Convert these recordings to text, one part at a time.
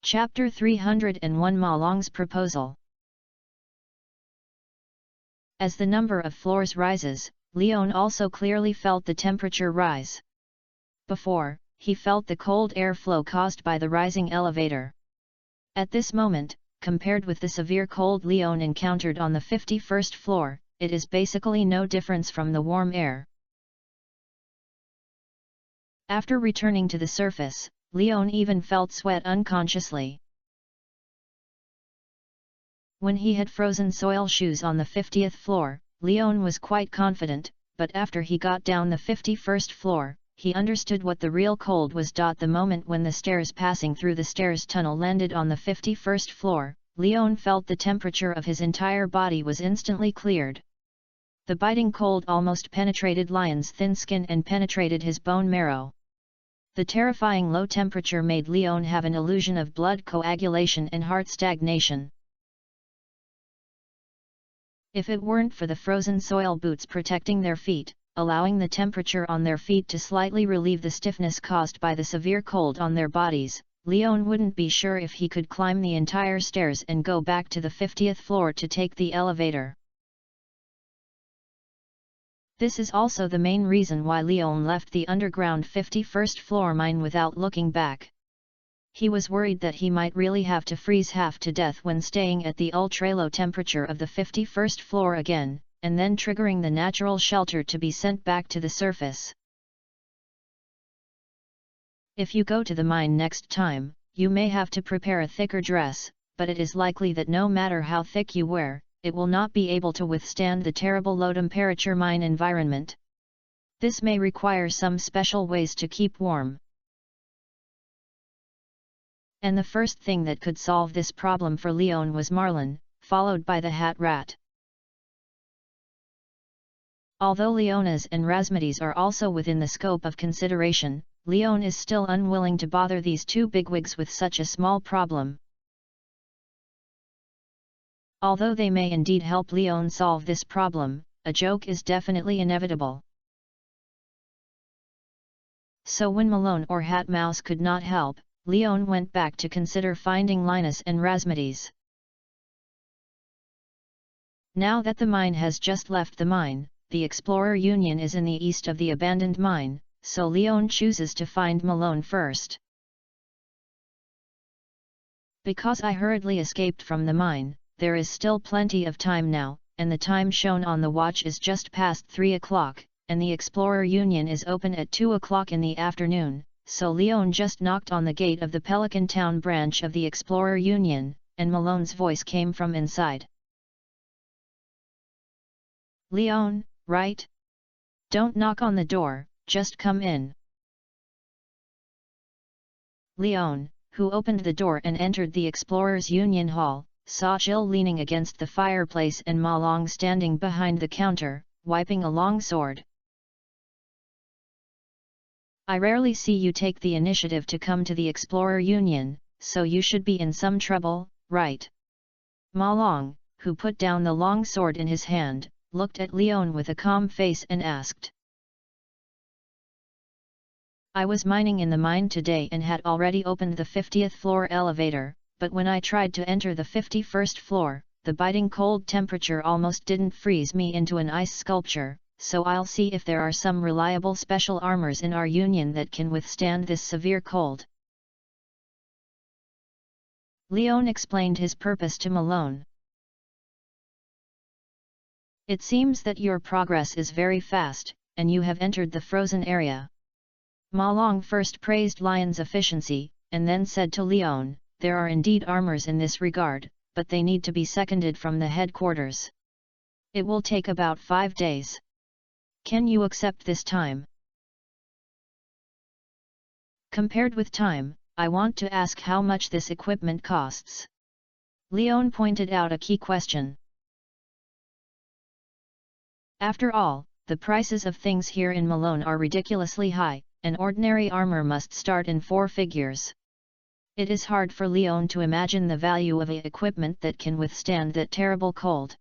Chapter 301 Ma Long's Proposal. As the number of floors rises, Leon also clearly felt the temperature rise. Before, he felt the cold air flow caused by the rising elevator. At this moment, compared with the severe cold Leon encountered on the 51st floor, it is basically no difference from the warm air. After returning to the surface, Leon even felt sweat unconsciously. When he had frozen soil shoes on the 50th floor, Leon was quite confident, but after he got down the 51st floor, he understood what the real cold was. The moment when the stairs passing through the stairs tunnel landed on the 51st floor, Leon felt the temperature of his entire body was instantly cleared. The biting cold almost penetrated Leon's thin skin and penetrated his bone marrow. The terrifying low temperature made Leon have an illusion of blood coagulation and heart stagnation. If it weren't for the frozen soil boots protecting their feet, allowing the temperature on their feet to slightly relieve the stiffness caused by the severe cold on their bodies, Leon wouldn't be sure if he could climb the entire stairs and go back to the 50th floor to take the elevator. This is also the main reason why Leon left the underground 51st floor mine without looking back. He was worried that he might really have to freeze half to death when staying at the ultra-low temperature of the 51st floor again, and then triggering the natural shelter to be sent back to the surface. If you go to the mine next time, you may have to prepare a thicker dress, but it is likely that no matter how thick you wear, it will not be able to withstand the terrible low-temperature mine environment. This may require some special ways to keep warm. And the first thing that could solve this problem for Leon was Marlin, followed by the Hat Rat. Although Leonas and Razmidis are also within the scope of consideration, Leon is still unwilling to bother these two bigwigs with such a small problem. Although they may indeed help Leon solve this problem, a joke is definitely inevitable. So when Malone or Hat Mouse could not help, Leon went back to consider finding Linus and Razmidis. Now that the mine has just left the mine, the Explorer Union is in the east of the abandoned mine, so Leon chooses to find Malone first. Because I hurriedly escaped from the mine, there is still plenty of time now, and the time shown on the watch is just past 3 o'clock, and the Explorer Union is open at 2 o'clock in the afternoon, so Leon just knocked on the gate of the Pelican Town branch of the Explorer Union, and Malone's voice came from inside. "Leon, right? Don't knock on the door, just come in." Leon, who opened the door and entered the Explorers Union Hall, saw Jill leaning against the fireplace and Ma Long standing behind the counter, wiping a long sword. "I rarely see you take the initiative to come to the Explorer Union, so you should be in some trouble, right?" Ma Long, who put down the long sword in his hand, looked at Leon with a calm face and asked. "I was mining in the mine today and had already opened the 50th floor elevator, but when I tried to enter the 51st floor, the biting cold temperature almost didn't freeze me into an ice sculpture, so I'll see if there are some reliable special armors in our union that can withstand this severe cold." Leon explained his purpose to Malone. "It seems that your progress is very fast, and you have entered the frozen area." Ma Long first praised Lion's efficiency, and then said to Leon, "There are indeed armors in this regard, but they need to be seconded from the headquarters. It will take about 5 days. Can you accept this time?" "Compared with time, I want to ask how much this equipment costs." Leon pointed out a key question. After all, the prices of things here in Malone are ridiculously high, and ordinary armor must start in 4 figures. It is hard for Leon to imagine the value of equipment that can withstand that terrible cold.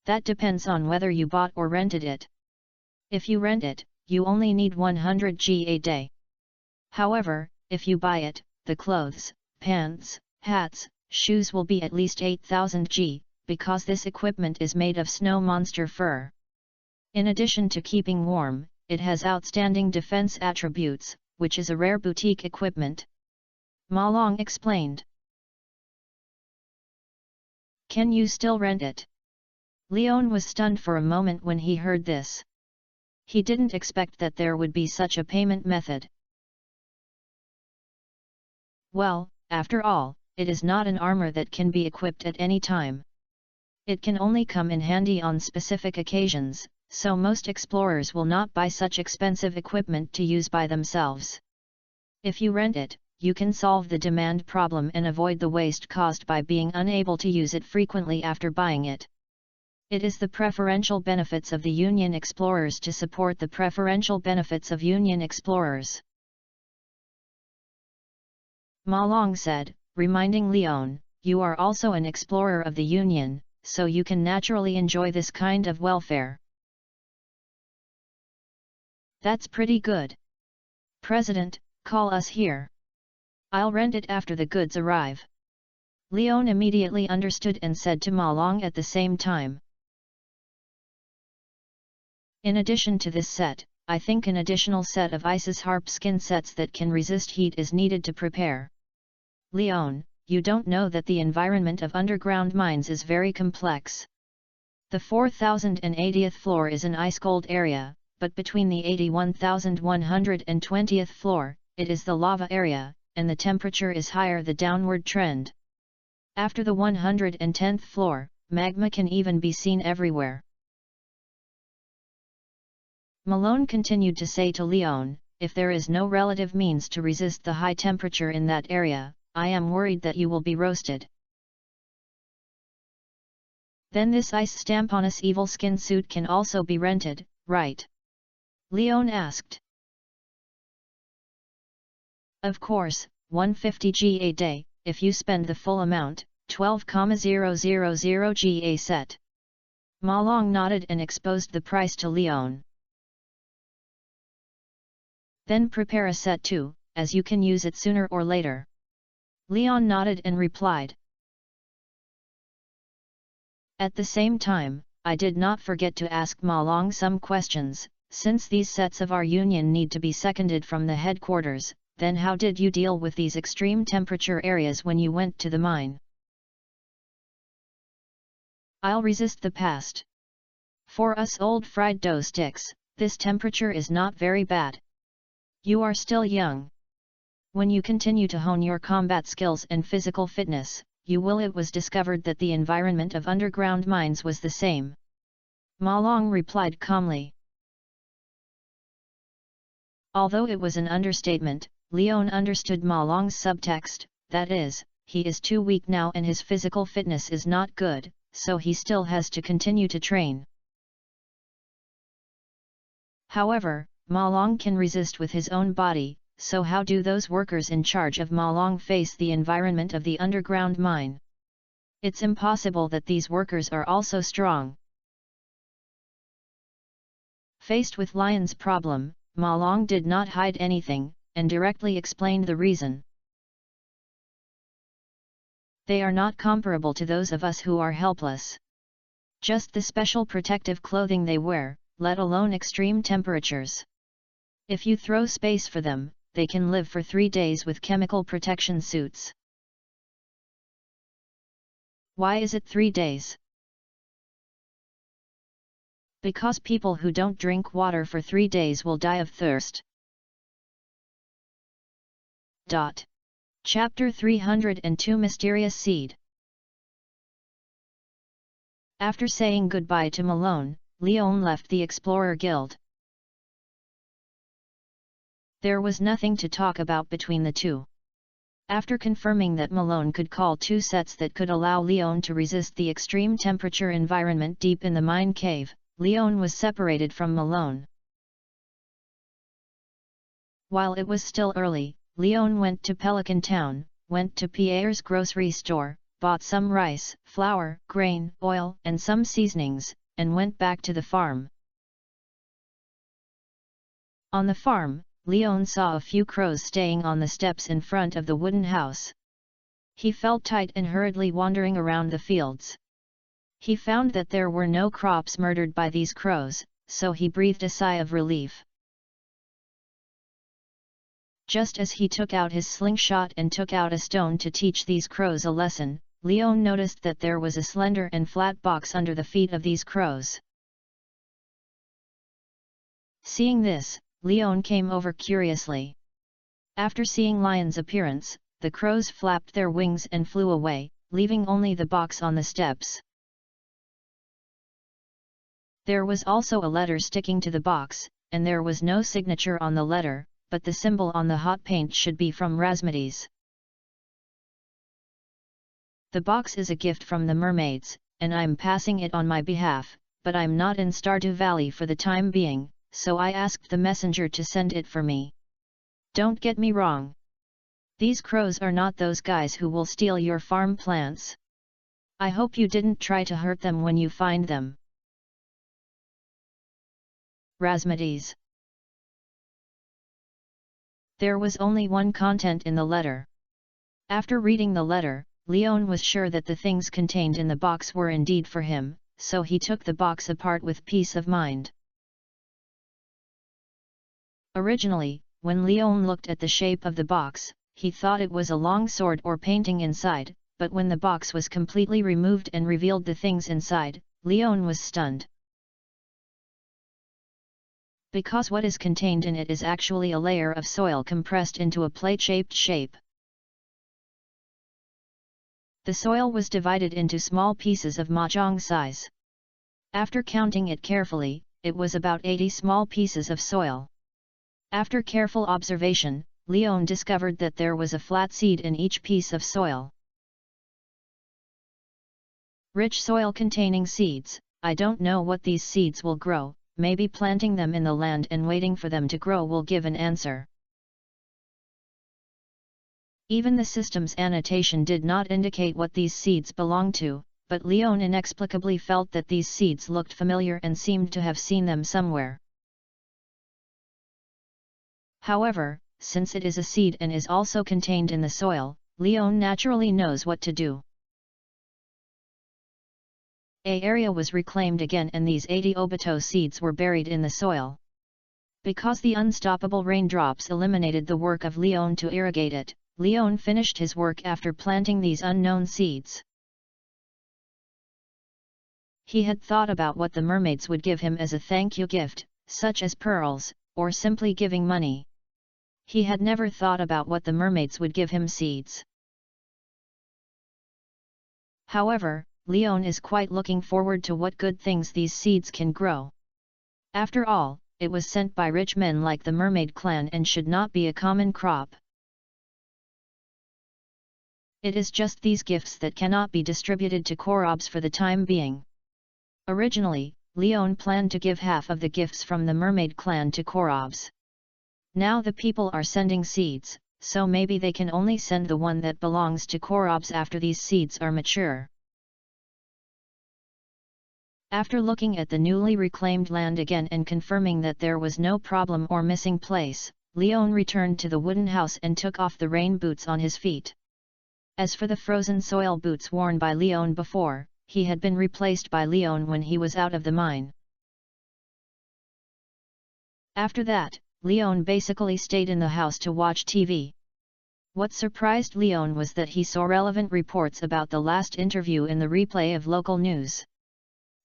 "That depends on whether you bought or rented it. If you rent it, you only need 100 G a day. However, if you buy it, the clothes, pants, hats, shoes will be at least 8,000 G, because this equipment is made of snow monster fur. In addition to keeping warm, it has outstanding defense attributes, which is a rare boutique equipment. Ma Long explained. Can you still rent it? Leon was stunned for a moment when he heard this. He didn't expect that there would be such a payment method. Well, after all, it is not an armor that can be equipped at any time. It can only come in handy on specific occasions, so most explorers will not buy such expensive equipment to use by themselves. If you rent it, you can solve the demand problem and avoid the waste caused by being unable to use it frequently after buying it. It is the preferential benefits of the Union explorers to support the preferential benefits of Union explorers. Ma Long said, reminding Leon, you are also an explorer of the Union, so you can naturally enjoy this kind of welfare. That's pretty good. President, call us here. I'll rent it after the goods arrive. Leon immediately understood and said to Ma Long at the same time. In addition to this set, I think an additional set of Isis harp skin sets that can resist heat is needed to prepare. Leon, you don't know that the environment of underground mines is very complex. The 4080th floor is an ice-cold area, but between the 81,120th floor, it is the lava area, and the temperature is higher the downward trend. After the 110th floor, magma can even be seen everywhere. Malone continued to say to Leon, if there is no relative means to resist the high temperature in that area, I am worried that you will be roasted. Then this ice stamponus evil skin suit can also be rented, right? Leon asked. Of course, 150 G a day, if you spend the full amount, 12,000 G a set. Ma Long nodded and exposed the price to Leon. Then prepare a set too, as you can use it sooner or later. Leon nodded and replied. At the same time, I did not forget to ask Ma Long some questions, since these sets of our union need to be seconded from the headquarters, then how did you deal with these extreme temperature areas when you went to the mine? I'll resist the past. For us old fried dough sticks, this temperature is not very bad. You are still young. When you continue to hone your combat skills and physical fitness, It was discovered that the environment of underground mines was the same. Ma Long replied calmly. Although it was an understatement, Leon understood Ma Long's subtext, that is, he is too weak now and his physical fitness is not good, so he still has to continue to train. However, Ma Long can resist with his own body, so how do those workers in charge of Ma Long face the environment of the underground mine? It's impossible that these workers are also strong. Faced with Lion's problem, Ma Long did not hide anything, and directly explained the reason. They are not comparable to those of us who are helpless. Just the special protective clothing they wear, let alone extreme temperatures. If you throw space for them, they can live for 3 days with chemical protection suits. Why is it 3 days? Because people who don't drink water for 3 days will die of thirst. Chapter 302 Mysterious Seed. After saying goodbye to Malone, Leon left the Explorer Guild. There was nothing to talk about between the two. After confirming that Malone could call 2 sets that could allow Leon to resist the extreme temperature environment deep in the mine cave, Leon was separated from Malone. While it was still early, Leon went to Pelican Town, went to Pierre's grocery store, bought some rice, flour, grain, oil, and some seasonings, and went back to the farm. On the farm, Leon saw a few crows staying on the steps in front of the wooden house. He felt tight and hurriedly wandering around the fields. He found that there were no crops murdered by these crows, so he breathed a sigh of relief. Just as he took out his slingshot and took out a stone to teach these crows a lesson, Leon noticed that there was a slender and flat box under the feet of these crows. Seeing this, Leon came over curiously. After seeing Lion's appearance, the crows flapped their wings and flew away, leaving only the box on the steps. There was also a letter sticking to the box, and there was no signature on the letter, but the symbol on the hot paint should be from Razmades. The box is a gift from the mermaids, and I'm passing it on my behalf, but I'm not in Stardew Valley for the time being, so I asked the messenger to send it for me. Don't get me wrong. These crows are not those guys who will steal your farm plants. I hope you didn't try to hurt them when you find them. Razmades. There was only one content in the letter. After reading the letter, Leon was sure that the things contained in the box were indeed for him, so he took the box apart with peace of mind. Originally, when Leon looked at the shape of the box, he thought it was a long sword or painting inside, but when the box was completely removed and revealed the things inside, Leon was stunned. Because what is contained in it is actually a layer of soil compressed into a plate-shaped shape. The soil was divided into small pieces of mahjong size. After counting it carefully, it was about 80 small pieces of soil. After careful observation, Leon discovered that there was a flat seed in each piece of soil. Rich soil containing seeds. I don't know what these seeds will grow, maybe planting them in the land and waiting for them to grow will give an answer. Even the system's annotation did not indicate what these seeds belonged to, but Leon inexplicably felt that these seeds looked familiar and seemed to have seen them somewhere. However, since it is a seed and is also contained in the soil, Leon naturally knows what to do. An area was reclaimed again and these 80 obito seeds were buried in the soil. Because the unstoppable raindrops eliminated the work of Leon to irrigate it, Leon finished his work after planting these unknown seeds. He had thought about what the mermaids would give him as a thank you gift, such as pearls, or simply giving money. He had never thought about what the mermaids would give him seeds. However, Leon is quite looking forward to what good things these seeds can grow. After all, it was sent by rich men like the mermaid clan and should not be a common crop. It is just these gifts that cannot be distributed to Korobs for the time being. Originally, Leon planned to give half of the gifts from the mermaid clan to Korobs. Now the people are sending seeds, so maybe they can only send the one that belongs to Korobs after these seeds are mature. After looking at the newly reclaimed land again and confirming that there was no problem or missing place, Leon returned to the wooden house and took off the rain boots on his feet. As for the frozen soil boots worn by Leon before, he had been replaced by Leon when he was out of the mine. After that, Leon basically stayed in the house to watch TV. What surprised Leon was that he saw relevant reports about the last interview in the replay of local news.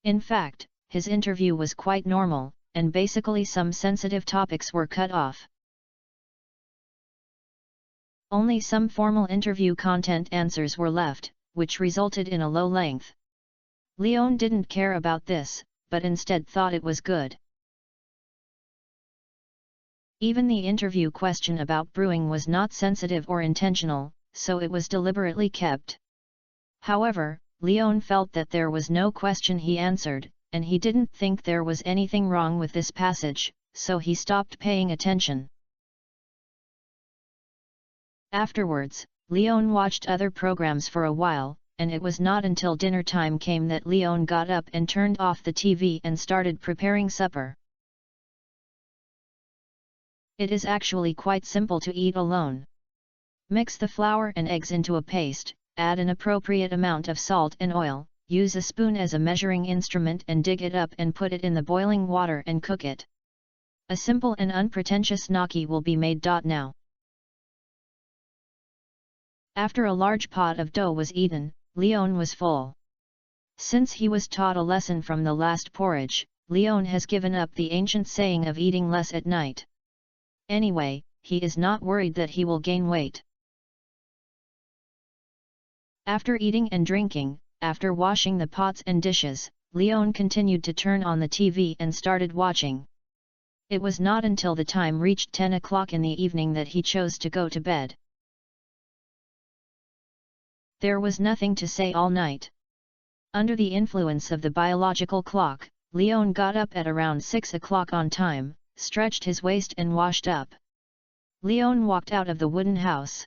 In fact, his interview was quite normal, and basically some sensitive topics were cut off. Only some formal interview content answers were left, which resulted in a low length. Leon didn't care about this, but instead thought it was good. Even the interview question about brewing was not sensitive or intentional, so it was deliberately kept. However, Leon felt that there was no question he answered, and he didn't think there was anything wrong with this passage, so he stopped paying attention. Afterwards, Leon watched other programs for a while, and it was not until dinner time came that Leon got up and turned off the TV and started preparing supper. It is actually quite simple to eat alone. Mix the flour and eggs into a paste, add an appropriate amount of salt and oil, use a spoon as a measuring instrument and dig it up and put it in the boiling water and cook it. A simple and unpretentious gnocchi will be made. Now. After a large pot of dough was eaten, Leon was full. Since he was taught a lesson from the last porridge, Leon has given up the ancient saying of eating less at night. Anyway, he is not worried that he will gain weight. After eating and drinking, after washing the pots and dishes, Leon continued to turn on the TV and started watching. It was not until the time reached 10 o'clock in the evening that he chose to go to bed. There was nothing to say all night. Under the influence of the biological clock, Leon got up at around 6 o'clock on time, stretched his waist and washed up. Leon walked out of the wooden house.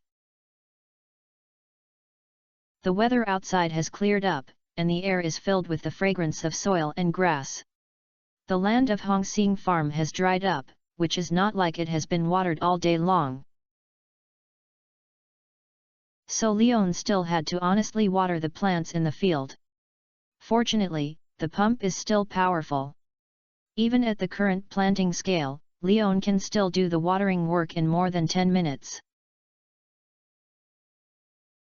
The weather outside has cleared up, and the air is filled with the fragrance of soil and grass. The land of Hongsing Farm has dried up, which is not like it has been watered all day long. So Leon still had to honestly water the plants in the field. Fortunately, the pump is still powerful. Even at the current planting scale, Leon can still do the watering work in more than 10 minutes.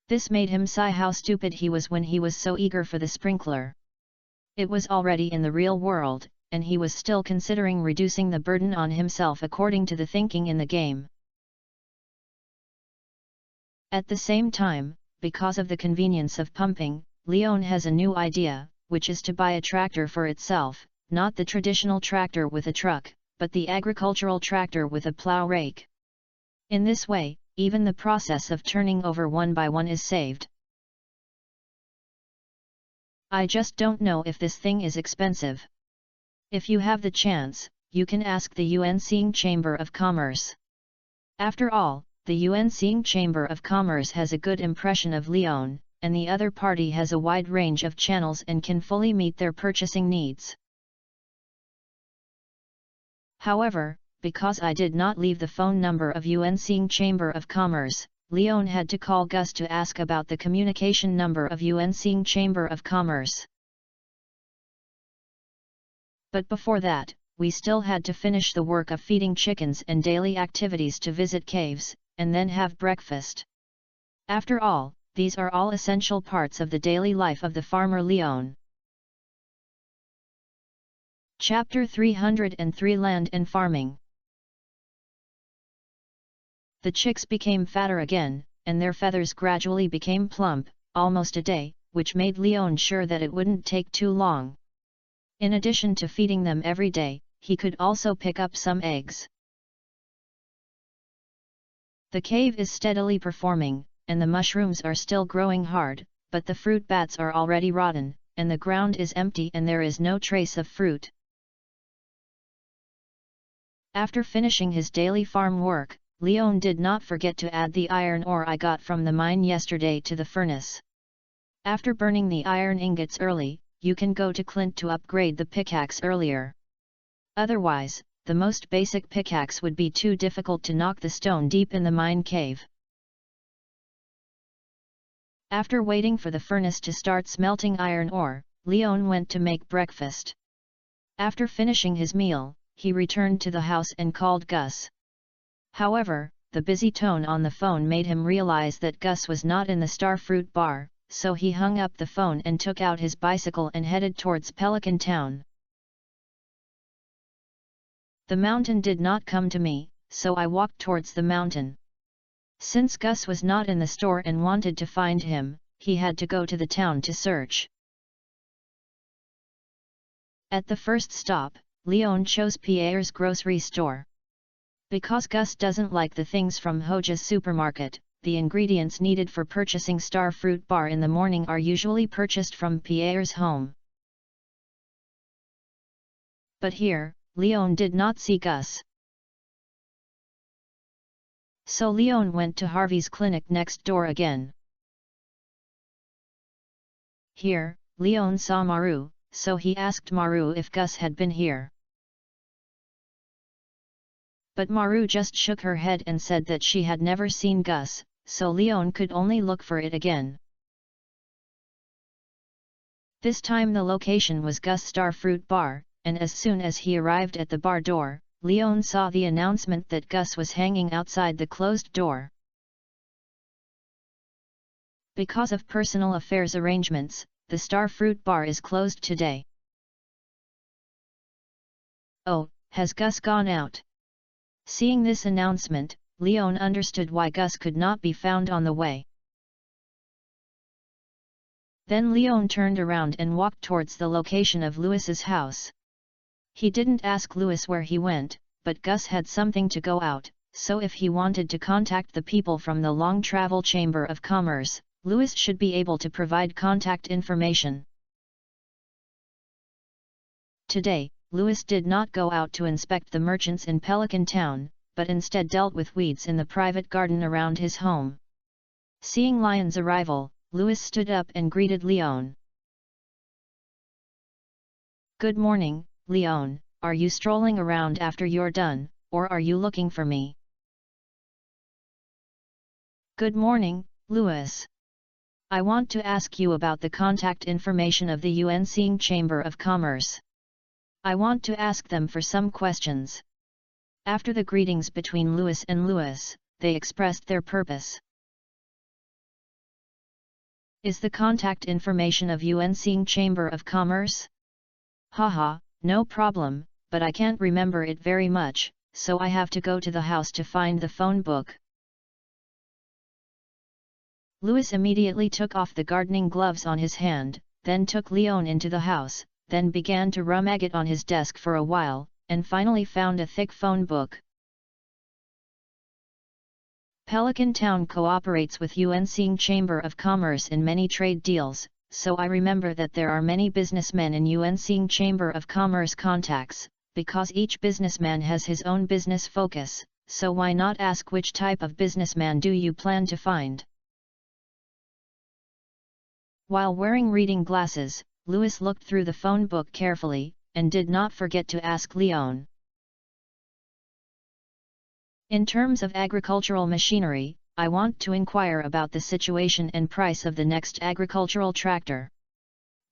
This made him sigh how stupid he was when he was so eager for the sprinkler. It was already in the real world, and he was still considering reducing the burden on himself according to the thinking in the game. At the same time, because of the convenience of pumping, Leon has a new idea, which is to buy a tractor for itself, not the traditional tractor with a truck, but the agricultural tractor with a plow rake. In this way, even the process of turning over one by one is saved. I just don't know if this thing is expensive. If you have the chance, you can ask the Yuanxing Chamber of Commerce. After all, the Yuanxing Chamber of Commerce has a good impression of Leon, and the other party has a wide range of channels and can fully meet their purchasing needs. However, because I did not leave the phone number of Yuanxing Chamber of Commerce, Leon had to call Gus to ask about the communication number of Yuanxing Chamber of Commerce. But before that, we still had to finish the work of feeding chickens and daily activities to visit caves, and then have breakfast. After all, these are all essential parts of the daily life of the farmer Leon. Chapter 303 Land and Farming. The chicks became fatter again, and their feathers gradually became plump, almost a day, which made Leon sure that it wouldn't take too long. In addition to feeding them every day, he could also pick up some eggs. The cave is steadily performing, and the mushrooms are still growing hard, but the fruit bats are already rotten, and the ground is empty and there is no trace of fruit. After finishing his daily farm work, Leon did not forget to add the iron ore I got from the mine yesterday to the furnace. After burning the iron ingots early, you can go to Clint to upgrade the pickaxe earlier. Otherwise, the most basic pickaxe would be too difficult to knock the stone deep in the mine cave. After waiting for the furnace to start smelting iron ore, Leon went to make breakfast. After finishing his meal, he returned to the house and called Gus. However, the busy tone on the phone made him realize that Gus was not in the Starfruit bar, so he hung up the phone and took out his bicycle and headed towards Pelican Town. The mountain did not come to me, so I walked towards the mountain. Since Gus was not in the store and wanted to find him, he had to go to the town to search. At the first stop, Leon chose Pierre's grocery store. Because Gus doesn't like the things from Hoja's supermarket, the ingredients needed for purchasing Starfruit bar in the morning are usually purchased from Pierre's home. But here, Leon did not see Gus. So Leon went to Harvey's clinic next door again. Here, Leon saw Maru, so he asked Maru if Gus had been here. But Maru just shook her head and said that she had never seen Gus, so Leon could only look for it again. This time the location was Gus' Starfruit Bar, and as soon as he arrived at the bar door, Leon saw the announcement that Gus was hanging outside the closed door. Because of personal affairs arrangements, the Starfruit Bar is closed today. Oh, has Gus gone out? Seeing this announcement, Leon understood why Gus could not be found on the way. Then Leon turned around and walked towards the location of Louis's house. He didn't ask Louis where he went, but Gus had something to go out, so if he wanted to contact the people from the Long Travel Chamber of Commerce, Louis should be able to provide contact information. Today, Louis did not go out to inspect the merchants in Pelican Town, but instead dealt with weeds in the private garden around his home. Seeing Lion's arrival, Louis stood up and greeted Leon. "Good morning, Leon, are you strolling around after you're done, or are you looking for me?" "Good morning, Louis. I want to ask you about the contact information of the UNC Chamber of Commerce. I want to ask them for some questions." After the greetings between Louis and Louis, they expressed their purpose. "Is the contact information of UNC Chamber of Commerce?" "Haha, no problem, but I can't remember it very much, so I have to go to the house to find the phone book." Louis immediately took off the gardening gloves on his hand, then took Leon into the house, then began to rummage on his desk for a while, and finally found a thick phone book. Pelican Town cooperates with UNC Chamber of Commerce in many trade deals, so I remember that there are many businessmen in UNC Chamber of Commerce contacts, because each businessman has his own business focus, so why not ask which type of businessman do you plan to find? While wearing reading glasses, Louis looked through the phone book carefully, and did not forget to ask Leon. "In terms of agricultural machinery, I want to inquire about the situation and price of the next agricultural tractor,"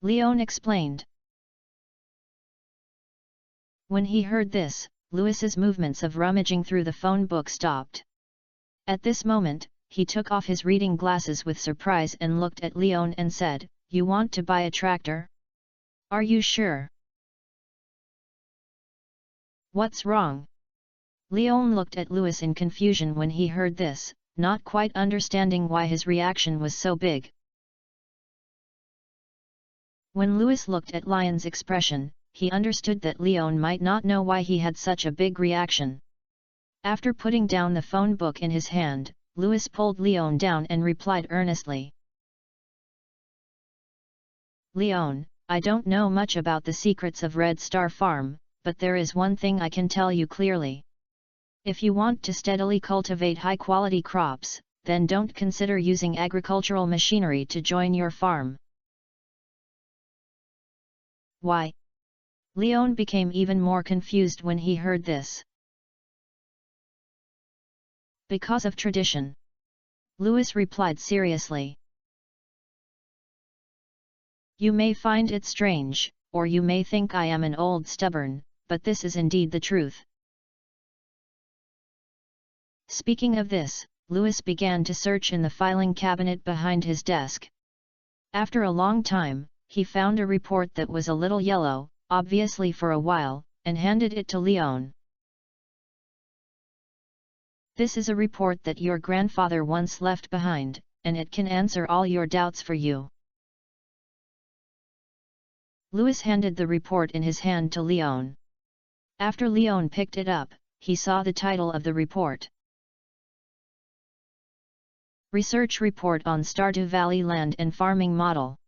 Leon explained. When he heard this, Louis's movements of rummaging through the phone book stopped. At this moment, he took off his reading glasses with surprise and looked at Leon and said, "You want to buy a tractor? Are you sure?" "What's wrong?" Leon looked at Louis in confusion when he heard this, not quite understanding why his reaction was so big. When Louis looked at Lion's expression, he understood that Leon might not know why he had such a big reaction. After putting down the phone book in his hand, Louis pulled Leon down and replied earnestly. "Leon, I don't know much about the secrets of Red Star Farm, but there is one thing I can tell you clearly. If you want to steadily cultivate high-quality crops, then don't consider using agricultural machinery to join your farm." "Why?" Leon became even more confused when he heard this. "Because of tradition," Louis replied seriously. "You may find it strange, or you may think I am an old stubborn, but this is indeed the truth." Speaking of this, Louis began to search in the filing cabinet behind his desk. After a long time, he found a report that was a little yellow, obviously for a while, and handed it to Leon. "This is a report that your grandfather once left behind, and it can answer all your doubts for you." Louis handed the report in his hand to Leon. After Leon picked it up, he saw the title of the report. Research Report on Stardew Valley Land and Farming Model.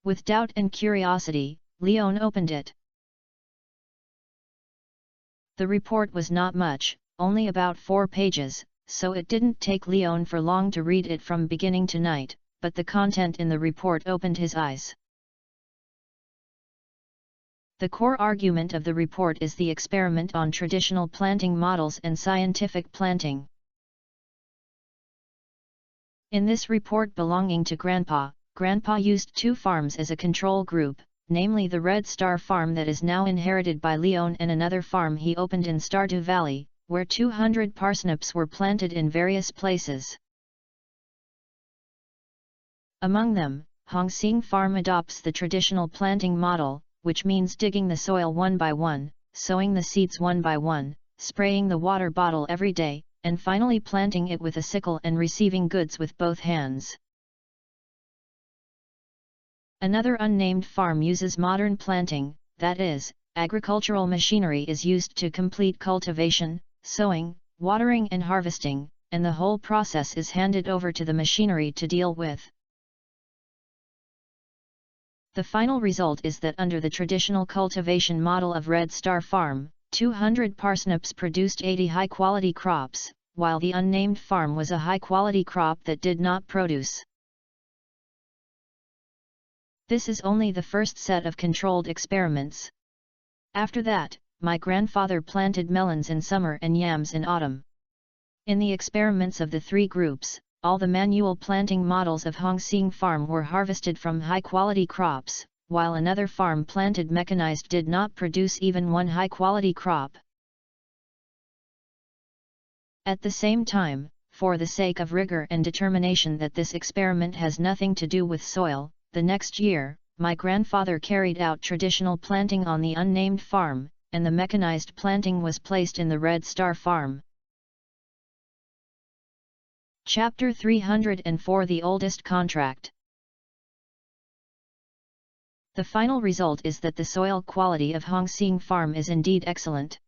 With doubt and curiosity, Leon opened it. The report was not much, only about 4 pages, so it didn't take Leon for long to read it from beginning to night, but the content in the report opened his eyes. The core argument of the report is the experiment on traditional planting models and scientific planting. In this report belonging to Grandpa used 2 farms as a control group, namely the Red Star farm that is now inherited by Leon and another farm he opened in Stardew Valley, where 200 parsnips were planted in various places. Among them, Hongsing Farm adopts the traditional planting model, which means digging the soil one by one, sowing the seeds one by one, spraying the water bottle every day, and finally planting it with a sickle and receiving goods with both hands. Another unnamed farm uses modern planting, that is, agricultural machinery is used to complete cultivation, sowing, watering and harvesting, and the whole process is handed over to the machinery to deal with. The final result is that under the traditional cultivation model of Red Star Farm, 200 parsnips produced 80 high-quality crops, while the unnamed farm was a high-quality crop that did not produce. This is only the first set of controlled experiments. After that, my grandfather planted melons in summer and yams in autumn. In the experiments of the 3 groups, all the manual planting models of Hongsing Farm were harvested from high-quality crops, while another farm planted mechanized did not produce even one high-quality crop. At the same time, for the sake of rigor and determination that this experiment has nothing to do with soil, the next year, my grandfather carried out traditional planting on the unnamed farm, and the mechanized planting was placed in the Red Star Farm. Chapter 304 The Oldest Contract. The final result is that the soil quality of Hongsing Farm is indeed excellent.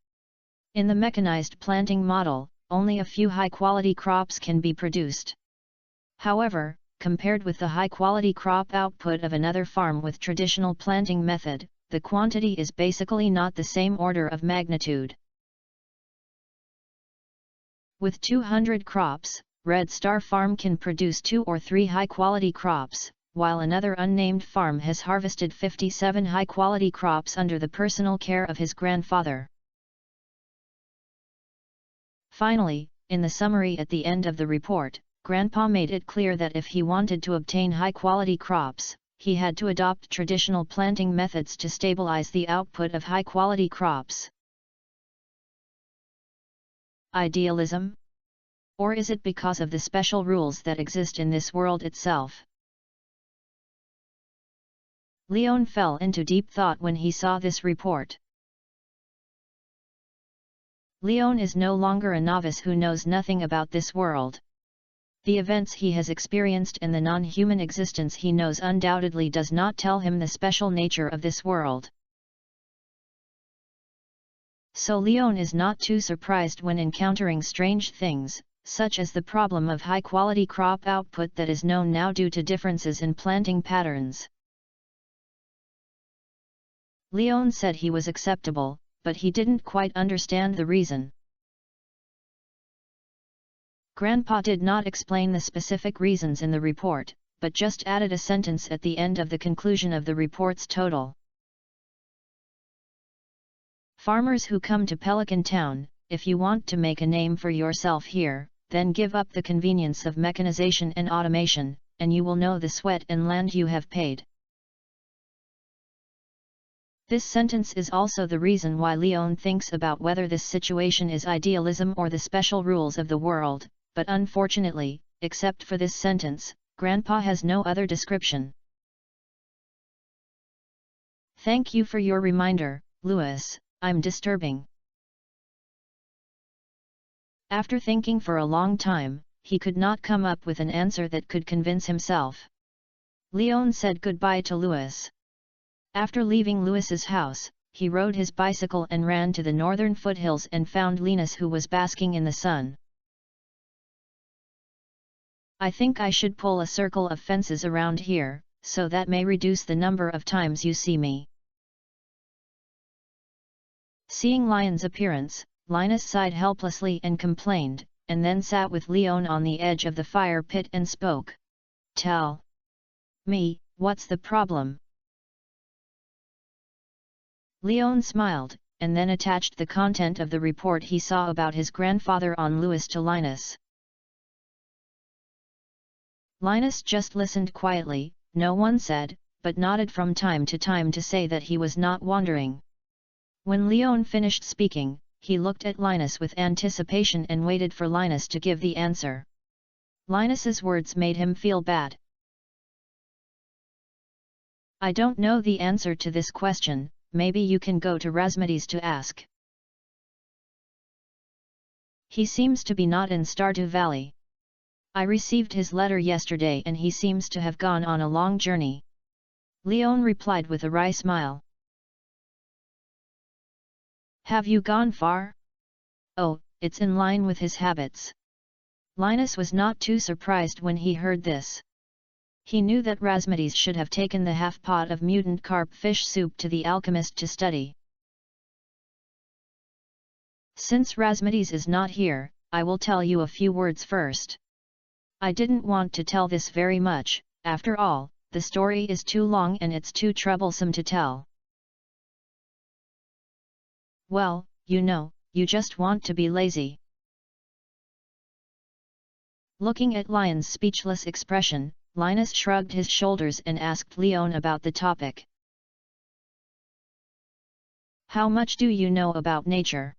In the mechanized planting model, only a few high-quality crops can be produced. However, compared with the high-quality crop output of another farm with traditional planting method, the quantity is basically not the same order of magnitude. With 200 crops, Red Star Farm can produce 2 or 3 high-quality crops, while another unnamed farm has harvested 57 high-quality crops under the personal care of his grandfather. Finally, in the summary at the end of the report, Grandpa made it clear that if he wanted to obtain high-quality crops, he had to adopt traditional planting methods to stabilize the output of high-quality crops. Idealism? Or is it because of the special rules that exist in this world itself? Leon fell into deep thought when he saw this report. Leon is no longer a novice who knows nothing about this world. The events he has experienced and the non-human existence he knows undoubtedly does not tell him the special nature of this world. So Leon is not too surprised when encountering strange things, such as the problem of high-quality crop output that is known now due to differences in planting patterns. Leon said he was acceptable, but he didn't quite understand the reason. Grandpa did not explain the specific reasons in the report, but just added a sentence at the end of the conclusion of the report's total. Farmers who come to Pelican Town, if you want to make a name for yourself here, then give up the convenience of mechanization and automation, and you will know the sweat and land you have paid. This sentence is also the reason why Leon thinks about whether this situation is idealism or the special rules of the world, but unfortunately, except for this sentence, Grandpa has no other description. Thank you for your reminder, Louis. I'm disturbing. After thinking for a long time, he could not come up with an answer that could convince himself. Leon said goodbye to Louis. After leaving Louis's house, he rode his bicycle and ran to the northern foothills and found Linus, who was basking in the sun. I think I should pull a circle of fences around here, so that may reduce the number of times you see me. Seeing Lion's appearance, Linus sighed helplessly and complained, and then sat with Leon on the edge of the fire pit and spoke. Tell me, what's the problem? Leon smiled, and then attached the content of the report he saw about his grandfather on Lewis to Linus. Linus just listened quietly, no one said, but nodded from time to time to say that he was not wandering. When Leon finished speaking, he looked at Linus with anticipation and waited for Linus to give the answer. Linus's words made him feel bad. I don't know the answer to this question, maybe you can go to Rasmides to ask. He seems to be not in Stardew Valley. I received his letter yesterday and he seems to have gone on a long journey. Leon replied with a wry smile. Have you gone far? Oh, it's in line with his habits. Linus was not too surprised when he heard this. He knew that Rasmides should have taken the half-pot of mutant carp fish soup to the alchemist to study. Since Rasmides is not here, I will tell you a few words first. I didn't want to tell this very much, after all, the story is too long and it's too troublesome to tell. Well, you know, you just want to be lazy. Looking at Lion's speechless expression, Linus shrugged his shoulders and asked Leon about the topic. How much do you know about nature?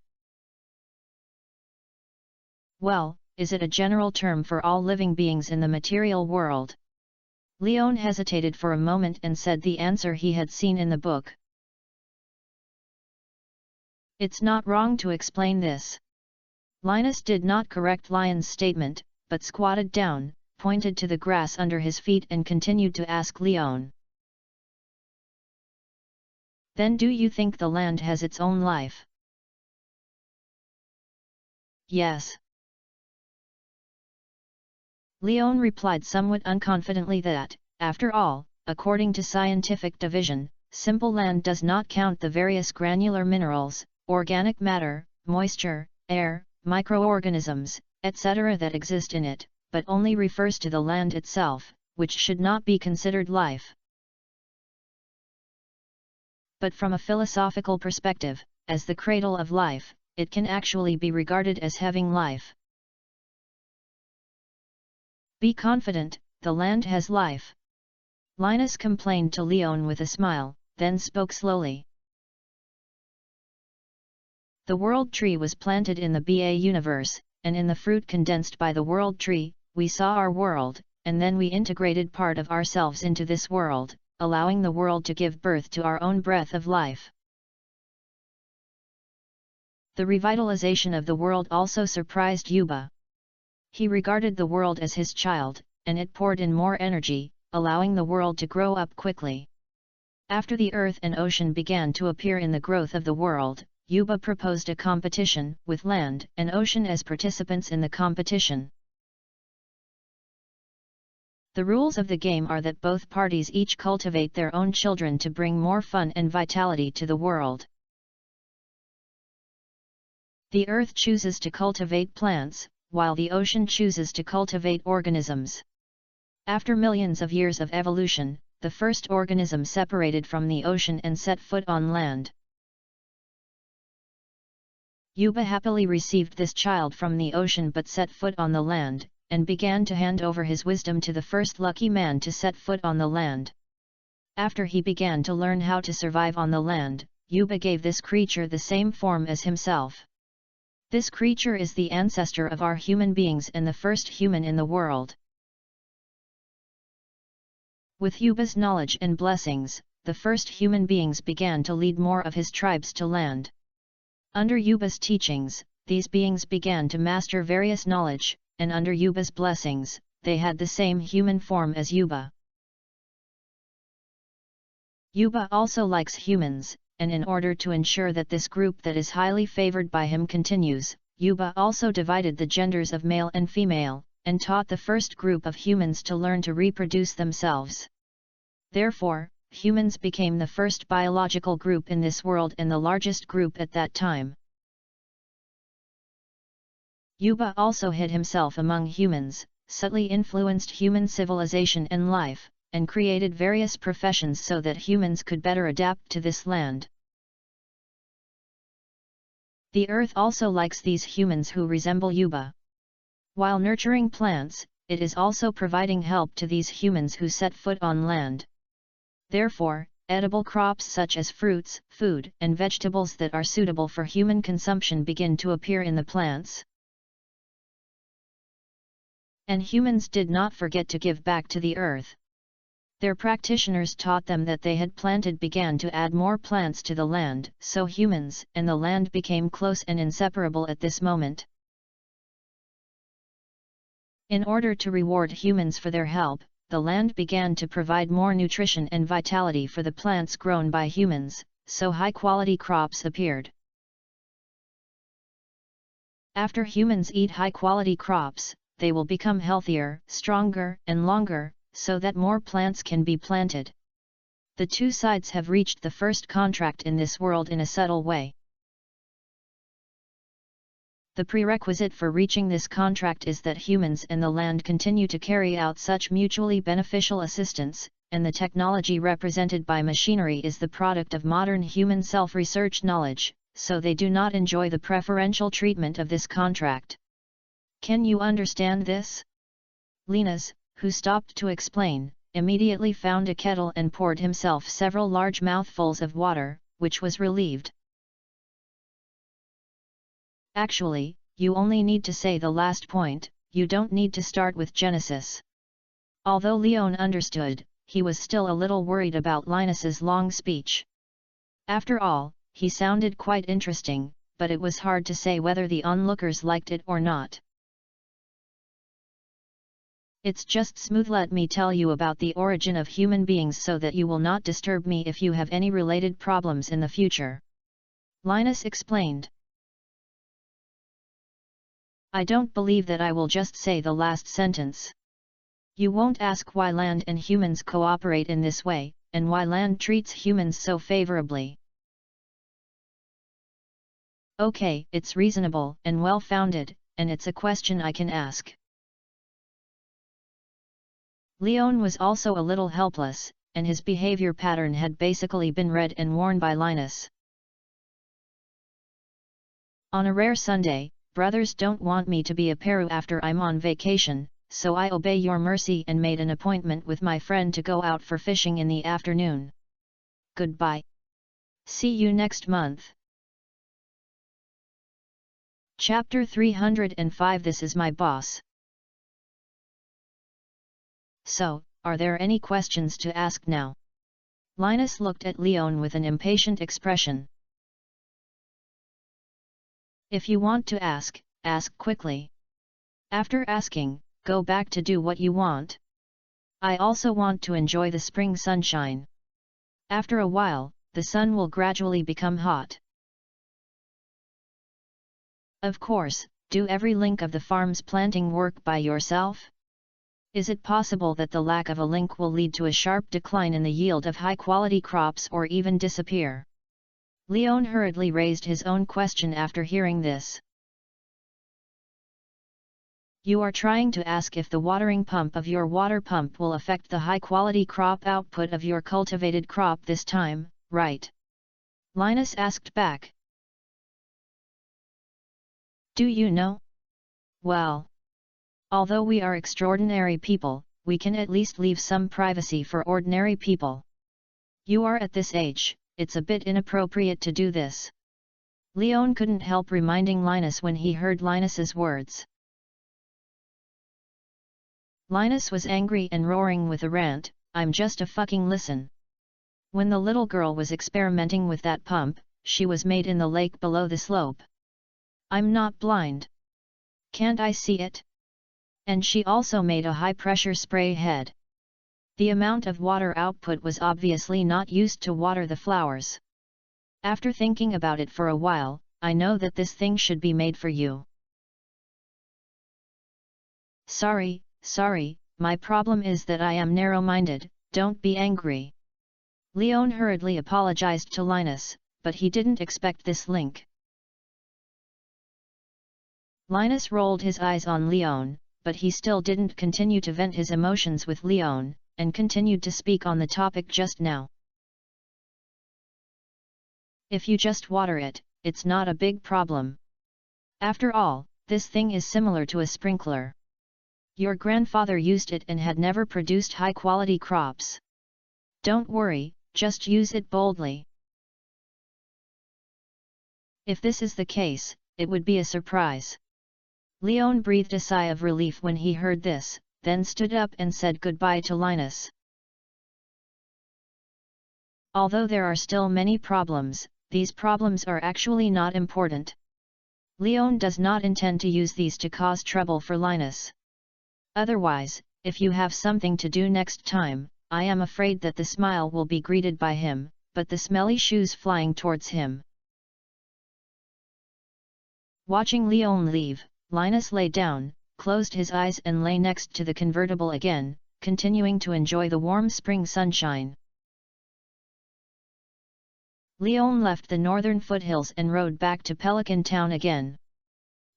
Well, is it a general term for all living beings in the material world? Leon hesitated for a moment and said the answer he had seen in the book. It's not wrong to explain this. Linus did not correct Lion's statement, but squatted down, pointed to the grass under his feet and continued to ask Leon. Then do you think the land has its own life? Yes. Leon replied somewhat unconfidently that, after all, according to scientific division, simple land does not count the various granular minerals, organic matter, moisture, air, microorganisms, etc. that exist in it, but only refers to the land itself, which should not be considered life. But from a philosophical perspective, as the cradle of life, it can actually be regarded as having life. Be confident, the land has life. Linus complained to Leon with a smile, then spoke slowly. The world tree was planted in the BA universe, and in the fruit condensed by the world tree, we saw our world, and then we integrated part of ourselves into this world, allowing the world to give birth to our own breath of life. The revitalization of the world also surprised Yuba. He regarded the world as his child, and it poured in more energy, allowing the world to grow up quickly. After the earth and ocean began to appear in the growth of the world, Yuba proposed a competition, with land and ocean as participants in the competition. The rules of the game are that both parties each cultivate their own children to bring more fun and vitality to the world. The earth chooses to cultivate plants, while the ocean chooses to cultivate organisms. After millions of years of evolution, the first organism separated from the ocean and set foot on land. Yuba happily received this child from the ocean but set foot on the land, and began to hand over his wisdom to the first lucky man to set foot on the land. After he began to learn how to survive on the land, Yuba gave this creature the same form as himself. This creature is the ancestor of our human beings and the first human in the world. With Yuba's knowledge and blessings, the first human beings began to lead more of his tribes to land. Under Yuba's teachings, these beings began to master various knowledge, and under Yuba's blessings, they had the same human form as Yuba. Yuba also likes humans, and in order to ensure that this group that is highly favored by him continues, Yuba also divided the genders of male and female, and taught the first group of humans to learn to reproduce themselves. Therefore, humans became the first biological group in this world and the largest group at that time. Yuba also hid himself among humans, subtly influenced human civilization and life, and created various professions so that humans could better adapt to this land. The earth also likes these humans who resemble Yuba. While nurturing plants, it is also providing help to these humans who set foot on land. Therefore, edible crops such as fruits, food, and vegetables that are suitable for human consumption begin to appear in the plants. And humans did not forget to give back to the earth. Their practitioners taught them that they had planted began to add more plants to the land, so humans and the land became close and inseparable at this moment. In order to reward humans for their help, the land began to provide more nutrition and vitality for the plants grown by humans, so high-quality crops appeared. After humans eat high-quality crops, they will become healthier, stronger, and longer, so that more plants can be planted. The two sides have reached the first contract in this world in a subtle way. The prerequisite for reaching this contract is that humans and the land continue to carry out such mutually beneficial assistance, and the technology represented by machinery is the product of modern human self-research knowledge, so they do not enjoy the preferential treatment of this contract. Can you understand this? Linus, who stopped to explain, immediately found a kettle and poured himself several large mouthfuls of water, which was relieved. Actually, you only need to say the last point, you don't need to start with Genesis. Although Leon understood, he was still a little worried about Linus's long speech. After all, he sounded quite interesting, but it was hard to say whether the onlookers liked it or not. It's just smooth. Let me tell you about the origin of human beings so that you will not disturb me if you have any related problems in the future. Linus explained. I don't believe that I will just say the last sentence. You won't ask why land and humans cooperate in this way, and why land treats humans so favorably. Okay, it's reasonable and well-founded, and it's a question I can ask. Leon was also a little helpless, and his behavior pattern had basically been read and worn by Linus. On a rare Sunday, brothers don't want me to be a Peru after I'm on vacation, so I obey your mercy and made an appointment with my friend to go out for fishing in the afternoon. Goodbye. See you next month. Chapter 305 This is my boss. So, are there any questions to ask now? Linus looked at Leon with an impatient expression. If you want to ask, ask quickly. After asking, go back to do what you want. I also want to enjoy the spring sunshine. After a while, the sun will gradually become hot. Of course, do every link of the farm's planting work by yourself? Is it possible that the lack of a link will lead to a sharp decline in the yield of high-quality crops or even disappear? Leon hurriedly raised his own question after hearing this. You are trying to ask if the watering pump of your water pump will affect the high-quality crop output of your cultivated crop this time, right? Linus asked back. Do you know? Well, although we are extraordinary people, we can at least leave some privacy for ordinary people. You are at this age, it's a bit inappropriate to do this. Leon couldn't help reminding Linus when he heard Linus's words. Linus was angry and roaring with a rant, I'm just a fucking listen. When the little girl was experimenting with that pump, she was made in the lake below the slope. I'm not blind. Can't I see it? And she also made a high-pressure spray head. The amount of water output was obviously not used to water the flowers. After thinking about it for a while, I know that this thing should be made for you. Sorry, my problem is that I am narrow-minded, don't be angry. Leon hurriedly apologized to Linus, but he didn't expect this link. Linus rolled his eyes on Leon, but he still didn't continue to vent his emotions with Leon, and continued to speak on the topic just now. If you just water it, it's not a big problem. After all, this thing is similar to a sprinkler. Your grandfather used it and had never produced high-quality crops. Don't worry, just use it boldly. If this is the case, it would be a surprise. Leon breathed a sigh of relief when he heard this, then stood up and said goodbye to Linus. Although there are still many problems, these problems are actually not important. Leon does not intend to use these to cause trouble for Linus. Otherwise, if you have something to do next time, I am afraid that the smile will be greeted by him, but the smelly shoes flying towards him. Watching Leon leave, Linus lay down, closed his eyes and lay next to the convertible again, continuing to enjoy the warm spring sunshine. Leon left the northern foothills and rode back to Pelican Town again.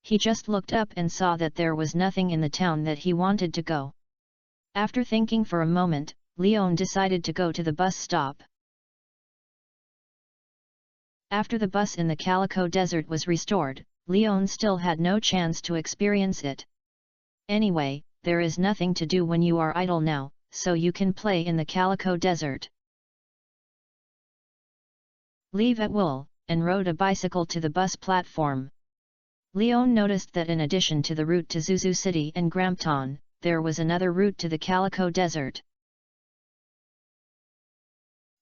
He just looked up and saw that there was nothing in the town that he wanted to go. After thinking for a moment, Leon decided to go to the bus stop. After the bus in the Calico Desert was restored, Leon still had no chance to experience it. Anyway, there is nothing to do when you are idle now, so you can play in the Calico Desert. Leave at Wool, and rode a bicycle to the bus platform. Leon noticed that in addition to the route to Zuzu City and Grampton, there was another route to the Calico Desert.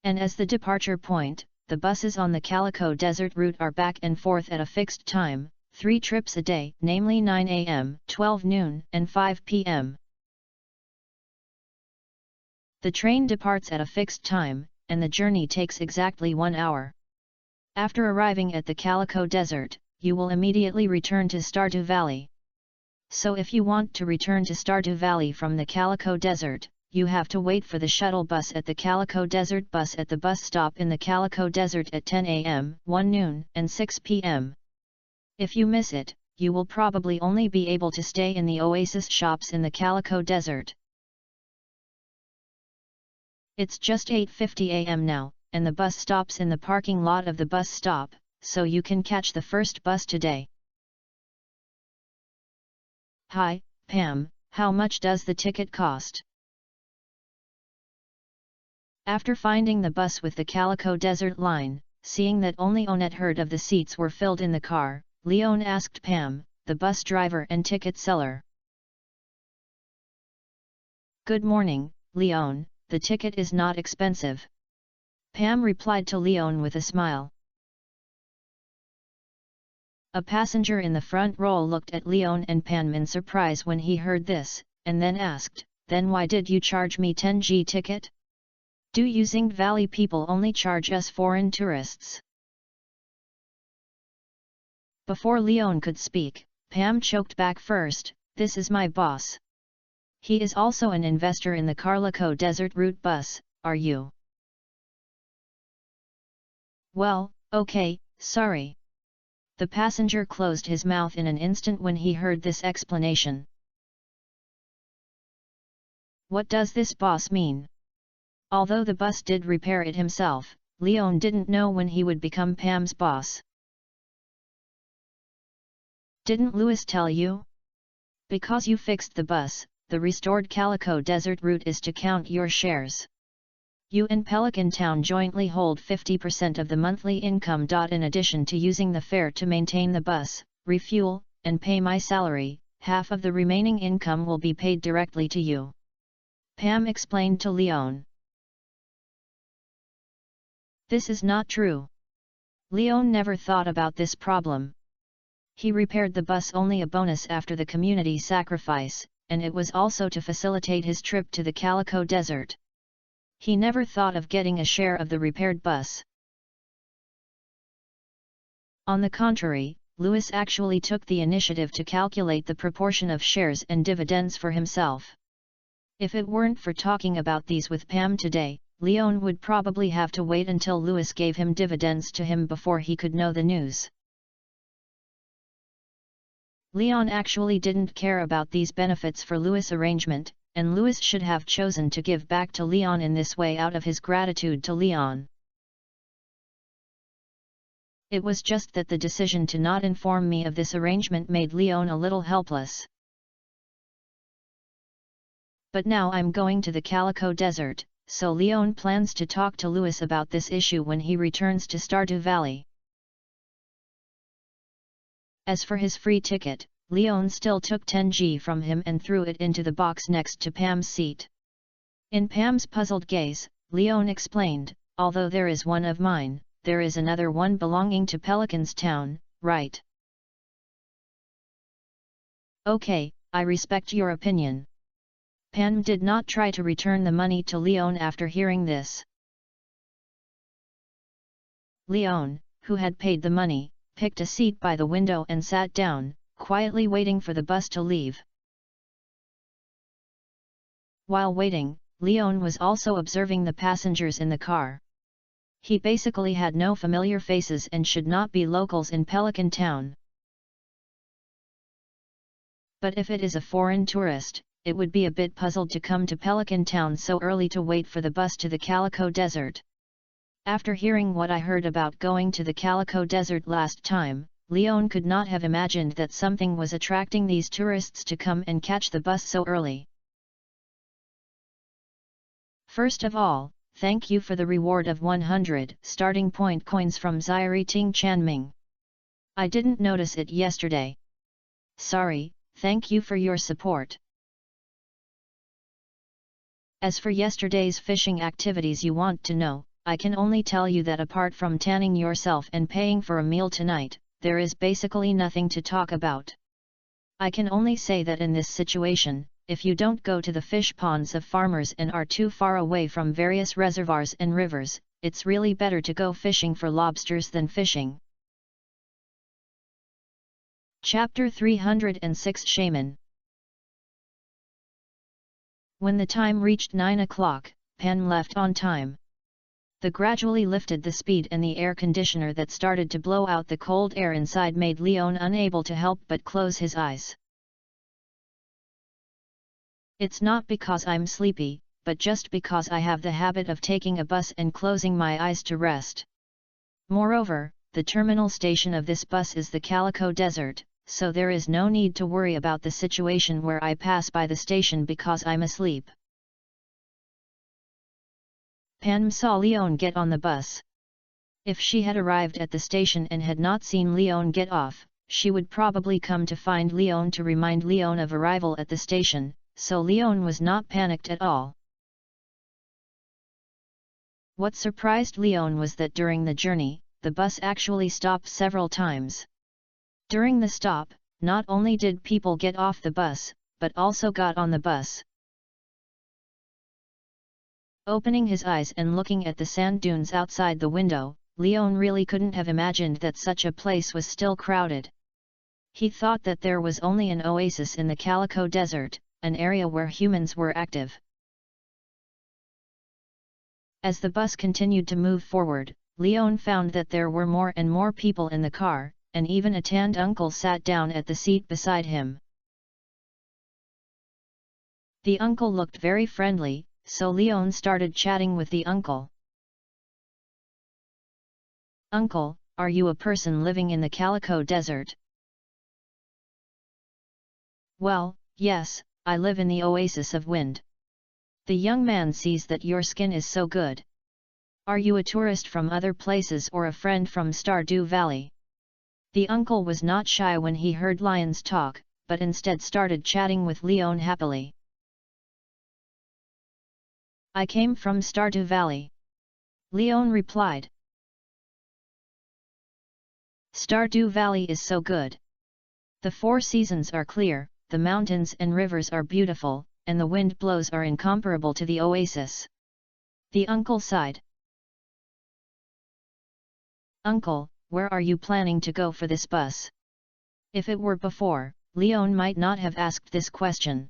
And as the departure point, the buses on the Calico Desert route are back and forth at a fixed time, 3 trips a day, namely 9 a.m., 12 noon, and 5 p.m. The train departs at a fixed time, and the journey takes exactly 1 hour. After arriving at the Calico Desert, you will immediately return to Stardew Valley. So if you want to return to Stardew Valley from the Calico Desert, you have to wait for the shuttle bus at the Calico Desert bus at the bus stop in the Calico Desert at 10 a.m., 1 noon, and 6 p.m. If you miss it, you will probably only be able to stay in the oasis shops in the Calico Desert. It's just 8:50 a.m. now, and the bus stops in the parking lot of the bus stop, so you can catch the first bus today. Hi, Pam, how much does the ticket cost? After finding the bus with the Calico Desert line, seeing that only one-third of the seats were filled in the car, Leon asked Pam, the bus driver and ticket seller. Good morning, Leon, the ticket is not expensive. Pam replied to Leon with a smile. A passenger in the front row looked at Leon and Pam in surprise when he heard this, and then asked, then why did you charge me 10G ticket? Do using Valley people only charge us foreign tourists? Before Leon could speak, Pam choked back first, this is my boss. He is also an investor in the Calico Desert route bus, are you? Well, okay, sorry. The passenger closed his mouth in an instant when he heard this explanation. What does this boss mean? Although the bus did repair it himself, Leon didn't know when he would become Pam's boss. Didn't Louis tell you? Because you fixed the bus, the restored Calico Desert route is to count your shares. You and Pelican Town jointly hold 50% of the monthly income. In addition to using the fare to maintain the bus, refuel, and pay my salary, half of the remaining income will be paid directly to you. Pam explained to Leon. This is not true. Leon never thought about this problem. He repaired the bus only a bonus after the community sacrifice, and it was also to facilitate his trip to the Calico Desert. He never thought of getting a share of the repaired bus. On the contrary, Louis actually took the initiative to calculate the proportion of shares and dividends for himself. If it weren't for talking about these with Pam today, Leon would probably have to wait until Louis gave him dividends to him before he could know the news. Leon actually didn't care about these benefits for Louis' arrangement, and Louis should have chosen to give back to Leon in this way out of his gratitude to Leon. It was just that the decision to not inform me of this arrangement made Leon a little helpless. But now I'm going to the Calico Desert, so Leon plans to talk to Louis about this issue when he returns to Stardew Valley. As for his free ticket, Leon still took 10G from him and threw it into the box next to Pam's seat. In Pam's puzzled gaze, Leon explained, "Although there is one of mine, there is another one belonging to Pelican's Town, right?" "Okay, I respect your opinion." Pam did not try to return the money to Leon after hearing this. Leon, who had paid the money, picked a seat by the window and sat down, quietly waiting for the bus to leave. While waiting, Leon was also observing the passengers in the car. He basically had no familiar faces and should not be locals in Pelican Town. But if it is a foreign tourist, it would be a bit puzzled to come to Pelican Town so early to wait for the bus to the Calico Desert. After hearing what I heard about going to the Calico Desert last time, Leon could not have imagined that something was attracting these tourists to come and catch the bus so early. "First of all, thank you for the reward of 100 starting point coins from Zairi Ting Chanming. I didn't notice it yesterday. Sorry, thank you for your support. As for yesterday's fishing activities you want to know, I can only tell you that apart from tanning yourself and paying for a meal tonight, there is basically nothing to talk about. I can only say that in this situation, if you don't go to the fish ponds of farmers and are too far away from various reservoirs and rivers, it's really better to go fishing for lobsters than fishing." Chapter 306 Shaman. When the time reached 9 o'clock, Pan left on time. The gradually lifted the speed and the air conditioner that started to blow out the cold air inside made Leon unable to help but close his eyes. "It's not because I'm sleepy, but just because I have the habit of taking a bus and closing my eyes to rest. Moreover, the terminal station of this bus is the Calico Desert, so there is no need to worry about the situation where I pass by the station because I'm asleep." Pam saw Leon get on the bus. If she had arrived at the station and had not seen Leon get off, she would probably come to find Leon to remind Leon of arrival at the station, so Leon was not panicked at all. What surprised Leon was that during the journey, the bus actually stopped several times. During the stop, not only did people get off the bus, but also got on the bus. Opening his eyes and looking at the sand dunes outside the window, Leon really couldn't have imagined that such a place was still crowded. He thought that there was only an oasis in the Calico Desert, an area where humans were active. As the bus continued to move forward, Leon found that there were more and more people in the car, and even a tanned uncle sat down at the seat beside him. The uncle looked very friendly, so Leon started chatting with the uncle. "Uncle, are you a person living in the Calico Desert?" "Well, yes, I live in the Oasis of Wind." The young man sees that your skin is so good. "Are you a tourist from other places or a friend from Stardew Valley?" The uncle was not shy when he heard lions talk, but instead started chatting with Leon happily. "I came from Stardew Valley," Leon replied. "Stardew Valley is so good. The 4 seasons are clear, the mountains and rivers are beautiful, and the wind blows are incomparable to the oasis." The uncle sighed. "Uncle, where are you planning to go for this bus?" If it were before, Leon might not have asked this question.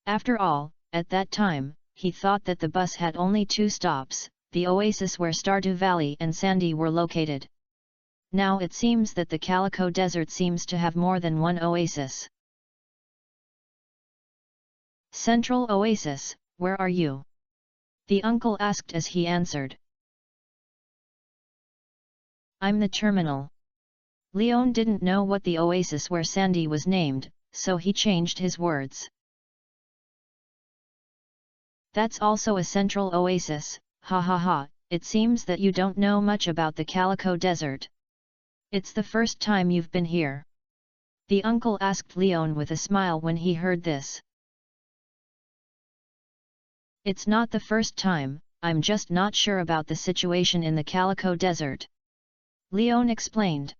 After all, at that time, he thought that the bus had only 2 stops, the oasis where Stardew Valley and Sandy were located. Now it seems that the Calico Desert seems to have more than one oasis. "Central Oasis, where are you?" the uncle asked as he answered. I'm the terminal. Leon didn't know what the oasis where Sandy was named, so he changed his words. That's also a central oasis, ha ha ha, it seems that you don't know much about the Calico Desert. It's the first time you've been here? The uncle asked Leon with a smile when he heard this. It's not the first time, I'm just not sure about the situation in the Calico Desert. Leon explained.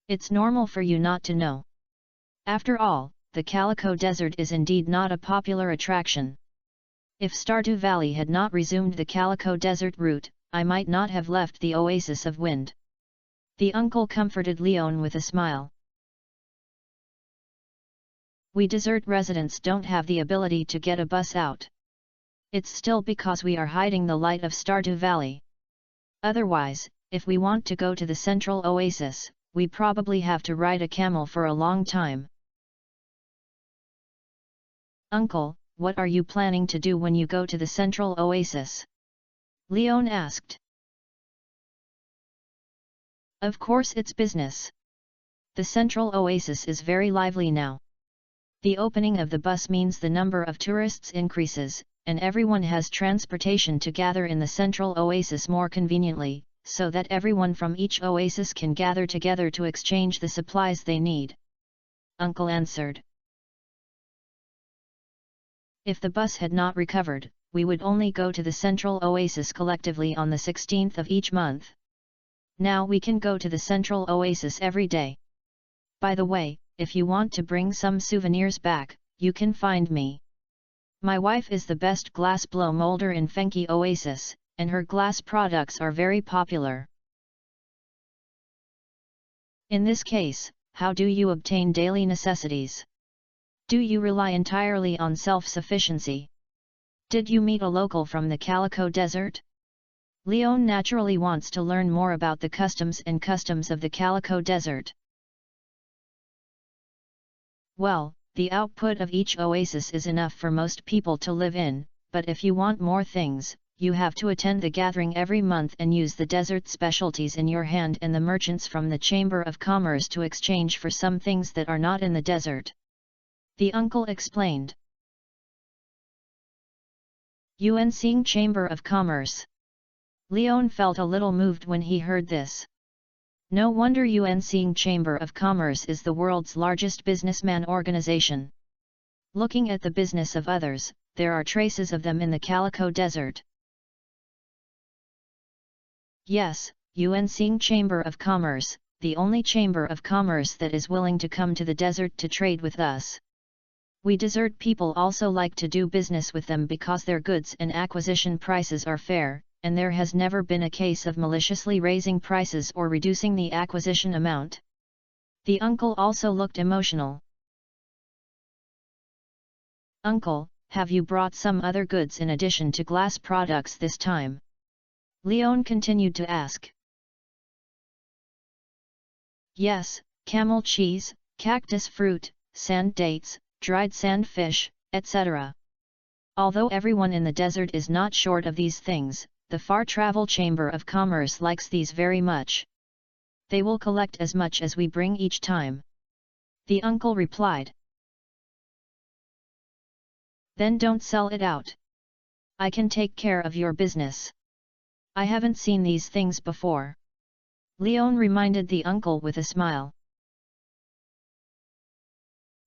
It's normal for you not to know. After all, the Calico Desert is indeed not a popular attraction. If Stardew Valley had not resumed the Calico Desert route, I might not have left the Oasis of Wind. The uncle comforted Leon with a smile. We desert residents don't have the ability to get a bus out. It's still because we are hiding the light of Stardew Valley. Otherwise, if we want to go to the central oasis, we probably have to ride a camel for a long time. Uncle, what are you planning to do when you go to the central oasis? Leon asked. Of course it's business. The central oasis is very lively now. The opening of the bus means the number of tourists increases, and everyone has transportation to gather in the central oasis more conveniently, so that everyone from each oasis can gather together to exchange the supplies they need. Uncle answered. If the bus had not recovered, we would only go to the central oasis collectively on the 16th of each month. Now we can go to the central oasis every day. By the way, if you want to bring some souvenirs back, you can find me. My wife is the best glass blow molder in FANFIC Oasis, and her glass products are very popular. In this case, how do you obtain daily necessities? Do you rely entirely on self-sufficiency? Did you meet a local from the Calico Desert? Leon naturally wants to learn more about the customs of the Calico Desert. Well, the output of each oasis is enough for most people to live in, but if you want more things, you have to attend the gathering every month and use the desert specialties in your hand and the merchants from the Chamber of Commerce to exchange for some things that are not in the desert. The uncle explained. UNC Chamber of Commerce. Leon felt a little moved when he heard this. No wonder UNC Chamber of Commerce is the world's largest businessman organization. Looking at the business of others, there are traces of them in the Calico Desert. Yes, UNC Chamber of Commerce, the only chamber of commerce that is willing to come to the desert to trade with us. We desert people also like to do business with them because their goods and acquisition prices are fair, and there has never been a case of maliciously raising prices or reducing the acquisition amount. The uncle also looked emotional. Uncle, have you brought some other goods in addition to glass products this time? Leon continued to ask. Yes, camel cheese, cactus fruit, sand dates, dried sand fish, etc. Although everyone in the desert is not short of these things, the Far Travel Chamber of Commerce likes these very much. They will collect as much as we bring each time. The uncle replied. Then don't sell it out. I can take care of your business. I haven't seen these things before. Leon reminded the uncle with a smile.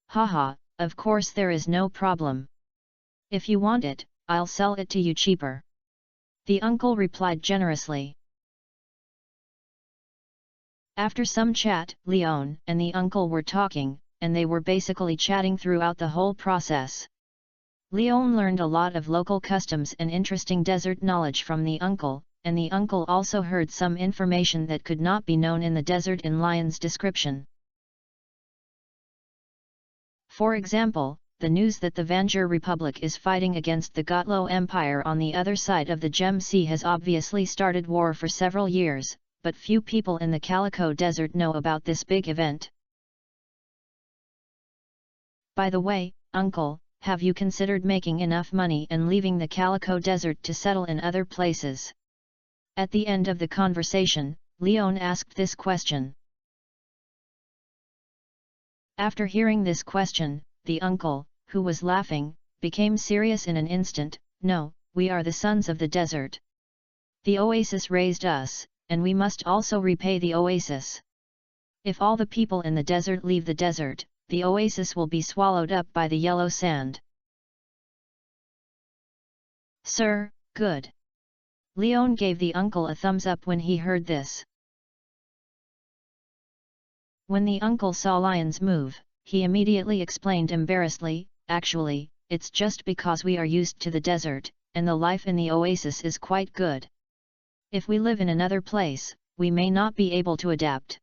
Haha, of course there is no problem. If you want it, I'll sell it to you cheaper. The uncle replied generously. After some chat, Leon and the uncle were talking, and they were basically chatting throughout the whole process. Leon learned a lot of local customs and interesting desert knowledge from the uncle, and the uncle also heard some information that could not be known in the desert in Lion's description. For example, the news that the Vanjir Republic is fighting against the Gotlo Empire on the other side of the Gem Sea has obviously started war for several years, but few people in the Calico Desert know about this big event. By the way, Uncle, have you considered making enough money and leaving the Calico Desert to settle in other places? At the end of the conversation, Leon asked this question. After hearing this question, the uncle, who was laughing, became serious in an instant. No, we are the sons of the desert. The oasis raised us, and we must also repay the oasis. If all the people in the desert leave the desert, the oasis will be swallowed up by the yellow sand. Sir, good. Leon gave the uncle a thumbs up when he heard this. When the uncle saw lions move, he immediately explained embarrassedly, actually, it's just because we are used to the desert, and the life in the oasis is quite good. If we live in another place, we may not be able to adapt.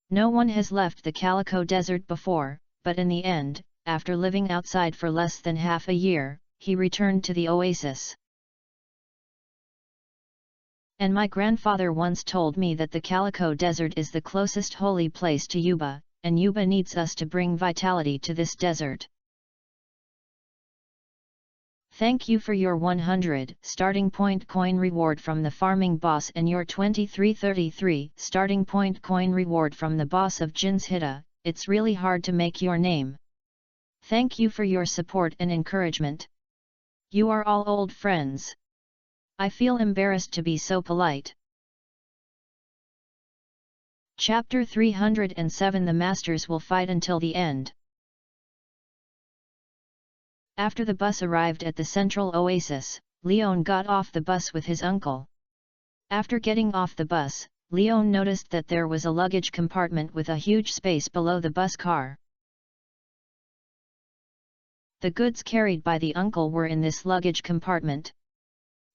No one has left the Calico Desert before, but in the end, after living outside for less than half a year, he returned to the oasis. And my grandfather once told me that the Calico Desert is the closest holy place to Yuba, and Yuba needs us to bring vitality to this desert. Thank you for your 100 starting point coin reward from the farming boss and your 2333 starting point coin reward from the boss of Jin's Hitta. It's really hard to make your name. Thank you for your support and encouragement. You are all old friends. I feel embarrassed to be so polite. Chapter 307 The Masters will fight until the end. After the bus arrived at the central oasis, Leon got off the bus with his uncle. After getting off the bus, Leon noticed that there was a luggage compartment with a huge space below the bus car. The goods carried by the uncle were in this luggage compartment.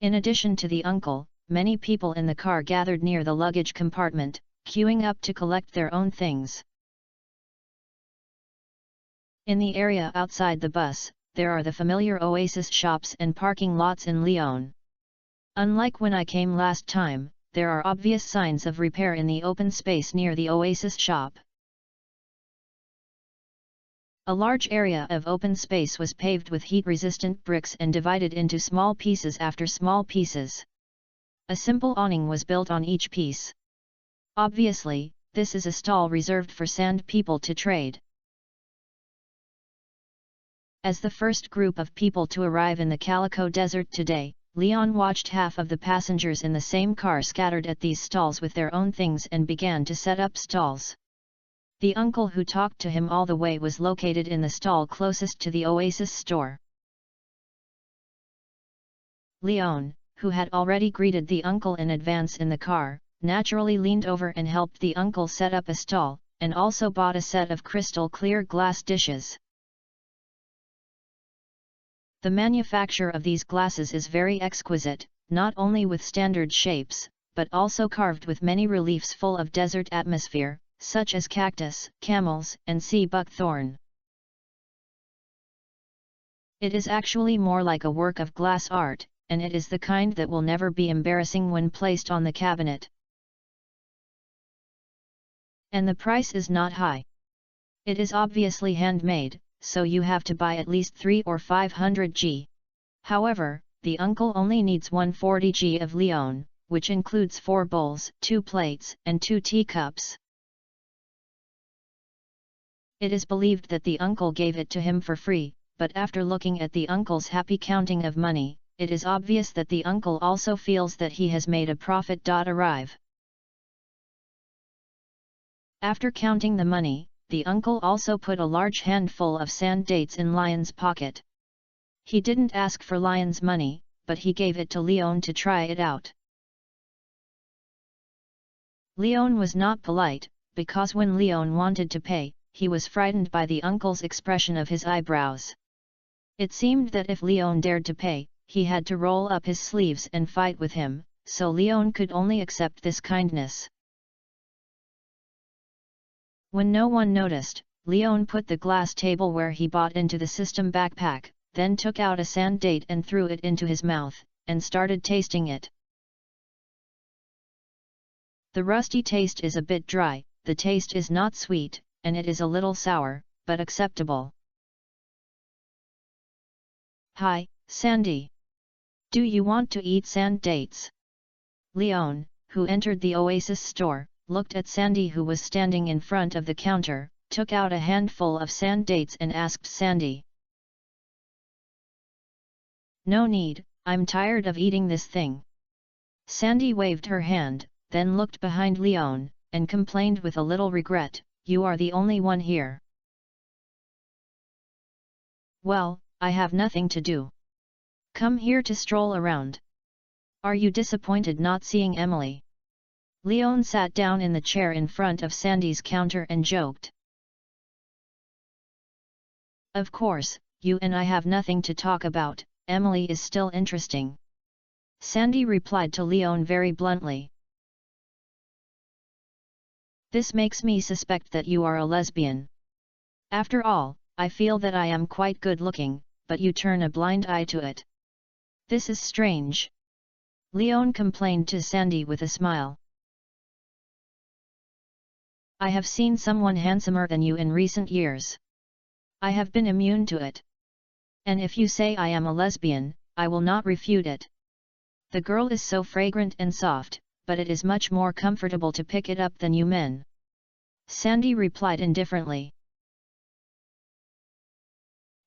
In addition to the uncle, many people in the car gathered near the luggage compartment, queuing up to collect their own things. In the area outside the bus, there are the familiar oasis shops and parking lots in Leon. Unlike when I came last time, there are obvious signs of repair in the open space near the oasis shop. A large area of open space was paved with heat-resistant bricks and divided into small pieces after small pieces. A simple awning was built on each piece. Obviously, this is a stall reserved for sand people to trade. As the first group of people to arrive in the Calico Desert today, Leon watched half of the passengers in the same car scattered at these stalls with their own things and began to set up stalls. The uncle who talked to him all the way was located in the stall closest to the oasis store. Leon, who had already greeted the uncle in advance in the car, naturally leaned over and helped the uncle set up a stall, and also bought a set of crystal clear glass dishes. The manufacture of these glasses is very exquisite, not only with standard shapes, but also carved with many reliefs full of desert atmosphere, such as cactus, camels, and sea buckthorn. It is actually more like a work of glass art, and it is the kind that will never be embarrassing when placed on the cabinet. And the price is not high. It is obviously handmade, so you have to buy at least 300 or 500 G. However, the uncle only needs 140 G of Leon, which includes 4 bowls, 2 plates, and 2 teacups. It is believed that the uncle gave it to him for free, but after looking at the uncle's happy counting of money, it is obvious that the uncle also feels that he has made a profit. Arrive. After counting the money, the uncle also put a large handful of sand dates in Lion's pocket. He didn't ask for Lion's money, but he gave it to Leon to try it out. Leon was not polite, because when Leon wanted to pay, he was frightened by the uncle's expression of his eyebrows. It seemed that if Leon dared to pay, he had to roll up his sleeves and fight with him, so Leon could only accept this kindness. When no one noticed, Leon put the glass table where he bought into the system backpack, then took out a sand date and threw it into his mouth, and started tasting it. The rusty taste is a bit dry, the taste is not sweet, and it is a little sour, but acceptable. Hi, Sandy. Do you want to eat sand dates? Leon, who entered the Oasis store, looked at Sandy who was standing in front of the counter, took out a handful of sand dates and asked Sandy. "No need, I'm tired of eating this thing." Sandy waved her hand, then looked behind Leon, and complained with a little regret, "You are the only one here." "Well, I have nothing to do. Come here to stroll around. Are you disappointed not seeing Emily?" Leon sat down in the chair in front of Sandy's counter and joked. "Of course, you and I have nothing to talk about, Emily is still interesting," Sandy replied to Leon very bluntly. "This makes me suspect that you are a lesbian. After all, I feel that I am quite good looking, but you turn a blind eye to it. This is strange," Leon complained to Sandy with a smile. "I have seen someone handsomer than you in recent years. I have been immune to it. And if you say I am a lesbian, I will not refute it. The girl is so fragrant and soft, but it is much more comfortable to pick it up than you men," Sandy replied indifferently.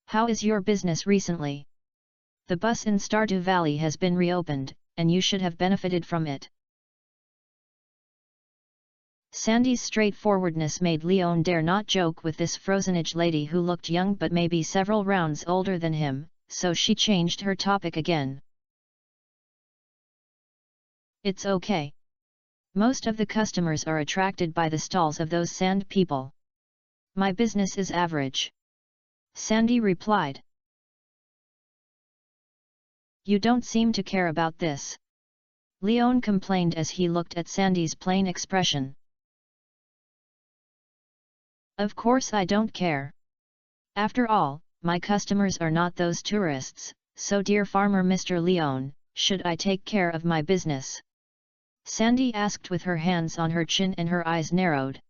"How is your business recently? The bus in Stardew Valley has been reopened, and you should have benefited from it." Sandy's straightforwardness made Leon dare not joke with this frozen-age lady who looked young but maybe several rounds older than him, so she changed her topic again. "It's okay. Most of the customers are attracted by the stalls of those sand people. My business is average," Sandy replied. "You don't seem to care about this," Leon complained as he looked at Sandy's plain expression. "Of course I don't care. After all, my customers are not those tourists, so dear farmer Mr. Leon, should I take care of my business?" Sandy asked with her hands on her chin and her eyes narrowed.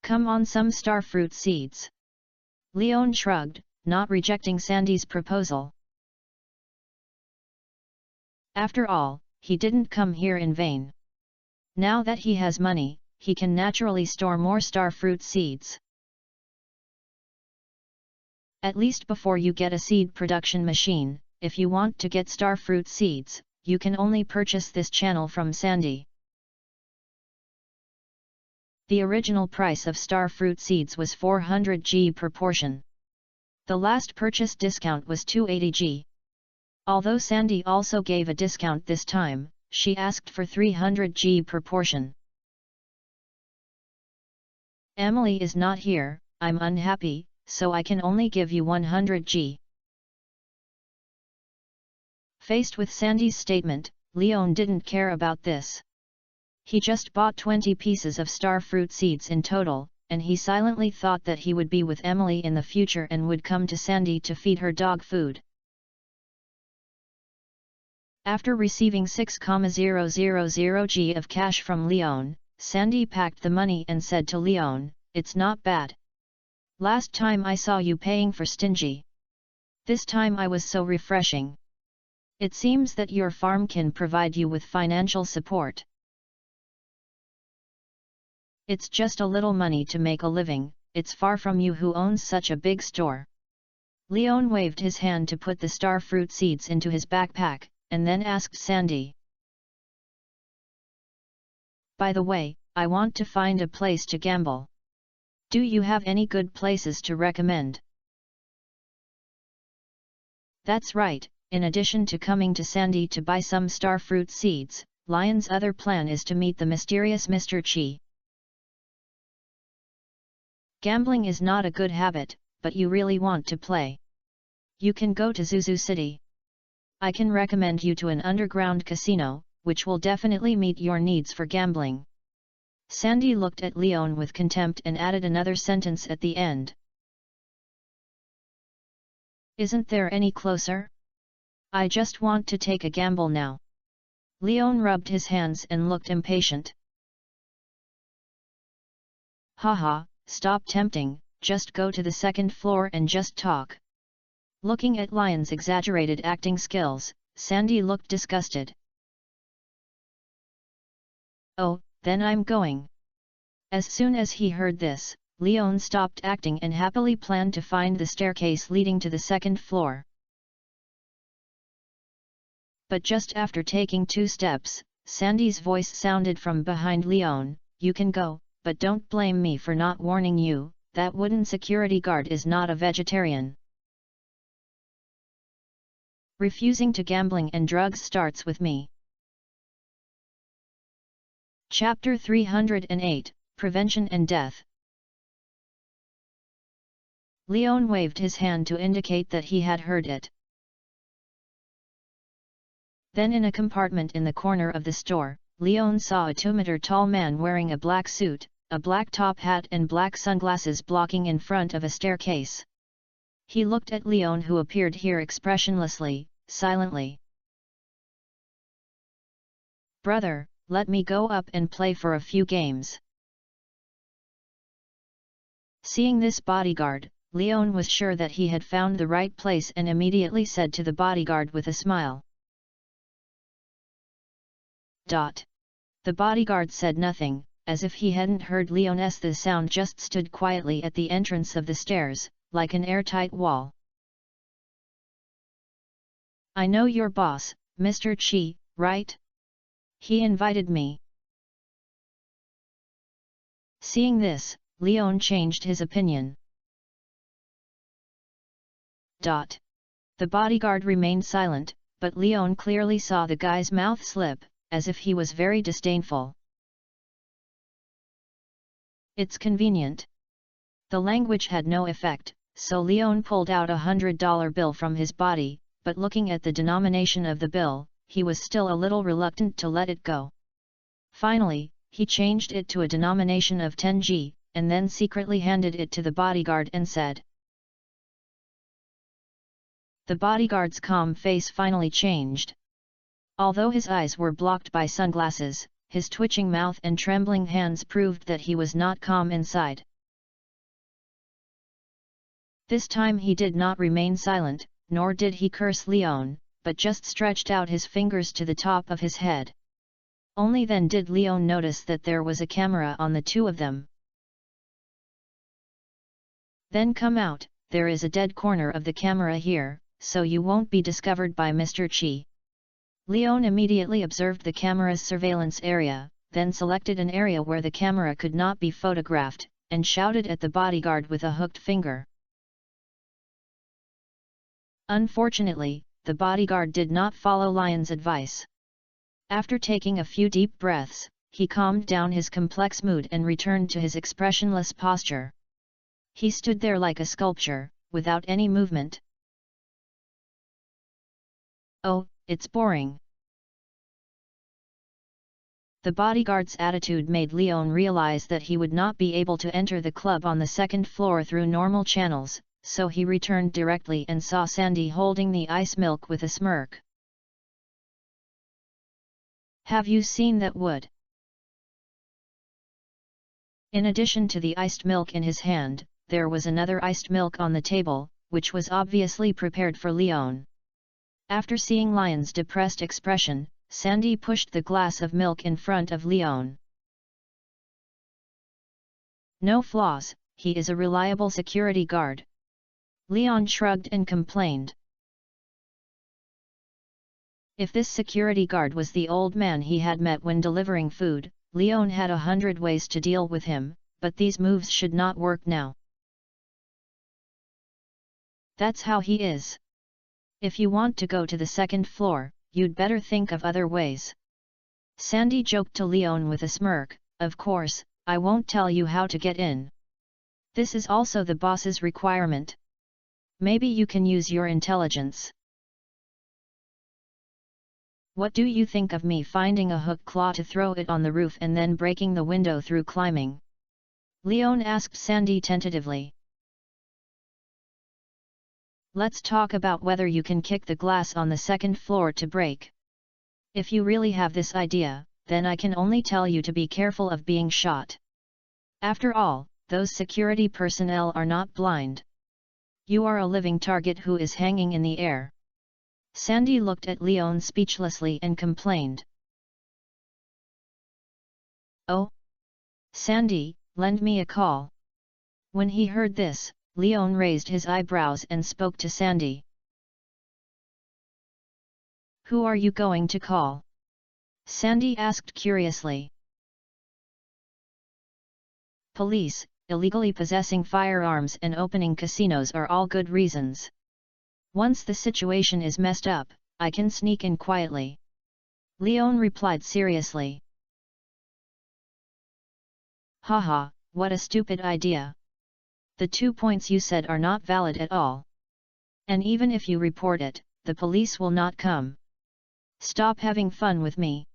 "Come on, some starfruit seeds." Leon shrugged, not rejecting Sandy's proposal. After all, he didn't come here in vain. Now that he has money, he can naturally store more starfruit seeds. At least before you get a seed production machine, if you want to get starfruit seeds, you can only purchase this channel from Sandy. The original price of starfruit seeds was 400 G per portion. The last purchase discount was 280 G. Although Sandy also gave a discount this time, she asked for 300 G per portion. "Emily is not here, I'm unhappy, so I can only give you 100 G. Faced with Sandy's statement, Leon didn't care about this. He just bought 20 pieces of starfruit seeds in total, and he silently thought that he would be with Emily in the future and would come to Sandy to feed her dog food. After receiving 6,000 G of cash from Leon, Sandy packed the money and said to Leon, "It's not bad. Last time I saw you paying for stingy. This time I was so refreshing. It seems that your farm can provide you with financial support. It's just a little money to make a living, it's far from you who owns such a big store." Leon waved his hand to put the starfruit seeds into his backpack, and then asked Sandy, "By the way, I want to find a place to gamble. Do you have any good places to recommend?" That's right, in addition to coming to Sandy to buy some starfruit seeds, Lion's other plan is to meet the mysterious Mr. Chi. Gambling is not a good habit, but you really want to play. You can go to Zuzu City. I can recommend you to an underground casino, which will definitely meet your needs for gambling. Sandy looked at Leon with contempt and added another sentence at the end. Isn't there any closer? I just want to take a gamble now. Leon rubbed his hands and looked impatient. Haha, stop tempting, just go to the second floor and just talk. Looking at Lion's exaggerated acting skills, Sandy looked disgusted. "Oh, then I'm going." As soon as he heard this, Leon stopped acting and happily planned to find the staircase leading to the second floor. But just after taking 2 steps, Sandy's voice sounded from behind Leon, "You can go, but don't blame me for not warning you, that wooden security guard is not a vegetarian. Refusing to gambling and drugs starts with me." Chapter 308, Prevention and Death. Leon waved his hand to indicate that he had heard it. Then in a compartment in the corner of the store, Leon saw a 2-meter tall man wearing a black suit, a black top hat and black sunglasses blocking in front of a staircase. He looked at Leon, who appeared here expressionlessly, silently. "Brother, let me go up and play for a few games." Seeing this bodyguard, Leon was sure that he had found the right place and immediately said to the bodyguard with a smile. The bodyguard said nothing, as if he hadn't heard Leon's. The sound just stood quietly at the entrance of the stairs, like an airtight wall. "I know your boss, Mr. Chi, right? He invited me." Seeing this, Leon changed his opinion. The bodyguard remained silent, but Leon clearly saw the guy's mouth slip, as if he was very disdainful. "It's convenient." The language had no effect, so Leon pulled out a $100 bill from his body, but looking at the denomination of the bill, he was still a little reluctant to let it go. Finally, he changed it to a denomination of 10G, and then secretly handed it to the bodyguard and said. The bodyguard's calm face finally changed. Although his eyes were blocked by sunglasses, his twitching mouth and trembling hands proved that he was not calm inside. This time he did not remain silent, nor did he curse Leon, but just stretched out his fingers to the top of his head. Only then did Leon notice that there was a camera on the 2 of them. "Then come out, there is a dead corner of the camera here, so you won't be discovered by Mr. Chi." Leon immediately observed the camera's surveillance area, then selected an area where the camera could not be photographed, and shouted at the bodyguard with a hooked finger. Unfortunately, the bodyguard did not follow Leon's advice. After taking a few deep breaths, he calmed down his complex mood and returned to his expressionless posture. He stood there like a sculpture, without any movement. "Oh, it's boring." The bodyguard's attitude made Leon realize that he would not be able to enter the club on the second floor through normal channels, so he returned directly and saw Sandy holding the ice milk with a smirk. "Have you seen that wood?" In addition to the iced milk in his hand, there was another iced milk on the table, which was obviously prepared for Leon. After seeing Leon's depressed expression, Sandy pushed the glass of milk in front of Leon. "No flaws, he is a reliable security guard." Leon shrugged and complained. If this security guard was the old man he had met when delivering food, Leon had 100 ways to deal with him, but these moves should not work now. "That's how he is. If you want to go to the second floor, you'd better think of other ways." Sandy joked to Leon with a smirk, "Of course, I won't tell you how to get in. This is also the boss's requirement. Maybe you can use your intelligence." "What do you think of me finding a hook claw to throw it on the roof and then breaking the window through climbing?" Leon asked Sandy tentatively. "Let's talk about whether you can kick the glass on the second floor to break. If you really have this idea, then I can only tell you to be careful of being shot. After all, those security personnel are not blind. You are a living target who is hanging in the air." Sandy looked at Leon speechlessly and complained. "Oh? Sandy, lend me a call." When he heard this, Leon raised his eyebrows and spoke to Sandy. "Who are you going to call?" Sandy asked curiously. "Police. Illegally possessing firearms and opening casinos are all good reasons. Once the situation is messed up, I can sneak in quietly." Leon replied seriously. "Haha, what a stupid idea. The 2 points you said are not valid at all. And even if you report it, the police will not come. Stop having fun with me.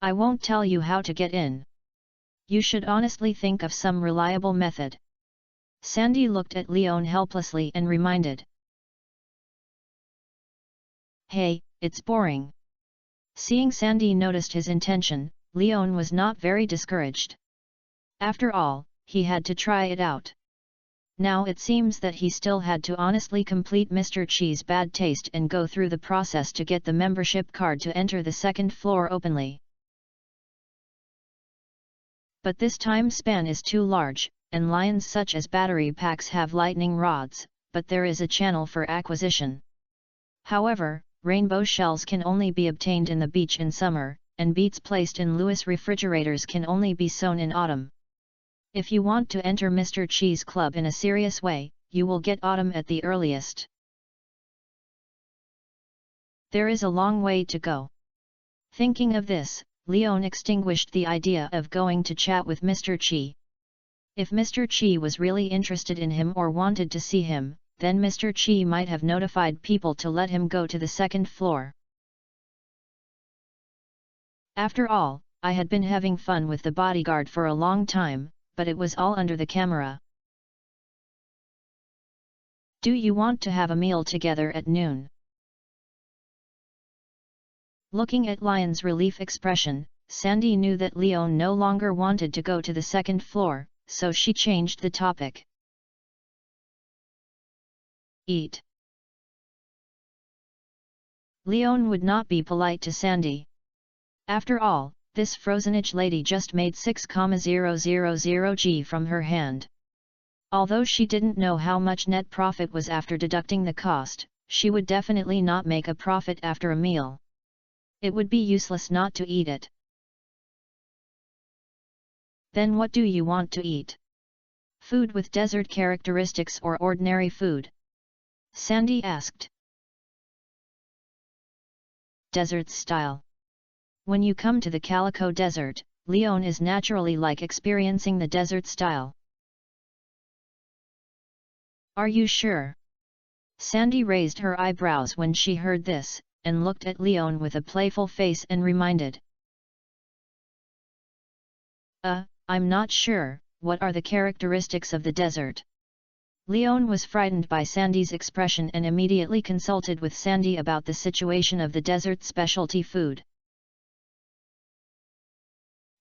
I won't tell you how to get in. You should honestly think of some reliable method." Sandy looked at Leon helplessly and reminded. "Hey, it's boring." Seeing Sandy noticed his intention, Leon was not very discouraged. After all, he had to try it out. Now it seems that he still had to honestly complete Mr. Chi's bad taste and go through the process to get the membership card to enter the second floor openly. But this time span is too large, and lions such as battery packs have lightning rods, but there is a channel for acquisition. However, rainbow shells can only be obtained in the beach in summer, and beets placed in Lewis refrigerators can only be sown in autumn. If you want to enter Mr. Chi's club in a serious way, you will get autumn at the earliest. There is a long way to go. Thinking of this, Leon extinguished the idea of going to chat with Mr. Chi. If Mr. Chi was really interested in him or wanted to see him, then Mr. Chi might have notified people to let him go to the second floor. After all, I had been having fun with the bodyguard for a long time, but it was all under the camera. "Do you want to have a meal together at noon?" Looking at Lion's relief expression, Sandy knew that Leon no longer wanted to go to the second floor, so she changed the topic. "Eat." Leon would not be polite to Sandy. After all, this frozenage lady just made 6,000 G from her hand. Although she didn't know how much net profit was after deducting the cost, she would definitely not make a profit after a meal. It would be useless not to eat it. "Then what do you want to eat? Food with desert characteristics or ordinary food?" Sandy asked. "Desert style." When you come to the Calico Desert, Leon is naturally like experiencing the desert style. "Are you sure?" Sandy raised her eyebrows when she heard this, and looked at Leon with a playful face and reminded. I'm not sure, what are the characteristics of the desert?" Leon was frightened by Sandy's expression and immediately consulted with Sandy about the situation of the desert specialty food.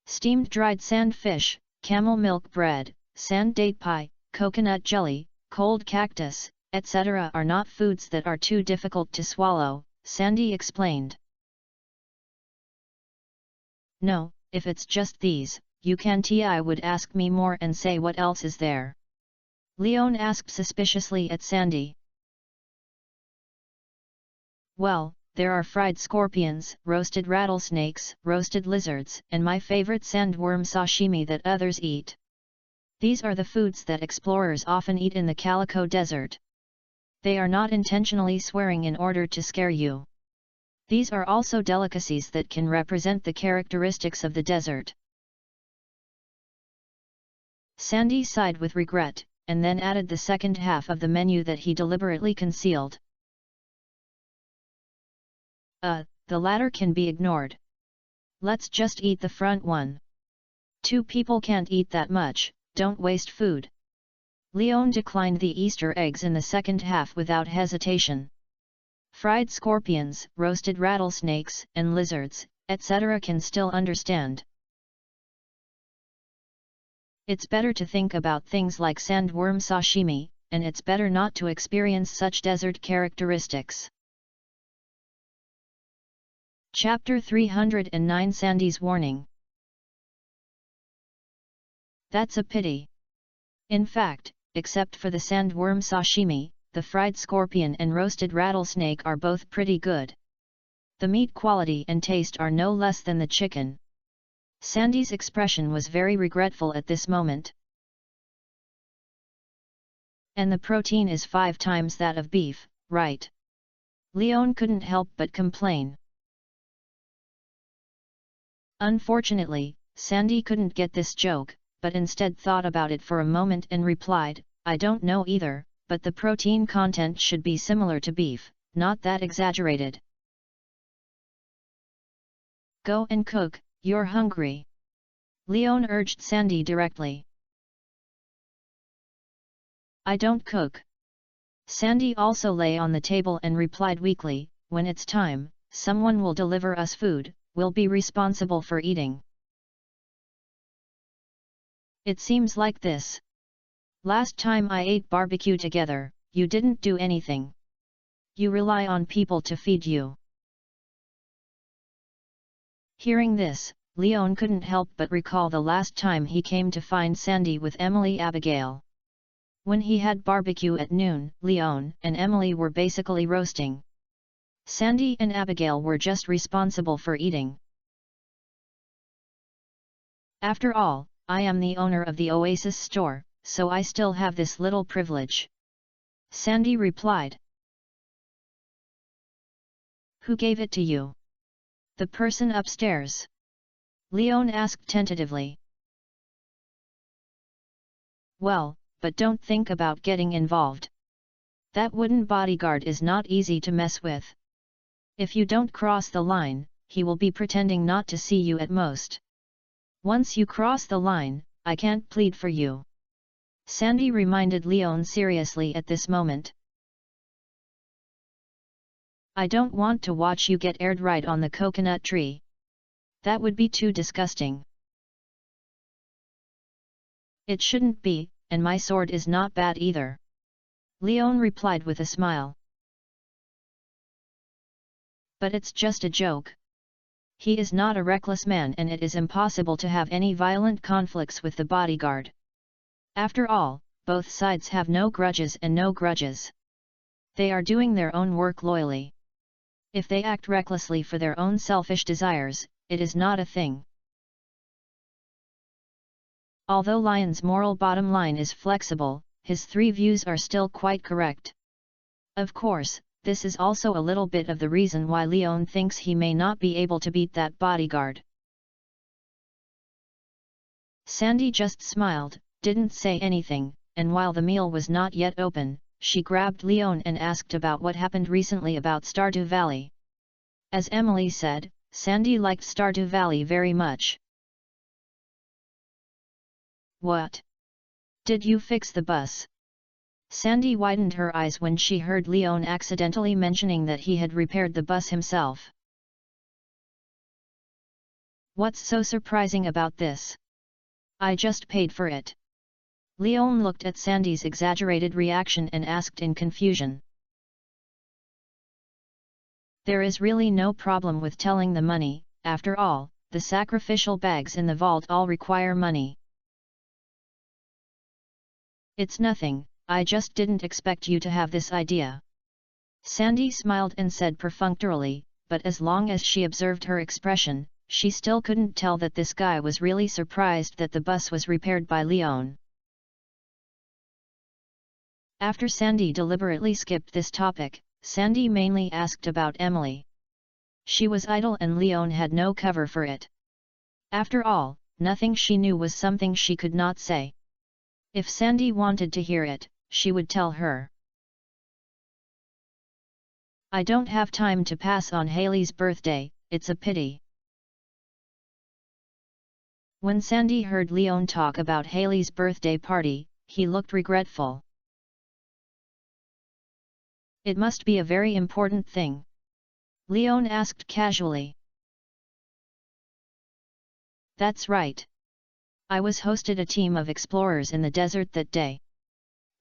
Steamed dried sand fish, camel milk bread, sand date pie, coconut jelly, cold cactus, etc. are not foods that are too difficult to swallow, Sandy explained. "No, if it's just these, I would ask me more and say what else is there?" Leon asked suspiciously at Sandy. "Well, there are fried scorpions, roasted rattlesnakes, roasted lizards, and my favorite sandworm sashimi that others eat. These are the foods that explorers often eat in the Calico Desert. They are not intentionally swearing in order to scare you. These are also delicacies that can represent the characteristics of the desert." Sandy sighed with regret, and then added the second half of the menu that he deliberately concealed. The latter can be ignored. Let's just eat the front one. 2 people can't eat that much, don't waste food." Leon declined the Easter eggs in the second half without hesitation. Fried scorpions, roasted rattlesnakes, and lizards, etc. can still understand. It's better to think about things like sandworm sashimi, and it's better not to experience such desert characteristics. Chapter 309 Sandy's Warning. That's a pity. In fact, except for the sandworm sashimi, the fried scorpion and roasted rattlesnake are both pretty good. The meat quality and taste are no less than the chicken. Sandy's expression was very regretful at this moment. And the protein is 5 times that of beef, right? Leon couldn't help but complain. Unfortunately, Sandy couldn't get this joke, but instead thought about it for a moment and replied, I don't know either, but the protein content should be similar to beef, not that exaggerated. Go and cook, you're hungry. Leon urged Sandy directly. I don't cook. Sandy also lay on the table and replied weakly, when it's time, someone will deliver us food, we'll be responsible for eating. It seems like this. Last time I ate barbecue together, you didn't do anything. You rely on people to feed you. Hearing this, Leon couldn't help but recall the last time he came to find Sandy with Emily Abigail. When he had barbecue at noon, Leon and Emily were basically roasting. Sandy and Abigail were just responsible for eating. After all, I am the owner of the Oasis store, so I still have this little privilege. Sandy replied. Who gave it to you? The person upstairs. Leon asked tentatively. Well, but don't think about getting involved. That wooden bodyguard is not easy to mess with. If you don't cross the line, he will be pretending not to see you at most. Once you cross the line, I can't plead for you. Sandy reminded Leon seriously at this moment. I don't want to watch you get aired right on the coconut tree. That would be too disgusting. It shouldn't be, and my sword is not bad either. Leon replied with a smile. But it's just a joke. He is not a reckless man and it is impossible to have any violent conflicts with the bodyguard. After all, both sides have no grudges and no grudges. They are doing their own work loyally. If they act recklessly for their own selfish desires, it is not a thing. Although Lion's moral bottom line is flexible, his 3 views are still quite correct. Of course, this is also a little bit of the reason why Leon thinks he may not be able to beat that bodyguard. Sandy just smiled, didn't say anything, and while the meal was not yet open, she grabbed Leon and asked about what happened recently about Stardew Valley. As Emily said, Sandy liked Stardew Valley very much. What? Did you fix the bus? Sandy widened her eyes when she heard Leon accidentally mentioning that he had repaired the bus himself. What's so surprising about this? I just paid for it. Leon looked at Sandy's exaggerated reaction and asked in confusion. There is really no problem with telling the money, after all, the sacrificial bags in the vault all require money. It's nothing, I just didn't expect you to have this idea. Sandy smiled and said perfunctorily, but as long as she observed her expression, she still couldn't tell that this guy was really surprised that the bus was repaired by Leon. After Sandy deliberately skipped this topic, Sandy mainly asked about Emily. She was idle and Leon had no cover for it. After all, nothing she knew was something she could not say. If Sandy wanted to hear it, she would tell her. I don't have time to pass on Haley's birthday, it's a pity. When Sandy heard Leon talk about Haley's birthday party, he looked regretful. It must be a very important thing. Leon asked casually. That's right. I was hosted a team of explorers in the desert that day.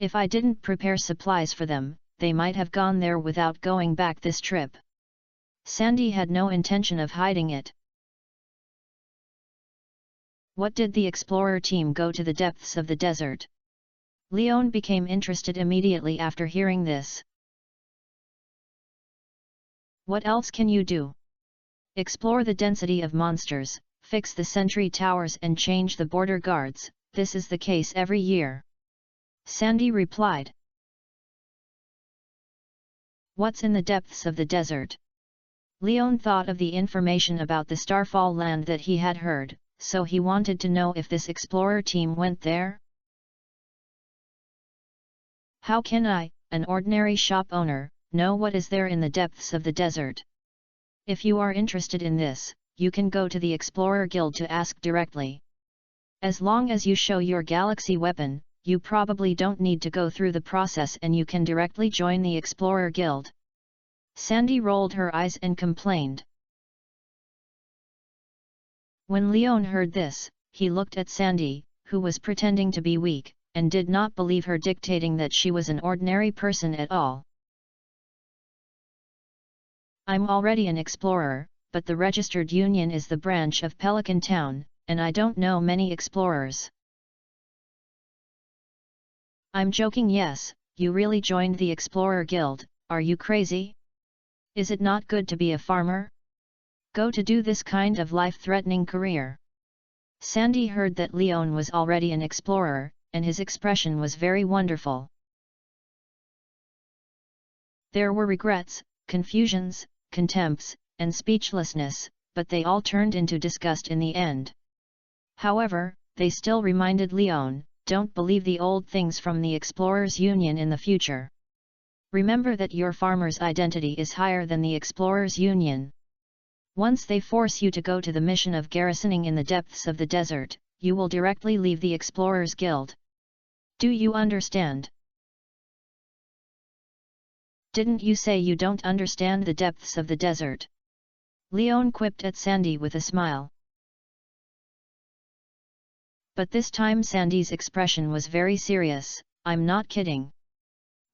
If I didn't prepare supplies for them, they might have gone there without going back this trip. Sandy had no intention of hiding it. What did the explorer team go to the depths of the desert? Leon became interested immediately after hearing this. What else can you do? Explore the density of monsters, fix the sentry towers and change the border guards. This is the case every year. Sandy replied. What's in the depths of the desert? Leon thought of the information about the Starfall land that he had heard, so he wanted to know if this explorer team went there. How can I, an ordinary shop owner, know what is there in the depths of the desert? If you are interested in this, you can go to the Explorer Guild to ask directly. As long as you show your galaxy weapon, you probably don't need to go through the process and you can directly join the Explorer Guild. Sandy rolled her eyes and complained. When Leon heard this, he looked at Sandy, who was pretending to be weak, and did not believe her dictating that she was an ordinary person at all. I'm already an explorer, but the registered union is the branch of Pelican Town, and I don't know many explorers. I'm joking. Yes, you really joined the Explorer Guild, are you crazy? Is it not good to be a farmer? Go to do this kind of life-threatening career. Sandy heard that Leon was already an explorer, and his expression was very wonderful. There were regrets, confusions, contempts, and speechlessness, but they all turned into disgust in the end. However, they still reminded Leon, don't believe the old things from the Explorers Union in the future. Remember that your farmer's identity is higher than the Explorers Union. Once they force you to go to the mission of garrisoning in the depths of the desert, you will directly leave the Explorers Guild. Do you understand? Didn't you say you don't understand the depths of the desert? Leon quipped at Sandy with a smile. But this time Sandy's expression was very serious. I'm not kidding.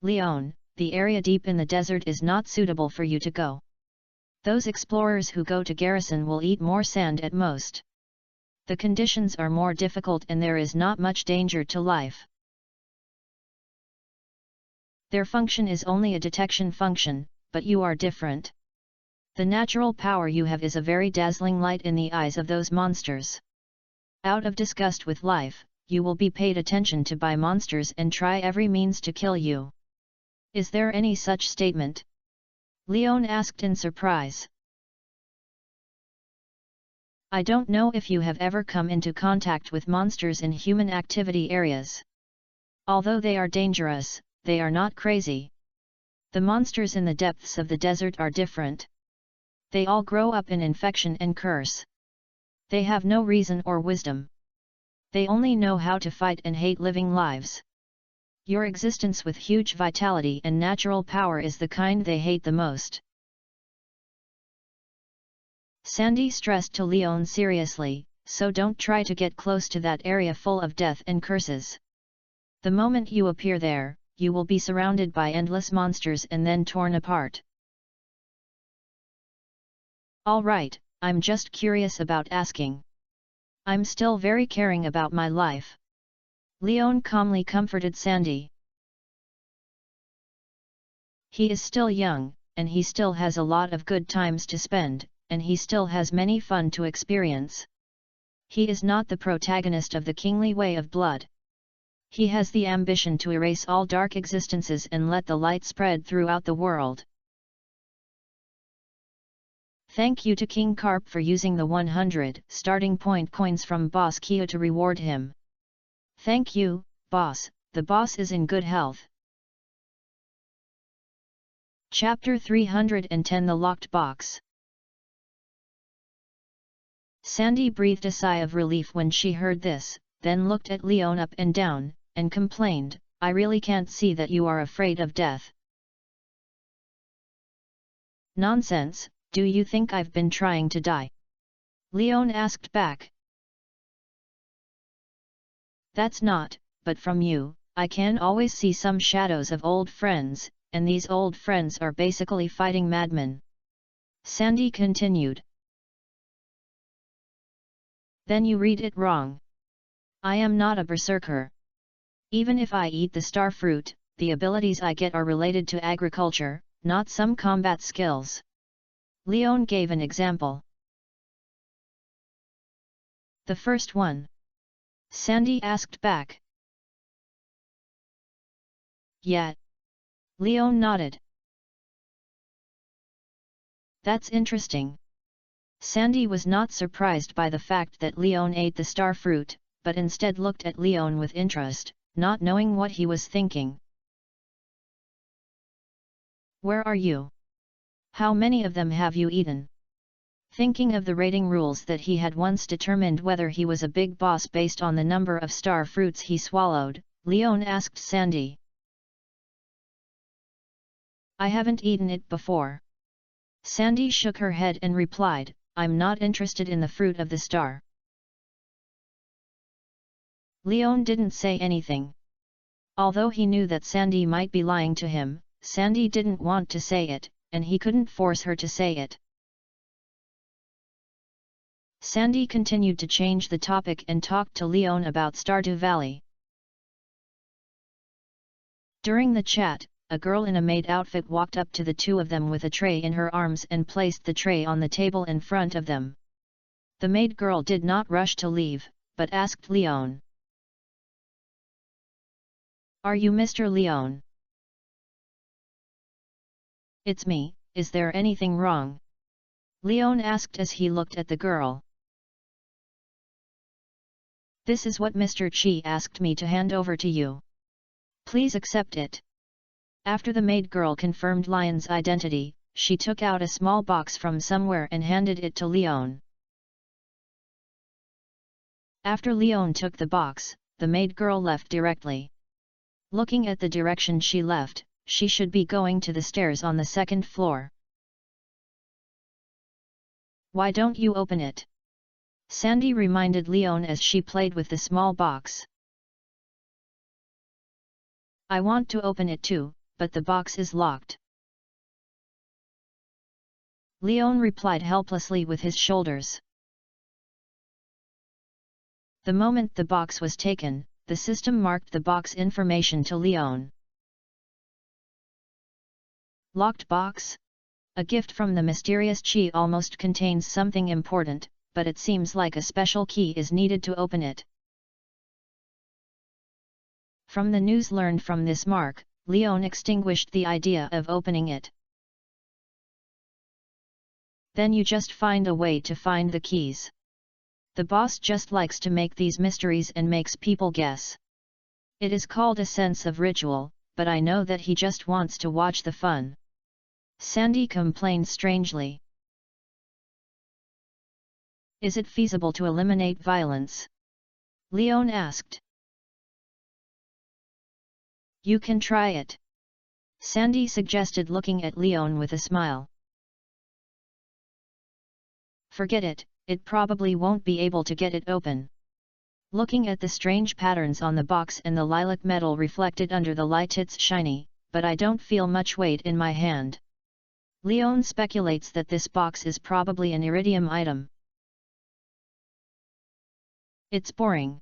Leon, the area deep in the desert is not suitable for you to go. Those explorers who go to garrison will eat more sand at most. The conditions are more difficult and there is not much danger to life. Their function is only a detection function, but you are different. The natural power you have is a very dazzling light in the eyes of those monsters. Out of disgust with life, you will be paid attention to by monsters and try every means to kill you. Is there any such statement? Leon asked in surprise. I don't know if you have ever come into contact with monsters in human activity areas. Although they are dangerous, they are not crazy. The monsters in the depths of the desert are different. They all grow up in infection and curse. They have no reason or wisdom. They only know how to fight and hate living lives. Your existence with huge vitality and natural power is the kind they hate the most. Sandy stressed to Leon seriously, so don't try to get close to that area full of death and curses. The moment you appear there, you will be surrounded by endless monsters and then torn apart. All right, I'm just curious about asking. I'm still very caring about my life. Leon calmly comforted Sandy. He is still young, and he still has a lot of good times to spend, and he still has many fun to experience. He is not the protagonist of the kingly way of blood. He has the ambition to erase all dark existences and let the light spread throughout the world. Thank you to King Carp for using the 100 starting point coins from Boss Kia to reward him. Thank you, boss, the boss is in good health. Chapter 310 The Locked Box. Sandy breathed a sigh of relief when she heard this, then looked at Leon up and down, and complained, I really can't see that you are afraid of death. Nonsense, do you think I've been trying to die? Leon asked back. That's not, but from you, I can always see some shadows of old friends, and these old friends are basically fighting madmen. Sandy continued. Then you read it wrong. I am not a berserker. Even if I eat the star fruit, the abilities I get are related to agriculture, not some combat skills. Leon gave an example. The first one? Sandy asked back. Yeah. Leon nodded. That's interesting. Sandy was not surprised by the fact that Leon ate the star fruit, but instead looked at Leon with interest, not knowing what he was thinking. Where are you? How many of them have you eaten? Thinking of the rating rules that he had once determined whether he was a big boss based on the number of star fruits he swallowed, Leon asked Sandy. I haven't eaten it before. Sandy shook her head and replied, I'm not interested in the fruit of the star. Leon didn't say anything. Although he knew that Sandy might be lying to him, Sandy didn't want to say it, and he couldn't force her to say it. Sandy continued to change the topic and talked to Leon about Stardew Valley. During the chat, a girl in a maid outfit walked up to the two of them with a tray in her arms and placed the tray on the table in front of them. The maid girl did not rush to leave, but asked Leon. Are you Mr. Leon? It's me, is there anything wrong? Leon asked as he looked at the girl. This is what Mr. Chi asked me to hand over to you. Please accept it. After the maid girl confirmed Lion's identity, she took out a small box from somewhere and handed it to Leon. After Leon took the box, the maid girl left directly. Looking at the direction she left, she should be going to the stairs on the second floor. Why don't you open it? Sandy reminded Leon as she played with the small box. I want to open it too, but the box is locked. Leon replied helplessly with his shoulders. The moment the box was taken, the system marked the box information to Leon. Locked box? A gift from the mysterious Chi almost contains something important, but it seems like a special key is needed to open it. From the news learned from this mark, Leon extinguished the idea of opening it. Then you just find a way to find the keys. The boss just likes to make these mysteries and makes people guess. It is called a sense of ritual, but I know that he just wants to watch the fun. Sandy complained strangely. Is it feasible to eliminate violence? Leon asked. You can try it. Sandy suggested, looking at Leon with a smile. Forget it, it probably won't be able to get it open. Looking at the strange patterns on the box and the lilac metal reflected under the light, it's shiny, but I don't feel much weight in my hand. Leon speculates that this box is probably an iridium item. It's boring.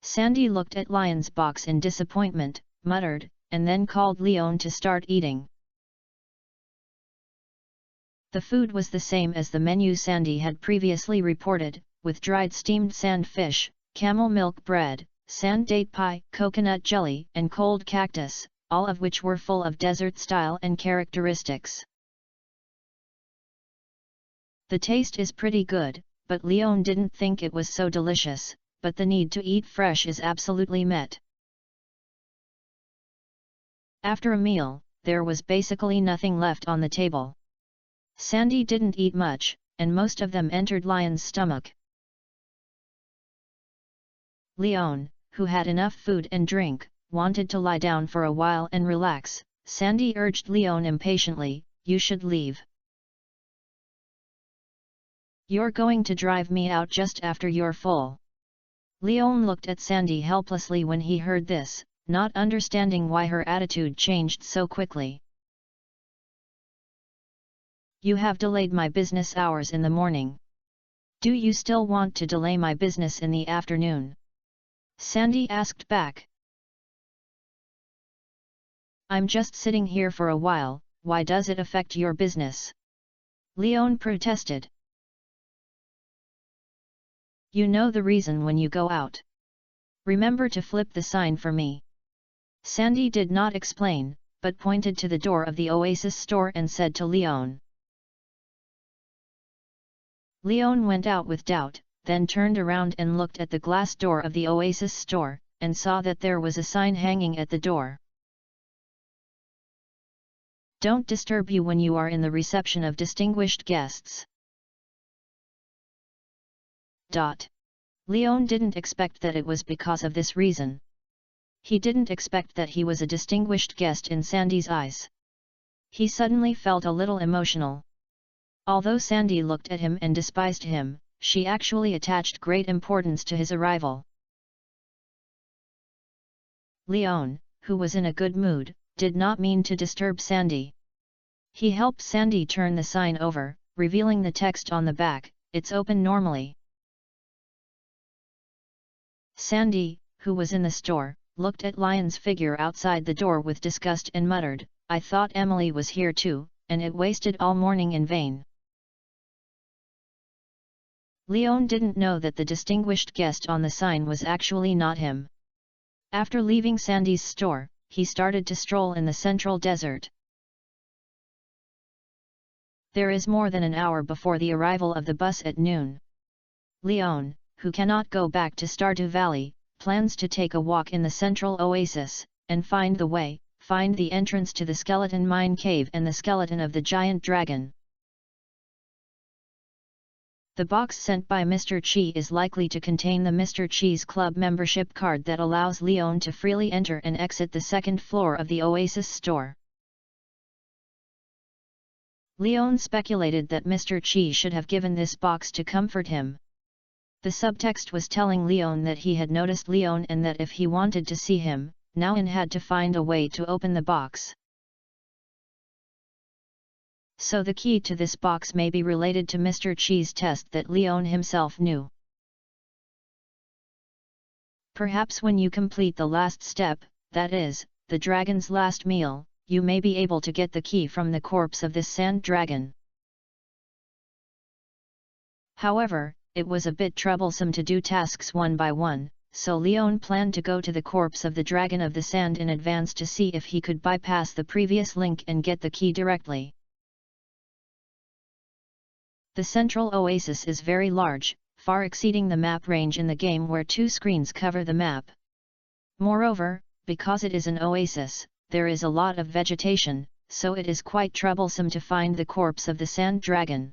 Sandy looked at Lion's box in disappointment, muttered, and then called Leon to start eating. The food was the same as the menu Sandy had previously reported, with dried steamed sand fish, camel milk bread, sand date pie, coconut jelly, and cold cactus, all of which were full of desert style and characteristics. The taste is pretty good, but Leon didn't think it was so delicious, but the need to eat fresh is absolutely met. After a meal, there was basically nothing left on the table. Sandy didn't eat much, and most of them entered Lion's stomach. Leon, who had enough food and drink, wanted to lie down for a while and relax. Sandy urged Leon impatiently, you should leave. You're going to drive me out just after you're full. Leon looked at Sandy helplessly when he heard this, not understanding why her attitude changed so quickly. You have delayed my business hours in the morning. Do you still want to delay my business in the afternoon? Sandy asked back. I'm just sitting here for a while, why does it affect your business? Leon protested. You know the reason when you go out. Remember to flip the sign for me. Sandy did not explain, but pointed to the door of the Oasis store and said to Leon. Leon went out with doubt, then turned around and looked at the glass door of the Oasis store, and saw that there was a sign hanging at the door. Don't disturb you when you are in the reception of distinguished guests. Leon didn't expect that it was because of this reason. He didn't expect that he was a distinguished guest in Sandy's eyes. He suddenly felt a little emotional. Although Sandy looked at him and despised him, she actually attached great importance to his arrival. Leon, who was in a good mood, did not mean to disturb Sandy. He helped Sandy turn the sign over, revealing the text on the back, "It's open normally." Sandy, who was in the store, looked at Lion's figure outside the door with disgust and muttered, "I thought Emily was here too, and it wasted all morning in vain." Leon didn't know that the distinguished guest on the sign was actually not him. After leaving Sandy's store, he started to stroll in the central desert. There is more than an hour before the arrival of the bus at noon. Leon, who cannot go back to Stardew Valley, plans to take a walk in the central oasis, and find the entrance to the skeleton mine cave and the skeleton of the giant dragon. The box sent by Mr. Chi is likely to contain the Mr. Chi's Club membership card that allows Leon to freely enter and exit the second floor of the Oasis store. Leon speculated that Mr. Chi should have given this box to comfort him. The subtext was telling Leon that he had noticed Leon and that if he wanted to see him, Leon had to find a way to open the box. So the key to this box may be related to Mr. Chi's test that Leon himself knew. Perhaps when you complete the last step, that is, the dragon's last meal, you may be able to get the key from the corpse of this sand dragon. However, it was a bit troublesome to do tasks one by one, so Leon planned to go to the corpse of the dragon of the sand in advance to see if he could bypass the previous link and get the key directly. The central oasis is very large, far exceeding the map range in the game where 2 screens cover the map. Moreover, because it is an oasis, there is a lot of vegetation, so it is quite troublesome to find the corpse of the sand dragon.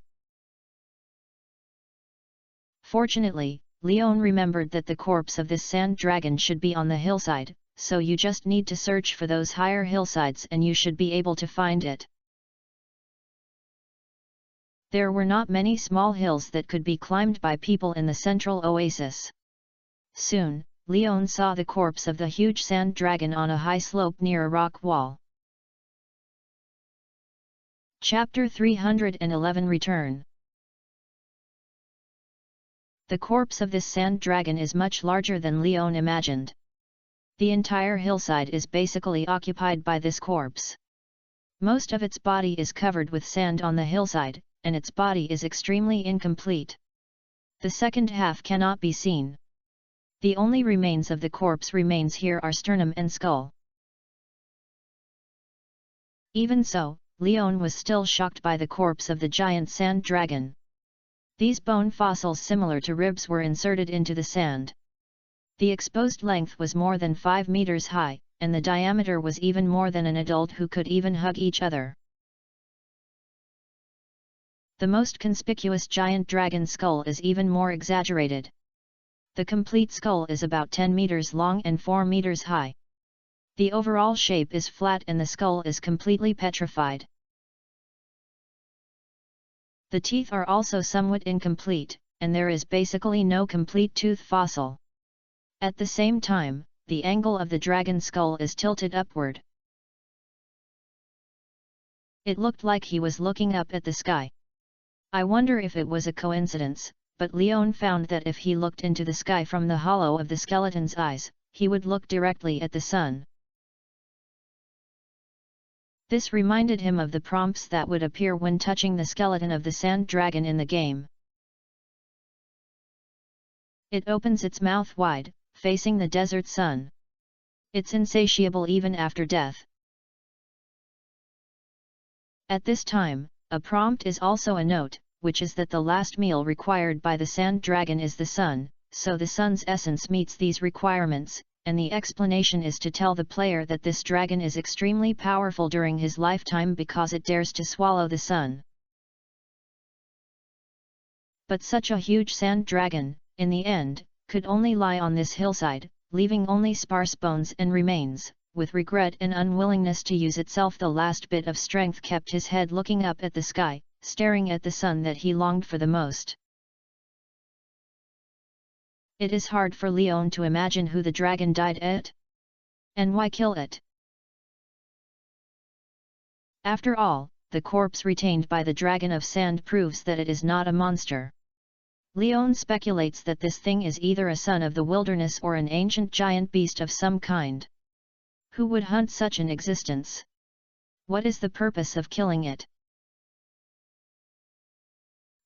Fortunately, Leon remembered that the corpse of this sand dragon should be on the hillside, so you just need to search for those higher hillsides and you should be able to find it. There were not many small hills that could be climbed by people in the central oasis. Soon, Leon saw the corpse of the huge sand dragon on a high slope near a rock wall. Chapter 311 Return. The corpse of this sand dragon is much larger than Leon imagined. The entire hillside is basically occupied by this corpse. Most of its body is covered with sand on the hillside, and its body is extremely incomplete. The second half cannot be seen. The only remains of the corpse remains here are sternum and skull. Even so, Leon was still shocked by the corpse of the giant sand dragon. These bone fossils similar to ribs were inserted into the sand. The exposed length was more than 5 meters high, and the diameter was even more than an adult who could even hug each other. The most conspicuous giant dragon skull is even more exaggerated. The complete skull is about 10 meters long and 4 meters high. The overall shape is flat and the skull is completely petrified. The teeth are also somewhat incomplete, and there is basically no complete tooth fossil. At the same time, the angle of the dragon skull is tilted upward. It looked like he was looking up at the sky. I wonder if it was a coincidence, but Leon found that if he looked into the sky from the hollow of the skeleton's eyes, he would look directly at the sun. This reminded him of the prompts that would appear when touching the skeleton of the sand dragon in the game. It opens its mouth wide, facing the desert sun. It's insatiable even after death. At this time, a prompt is also a note, which is that the last meal required by the sand dragon is the sun, so the sun's essence meets these requirements, and the explanation is to tell the player that this dragon is extremely powerful during his lifetime because it dares to swallow the sun. But such a huge sand dragon, in the end, could only lie on this hillside, leaving only sparse bones and remains. With regret and unwillingness to use itself the last bit of strength kept his head looking up at the sky, staring at the sun that he longed for the most. It is hard for Leon to imagine who the dragon died at. And why kill it? After all, the corpse retained by the dragon of sand proves that it is not a monster. Leon speculates that this thing is either a son of the wilderness or an ancient giant beast of some kind. Who would hunt such an existence? What is the purpose of killing it?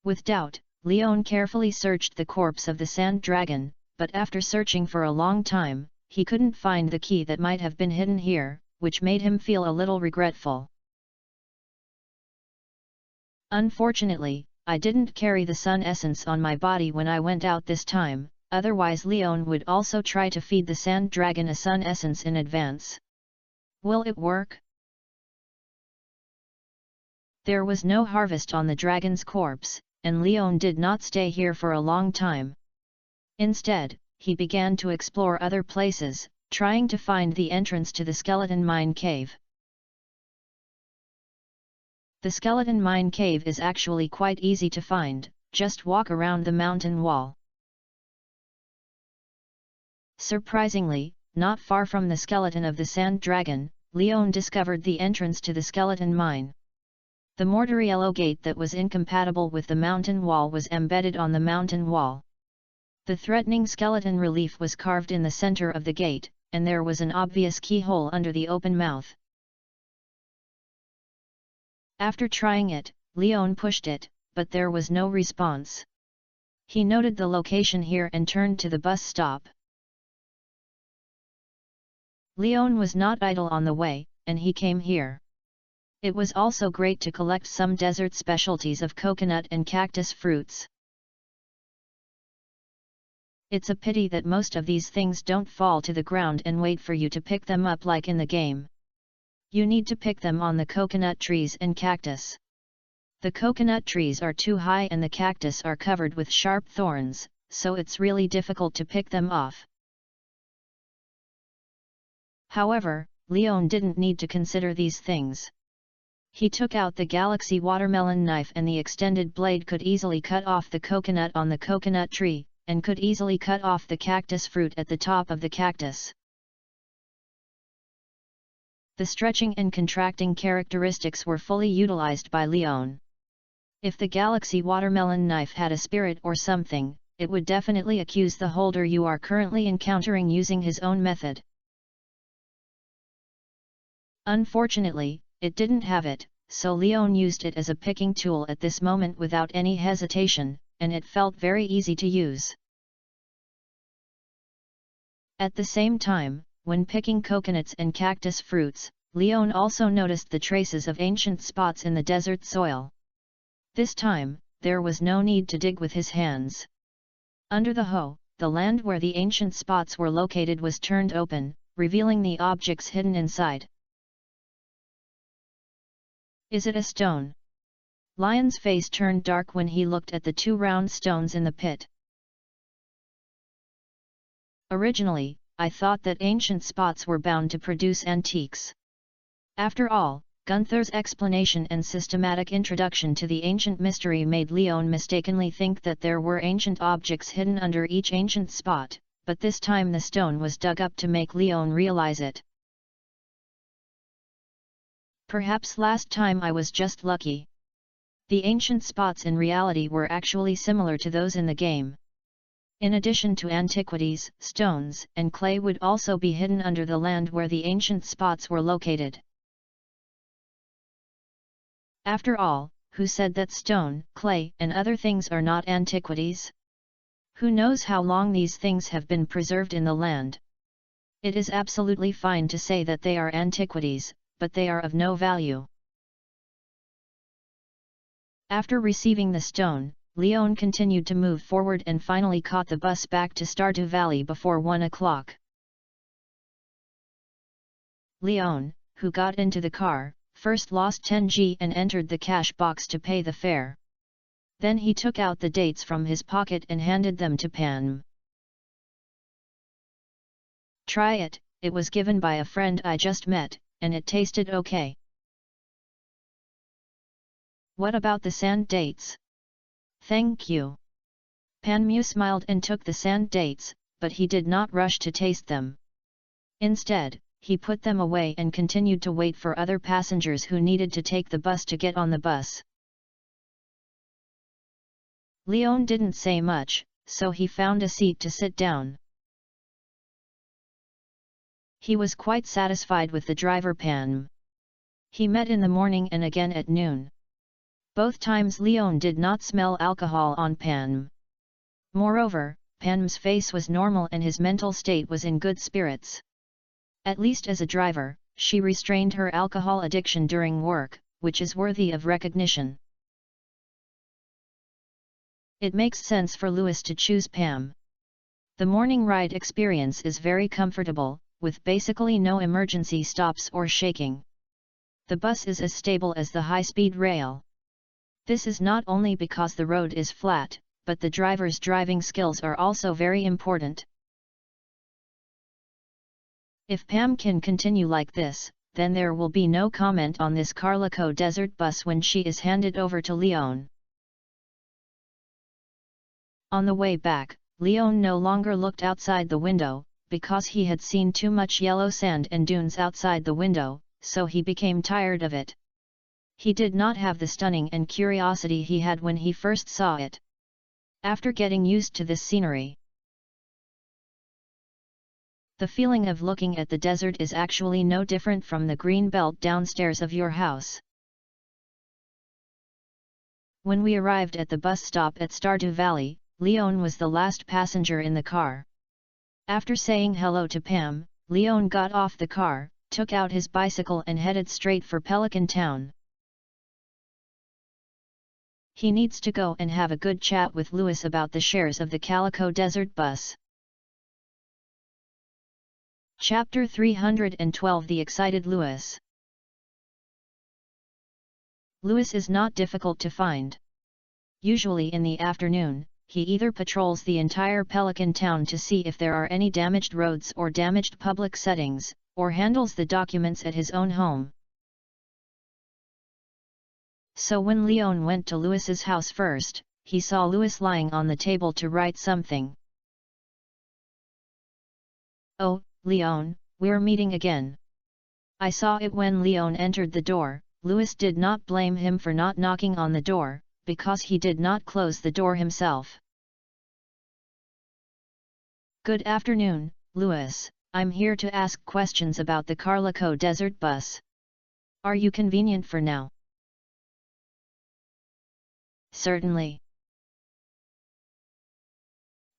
With doubt, Leon carefully searched the corpse of the sand dragon, but after searching for a long time, he couldn't find the key that might have been hidden here, which made him feel a little regretful. Unfortunately, I didn't carry the sun essence on my body when I went out this time, otherwise Leon would also try to feed the sand dragon a sun essence in advance. Will it work? There was no harvest on the dragon's corpse, and Leon did not stay here for a long time. Instead, he began to explore other places, trying to find the entrance to the skeleton mine cave. The skeleton mine cave is actually quite easy to find, just walk around the mountain wall. Surprisingly, not far from the skeleton of the sand dragon, Leon discovered the entrance to the skeleton mine. The mortar-yellow gate that was incompatible with the mountain wall was embedded on the mountain wall. The threatening skeleton relief was carved in the center of the gate, and there was an obvious keyhole under the open mouth. After trying it, Leon pushed it, but there was no response. He noted the location here and turned to the bus stop. Leon was not idle on the way, and he came here. It was also great to collect some desert specialties of coconut and cactus fruits. It's a pity that most of these things don't fall to the ground and wait for you to pick them up like in the game. You need to pick them on the coconut trees and cactus. The coconut trees are too high and the cactus are covered with sharp thorns, so it's really difficult to pick them off. However, Leon didn't need to consider these things. He took out the Galaxy watermelon knife and the extended blade could easily cut off the coconut on the coconut tree, and could easily cut off the cactus fruit at the top of the cactus. The stretching and contracting characteristics were fully utilized by Leon. If the Galaxy watermelon knife had a spirit or something, it would definitely accuse the holder you are currently encountering using his own method. Unfortunately, it didn't have it, so Leon used it as a picking tool at this moment without any hesitation, and it felt very easy to use. At the same time, when picking coconuts and cactus fruits, Leon also noticed the traces of ancient spots in the desert soil. This time, there was no need to dig with his hands. Under the hoe, the land where the ancient spots were located was turned open, revealing the objects hidden inside. Is it a stone? Lion's face turned dark when he looked at the two round stones in the pit. Originally, I thought that ancient spots were bound to produce antiques. After all, Gunther's explanation and systematic introduction to the ancient mystery made Leon mistakenly think that there were ancient objects hidden under each ancient spot, but this time the stone was dug up to make Leon realize it. Perhaps last time I was just lucky. The ancient spots in reality were actually similar to those in the game. In addition to antiquities, stones and clay would also be hidden under the land where the ancient spots were located. After all, who said that stone, clay, and other things are not antiquities? Who knows how long these things have been preserved in the land? It is absolutely fine to say that they are antiquities, but they are of no value. After receiving the stone, Leon continued to move forward and finally caught the bus back to Stardew Valley before 1 o'clock. Leon, who got into the car, first lost 10G and entered the cash box to pay the fare. Then he took out the dates from his pocket and handed them to Pam. Try it, it was given by a friend I just met, and it tasted okay. What about the sand dates? Thank you. Panmu smiled and took the sand dates, but he did not rush to taste them. Instead, he put them away and continued to wait for other passengers who needed to take the bus to get on the bus. Leon didn't say much, so he found a seat to sit down. He was quite satisfied with the driver Pam. He met in the morning and again at noon. Both times Leon did not smell alcohol on Pam. Moreover, Pam's face was normal and his mental state was in good spirits. At least as a driver, she restrained her alcohol addiction during work, which is worthy of recognition. It makes sense for Louis to choose Pam. The morning ride experience is very comfortable, with basically no emergency stops or shaking. The bus is as stable as the high-speed rail. This is not only because the road is flat, but the driver's driving skills are also very important. If Pam can continue like this, then there will be no comment on this Carlico Desert bus when she is handed over to Leon. On the way back, Leon no longer looked outside the window, because he had seen too much yellow sand and dunes outside the window, so he became tired of it. He did not have the stunning and curiosity he had when he first saw it. After getting used to this scenery, the feeling of looking at the desert is actually no different from the green belt downstairs of your house. When we arrived at the bus stop at Stardew Valley, Leon was the last passenger in the car. After saying hello to Pam, Leon got off the car, took out his bicycle and headed straight for Pelican Town. He needs to go and have a good chat with Louis about the shares of the Calico Desert bus. Chapter 312 The Excited Louis. Louis is not difficult to find. Usually in the afternoon, he either patrols the entire Pelican Town to see if there are any damaged roads or damaged public settings, or handles the documents at his own home. So when Leon went to Louis's house first, he saw Louis lying on the table to write something. "Oh, Leon, we're meeting again." I saw it when Leon entered the door. Louis did not blame him for not knocking on the door, because he did not close the door himself. "Good afternoon, Louis, I'm here to ask questions about the Carlico Desert bus. Are you convenient for now?" "Certainly."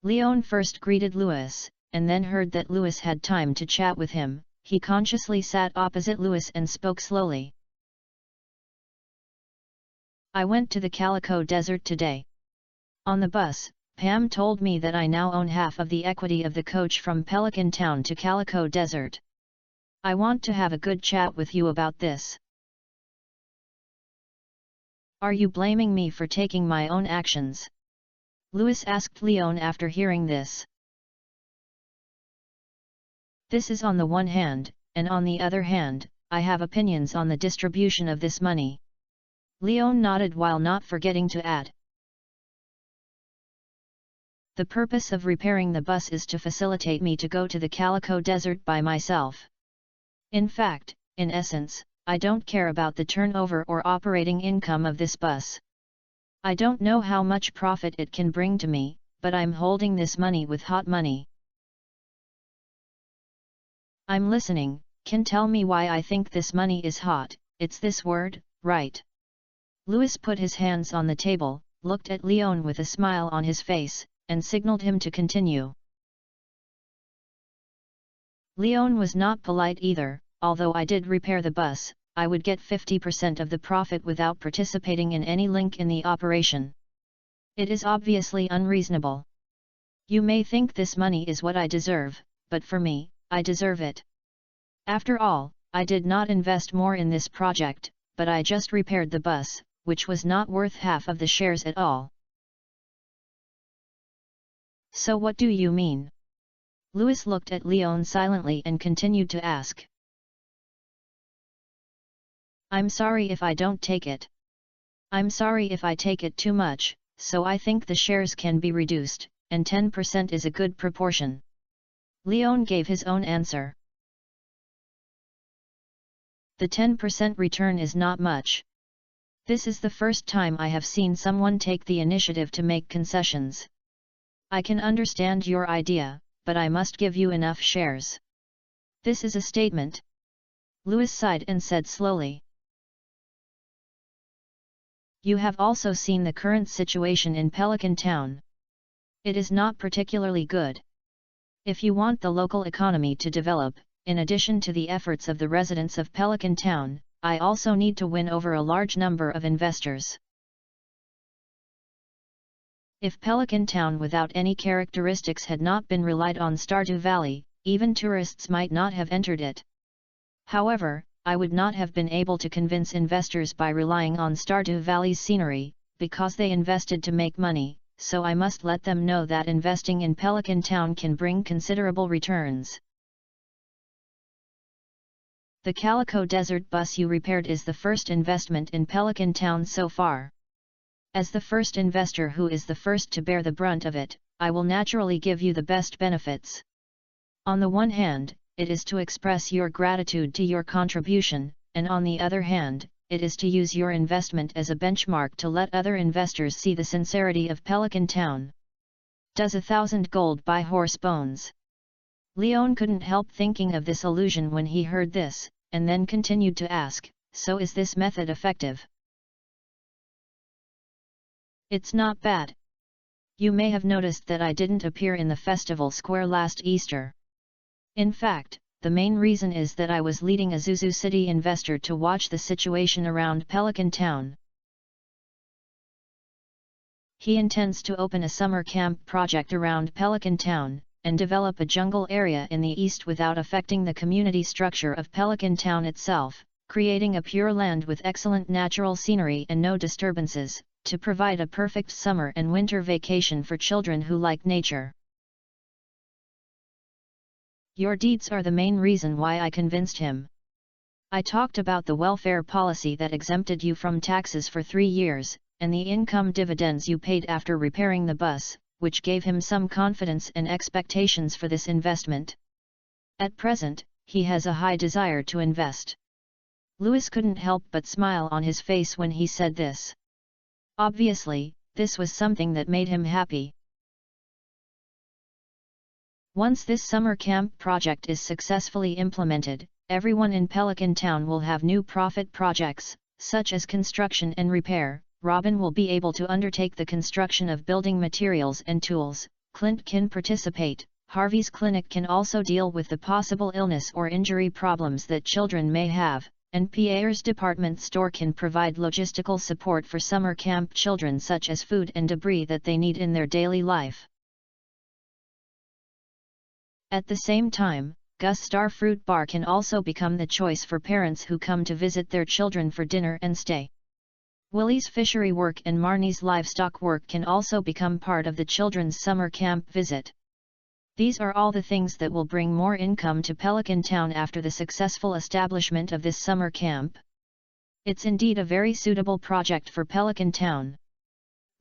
Leon first greeted Louis, and then heard that Louis had time to chat with him. He consciously sat opposite Louis and spoke slowly. "I went to the Calico Desert today. On the bus, Pam told me that I now own half of the equity of the coach from Pelican Town to Calico Desert. I want to have a good chat with you about this." "Are you blaming me for taking my own actions?" Louis asked Leon after hearing this. "This is on the one hand, and on the other hand, I have opinions on the distribution of this money." Leon nodded while not forgetting to add, "The purpose of repairing the bus is to facilitate me to go to the Calico Desert by myself. In fact, in essence, I don't care about the turnover or operating income of this bus. I don't know how much profit it can bring to me, but I'm holding this money with hot money. I'm listening. Can tell me why I think this money is hot. It's this word, right? Louis put his hands on the table, looked at Leon with a smile on his face, and signaled him to continue. Leon was not polite either. Although I did repair the bus, I would get 50% of the profit without participating in any link in the operation. It is obviously unreasonable. You may think this money is what I deserve, but for me, I deserve it. After all, I did not invest more in this project, but I just repaired the bus, which was not worth half of the shares at all. So what do you mean? Louis looked at Leon silently and continued to ask. I'm sorry if I don't take it. I'm sorry if I take it too much, so I think the shares can be reduced, and 10% is a good proportion. Leon gave his own answer. The 10% return is not much. This is the first time I have seen someone take the initiative to make concessions. I can understand your idea, but I must give you enough shares. This is a statement. Louis sighed and said slowly. You have also seen the current situation in Pelican Town. It is not particularly good. If you want the local economy to develop, in addition to the efforts of the residents of Pelican Town, I also need to win over a large number of investors. If Pelican Town without any characteristics had not been relied on Stardew Valley, even tourists might not have entered it. However, I would not have been able to convince investors by relying on Stardew Valley's scenery, because they invested to make money, so I must let them know that investing in Pelican Town can bring considerable returns. The Calico Desert bus you repaired is the first investment in Pelican Town so far. As the first investor who is the first to bear the brunt of it, I will naturally give you the best benefits. On the one hand, it is to express your gratitude to your contribution, and on the other hand, it is to use your investment as a benchmark to let other investors see the sincerity of Pelican Town. Does 1,000 gold buy horse bones? Leon couldn't help thinking of this allusion when he heard this, and then continued to ask, so is this method effective? It's not bad. You may have noticed that I didn't appear in the festival square last Easter. In fact, the main reason is that I was leading a Zuzu City investor to watch the situation around Pelican Town. He intends to open a summer camp project around Pelican Town, and develop a jungle area in the east without affecting the community structure of Pelican Town itself, creating a pure land with excellent natural scenery and no disturbances, to provide a perfect summer and winter vacation for children who like nature. Your deeds are the main reason why I convinced him. I talked about the welfare policy that exempted you from taxes for 3 years, and the income dividends you paid after repairing the bus, which gave him some confidence and expectations for this investment. At present, he has a high desire to invest. Louis couldn't help but smile on his face when he said this. Obviously, this was something that made him happy. Once this summer camp project is successfully implemented, everyone in Pelican Town will have new profit projects, such as construction and repair. Robin will be able to undertake the construction of building materials and tools, Clint can participate, Harvey's clinic can also deal with the possible illness or injury problems that children may have, and Pierre's department store can provide logistical support for summer camp children such as food and debris that they need in their daily life. At the same time, Gus Starfruit Bar can also become the choice for parents who come to visit their children for dinner and stay. Willie's fishery work and Marnie's livestock work can also become part of the children's summer camp visit. These are all the things that will bring more income to Pelican Town after the successful establishment of this summer camp. It's indeed a very suitable project for Pelican Town.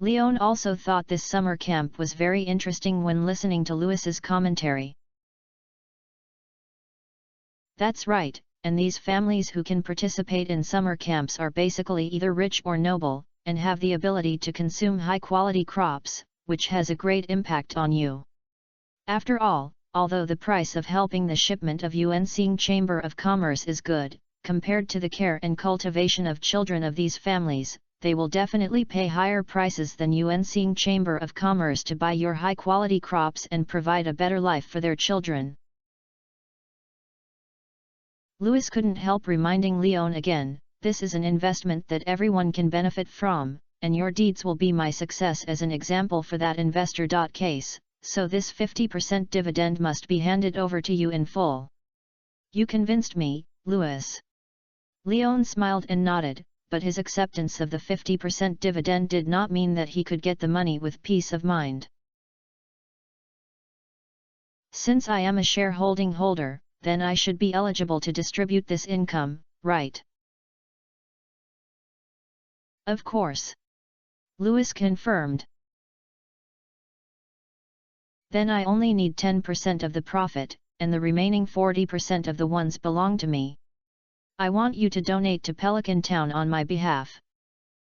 Leon also thought this summer camp was very interesting when listening to Louis's commentary. That's right, and these families who can participate in summer camps are basically either rich or noble, and have the ability to consume high-quality crops, which has a great impact on you. After all, although the price of helping the shipment of UNC Chamber of Commerce is good, compared to the care and cultivation of children of these families, they will definitely pay higher prices than UNC Chamber of Commerce to buy your high-quality crops and provide a better life for their children. Louis couldn't help reminding Leon again, this is an investment that everyone can benefit from, and your deeds will be my success as an example for that investor. Case, so this 50% dividend must be handed over to you in full. You convinced me, Louis. Leon smiled and nodded, but his acceptance of the 50% dividend did not mean that he could get the money with peace of mind. Since I am a shareholding holder, then I should be eligible to distribute this income, right? Of course. Louis confirmed. Then I only need 10% of the profit, and the remaining 40% of the ones belong to me. I want you to donate to Pelican Town on my behalf.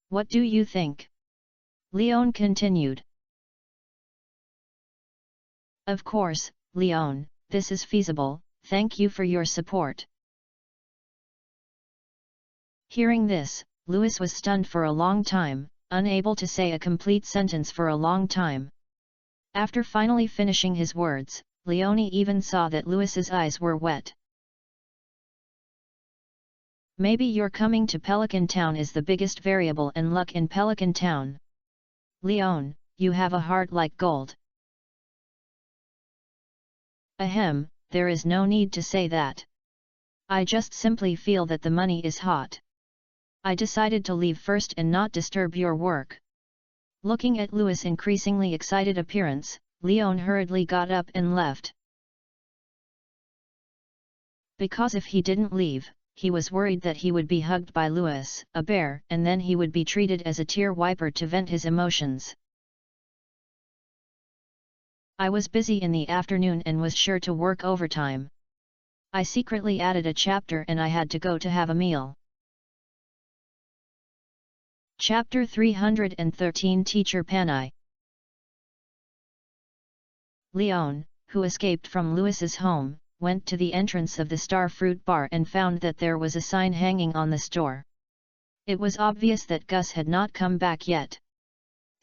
What do you think? Leon continued. Of course, Leon, this is feasible, thank you for your support. Hearing this, Louis was stunned for a long time, unable to say a complete sentence for a long time. After finally finishing his words, Leon even saw that Louis's eyes were wet. Maybe your coming to Pelican Town is the biggest variable in luck in Pelican Town. Leon, you have a heart like gold. Ahem, there is no need to say that. I just simply feel that the money is hot. I decided to leave first and not disturb your work. Looking at Louis' increasingly excited appearance, Leon hurriedly got up and left. Because if he didn't leave, he was worried that he would be hugged by Louis, a bear, and then he would be treated as a tear wiper to vent his emotions. I was busy in the afternoon and was sure to work overtime. I secretly added a chapter and I had to go to have a meal. Chapter 313 Teacher Panai. Leon, who escaped from Louis's home, went to the entrance of the Star Fruit Bar and found that there was a sign hanging on the store. It was obvious that Gus had not come back yet.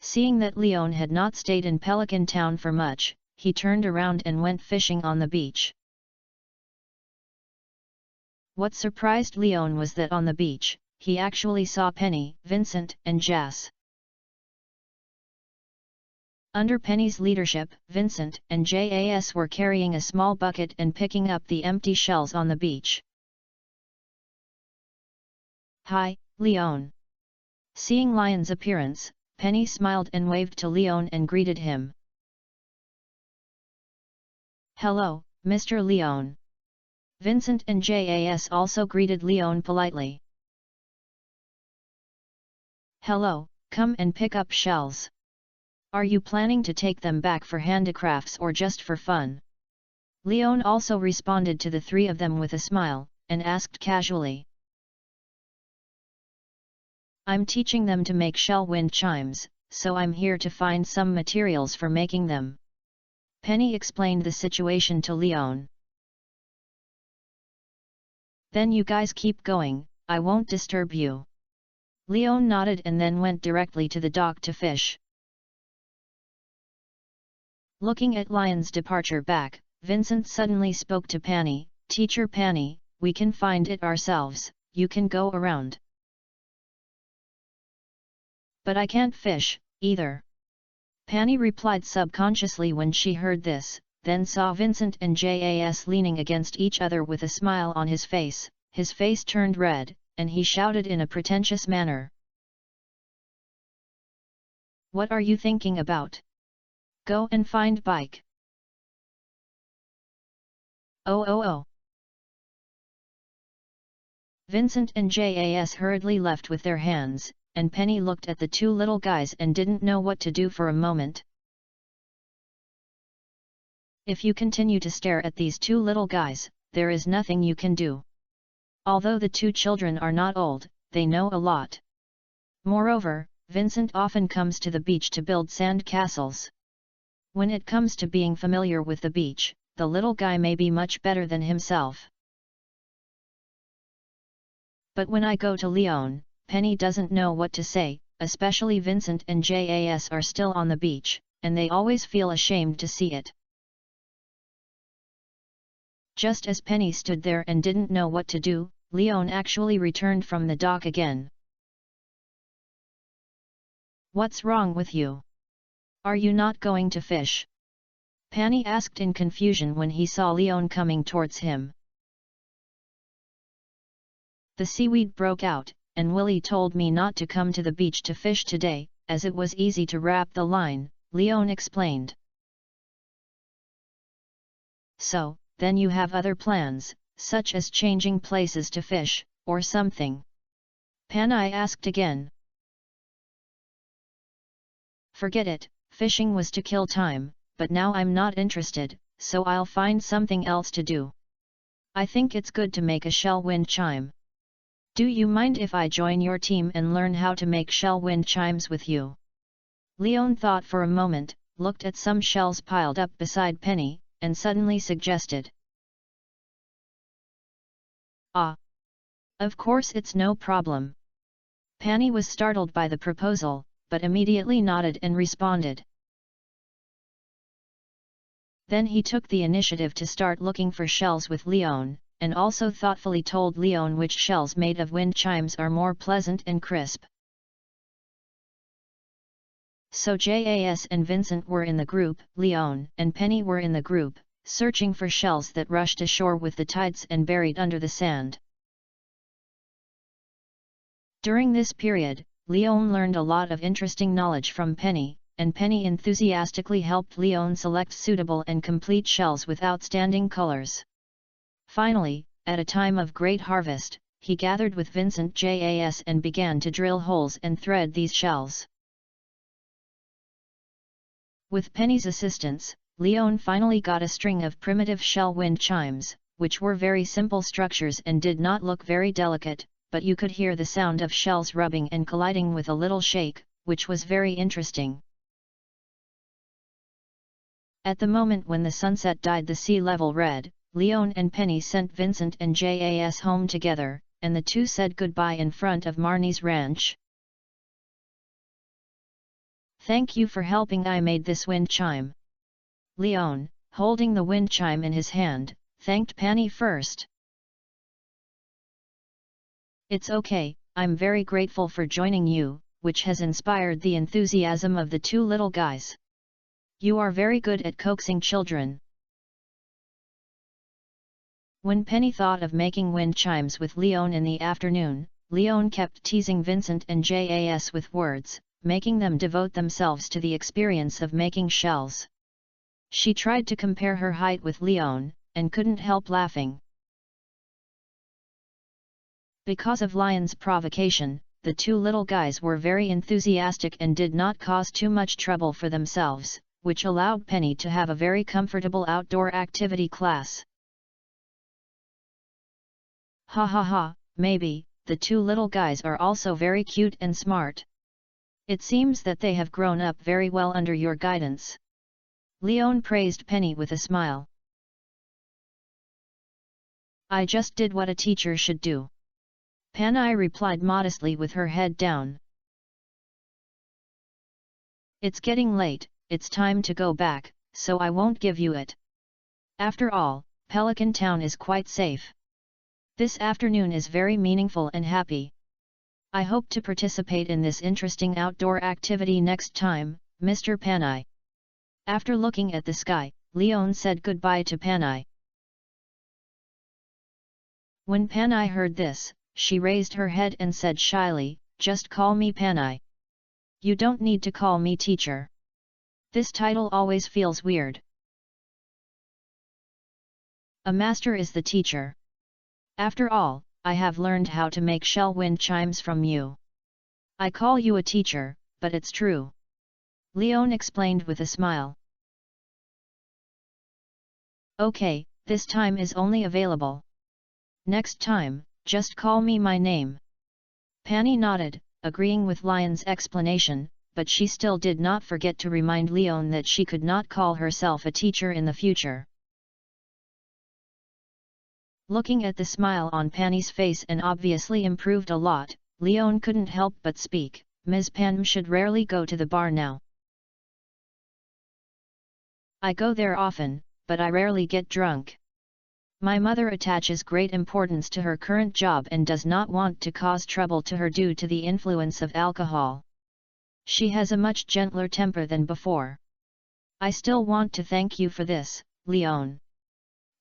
Seeing that Leon had not stayed in Pelican Town for much, he turned around and went fishing on the beach. What surprised Leon was that on the beach, he actually saw Penny, Vincent, and Jas. Under Penny's leadership, Vincent and Jas were carrying a small bucket and picking up the empty shells on the beach. Hi, Leon. Seeing Lion's appearance, Penny smiled and waved to Leon and greeted him. Hello, Mr. Leon. Vincent and Jas also greeted Leon politely. Hello, come and pick up shells. Are you planning to take them back for handicrafts or just for fun? Leon also responded to the three of them with a smile, and asked casually. I'm teaching them to make shell wind chimes, so I'm here to find some materials for making them. Penny explained the situation to Leon. Then you guys keep going, I won't disturb you. Leon nodded and then went directly to the dock to fish. Looking at Lion's departure back, Vincent suddenly spoke to Penny, Teacher Penny, we can find it ourselves, you can go around. But I can't fish, either. Penny replied subconsciously when she heard this, then saw Vincent and Jas leaning against each other with a smile on his face turned red, and he shouted in a pretentious manner. What are you thinking about? Go and find bike. Oh. Vincent and Jas hurriedly left with their hands, and Penny looked at the two little guys and didn't know what to do for a moment. If you continue to stare at these two little guys, there is nothing you can do. Although the two children are not old, they know a lot. Moreover, Vincent often comes to the beach to build sand castles. When it comes to being familiar with the beach, the little guy may be much better than himself. But when I go to Lyon, Penny doesn't know what to say, especially Vincent and Jas are still on the beach, and they always feel ashamed to see it. Just as Penny stood there and didn't know what to do, Lyon actually returned from the dock again. "What's wrong with you? Are you not going to fish?" Penny asked in confusion when he saw Lyon coming towards him. "The seaweed broke out, and Willie told me not to come to the beach to fish today, as it was easy to wrap the line," Lyon explained. "So, then you have other plans, such as changing places to fish, or something?" Penny asked again. "Forget it, fishing was to kill time, but now I'm not interested, so I'll find something else to do. I think it's good to make a shell wind chime. Do you mind if I join your team and learn how to make shell wind chimes with you?" Lyon thought for a moment, looked at some shells piled up beside Penny, and suddenly suggested. "Ah! Of course it's no problem." Penny was startled by the proposal, but immediately nodded and responded. Then he took the initiative to start looking for shells with Lyon, and also thoughtfully told Lyon which shells made of wind chimes are more pleasant and crisp. So Jas and Vincent were in the group, Lyon and Penny were in the group, searching for shells that rushed ashore with the tides and buried under the sand. During this period, Lyon learned a lot of interesting knowledge from Penny, and Penny enthusiastically helped Lyon select suitable and complete shells with outstanding colors. Finally, at a time of great harvest, he gathered with Vincent Jas and began to drill holes and thread these shells. With Penny's assistance, Lyon finally got a string of primitive shell wind chimes, which were very simple structures and did not look very delicate, but you could hear the sound of shells rubbing and colliding with a little shake, which was very interesting. At the moment when the sunset dyed the sea level red, Lyon and Penny sent Vincent and Jas home together, and the two said goodbye in front of Marnie's ranch. "Thank you for helping. I made this wind chime." Lyon, holding the wind chime in his hand, thanked Penny first. "It's okay, I'm very grateful for joining you," which has inspired the enthusiasm of the two little guys. "You are very good at coaxing children." When Penny thought of making wind chimes with Lyon in the afternoon, Lyon kept teasing Vincent and Jas with words, making them devote themselves to the experience of making shells. She tried to compare her height with Lyon, and couldn't help laughing. Because of Lyon's provocation, the two little guys were very enthusiastic and did not cause too much trouble for themselves, which allowed Penny to have a very comfortable outdoor activity class. Ha ha ha, maybe, the two little guys are also very cute and smart. It seems that they have grown up very well under your guidance. Lyon praised Penny with a smile. "I just did what a teacher should do." Penny replied modestly with her head down. "It's getting late, it's time to go back, so I won't give you it. After all, Pelican Town is quite safe. This afternoon is very meaningful and happy. I hope to participate in this interesting outdoor activity next time, Mr. Penny." After looking at the sky, Lyon said goodbye to Penny. When Penny heard this, she raised her head and said shyly, "Just call me Penny. You don't need to call me teacher. This title always feels weird. A master is the teacher. After all, I have learned how to make shell wind chimes from you. I call you a teacher, but it's true," Lyon explained with a smile. "Okay, this time is only available. Next time, Just call me my name." Penny nodded, agreeing with Lion's explanation, but she still did not forget to remind Leon that she could not call herself a teacher in the future. Looking at the smile on Penny's face and obviously improved a lot, Leon couldn't help but speak, "Ms. Pan should rarely go to the bar now. I go there often, but I rarely get drunk. My mother attaches great importance to her current job and does not want to cause trouble to her due to the influence of alcohol. She has a much gentler temper than before. I still want to thank you for this, Leon."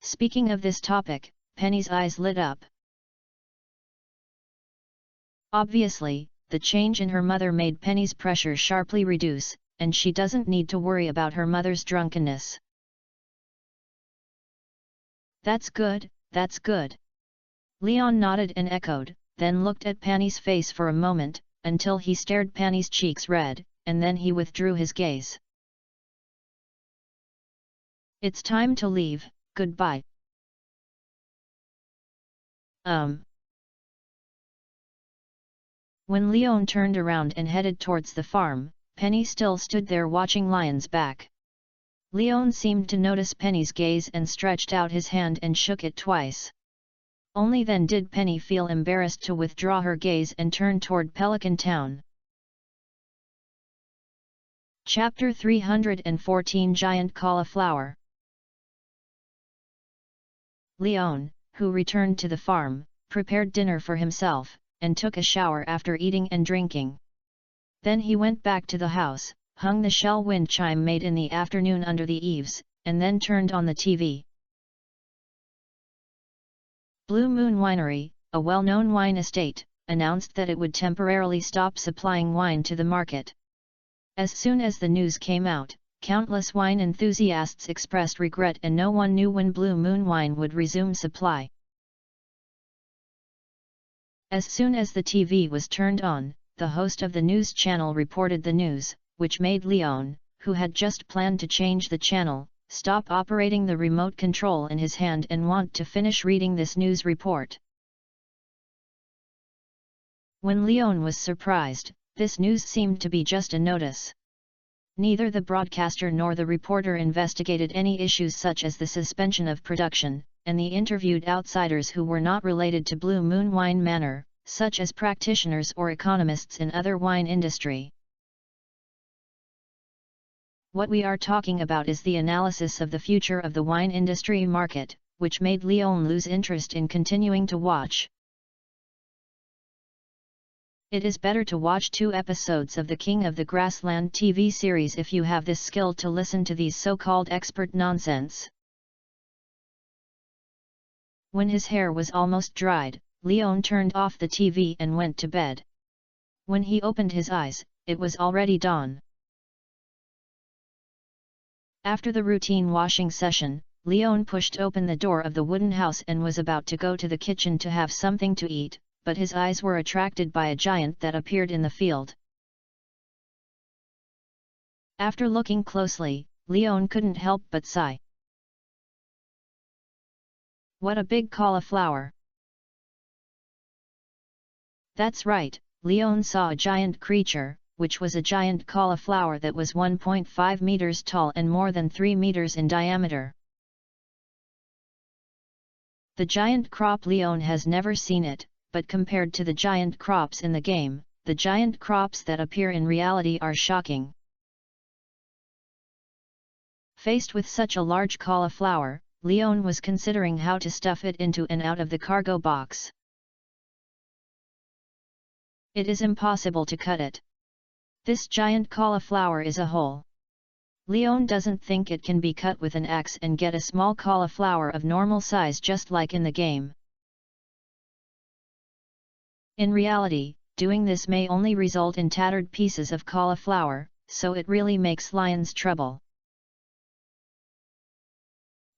Speaking of this topic, Penny's eyes lit up. Obviously, the change in her mother made Penny's pressure sharply reduce, and she doesn't need to worry about her mother's drunkenness. That's good, that's good." Leon nodded and echoed, then looked at Penny's face for a moment, until he stared Penny's cheeks red, and then he withdrew his gaze. "It's time to leave, goodbye." When Leon turned around and headed towards the farm, Penny still stood there watching Lion's back. Leon seemed to notice Penny's gaze and stretched out his hand and shook it twice. Only then did Penny feel embarrassed to withdraw her gaze and turn toward Pelican Town. Chapter 314 Giant Cauliflower. Leon, who returned to the farm, prepared dinner for himself, and took a shower after eating and drinking. Then he went back to the house, hung the shell wind chime made in the afternoon under the eaves, and then turned on the TV. Blue Moon Winery, a well-known wine estate, announced that it would temporarily stop supplying wine to the market. As soon as the news came out, countless wine enthusiasts expressed regret and no one knew when Blue Moon Wine would resume supply. As soon as the TV was turned on, the host of the news channel reported the news, which made Leon, who had just planned to change the channel, stop operating the remote control in his hand and want to finish reading this news report. When Leon was surprised, this news seemed to be just a notice. Neither the broadcaster nor the reporter investigated any issues such as the suspension of production, and the interviewed outsiders who were not related to Blue Moon Wine Manor, such as practitioners or economists in other wine industry. What we are talking about is the analysis of the future of the wine industry market, which made Leon lose interest in continuing to watch. It is better to watch 2 episodes of the King of the Grassland TV series if you have this skill to listen to these so-called expert nonsense. When his hair was almost dried, Leon turned off the TV and went to bed. When he opened his eyes, it was already dawn. After the routine washing session, Leon pushed open the door of the wooden house and was about to go to the kitchen to have something to eat, but his eyes were attracted by a giant that appeared in the field. After looking closely, Leon couldn't help but sigh. What a big cauliflower! That's right, Leon saw a giant creature, which was a giant cauliflower that was 1.5 meters tall and more than 3 meters in diameter. The giant crop Leon has never seen it, but compared to the giant crops in the game, the giant crops that appear in reality are shocking. Faced with such a large cauliflower, Leon was considering how to stuff it into and out of the cargo box. It is impossible to cut it. This giant cauliflower is a whole. Leon doesn't think it can be cut with an axe and get a small cauliflower of normal size just like in the game. In reality, doing this may only result in tattered pieces of cauliflower, so it really makes Leon's trouble.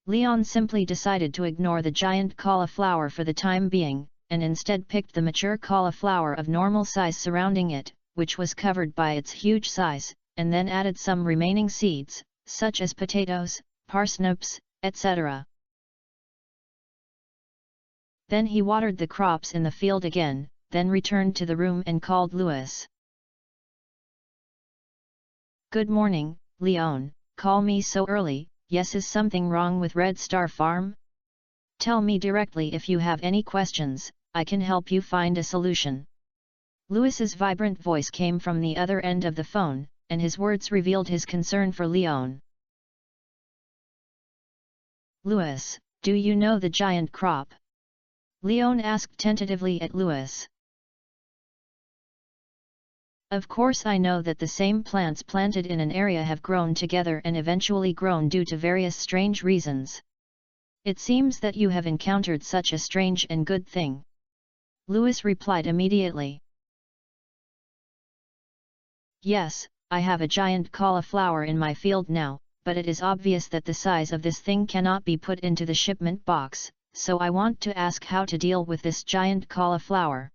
Leon simply decided to ignore the giant cauliflower for the time being, and instead picked the mature cauliflower of normal size surrounding it, which was covered by its huge size, and then added some remaining seeds, such as potatoes, parsnips, etc. Then he watered the crops in the field again, then returned to the room and called Louis. "Good morning, Leon, call me so early, yes, is something wrong with Red Star Farm? Tell me directly if you have any questions, I can help you find a solution." Louis's vibrant voice came from the other end of the phone, and his words revealed his concern for Leon. "Louis, do you know the giant crop?" Leon asked tentatively at Louis. "Of course I know that the same plants planted in an area have grown together and eventually grown due to various strange reasons. It seems that you have encountered such a strange and good thing." Louis replied immediately. "Yes, I have a giant cauliflower in my field now, but it is obvious that the size of this thing cannot be put into the shipment box, so I want to ask how to deal with this giant cauliflower."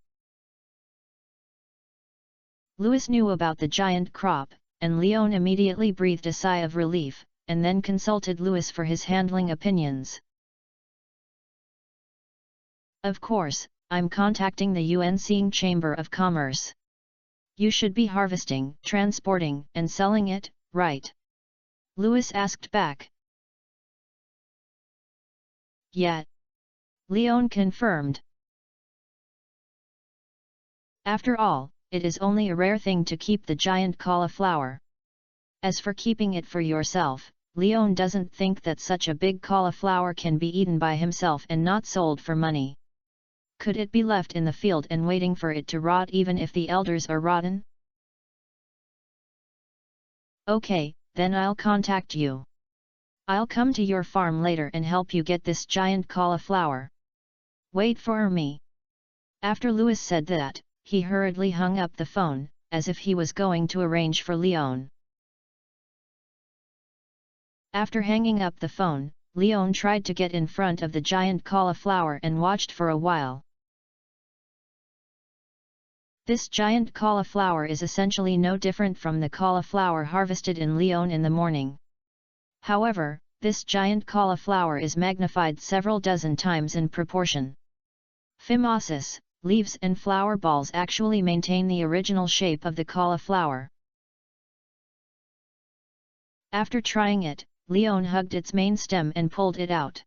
Louis knew about the giant crop, and Leon immediately breathed a sigh of relief, and then consulted Louis for his handling opinions. "Of course, I'm contacting the UNC Chamber of Commerce. You should be harvesting, transporting, and selling it, right?" Louis asked back. "Yeah," Leon confirmed. "After all, it is only a rare thing to keep the giant cauliflower. As for keeping it for yourself, Leon doesn't think that such a big cauliflower can be eaten by himself and not sold for money. Could it be left in the field and waiting for it to rot even if the elders are rotten? Okay, then I'll contact you. I'll come to your farm later and help you get this giant cauliflower. Wait for me." After Louis said that, he hurriedly hung up the phone, as if he was going to arrange for Leon. After hanging up the phone, Leon tried to get in front of the giant cauliflower and watched for a while. This giant cauliflower is essentially no different from the cauliflower harvested in Leon in the morning. However, this giant cauliflower is magnified several dozen times in proportion. Phimosis, leaves and flower balls actually maintain the original shape of the cauliflower. After trying it, Leon hugged its main stem and pulled it out.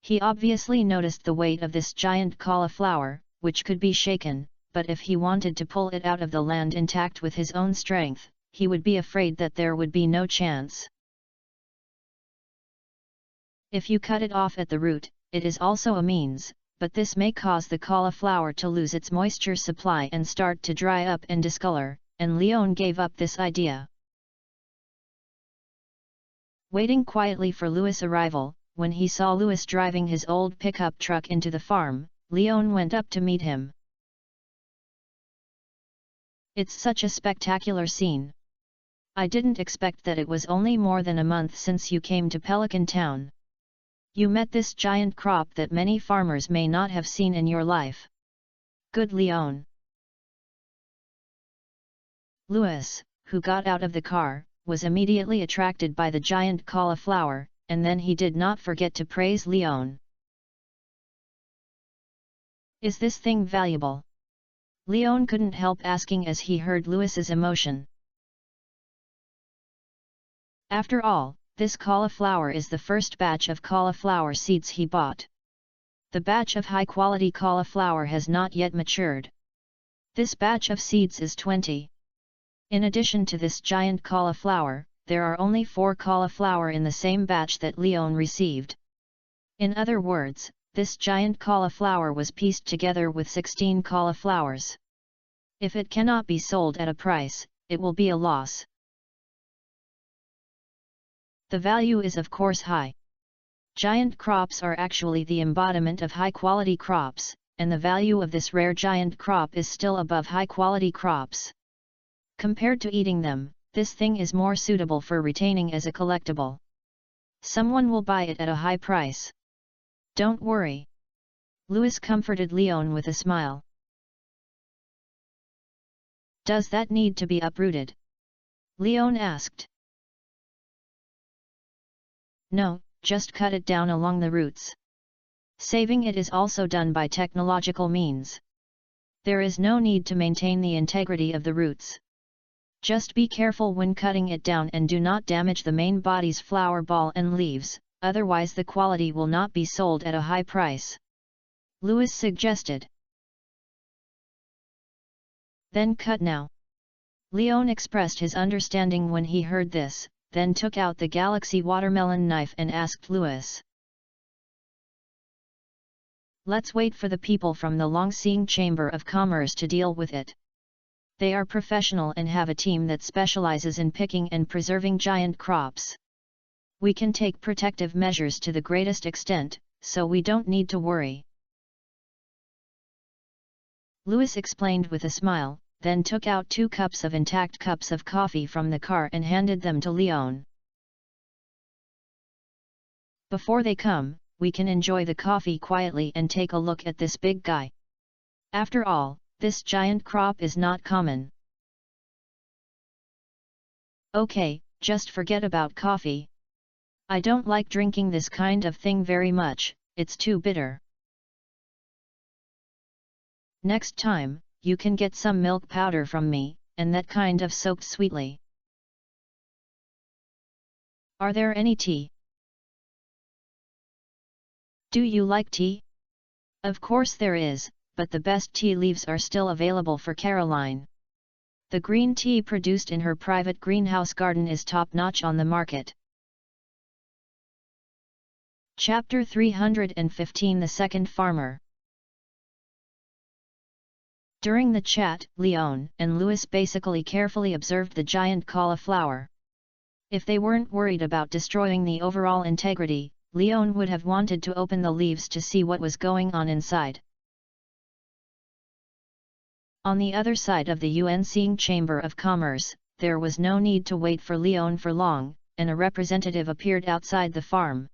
He obviously noticed the weight of this giant cauliflower, which could be shaken, but if he wanted to pull it out of the land intact with his own strength, he would be afraid that there would be no chance. If you cut it off at the root, it is also a means, but this may cause the cauliflower to lose its moisture supply and start to dry up and discolor, and Leon gave up this idea. Waiting quietly for Louis' arrival, when he saw Louis driving his old pickup truck into the farm, Leon went up to meet him. "It's such a spectacular scene. I didn't expect that it was only more than a month since you came to Pelican Town. You met this giant crop that many farmers may not have seen in your life. Good, Leon." Louis, who got out of the car, was immediately attracted by the giant cauliflower, and then he did not forget to praise Leon. "Is this thing valuable?" Leon couldn't help asking as he heard Louis's emotion. After all, this cauliflower is the first batch of cauliflower seeds he bought. The batch of high-quality cauliflower has not yet matured. This batch of seeds is 20. In addition to this giant cauliflower, there are only 4 cauliflower in the same batch that Leon received. In other words, this giant cauliflower was pieced together with 16 cauliflowers. If it cannot be sold at a price, it will be a loss. The value is of course high. Giant crops are actually the embodiment of high-quality crops, and the value of this rare giant crop is still above high-quality crops. Compared to eating them, this thing is more suitable for retaining as a collectible. Someone will buy it at a high price. Don't worry. Louis comforted Leon with a smile. Does that need to be uprooted? Leon asked. No, just cut it down along the roots. Saving it is also done by technological means. There is no need to maintain the integrity of the roots. Just be careful when cutting it down and do not damage the main body's flower ball and leaves, otherwise the quality will not be sold at a high price. Lewis suggested. Then cut now. Leon expressed his understanding when he heard this, then took out the Galaxy watermelon knife and asked Lewis. Let's wait for the people from the Longseeing Chamber of Commerce to deal with it. They are professional and have a team that specializes in picking and preserving giant crops. We can take protective measures to the greatest extent, so we don't need to worry. Lewis explained with a smile, then took out 2 cups of intact cups of coffee from the car and handed them to Leon. Before they come, we can enjoy the coffee quietly and take a look at this big guy. After all, this giant crop is not common. Okay, just forget about coffee. I don't like drinking this kind of thing very much, it's too bitter. Next time, you can get some milk powder from me, and that kind of soaked sweetly. Are there any tea? Do you like tea? Of course there is, but the best tea leaves are still available for Caroline. The green tea produced in her private greenhouse garden is top-notch on the market. Chapter 315 The Second Farmer. During the chat, Leon and Lewis basically carefully observed the giant cauliflower. If they weren't worried about destroying the overall integrity, Leon would have wanted to open the leaves to see what was going on inside. On the other side of the Longseeing Chamber of Commerce, there was no need to wait for Leon for long, and a representative appeared outside the farm.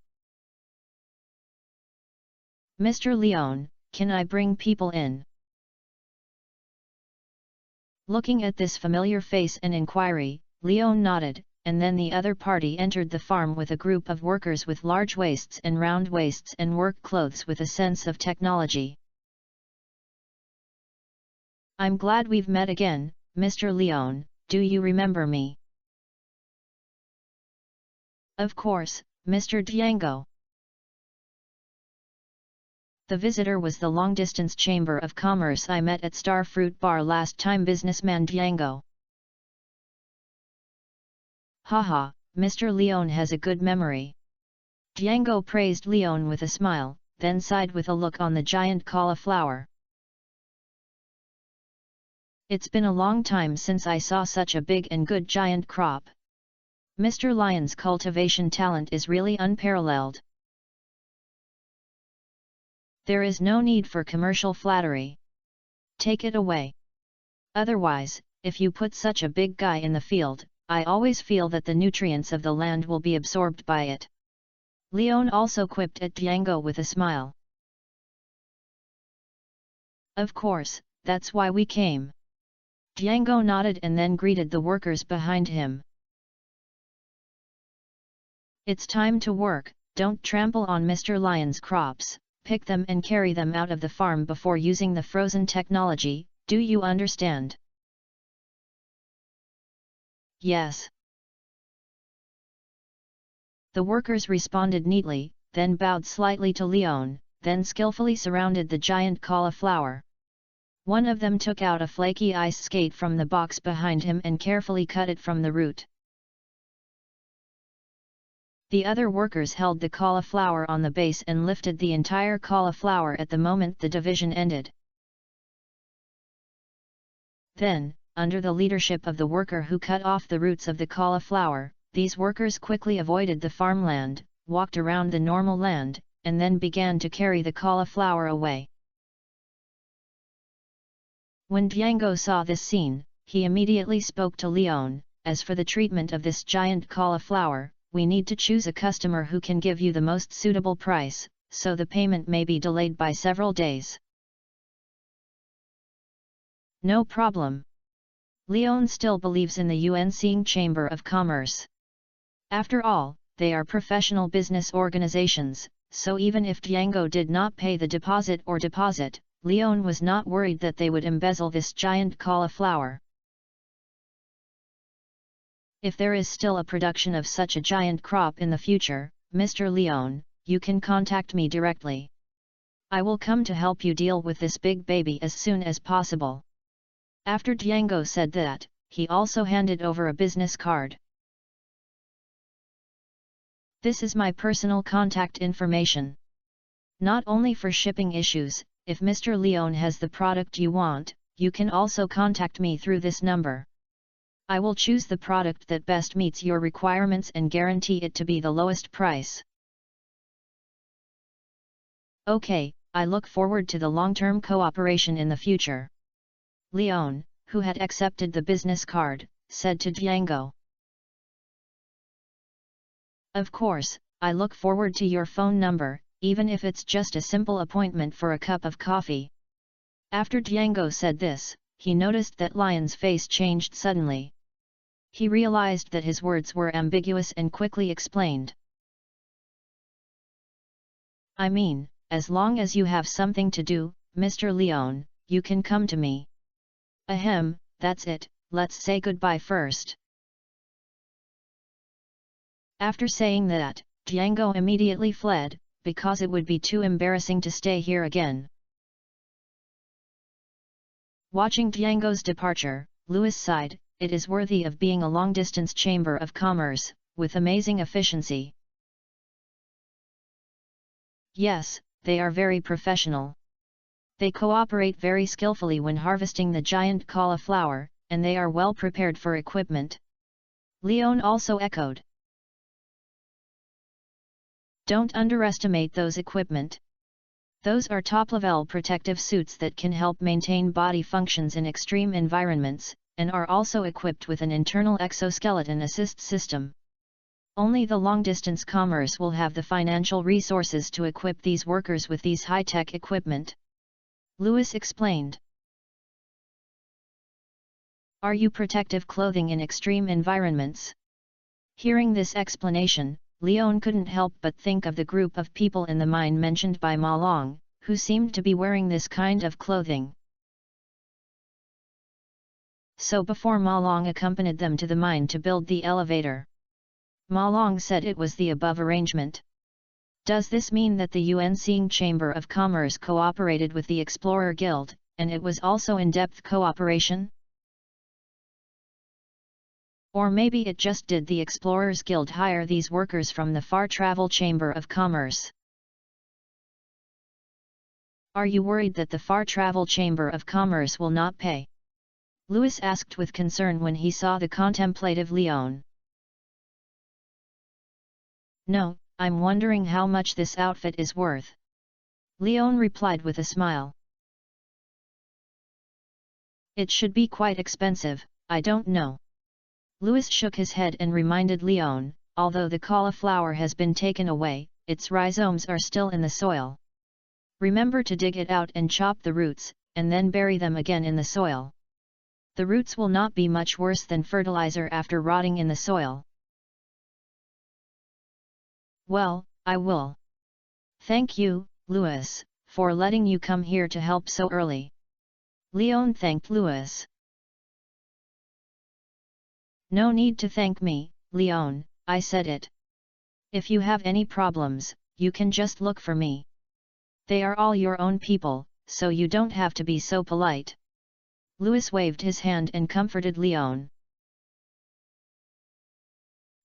Mr. Leon, can I bring people in? Looking at this familiar face and inquiry, Leon nodded, and then the other party entered the farm with a group of workers with large waists and round waists and work clothes with a sense of technology. I'm glad we've met again, Mr. Leon, do you remember me? Of course, Mr. Django. The visitor was the long-distance Chamber of Commerce I met at Star Fruit Bar last time, businessman Django. Haha, Mr. Leon has a good memory. Django praised Leon with a smile, then sighed with a look on the giant cauliflower. It's been a long time since I saw such a big and good giant crop. Mr. Lyon's cultivation talent is really unparalleled. There is no need for commercial flattery. Take it away. Otherwise, if you put such a big guy in the field, I always feel that the nutrients of the land will be absorbed by it. Leon also quipped at Django with a smile. Of course, that's why we came. Django nodded and then greeted the workers behind him. It's time to work, don't trample on Mr. Lyon's crops, pick them and carry them out of the farm before using the frozen technology, do you understand? Yes. The workers responded neatly, then bowed slightly to Leon, then skillfully surrounded the giant cauliflower. One of them took out a flaky ice skate from the box behind him and carefully cut it from the root. The other workers held the cauliflower on the base and lifted the entire cauliflower at the moment the division ended. Then, under the leadership of the worker who cut off the roots of the cauliflower, these workers quickly avoided the farmland, walked around the normal land, and then began to carry the cauliflower away. When Django saw this scene, he immediately spoke to Leon, as for the treatment of this giant cauliflower, we need to choose a customer who can give you the most suitable price, so the payment may be delayed by several days. No problem. Leon still believes in the Longseeing Chamber of Commerce. After all, they are professional business organizations, so even if Django did not pay the deposit, Leon was not worried that they would embezzle this giant cauliflower. If there is still a production of such a giant crop in the future, Mr. Leon, you can contact me directly. I will come to help you deal with this big baby as soon as possible. After Django said that, he also handed over a business card. This is my personal contact information. Not only for shipping issues, if Mr. Leon has the product you want, you can also contact me through this number. I will choose the product that best meets your requirements and guarantee it to be the lowest price. Okay, I look forward to the long-term cooperation in the future. Leon, who had accepted the business card, said to Django. Of course, I look forward to your phone number, even if it's just a simple appointment for a cup of coffee. After Django said this, he noticed that Leon's face changed suddenly. He realized that his words were ambiguous and quickly explained. I mean, as long as you have something to do, Mr. Leon, you can come to me. Ahem, that's it, let's say goodbye first. After saying that, Django immediately fled, because it would be too embarrassing to stay here again. Watching Django's departure, Louis sighed, it is worthy of being a long-distance chamber of commerce, with amazing efficiency. Yes, they are very professional. They cooperate very skillfully when harvesting the giant cauliflower, and they are well prepared for equipment. Leon also echoed. Don't underestimate those equipment. Those are top-level protective suits that can help maintain body functions in extreme environments, and are also equipped with an internal exoskeleton assist system. Only the long-distance commerce will have the financial resources to equip these workers with these high-tech equipment. Louis explained. Are you protective clothing in extreme environments? Hearing this explanation, Leon couldn't help but think of the group of people in the mine mentioned by Ma Long, who seemed to be wearing this kind of clothing. So before Ma Long accompanied them to the mine to build the elevator, Ma Long said it was the above arrangement. Does this mean that the Yuan-Xing Chamber of Commerce cooperated with the Explorer Guild, and it was also in-depth cooperation? Or maybe it just did the Explorers Guild hire these workers from the Far Travel Chamber of Commerce? Are you worried that the Far Travel Chamber of Commerce will not pay? Louis asked with concern when he saw the contemplative Leon. No, I'm wondering how much this outfit is worth. Leon replied with a smile. It should be quite expensive, I don't know. Louis shook his head and reminded Leon, although the cauliflower has been taken away, its rhizomes are still in the soil. Remember to dig it out and chop the roots, and then bury them again in the soil. The roots will not be much worse than fertilizer after rotting in the soil. Well, I will. Thank you, Louis, for letting you come here to help so early. Leon thanked Louis. No need to thank me, Leon, I said it. If you have any problems, you can just look for me. They are all your own people, so you don't have to be so polite. Louis waved his hand and comforted Leon.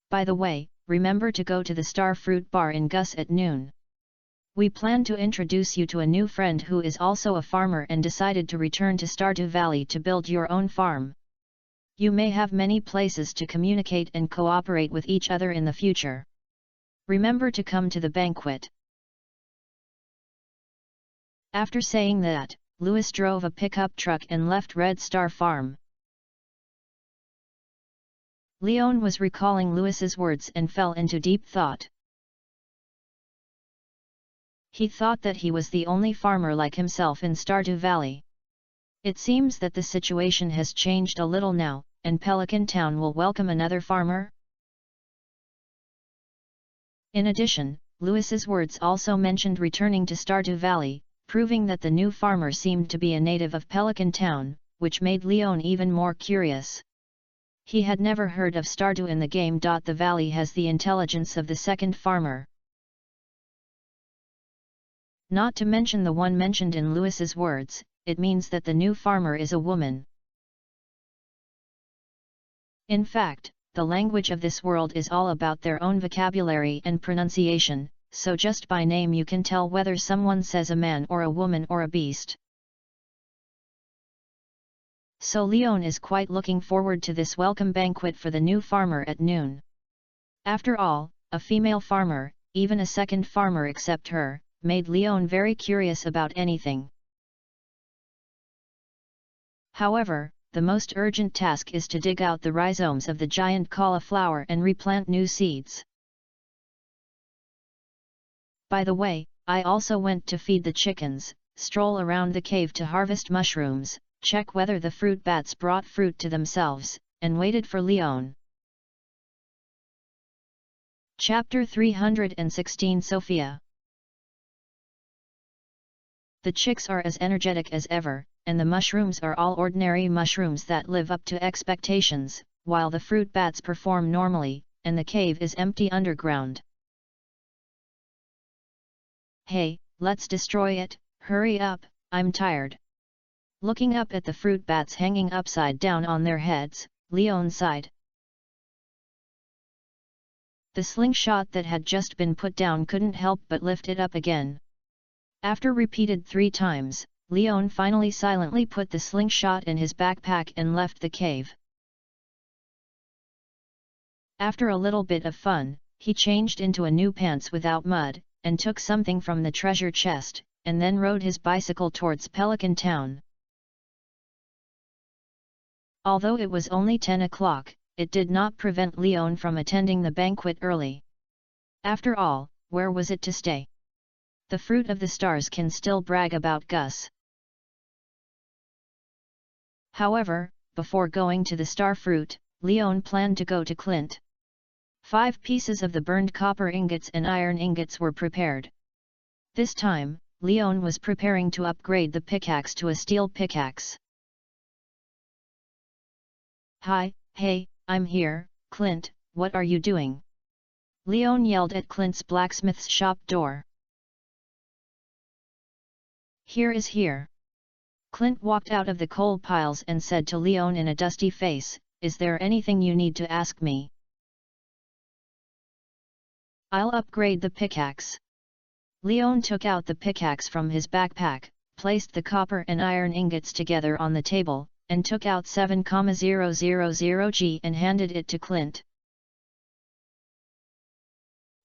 By the way, remember to go to the Star Fruit Bar in Gus at noon. We plan to introduce you to a new friend who is also a farmer and decided to return to Stardew Valley to build your own farm. You may have many places to communicate and cooperate with each other in the future. Remember to come to the banquet. After saying that, Louis drove a pickup truck and left Red Star Farm. Leon was recalling Louis's words and fell into deep thought. He thought that he was the only farmer like himself in Stardew Valley. It seems that the situation has changed a little now, and Pelican Town will welcome another farmer. In addition, Lewis's words also mentioned returning to Stardew Valley, proving that the new farmer seemed to be a native of Pelican Town, which made Leon even more curious. He had never heard of Stardew in the game. The valley has the intelligence of the second farmer. Not to mention the one mentioned in Lewis's words, it means that the new farmer is a woman. In fact, the language of this world is all about their own vocabulary and pronunciation, so just by name you can tell whether someone says a man or a woman or a beast. So Leon is quite looking forward to this welcome banquet for the new farmer at noon. After all, a female farmer, even a second farmer except her, made Leon very curious about anything. However, the most urgent task is to dig out the rhizomes of the giant cauliflower and replant new seeds. By the way, I also went to feed the chickens, stroll around the cave to harvest mushrooms, check whether the fruit bats brought fruit to themselves, and waited for Leon. Chapter 316 Sophia. The chicks are as energetic as ever, and the mushrooms are all ordinary mushrooms that live up to expectations, while the fruit bats perform normally, and the cave is empty underground. Hey, let's destroy it, hurry up, I'm tired. Looking up at the fruit bats hanging upside down on their heads, Leon sighed. The slingshot that had just been put down couldn't help but lift it up again. After repeated 3 times, Leon finally silently put the slingshot in his backpack and left the cave. After a little bit of fun, he changed into a new pants without mud, and took something from the treasure chest, and then rode his bicycle towards Pelican Town. Although it was only 10 o'clock, it did not prevent Leon from attending the banquet early. After all, where was it to stay? The fruit of the stars can still brag about Gus. However, before going to the star fruit, Leon planned to go to Clint. 5 pieces of the burned copper ingots and iron ingots were prepared. This time, Leon was preparing to upgrade the pickaxe to a steel pickaxe. Hey, I'm here, Clint, what are you doing? Leon yelled at Clint's blacksmith's shop door. Here. Clint walked out of the coal piles and said to Leon in a dusty face, is there anything you need to ask me? I'll upgrade the pickaxe. Leon took out the pickaxe from his backpack, placed the copper and iron ingots together on the table, and took out 7,000G and handed it to Clint.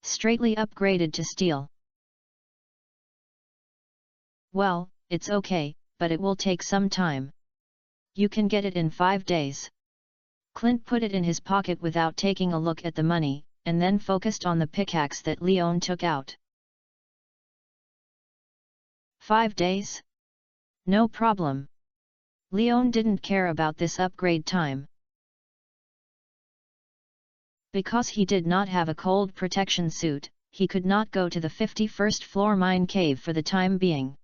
Straightly upgraded to steel. Well, it's okay, but it will take some time. You can get it in 5 days. Clint put it in his pocket without taking a look at the money, and then focused on the pickaxe that Leon took out. 5 days? No problem. Leon didn't care about this upgrade time. Because he did not have a cold protection suit, he could not go to the 51st floor mine cave for the time being.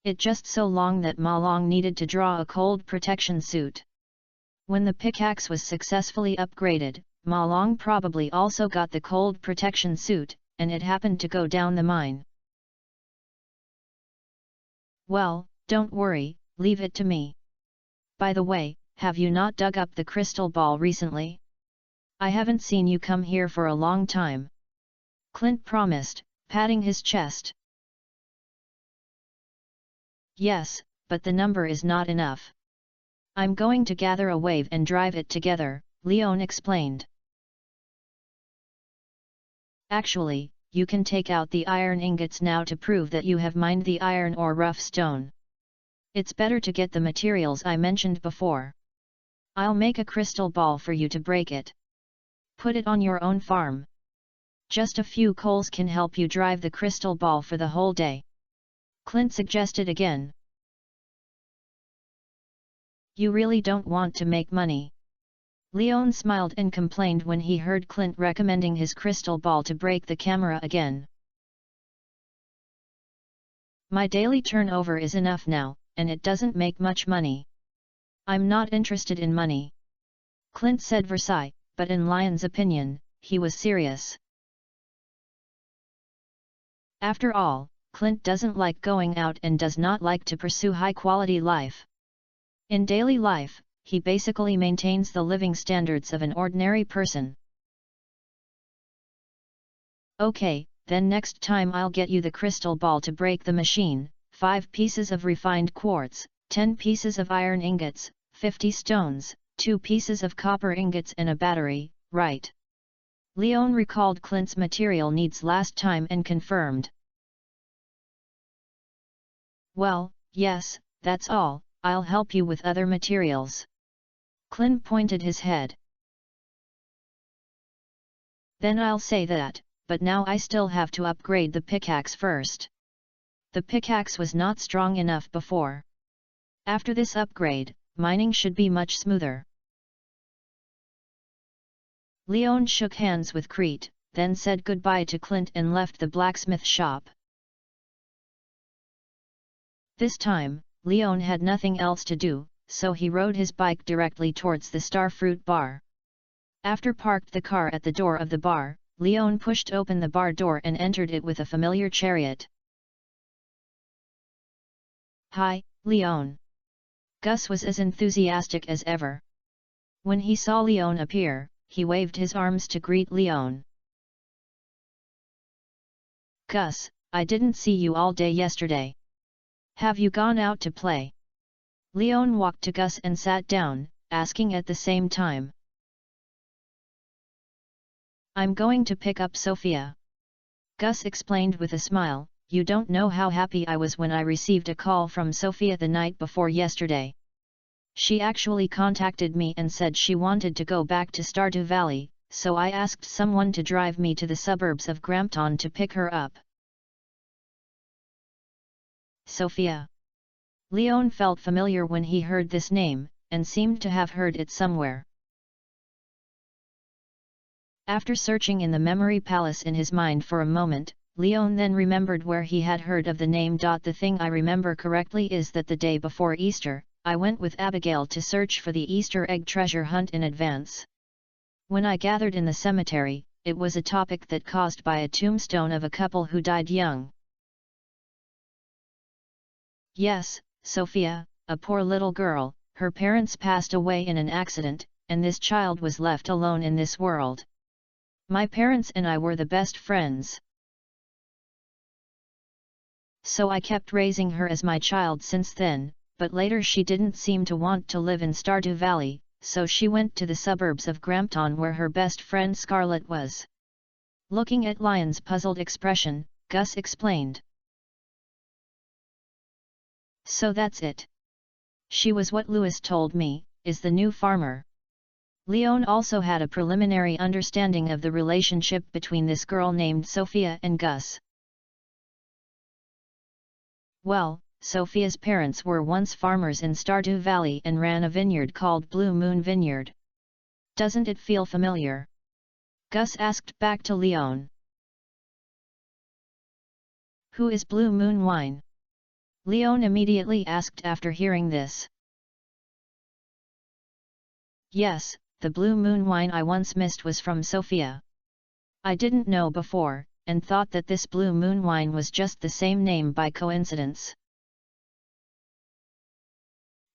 It just so long that Ma Long needed to draw a cold protection suit. When the pickaxe was successfully upgraded, Ma Long probably also got the cold protection suit, and it happened to go down the mine. Well, don't worry, leave it to me. By the way, have you not dug up the crystal ball recently? I haven't seen you come here for a long time. Clint promised, patting his chest. Yes, but the number is not enough. I'm going to gather a wave and drive it together, Leon explained. Actually, you can take out the iron ingots now to prove that you have mined the iron or rough stone. It's better to get the materials I mentioned before. I'll make a crystal ball for you to break it. Put it on your own farm. Just a few coals can help you drive the crystal ball for the whole day. Clint suggested again. You really don't want to make money. Leon smiled and complained when he heard Clint recommending his crystal ball to break the camera again. My daily turnover is enough now, and it doesn't make much money. I'm not interested in money. Clint said Versailles, but in Lyon's opinion, he was serious. After all, Clint doesn't like going out and does not like to pursue high-quality life. In daily life, he basically maintains the living standards of an ordinary person. Okay, then next time I'll get you the crystal ball to break the machine, 5 pieces of refined quartz, 10 pieces of iron ingots, 50 stones, 2 pieces of copper ingots and a battery, right? Leon recalled Clint's material needs last time and confirmed. Well, yes, that's all, I'll help you with other materials. Clint pointed his head. Then I'll say that, but now I still have to upgrade the pickaxe first. The pickaxe was not strong enough before. After this upgrade, mining should be much smoother. Leon shook hands with Crete, then said goodbye to Clint and left the blacksmith shop. This time, Leon had nothing else to do, so he rode his bike directly towards the Starfruit bar. After parked the car at the door of the bar, Leon pushed open the bar door and entered it with a familiar chariot. Hi, Leon. Gus was as enthusiastic as ever. When he saw Leon appear, he waved his arms to greet Leon. Gus, I didn't see you all day yesterday. Have you gone out to play? Leon walked to Gus and sat down, asking at the same time. I'm going to pick up Sophia. Gus explained with a smile, you don't know how happy I was when I received a call from Sophia the night before yesterday. She actually contacted me and said she wanted to go back to Stardew Valley, so I asked someone to drive me to the suburbs of Grampton to pick her up. Sophia. Leon felt familiar when he heard this name, and seemed to have heard it somewhere. After searching in the memory palace in his mind for a moment, Leon then remembered where he had heard of the name. The thing I remember correctly is that the day before Easter, I went with Abigail to search for the Easter egg treasure hunt in advance. When I gathered in the cemetery, it was a topic that caused by a tombstone of a couple who died young. Yes, Sophia, a poor little girl, her parents passed away in an accident, and this child was left alone in this world. My parents and I were the best friends. So I kept raising her as my child since then, but later she didn't seem to want to live in Stardew Valley, so she went to the suburbs of Grampton where her best friend Scarlett was. Looking at Lion's puzzled expression, Gus explained. So that's it. She was what Lewis told me, is the new farmer. Leon also had a preliminary understanding of the relationship between this girl named Sophia and Gus. Well, Sophia's parents were once farmers in Stardew Valley and ran a vineyard called Blue Moon Vineyard. Doesn't it feel familiar? Gus asked back to Leon. Who is Blue Moon Wine? Leon immediately asked after hearing this. Yes, the Blue Moon Wine I once missed was from Sophia. I didn't know before, and thought that this Blue Moon Wine was just the same name by coincidence.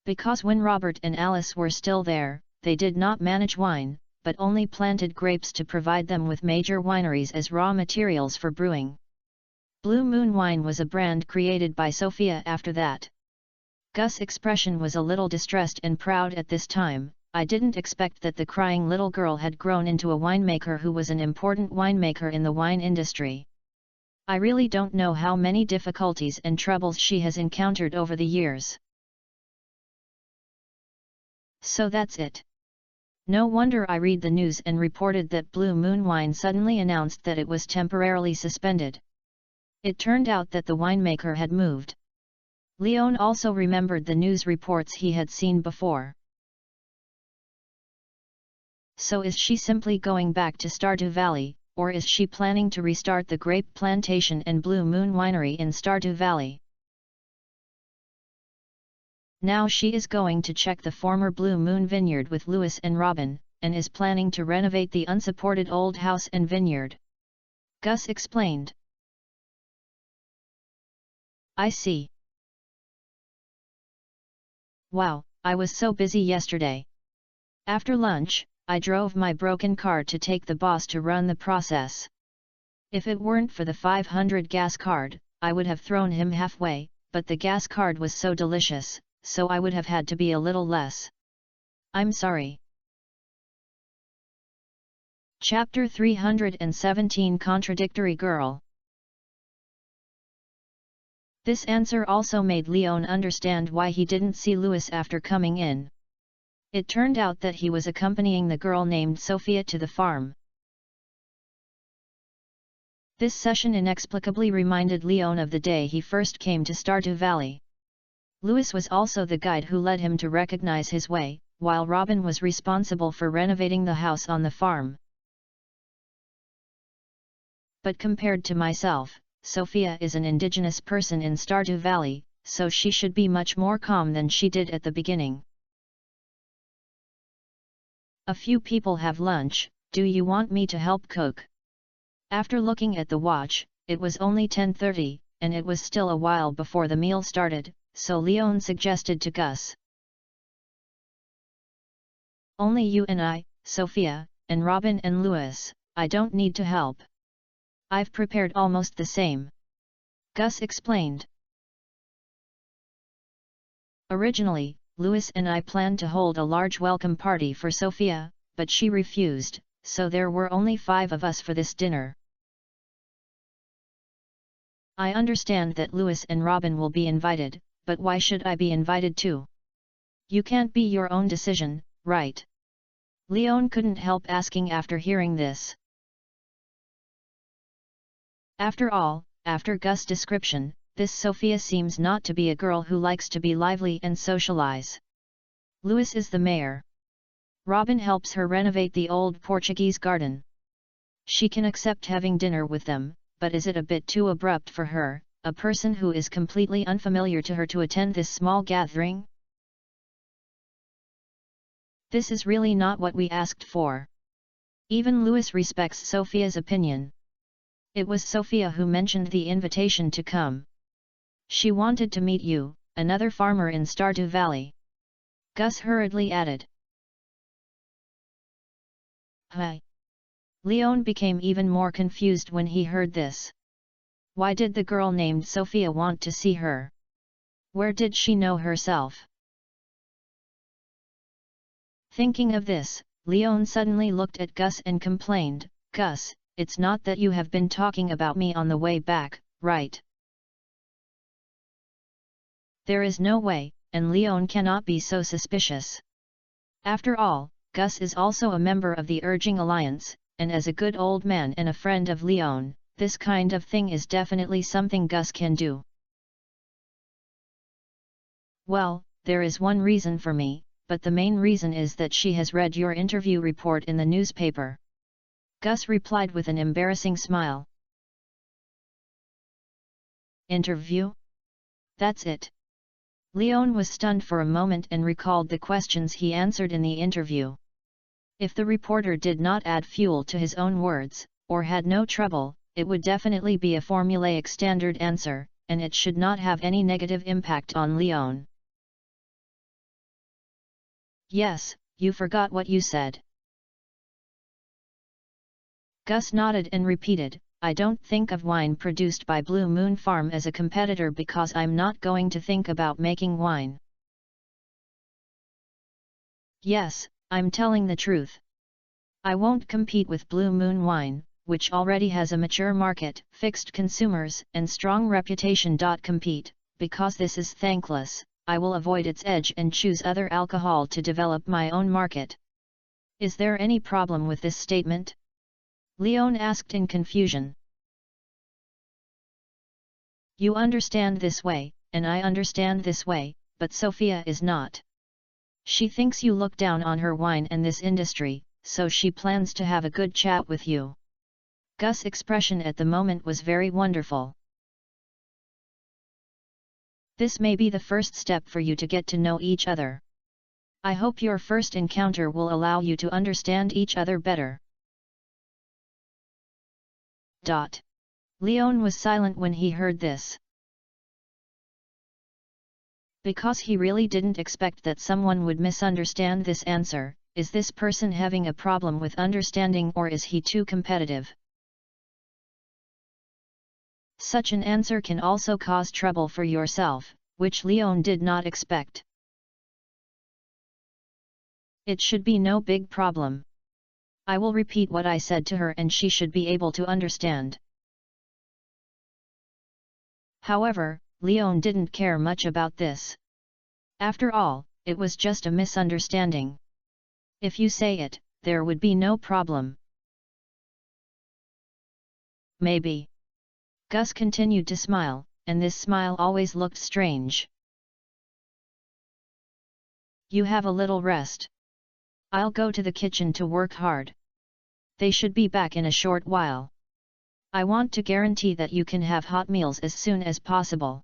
Because when Robert and Alice were still there, they did not manage wine, but only planted grapes to provide them with major wineries as raw materials for brewing. Blue Moon Wine was a brand created by Sophia after that. Gus' expression was a little distressed and proud at this time. I didn't expect that the crying little girl had grown into a winemaker who was an important winemaker in the wine industry. I really don't know how many difficulties and troubles she has encountered over the years. So that's it. No wonder I read the news and reported that Blue Moon Wine suddenly announced that it was temporarily suspended. It turned out that the winemaker had moved. Leon also remembered the news reports he had seen before. So is she simply going back to Stardew Valley, or is she planning to restart the grape plantation and Blue Moon Winery in Stardew Valley? Now she is going to check the former Blue Moon vineyard with Louis and Robin, and is planning to renovate the unsupported old house and vineyard. Gus explained. I see. Wow, I was so busy yesterday. After lunch, I drove my broken car to take the boss to run the process. If it weren't for the 500 gas card, I would have thrown him halfway, but the gas card was so delicious, so I would have had to be a little less. I'm sorry. Chapter 317 Contradictory Girl. This answer also made Leon understand why he didn't see Louis after coming in. It turned out that he was accompanying the girl named Sophia to the farm. This session inexplicably reminded Leon of the day he first came to Stardew Valley. Louis was also the guide who led him to recognize his way, while Robin was responsible for renovating the house on the farm. But compared to myself, Sophia is an indigenous person in Stardew Valley, so she should be much more calm than she did at the beginning. A few people have lunch, do you want me to help cook? After looking at the watch, it was only 10:30, and it was still a while before the meal started, so Leon suggested to Gus. Only you and I, Sophia, and Robin and Louis, I don't need to help. I've prepared almost the same. Gus explained. Originally, Louis and I planned to hold a large welcome party for Sophia, but she refused, so there were only 5 of us for this dinner. I understand that Louis and Robin will be invited, but why should I be invited too? You can't be your own decision, right? Leon couldn't help asking after hearing this. After all, after Gus' description, this Sophia seems not to be a girl who likes to be lively and socialize. Louis is the mayor. Robin helps her renovate the old Portuguese garden. She can accept having dinner with them, but is it a bit too abrupt for her, a person who is completely unfamiliar to her, to attend this small gathering? This is really not what we asked for. Even Louis respects Sophia's opinion. It was Sophia who mentioned the invitation to come. She wanted to meet you, another farmer in Stardew Valley. Gus hurriedly added. Hi. Leon became even more confused when he heard this. Why did the girl named Sophia want to see her? Where did she know herself? Thinking of this, Leon suddenly looked at Gus and complained, Gus, it's not that you have been talking about me on the way back, right? There is no way, and Leon cannot be so suspicious. After all, Gus is also a member of the Urging Alliance, and as a good old man and a friend of Leon, this kind of thing is definitely something Gus can do. Well, there is one reason for me, but the main reason is that she has read your interview report in the newspaper. Gus replied with an embarrassing smile. Interview? That's it. Leon was stunned for a moment and recalled the questions he answered in the interview. If the reporter did not add fuel to his own words, or had no trouble, it would definitely be a formulaic standard answer, and it should not have any negative impact on Leon. Yes, you forgot what you said. Gus nodded and repeated, I don't think of wine produced by Blue Moon Farm as a competitor because I'm not going to think about making wine. Yes, I'm telling the truth. I won't compete with Blue Moon Wine, which already has a mature market, fixed consumers, and strong reputation. Compete, because this is thankless, I will avoid its edge and choose other alcohol to develop my own market. Is there any problem with this statement? Leon asked in confusion. You understand this way, and I understand this way, but Sophia is not. She thinks you look down on her wine and this industry, so she plans to have a good chat with you. Gus' expression at the moment was very wonderful. This may be the first step for you to get to know each other. I hope your first encounter will allow you to understand each other better. Leon was silent when he heard this. Because he really didn't expect that someone would misunderstand this answer. Is this person having a problem with understanding, or is he too competitive? Such an answer can also cause trouble for yourself, which Leon did not expect. It should be no big problem. I will repeat what I said to her and she should be able to understand. However, Leon didn't care much about this. After all, it was just a misunderstanding. If you say it, there would be no problem. Maybe. Gus continued to smile, and this smile always looked strange. You have a little rest. I'll go to the kitchen to work hard. They should be back in a short while. I want to guarantee that you can have hot meals as soon as possible.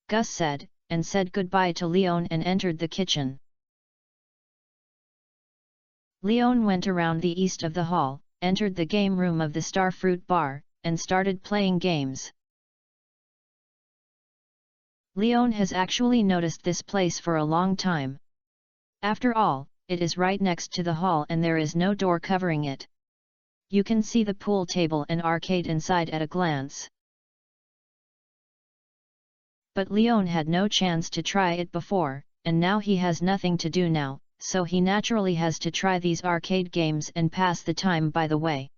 Gus said, and said goodbye to Leon and entered the kitchen. Leon went around the east of the hall, entered the game room of the Starfruit Bar, and started playing games. Leon has actually noticed this place for a long time. After all, it is right next to the hall and there is no door covering it. You can see the pool table and arcade inside at a glance. But Leon had no chance to try it before, and now he has nothing to do now, so he naturally has to try these arcade games and pass the time by the way.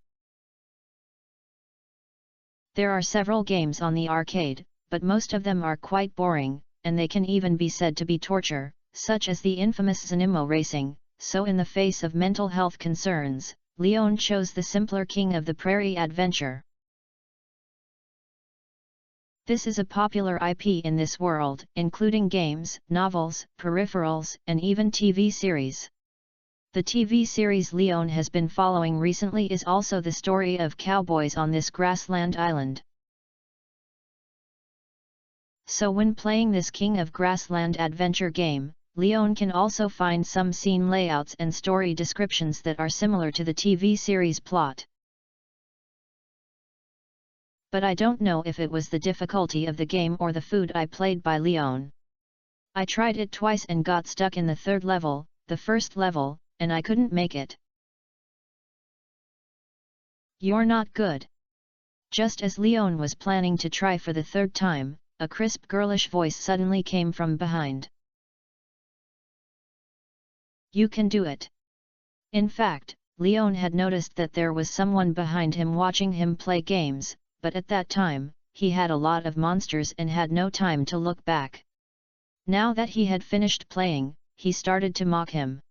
There are several games on the arcade, but most of them are quite boring, and they can even be said to be torture, such as the infamous Zanimo racing. So in the face of mental health concerns, Leon chose the simpler King of the Prairie adventure. This is a popular IP in this world, including games, novels, peripherals, and even TV series. The TV series Leon has been following recently is also the story of cowboys on this grassland island. So when playing this King of Grassland adventure game, Leon can also find some scene layouts and story descriptions that are similar to the TV series plot. But I don't know if it was the difficulty of the game or the food I played by Leon. I tried it twice and got stuck in the third level, the first level, and I couldn't make it. You're not good. Just as Leon was planning to try for the third time, a crisp girlish voice suddenly came from behind. You can do it. In fact, Leon had noticed that there was someone behind him watching him play games, but at that time, he had a lot of monsters and had no time to look back. Now that he had finished playing, he started to mock him.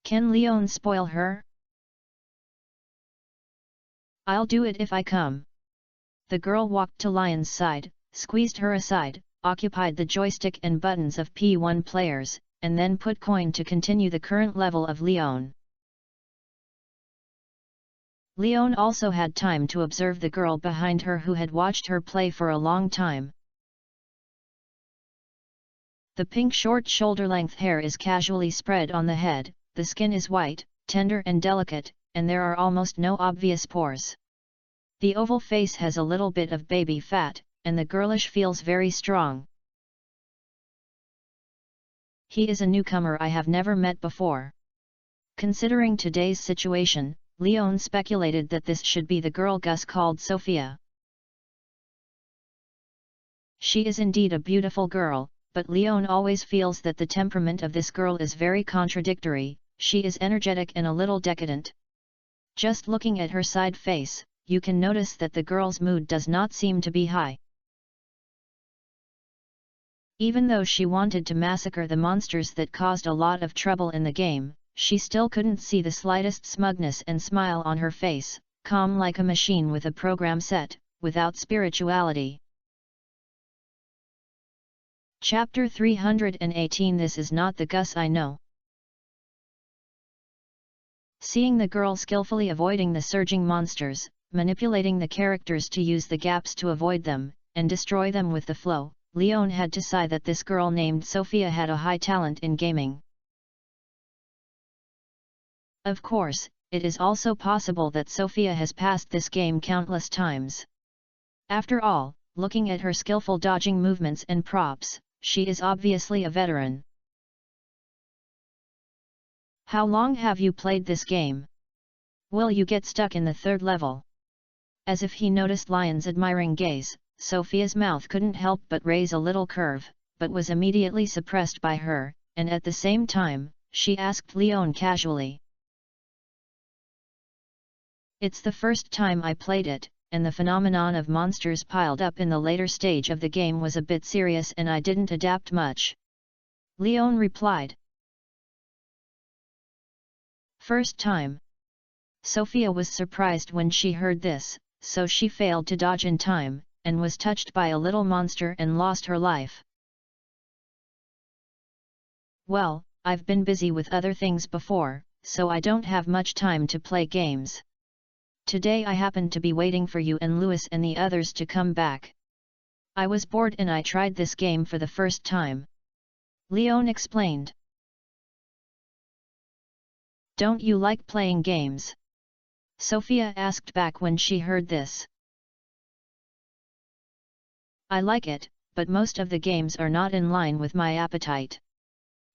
Can Leon spoil her? I'll do it if I come. The girl walked to Lion's side, squeezed her aside, occupied the joystick and buttons of P1 players, and then put coin to continue the current level of Leon. Leon also had time to observe the girl behind her who had watched her play for a long time. The pink short shoulder-length hair is casually spread on the head, the skin is white, tender and delicate, and there are almost no obvious pores. The oval face has a little bit of baby fat, and the girlish feels very strong. He is a newcomer I have never met before. Considering today's situation, Leon speculated that this should be the girl Gus called Sophia. She is indeed a beautiful girl, but Leon always feels that the temperament of this girl is very contradictory. She is energetic and a little decadent. Just looking at her side face, you can notice that the girl's mood does not seem to be high. Even though she wanted to massacre the monsters that caused a lot of trouble in the game, she still couldn't see the slightest smugness and smile on her face, calm like a machine with a program set, without spirituality. Chapter 318 This is not the Gus I know. Seeing the girl skillfully avoiding the surging monsters, manipulating the characters to use the gaps to avoid them, and destroy them with the flow, Leon had to sigh that this girl named Sophia had a high talent in gaming. Of course, it is also possible that Sophia has passed this game countless times. After all, looking at her skillful dodging movements and props, she is obviously a veteran. How long have you played this game? Will you get stuck in the third level? As if he noticed Lion's admiring gaze, Sophia's mouth couldn't help but raise a little curve, but was immediately suppressed by her, and at the same time, she asked Leon casually. It's the first time I played it, and the phenomenon of monsters piled up in the later stage of the game was a bit serious and I didn't adapt much. Leon replied. First time. Sophia was surprised when she heard this, so she failed to dodge in time, and was touched by a little monster and lost her life. Well, I've been busy with other things before, so I don't have much time to play games. Today I happened to be waiting for you and Louis and the others to come back. I was bored and I tried this game for the first time. Leon explained. Don't you like playing games? Sophia asked back when she heard this. I like it, but most of the games are not in line with my appetite.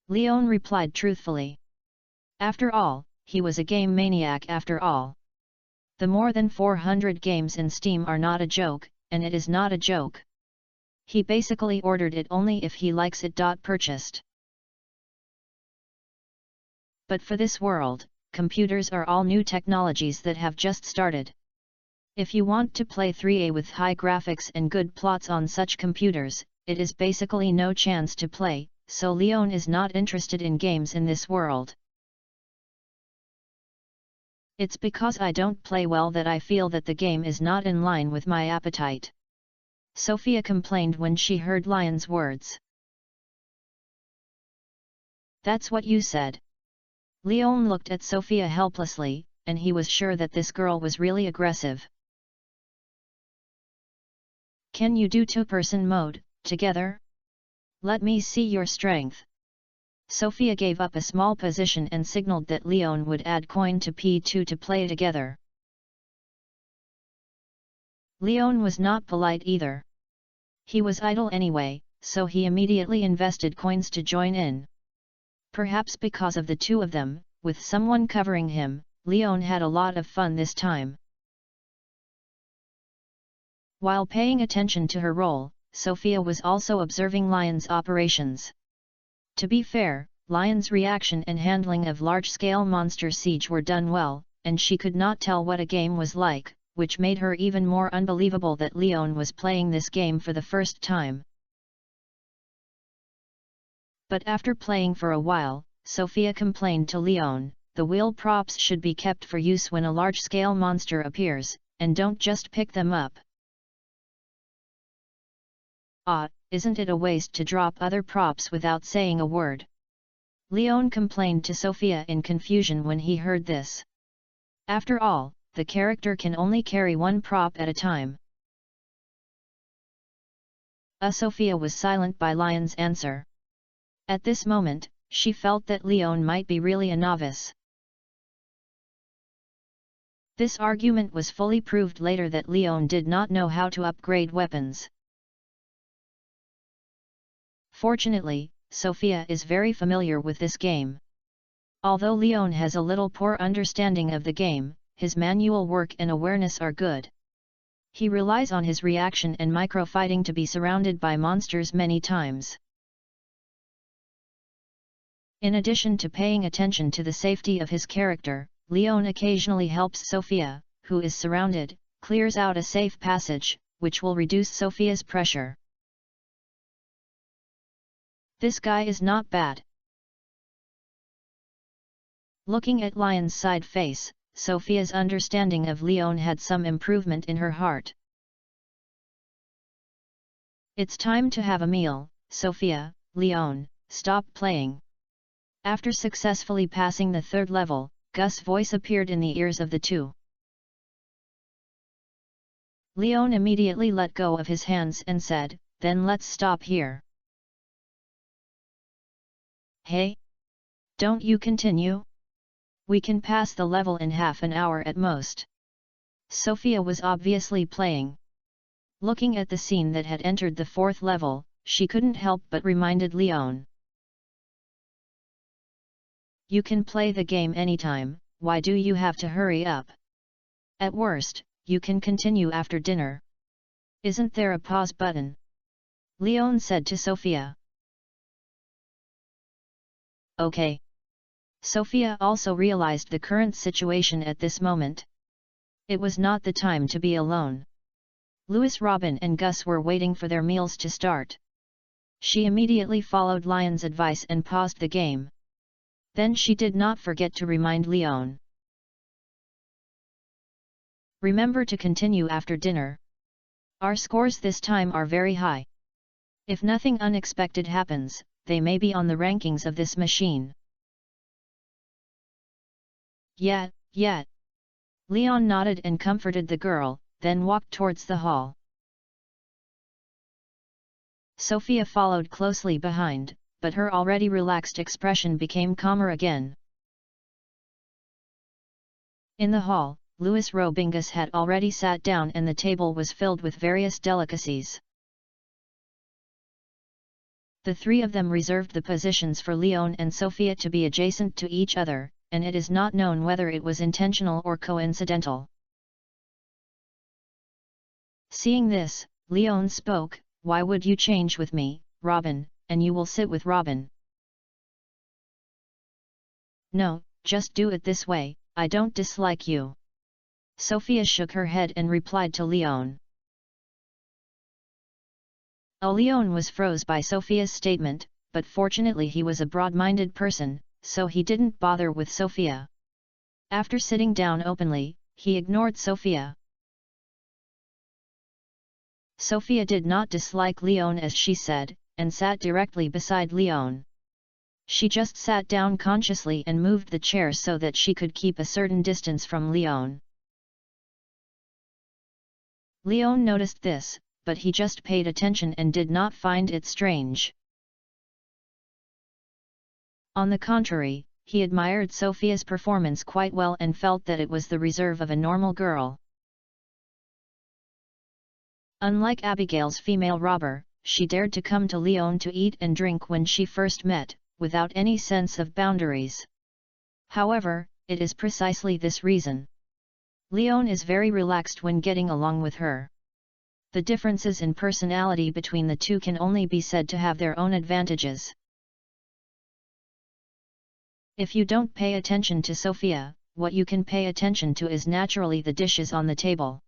Leon replied truthfully. After all, he was a game maniac after all. The more than 400 games in Steam are not a joke, and it is not a joke. He basically ordered it only if he likes it. Purchased. But for this world, computers are all new technologies that have just started. If you want to play 3A with high graphics and good plots on such computers, it is basically no chance to play, so Leon is not interested in games in this world. It's because I don't play well that I feel that the game is not in line with my appetite. Sophia complained when she heard Lion's words. That's what you said. Leon looked at Sophia helplessly, and he was sure that this girl was really aggressive. Can you do two-person mode, together? Let me see your strength. Sophia gave up a small position and signaled that Leon would add coin to P2 to play together. Leon was not polite either. He was idle anyway, so he immediately invested coins to join in. Perhaps because of the two of them, with someone covering him, Leon had a lot of fun this time. While paying attention to her role, Sophia was also observing Lion's operations. To be fair, Lion's reaction and handling of large-scale monster siege were done well, and she could not tell what a game was like, which made her even more unbelievable that Leon was playing this game for the first time. But after playing for a while, Sophia complained to Leon, the wheel props should be kept for use when a large-scale monster appears, and don't just pick them up. Isn't it a waste to drop other props without saying a word? Leon complained to Sophia in confusion when he heard this. After all, the character can only carry one prop at a time. Sophia was silent by Lion's answer. At this moment, she felt that Leon might be really a novice. This argument was fully proved later that Leon did not know how to upgrade weapons. Fortunately, Sophia is very familiar with this game. Although Leon has a little poor understanding of the game, his manual work and awareness are good. He relies on his reaction and micro-fighting to be surrounded by monsters many times. In addition to paying attention to the safety of his character, Leon occasionally helps Sophia, who is surrounded, clears out a safe passage, which will reduce Sophia's pressure. This guy is not bad. Looking at Lion's side face, Sophia's understanding of Leon had some improvement in her heart. It's time to have a meal, Sophia. Leon, stop playing. After successfully passing the third level, Gus' voice appeared in the ears of the two. Leon immediately let go of his hands and said, then let's stop here. Hey! Don't you continue? We can pass the level in half an hour at most. Sophia was obviously playing. Looking at the scene that had entered the 4th level, she couldn't help but reminded Leon. You can play the game anytime, why do you have to hurry up? At worst, you can continue after dinner. Isn't there a pause button? Leon said to Sophia. Okay. Sophia also realized the current situation at this moment. It was not the time to be alone. Louis, Robin and Gus were waiting for their meals to start. She immediately followed Lion's advice and paused the game. Then she did not forget to remind Leon. Remember to continue after dinner. Our scores this time are very high. If nothing unexpected happens, they may be on the rankings of this machine. Yeah. Leon nodded and comforted the girl, then walked towards the hall. Sophia followed closely behind, but her already relaxed expression became calmer again. In the hall, Louis Robingus had already sat down and the table was filled with various delicacies. The 3 of them reserved the positions for Leon and Sophia to be adjacent to each other, and it is not known whether it was intentional or coincidental. Seeing this, Leon spoke, "Why would you change with me, Robin, and you will sit with Robin?" "No, just do it this way, I don't dislike you." Sophia shook her head and replied to Leon. Leon was froze by Sophia's statement, but fortunately he was a broad-minded person, so he didn't bother with Sophia. After sitting down openly, he ignored Sophia. Sophia did not dislike Leon as she said, and sat directly beside Leon. She just sat down consciously and moved the chair so that she could keep a certain distance from Leon. Leon noticed this, but he just paid attention and did not find it strange. On the contrary, he admired Sophia's performance quite well and felt that it was the reserve of a normal girl. Unlike Abigail's female robber, she dared to come to Leon to eat and drink when she first met, without any sense of boundaries. However, it is precisely this reason. Leon is very relaxed when getting along with her. The differences in personality between the two can only be said to have their own advantages. If you don't pay attention to Sophia, what you can pay attention to is naturally the dishes on the table.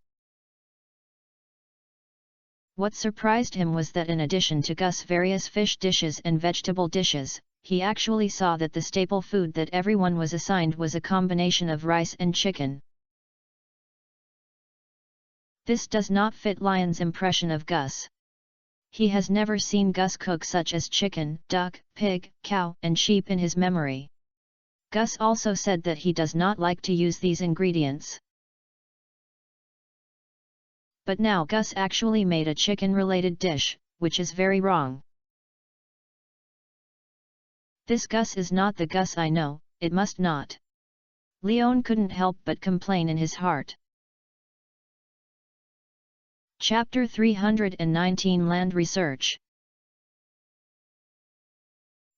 What surprised him was that in addition to Gus' various fish dishes and vegetable dishes, he actually saw that the staple food that everyone was assigned was a combination of rice and chicken. This does not fit Lion's impression of Gus. He has never seen Gus cook such as chicken, duck, pig, cow and sheep in his memory. Gus also said that he does not like to use these ingredients. But now Gus actually made a chicken-related dish, which is very wrong. This Gus is not the Gus I know, it must not. Leon couldn't help but complain in his heart. Chapter 319 Land Research.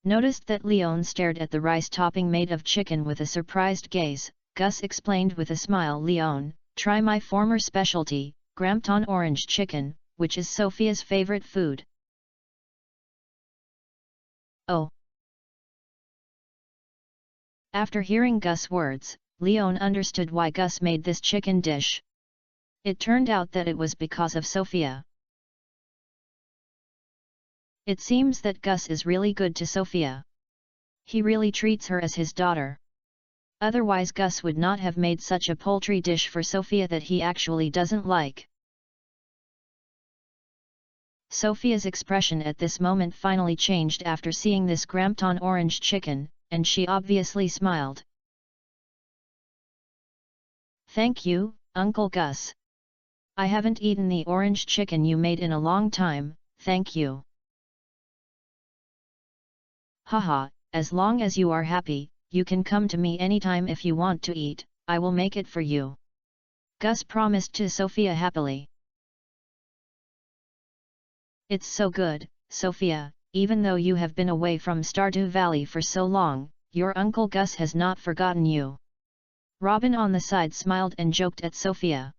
Noticed that Leon stared at the rice topping made of chicken with a surprised gaze. Gus explained with a smile, "Leon, try my former specialty, Grampton orange chicken, which is Sophia's favorite food." Oh! After hearing Gus' words, Leon understood why Gus made this chicken dish. It turned out that it was because of Sophia. It seems that Gus is really good to Sophia. He really treats her as his daughter. Otherwise Gus would not have made such a poultry dish for Sophia that he actually doesn't like. Sophia's expression at this moment finally changed after seeing this Grampton orange chicken, and she obviously smiled. "Thank you, Uncle Gus. I haven't eaten the orange chicken you made in a long time, thank you. Haha, as long as you are happy, you can come to me anytime if you want to eat, I will make it for you. Gus promised to Sophia happily. It's so good, Sophia, even though you have been away from Stardew Valley for so long, your Uncle Gus has not forgotten you. Robin on the side smiled and joked at Sophia.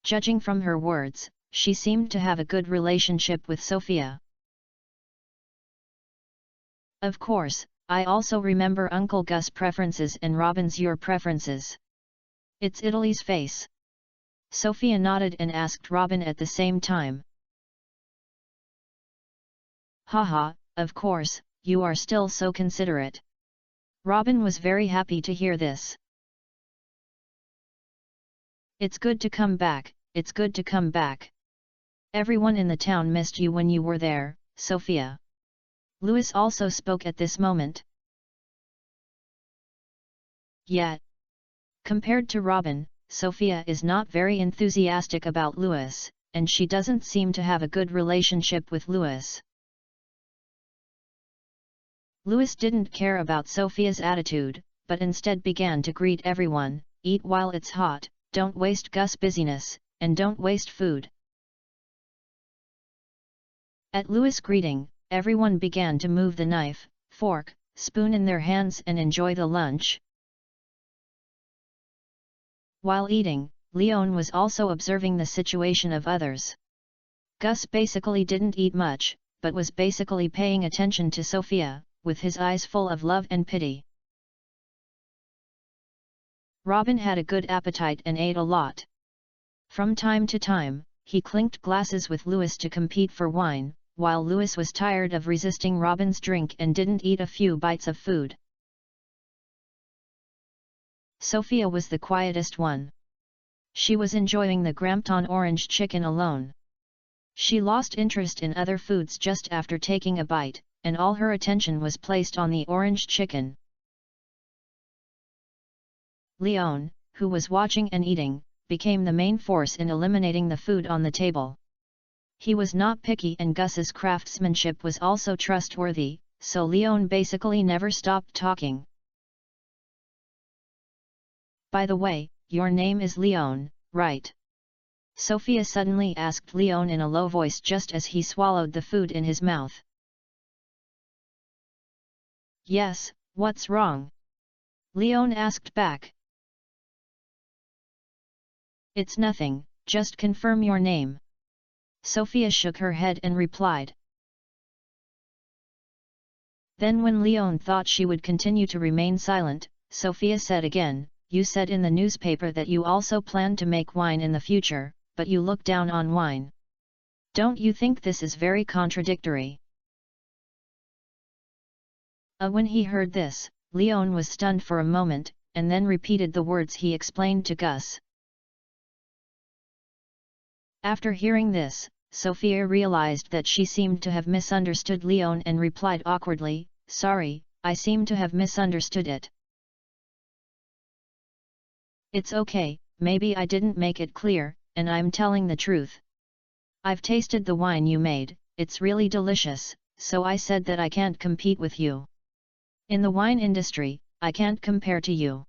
Judging from her words, she seemed to have a good relationship with Sophia. Of course, I also remember Uncle Gus' preferences and Robin's your preferences. It's Italy's face. Sophia nodded and asked Robin at the same time. Haha, of course, you are still so considerate. Robin was very happy to hear this. It's good to come back, it's good to come back. Everyone in the town missed you when you were there, Sophia. Louis also spoke at this moment. Yet, compared to Robin, Sophia is not very enthusiastic about Louis, and she doesn't seem to have a good relationship with Louis. Louis didn't care about Sophia's attitude, but instead began to greet everyone, eat while it's hot, don't waste Gus' busyness, and don't waste food. At Louis' greeting, everyone began to move the knife, fork, spoon in their hands and enjoy the lunch. While eating, Leon was also observing the situation of others. Gus basically didn't eat much, but was basically paying attention to Sophia, with his eyes full of love and pity. Robin had a good appetite and ate a lot. From time to time, he clinked glasses with Louis to compete for wine, while Louis was tired of resisting Robin's drink and didn't eat a few bites of food. Sophia was the quietest one. She was enjoying the Grampton orange chicken alone. She lost interest in other foods just after taking a bite, and all her attention was placed on the orange chicken. Leon, who was watching and eating, became the main force in eliminating the food on the table. He was not picky and Gus's craftsmanship was also trustworthy, so Leon basically never stopped talking. By the way, your name is Leon, right? Sophia suddenly asked Leon in a low voice just as he swallowed the food in his mouth. Yes, what's wrong? Leon asked back. It's nothing, just confirm your name. Sophia shook her head and replied. Then when Leon thought she would continue to remain silent, Sophia said again, you said in the newspaper that you also plan to make wine in the future, but you look down on wine. Don't you think this is very contradictory? When he heard this, Leon was stunned for a moment, and then repeated the words he explained to Gus. After hearing this, Sophia realized that she seemed to have misunderstood Leon and replied awkwardly, sorry, I seem to have misunderstood it. It's okay, maybe I didn't make it clear, and I'm telling the truth. I've tasted the wine you made, it's really delicious, so I said that I can't compete with you. In the wine industry, I can't compare to you.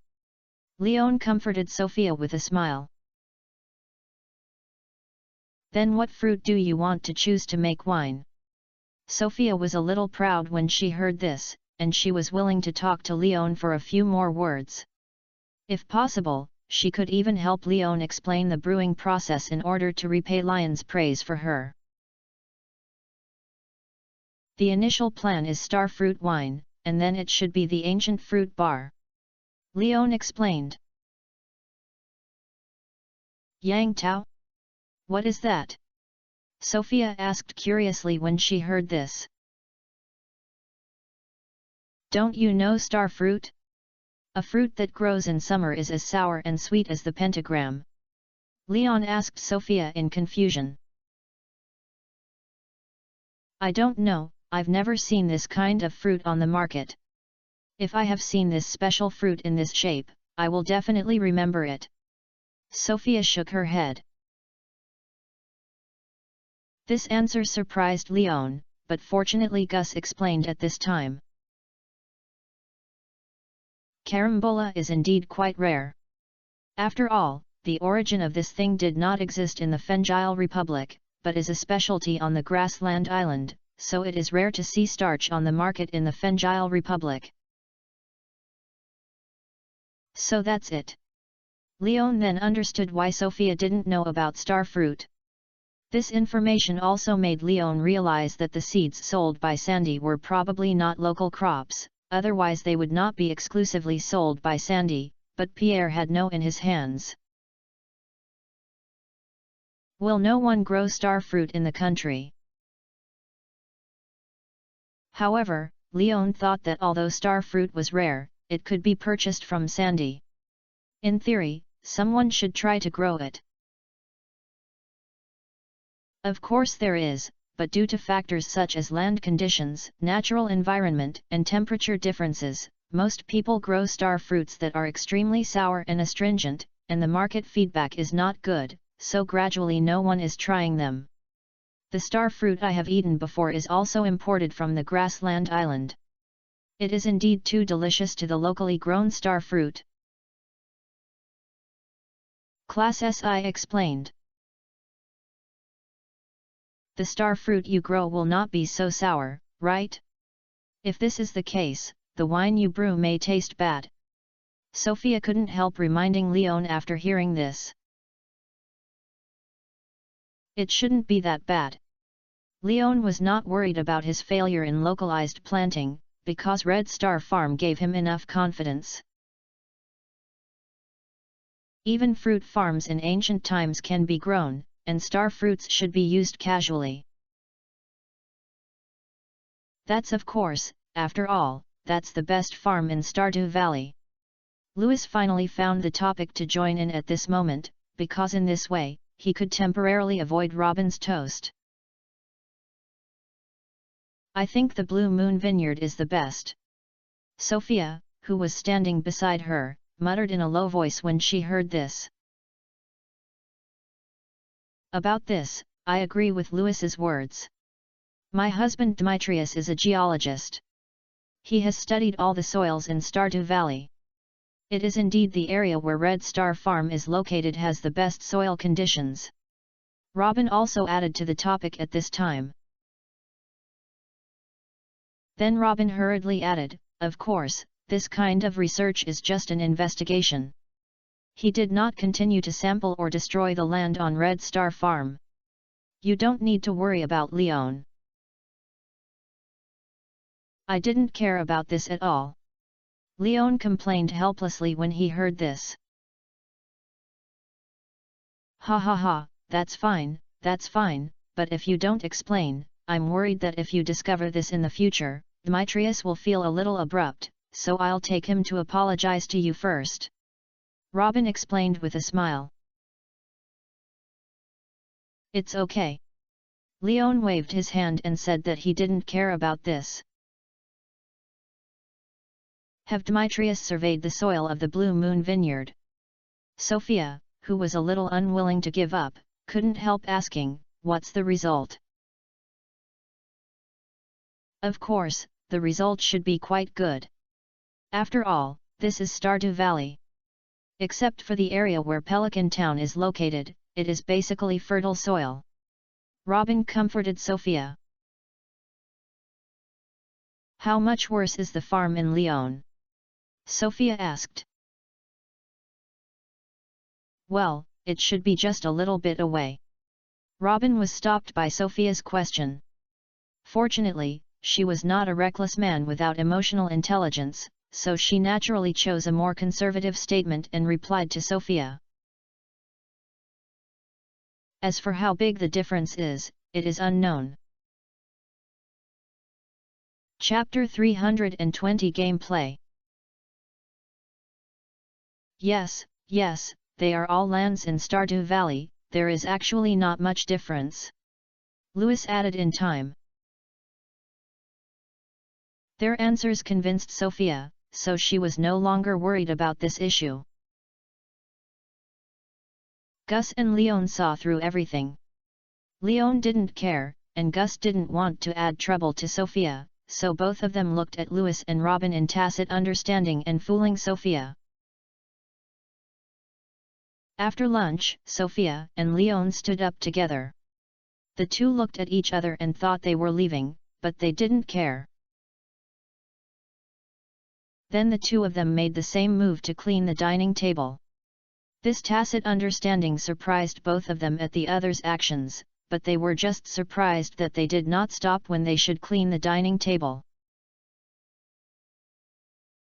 Leon comforted Sophia with a smile. Then what fruit do you want to choose to make wine? Sophia was a little proud when she heard this, and she was willing to talk to Leon for a few more words. If possible, she could even help Leon explain the brewing process in order to repay Leon's praise for her. The initial plan is star fruit wine, and then it should be the ancient fruit bar. Leon explained. Yang Tao? What is that? Sophia asked curiously when she heard this. Don't you know star fruit? A fruit that grows in summer is as sour and sweet as the pentagram. Leon asked Sophia in confusion. I don't know, I've never seen this kind of fruit on the market. If I have seen this special fruit in this shape, I will definitely remember it. Sophia shook her head. This answer surprised Leon, but fortunately Gus explained at this time. Carambola is indeed quite rare. After all, the origin of this thing did not exist in the Fengile Republic, but is a specialty on the grassland island, so it is rare to see starch on the market in the Fengile Republic. So that's it. Leon then understood why Sophia didn't know about starfruit. This information also made Leon realize that the seeds sold by Sandy were probably not local crops, otherwise they would not be exclusively sold by Sandy, but Pierre had no in his hands. Will no one grow starfruit in the country? However, Leon thought that although starfruit was rare, it could be purchased from Sandy. In theory, someone should try to grow it. Of course there is, but due to factors such as land conditions, natural environment, and temperature differences, most people grow starfruits that are extremely sour and astringent, and the market feedback is not good, so gradually no one is trying them. The starfruit I have eaten before is also imported from the grassland island. It is indeed too delicious to the locally grown starfruit. Class SI explained. The starfruit you grow will not be so sour, right? If this is the case, the wine you brew may taste bad. Sophia couldn't help reminding Leon after hearing this. It shouldn't be that bad. Leon was not worried about his failure in localized planting, because Red Star Farm gave him enough confidence. Even fruit farms in ancient times can be grown, and starfruits should be used casually. That's of course, after all, that's the best farm in Stardew Valley. Louis finally found the topic to join in at this moment, because in this way, he could temporarily avoid Robin's toast. I think the Blue Moon Vineyard is the best. Sophia, who was standing beside her, muttered in a low voice when she heard this. About this, I agree with Louis's words. My husband Demetrius is a geologist. He has studied all the soils in Stardew Valley. It is indeed the area where Red Star Farm is located has the best soil conditions. Robin also added to the topic at this time. Then Robin hurriedly added, of course, this kind of research is just an investigation. He did not continue to sample or destroy the land on Red Star Farm. You don't need to worry about Leon. I didn't care about this at all. Leon complained helplessly when he heard this. Ha ha ha, that's fine, but if you don't explain, I'm worried that if you discover this in the future, Demetrius will feel a little abrupt, so I'll take him to apologize to you first. Robin explained with a smile. It's okay. Leon waved his hand and said that he didn't care about this. Have Demetrius surveyed the soil of the Blue Moon Vineyard? Sophia, who was a little unwilling to give up, couldn't help asking, what's the result? Of course, the result should be quite good. After all, this is Stardew Valley. Except for the area where Pelican Town is located, it is basically fertile soil. Robin comforted Sophia. How much worse is the farm in Leon? Sophia asked. Well, it should be just a little bit away. Robin was stopped by Sophia's question. Fortunately, she was not a reckless man without emotional intelligence, so she naturally chose a more conservative statement and replied to Sophia. As for how big the difference is, it is unknown. Chapter 320 Gameplay. Yes, they are all lands in Stardew Valley, there is actually not much difference. Louis added in time. Their answers convinced Sophia, so she was no longer worried about this issue. Gus and Leon saw through everything. Leon didn't care, and Gus didn't want to add trouble to Sophia, so both of them looked at Louis and Robin in tacit understanding and fooling Sophia. After lunch, Sophia and Leon stood up together. The two looked at each other and thought they were leaving, but they didn't care. Then the two of them made the same move to clean the dining table. This tacit understanding surprised both of them at the other's actions, but they were just surprised that they did not stop when they should clean the dining table.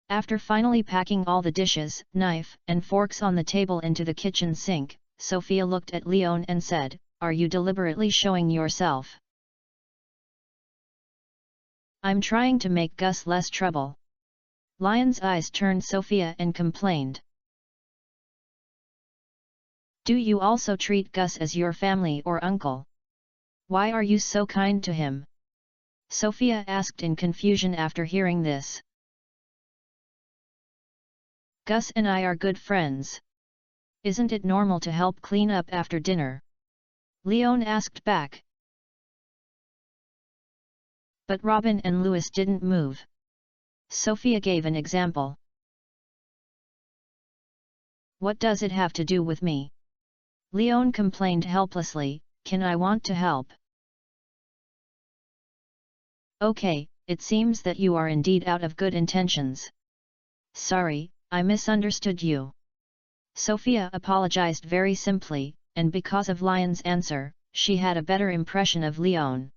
After finally packing all the dishes, knife, and forks on the table into the kitchen sink, Sophia looked at Leon and said, "Are you deliberately showing yourself?" "I'm trying to make Gus less trouble." Lion's eyes turned Sophia and complained. "Do you also treat Gus as your family or uncle? Why are you so kind to him?" Sophia asked in confusion after hearing this. "Gus and I are good friends. Isn't it normal to help clean up after dinner?" Leon asked back. But Robin and Louis didn't move. Sophia gave an example. "What does it have to do with me?" Leon complained helplessly, "Can I want to help?" "Okay, it seems that you are indeed out of good intentions. Sorry, I misunderstood you." Sophia apologized very simply, and because of Lion's answer, she had a better impression of Leon.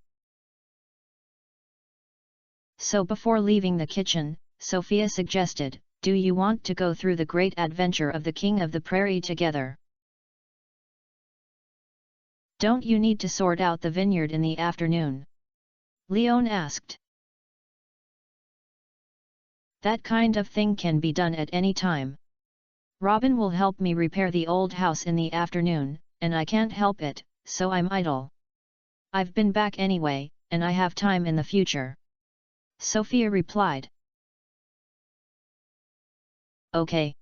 So before leaving the kitchen, Sophia suggested, "Do you want to go through the great adventure of the King of the Prairie together? Don't you need to sort out the vineyard in the afternoon?" Leon asked. "That kind of thing can be done at any time. Robin will help me repair the old house in the afternoon, and I can't help it, so I'm idle. I've been back anyway, and I have time in the future," Sophia replied. "Okay."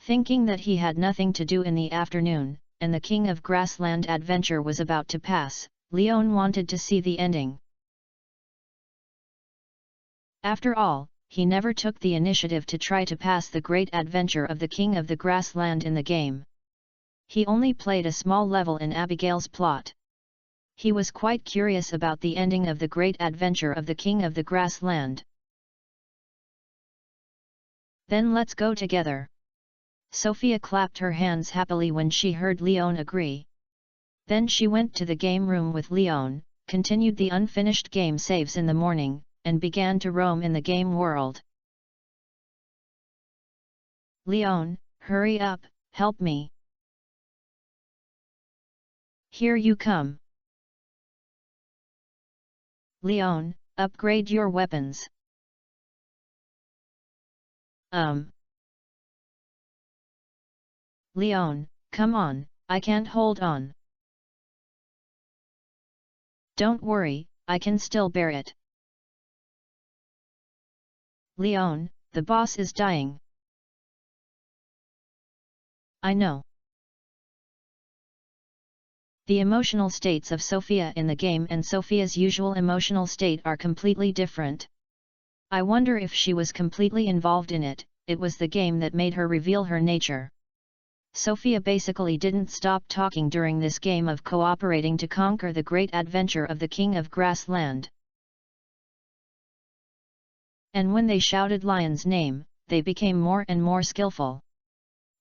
Thinking that he had nothing to do in the afternoon, and the King of Grassland adventure was about to pass, Leon wanted to see the ending. After all, he never took the initiative to try to pass the great adventure of the King of the Grassland in the game. He only played a small level in Abigail's plot. He was quite curious about the ending of the great adventure of the King of the Grassland. "Then let's go together." Sophia clapped her hands happily when she heard Leon agree. Then she went to the game room with Leon, continued the unfinished game saves in the morning, and began to roam in the game world. "Leon, hurry up, help me." "Here you come." "Leon, upgrade your weapons." "Leon, come on, I can't hold on." "Don't worry, I can still bear it." "Leon, the boss is dying." "I know." The emotional states of Sophia in the game and Sophia's usual emotional state are completely different. I wonder if she was completely involved in it. It was the game that made her reveal her nature. Sophia basically didn't stop talking during this game of cooperating to conquer the great adventure of the King of Grassland. And when they shouted Lion's name, they became more and more skillful.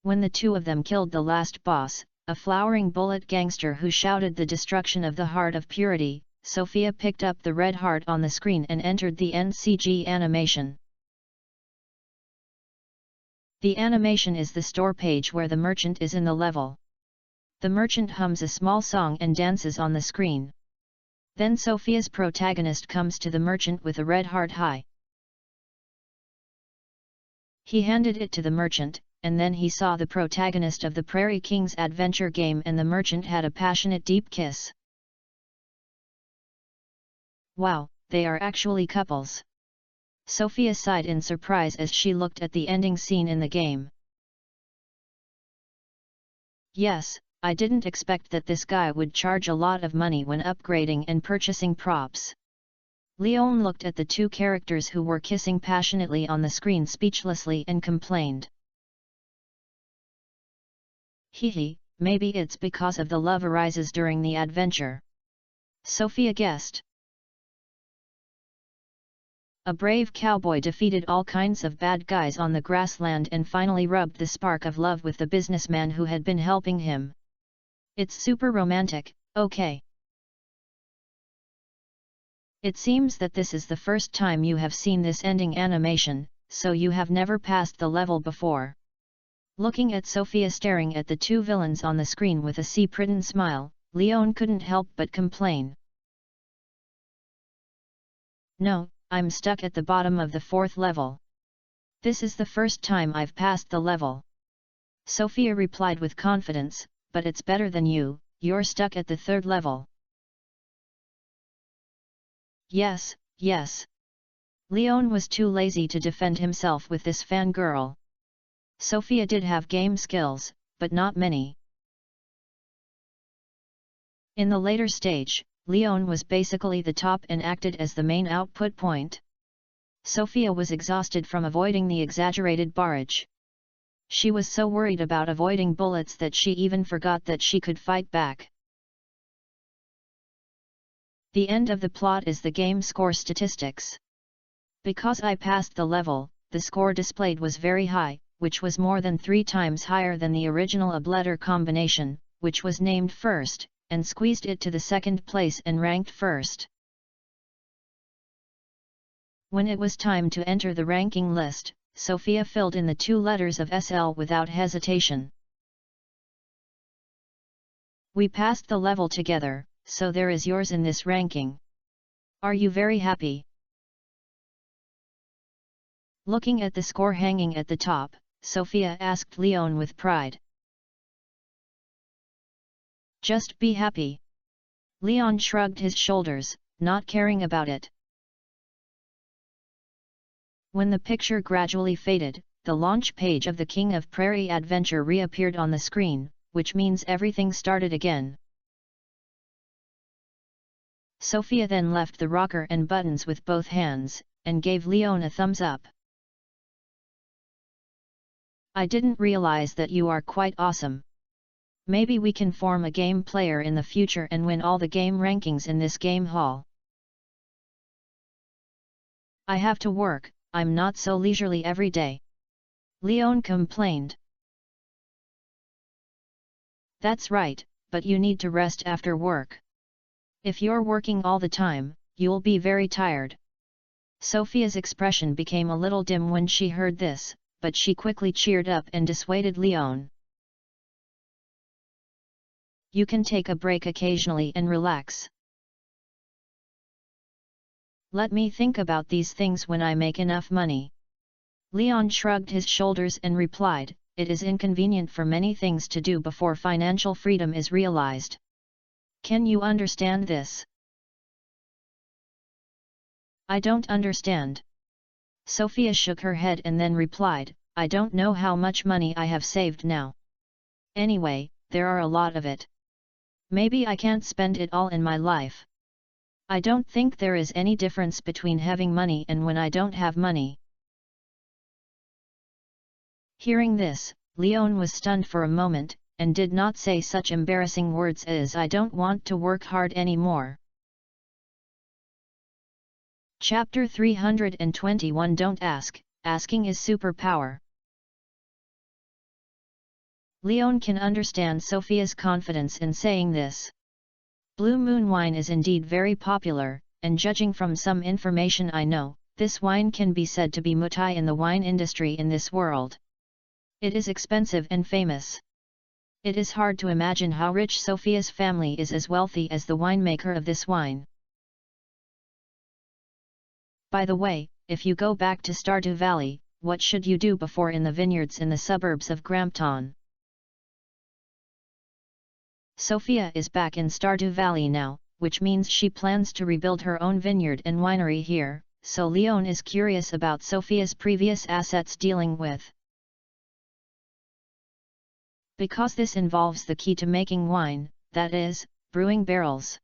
When the two of them killed the last boss, a flowering bullet gangster who shouted the destruction of the Heart of Purity, Sophia picked up the red heart on the screen and entered the NCG animation. The animation is the store page where the merchant is in the level. The merchant hums a small song and dances on the screen. Then Sophia's protagonist comes to the merchant with a red heart high. He handed it to the merchant, and then he saw the protagonist of the Prairie King's adventure game and the merchant had a passionate deep kiss. Wow, they are actually couples. Sophia sighed in surprise as she looked at the ending scene in the game. Yes, I didn't expect that this guy would charge a lot of money when upgrading and purchasing props. Leon looked at the two characters who were kissing passionately on the screen speechlessly and complained. Hehe, maybe it's because of the love arises during the adventure. Sophia guessed. A brave cowboy defeated all kinds of bad guys on the grassland and finally rubbed the spark of love with the businessman who had been helping him. It's super romantic, okay. It seems that this is the first time you have seen this ending animation, so you have never passed the level before. Looking at Sophia staring at the two villains on the screen with a sea-pretty smile, Leon couldn't help but complain. No, I'm stuck at the bottom of the 4th level. This is the first time I've passed the level. Sophia replied with confidence, but it's better than you, you're stuck at the 3rd level. Yes, yes. Leon was too lazy to defend himself with this fangirl. Sophia did have game skills, but not many. In the later stage, Leon was basically the top and acted as the main output point. Sophia was exhausted from avoiding the exaggerated barrage. She was so worried about avoiding bullets that she even forgot that she could fight back. The end of the plot is the game score statistics. Because I passed the level, the score displayed was very high, which was more than 3 times higher than the original abletter combination, which was named first, and squeezed it to the 2nd place and ranked first. When it was time to enter the ranking list, Sophia filled in the 2 letters of SL without hesitation. We passed the level together, so there is yours in this ranking. Are you very happy? Looking at the score hanging at the top, Sophia asked Leon with pride. Just be happy. Leon shrugged his shoulders, not caring about it. When the picture gradually faded, the launch page of the King of Prairie adventure reappeared on the screen, which means everything started again. Sophia then left the rocker and buttons with both hands, and gave Leon a thumbs up. I didn't realize that you are quite awesome. Maybe we can form a game player in the future and win all the game rankings in this game hall. I have to work, I'm not so leisurely every day. Leon complained. That's right, but you need to rest after work. If you're working all the time, you'll be very tired. Sophia's expression became a little dim when she heard this, but she quickly cheered up and dissuaded Leon. You can take a break occasionally and relax. Let me think about these things when I make enough money. Leon shrugged his shoulders and replied, it is inconvenient for many things to do before financial freedom is realized. Can you understand this? I don't understand. Sophia shook her head and then replied, I don't know how much money I have saved now. Anyway, there are a lot of it. Maybe I can't spend it all in my life. I don't think there is any difference between having money and when I don't have money. Hearing this, Leon was stunned for a moment, and did not say such embarrassing words as I don't want to work hard anymore. Chapter 321 Don't ask, asking is superpower. Leon can understand Sophia's confidence in saying this. Blue Moon wine is indeed very popular, and judging from some information I know, this wine can be said to be mutai in the wine industry in this world. It is expensive and famous. It is hard to imagine how rich Sophia's family is as wealthy as the winemaker of this wine. By the way, if you go back to Stardew Valley, what should you do before in the vineyards in the suburbs of Grampton? Sophia is back in Stardew Valley now, which means she plans to rebuild her own vineyard and winery here, so Leon is curious about Sophia's previous assets dealing with Because this involves the key to making wine, that is, brewing barrels.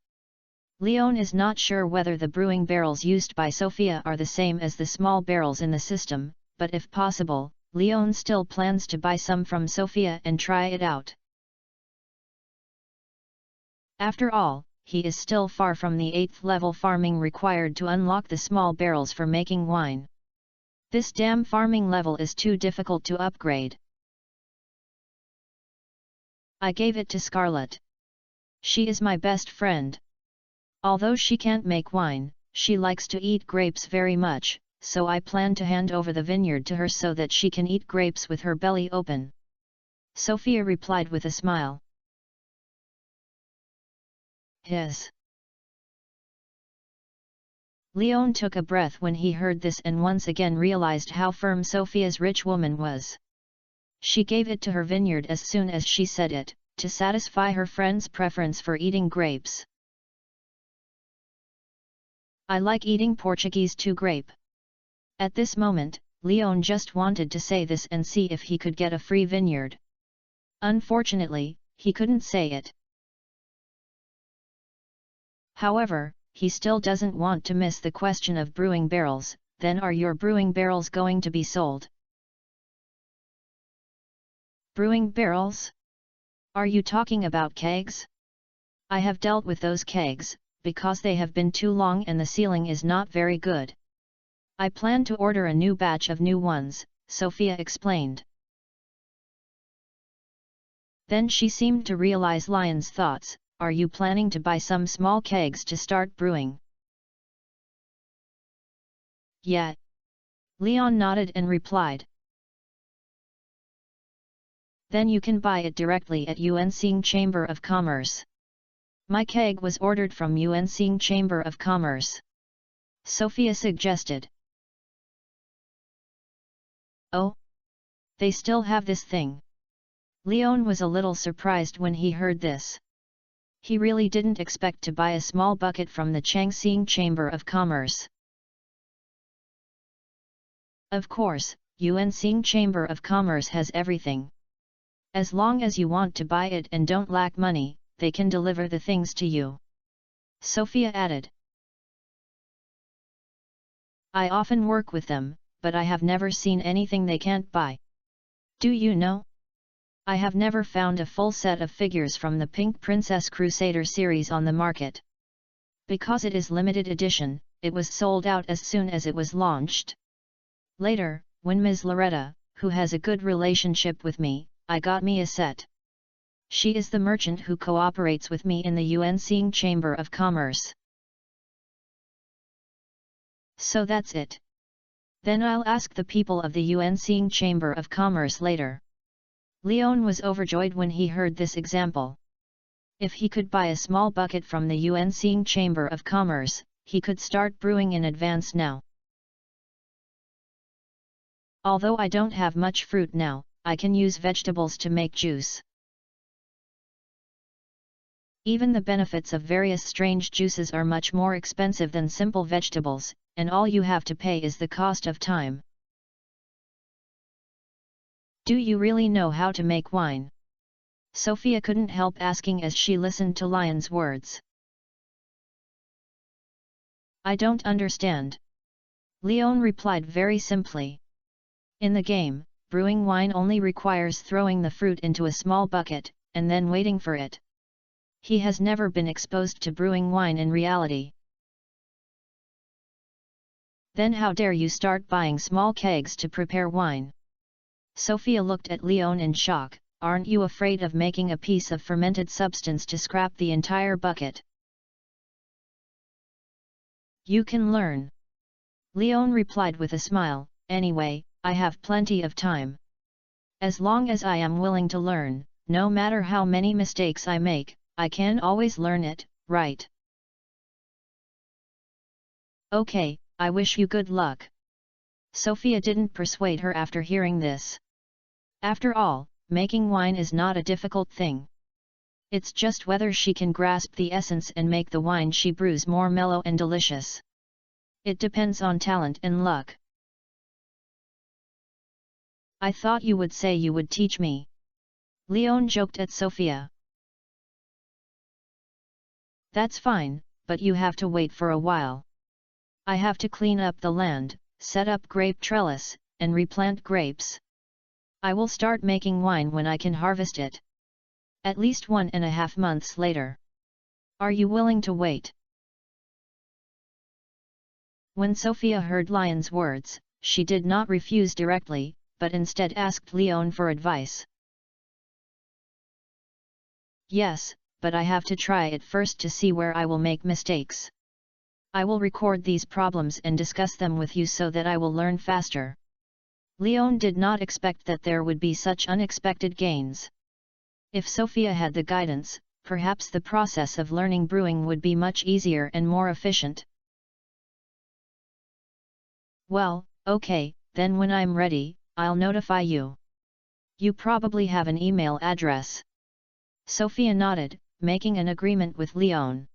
Leon is not sure whether the brewing barrels used by Sophia are the same as the small barrels in the system, but if possible, Leon still plans to buy some from Sophia and try it out. After all, he is still far from the 8th level farming required to unlock the small barrels for making wine. This damn farming level is too difficult to upgrade. I gave it to Scarlett. She is my best friend. Although she can't make wine, she likes to eat grapes very much, so I plan to hand over the vineyard to her so that she can eat grapes with her belly open. Sophia replied with a smile. His. Leon took a breath when he heard this and once again realized how firm Sophia's rich woman was. She gave it to her vineyard as soon as she said it, to satisfy her friend's preference for eating grapes. I like eating Portuguese too grape. At this moment, Leon just wanted to say this and see if he could get a free vineyard. Unfortunately, he couldn't say it. However, he still doesn't want to miss the question of brewing barrels. Then are your brewing barrels going to be sold? Brewing barrels? Are you talking about kegs? I have dealt with those kegs, because they have been too long and the sealing is not very good. I plan to order a new batch of new ones, Sophia explained. Then she seemed to realize Lion's thoughts. Are you planning to buy some small kegs to start brewing? Yeah. Leon nodded and replied. Then you can buy it directly at Yuansing Chamber of Commerce. My keg was ordered from Yuansing Chamber of Commerce. Sophia suggested. Oh? They still have this thing. Leon was a little surprised when he heard this. He really didn't expect to buy a small bucket from the Changsing Chamber of Commerce. Of course, Yuansing Chamber of Commerce has everything. As long as you want to buy it and don't lack money, they can deliver the things to you. Sophia added. I often work with them, but I have never seen anything they can't buy. Do you know? I have never found a full set of figures from the Pink Princess Crusader series on the market. Because it is limited edition, it was sold out as soon as it was launched. Later, when Ms. Loretta, who has a good relationship with me, I got me a set. She is the merchant who cooperates with me in the Yuansing Chamber of Commerce. So that's it. Then I'll ask the people of the Yuansing Chamber of Commerce later. Leon was overjoyed when he heard this example. If he could buy a small bucket from the Yuansing Chamber of Commerce, he could start brewing in advance now. Although I don't have much fruit now, I can use vegetables to make juice. Even the benefits of various strange juices are much more expensive than simple vegetables, and all you have to pay is the cost of time. Do you really know how to make wine? Sophia couldn't help asking as she listened to Lion's words. I don't understand. Leon replied very simply. In the game, brewing wine only requires throwing the fruit into a small bucket, and then waiting for it. He has never been exposed to brewing wine in reality. Then how dare you start buying small kegs to prepare wine? Sophia looked at Leon in shock. Aren't you afraid of making a piece of fermented substance to scrap the entire bucket? You can learn. Leon replied with a smile. Anyway, I have plenty of time. As long as I am willing to learn, no matter how many mistakes I make, I can always learn it, right? Okay, I wish you good luck. Sophia didn't persuade her after hearing this. After all, making wine is not a difficult thing. It's just whether she can grasp the essence and make the wine she brews more mellow and delicious. It depends on talent and luck. I thought you would say you would teach me. Leon joked at Sophia. That's fine, but you have to wait for a while. I have to clean up the land, set up grape trellis, and replant grapes. I will start making wine when I can harvest it. At least 1.5 months later. Are you willing to wait? When Sophia heard Lion's words, she did not refuse directly, but instead asked Leon for advice. Yes, but I have to try it first to see where I will make mistakes. I will record these problems and discuss them with you so that I will learn faster. Leon did not expect that there would be such unexpected gains. If Sophia had the guidance, perhaps the process of learning brewing would be much easier and more efficient. Well, okay, then when I'm ready, I'll notify you. You probably have an email address. Sophia nodded, making an agreement with Leon.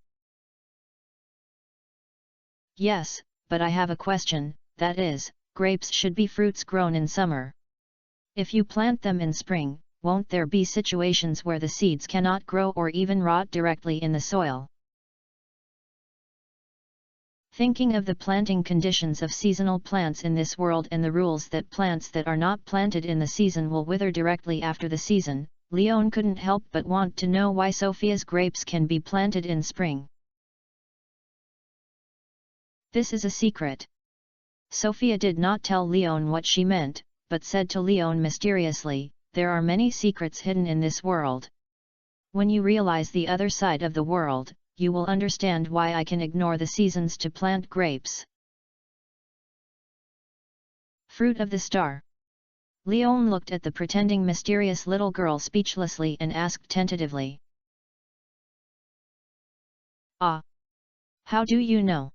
Yes, but I have a question, that is, grapes should be fruits grown in summer. If you plant them in spring, won't there be situations where the seeds cannot grow or even rot directly in the soil? Thinking of the planting conditions of seasonal plants in this world and the rules that plants that are not planted in the season will wither directly after the season, Leon couldn't help but want to know why Sophia's grapes can be planted in spring. This is a secret. Sophia did not tell Leon what she meant, but said to Leon mysteriously, there are many secrets hidden in this world. When you realize the other side of the world, you will understand why I can ignore the seasons to plant grapes. Fruit of the Star. Leon looked at the pretending mysterious little girl speechlessly and asked tentatively. Ah! How do you know?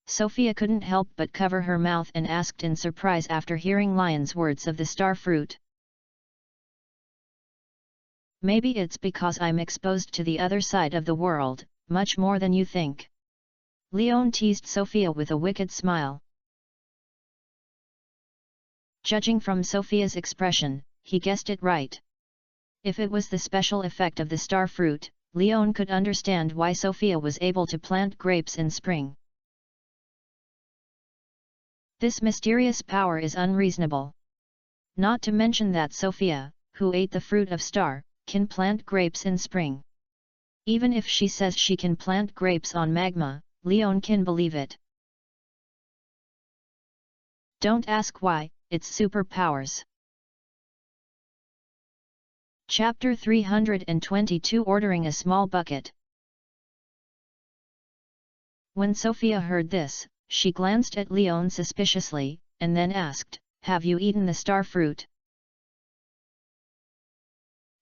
Sophia couldn't help but cover her mouth and asked in surprise after hearing Lion's words of the star fruit. Maybe it's because I'm exposed to the other side of the world, much more than you think. Leon teased Sophia with a wicked smile. Judging from Sophia's expression, he guessed it right. If it was the special effect of the star fruit, Leon could understand why Sophia was able to plant grapes in spring. This mysterious power is unreasonable. Not to mention that Sophia, who ate the fruit of star, can plant grapes in spring. Even if she says she can plant grapes on magma, Leon can believe it. Don't ask why, it's superpowers. Chapter 322 Ordering a Small Bucket. When Sophia heard this, she glanced at Leon suspiciously, and then asked, have you eaten the star fruit?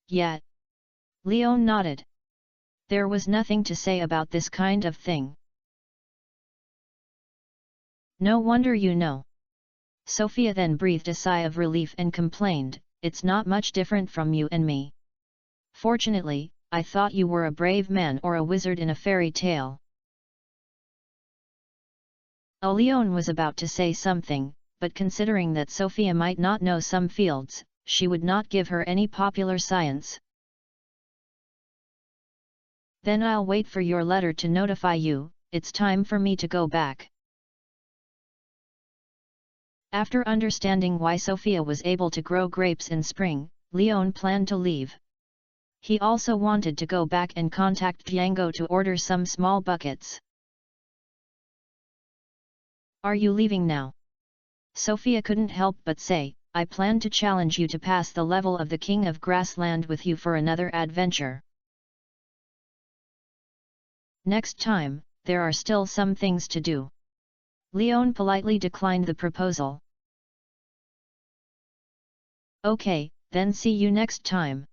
Yet. Leon nodded. There was nothing to say about this kind of thing. No wonder you know. Sophia then breathed a sigh of relief and complained, it's not much different from you and me. Fortunately, I thought you were a brave man or a wizard in a fairy tale. Leon was about to say something, but considering that Sophia might not know some fields, she would not give her any popular science. Then I'll wait for your letter to notify you, it's time for me to go back. After understanding why Sophia was able to grow grapes in spring, Leon planned to leave. He also wanted to go back and contact Django to order some small buckets. Are you leaving now? Sophia couldn't help but say, I plan to challenge you to pass the level of the King of Grassland with you for another adventure. Next time, there are still some things to do. Leon politely declined the proposal. Okay, then see you next time.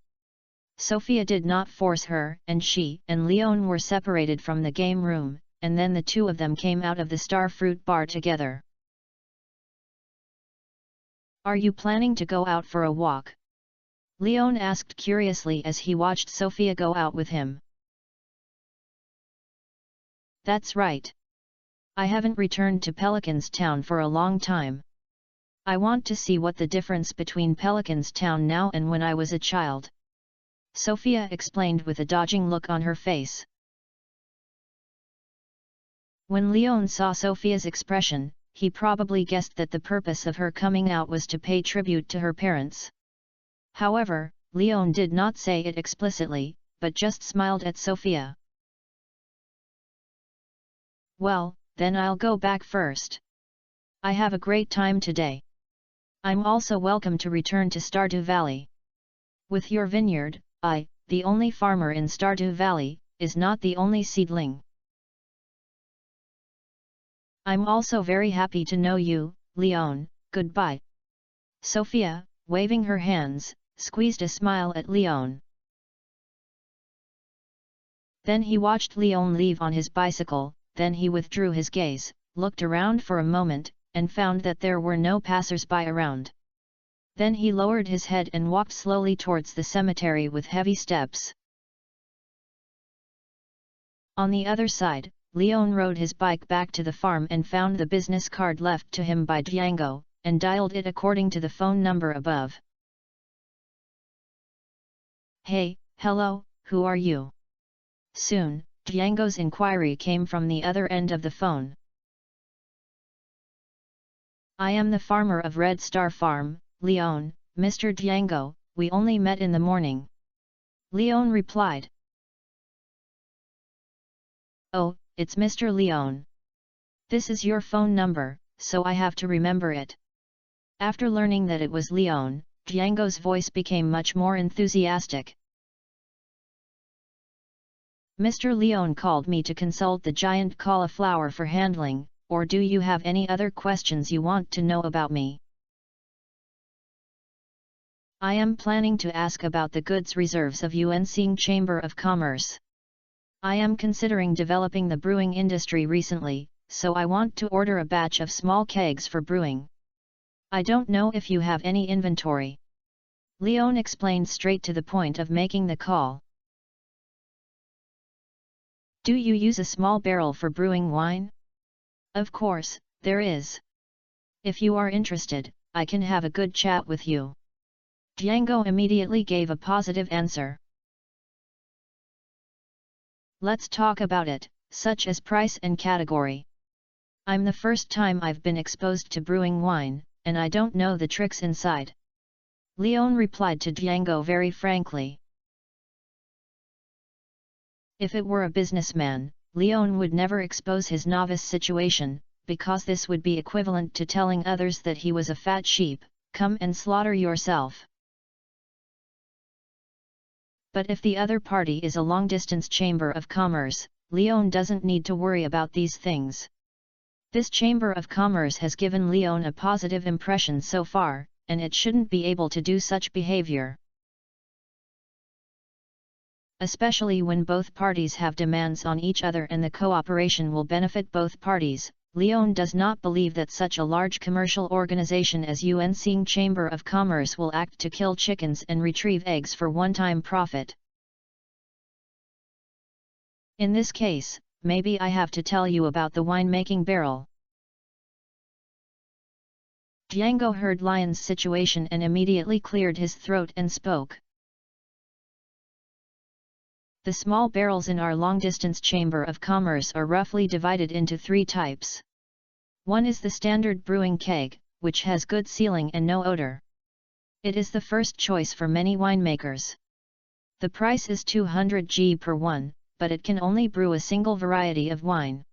Sophia did not force her, and she and Leon were separated from the game room, and then the two of them came out of the star fruit bar together. Are you planning to go out for a walk? Leon asked curiously as he watched Sophia go out with him. That's right. I haven't returned to Pelican's Town for a long time. I want to see what the difference between Pelican's Town now and when I was a child. Sophia explained with a dodging look on her face. When Leon saw Sophia's expression, he probably guessed that the purpose of her coming out was to pay tribute to her parents. However, Leon did not say it explicitly, but just smiled at Sophia. Well, then I'll go back first. I have a great time today. I'm also welcome to return to Stardew Valley. With your vineyard, I, the only farmer in Stardew Valley, is not the only seedling. I'm also very happy to know you, Leon. Goodbye. Sophia, waving her hands, squeezed a smile at Leon. Then he watched Leon leave on his bicycle, then he withdrew his gaze, looked around for a moment, and found that there were no passers-by around. Then he lowered his head and walked slowly towards the cemetery with heavy steps. On the other side, Leon rode his bike back to the farm and found the business card left to him by Django, and dialed it according to the phone number above. Hey, hello, who are you? Soon, Django's inquiry came from the other end of the phone. I am the farmer of Red Star Farm, Leon, Mr. Django, we only met in the morning. Leon replied. Oh, it's Mr. Leon. This is your phone number, so I have to remember it. After learning that it was Leon, Django's voice became much more enthusiastic. Mr. Leon called me to consult the giant cauliflower for handling, or do you have any other questions you want to know about me? I am planning to ask about the goods reserves of Yuanxing Chamber of Commerce. I am considering developing the brewing industry recently, so I want to order a batch of small kegs for brewing. I don't know if you have any inventory. Leon explained straight to the point of making the call. Do you use a small barrel for brewing wine? Of course, there is. If you are interested, I can have a good chat with you. Django immediately gave a positive answer. Let's talk about it, such as price and category. I'm the first time I've been exposed to brewing wine, and I don't know the tricks inside. Leon replied to Django very frankly. If it were a businessman, Leon would never expose his novice situation, because this would be equivalent to telling others that he was a fat sheep, come and slaughter yourself. But if the other party is a long-distance chamber of commerce, Leon doesn't need to worry about these things. This chamber of commerce has given Leon a positive impression so far, and it shouldn't be able to do such behavior. Especially when both parties have demands on each other and the cooperation will benefit both parties, Leon does not believe that such a large commercial organization as Yuanxing Chamber of Commerce will act to kill chickens and retrieve eggs for one-time profit. In this case, maybe I have to tell you about the winemaking barrel. Django heard Lion's situation and immediately cleared his throat and spoke. The small barrels in our long-distance Chamber of Commerce are roughly divided into 3 types. One is the standard brewing keg, which has good sealing and no odor. It is the first choice for many winemakers. The price is 200 G per one, but it can only brew a single variety of wine.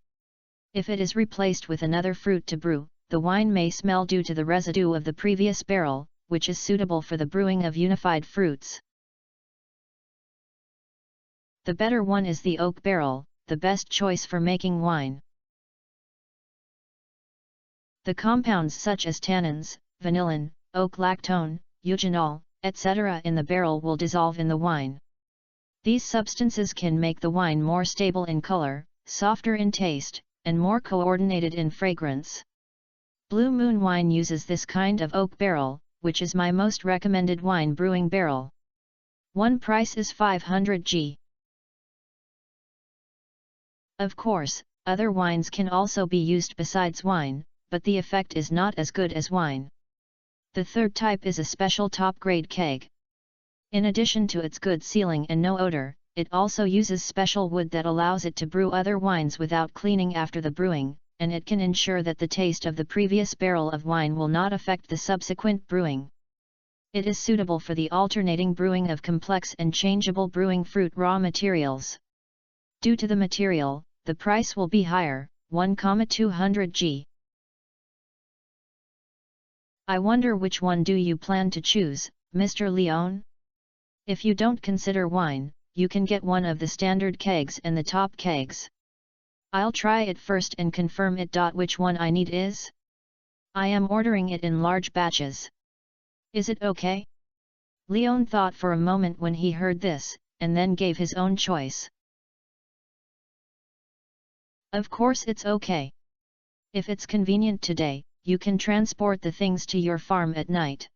If it is replaced with another fruit to brew, the wine may smell due to the residue of the previous barrel, which is suitable for the brewing of unified fruits. The better one is the oak barrel, the best choice for making wine. The compounds such as tannins, vanillin, oak lactone, eugenol, etc. in the barrel will dissolve in the wine. These substances can make the wine more stable in color, softer in taste, and more coordinated in fragrance. Blue Moon wine uses this kind of oak barrel, which is my most recommended wine brewing barrel. One price is 500 G. Of course, other wines can also be used besides wine, but the effect is not as good as wine. The third type is a special top-grade keg. In addition to its good sealing and no odor, it also uses special wood that allows it to brew other wines without cleaning after the brewing, and it can ensure that the taste of the previous barrel of wine will not affect the subsequent brewing. It is suitable for the alternating brewing of complex and changeable brewing fruit raw materials. Due to the material, the price will be higher, 1,200 G. I wonder which one do you plan to choose, Mr. Leon? If you don't consider wine, you can get one of the standard kegs and the top kegs. I'll try it first and confirm it. Which one I need is? I am ordering it in large batches. Is it okay? Leon thought for a moment when he heard this, and then gave his own choice. Of course it's okay. If it's convenient today, you can transport the things to your farm at night.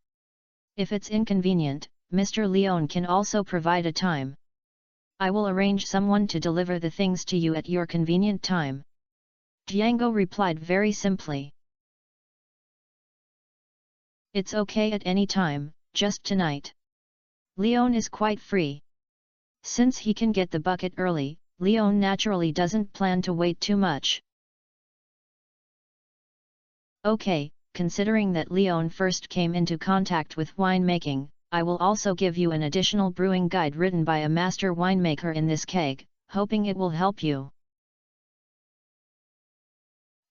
If it's inconvenient, Mr. Leon can also provide a time. I will arrange someone to deliver the things to you at your convenient time. Django replied very simply. It's okay at any time, just tonight. Leon is quite free. Since he can get the bucket early, Leon naturally doesn't plan to wait too much. Okay, considering that Leon first came into contact with winemaking, I will also give you an additional brewing guide written by a master winemaker in this keg, hoping it will help you.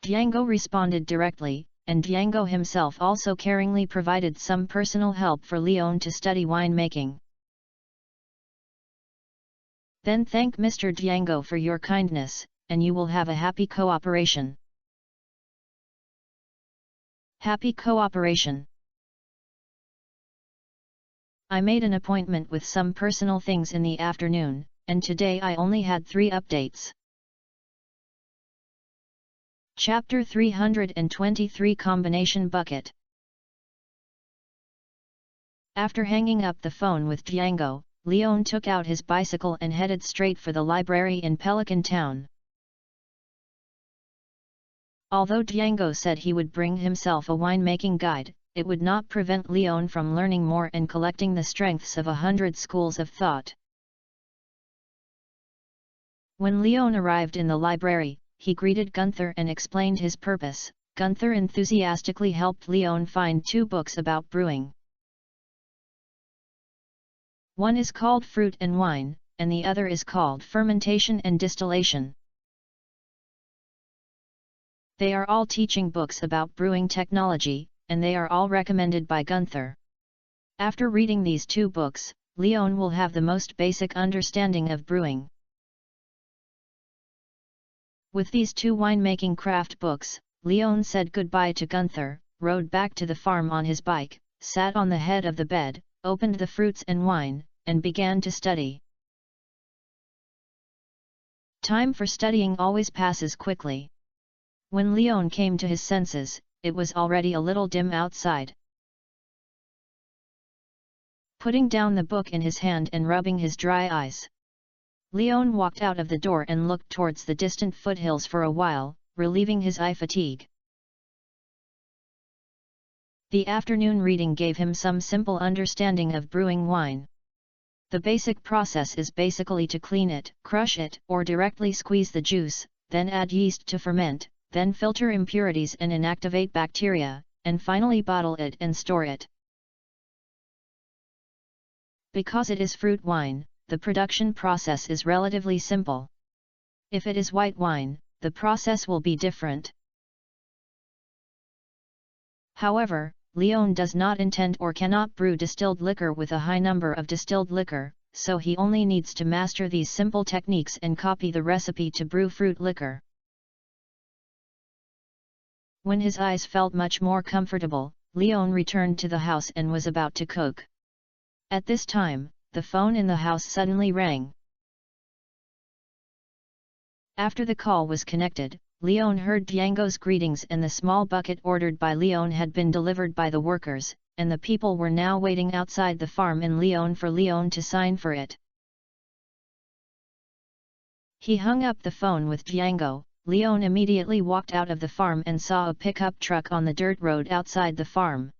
Django responded directly, and Django himself also caringly provided some personal help for Leon to study winemaking. Then thank Mr. Django for your kindness, and you will have a happy cooperation. Happy cooperation. I made an appointment with some personal things in the afternoon, and today I only had 3 updates. Chapter 323 Combination Bucket. After hanging up the phone with Django, Leon took out his bicycle and headed straight for the library in Pelican Town. Although Django said he would bring himself a winemaking guide, it would not prevent Leon from learning more and collecting the strengths of 100 schools of thought. When Leon arrived in the library, he greeted Gunther and explained his purpose. Gunther enthusiastically helped Leon find 2 books about brewing. One is called Fruit and Wine, and the other is called Fermentation and Distillation. They are all teaching books about brewing technology, and they are all recommended by Gunther. After reading these 2 books, Leon will have the most basic understanding of brewing. With these 2 winemaking craft books, Leon said goodbye to Gunther, rode back to the farm on his bike, sat on the head of the bed, opened the fruits and wine, and began to study. Time for studying always passes quickly. When Leon came to his senses, it was already a little dim outside. Putting down the book in his hand and rubbing his dry eyes, Leon walked out of the door and looked towards the distant foothills for a while, relieving his eye fatigue. The afternoon reading gave him some simple understanding of brewing wine. The basic process is basically to clean it, crush it, or directly squeeze the juice, then add yeast to ferment, then filter impurities and inactivate bacteria, and finally bottle it and store it. Because it is fruit wine, the production process is relatively simple. If it is white wine, the process will be different. However, Leon does not intend or cannot brew distilled liquor with a high number of distilled liquor, so he only needs to master these simple techniques and copy the recipe to brew fruit liquor. When his eyes felt much more comfortable, Leon returned to the house and was about to cook. At this time, the phone in the house suddenly rang. After the call was connected, Leon heard Django's greetings and the small bucket ordered by Leon had been delivered by the workers, and the people were now waiting outside the farm in Leon for Leon to sign for it. He hung up the phone with Django. Leon immediately walked out of the farm and saw a pickup truck on the dirt road outside the farm.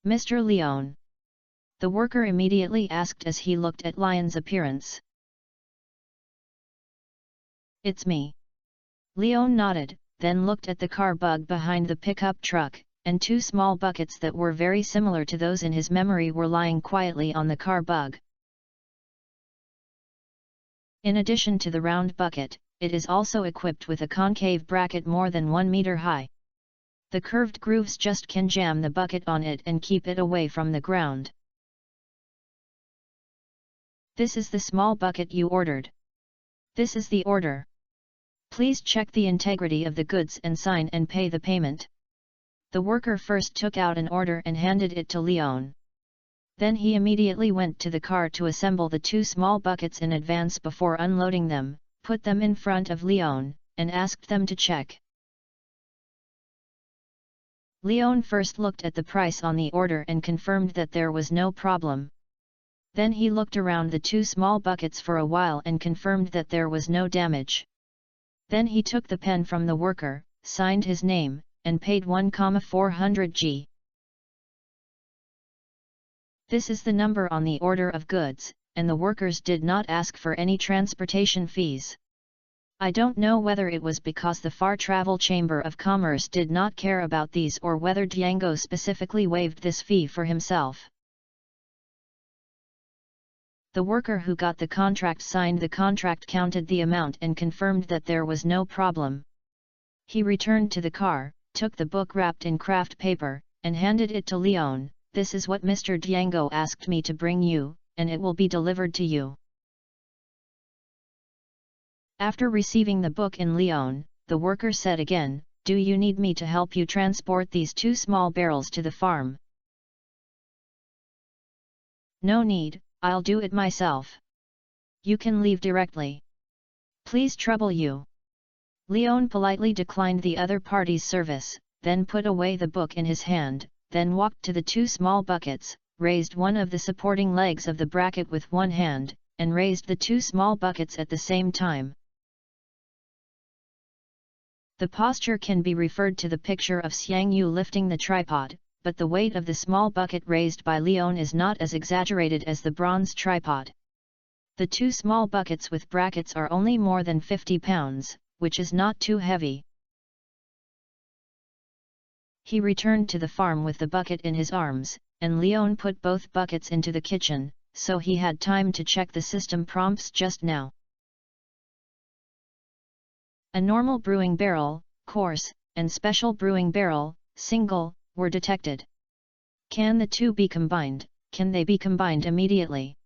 Mr. Leon. the worker immediately asked as he looked at Leon's appearance. "It's me." Leon nodded, then looked at the car bug behind the pickup truck, and two small buckets that were very similar to those in his memory were lying quietly on the car bug. In addition to the round bucket, it is also equipped with a concave bracket more than 1 meter high. The curved grooves just can jam the bucket on it and keep it away from the ground. "This is the small bucket you ordered. This is the order. Please check the integrity of the goods and sign and pay the payment." The worker first took out an order and handed it to Leon. Then he immediately went to the car to assemble the two small buckets in advance before unloading them, put them in front of Leon, and asked them to check. Leon first looked at the price on the order and confirmed that there was no problem. Then he looked around the two small buckets for a while and confirmed that there was no damage. Then he took the pen from the worker, signed his name, and paid 1,400 G. This is the number on the order of goods, and the workers did not ask for any transportation fees. I don't know whether it was because the Far Travel Chamber of Commerce did not care about these or whether Django specifically waived this fee for himself. The worker who got the contract signed the contract, counted the amount and confirmed that there was no problem. He returned to the car, took the book wrapped in craft paper, and handed it to Leon. "This is what Mr. Django asked me to bring you, and it will be delivered to you." After receiving the book in Leon, the worker said again, "Do you need me to help you transport these two small barrels to the farm?" "No need, I'll do it myself. You can leave directly. Please trouble you." Leon politely declined the other party's service, then put away the book in his hand, then walked to the two small buckets, raised one of the supporting legs of the bracket with one hand, and raised the two small buckets at the same time. The posture can be referred to the picture of Xiang Yu lifting the tripod, but the weight of the small bucket raised by Leon is not as exaggerated as the bronze tripod. The two small buckets with brackets are only more than 50 pounds, which is not too heavy. He returned to the farm with the bucket in his arms, and Leon put both buckets into the kitchen, so he had time to check the system prompts just now. A normal brewing barrel, coarse, and special brewing barrel, single, were detected. Can the two be combined? Can they be combined immediately?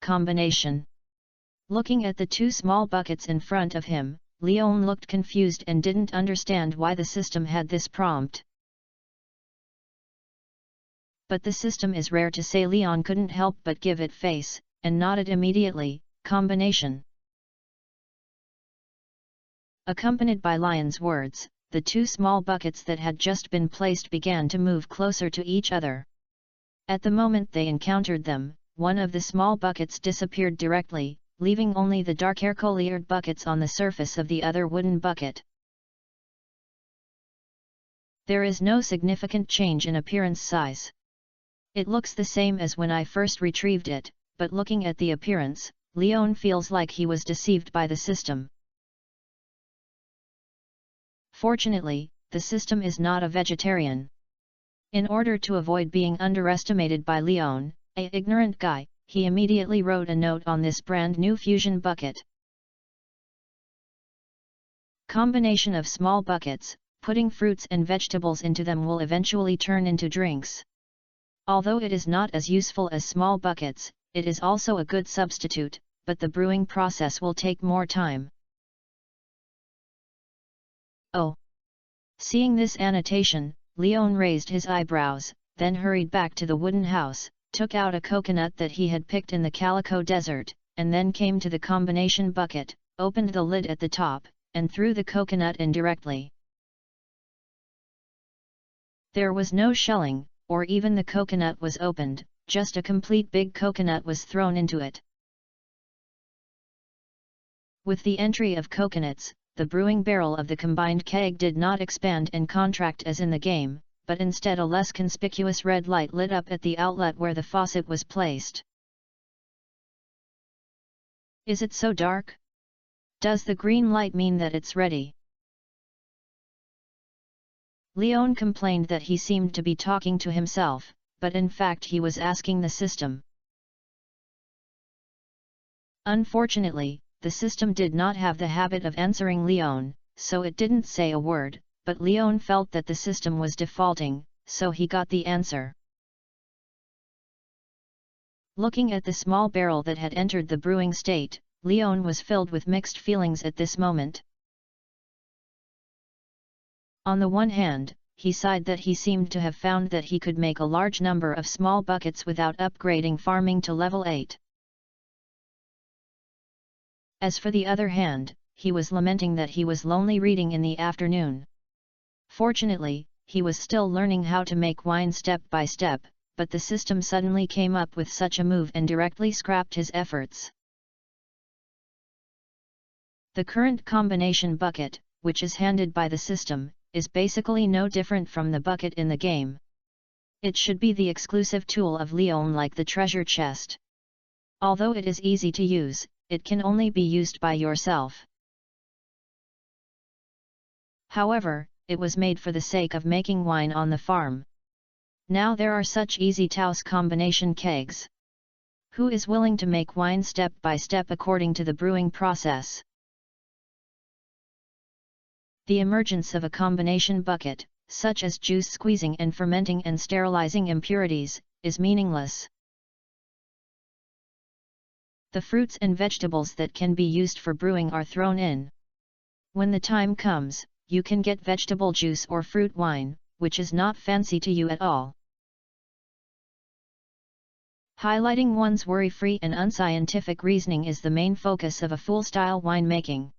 Combination. Looking at the two small buckets in front of him, Leon looked confused and didn't understand why the system had this prompt. But the system is rare to say. Leon couldn't help but give it face, and nodded immediately. Combination. Accompanied by Lion's words, the two small buckets that had just been placed began to move closer to each other. At the moment they encountered them, one of the small buckets disappeared directly, leaving only the dark air-colored buckets on the surface of the other wooden bucket. There is no significant change in appearance size. It looks the same as when I first retrieved it, but looking at the appearance, Leon feels like he was deceived by the system. Fortunately, the system is not a vegetarian. In order to avoid being underestimated by Leon, an ignorant guy, he immediately wrote a note on this brand new fusion bucket. Combination of small buckets, putting fruits and vegetables into them will eventually turn into drinks. Although it is not as useful as small buckets, it is also a good substitute, but the brewing process will take more time. Oh! Seeing this annotation, Leon raised his eyebrows, then hurried back to the wooden house, took out a coconut that he had picked in the Calico Desert, and then came to the combination bucket, opened the lid at the top, and threw the coconut in directly. There was no shelling, or even the coconut was opened, just a complete big coconut was thrown into it. With the entry of coconuts, the brewing barrel of the combined keg did not expand and contract as in the game, but instead a less conspicuous red light lit up at the outlet where the faucet was placed. Is it so dark? Does the green light mean that it's ready? Leon complained that he seemed to be talking to himself, but in fact he was asking the system. Unfortunately, the system did not have the habit of answering Leon, so it didn't say a word, but Leon felt that the system was defaulting, so he got the answer. Looking at the small barrel that had entered the brewing state, Leon was filled with mixed feelings at this moment. On the one hand, he sighed that he seemed to have found that he could make a large number of small buckets without upgrading farming to level 8. As for the other hand, he was lamenting that he was lonely reading in the afternoon. Fortunately, he was still learning how to make wine step by step, but the system suddenly came up with such a move and directly scrapped his efforts. The current combination bucket, which is handed by the system, is basically no different from the bucket in the game. It should be the exclusive tool of Leon like the treasure chest. Although it is easy to use, it can only be used by yourself. However, it was made for the sake of making wine on the farm. Now there are such easy Taos combination kegs. Who is willing to make wine step by step according to the brewing process? The emergence of a combination bucket, such as juice squeezing and fermenting and sterilizing impurities, is meaningless. The fruits and vegetables that can be used for brewing are thrown in. When the time comes, you can get vegetable juice or fruit wine, which is not fancy to you at all. Highlighting one's worry-free and unscientific reasoning is the main focus of a full-style winemaking.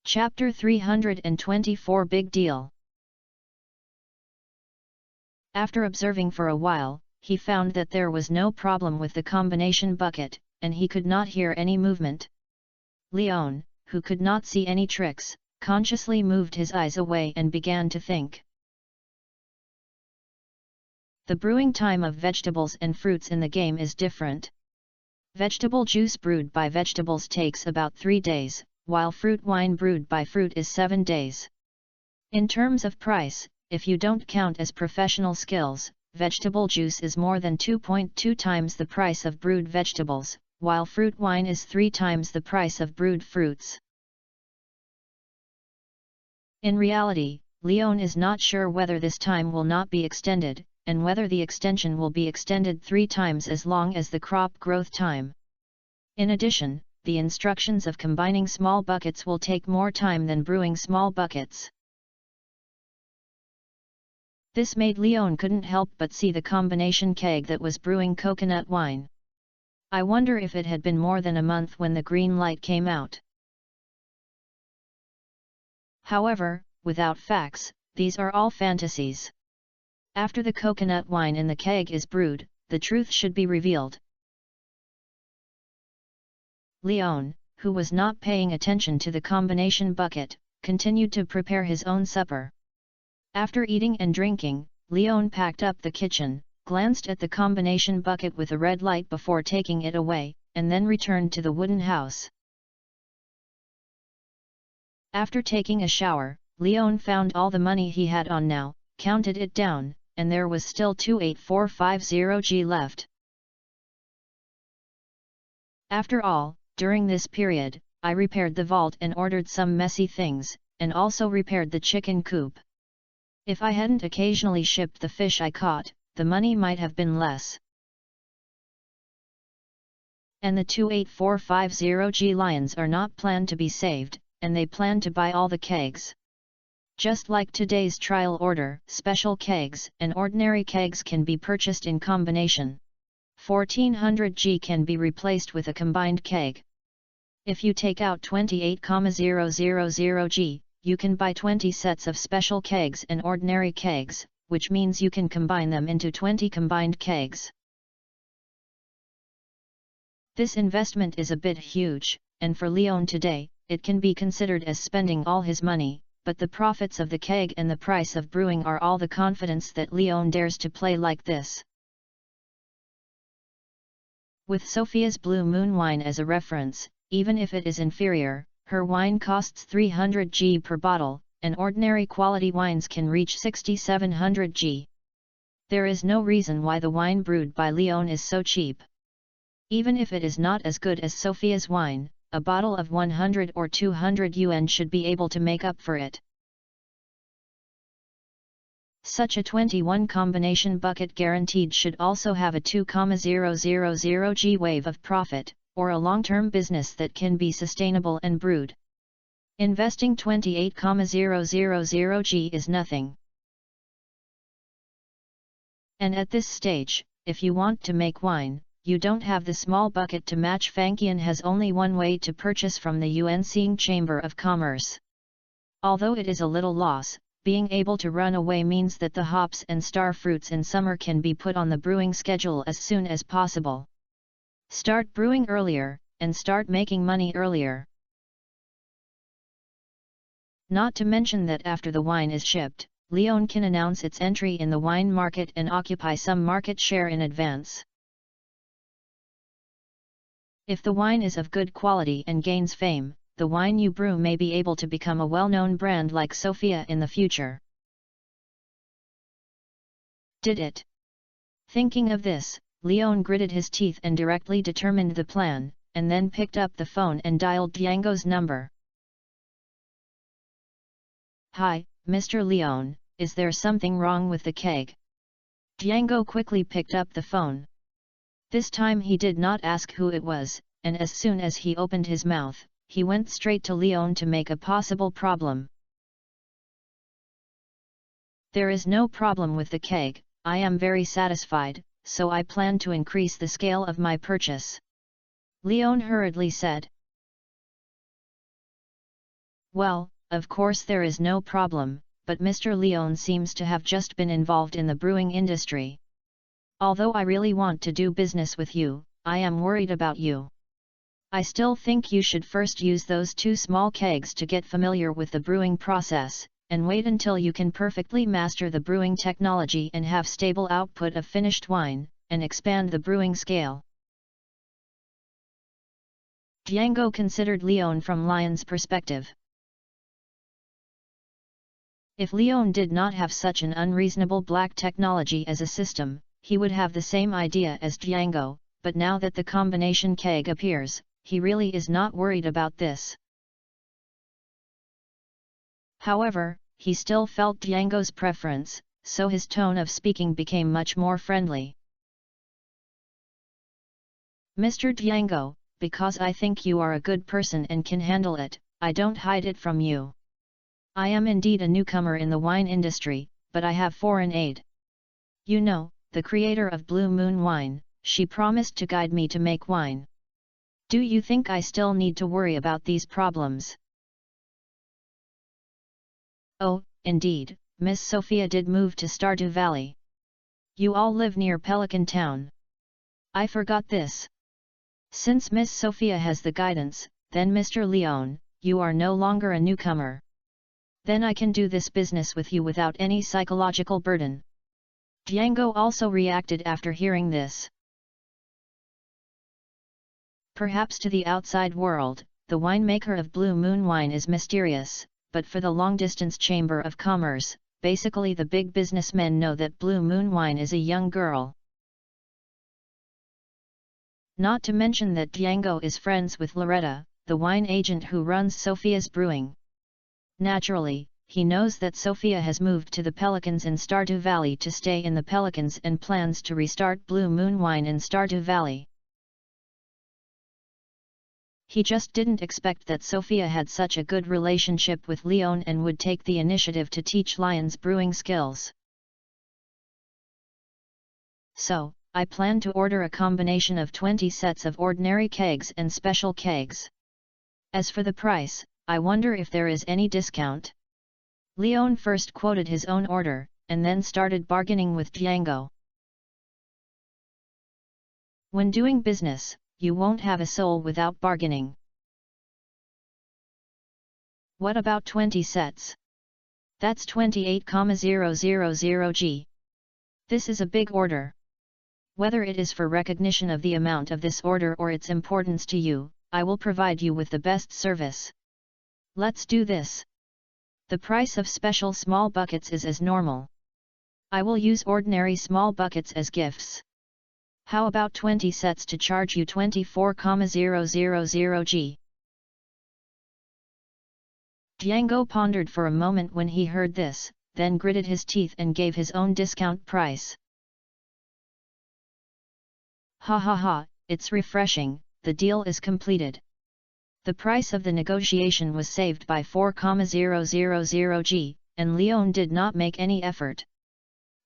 Chapter 324 Big Deal. After observing for a while, he found that there was no problem with the combination bucket, and he could not hear any movement. Leon, who could not see any tricks, consciously moved his eyes away and began to think. The brewing time of vegetables and fruits in the game is different. Vegetable juice brewed by vegetables takes about 3 days, while fruit wine brewed by fruit is 7 days. In terms of price, if you don't count as professional skills, vegetable juice is more than 2.2 times the price of brewed vegetables, while fruit wine is 3 times the price of brewed fruits. In reality, Leon is not sure whether this time will not be extended, and whether the extension will be extended 3 times as long as the crop growth time. In addition, the instructions of combining small buckets will take more time than brewing small buckets. This made Leon couldn't help but see the combination keg that was brewing coconut wine. I wonder if it had been more than a month when the green light came out. However, without facts, these are all fantasies. After the coconut wine in the keg is brewed, the truth should be revealed. Leon, who was not paying attention to the combination bucket, continued to prepare his own supper. After eating and drinking, Leon packed up the kitchen, glanced at the combination bucket with a red light before taking it away, and then returned to the wooden house. After taking a shower, Leon found all the money he had on now, counted it down, and there was still 28450 left. After all, during this period, I repaired the vault and ordered some messy things, and also repaired the chicken coop. If I hadn't occasionally shipped the fish I caught, the money might have been less. And the 28450 lions are not planned to be saved, and they plan to buy all the kegs. Just like today's trial order, special kegs and ordinary kegs can be purchased in combination. 1400G can be replaced with a combined keg. If you take out 28,000G, you can buy 20 sets of special kegs and ordinary kegs, which means you can combine them into 20 combined kegs. This investment is a bit huge, and for Leon today, it can be considered as spending all his money, but the profits of the keg and the price of brewing are all the confidence that Leon dares to play like this. With Sophia's Blue Moon wine as a reference, even if it is inferior, her wine costs 300 G per bottle, and ordinary quality wines can reach 6,700 G. There is no reason why the wine brewed by Leon is so cheap. Even if it is not as good as Sophia's wine, a bottle of 100 or 200 yuan should be able to make up for it. Such a 21 combination bucket guaranteed should also have a 2,000 G wave of profit, or a long-term business that can be sustainable and brewed. Investing 28,000 G is nothing. And at this stage, if you want to make wine, you don't have the small bucket to match. Fanfiction has only one way to purchase from the Yuanxing Chamber of Commerce. Although it is a little loss, being able to run away means that the hops and star fruits in summer can be put on the brewing schedule as soon as possible. Start brewing earlier, and start making money earlier. Not to mention that after the wine is shipped, Leon can announce its entry in the wine market and occupy some market share in advance. If the wine is of good quality and gains fame, the wine you brew may be able to become a well-known brand like Sophia in the future. Did it? Thinking of this, Leon gritted his teeth and directly determined the plan, and then picked up the phone and dialed Django's number. "Hi, Mr. Leon, is there something wrong with the keg?" Django quickly picked up the phone. This time he did not ask who it was, and as soon as he opened his mouth, he went straight to Leon to make a possible problem. "There is no problem with the keg, I am very satisfied, so I plan to increase the scale of my purchase," Leon hurriedly said. "Well, of course there is no problem, but Mr. Leon seems to have just been involved in the brewing industry. Although I really want to do business with you, I am worried about you. I still think you should first use those 2 small kegs to get familiar with the brewing process, and wait until you can perfectly master the brewing technology and have stable output of finished wine, and expand the brewing scale." Django considered Leon from Lion's perspective. If Leon did not have such an unreasonable black technology as a system, he would have the same idea as Django, but now that the combination keg appears, he really is not worried about this. However, he still felt Django's preference, so his tone of speaking became much more friendly. "Mr. Django, because I think you are a good person and can handle it, I don't hide it from you. I am indeed a newcomer in the wine industry, but I have foreign aid. You know, the creator of Blue Moon Wine, she promised to guide me to make wine. Do you think I still need to worry about these problems?" "Oh, indeed, Miss Sophia did move to Stardew Valley. You all live near Pelican Town. I forgot this. Since Miss Sophia has the guidance, then Mr. Leon, you are no longer a newcomer. Then I can do this business with you without any psychological burden." Django also reacted after hearing this. Perhaps to the outside world, the winemaker of Blue Moon Wine is mysterious, but for the long-distance Chamber of Commerce, basically the big businessmen know that Blue Moon Wine is a young girl. Not to mention that Django is friends with Loretta, the wine agent who runs Sophia's brewing. Naturally, he knows that Sophia has moved to the Pelicans in Stardew Valley to stay in the Pelicans and plans to restart Blue Moon Wine in Stardew Valley. He just didn't expect that Sophia had such a good relationship with Leon and would take the initiative to teach Lion's brewing skills. "So, I plan to order a combination of 20 sets of ordinary kegs and special kegs. As for the price, I wonder if there is any discount." Leon first quoted his own order, and then started bargaining with Django. When doing business, you won't have a soul without bargaining. "What about 20 sets? That's 28,000 G. This is a big order. Whether it is for recognition of the amount of this order or its importance to you, I will provide you with the best service. Let's do this. The price of special small buckets is as normal. I will use ordinary small buckets as gifts. How about 20 sets to charge you 24,000 G? Django pondered for a moment when he heard this, then gritted his teeth and gave his own discount price. Ha ha ha, it's refreshing, the deal is completed. The price of the negotiation was saved by 4,000 G, and Leon did not make any effort.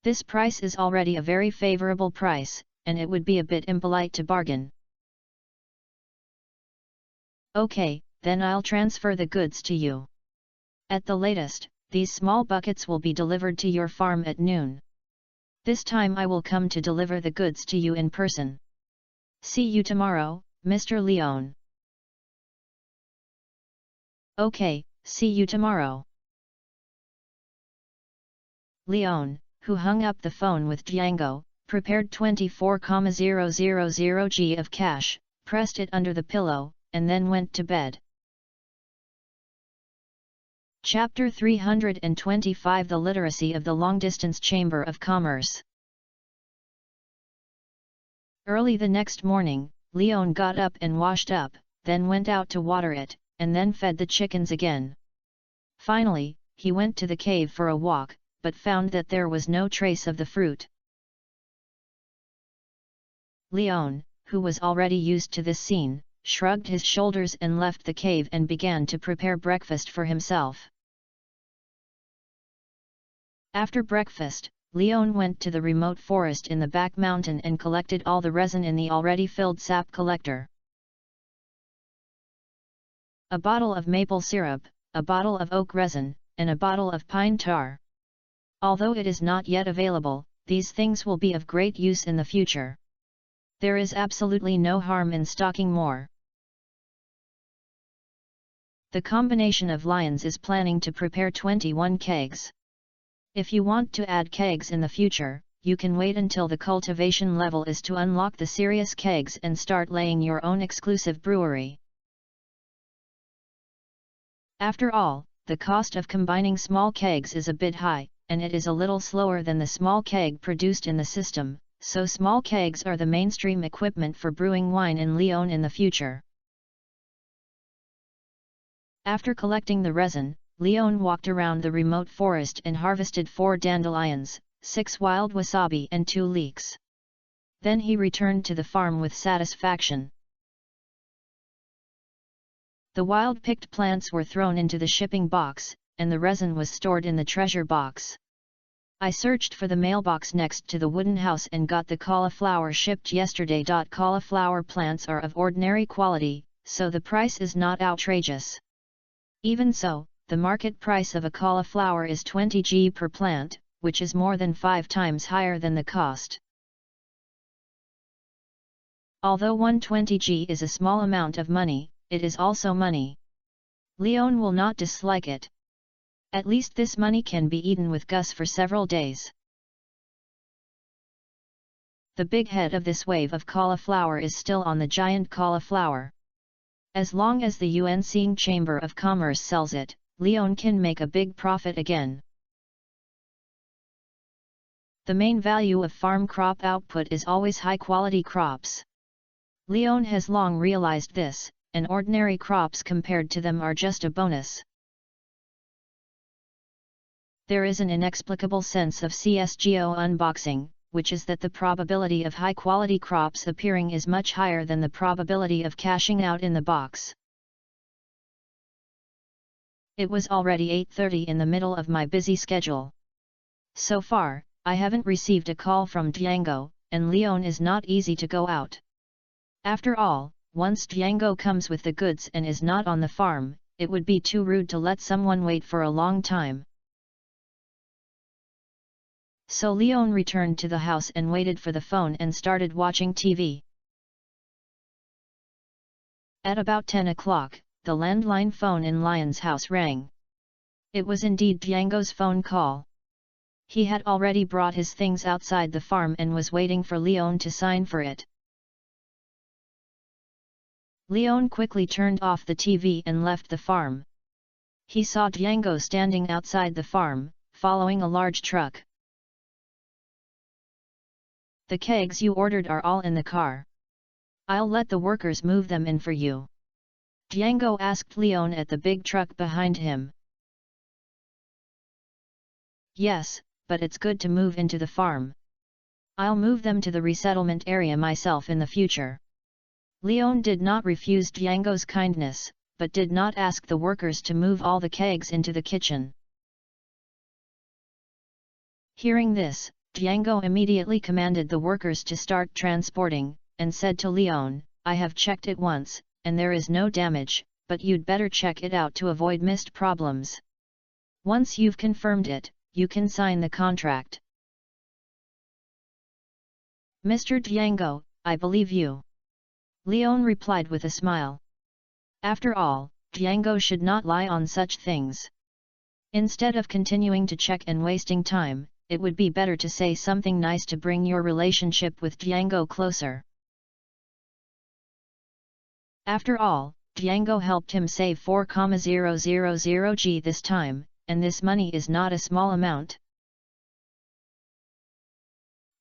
This price is already a very favorable price, and it would be a bit impolite to bargain. Okay, then I'll transfer the goods to you. At the latest, these small buckets will be delivered to your farm at noon. This time I will come to deliver the goods to you in person. See you tomorrow, Mr. Leon. Okay, see you tomorrow. Leon, who hung up the phone with Django, prepared 24,000 G of cash, pressed it under the pillow, and then went to bed. Chapter 325 The Literacy of the Long-Distance Chamber of Commerce. Early the next morning, Leon got up and washed up, then went out to water it, and then fed the chickens again. Finally, he went to the cave for a walk, but found that there was no trace of the fruit. Leon, who was already used to this scene, shrugged his shoulders and left the cave and began to prepare breakfast for himself. After breakfast, Leon went to the remote forest in the back mountain and collected all the resin in the already filled sap collector. A bottle of maple syrup, a bottle of oak resin, and a bottle of pine tar. Although it is not yet available, these things will be of great use in the future. There is absolutely no harm in stocking more. The combination of lions is planning to prepare 21 kegs. If you want to add kegs in the future, you can wait until the cultivation level is to unlock the serious kegs and start laying your own exclusive brewery. After all, the cost of combining small kegs is a bit high, and it is a little slower than the small keg produced in the system, so small kegs are the mainstream equipment for brewing wine in Leon in the future. After collecting the resin, Leon walked around the remote forest and harvested 4 dandelions, 6 wild wasabi and 2 leeks. Then he returned to the farm with satisfaction. The wild-picked plants were thrown into the shipping box, and the resin was stored in the treasure box. I searched for the mailbox next to the wooden house and got the cauliflower shipped yesterday. Cauliflower plants are of ordinary quality, so the price is not outrageous. Even so, the market price of a cauliflower is 20 G per plant, which is more than 5 times higher than the cost. Although 120 G is a small amount of money, it is also money. Leon will not dislike it. At least this money can be eaten with Gus for several days. The big head of this wave of cauliflower is still on the giant cauliflower. As long as the UNC Chamber of Commerce sells it, Leon can make a big profit again. The main value of farm crop output is always high-quality crops. Leon has long realized this, and ordinary crops compared to them are just a bonus. There is an inexplicable sense of CSGO unboxing, which is that the probability of high-quality crops appearing is much higher than the probability of cashing out in the box. It was already 8:30 in the middle of my busy schedule. So far, I haven't received a call from Django, and Leon is not easy to go out. After all, once Django comes with the goods and is not on the farm, it would be too rude to let someone wait for a long time. So Leon returned to the house and waited for the phone and started watching TV. At about 10 o'clock, the landline phone in Lion's house rang. It was indeed Django's phone call. He had already brought his things outside the farm and was waiting for Leon to sign for it. Leon quickly turned off the TV and left the farm. He saw Django standing outside the farm, following a large truck. The kegs you ordered are all in the car. I'll let the workers move them in for you. Django asked Leon at the big truck behind him. Yes, but it's good to move into the farm. I'll move them to the resettlement area myself in the future. Leon did not refuse Django's kindness, but did not ask the workers to move all the kegs into the kitchen. Hearing this, Django immediately commanded the workers to start transporting, and said to Leon, I have checked it once, and there is no damage, but you'd better check it out to avoid missed problems. Once you've confirmed it, you can sign the contract. Mr. Django, I believe you. Leon replied with a smile. After all, Django should not lie on such things. Instead of continuing to check and wasting time, it would be better to say something nice to bring your relationship with Django closer. After all, Django helped him save 4,000 G this time, and this money is not a small amount.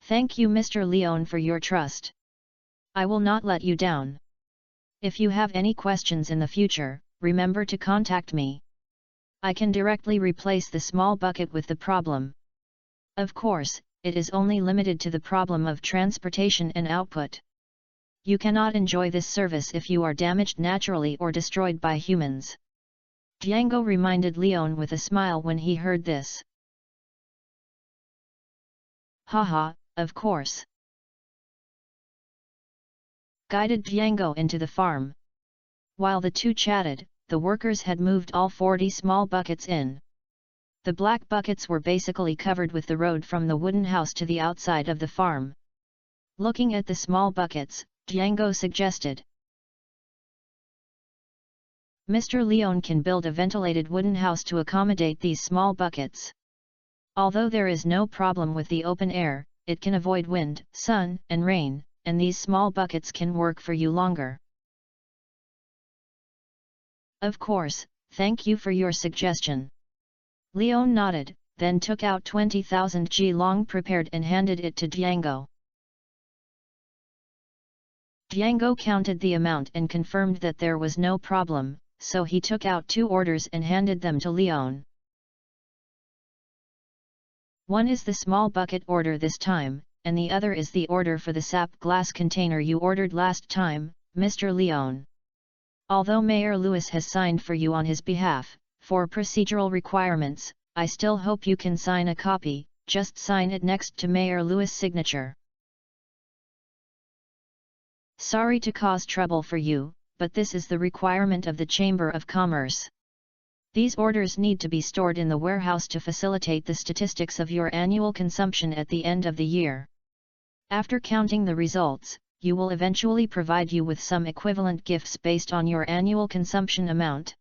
Thank you, Mr. Leon, for your trust. I will not let you down. If you have any questions in the future, remember to contact me. I can directly replace the small bucket with the problem. Of course, it is only limited to the problem of transportation and output. You cannot enjoy this service if you are damaged naturally or destroyed by humans. Django reminded Leon with a smile when he heard this. Haha, of course. Guided Django into the farm. While the two chatted, the workers had moved all 40 small buckets in. The black buckets were basically covered with the road from the wooden house to the outside of the farm. Looking at the small buckets, Django suggested. Mr. Leon can build a ventilated wooden house to accommodate these small buckets. Although there is no problem with the open air, it can avoid wind, sun, and rain, and these small buckets can work for you longer. Of course, thank you for your suggestion. Leon nodded, then took out 20,000 G long prepared and handed it to Django. Django counted the amount and confirmed that there was no problem, so he took out 2 orders and handed them to Leon. One is the small bucket order this time, and the other is the order for the sap glass container you ordered last time, Mr. Leon. Although Mayor Lewis has signed for you on his behalf, for procedural requirements, I still hope you can sign a copy, just sign it next to Mayor Lewis' signature. Sorry to cause trouble for you, but this is the requirement of the Chamber of Commerce. These orders need to be stored in the warehouse to facilitate the statistics of your annual consumption at the end of the year. After counting the results, you will eventually provide you with some equivalent gifts based on your annual consumption amount.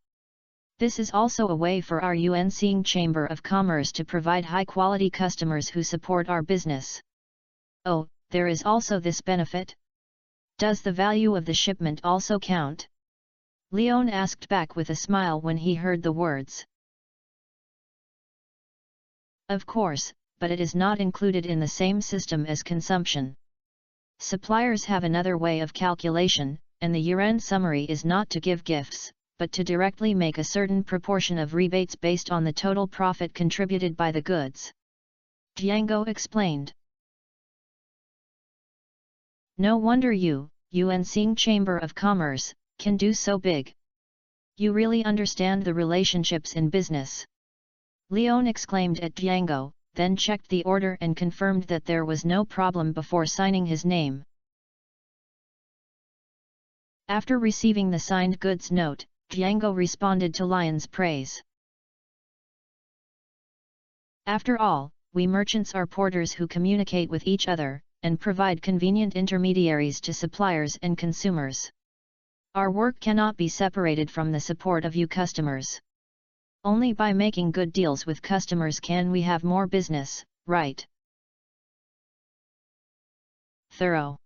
This is also a way for our UNC Chamber of Commerce to provide high-quality customers who support our business. Oh, there is also this benefit. Does the value of the shipment also count? Leon asked back with a smile when he heard the words. Of course, but it is not included in the same system as consumption. Suppliers have another way of calculation, and the year-end summary is not to give gifts, but to directly make a certain proportion of rebates based on the total profit contributed by the goods. Django explained. No wonder you, UNC Chamber of Commerce, can do so big. You really understand the relationships in business. Leon exclaimed at Django, then checked the order and confirmed that there was no problem before signing his name. After receiving the signed goods note, Django responded to Lion's praise. After all, we merchants are porters who communicate with each other, and provide convenient intermediaries to suppliers and consumers. Our work cannot be separated from the support of you customers. Only by making good deals with customers can we have more business, right? Thorough.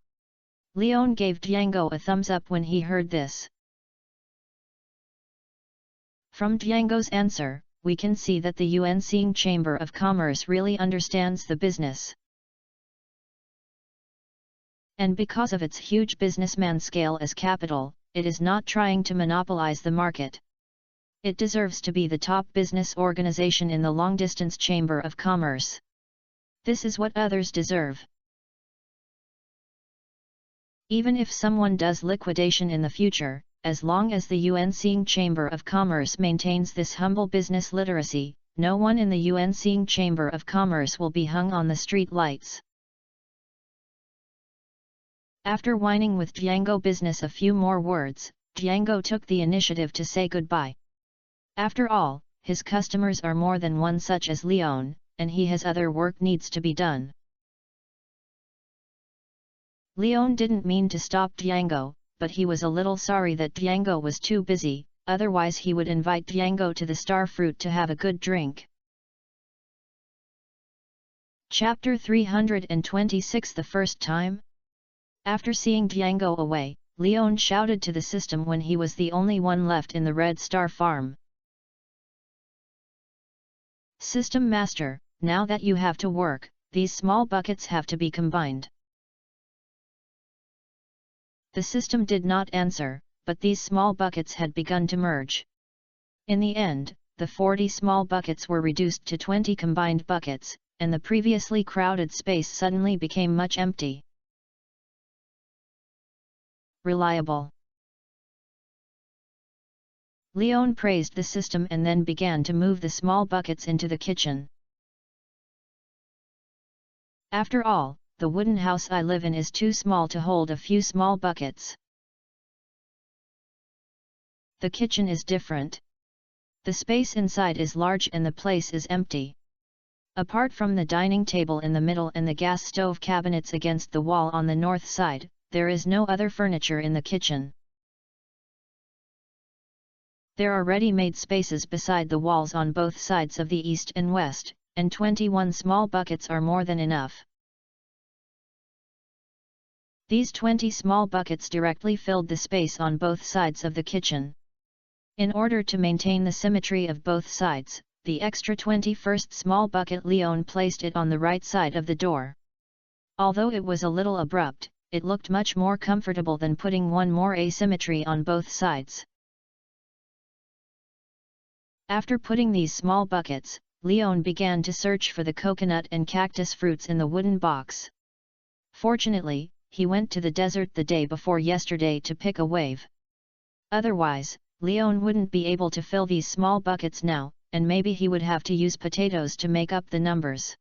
Leon gave Django a thumbs up when he heard this. From Django's answer, we can see that the Yuan-Xing Chamber of Commerce really understands the business. And because of its huge businessman scale as capital, it is not trying to monopolize the market. It deserves to be the top business organization in the long-distance Chamber of Commerce. This is what others deserve. Even if someone does liquidation in the future, as long as the Yuan-Xing Chamber of Commerce maintains this humble business literacy, no one in the Yuan-Xing Chamber of Commerce will be hung on the street lights. After whining with Django business a few more words, Django took the initiative to say goodbye. After all, his customers are more than one such as Leon, and he has other work needs to be done. Leon didn't mean to stop Django, but he was a little sorry that Django was too busy, otherwise he would invite Django to the Star Fruit to have a good drink. Chapter 326 The First Time? After seeing Django away, Leon shouted to the system when he was the only one left in the Red Star Farm. System Master, now that you have to work, these small buckets have to be combined. The system did not answer, but these small buckets had begun to merge. In the end, the 40 small buckets were reduced to 20 combined buckets, and the previously crowded space suddenly became much empty. Reliable. Leon praised the system and then began to move the small buckets into the kitchen. After all, the wooden house I live in is too small to hold a few small buckets. The kitchen is different. The space inside is large and the place is empty. Apart from the dining table in the middle and the gas stove cabinets against the wall on the north side, there is no other furniture in the kitchen. There are ready-made spaces beside the walls on both sides of the east and west, and 21 small buckets are more than enough. These 20 small buckets directly filled the space on both sides of the kitchen. In order to maintain the symmetry of both sides, the extra 21st small bucket Leon placed it on the right side of the door. Although it was a little abrupt, it looked much more comfortable than putting one more asymmetry on both sides. After putting these small buckets, Leon began to search for the coconut and cactus fruits in the wooden box. Fortunately, he went to the desert the day before yesterday to pick a wave. Otherwise, Leon wouldn't be able to fill these small buckets now, and maybe he would have to use potatoes to make up the numbers.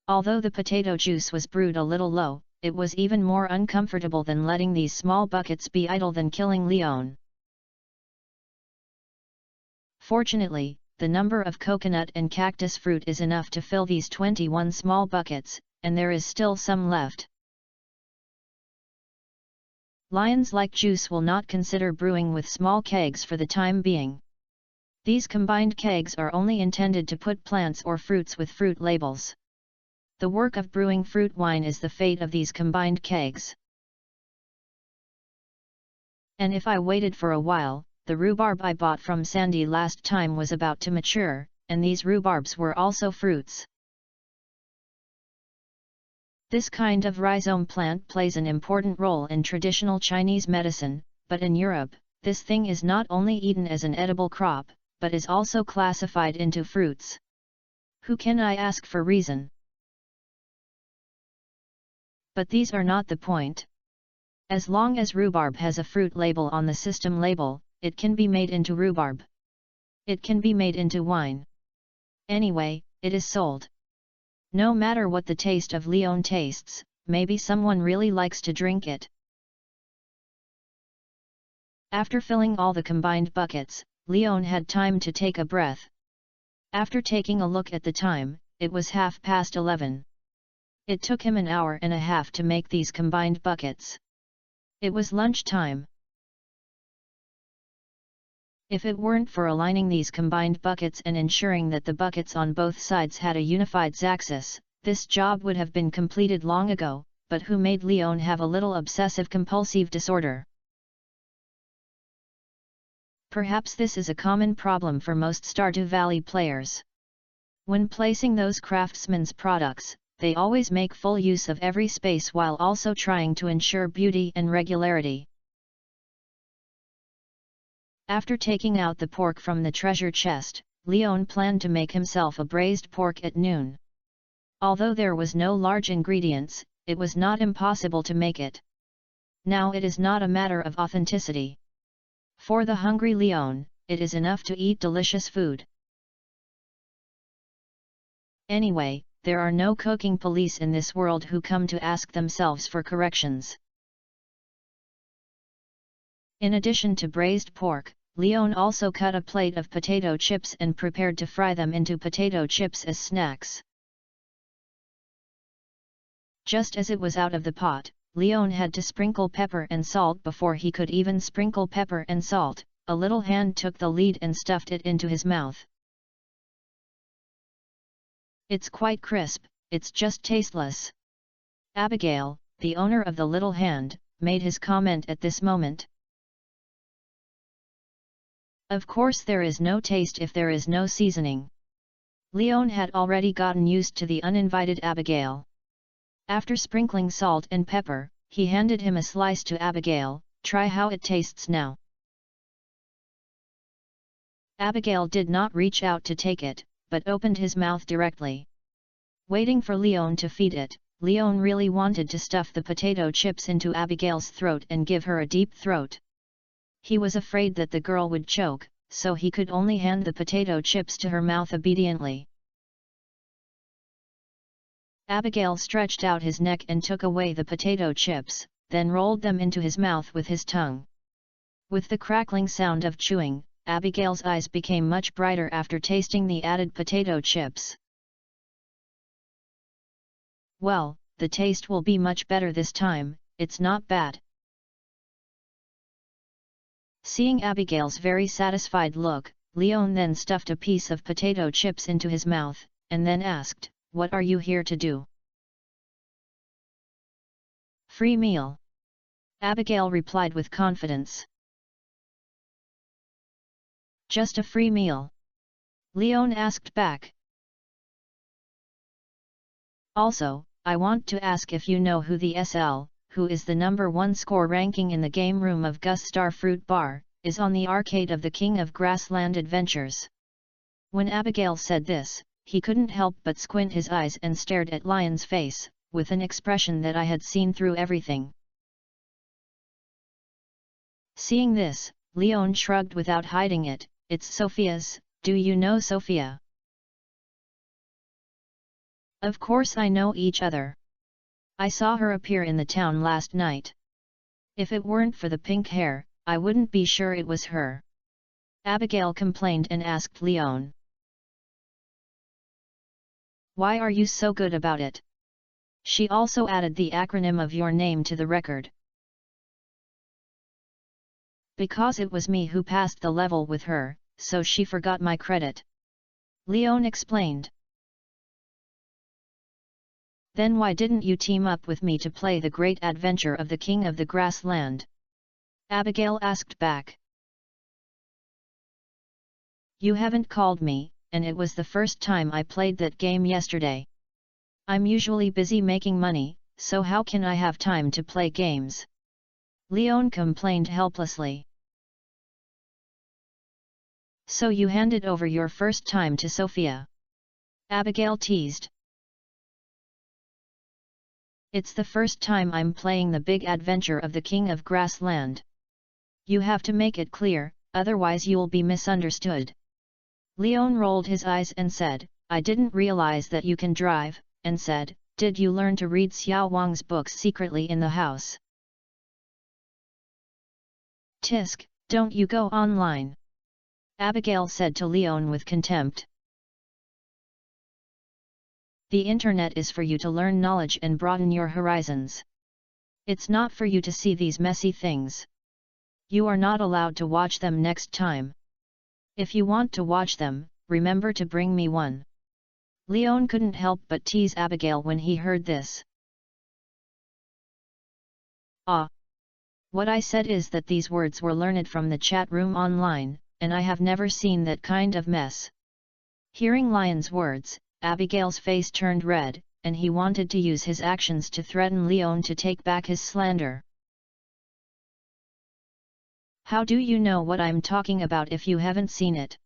Although the potato juice was brewed a little low, it was even more uncomfortable than letting these small buckets be idle than killing Leon. Fortunately, the number of coconut and cactus fruit is enough to fill these 21 small buckets, and there is still some left. Lions like juice will not consider brewing with small kegs for the time being. These combined kegs are only intended to put plants or fruits with fruit labels. The work of brewing fruit wine is the fate of these combined kegs. And if I waited for a while, the rhubarb I bought from Sandy last time was about to mature, and these rhubarbs were also fruits. This kind of rhizome plant plays an important role in traditional Chinese medicine, but in Europe, this thing is not only eaten as an edible crop, but is also classified into fruits. Who can I ask for reason? But these are not the point. As long as rhubarb has a fruit label on the system label, it can be made into rhubarb. It can be made into wine. Anyway, it is sold. No matter what the taste of Leon tastes, maybe someone really likes to drink it. After filling all the combined buckets, Leon had time to take a breath. After taking a look at the time, it was 11:30. It took him an hour and a half to make these combined buckets. It was lunchtime. If it weren't for aligning these combined buckets and ensuring that the buckets on both sides had a unified axis, this job would have been completed long ago, but who made Leon have a little obsessive-compulsive disorder? Perhaps this is a common problem for most Stardew Valley players. When placing those craftsman's products, they always make full use of every space while also trying to ensure beauty and regularity. After taking out the pork from the treasure chest, Leon planned to make himself a braised pork at noon. Although there was no large ingredients, it was not impossible to make it. Now it is not a matter of authenticity. For the hungry Leon, it is enough to eat delicious food. Anyway, there are no cooking police in this world who come to ask themselves for corrections. In addition to braised pork, Leon also cut a plate of potato chips and prepared to fry them into potato chips as snacks. Just as it was out of the pot, Leon had to sprinkle pepper and salt. Before he could even sprinkle pepper and salt, a little hand took the lead and stuffed it into his mouth. "It's quite crisp, it's just tasteless." Abigail, the owner of the little hand, made his comment at this moment. Of course there is no taste if there is no seasoning. Leon had already gotten used to the uninvited Abigail. After sprinkling salt and pepper, he handed him a slice to Abigail. "Try how it tastes now." Abigail did not reach out to take it, but opened his mouth directly. Waiting for Leon to feed it, Leon really wanted to stuff the potato chips into Abigail's throat and give her a deep throat. He was afraid that the girl would choke, so he could only hand the potato chips to her mouth obediently. Abigail stretched out his neck and took away the potato chips, then rolled them into his mouth with his tongue. With the crackling sound of chewing, Abigail's eyes became much brighter after tasting the added potato chips. "Well, the taste will be much better this time, it's not bad." Seeing Abigail's very satisfied look, Leon then stuffed a piece of potato chips into his mouth, and then asked, "What are you here to do?" "Free meal," Abigail replied with confidence. "Just a free meal?" Leon asked back. "Also, I want to ask if you know who the SL, who is the #1 score ranking in the game room of Gus Starfruit Bar, is on the arcade of the King of Grassland Adventures." When Abigail said this, he couldn't help but squint his eyes and stared at Lion's face, with an expression that I had seen through everything. Seeing this, Leon shrugged without hiding it. "It's Sophia's. Do you know Sophia?" "Of course I know each other. I saw her appear in the town last night. If it weren't for the pink hair, I wouldn't be sure it was her." Abigail complained and asked Leon, "Why are you so good about it?" She also added the acronym of your name to the record. "Because it was me who passed the level with her, so she forgot my credit," Leon explained. "Then why didn't you team up with me to play the great adventure of the King of the Grassland?" Abigail asked back. "You haven't called me, and it was the first time I played that game yesterday. I'm usually busy making money, so how can I have time to play games?" Leon complained helplessly. "So you handed over your first time to Sophia?" Abigail teased. "It's the first time I'm playing the big adventure of the King of Grassland. You have to make it clear, otherwise you'll be misunderstood." Leon rolled his eyes and said, "I didn't realize that you can drive," and said, "Did you learn to read Xiao Wang's books secretly in the house?" "Tisk, don't you go online," Abigail said to Leon with contempt. "The internet is for you to learn knowledge and broaden your horizons. It's not for you to see these messy things. You are not allowed to watch them next time." If you want to watch them, remember to bring me one. Leon couldn't help but tease Abigail when he heard this. Ah! What I said is that these words were learned from the chat room online, and I have never seen that kind of mess. Hearing Lion's words, Abigail's face turned red, and he wanted to use his actions to threaten Leon to take back his slander. How do you know what I'm talking about if you haven't seen it?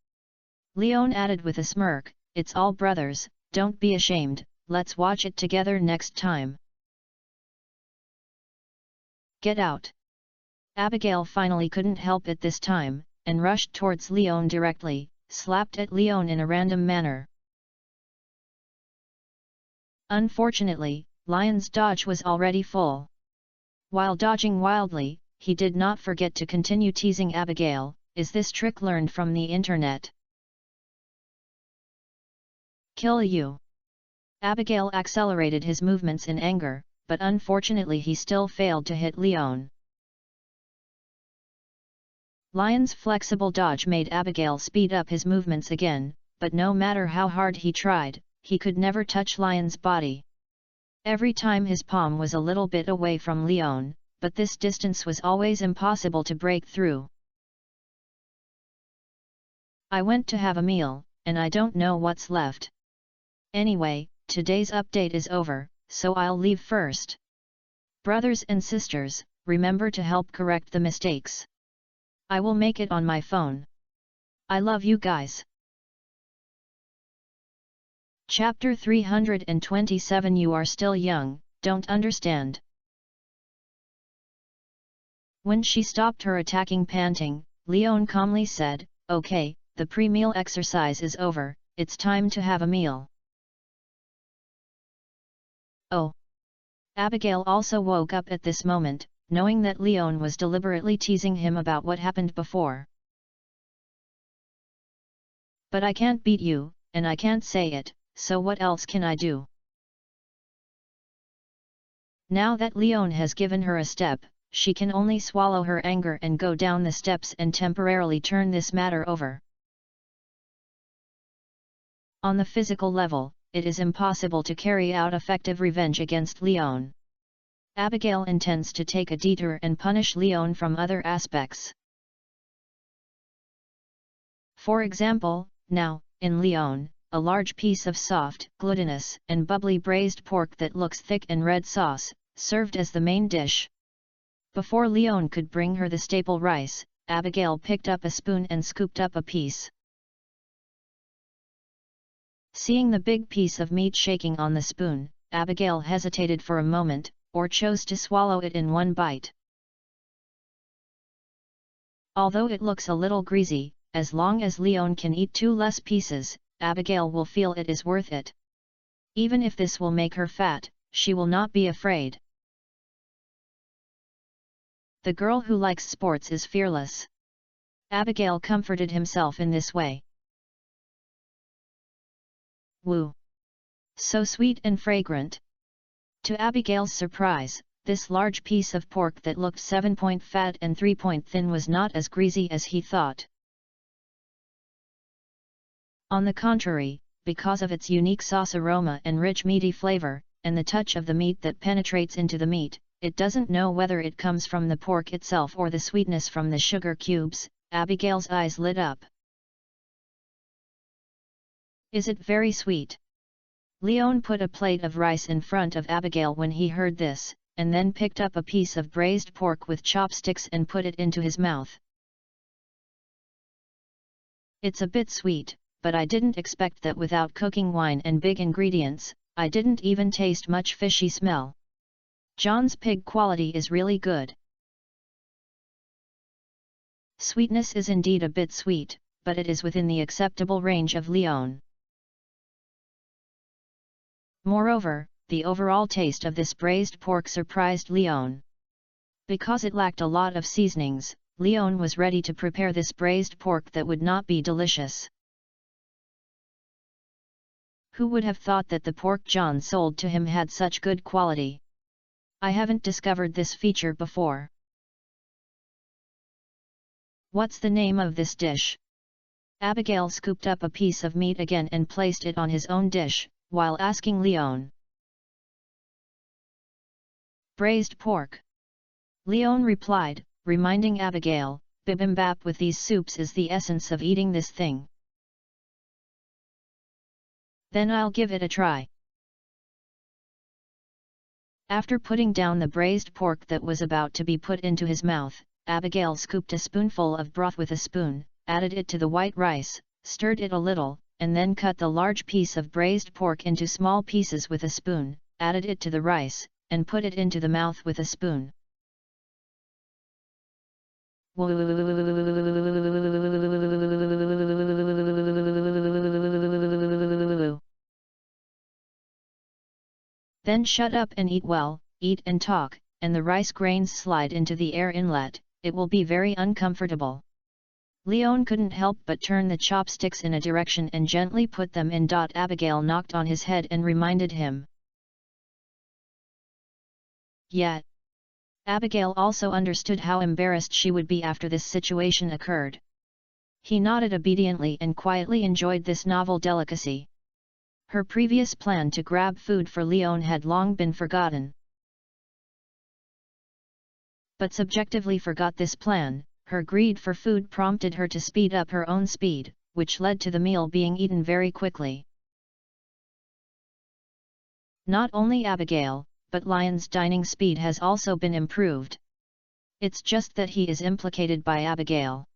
Leon added with a smirk, it's all brothers, don't be ashamed, let's watch it together next time. Get out! Abigail finally couldn't help it this time, and rushed towards Leon directly, slapped at Leon in a random manner. Unfortunately, Lion's dodge was already full. While dodging wildly, he did not forget to continue teasing Abigail, is this trick learned from the internet? Kill you! Abigail accelerated his movements in anger, but unfortunately he still failed to hit Leon. Lion's flexible dodge made Abigail speed up his movements again, but no matter how hard he tried, he could never touch Lion's body. Every time his palm was a little bit away from Leon, but this distance was always impossible to break through. I went to have a meal, and I don't know what's left. Anyway, today's update is over, so I'll leave first. Brothers and sisters, remember to help correct the mistakes. I will make it on my phone. I love you guys. Chapter 327 You are still young, don't understand. When she stopped her attacking panting, Leon calmly said, okay, the pre-meal exercise is over, it's time to have a meal. Oh! Abigail also woke up at this moment, knowing that Leon was deliberately teasing him about what happened before. But I can't beat you, and I can't say it, so what else can I do? Now that Leon has given her a step, she can only swallow her anger and go down the steps and temporarily turn this matter over. On the physical level, it is impossible to carry out effective revenge against Leon. Abigail intends to take a detour and punish Leon from other aspects. For example, now, in Leon, a large piece of soft, glutinous, and bubbly braised pork that looks thick in red sauce, served as the main dish. Before Leon could bring her the staple rice, Abigail picked up a spoon and scooped up a piece. Seeing the big piece of meat shaking on the spoon, Abigail hesitated for a moment, or chose to swallow it in one bite. Although it looks a little greasy, as long as Leon can eat 2 less pieces, Abigail will feel it is worth it. Even if this will make her fat, she will not be afraid. The girl who likes sports is fearless. Abigail comforted himself in this way. Woo! So sweet and fragrant. To Abigail's surprise, this large piece of pork that looked 7-point fat and 3-point thin was not as greasy as he thought. On the contrary, because of its unique sauce aroma and rich meaty flavor, and the touch of the meat that penetrates into the meat, it doesn't know whether it comes from the pork itself or the sweetness from the sugar cubes. Abigail's eyes lit up. Is it very sweet? Leon put a plate of rice in front of Abigail when he heard this, and then picked up a piece of braised pork with chopsticks and put it into his mouth. It's a bit sweet, but I didn't expect that without cooking wine and big ingredients. I didn't even taste much fishy smell. John's pig quality is really good. Sweetness is indeed a bit sweet, but it is within the acceptable range of Leon. Moreover, the overall taste of this braised pork surprised Leon. Because it lacked a lot of seasonings, Leon was ready to prepare this braised pork that would not be delicious. Who would have thought that the pork John sold to him had such good quality? I haven't discovered this feature before. What's the name of this dish? Abigail scooped up a piece of meat again and placed it on his own dish, while asking Leon. Braised pork. Leon replied, reminding Abigail, bibimbap with these soups is the essence of eating this thing. Then I'll give it a try. After putting down the braised pork that was about to be put into his mouth, Abigail scooped a spoonful of broth with a spoon, added it to the white rice, stirred it a little, and then cut the large piece of braised pork into small pieces with a spoon, added it to the rice, and put it into the mouth with a spoon. Then shut up and eat well, eat and talk, and the rice grains slide into the air inlet, it will be very uncomfortable. Leon couldn't help but turn the chopsticks in a direction and gently put them in. Abigail knocked on his head and reminded him. Yet, Abigail also understood how embarrassed she would be after this situation occurred. He nodded obediently and quietly enjoyed this novel delicacy. Her previous plan to grab food for Leon had long been forgotten. But subjectively forgot this plan, her greed for food prompted her to speed up her own speed, which led to the meal being eaten very quickly. Not only Abigail, but Lion's dining speed has also been improved. It's just that he is implicated by Abigail.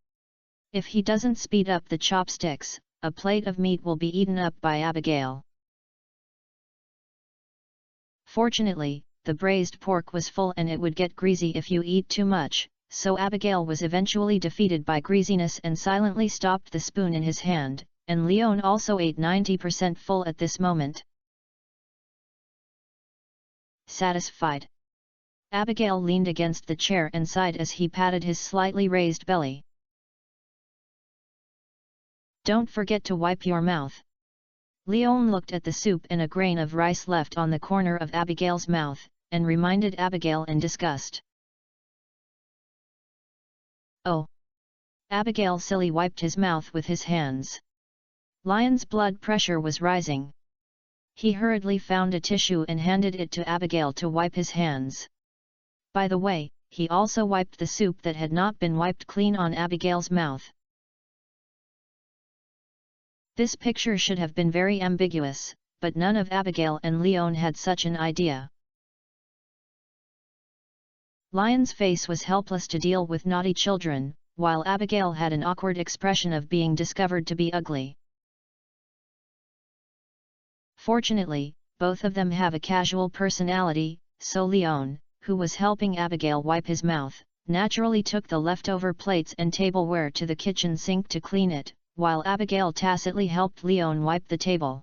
If he doesn't speed up the chopsticks, a plate of meat will be eaten up by Abigail. Fortunately, the braised pork was full and it would get greasy if you eat too much, so Abigail was eventually defeated by greasiness and silently stopped the spoon in his hand, and Leon also ate 90% full at this moment. Satisfied, Abigail leaned against the chair and sighed as he patted his slightly raised belly. Don't forget to wipe your mouth. Leon looked at the soup and a grain of rice left on the corner of Abigail's mouth, and reminded Abigail in disgust. Oh! Abigail silly wiped his mouth with his hands. Lion's blood pressure was rising. He hurriedly found a tissue and handed it to Abigail to wipe his hands. By the way, he also wiped the soup that had not been wiped clean on Abigail's mouth. This picture should have been very ambiguous, but none of Abigail and Leon had such an idea. Lion's face was helpless to deal with naughty children, while Abigail had an awkward expression of being discovered to be ugly. Fortunately, both of them have a casual personality, so Leon, who was helping Abigail wipe his mouth, naturally took the leftover plates and tableware to the kitchen sink to clean it, while Abigail tacitly helped Leon wipe the table.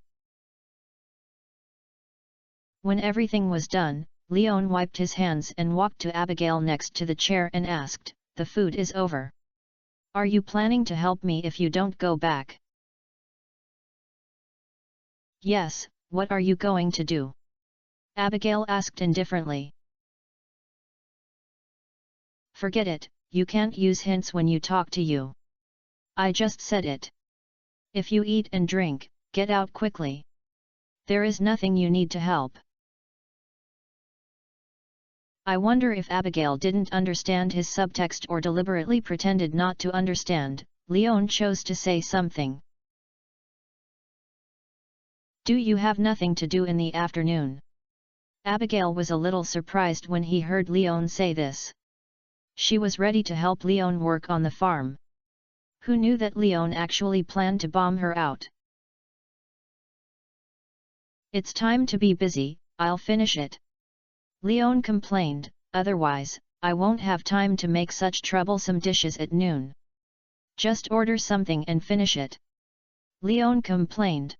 When everything was done, Leon wiped his hands and walked to Abigail next to the chair and asked, "The food is over. Are you planning to help me if you don't go back?" "Yes, what are you going to do?" Abigail asked indifferently. "Forget it, you can't use hints when you talk to you. I just said it. If you eat and drink, get out quickly. There is nothing you need to help." I wonder if Abigail didn't understand his subtext or deliberately pretended not to understand. Leon chose to say something. "Do you have nothing to do in the afternoon?" Abigail was a little surprised when he heard Leon say this. She was ready to help Leon work on the farm. Who knew that Leon actually planned to bomb her out? "It's time to be busy, I'll finish it," Leon complained, "otherwise, I won't have time to make such troublesome dishes at noon." "Just order something and finish it," Leon complained.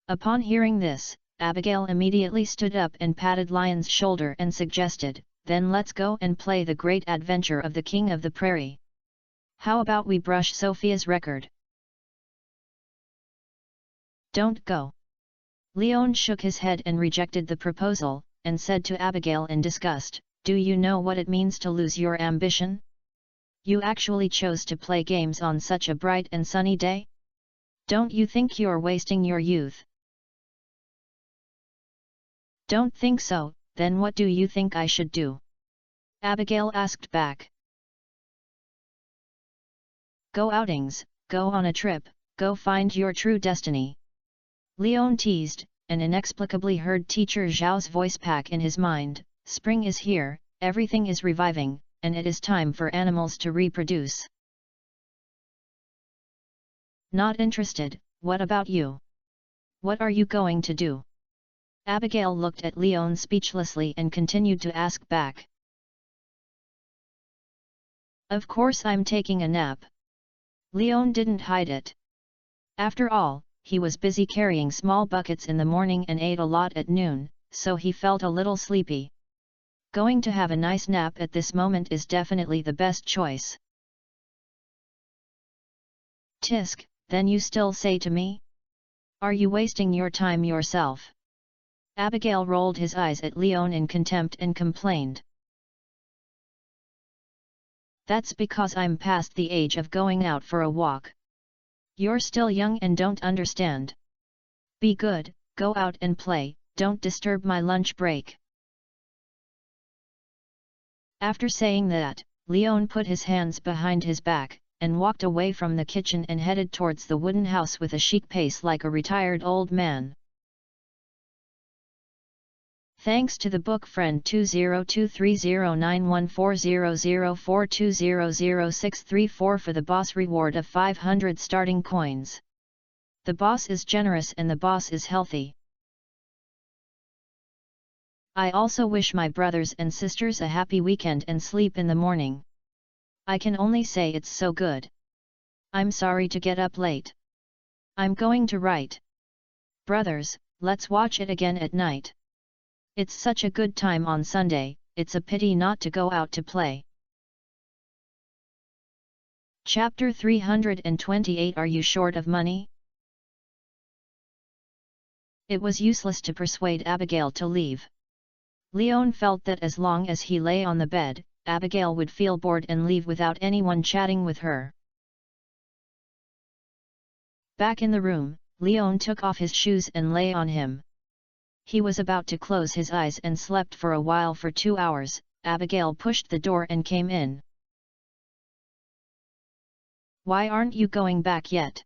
Upon hearing this, Abigail immediately stood up and patted Lion's shoulder and suggested, "Then let's go and play the great adventure of the King of the Prairie. How about we brush Sophia's record?" "Don't go." Leon shook his head and rejected the proposal, and said to Abigail in disgust, "Do you know what it means to lose your ambition? You actually chose to play games on such a bright and sunny day? Don't you think you're wasting your youth? Don't think so, then what do you think I should do? Abigail asked back. Go outings, go on a trip, go find your true destiny. Leon teased, and inexplicably heard teacher Zhao's voice pack in his mind. Spring is here, everything is reviving, and it is time for animals to reproduce. Not interested, what about you? What are you going to do? Abigail looked at Leon speechlessly and continued to ask back. Of course I'm taking a nap. Leon didn't hide it. After all, he was busy carrying small buckets in the morning and ate a lot at noon, so he felt a little sleepy. Going to have a nice nap at this moment is definitely the best choice. Tisk, then you still say to me? Are you wasting your time yourself? Abigail rolled his eyes at Leon in contempt and complained. That's because I'm past the age of going out for a walk. You're still young and don't understand. Be good, go out and play, don't disturb my lunch break. After saying that, Leon put his hands behind his back, and walked away from the kitchen and headed towards the wooden house with a chic pace like a retired old man. Thanks to the book friend 20230914004200634 for the boss reward of 500 starting coins. The boss is generous and the boss is healthy. I also wish my brothers and sisters a happy weekend and sleep in the morning. I can only say it's so good. I'm sorry to get up late. I'm going to write. Brothers, let's watch it again at night. It's such a good time on Sunday, it's a pity not to go out to play. Chapter 328 Are you short of money? It was useless to persuade Abigail to leave. Leon felt that as long as he lay on the bed, Abigail would feel bored and leave without anyone chatting with her. Back in the room, Leon took off his shoes and lay on him. He was about to close his eyes and slept for a while for 2 hours. Abigail pushed the door and came in. Why aren't you going back yet?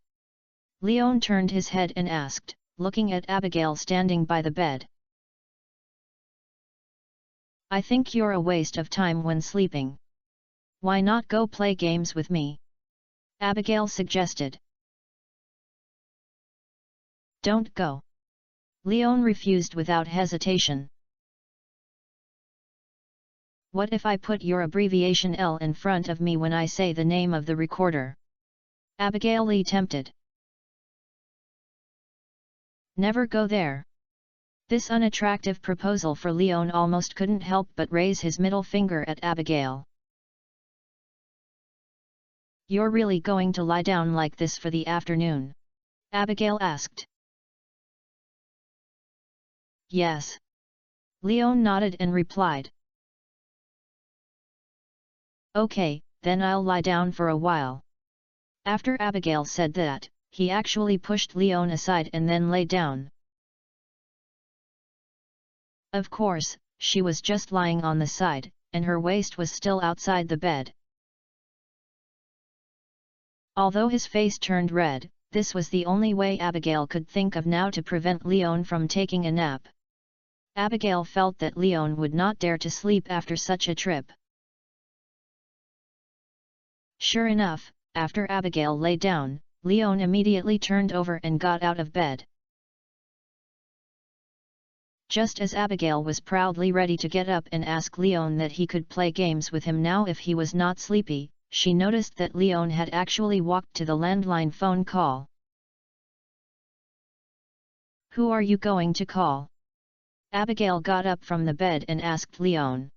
Leon turned his head and asked, looking at Abigail standing by the bed. I think you're a waste of time when sleeping. Why not go play games with me? Abigail suggested. Don't go. Leon refused without hesitation. What if I put your abbreviation L in front of me when I say the name of the recorder? Abigail Lee tempted. Never go there. This unattractive proposal for Leon almost couldn't help but raise his middle finger at Abigail. You're really going to lie down like this for the afternoon? Abigail asked. Yes. Leon nodded and replied. Okay, then I'll lie down for a while. After Abigail said that, he actually pushed Leon aside and then lay down. Of course, she was just lying on the side, and her waist was still outside the bed. Although his face turned red, this was the only way Abigail could think of now to prevent Leon from taking a nap. Abigail felt that Leon would not dare to sleep after such a trip. Sure enough, after Abigail lay down, Leon immediately turned over and got out of bed. Just as Abigail was proudly ready to get up and ask Leon that he could play games with him now if he was not sleepy, she noticed that Leon had actually walked to the landline phone call. Who are you going to call? Abigail got up from the bed and asked Leon.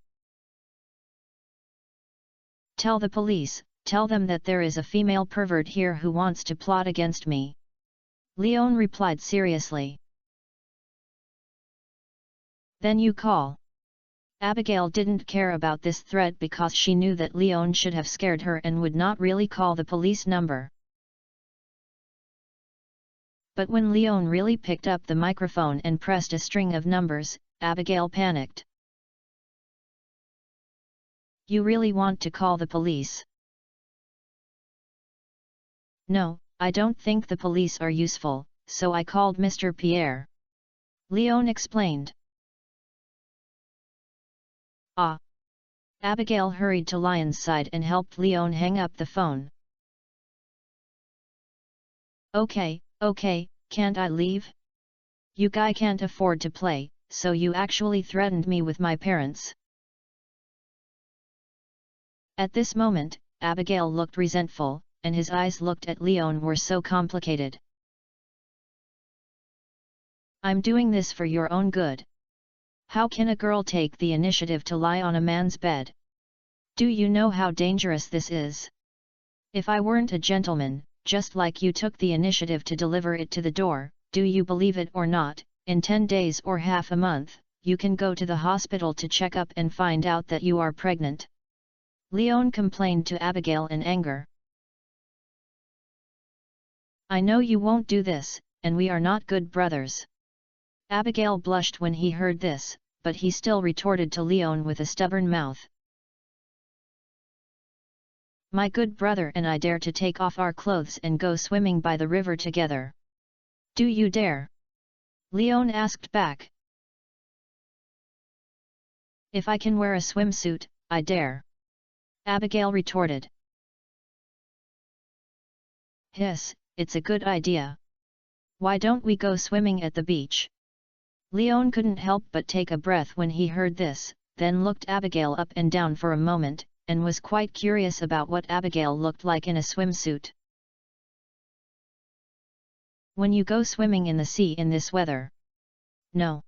Tell the police, tell them that there is a female pervert here who wants to plot against me. Leon replied seriously. Then you call. Abigail didn't care about this threat because she knew that Leon should have scared her and would not really call the police number. But when Leon really picked up the microphone and pressed a string of numbers, Abigail panicked. "You really want to call the police?" "No, I don't think the police are useful, so I called Mr. Pierre," Leon explained. "Ah!" Abigail hurried to Lion's side and helped Leon hang up the phone. Okay, can't I leave? You guy can't afford to play, so you actually threatened me with my parents." At this moment, Abigail looked resentful, and his eyes looked at Leon were so complicated. "I'm doing this for your own good. How can a girl take the initiative to lie on a man's bed? Do you know how dangerous this is? If I weren't a gentleman, just like you took the initiative to deliver it to the door, do you believe it or not, in 10 days or half a month, you can go to the hospital to check up and find out that you are pregnant." Leon complained to Abigail in anger. "I know you won't do this, and we are not good brothers." Abigail blushed when he heard this, but he still retorted to Leon with a stubborn mouth. "My good brother and I dare to take off our clothes and go swimming by the river together. Do you dare?" Leon asked back. "If I can wear a swimsuit, I dare," Abigail retorted. "Hiss, it's a good idea. Why don't we go swimming at the beach?" Leon couldn't help but take a breath when he heard this, then looked Abigail up and down for a moment, and was quite curious about what Abigail looked like in a swimsuit. "When you go swimming in the sea in this weather?" "No."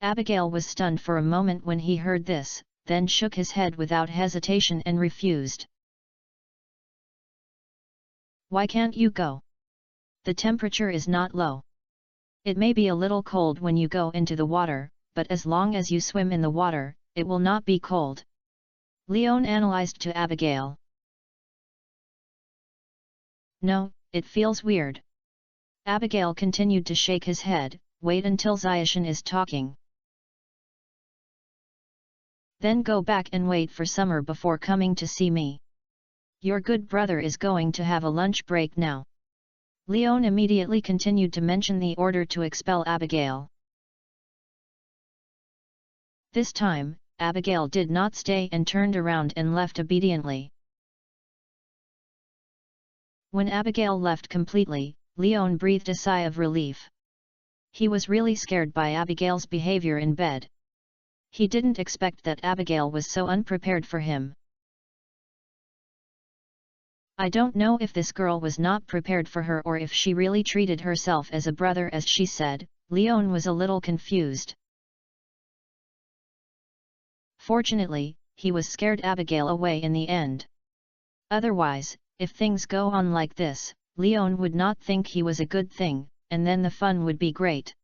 Abigail was stunned for a moment when he heard this, then shook his head without hesitation and refused. "Why can't you go? The temperature is not low. It may be a little cold when you go into the water, but as long as you swim in the water, it will not be cold," Leon analyzed to Abigail. "No, it feels weird." Abigail continued to shake his head. "Wait until Zaishan is talking. Then go back and wait for summer before coming to see me. Your good brother is going to have a lunch break now." Leon immediately continued to mention the order to expel Abigail. This time, Abigail did not stay and turned around and left obediently. When Abigail left completely, Leon breathed a sigh of relief. He was really scared by Abigail's behavior in bed. He didn't expect that Abigail was so unprepared for him. I don't know if this girl was not prepared for her or if she really treated herself as a brother as she said. Leon was a little confused. Fortunately, he was scared Abigail away in the end. Otherwise, if things go on like this, Leon would not think he was a good thing, and then the fun would be great.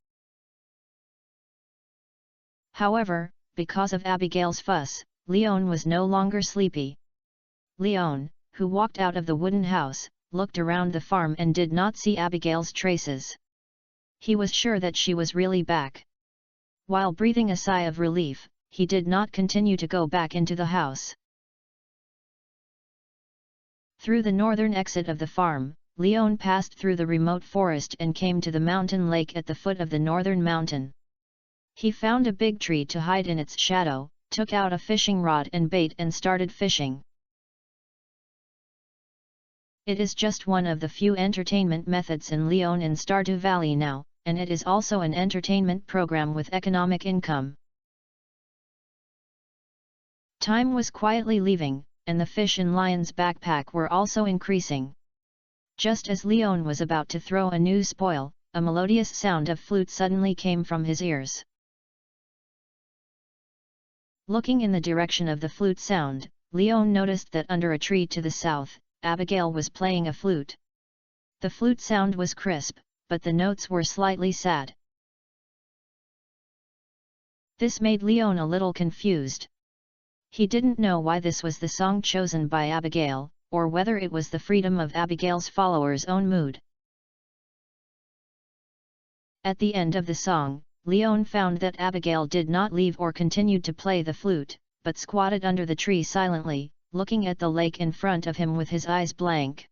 However, because of Abigail's fuss, Leon was no longer sleepy. Leon, who walked out of the wooden house, looked around the farm and did not see Abigail's traces. He was sure that she was really back. While breathing a sigh of relief, he did not continue to go back into the house. Through the northern exit of the farm, Leon passed through the remote forest and came to the mountain lake at the foot of the northern mountain. He found a big tree to hide in its shadow, took out a fishing rod and bait and started fishing. It is just one of the few entertainment methods in Leon in Stardew Valley now, and it is also an entertainment program with economic income. Time was quietly leaving, and the fish in Lion's backpack were also increasing. Just as Leon was about to throw a new spoil, a melodious sound of flute suddenly came from his ears. Looking in the direction of the flute sound, Leon noticed that under a tree to the south, Abigail was playing a flute. The flute sound was crisp, but the notes were slightly sad. This made Leon a little confused. He didn't know why this was the song chosen by Abigail, or whether it was the freedom of Abigail's followers' own mood. At the end of the song, Leon found that Abigail did not leave or continued to play the flute, but squatted under the tree silently, looking at the lake in front of him with his eyes blank.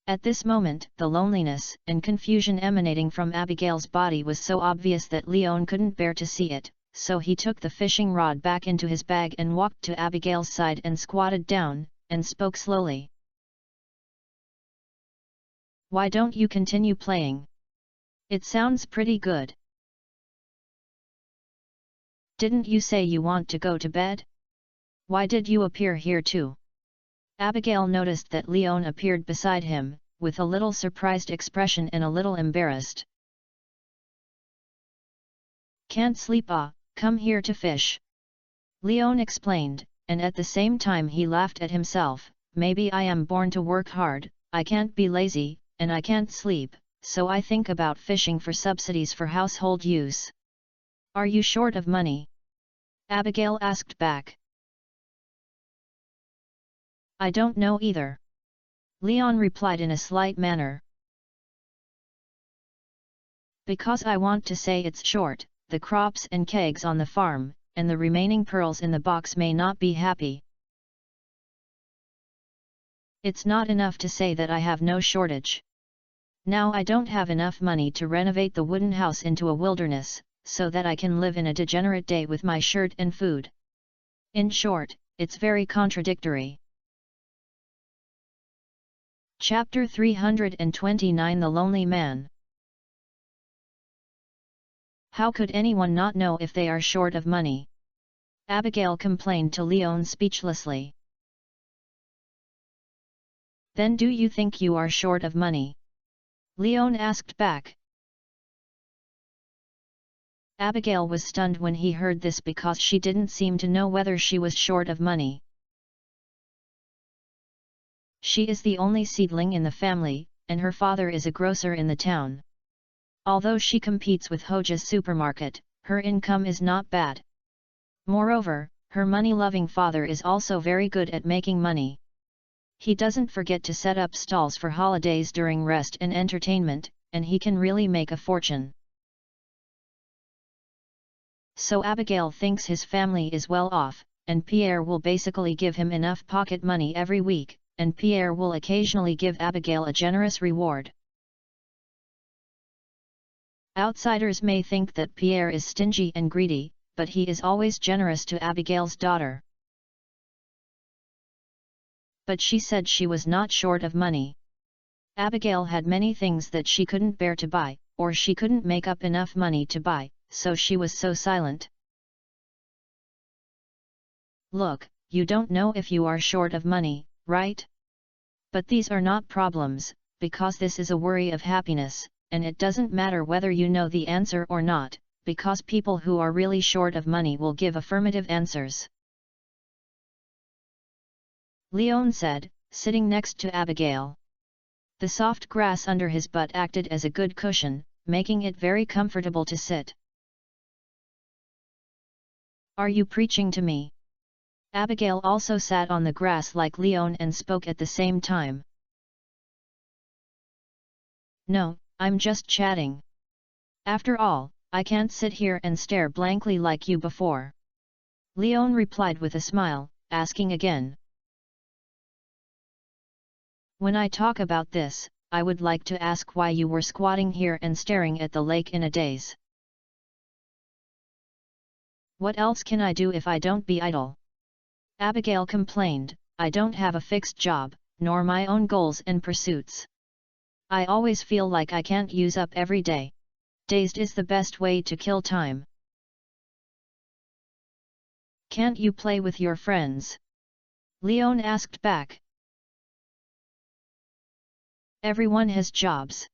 At this moment, the loneliness and confusion emanating from Abigail's body was so obvious that Leon couldn't bear to see it, so he took the fishing rod back into his bag and walked to Abigail's side and squatted down, and spoke slowly. "Why don't you continue playing? It sounds pretty good. Didn't you say you want to go to bed? Why did you appear here too?" Abigail noticed that Leon appeared beside him, with a little surprised expression and a little embarrassed. "Can't sleep come here to fish," Leon explained, and at the same time he laughed at himself. "Maybe I am born to work hard, I can't be lazy, and I can't sleep, so I think about fishing for subsidies for household use." "Are you short of money?" Abigail asked back. "I don't know either," Leon replied in a slight manner. "Because I want to say it's short, the crops and kegs on the farm, and the remaining pearls in the box may not be happy. It's not enough to say that I have no shortage. Now I don't have enough money to renovate the wooden house into a wilderness, so that I can live in a degenerate day with my shirt and food. In short, it's very contradictory." Chapter 329 The Lonely Man. "How could anyone not know if they are short of money?" Abigail complained to Leon speechlessly. "Then do you think you are short of money?" Leon asked back. Abigail was stunned when he heard this because she didn't seem to know whether she was short of money. She is the only seedling in the family, and her father is a grocer in the town. Although she competes with Hoja's supermarket, her income is not bad. Moreover, her money-loving father is also very good at making money. He doesn't forget to set up stalls for holidays during rest and entertainment, and he can really make a fortune. So Abigail thinks his family is well off, and Pierre will basically give him enough pocket money every week, and Pierre will occasionally give Abigail a generous reward. Outsiders may think that Pierre is stingy and greedy, but he is always generous to Abigail's daughter. But she said she was not short of money. Abigail had many things that she couldn't bear to buy, or she couldn't make up enough money to buy, so she was so silent. "Look, you don't know if you are short of money, right? But these are not problems, because this is a worry of happiness, and it doesn't matter whether you know the answer or not, because people who are really short of money will give affirmative answers," Leon said, sitting next to Abigail. The soft grass under his butt acted as a good cushion, making it very comfortable to sit. "Are you preaching to me?" Abigail also sat on the grass like Leon and spoke at the same time. "No, I'm just chatting. After all, I can't sit here and stare blankly like you before," Leon replied with a smile, asking again. "When I talk about this, I would like to ask why you were squatting here and staring at the lake in a daze. What else can I do if I don't be idle?" Abigail complained, "I don't have a fixed job, nor my own goals and pursuits. I always feel like I can't use up every day. Dazed is the best way to kill time." "Can't you play with your friends?" Leon asked back. "Everyone has jobs."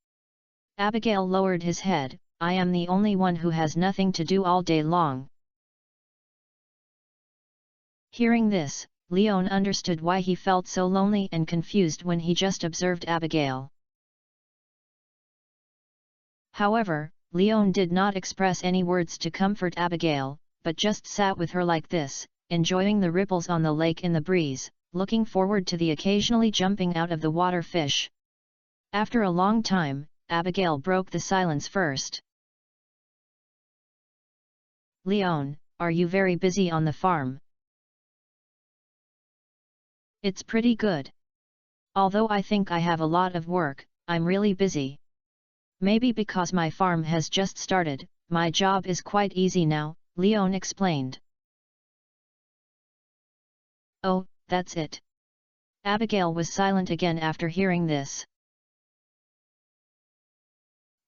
Abigail lowered his head, "I am the only one who has nothing to do all day long." Hearing this, Leon understood why he felt so lonely and confused when he just observed Abigail. However, Leon did not express any words to comfort Abigail, but just sat with her like this, enjoying the ripples on the lake in the breeze, looking forward to the occasionally jumping out of the water fish. After a long time, Abigail broke the silence first. "Leon, are you very busy on the farm?" "It's pretty good. Although I think I have a lot of work, I'm really busy. Maybe because my farm has just started, my job is quite easy now," Leon explained. "Oh, that's it." Abigail was silent again after hearing this.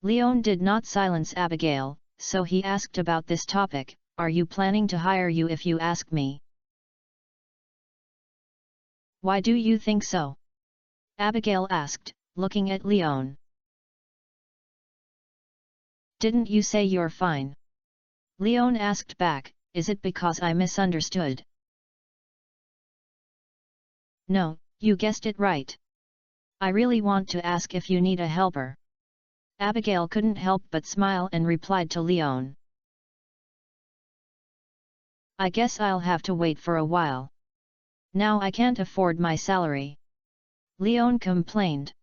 Leon did not silence Abigail, so he asked about this topic. "Are you planning to hire you if you ask me?" "Why do you think so?" Abigail asked, looking at Leon. "Didn't you say you're fine?" Leon asked back. "Is it because I misunderstood?" "No, you guessed it right. I really want to ask if you need a helper." Abigail couldn't help but smile and replied to Leon. "I guess I'll have to wait for a while. Now I can't afford my salary," Leon complained.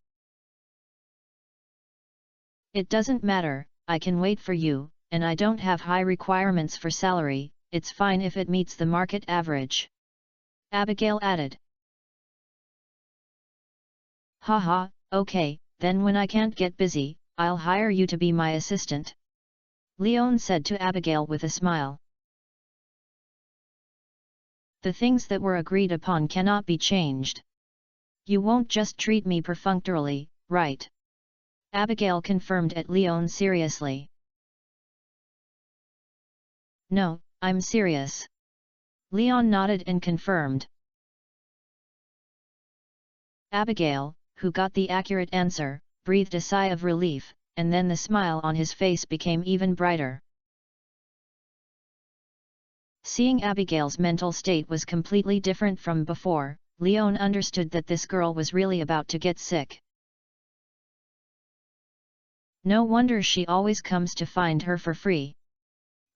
"It doesn't matter, I can wait for you, and I don't have high requirements for salary, it's fine if it meets the market average," Abigail added. "Haha, okay, then when I can't get busy, I'll hire you to be my assistant," Leon said to Abigail with a smile. "The things that were agreed upon cannot be changed. You won't just treat me perfunctorily, right?" Abigail confirmed at Leon seriously. "No, I'm serious." Leon nodded and confirmed. Abigail, who got the accurate answer, breathed a sigh of relief, and then the smile on his face became even brighter. Seeing Abigail's mental state was completely different from before, Leon understood that this girl was really about to get sick. No wonder she always comes to find her for free.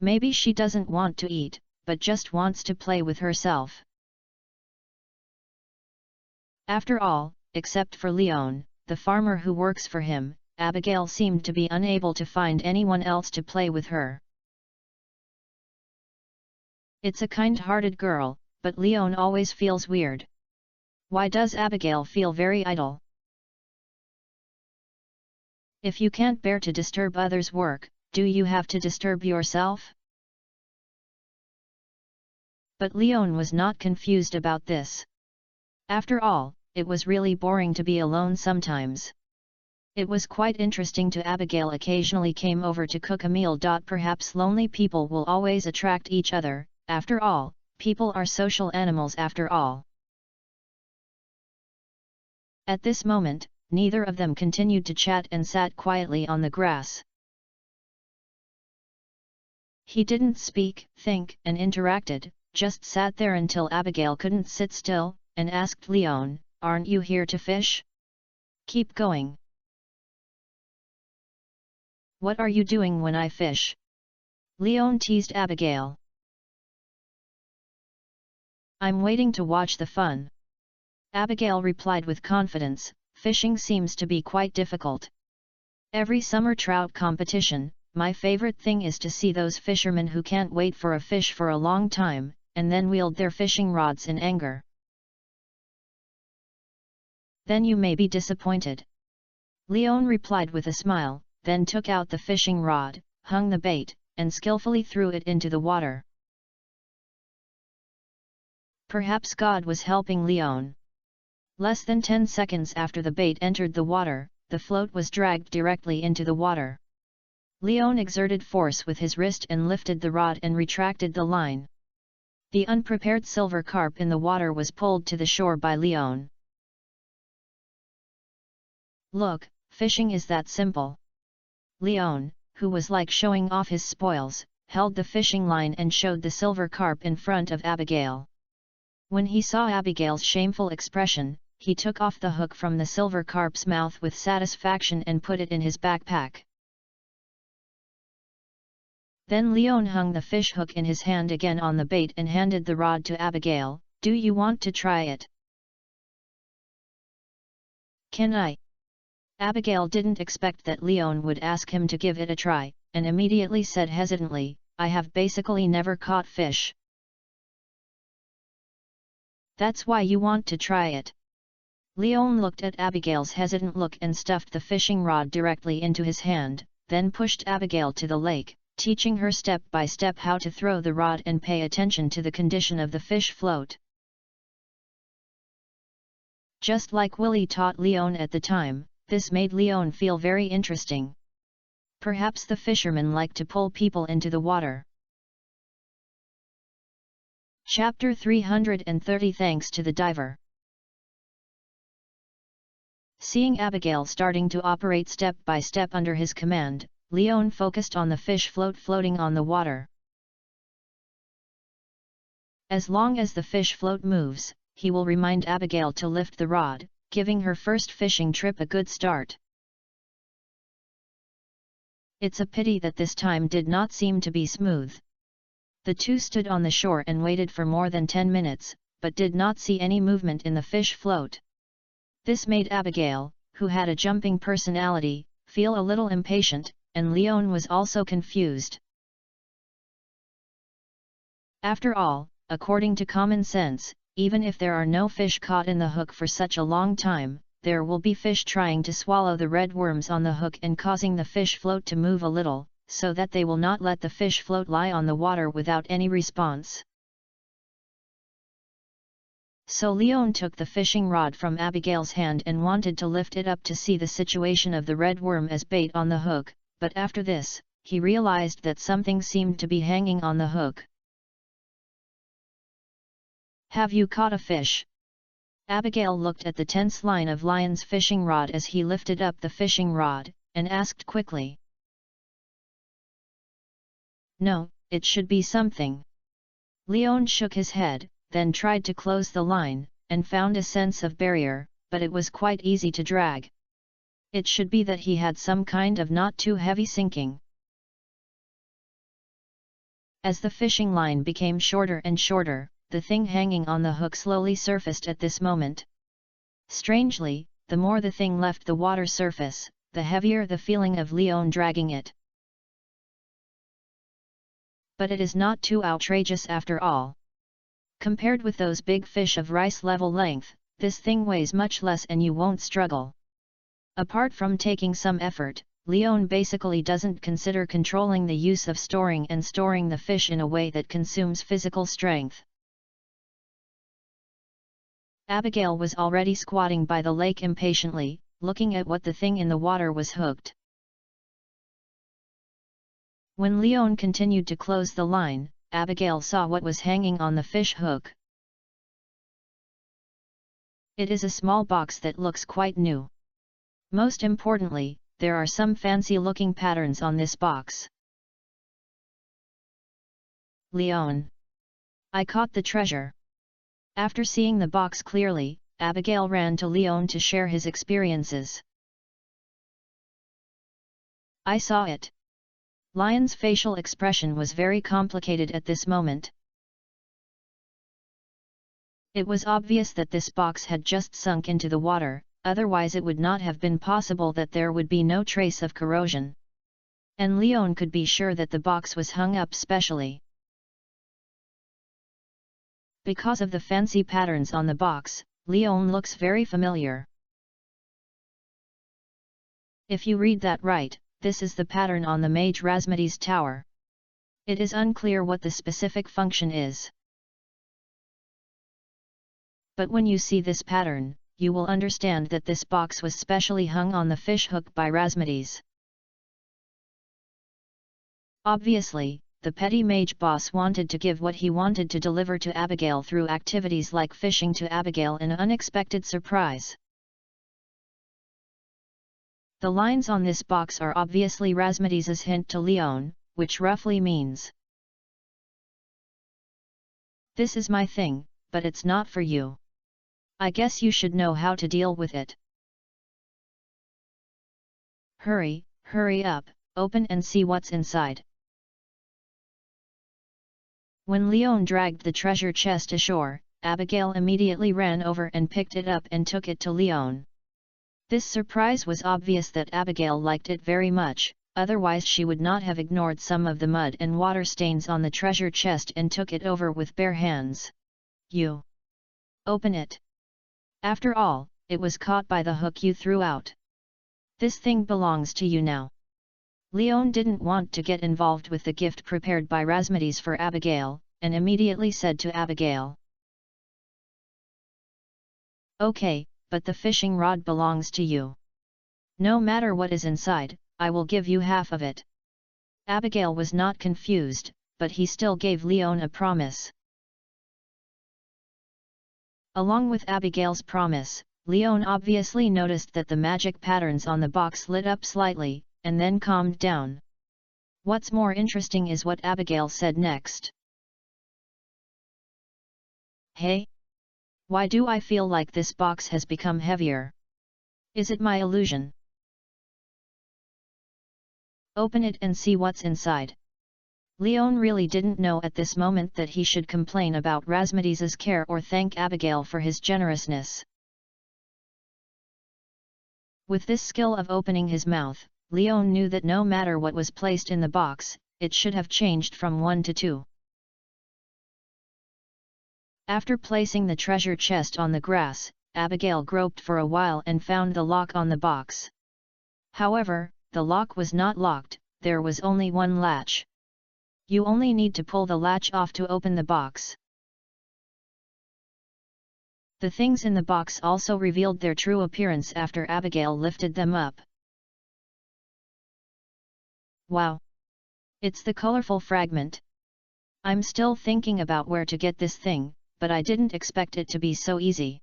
Maybe she doesn't want to eat, but just wants to play with herself. After all, except for Leon, the farmer who works for him, Abigail seemed to be unable to find anyone else to play with her. It's a kind-hearted girl, but Leon always feels weird. Why does Abigail feel very idle? If you can't bear to disturb others' work, do you have to disturb yourself? But Leon was not confused about this. After all, it was really boring to be alone sometimes. It was quite interesting to Abigail occasionally came over to cook a meal. Perhaps lonely people will always attract each other, after all, people are social animals after all. At this moment, neither of them continued to chat and sat quietly on the grass. He didn't speak, think, and interacted, just sat there until Abigail couldn't sit still, and asked Leon, "Aren't you here to fish? Keep going." "What are you doing when I fish?" Leon teased Abigail. "I'm waiting to watch the fun." Abigail replied with confidence. "Fishing seems to be quite difficult. Every summer trout competition, my favorite thing is to see those fishermen who can't wait for a fish for a long time, and then wield their fishing rods in anger. Then you may be disappointed." Leon replied with a smile, then took out the fishing rod, hung the bait, and skillfully threw it into the water. Perhaps God was helping Leon. Less than 10 seconds after the bait entered the water, the float was dragged directly into the water. Leon exerted force with his wrist and lifted the rod and retracted the line. The unprepared silver carp in the water was pulled to the shore by Leon. "Look, fishing is that simple." Leon, who was like showing off his spoils, held the fishing line and showed the silver carp in front of Abigail. When he saw Abigail's shameful expression, he took off the hook from the silver carp's mouth with satisfaction and put it in his backpack. Then Leon hung the fish hook in his hand again on the bait and handed the rod to Abigail. "Do you want to try it?" "Can I?" Abigail didn't expect that Leon would ask him to give it a try, and immediately said hesitantly, "I have basically never caught fish." "That's why you want to try it?" Leon looked at Abigail's hesitant look and stuffed the fishing rod directly into his hand, then pushed Abigail to the lake, teaching her step by step how to throw the rod and pay attention to the condition of the fish float. Just like Willie taught Leon at the time, this made Leon feel very interesting. Perhaps the fishermen like to pull people into the water. Chapter 330 Thanks to the Diver. Seeing Abigail starting to operate step by step under his command, Leon focused on the fish floating on the water. As long as the fish float moves, he will remind Abigail to lift the rod, giving her first fishing trip a good start. It's a pity that this time did not seem to be smooth. The two stood on the shore and waited for more than 10 minutes, but did not see any movement in the fish float. This made Abigail, who had a jumping personality, feel a little impatient, and Leon was also confused. After all, according to common sense, even if there are no fish caught in the hook for such a long time, there will be fish trying to swallow the red worms on the hook and causing the fish float to move a little, so that they will not let the fish float lie on the water without any response. So Leon took the fishing rod from Abigail's hand and wanted to lift it up to see the situation of the red worm as bait on the hook, but after this, he realized that something seemed to be hanging on the hook. "Have you caught a fish?" Abigail looked at the tense line of Leon's fishing rod as he lifted up the fishing rod, and asked quickly. "No, it should be something." Leon shook his head, then tried to close the line, and found a sense of barrier, but it was quite easy to drag. It should be that he had some kind of not too heavy sinking. As the fishing line became shorter and shorter, the thing hanging on the hook slowly surfaced at this moment. Strangely, the more the thing left the water surface, the heavier the feeling of Leon dragging it. But it is not too outrageous after all. Compared with those big fish of rice-level length, this thing weighs much less and you won't struggle. Apart from taking some effort, Leon basically doesn't consider controlling the use of storing the fish in a way that consumes physical strength. Abigail was already squatting by the lake impatiently, looking at what the thing in the water was hooked. When Leon continued to close the line, Abigail saw what was hanging on the fish hook. It is a small box that looks quite new. Most importantly, there are some fancy-looking patterns on this box. Leon. I caught the treasure. After seeing the box clearly, Abigail ran to Leon to share his experiences. I saw it. Leon's facial expression was very complicated at this moment. It was obvious that this box had just sunk into the water, otherwise it would not have been possible that there would be no trace of corrosion. And Leon could be sure that the box was hung up specially. Because of the fancy patterns on the box, Leon looks very familiar. If you read that right, this is the pattern on the Mage Rasmati's tower. It is unclear what the specific function is. But when you see this pattern, you will understand that this box was specially hung on the fish hook by Rasmatis. Obviously, the petty mage boss wanted to give what he wanted to deliver to Abigail through activities like fishing to Abigail an unexpected surprise. The lines on this box are obviously Rasmatis's hint to Leon, which roughly means, "This is my thing, but it's not for you. I guess you should know how to deal with it. Hurry, hurry up, open and see what's inside." When Leon dragged the treasure chest ashore, Abigail immediately ran over and picked it up and took it to Leon. This surprise was obvious that Abigail liked it very much, otherwise she would not have ignored some of the mud and water stains on the treasure chest and took it over with bare hands. "You open it. After all, it was caught by the hook you threw out. This thing belongs to you now." Leon didn't want to get involved with the gift prepared by Razmedes for Abigail, and immediately said to Abigail, "Okay, but the fishing rod belongs to you. No matter what is inside, I will give you half of it." Abigail was not confused, but he still gave Leon a promise. Along with Abigail's promise, Leon obviously noticed that the magic patterns on the box lit up slightly, and then calmed down. What's more interesting is what Abigail said next. "Hey? Why do I feel like this box has become heavier? Is it my illusion? Open it and see what's inside." Leon really didn't know at this moment that he should complain about Razmedes's care or thank Abigail for his generousness. With this skill of opening his mouth, Leon knew that no matter what was placed in the box, it should have changed from 1 to 2. After placing the treasure chest on the grass, Abigail groped for a while and found the lock on the box. However, the lock was not locked, there was only one latch. You only need to pull the latch off to open the box. The things in the box also revealed their true appearance after Abigail lifted them up. Wow! It's the colorful fragment. I'm still thinking about where to get this thing, but I didn't expect it to be so easy.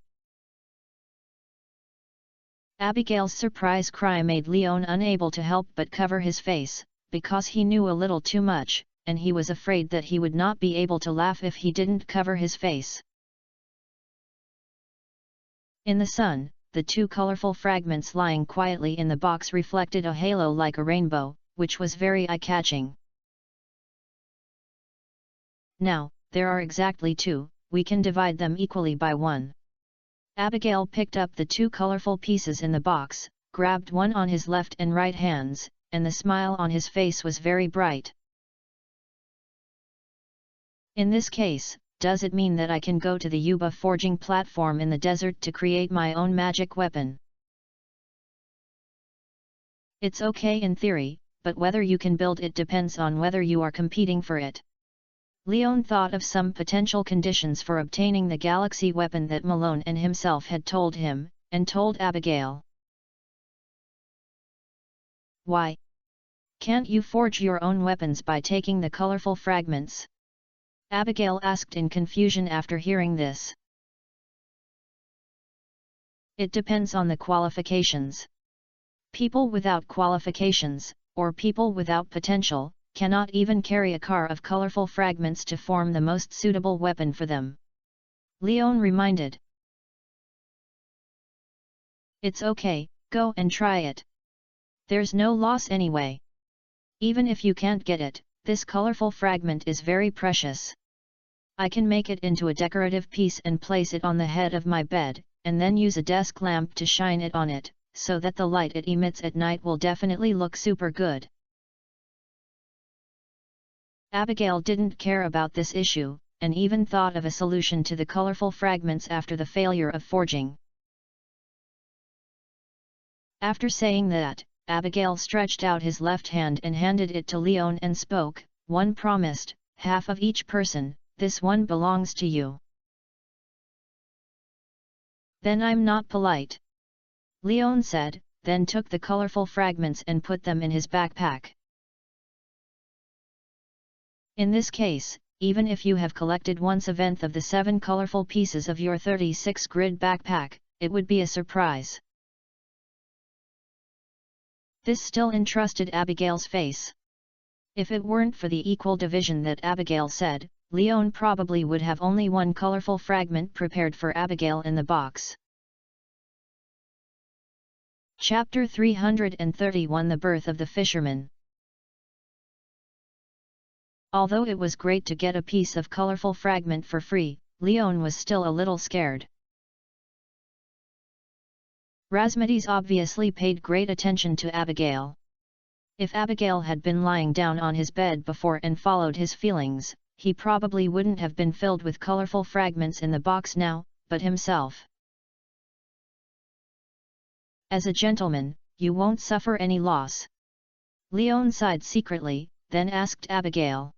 Abigail's surprise cry made Leon unable to help but cover his face, because he knew a little too much, and he was afraid that he would not be able to laugh if he didn't cover his face. In the sun, the 2 colorful fragments lying quietly in the box reflected a halo like a rainbow, which was very eye-catching. "Now, there are exactly 2, we can divide them equally by 1. Abigail picked up the 2 colorful pieces in the box, grabbed one on his left and right hands, and the smile on his face was very bright. "In this case, does it mean that I can go to the Yuba forging platform in the desert to create my own magic weapon?" "It's okay in theory, but whether you can build it depends on whether you are competing for it." Leon thought of some potential conditions for obtaining the galaxy weapon that Malone and himself had told him, and told Abigail. "Why? Can't you forge your own weapons by taking the colorful fragments?" Abigail asked in confusion after hearing this. "It depends on the qualifications. People without qualifications, or people without potential, cannot even carry a car of colorful fragments to form the most suitable weapon for them," Leon reminded. "It's okay, go and try it. There's no loss anyway. Even if you can't get it, this colorful fragment is very precious. I can make it into a decorative piece and place it on the head of my bed, and then use a desk lamp to shine it on it, so that the light it emits at night will definitely look super good." Abigail didn't care about this issue, and even thought of a solution to the colorful fragments after the failure of forging. After saying that, Abigail stretched out his left hand and handed it to Leon and spoke, "One promised, half of each person, this one belongs to you." "Then I'm not polite," Leon said, then took the colorful fragments and put them in his backpack. In this case, even if you have collected 1/7 of the 7 colorful pieces of your 36 grid backpack, it would be a surprise. This still entrusted Abigail's face. If it weren't for the equal division that Abigail said, Leon probably would have only 1 colorful fragment prepared for Abigail in the box. Chapter 331 The Birth of the Fisherman. Although it was great to get a piece of colorful fragment for free, Leon was still a little scared. Razmedes obviously paid great attention to Abigail. If Abigail had been lying down on his bed before and followed his feelings, he probably wouldn't have been filled with colorful fragments in the box now, but himself. As a gentleman, you won't suffer any loss. Leon sighed secretly, then asked Abigail.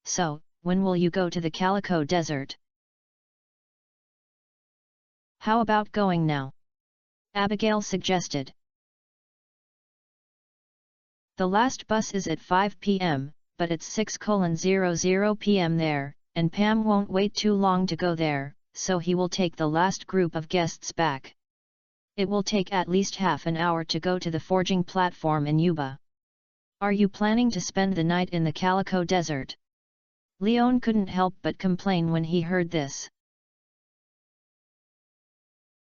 So, when will you go to the Calico Desert? How about going now? Abigail suggested. The last bus is at 5 p.m., but it's 6:00 p.m. there, and Pam won't wait too long to go there, so he will take the last group of guests back. It will take at least half an hour to go to the forging platform in Yuba. Are you planning to spend the night in the Calico Desert? Leon couldn't help but complain when he heard this.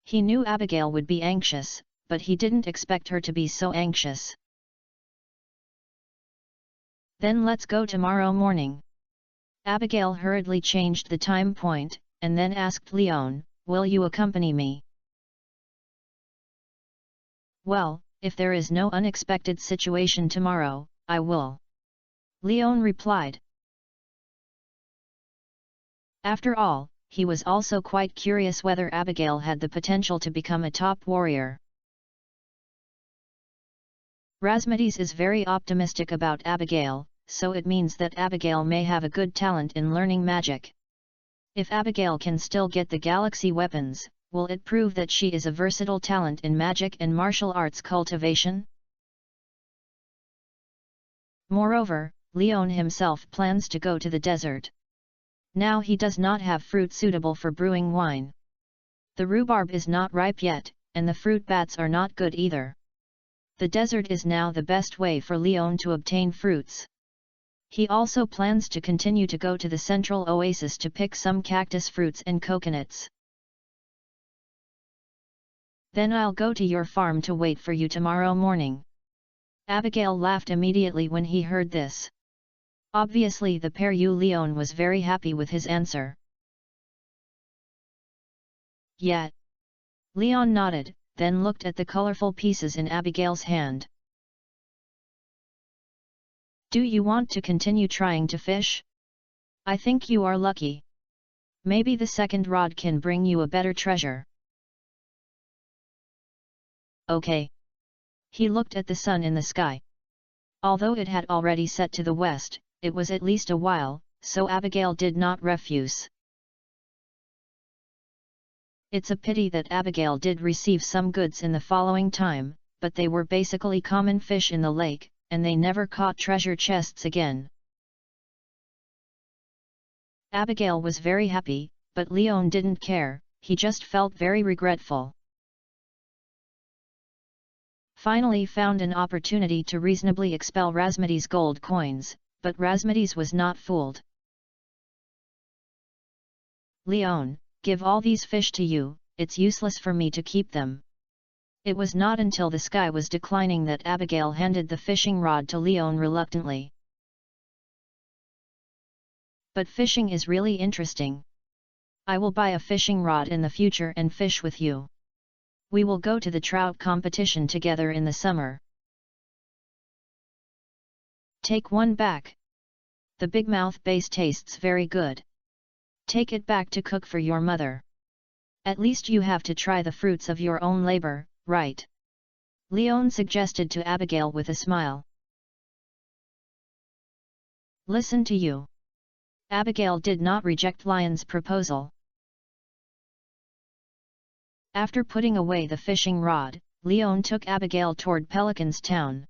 He knew Abigail would be anxious, but he didn't expect her to be so anxious. Then let's go tomorrow morning. Abigail hurriedly changed the time point, and then asked Leon, will you accompany me? Well, if there is no unexpected situation tomorrow, I will. Leon replied. After all, he was also quite curious whether Abigail had the potential to become a top warrior. Razmedes is very optimistic about Abigail, so it means that Abigail may have a good talent in learning magic. If Abigail can still get the galaxy weapons, will it prove that she is a versatile talent in magic and martial arts cultivation? Moreover, Leon himself plans to go to the desert. Now he does not have fruit suitable for brewing wine. The rhubarb is not ripe yet, and the fruit bats are not good either. The desert is now the best way for Leon to obtain fruits. He also plans to continue to go to the central oasis to pick some cactus fruits and coconuts. Then I'll go to your farm to wait for you tomorrow morning. Abigail laughed immediately when he heard this. Obviously the Père Leon was very happy with his answer. Yeah. Leon nodded, then looked at the colorful pieces in Abigail's hand. Do you want to continue trying to fish? I think you are lucky. Maybe the second rod can bring you a better treasure. Okay. He looked at the sun in the sky. Although it had already set to the west, it was at least a while, so Abigail did not refuse. It's a pity that Abigail did receive some goods in the following time, but they were basically common fish in the lake, and they never caught treasure chests again. Abigail was very happy, but Leon didn't care, he just felt very regretful. Finally found an opportunity to reasonably expel Razmedes' gold coins, but Razmedes was not fooled. Leon, give all these fish to you, it's useless for me to keep them. It was not until the sky was declining that Abigail handed the fishing rod to Leon reluctantly. But fishing is really interesting. I will buy a fishing rod in the future and fish with you. We will go to the trout competition together in the summer. Take one back. The big mouth base tastes very good. Take it back to cook for your mother. At least you have to try the fruits of your own labor, right? Leon suggested to Abigail with a smile. Listen to you. Abigail did not reject Lion's proposal. After putting away the fishing rod, Leon took Abigail toward Pelican's town.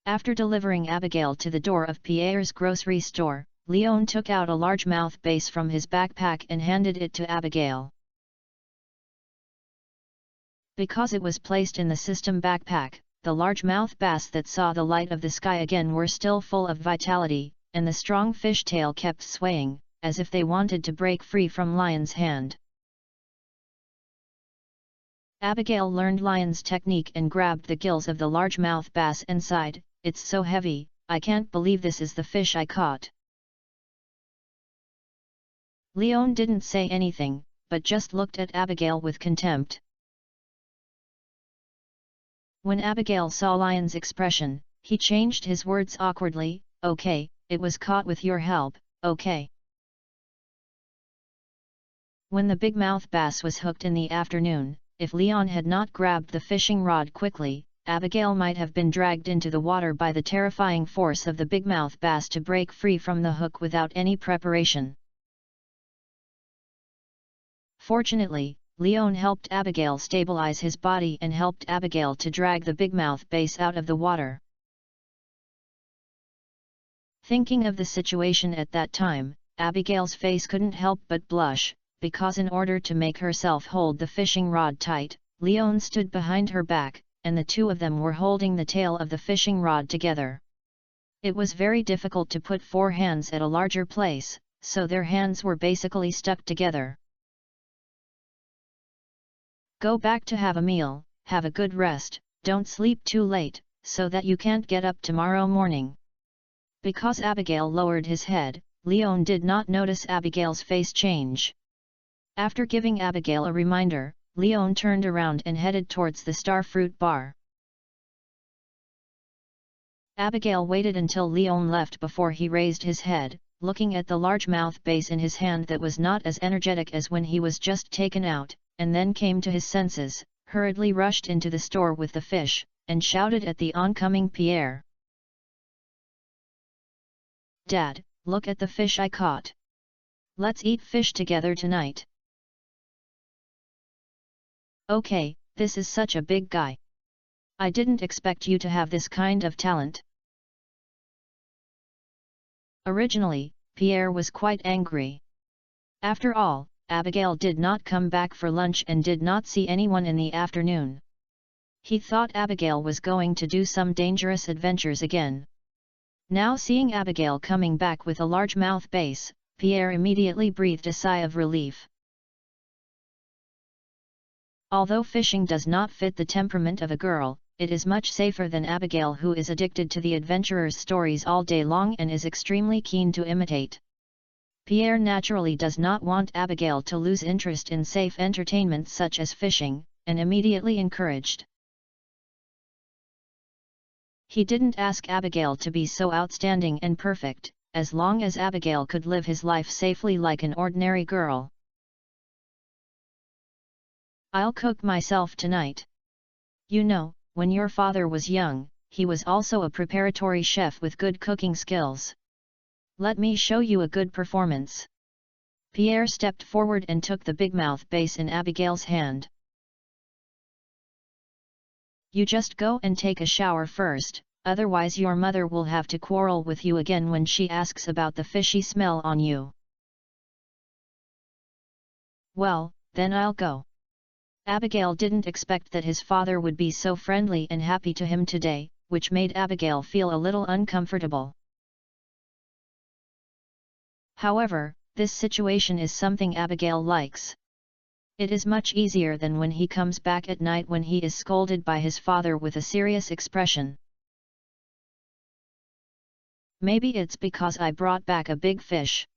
After delivering Abigail to the door of Pierre's grocery store, Leon took out a largemouth bass from his backpack and handed it to Abigail. Because it was placed in the system backpack, the largemouth bass that saw the light of the sky again were still full of vitality, and the strong fishtail kept swaying, as if they wanted to break free from Lion's hand. Abigail learned Lion's technique and grabbed the gills of the largemouth bass and sighed, "It's so heavy, I can't believe this is the fish I caught." Leon didn't say anything, but just looked at Abigail with contempt. When Abigail saw Lion's expression, he changed his words awkwardly, "Okay, it was caught with your help, okay." When the bigmouth bass was hooked in the afternoon, if Leon had not grabbed the fishing rod quickly, Abigail might have been dragged into the water by the terrifying force of the bigmouth bass to break free from the hook without any preparation. Fortunately, Leon helped Abigail stabilize his body and helped Abigail to drag the bigmouth bass out of the water. Thinking of the situation at that time, Abigail's face couldn't help but blush, because in order to make herself hold the fishing rod tight, Leon stood behind her back, and the two of them were holding the tail of the fishing rod together. It was very difficult to put four hands at a larger place, so their hands were basically stuck together. "Go back to have a meal, have a good rest, don't sleep too late, so that you can't get up tomorrow morning." Because Abigail lowered his head, Leon did not notice Abigail's face change. After giving Abigail a reminder, Leon turned around and headed towards the starfruit bar. Abigail waited until Leon left before he raised his head, looking at the largemouth bass in his hand that was not as energetic as when he was just taken out, and then came to his senses, hurriedly rushed into the store with the fish, and shouted at the oncoming Pierre. "Dad, look at the fish I caught. Let's eat fish together tonight." "Okay, this is such a big guy. I didn't expect you to have this kind of talent." Originally, Pierre was quite angry. After all, Abigail did not come back for lunch and did not see anyone in the afternoon. He thought Abigail was going to do some dangerous adventures again. Now seeing Abigail coming back with a largemouth bass, Pierre immediately breathed a sigh of relief. Although fishing does not fit the temperament of a girl, it is much safer than Abigail, who is addicted to the adventurer's stories all day long and is extremely keen to imitate. Pierre naturally does not want Abigail to lose interest in safe entertainment such as fishing, and immediately encouraged. He didn't ask Abigail to be so outstanding and perfect, as long as Abigail could live his life safely like an ordinary girl. "I'll cook myself tonight. You know, when your father was young, he was also a preparatory chef with good cooking skills. Let me show you a good performance." Pierre stepped forward and took the bigmouth bass in Abigail's hand. "You just go and take a shower first, otherwise your mother will have to quarrel with you again when she asks about the fishy smell on you." "Well, then I'll go." Abigail didn't expect that his father would be so friendly and happy to him today, which made Abigail feel a little uncomfortable. However, this situation is something Abigail likes. It is much easier than when he comes back at night when he is scolded by his father with a serious expression. "Maybe it's because I brought back a big fish."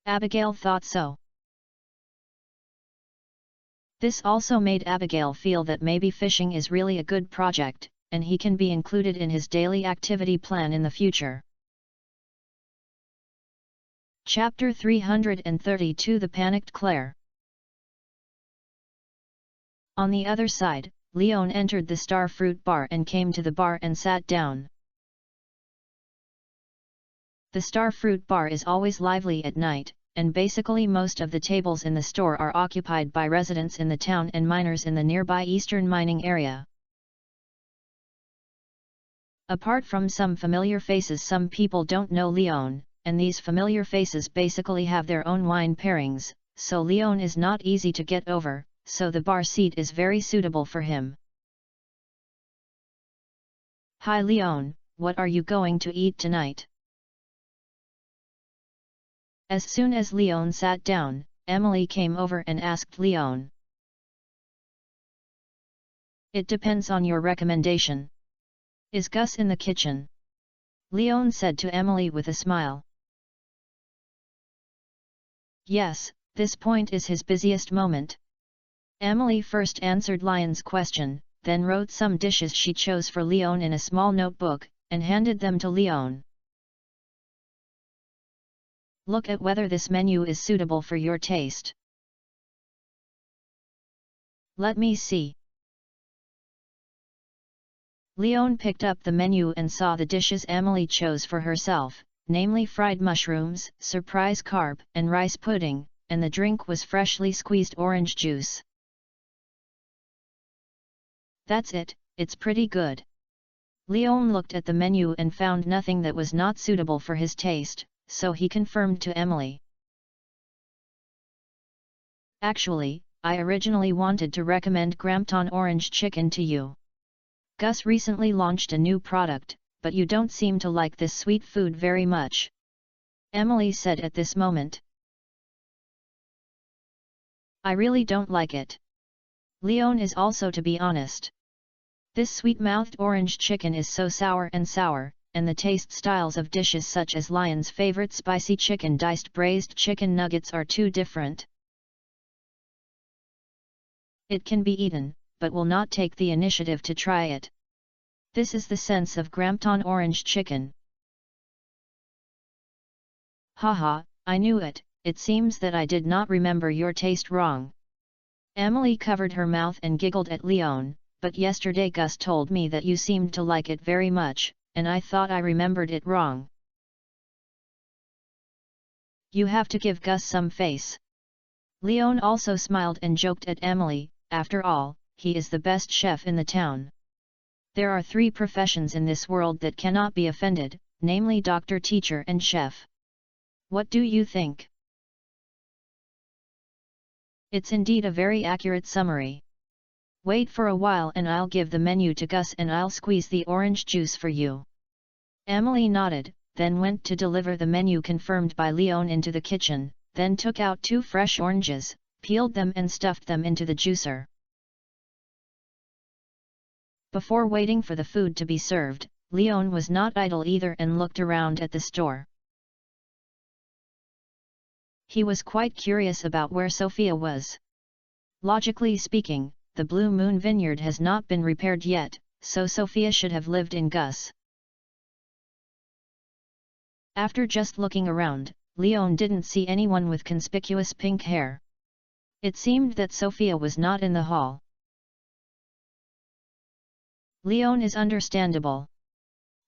Abigail thought so. This also made Abigail feel that maybe fishing is really a good project, and he can be included in his daily activity plan in the future. Chapter 332 The Panicked Claire. On the other side, Leon entered the starfruit bar and came to the bar and sat down. The starfruit bar is always lively at night, and basically most of the tables in the store are occupied by residents in the town and miners in the nearby eastern mining area. Apart from some familiar faces, some people don't know Leon, and these familiar faces basically have their own wine pairings, so Leon is not easy to get over, so the bar seat is very suitable for him. "Hi Leon, what are you going to eat tonight?" As soon as Leon sat down, Emily came over and asked Leon. "It depends on your recommendation. Is Gus in the kitchen? Leon said to Emily with a smile. Yes, this point is his busiest moment. Emily first answered Lion's question, then wrote some dishes she chose for Leon in a small notebook, and handed them to Leon. Look at whether this menu is suitable for your taste. Let me see. Leon picked up the menu and saw the dishes Emily chose for herself, namely fried mushrooms, surprise carb, and rice pudding, and the drink was freshly squeezed orange juice. That's it, it's pretty good. Leon looked at the menu and found nothing that was not suitable for his taste, so he confirmed to Emily. Actually, I originally wanted to recommend Grampton Orange Chicken to you. Gus recently launched a new product, but you don't seem to like this sweet food very much. Emily said at this moment. I really don't like it. Leon is also to be honest. This sweet-mouthed orange chicken is so sour, and the taste styles of dishes such as Lion's favorite spicy chicken diced braised chicken nuggets are too different. It can be eaten, but will not take the initiative to try it. This is the sense of Grampton Orange Chicken. Haha, I knew it, it seems that I did not remember your taste wrong. Emily covered her mouth and giggled at Leon, but yesterday Gus told me that you seemed to like it very much, and I thought I remembered it wrong. You have to give Gus some face. Leon also smiled and joked at Emily, after all, he is the best chef in the town. There are 3 professions in this world that cannot be offended, namely doctor, teacher and chef. What do you think? It's indeed a very accurate summary. Wait for a while and I'll give the menu to Gus and I'll squeeze the orange juice for you. Emily nodded, then went to deliver the menu confirmed by Leon into the kitchen, then took out 2 fresh oranges, peeled them and stuffed them into the juicer. Before waiting for the food to be served, Leon was not idle either and looked around at the store. He was quite curious about where Sophia was. Logically speaking, the Blue Moon Vineyard has not been repaired yet, so Sophia should have lived in Gus. After just looking around, Leon didn't see anyone with conspicuous pink hair. It seemed that Sophia was not in the hall. Leon is understandable.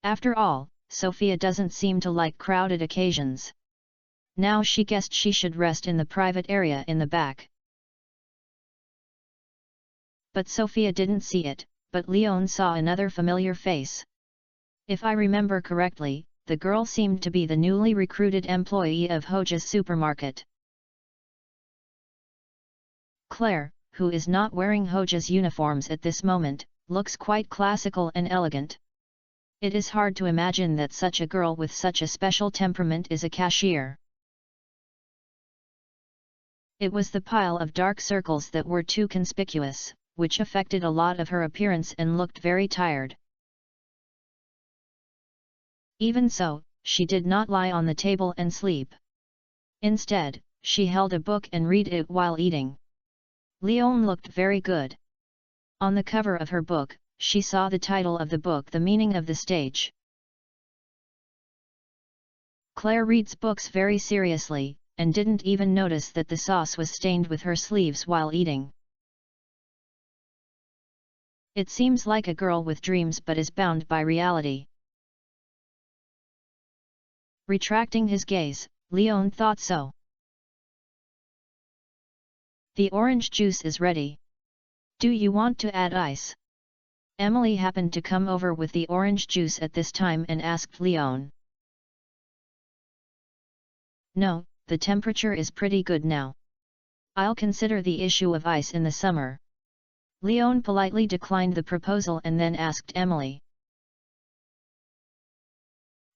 After all, Sophia doesn't seem to like crowded occasions. Now she guessed she should rest in the private area in the back. But Sophia didn't see it, but Leon saw another familiar face. If I remember correctly, the girl seemed to be the newly recruited employee of Hoja's supermarket. Claire, who is not wearing Hoja's uniforms at this moment, looks quite classical and elegant. It is hard to imagine that such a girl with such a special temperament is a cashier. It was the pile of dark circles that were too conspicuous, which affected a lot of her appearance and looked very tired. Even so, she did not lie on the table and sleep. Instead, she held a book and read it while eating. Leon looked very good. On the cover of her book, she saw the title of the book, The Meaning of the Stage. Claire reads books very seriously, and didn't even notice that the sauce was stained with her sleeves while eating. It seems like a girl with dreams but is bound by reality. Retracting his gaze, Leon thought so. The orange juice is ready. Do you want to add ice? Emily happened to come over with the orange juice at this time and asked Leon. No, the temperature is pretty good now. I'll consider the issue of ice in the summer. Leon politely declined the proposal and then asked Emily.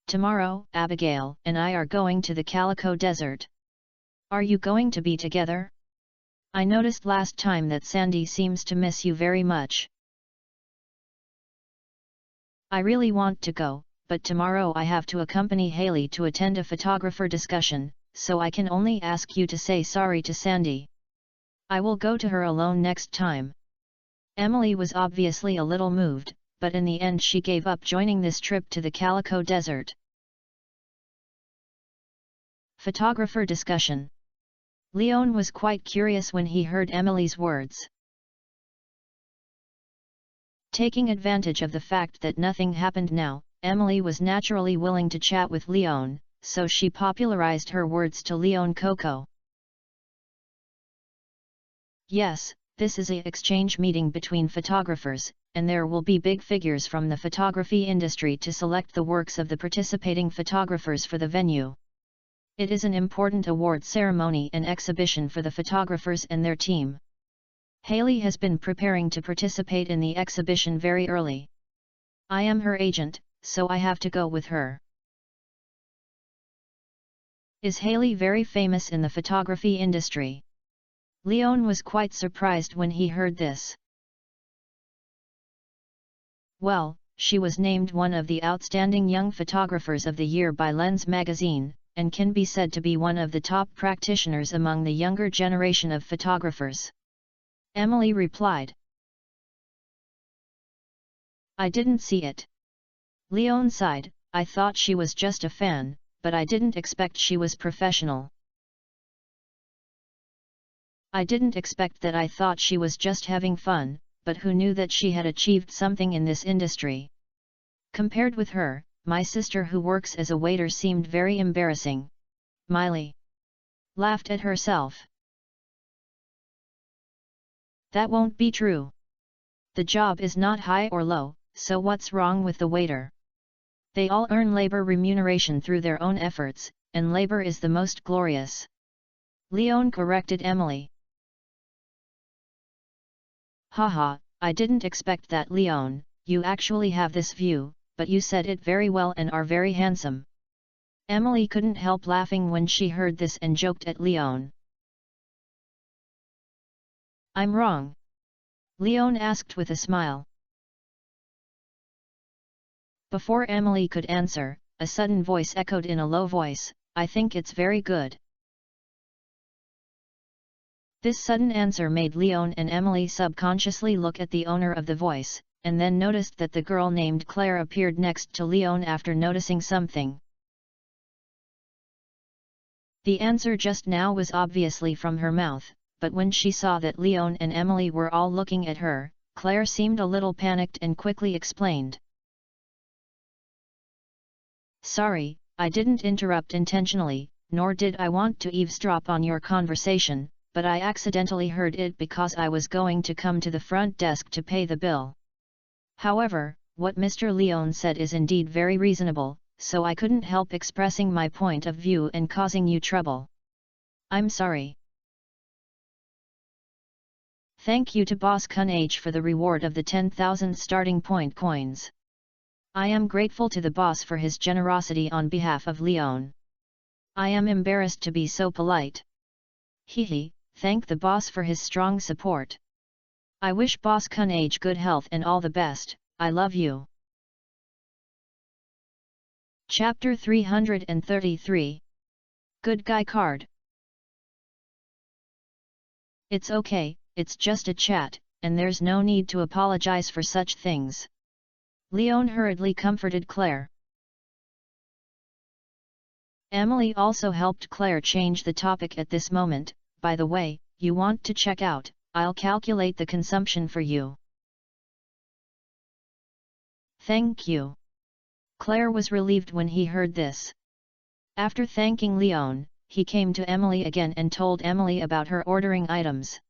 Tomorrow, Abigail and I are going to the Calico Desert. Are you going to be together? I noticed last time that Sandy seems to miss you very much. I really want to go, but tomorrow I have to accompany Haley to attend a photographer discussion, so I can only ask you to say sorry to Sandy. I will go to her alone next time. Emily was obviously a little moved, but in the end she gave up joining this trip to the Calico Desert. Photographer discussion. Leon was quite curious when he heard Emily's words. Taking advantage of the fact that nothing happened now, Emily was naturally willing to chat with Leon, so she popularized her words to Leon Coco. Yes, this is an exchange meeting between photographers, and there will be big figures from the photography industry to select the works of the participating photographers for the venue. It is an important award ceremony and exhibition for the photographers and their team. Haley has been preparing to participate in the exhibition very early. I am her agent, so I have to go with her. Is Haley very famous in the photography industry? Leon was quite surprised when he heard this. Well, she was named one of the outstanding young photographers of the year by Lens magazine, and can be said to be one of the top practitioners among the younger generation of photographers. Emily replied. I didn't see it. Leon sighed, I thought she was just a fan, but I didn't expect she was professional. I didn't expect that. I thought she was just having fun, but who knew that she had achieved something in this industry? Compared with her, my sister who works as a waiter seemed very embarrassing. Miley laughed at herself. That won't be true. The job is not high or low, so what's wrong with the waiter? They all earn labor remuneration through their own efforts, and labor is the most glorious. Leon corrected Emily. Haha, I didn't expect that, Leon. You actually have this view, but you said it very well and are very handsome. Emily couldn't help laughing when she heard this and joked at Leon. I'm wrong? Leon asked with a smile. Before Emily could answer, a sudden voice echoed in a low voice, I think it's very good. This sudden answer made Leon and Emily subconsciously look at the owner of the voice, and then noticed that the girl named Claire appeared next to Leon after noticing something. The answer just now was obviously from her mouth, but when she saw that Leon and Emily were all looking at her, Claire seemed a little panicked and quickly explained. Sorry, I didn't interrupt intentionally, nor did I want to eavesdrop on your conversation, but I accidentally heard it because I was going to come to the front desk to pay the bill. However, what Mr. Leon said is indeed very reasonable, so I couldn't help expressing my point of view and causing you trouble. I'm sorry. Thank you to Boss Kun H for the reward of the 10,000 starting point coins. I am grateful to the boss for his generosity on behalf of Leon. I am embarrassed to be so polite. Hehe, thank the boss for his strong support. I wish Boss Kun H good health and all the best, I love you. Chapter 333. Good Guy Card. It's okay, it's just a chat, and there's no need to apologize for such things. Leon hurriedly comforted Claire. Emily also helped Claire change the topic at this moment. By the way, you want to check out, I'll calculate the consumption for you. Thank you. Claire was relieved when he heard this. After thanking Leon, he came to Emily again and told Emily about her ordering items.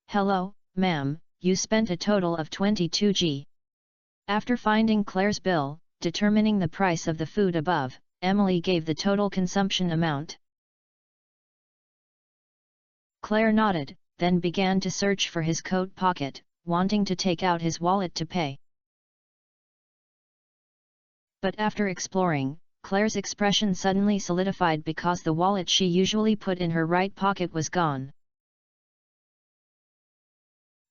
Hello, ma'am, you spent a total of 22G. After finding Claire's bill, determining the price of the food above, Emily gave the total consumption amount. Claire nodded, then began to search for his coat pocket, wanting to take out his wallet to pay. But after exploring, Claire's expression suddenly solidified because the wallet she usually put in her right pocket was gone.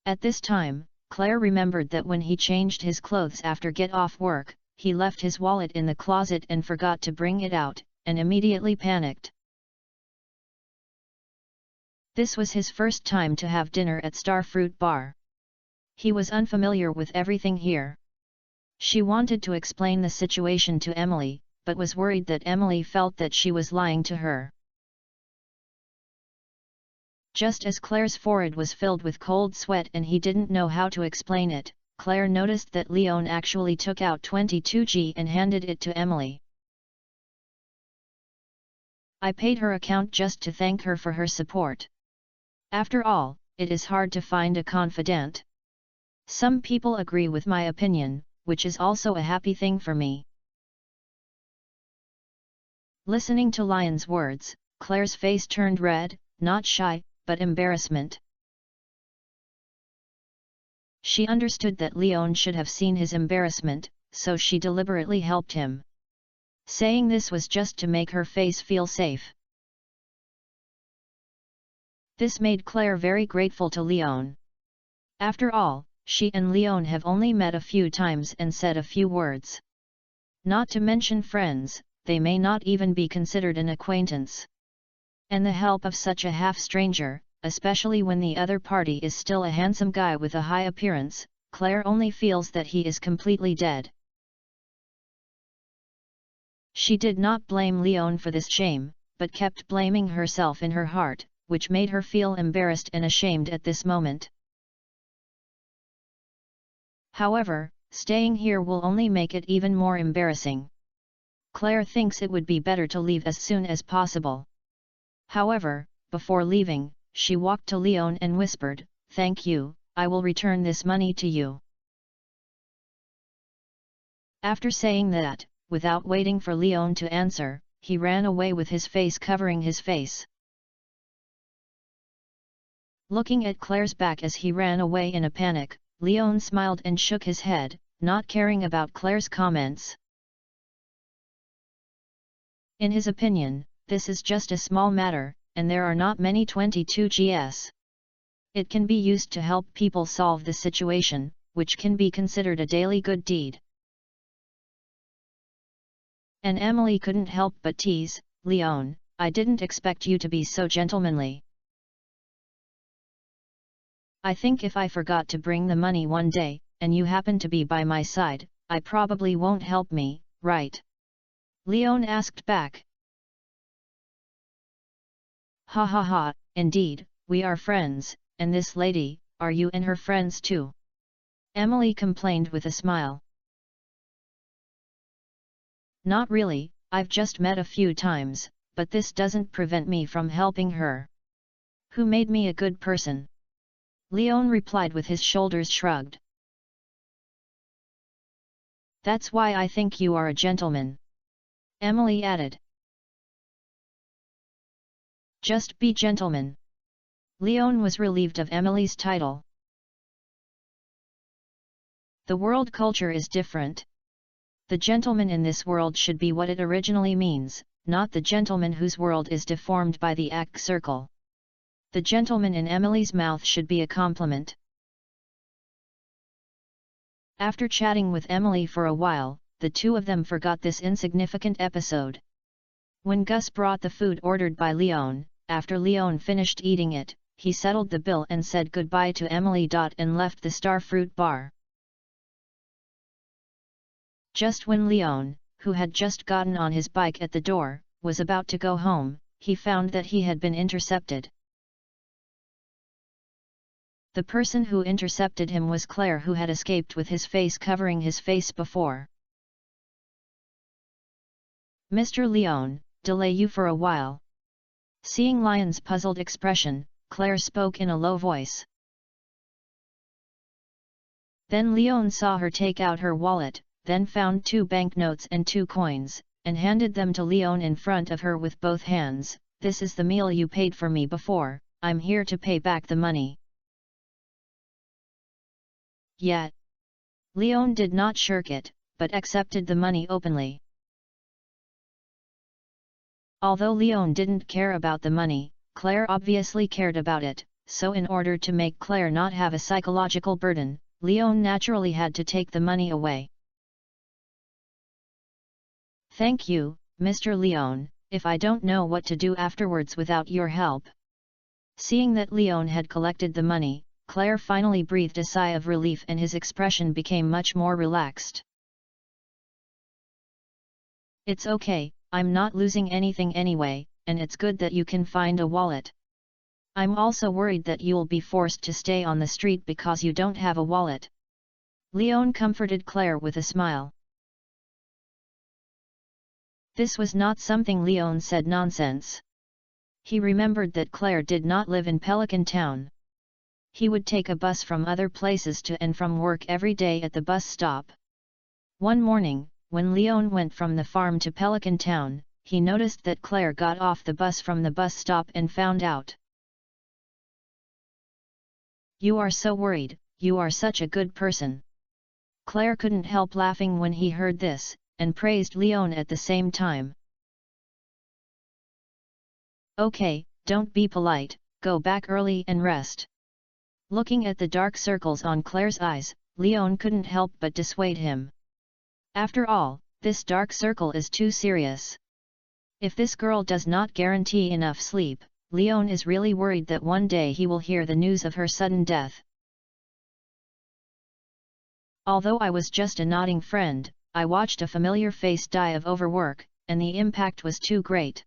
At this time, Claire remembered that when he changed his clothes after get off work, he left his wallet in the closet and forgot to bring it out, and immediately panicked. This was his first time to have dinner at Starfruit Bar. He was unfamiliar with everything here. She wanted to explain the situation to Emily, but was worried that Emily felt that she was lying to her. Just as Claire's forehead was filled with cold sweat and he didn't know how to explain it, Claire noticed that Leon actually took out 22G and handed it to Emily. I paid her account just to thank her for her support. After all, it is hard to find a confidant. Some people agree with my opinion, which is also a happy thing for me. Listening to Lion's words, Claire's face turned red, not shy, but embarrassment. She understood that Leon should have seen his embarrassment, so she deliberately helped him. Saying this was just to make her face feel safe. This made Claire very grateful to Leon. After all, she and Leon have only met a few times and said a few words. Not to mention friends, they may not even be considered an acquaintance. And the help of such a half-stranger, especially when the other party is still a handsome guy with a high appearance, Claire only feels that he is completely dead. She did not blame Leon for this shame, but kept blaming herself in her heart, which made her feel embarrassed and ashamed at this moment. However, staying here will only make it even more embarrassing. Claire thinks it would be better to leave as soon as possible. However, before leaving, she walked to Leon and whispered, "Thank you, I will return this money to you." After saying that, without waiting for Leon to answer, he ran away with his face covering his face. Looking at Claire's back as he ran away in a panic, Leon smiled and shook his head, not caring about Claire's comments. In his opinion, this is just a small matter, and there are not many 22Gs. It can be used to help people solve the situation, which can be considered a daily good deed. And Emily couldn't help but tease, "Leon, I didn't expect you to be so gentlemanly. I think if I forgot to bring the money one day, and you happen to be by my side, I probably won't help me, right?" Leon asked back. "Ha ha ha, indeed, we are friends, and this lady, are you and her friends too?" Emily complained with a smile. "Not really, I've just met a few times, but this doesn't prevent me from helping her. Who made me a good person?" Leon replied with his shoulders shrugged. "That's why I think you are a gentleman," Emily added. "Just be gentleman." Leon was relieved of Emily's title. The world culture is different. The gentleman in this world should be what it originally means, not the gentleman whose world is deformed by the act circle. The gentleman in Emily's mouth should be a compliment. After chatting with Emily for a while, the two of them forgot this insignificant episode. When Gus brought the food ordered by Leon, after Leon finished eating it, he settled the bill and said goodbye to Emily. And left the Starfruit Bar. Just when Leon, who had just gotten on his bike at the door, was about to go home, he found that he had been intercepted. The person who intercepted him was Claire, who had escaped with his face covering his face before. "Mr. Leon, delay you for a while." Seeing Lion's puzzled expression, Claire spoke in a low voice. Then Leon saw her take out her wallet, then found 2 banknotes and 2 coins, and handed them to Leon in front of her with both hands. "This is the meal you paid for me before, I'm here to pay back the money." Yet, Leon did not shirk it, but accepted the money openly. Although Leon didn't care about the money, Claire obviously cared about it, so in order to make Claire not have a psychological burden, Leon naturally had to take the money away. "Thank you, Mr. Leon, if I don't know what to do afterwards without your help." Seeing that Leon had collected the money, Claire finally breathed a sigh of relief and his expression became much more relaxed. "It's okay, I'm not losing anything anyway, and it's good that you can find a wallet. I'm also worried that you'll be forced to stay on the street because you don't have a wallet." Leon comforted Claire with a smile. This was not something Leon said nonsense. He remembered that Claire did not live in Pelican Town. He would take a bus from other places to and from work every day at the bus stop. One morning, when Leon went from the farm to Pelican Town, he noticed that Claire got off the bus from the bus stop and found out. "You are so worried, you are such a good person." Claire couldn't help laughing when he heard this, and praised Leon at the same time. "Okay, don't be polite, go back early and rest." Looking at the dark circles on Claire's eyes, Leon couldn't help but dissuade him. After all, this dark circle is too serious. If this girl does not guarantee enough sleep, Leon is really worried that one day he will hear the news of her sudden death. "Although I was just a nodding friend, I watched a familiar face die of overwork, and the impact was too great."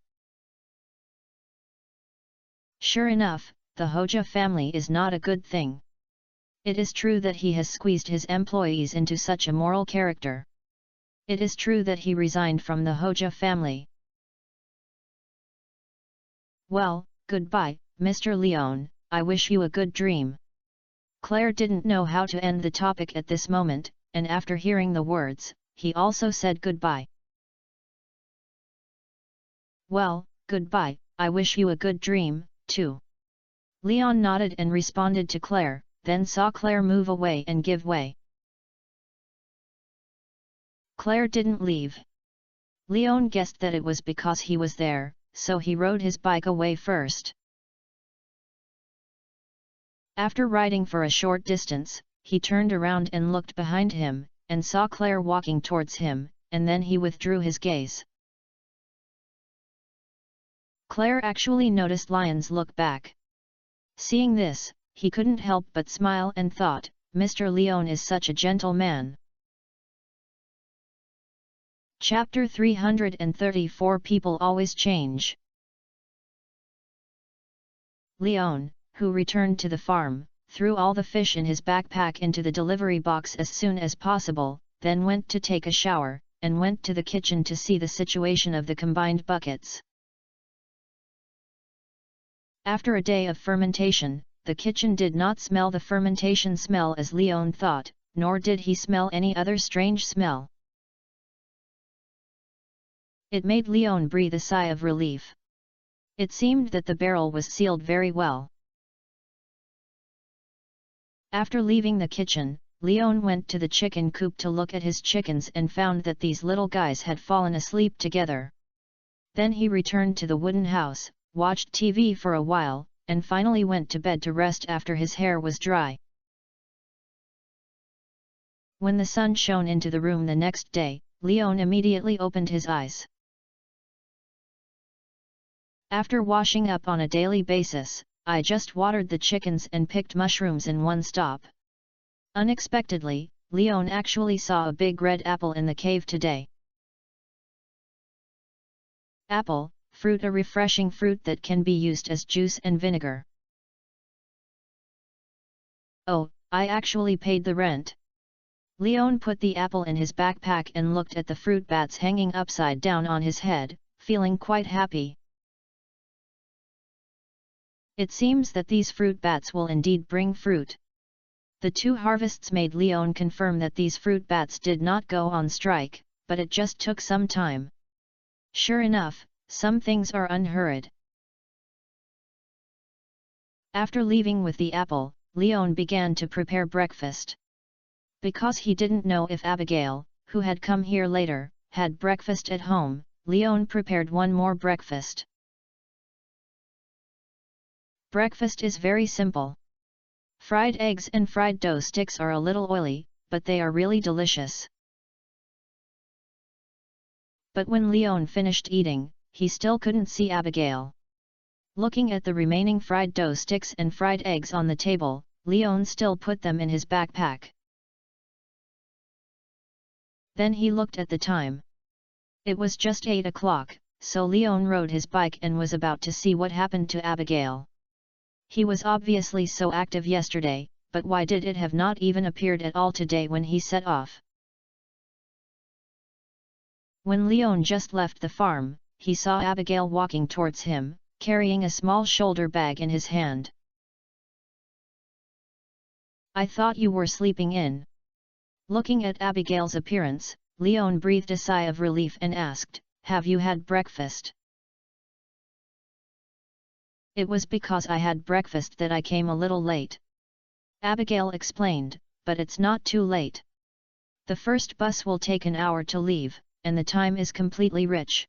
Sure enough, the Hoja family is not a good thing. It is true that he has squeezed his employees into such a moral character. It is true that he resigned from the Hoja family. "Well, goodbye, Mr. Leon, I wish you a good dream." Claire didn't know how to end the topic at this moment, and after hearing the words, he also said goodbye. "Well, goodbye, I wish you a good dream, too." Leon nodded and responded to Claire, then saw Claire move away and give way. Claire didn't leave. Leon guessed that it was because he was there, so he rode his bike away first. After riding for a short distance, he turned around and looked behind him, and saw Claire walking towards him, and then he withdrew his gaze. Claire actually noticed Leon's look back. Seeing this, he couldn't help but smile and thought, "Mr. Leon is such a gentle man." Chapter 334 People always change. Leon, who returned to the farm, threw all the fish in his backpack into the delivery box as soon as possible, then went to take a shower, and went to the kitchen to see the situation of the combined buckets. After a day of fermentation, the kitchen did not smell the fermentation smell as Leon thought, nor did he smell any other strange smell. It made Leon breathe a sigh of relief. It seemed that the barrel was sealed very well. After leaving the kitchen, Leon went to the chicken coop to look at his chickens and found that these little guys had fallen asleep together. Then he returned to the wooden house, watched TV for a while, and finally went to bed to rest after his hair was dry. When the sun shone into the room the next day, Leon immediately opened his eyes. After washing up on a daily basis, I just watered the chickens and picked mushrooms in one stop. Unexpectedly, Leon actually saw a big red apple in the cave today. Apple, fruit, a refreshing fruit that can be used as juice and vinegar. Oh, I actually paid the rent. Leon put the apple in his backpack and looked at the fruit bats hanging upside down on his head, feeling quite happy. It seems that these fruit bats will indeed bring fruit. The 2 harvests made Leon confirm that these fruit bats did not go on strike, but it just took some time. Sure enough, some things are unhurried. After leaving with the apple, Leon began to prepare breakfast. Because he didn't know if Abigail, who had come here later, had breakfast at home, Leon prepared one more breakfast. Breakfast is very simple. Fried eggs and fried dough sticks are a little oily, but they are really delicious. But when Leon finished eating, he still couldn't see Abigail. Looking at the remaining fried dough sticks and fried eggs on the table, Leon still put them in his backpack. Then he looked at the time. It was just 8 o'clock, so Leon rode his bike and was about to see what happened to Abigail. He was obviously so active yesterday, but why did it have not even appeared at all today when he set off? When Leon just left the farm, he saw Abigail walking towards him, carrying a small shoulder bag in his hand. "I thought you were sleeping in." Looking at Abigail's appearance, Leon breathed a sigh of relief and asked, "Have you had breakfast?" "It was because I had breakfast that I came a little late," Abigail explained, "but it's not too late. The first bus will take an hour to leave, and the time is completely rich."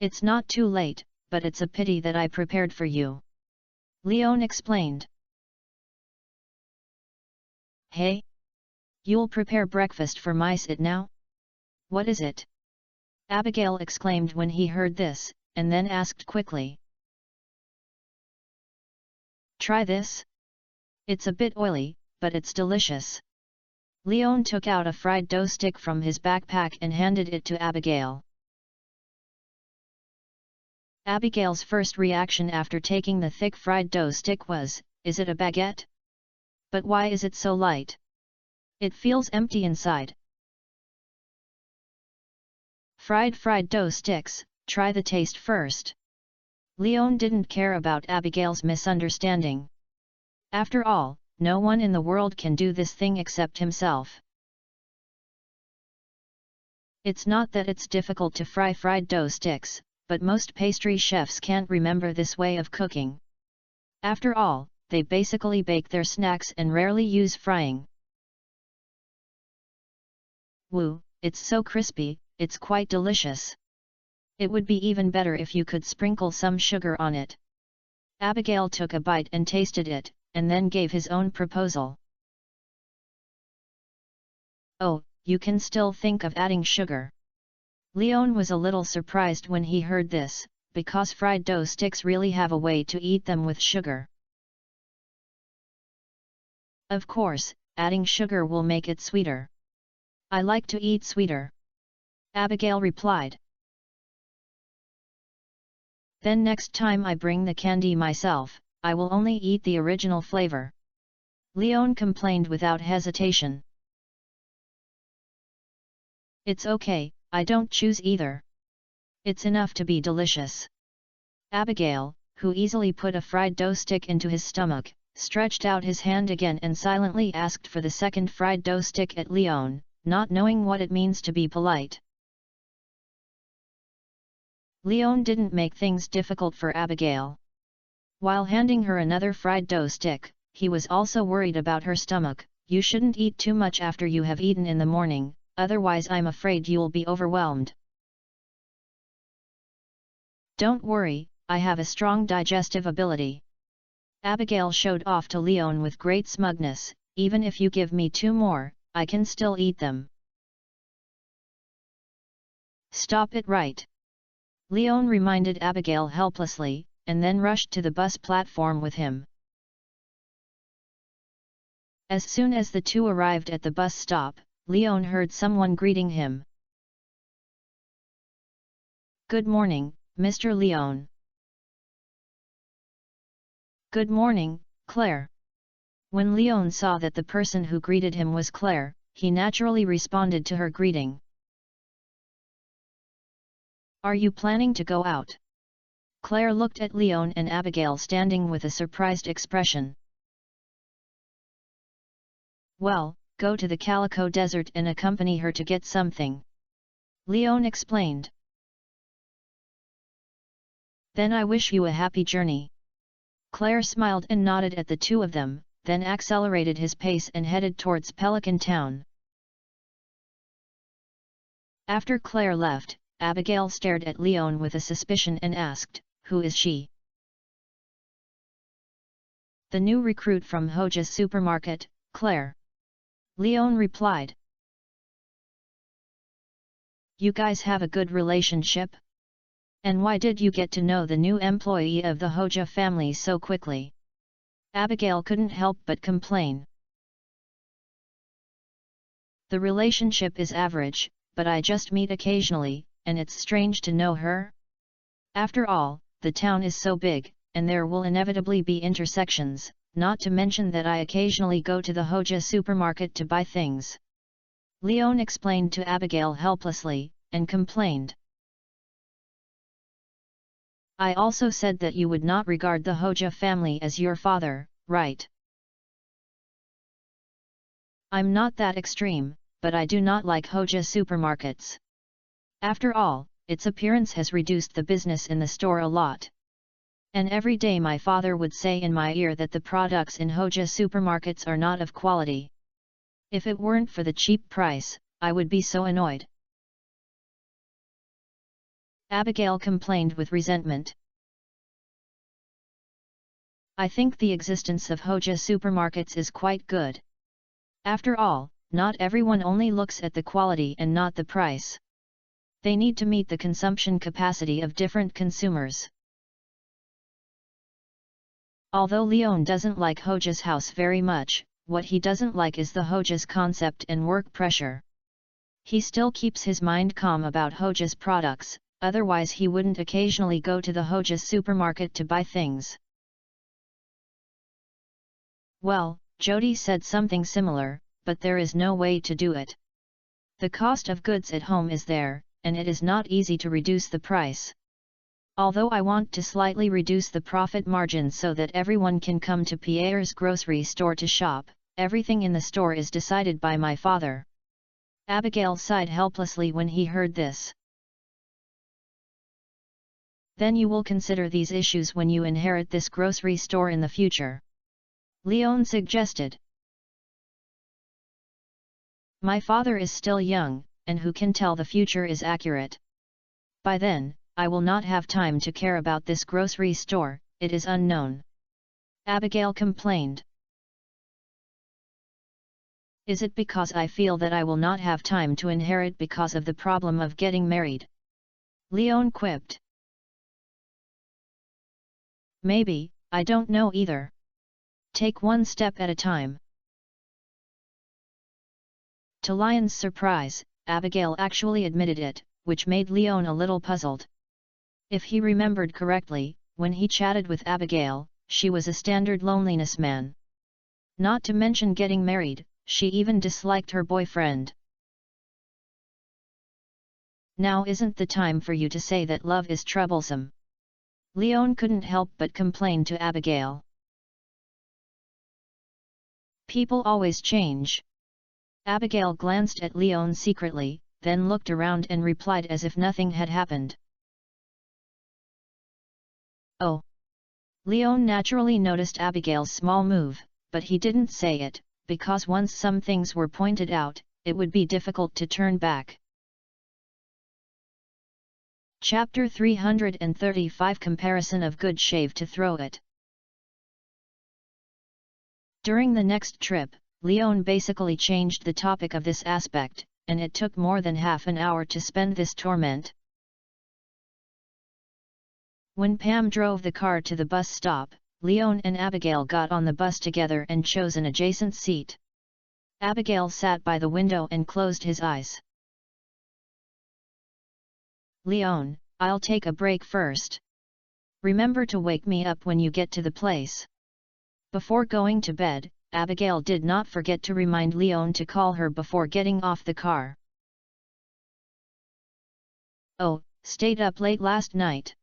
"It's not too late, but it's a pity that I prepared for you," Leon explained. "Hey? You'll prepare breakfast for my sit now? What is it?" Abigail exclaimed when he heard this, and then asked quickly. "Try this? It's a bit oily, but it's delicious." Leon took out a fried dough stick from his backpack and handed it to Abigail. Abigail's first reaction after taking the thick fried dough stick was, "Is it a baguette? But why is it so light? It feels empty inside." Fried dough sticks, try the taste first." Leon didn't care about Abigail's misunderstanding. After all, no one in the world can do this thing except himself. It's not that it's difficult to fry fried dough sticks, but most pastry chefs can't remember this way of cooking. After all, they basically bake their snacks and rarely use frying. "Woo, it's so crispy, it's quite delicious. It would be even better if you could sprinkle some sugar on it." Abigail took a bite and tasted it, and then gave his own proposal. "Oh, you can still think of adding sugar." Leon was a little surprised when he heard this, because fried dough sticks really have a way to eat them with sugar. "Of course, adding sugar will make it sweeter. I like to eat sweeter," Abigail replied. "Then next time I bring the candy myself, I will only eat the original flavor," Leon complained without hesitation. "It's okay, I don't choose either. It's enough to be delicious." Abigail, who easily put a fried dough stick into his stomach, stretched out his hand again and silently asked for the second fried dough stick at Leon, not knowing what it means to be polite. Leon didn't make things difficult for Abigail. While handing her another fried dough stick, he was also worried about her stomach. "You shouldn't eat too much after you have eaten in the morning, otherwise I'm afraid you'll be overwhelmed." "Don't worry, I have a strong digestive ability." Abigail showed off to Leon with great smugness, "Even if you give me 2 more, I can still eat them." "Stop it right!" Leon reminded Abigail helplessly, and then rushed to the bus platform with him. As soon as the two arrived at the bus stop, Leon heard someone greeting him. "Good morning, Mr. Leon." "Good morning, Claire." When Leon saw that the person who greeted him was Claire, he naturally responded to her greeting. "Are you planning to go out?" Claire looked at Leon and Abigail standing with a surprised expression. "Well, go to the Calico Desert and accompany her to get something," Leon explained. "Then I wish you a happy journey." Claire smiled and nodded at the two of them, then accelerated his pace and headed towards Pelican Town. After Claire left, Abigail stared at Leon with a suspicion and asked, "Who is she?" The new recruit from Hoja's supermarket, Claire. Leon replied. You guys have a good relationship? And why did you get to know the new employee of the Hoja family so quickly? Abigail couldn't help but complain. The relationship is average, but I just meet occasionally, and it's strange to know her. After all, the town is so big, and there will inevitably be intersections, not to mention that I occasionally go to the Hoja supermarket to buy things. Leon explained to Abigail helplessly, and complained. I also said that you would not regard the Hoja family as your father, right? I'm not that extreme, but I do not like Hoja supermarkets. After all, its appearance has reduced the business in the store a lot. And every day my father would say in my ear that the products in Hoja supermarkets are not of quality. If it weren't for the cheap price, I would be so annoyed. Abigail complained with resentment. I think the existence of Hoja supermarkets is quite good. After all, not everyone only looks at the quality and not the price. They need to meet the consumption capacity of different consumers. Although Leon doesn't like Hoja's house very much, what he doesn't like is the Hoja's concept and work pressure. He still keeps his mind calm about Hoja's products, otherwise he wouldn't occasionally go to the Hoja supermarket to buy things. Well, Jody said something similar, but there is no way to do it. The cost of goods at home is there, and it is not easy to reduce the price. Although I want to slightly reduce the profit margin so that everyone can come to Pierre's grocery store to shop, everything in the store is decided by my father. Abigail sighed helplessly when he heard this. Then you will consider these issues when you inherit this grocery store in the future. Leon suggested. My father is still young, and who can tell the future is accurate. By then, I will not have time to care about this grocery store, it is unknown. Abigail complained. Is it because I feel that I will not have time to inherit because of the problem of getting married? Leon quipped. Maybe, I don't know either. Take one step at a time. To Lion's surprise, Abigail actually admitted it, which made Leon a little puzzled. If he remembered correctly, when he chatted with Abigail, she was a standard loneliness man. Not to mention getting married, she even disliked her boyfriend. Now isn't the time for you to say that love is troublesome. Leon couldn't help but complain to Abigail. People always change. Abigail glanced at Leon secretly, then looked around and replied as if nothing had happened. Oh! Leon naturally noticed Abigail's small move, but he didn't say it, because once some things were pointed out, it would be difficult to turn back. Chapter 335 Comparison of Good Shave to Throw It. During the next trip, Leon basically changed the topic of this aspect, and it took more than half an hour to spend this torment. When Pam drove the car to the bus stop, Leon and Abigail got on the bus together and chose an adjacent seat. Abigail sat by the window and closed his eyes. Leon, I'll take a break first. Remember to wake me up when you get to the place. Before going to bed, Abigail did not forget to remind Leon to call her before getting off the car. Oh, stayed up late last night.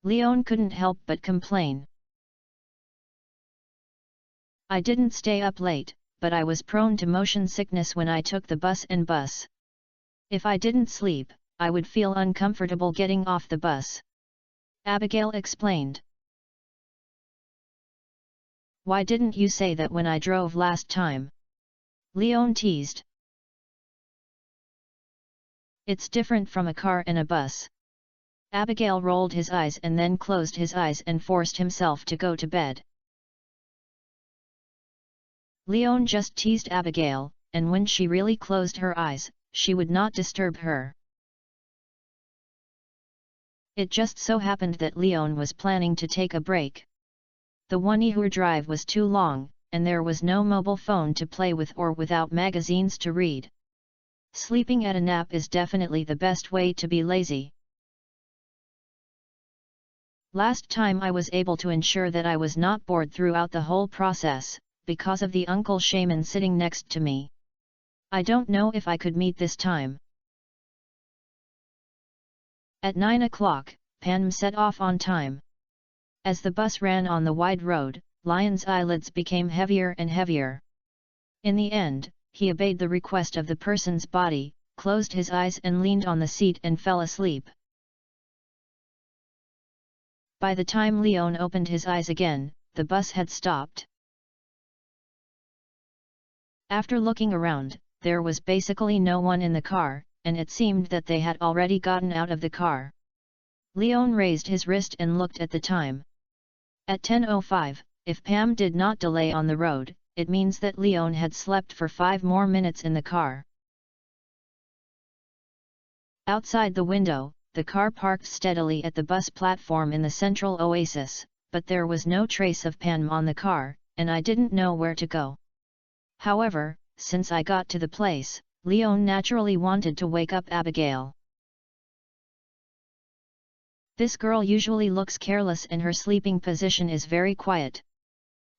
Leon couldn't help but complain. I didn't stay up late, but I was prone to motion sickness when I took the bus and bus. If I didn't sleep, I would feel uncomfortable getting off the bus. Abigail explained. Why didn't you say that when I drove last time? Leon teased. It's different from a car and a bus. Abigail rolled his eyes and then closed his eyes and forced himself to go to bed. Leon just teased Abigail, and when she really closed her eyes, she would not disturb her. It just so happened that Leon was planning to take a break. The 1-hour drive was too long, and there was no mobile phone to play with or without magazines to read. Sleeping at a nap is definitely the best way to be lazy. Last time I was able to ensure that I was not bored throughout the whole process, because of the uncle shaman sitting next to me. I don't know if I could meet this time. At 9 o'clock, Pan set off on time. As the bus ran on the wide road, Lion's eyelids became heavier and heavier. In the end, he obeyed the request of the person's body, closed his eyes and leaned on the seat and fell asleep. By the time Leon opened his eyes again, the bus had stopped. After looking around, there was basically no one in the car, and it seemed that they had already gotten out of the car. Leon raised his wrist and looked at the time. At 10:05, if Pam did not delay on the road, it means that Leon had slept for 5 more minutes in the car. Outside the window, the car parked steadily at the bus platform in the central oasis, but there was no trace of Pam on the car, and I didn't know where to go. However, since I got to the place, Leon naturally wanted to wake up Abigail. This girl usually looks careless and her sleeping position is very quiet.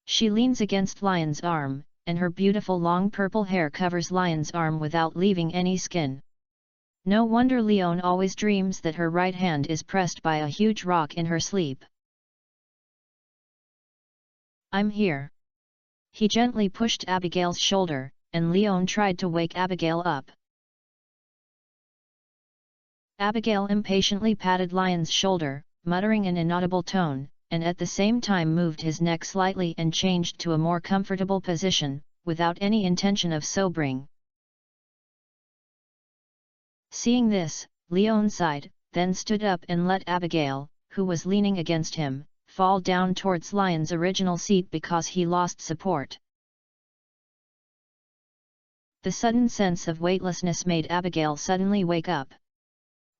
She leans against Lion's arm, and her beautiful long purple hair covers Lion's arm without leaving any skin. No wonder Leon always dreams that her right hand is pressed by a huge rock in her sleep. "I'm here." He gently pushed Abigail's shoulder, and Leon tried to wake Abigail up. Abigail impatiently patted Lion's shoulder, muttering in an inaudible tone, and at the same time moved his neck slightly and changed to a more comfortable position, without any intention of sobering. Seeing this, Leon sighed, then stood up and let Abigail, who was leaning against him, fall down towards Lion's original seat because he lost support. The sudden sense of weightlessness made Abigail suddenly wake up.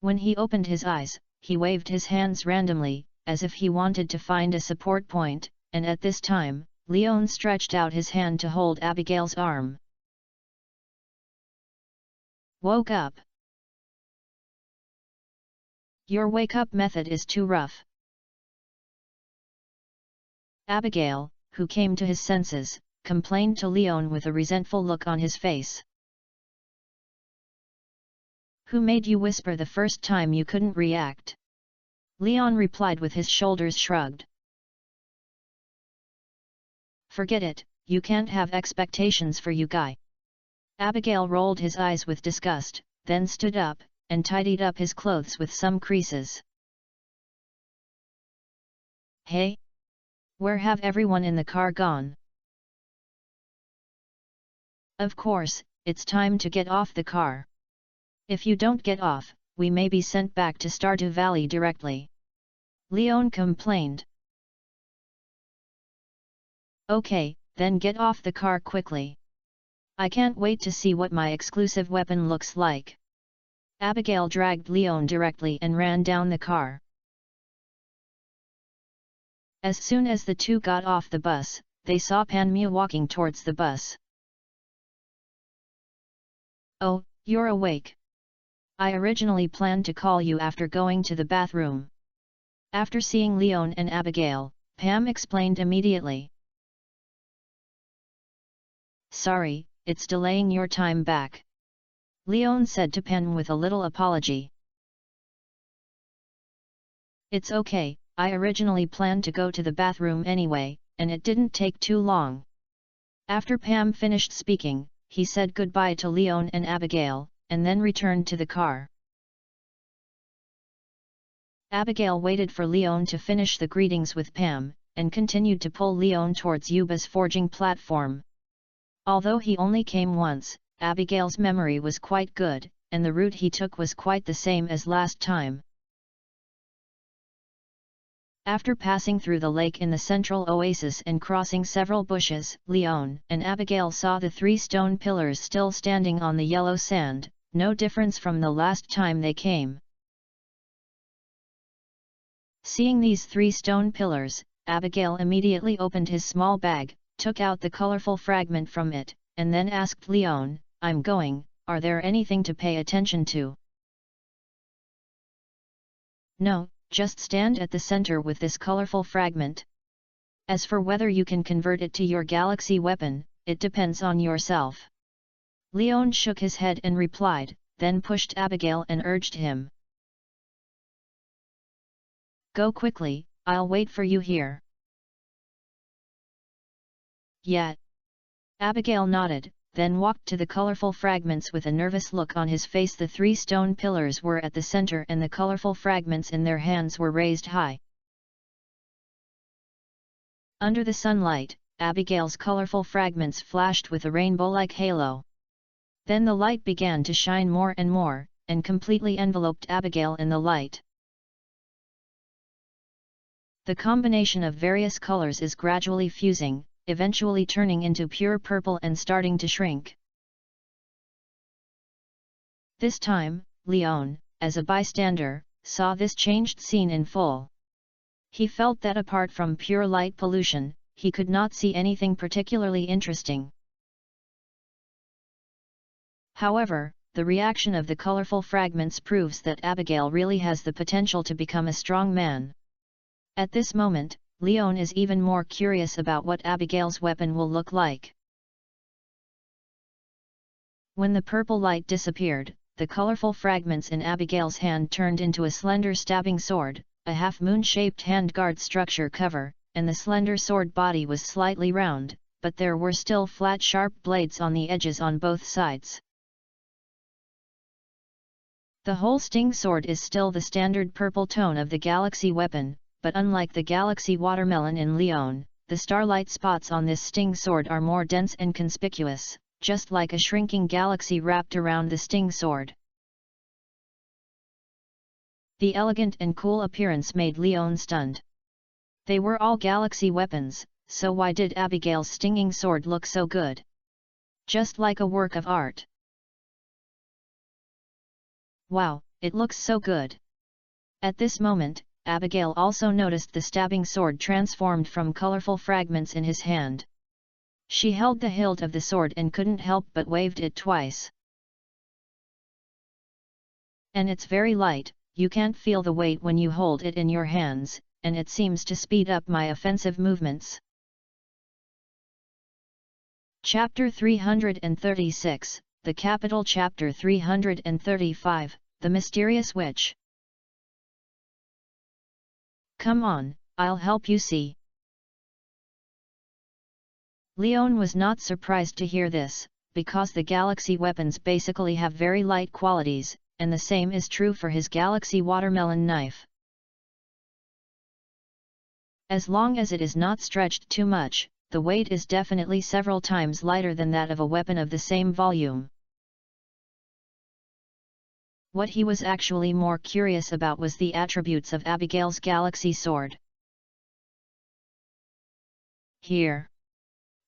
When he opened his eyes, he waved his hands randomly, as if he wanted to find a support point, and at this time, Leon stretched out his hand to hold Abigail's arm. "Woke up. Your wake-up method is too rough." Abigail, who came to his senses, complained to Leon with a resentful look on his face. "Who made you whisper the first time you couldn't react?" Leon replied with his shoulders shrugged. "Forget it, you can't have expectations for you guy." Abigail rolled his eyes with disgust, then stood up, and tidied up his clothes with some creases. "Hey? Where have everyone in the car gone?" "Of course, it's time to get off the car. If you don't get off, we may be sent back to Stardew Valley directly," Leon complained. "Okay, then get off the car quickly. I can't wait to see what my exclusive weapon looks like." Abigail dragged Leon directly and ran down the car. As soon as the two got off the bus, they saw Panmia walking towards the bus. "Oh, you're awake. I originally planned to call you after going to the bathroom." After seeing Leon and Abigail, Pam explained immediately. "Sorry, it's delaying your time back," Leon said to Pam with a little apology. "It's okay, I originally planned to go to the bathroom anyway, and it didn't take too long." After Pam finished speaking, he said goodbye to Leon and Abigail, and then returned to the car. Abigail waited for Leon to finish the greetings with Pam, and continued to pull Leon towards Yuba's forging platform. Although he only came once, Abigail's memory was quite good, and the route he took was quite the same as last time. After passing through the lake in the central oasis and crossing several bushes, Leon and Abigail saw the 3 stone pillars still standing on the yellow sand, no difference from the last time they came. Seeing these 3 stone pillars, Abigail immediately opened his small bag, took out the colorful fragment from it, and then asked Leon, "I'm going, are there anything to pay attention to?" "No, just stand at the center with this colorful fragment. As for whether you can convert it to your galaxy weapon, it depends on yourself." Leon shook his head and replied, then pushed Abigail and urged him. "Go quickly, I'll wait for you here." "Yeah." Abigail nodded, then walked to the colorful fragments with a nervous look on his face. The 3 stone pillars were at the center and the colorful fragments in their hands were raised high. Under the sunlight, Abigail's colorful fragments flashed with a rainbow-like halo. Then the light began to shine more and more, and completely enveloped Abigail in the light. The combination of various colors is gradually fusing, eventually turning into pure purple and starting to shrink. This time, Leon, as a bystander, saw this changed scene in full. He felt that apart from pure light pollution, he could not see anything particularly interesting. However, the reaction of the colorful fragments proves that Abigail really has the potential to become a strong man. At this moment, Leon is even more curious about what Abigail's weapon will look like. When the purple light disappeared, the colorful fragments in Abigail's hand turned into a slender stabbing sword, a half-moon-shaped handguard structure cover, and the slender sword body was slightly round, but there were still flat sharp blades on the edges on both sides. The whole sting sword is still the standard purple tone of the galaxy weapon, but unlike the galaxy watermelon in Leon, the starlight spots on this sting sword are more dense and conspicuous, just like a shrinking galaxy wrapped around the sting sword. The elegant and cool appearance made Leon stunned. They were all galaxy weapons, so why did Abigail's stinging sword look so good? Just like a work of art. Wow, it looks so good! At this moment, Abigail also noticed the stabbing sword transformed from colorful fragments in his hand. She held the hilt of the sword and couldn't help but waved it twice. "And it's very light, you can't feel the weight when you hold it in your hands, and it seems to speed up my offensive movements." Chapter 336, The Capital. Chapter 335, The Mysterious Witch. "Come on, I'll help you see." Leon was not surprised to hear this, because the galaxy weapons basically have very light qualities, and the same is true for his galaxy watermelon knife. As long as it is not stretched too much, the weight is definitely several times lighter than that of a weapon of the same volume. What he was actually more curious about was the attributes of Abigail's galaxy sword. Here,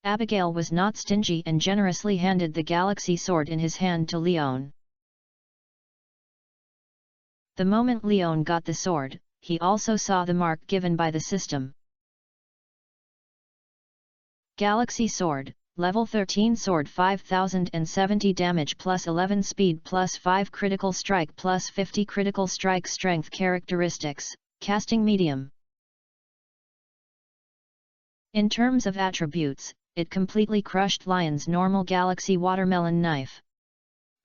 Abigail was not stingy and generously handed the galaxy sword in his hand to Leon. The moment Leon got the sword, he also saw the mark given by the system. Galaxy Sword, Level 13 Sword, 5070 damage plus 11 speed plus 5 critical strike plus 50 critical strike strength. Characteristics, casting medium. In terms of attributes, it completely crushed Lion's normal galaxy watermelon knife.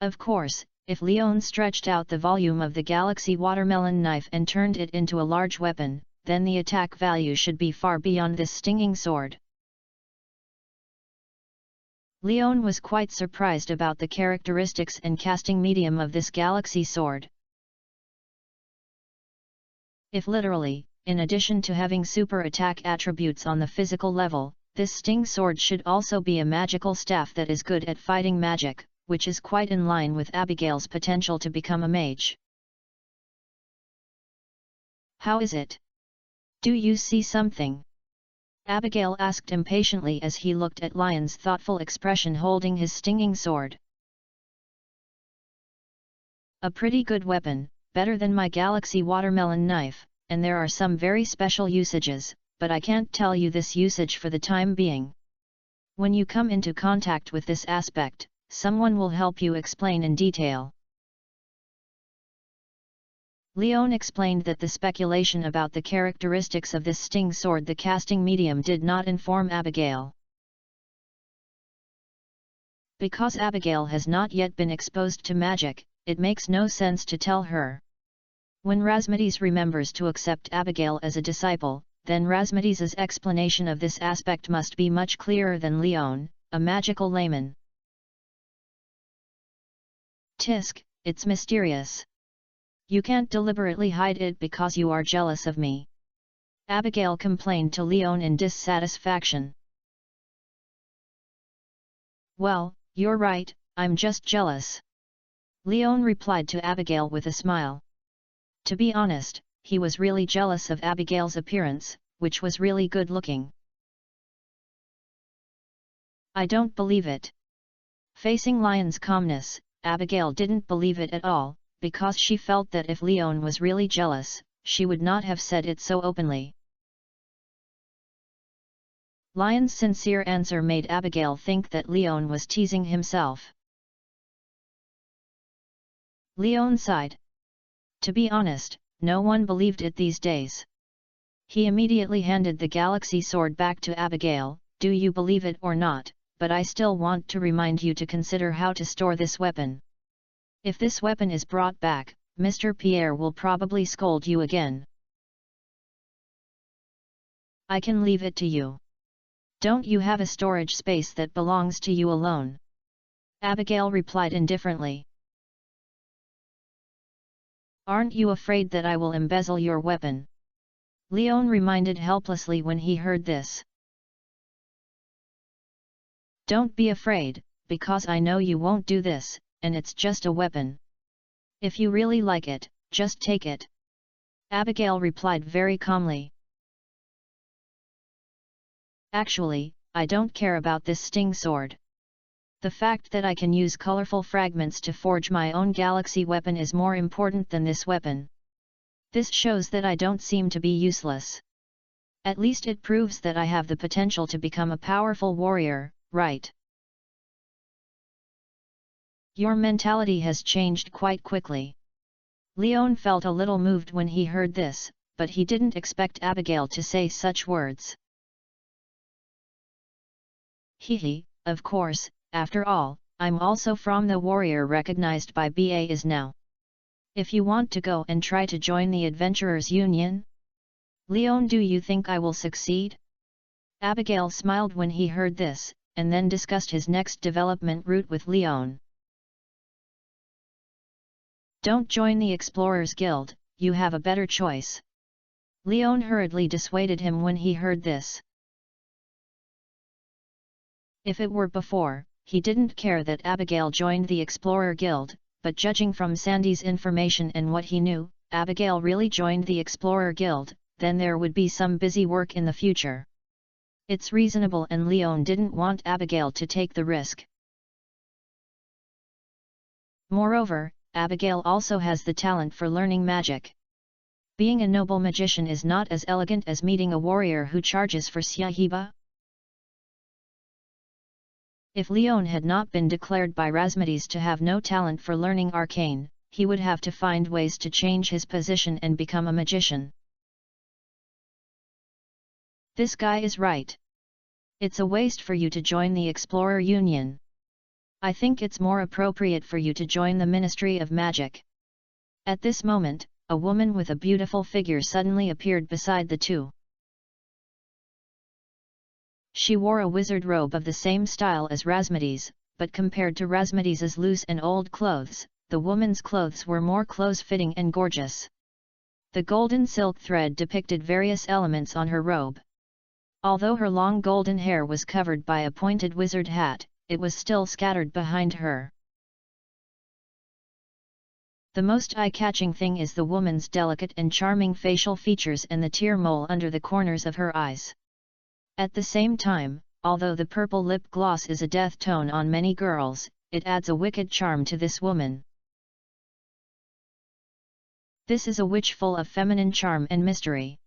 Of course, if Leon stretched out the volume of the galaxy watermelon knife and turned it into a large weapon, then the attack value should be far beyond this stinging sword. Leon was quite surprised about the characteristics and casting medium of this galaxy sword. If literally, in addition to having super attack attributes on the physical level, this sting sword should also be a magical staff that is good at fighting magic, which is quite in line with Abigail's potential to become a mage. "How is it? Do you see something? Abigail asked impatiently as he looked at Lion's thoughtful expression holding his stinging sword. A pretty good weapon, better than my Galaxy watermelon knife, and there are some very special usages, but I can't tell you this usage for the time being. When you come into contact with this aspect, someone will help you explain in detail. Leon explained that the speculation about the characteristics of this sting sword the casting medium did not inform Abigail. Because Abigail has not yet been exposed to magic, it makes no sense to tell her. When Rasmades remembers to accept Abigail as a disciple, then Rasmades's explanation of this aspect must be much clearer than Leon, a magical layman. Tisk, it's mysterious. You can't deliberately hide it because you are jealous of me. Abigail complained to Leon in dissatisfaction. Well, you're right, I'm just jealous. Leon replied to Abigail with a smile. To be honest, he was really jealous of Abigail's appearance, which was really good looking. I don't believe it. Facing Lion's calmness, Abigail didn't believe it at all, because she felt that if Leon was really jealous, she would not have said it so openly. Lion's sincere answer made Abigail think that Leon was teasing himself. Leon sighed. To be honest, no one believed it these days. He immediately handed the Galaxy sword back to Abigail. Do you believe it or not, but I still want to remind you to consider how to store this weapon. If this weapon is brought back, Mr. Pierre will probably scold you again. I can leave it to you. Don't you have a storage space that belongs to you alone? Abigail replied indifferently. Aren't you afraid that I will embezzle your weapon? Leon reminded helplessly when he heard this. Don't be afraid, because I know you won't do this, and it's just a weapon. If you really like it, just take it. Abigail replied very calmly. Actually, I don't care about this sting sword. The fact that I can use colorful fragments to forge my own Galaxy weapon is more important than this weapon. This shows that I don't seem to be useless. At least it proves that I have the potential to become a powerful warrior, right? Your mentality has changed quite quickly. Leon felt a little moved when he heard this, but he didn't expect Abigail to say such words. Hehe, of course, after all, I'm also from the warrior recognized by BA is now. If you want to go and try to join the Adventurers Union? Leon, do you think I will succeed? Abigail smiled when he heard this, and then discussed his next development route with Leon. Don't join the Explorers Guild, you have a better choice. Leon hurriedly dissuaded him when he heard this. If it were before, he didn't care that Abigail joined the Explorer Guild, but judging from Sandy's information and what he knew, Abigail really joined the Explorer Guild, then there would be some busy work in the future. It's reasonable, and Leon didn't want Abigail to take the risk. Moreover, Abigail also has the talent for learning magic. Being a noble magician is not as elegant as meeting a warrior who charges for Syahiba. If Leon had not been declared by Rasmades to have no talent for learning arcane, he would have to find ways to change his position and become a magician. This guy is right. It's a waste for you to join the Explorer Union. I think it's more appropriate for you to join the Ministry of Magic. At this moment, a woman with a beautiful figure suddenly appeared beside the two. She wore a wizard robe of the same style as Rasmades, but compared to Rasmades's loose and old clothes, the woman's clothes were more close-fitting and gorgeous. The golden silk thread depicted various elements on her robe. Although her long golden hair was covered by a pointed wizard hat, it was still scattered behind her. The most eye-catching thing is the woman's delicate and charming facial features and the tear mole under the corners of her eyes. At the same time, although the purple lip gloss is a death tone on many girls, it adds a wicked charm to this woman. This is a witch full of feminine charm and mystery.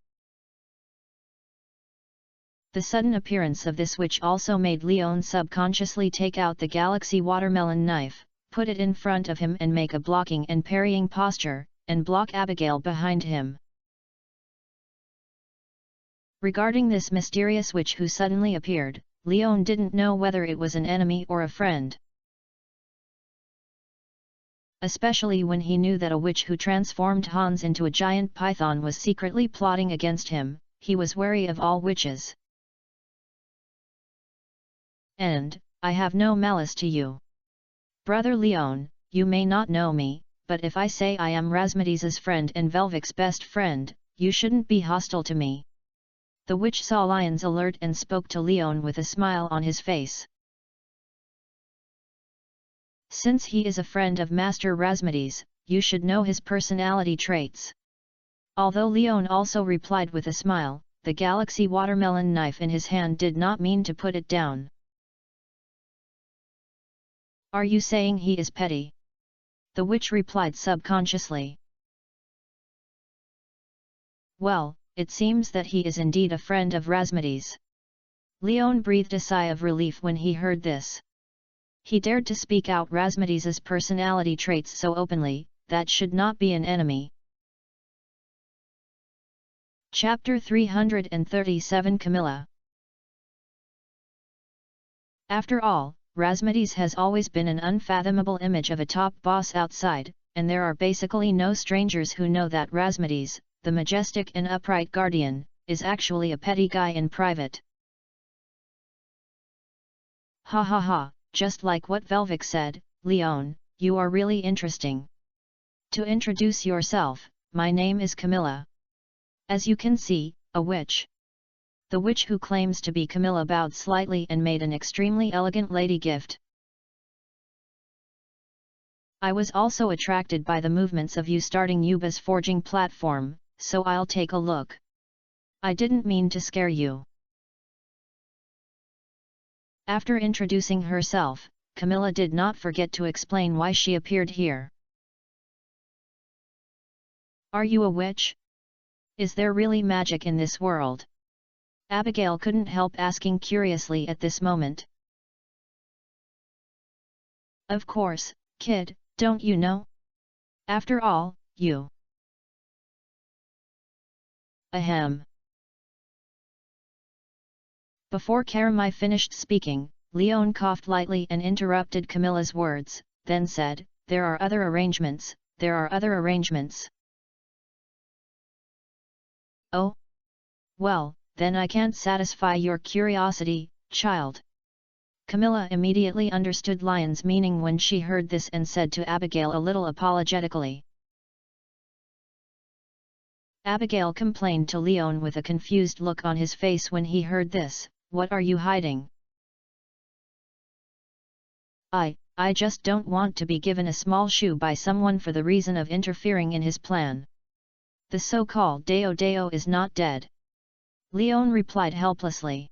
The sudden appearance of this witch also made Leon subconsciously take out the galaxy watermelon knife, put it in front of him and make a blocking and parrying posture, and block Abigail behind him. Regarding this mysterious witch who suddenly appeared, Leon didn't know whether it was an enemy or a friend. Especially when he knew that a witch who transformed Hans into a giant python was secretly plotting against him, he was wary of all witches. And, I have no malice to you. Brother Leon, you may not know me, but if I say I am Rasmides's friend and Velvik's best friend, you shouldn't be hostile to me. The witch saw Lion's alert and spoke to Leon with a smile on his face. Since he is a friend of Master Rasmides, you should know his personality traits. Although Leon also replied with a smile, the galaxy watermelon knife in his hand did not mean to put it down. Are you saying he is petty? The witch replied subconsciously. Well, it seems that he is indeed a friend of Rasmides. Leon breathed a sigh of relief when he heard this. He dared to speak out Rasmides's personality traits so openly, that should not be an enemy. Chapter 337 Camilla. After all, Rasmides has always been an unfathomable image of a top boss outside, and there are basically no strangers who know that Rasmides, the majestic and upright guardian, is actually a petty guy in private. Ha ha ha, just like what Velvik said, Leon, you are really interesting. To introduce yourself, my name is Camilla. As you can see, a witch. The witch who claims to be Camilla bowed slightly and made an extremely elegant lady gift. I was also attracted by the movements of you starting Yuba's forging platform, so I'll take a look. I didn't mean to scare you. After introducing herself, Camilla did not forget to explain why she appeared here. Are you a witch? Is there really magic in this world? Abigail couldn't help asking curiously at this moment. Of course, kid, don't you know? After all, you. Ahem. Before Karamai finished speaking, Leon coughed lightly and interrupted Camilla's words, then said, there are other arrangements, there are other arrangements. Oh? Well, then I can't satisfy your curiosity, child. Camilla immediately understood Lion's meaning when she heard this and said to Abigail a little apologetically. Abigail complained to Leon with a confused look on his face when he heard this, what are you hiding? I just don't want to be given a small shoe by someone for the reason of interfering in his plan. The so-called Deo is not dead. Leon replied helplessly.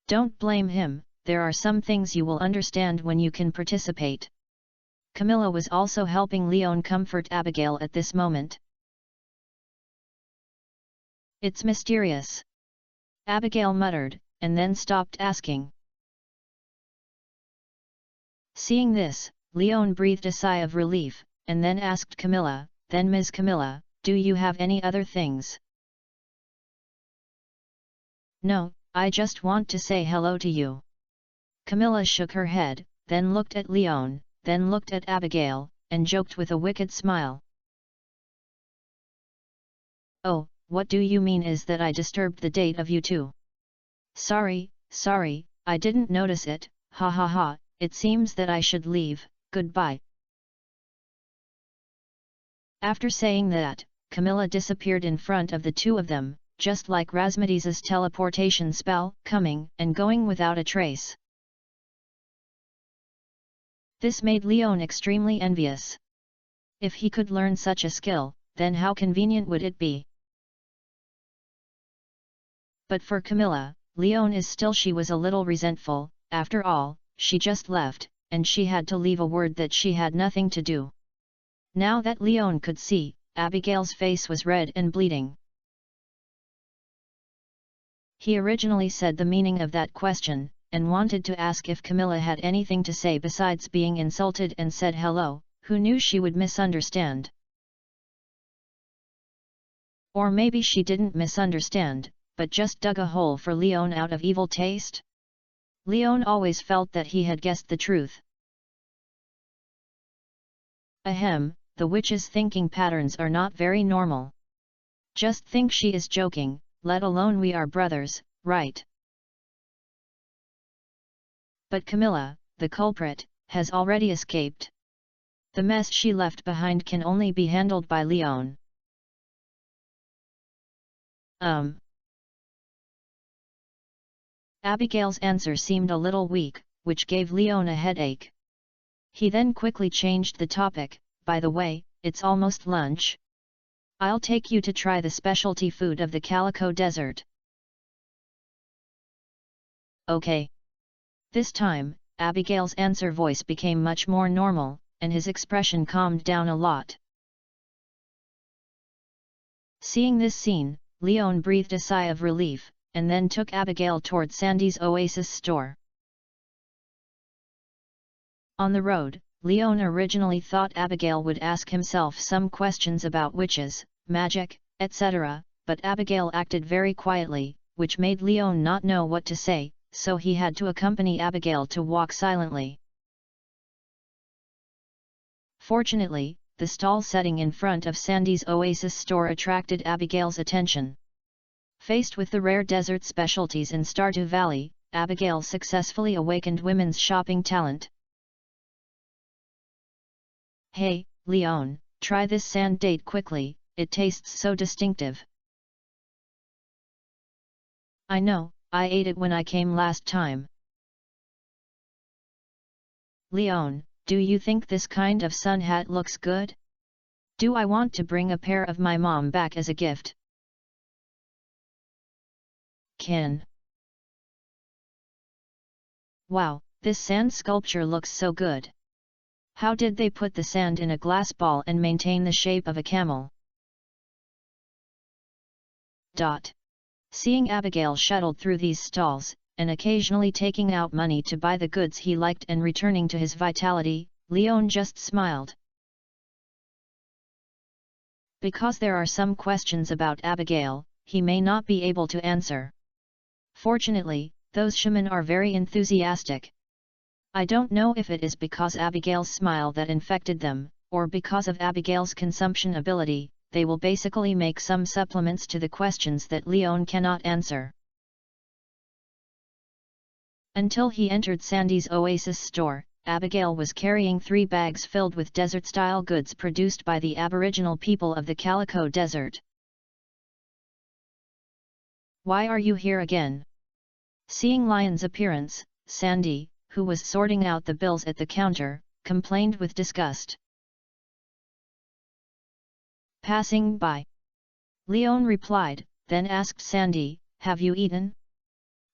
Don't blame him, there are some things you will understand when you can participate. Camilla was also helping Leon comfort Abigail at this moment. It's mysterious. Abigail muttered, and then stopped asking. Seeing this, Leon breathed a sigh of relief, and then asked Camilla, then Ms. Camilla, do you have any other things? No, I just want to say hello to you. Camilla shook her head, then looked at Leon, then looked at Abigail, and joked with a wicked smile. Oh, what do you mean is that I disturbed the date of you two? Sorry, I didn't notice it, ha ha ha, it seems that I should leave, goodbye. After saying that, Camilla disappeared in front of the two of them, just like Rasmides's teleportation spell, coming and going without a trace. This made Leon extremely envious. If he could learn such a skill, then how convenient would it be? But for Camilla, Leon she was a little resentful. After all, she just left, and she had to leave a word that she had nothing to do. Now that Leon could see, Abigail's face was red and bleeding. He originally said the meaning of that question, and wanted to ask if Camilla had anything to say besides being insulted, and said hello, who knew she would misunderstand. Or maybe she didn't misunderstand, but just dug a hole for Leon out of evil taste? Leon always felt that he had guessed the truth. Ahem, the witch's thinking patterns are not very normal. Just think she is joking, let alone we are brothers, right? But Camilla, the culprit, has already escaped. The mess she left behind can only be handled by Leon. Abigail's answer seemed a little weak, which gave Leon a headache. He then quickly changed the topic. By the way, it's almost lunch. I'll take you to try the specialty food of the Calico Desert. Okay. This time, Abigail's answer voice became much more normal, and his expression calmed down a lot. Seeing this scene, Leon breathed a sigh of relief, and then took Abigail toward Sandy's Oasis store. On the road, Leon originally thought Abigail would ask himself some questions about witches, magic, etc., but Abigail acted very quietly, which made Leon not know what to say, so he had to accompany Abigail to walk silently. Fortunately, the stall setting in front of Sandy's Oasis store attracted Abigail's attention. Faced with the rare desert specialties in Stardew Valley, Abigail successfully awakened women's shopping talent. Hey, Leon, try this sand date quickly, it tastes so distinctive. I know, I ate it when I came last time. Leon, do you think this kind of sun hat looks good? Do I want to bring a pair of my mom back as a gift? Ken. Wow, this sand sculpture looks so good. How did they put the sand in a glass ball and maintain the shape of a camel? Seeing Abigail shuttled through these stalls, and occasionally taking out money to buy the goods he liked and returning to his vitality, Leon just smiled. Because there are some questions about Abigail, he may not be able to answer. Fortunately, those shaman are very enthusiastic. I don't know if it is because Abigail's smile that infected them, or because of Abigail's consumption ability, they will basically make some supplements to the questions that Leon cannot answer. Until he entered Sandy's Oasis store, Abigail was carrying 3 bags filled with desert-style goods produced by the Aboriginal people of the Calico Desert. Why are you here again? Seeing Lion's appearance, Sandy, who was sorting out the bills at the counter, complained with disgust. Passing by. Leon replied, then asked Sandy, have you eaten?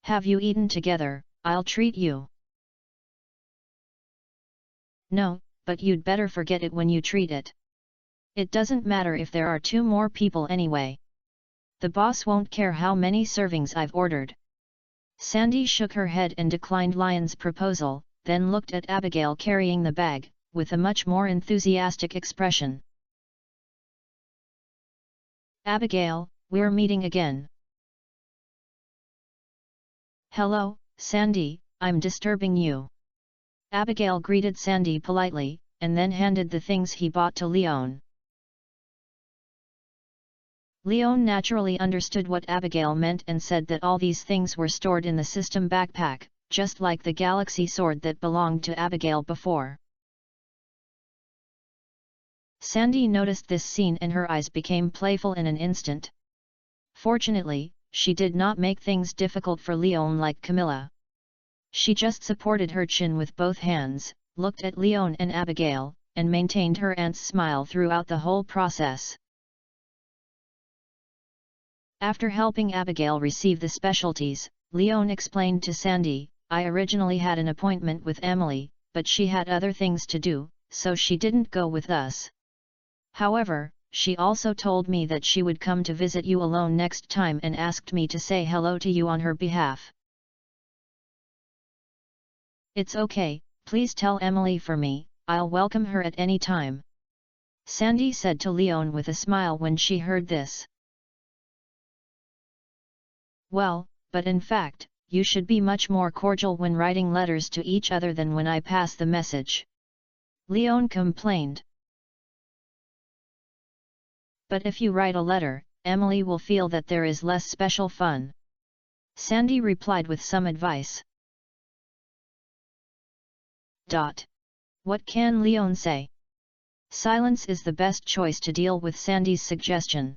Have you eaten together, I'll treat you. No, but you'd better forget it when you treat it. It doesn't matter if there are 2 more people anyway. The boss won't care how many servings I've ordered. Sandy shook her head and declined Lion's proposal, then looked at Abigail carrying the bag, with a much more enthusiastic expression. Abigail, we're meeting again. Hello, Sandy, I'm disturbing you. Abigail greeted Sandy politely, and then handed the things he bought to Leon. Leon naturally understood what Abigail meant and said that all these things were stored in the system backpack, just like the galaxy sword that belonged to Abigail before. Sandy noticed this scene and her eyes became playful in an instant. Fortunately, she did not make things difficult for Leon like Camilla. She just supported her chin with both hands, looked at Leon and Abigail, and maintained her aunt's smile throughout the whole process. After helping Abigail receive the specialties, Leon explained to Sandy, "I originally had an appointment with Emily, but she had other things to do, so she didn't go with us. However, she also told me that she would come to visit you alone next time and asked me to say hello to you on her behalf." "It's okay, please tell Emily for me, I'll welcome her at any time," Sandy said to Leon with a smile when she heard this. "Well, but in fact, you should be much more cordial when writing letters to each other than when I pass the message," Leon complained. "But if you write a letter, Emily will feel that there is less special fun," Sandy replied with some advice. What can Leon say? Silence is the best choice to deal with Sandy's suggestion.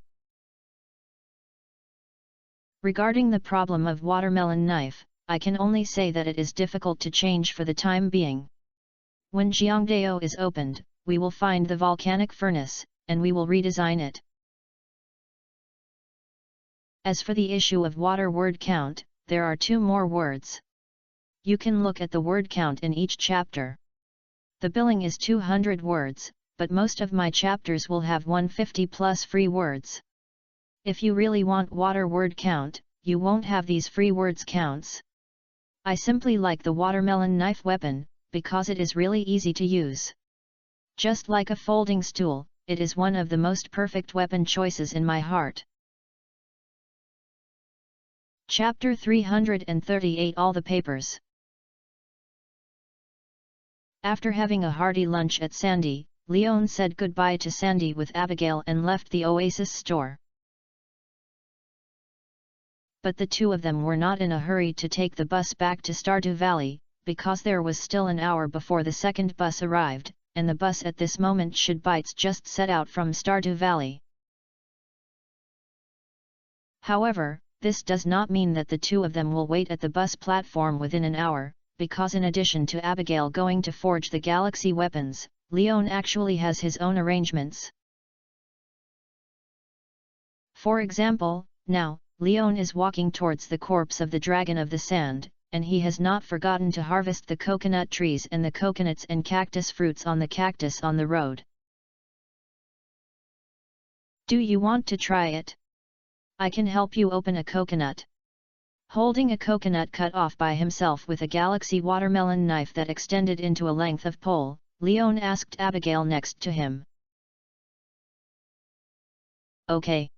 Regarding the problem of watermelon knife, I can only say that it is difficult to change for the time being. When Jiangdao is opened, we will find the volcanic furnace, and we will redesign it. As for the issue of water word count, there are 2 more words. You can look at the word count in each chapter. The billing is 200 words, but most of my chapters will have 150 plus free words. If you really want water word count, you won't have these free words counts. I simply like the watermelon knife weapon, because it is really easy to use. Just like a folding stool, it is one of the most perfect weapon choices in my heart. Chapter 338 All the Papers. After having a hearty lunch at Sandy, Leon said goodbye to Sandy with Abigail and left the Oasis store. But the 2 of them were not in a hurry to take the bus back to Stardew Valley, because there was still an hour before the second bus arrived, and the bus at this moment should just set out from Stardew Valley. However, this does not mean that the 2 of them will wait at the bus platform within an hour, because in addition to Abigail going to forge the galaxy weapons, Leon actually has his own arrangements. For example, now, Leon is walking towards the corpse of the Dragon of the Sand, and he has not forgotten to harvest the coconut trees and the coconuts and cactus fruits on the cactus on the road. Do you want to try it? I can help you open a coconut. Holding a coconut cut off by himself with a galaxy watermelon knife that extended into a length of pole, Leon asked Abigail next to him. Okay.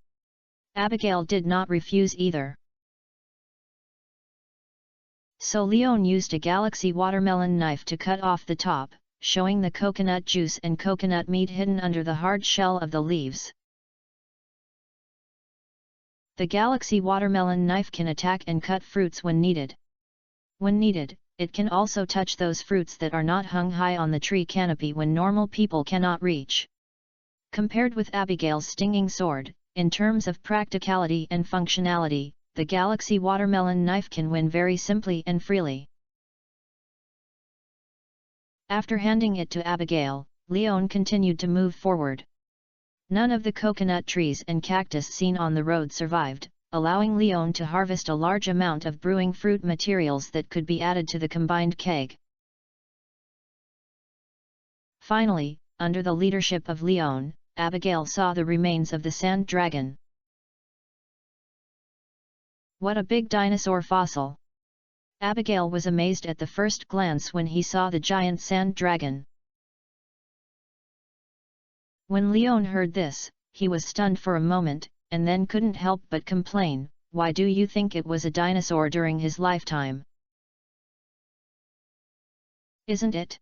Abigail did not refuse either. So Leon used a galaxy watermelon knife to cut off the top, showing the coconut juice and coconut meat hidden under the hard shell of the leaves. The galaxy watermelon knife can attack and cut fruits when needed. When needed, it can also touch those fruits that are not hung high on the tree canopy when normal people cannot reach. Compared with Abigail's stinging sword, in terms of practicality and functionality, the galaxy watermelon knife can win very simply and freely. After handing it to Abigail, Leon continued to move forward. None of the coconut trees and cactus seen on the road survived, allowing Leon to harvest a large amount of brewing fruit materials that could be added to the combined keg. Finally, under the leadership of Leon, Abigail saw the remains of the sand dragon. What a big dinosaur fossil! Abigail was amazed at the first glance when he saw the giant sand dragon. When Leon heard this, he was stunned for a moment, and then couldn't help but complain, "Why do you think it was a dinosaur during his lifetime? Isn't it?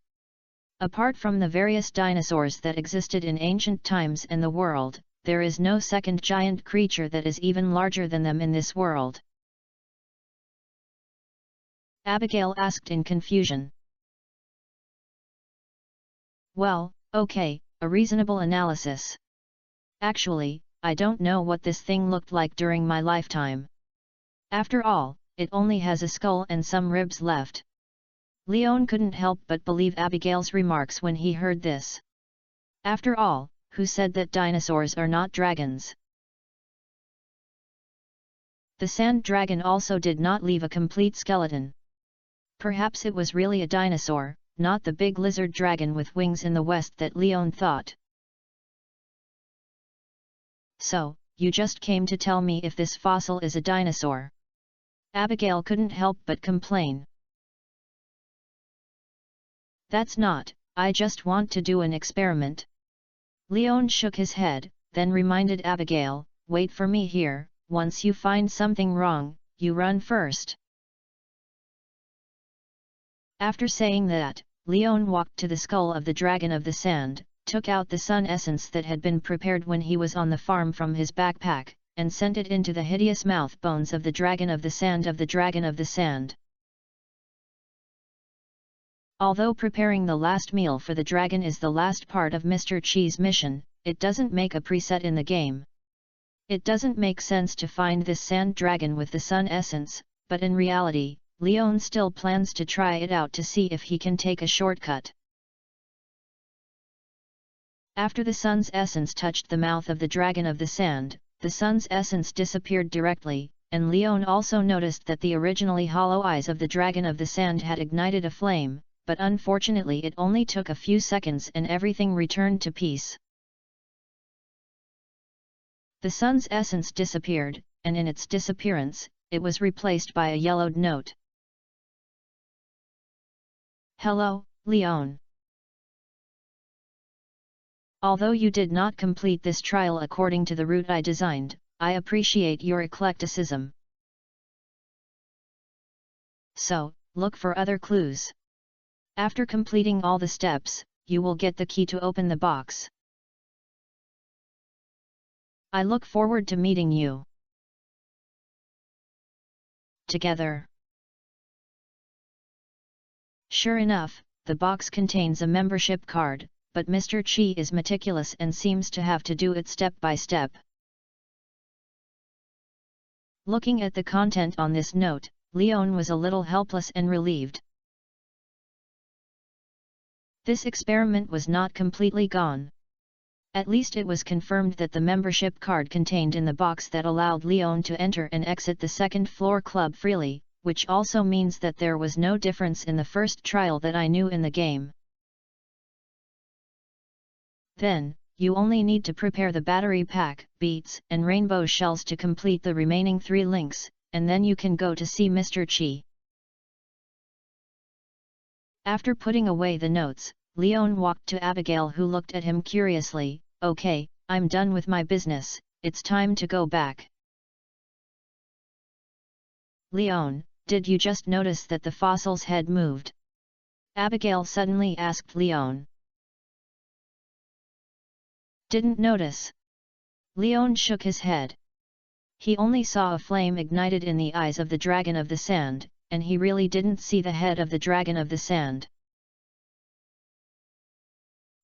Apart from the various dinosaurs that existed in ancient times and the world, there is no second giant creature that is even larger than them in this world." Abigail asked in confusion. Well, okay, a reasonable analysis. Actually, I don't know what this thing looked like during my lifetime. After all, it only has a skull and some ribs left. Leon couldn't help but believe Abigail's remarks when he heard this. After all, who said that dinosaurs are not dragons? The sand dragon also did not leave a complete skeleton. Perhaps it was really a dinosaur, not the big lizard dragon with wings in the west that Leon thought. So, you just came to tell me if this fossil is a dinosaur? Abigail couldn't help but complain. That's not, I just want to do an experiment. Leon shook his head, then reminded Abigail, wait for me here, once you find something wrong, you run first. After saying that, Leon walked to the skull of the dragon of the sand, took out the sun essence that had been prepared when he was on the farm from his backpack, and sent it into the hideous mouth bones of the dragon of the sand of the dragon of the sand. Although preparing the last meal for the dragon is the last part of Mr. Chi's mission, it doesn't make a preset in the game. It doesn't make sense to find this sand dragon with the sun essence, but in reality, Leon still plans to try it out to see if he can take a shortcut. After the sun's essence touched the mouth of the dragon of the sand, the sun's essence disappeared directly, and Leon also noticed that the originally hollow eyes of the dragon of the sand had ignited a flame, but unfortunately it only took a few seconds and everything returned to peace. The sun's essence disappeared, and in its disappearance, it was replaced by a yellowed note. Hello, Leon. Although you did not complete this trial according to the route I designed, I appreciate your eclecticism. So, look for other clues. After completing all the steps, you will get the key to open the box. I look forward to meeting you. Together. Sure enough, the box contains a membership card, but Mr. Chi is meticulous and seems to have to do it step by step. Looking at the content on this note, Leon was a little helpless and relieved. This experiment was not completely gone. At least it was confirmed that the membership card contained in the box that allowed Leon to enter and exit the second floor club freely, which also means that there was no difference in the first trial that I knew in the game. Then, you only need to prepare the battery pack, beats, and rainbow shells to complete the remaining 3 links, and then you can go to see Mr. Chi. After putting away the notes, Leon walked to Abigail, who looked at him curiously. Okay, I'm done with my business, it's time to go back. Leon, did you just notice that the fossil's head moved? Abigail suddenly asked Leon. Didn't notice. Leon shook his head. He only saw a flame ignited in the eyes of the dragon of the sand, and he really didn't see the head of the dragon of the sand.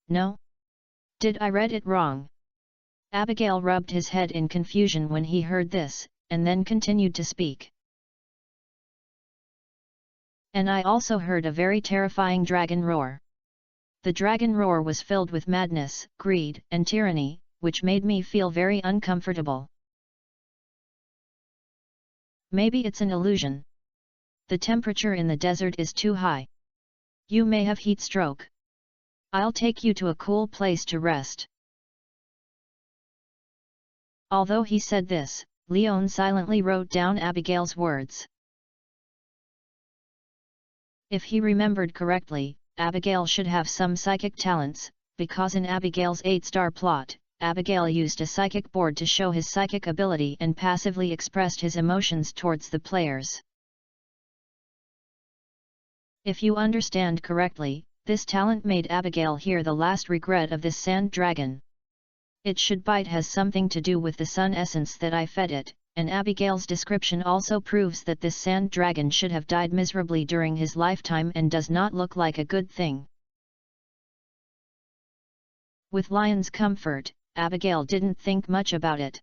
No? Did I read it wrong? Abigail rubbed his head in confusion when he heard this, and then continued to speak. And I also heard a very terrifying dragon roar. The dragon roar was filled with madness, greed, and tyranny, which made me feel very uncomfortable. Maybe it's an illusion. The temperature in the desert is too high. You may have heat stroke. I'll take you to a cool place to rest. Although he said this, Leon silently wrote down Abigail's words. If he remembered correctly, Abigail should have some psychic talents, because in Abigail's 8-star plot, Abigail used a psychic board to show his psychic ability and passively expressed his emotions towards the players. If you understand correctly, this talent made Abigail hear the last regret of this sand dragon. It should bite has something to do with the sun essence that I fed it, and Abigail's description also proves that this sand dragon should have died miserably during his lifetime and does not look like a good thing. With Lion's comfort, Abigail didn't think much about it.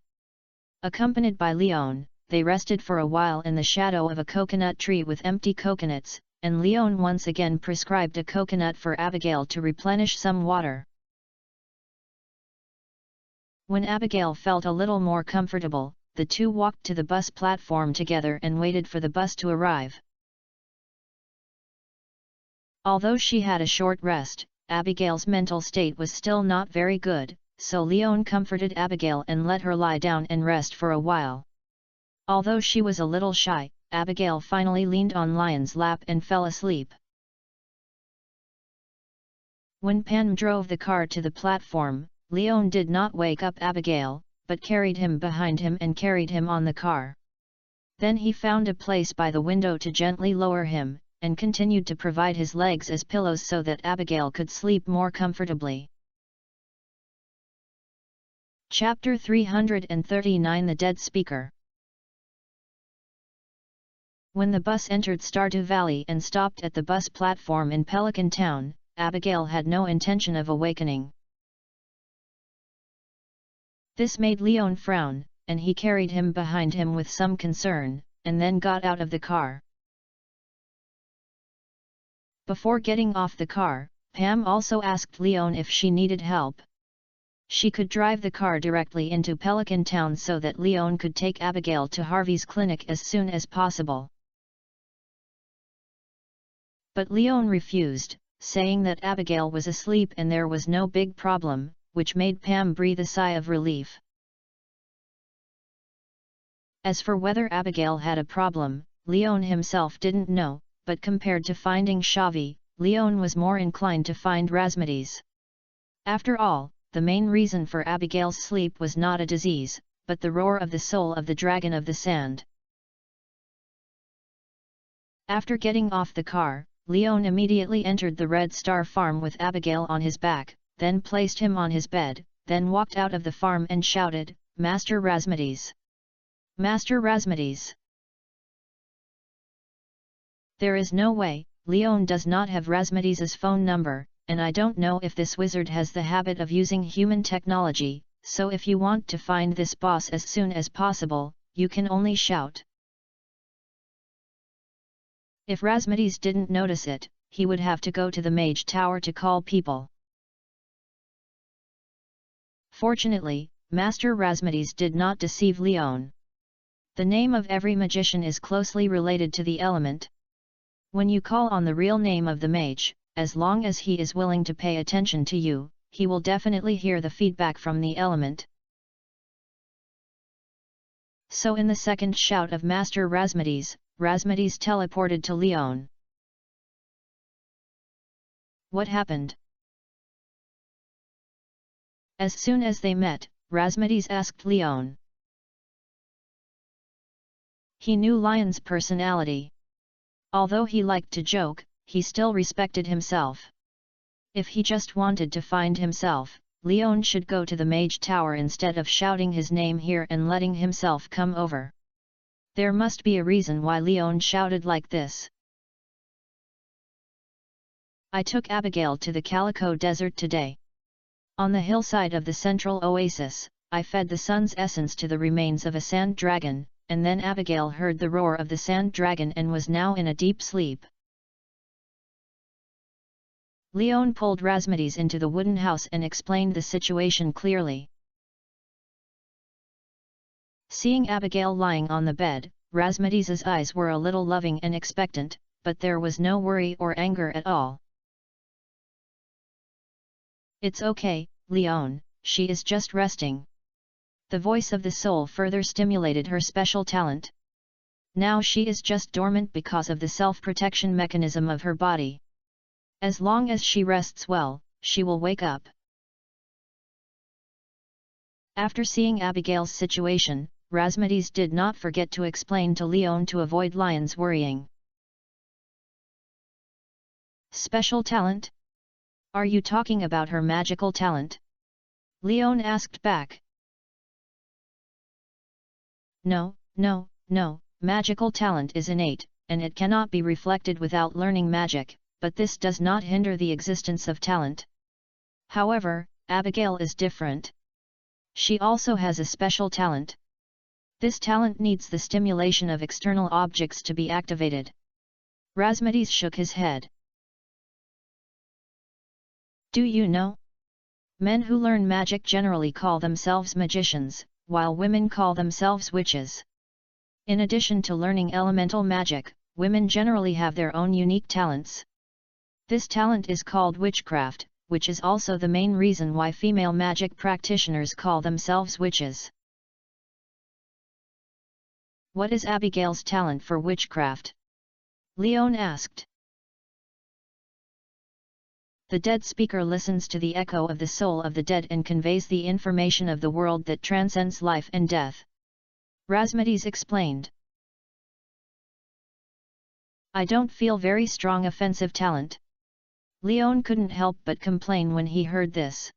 Accompanied by Leon, they rested for a while in the shadow of a coconut tree with empty coconuts, and Leon once again prescribed a coconut for Abigail to replenish some water. When Abigail felt a little more comfortable, the two walked to the bus platform together and waited for the bus to arrive. Although she had a short rest, Abigail's mental state was still not very good, so Leon comforted Abigail and let her lie down and rest for a while. Although she was a little shy, Abigail finally leaned on Lion's lap and fell asleep. When Pam drove the car to the platform, Leon did not wake up Abigail, but carried him behind him and carried him on the car. Then he found a place by the window to gently lower him, and continued to provide his legs as pillows so that Abigail could sleep more comfortably. Chapter 339 The Dead Speaker. When the bus entered Stardew Valley and stopped at the bus platform in Pelican Town, Abigail had no intention of awakening. This made Leon frown, and he carried him behind him with some concern, and then got out of the car. Before getting off the car, Pam also asked Leon if she needed help. She could drive the car directly into Pelican Town so that Leon could take Abigail to Harvey's clinic as soon as possible. But Leon refused, saying that Abigail was asleep and there was no big problem, which made Pam breathe a sigh of relief. As for whether Abigail had a problem, Leon himself didn't know, but compared to finding Xavi, Leon was more inclined to find Razmidis. After all, the main reason for Abigail's sleep was not a disease, but the roar of the soul of the dragon of the sand. After getting off the car, Leon immediately entered the Red Star farm with Abigail on his back, then placed him on his bed, then walked out of the farm and shouted, "Master Razmidis! Master Razmidis!" There is no way, Leon does not have Razmidis's phone number, and I don't know if this wizard has the habit of using human technology, so if you want to find this boss as soon as possible, you can only shout. If Razmidis didn't notice it, he would have to go to the mage tower to call people. Fortunately, Master Razmidis did not deceive Leon. The name of every magician is closely related to the element. When you call on the real name of the mage, as long as he is willing to pay attention to you, he will definitely hear the feedback from the element. So in the second shout of Master Razmidis, Razmidis teleported to Leon. What happened? As soon as they met, Razmidis asked Leon. He knew Lion's personality. Although he liked to joke, he still respected himself. If he just wanted to find himself, Leon should go to the mage tower instead of shouting his name here and letting himself come over. There must be a reason why Leon shouted like this. I took Abigail to the Calico Desert today. On the hillside of the central oasis, I fed the sun's essence to the remains of a sand dragon, and then Abigail heard the roar of the sand dragon and was now in a deep sleep. Leon pulled Razmidis into the wooden house and explained the situation clearly. Seeing Abigail lying on the bed, Razmidis's eyes were a little loving and expectant, but there was no worry or anger at all. It's okay, Leon, she is just resting. The voice of the soul further stimulated her special talent. Now she is just dormant because of the self-protection mechanism of her body. As long as she rests well, she will wake up. After seeing Abigail's situation, Razmidis did not forget to explain to Leon to avoid Lion's worrying. Special talent? Are you talking about her magical talent? Leon asked back. No, magical talent is innate, and it cannot be reflected without learning magic, but this does not hinder the existence of talent. However, Abigail is different. She also has a special talent. This talent needs the stimulation of external objects to be activated. Razmedes shook his head. Do you know? Men who learn magic generally call themselves magicians, while women call themselves witches. In addition to learning elemental magic, women generally have their own unique talents. This talent is called witchcraft, which is also the main reason why female magic practitioners call themselves witches. What is Abigail's talent for witchcraft? Leon asked. The dead speaker listens to the echo of the soul of the dead and conveys the information of the world that transcends life and death. Razmedes explained. I don't feel very strong offensive talent. Leon couldn't help but complain when he heard this.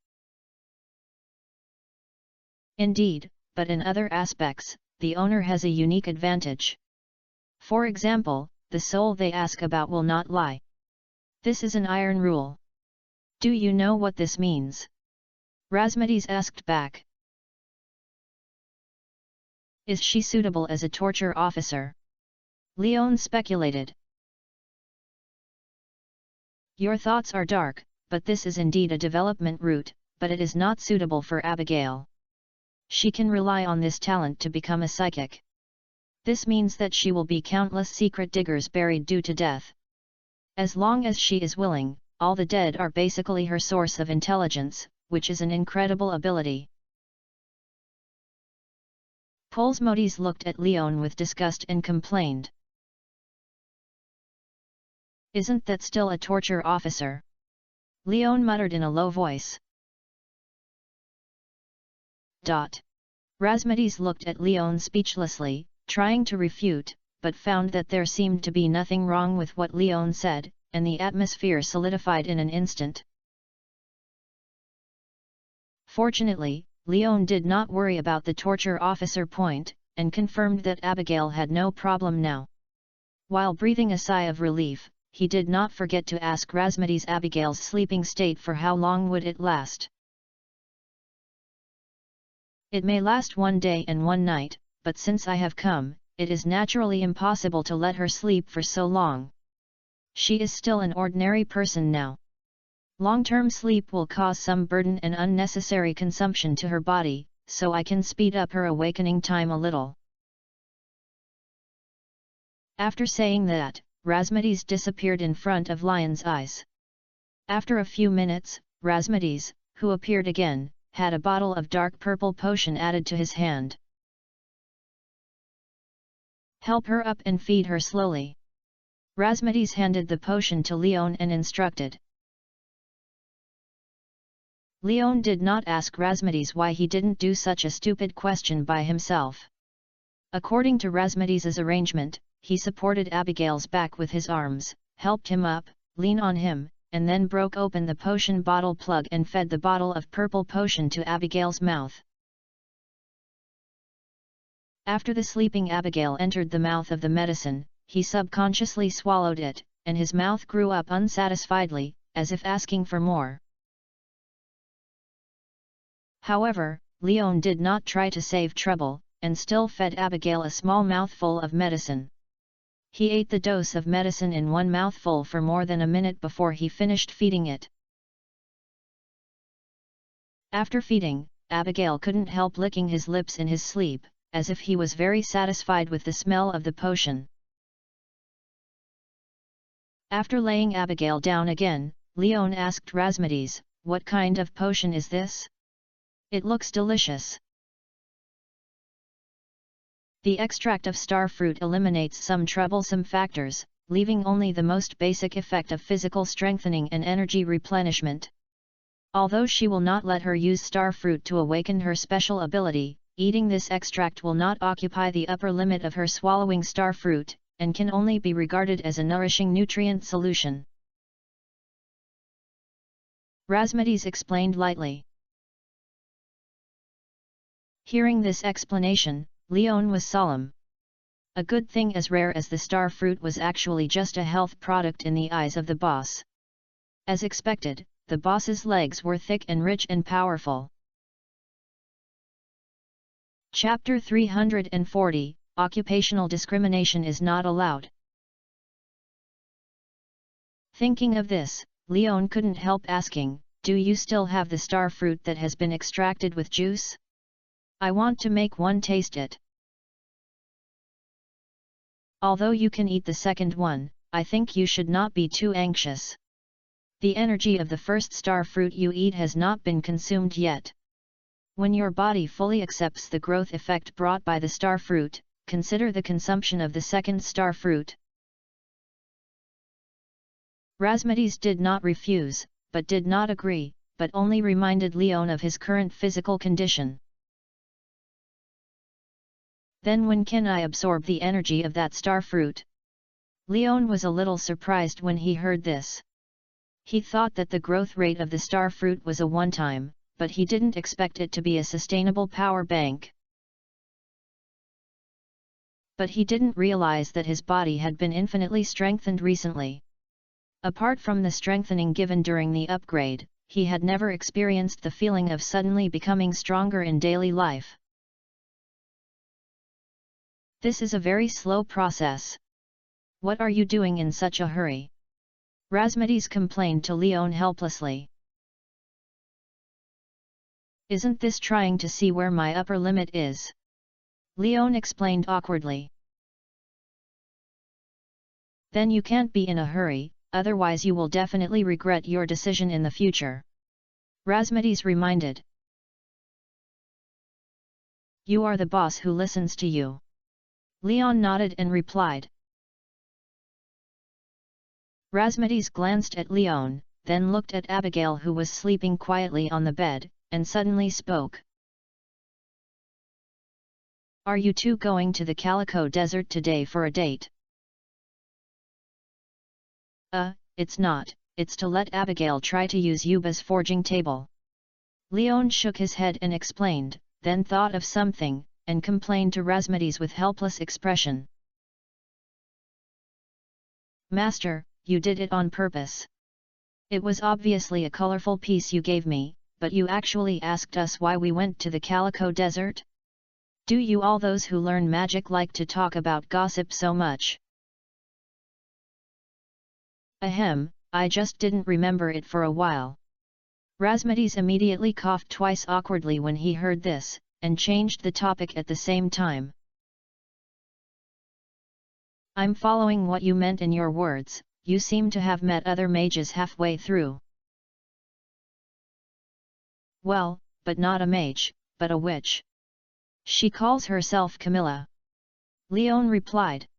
Indeed, but in other aspects, the owner has a unique advantage. For example, the soul they ask about will not lie. This is an iron rule. Do you know what this means? Razmedes asked back. Is she suitable as a torture officer? Leon speculated. Your thoughts are dark, but this is indeed a development route, but it is not suitable for Abigail. She can rely on this talent to become a psychic. This means that she will be countless secret diggers buried due to death. As long as she is willing, all the dead are basically her source of intelligence, which is an incredible ability. Polsmodes looked at Leon with disgust and complained. Isn't that still a torture officer? Leon muttered in a low voice. Razmedes looked at Leon speechlessly, trying to refute, but found that there seemed to be nothing wrong with what Leon said, and the atmosphere solidified in an instant. Fortunately, Leon did not worry about the torture officer point, and confirmed that Abigail had no problem now. While breathing a sigh of relief, he did not forget to ask Razmedes Abigail's sleeping state for how long would it last. It may last 1 day and 1 night, but since I have come, it is naturally impossible to let her sleep for so long. She is still an ordinary person now. Long-term sleep will cause some burden and unnecessary consumption to her body, so I can speed up her awakening time a little. After saying that, Razmedes disappeared in front of Lion's eyes. After a few minutes, Razmedes, who appeared again, had a bottle of dark purple potion added to his hand. Help her up and feed her slowly. Razmedes handed the potion to Leon and instructed. Leon did not ask Razmedes why he didn't do such a stupid question by himself. According to Razmedes's arrangement, he supported Abigail's back with his arms, helped him up, leaned on him, and then broke open the potion bottle plug and fed the bottle of purple potion to Abigail's mouth. After the sleeping Abigail entered the mouth of the medicine, he subconsciously swallowed it, and his mouth grew up unsatisfiedly, as if asking for more. However, Leon did not try to save trouble, and still fed Abigail a small mouthful of medicine. He ate the dose of medicine in 1 mouthful for more than a minute before he finished feeding it. After feeding, Abigail couldn't help licking his lips in his sleep, as if he was very satisfied with the smell of the potion. After laying Abigail down again, Leon asked Razmedes, "What kind of potion is this? It looks delicious." The extract of star fruit eliminates some troublesome factors, leaving only the most basic effect of physical strengthening and energy replenishment. Although she will not let her use star fruit to awaken her special ability, eating this extract will not occupy the upper limit of her swallowing star fruit, and can only be regarded as a nourishing nutrient solution. Razmedes explained lightly. Hearing this explanation, Leon was solemn. A good thing as rare as the star fruit was actually just a health product in the eyes of the boss. As expected, the boss's legs were thick and rich and powerful. Chapter 340, Occupational Discrimination is Not Allowed. Thinking of this, Leon couldn't help asking, "Do you still have the star fruit that has been extracted with juice? I want to make one taste it." "Although you can eat the second one, I think you should not be too anxious. The energy of the first star fruit you eat has not been consumed yet. When your body fully accepts the growth effect brought by the star fruit, consider the consumption of the second star fruit." Razmedes did not refuse, but did not agree, but only reminded Leon of his current physical condition. "Then when can I absorb the energy of that star fruit?" Leon was a little surprised when he heard this. He thought that the growth rate of the star fruit was a one-time, but he didn't expect it to be a sustainable power bank. But he didn't realize that his body had been infinitely strengthened recently. Apart from the strengthening given during the upgrade, he had never experienced the feeling of suddenly becoming stronger in daily life. "This is a very slow process. What are you doing in such a hurry?" Razmedes complained to Leon helplessly. "Isn't this trying to see where my upper limit is?" Leon explained awkwardly. "Then you can't be in a hurry, otherwise you will definitely regret your decision in the future," Razmedes reminded. "You are the boss who listens to you." Leon nodded and replied. Razmedes glanced at Leon, then looked at Abigail, who was sleeping quietly on the bed, and suddenly spoke. "Are you two going to the Calico Desert today for a date?" It's not, it's to let Abigail try to use Yuba's forging table." Leon shook his head and explained, then thought of something, and complained to Razmedes with helpless expression. "Master, you did it on purpose. It was obviously a colorful piece you gave me, but you actually asked us why we went to the Calico Desert? Do you all those who learn magic like to talk about gossip so much?" "Ahem, I just didn't remember it for a while." Razmedes immediately coughed twice awkwardly when he heard this, and changed the topic at the same time. "I'm following what you meant in your words. You seem to have met other mages halfway through." "Well, but not a mage, but a witch. She calls herself Camilla," Leon replied.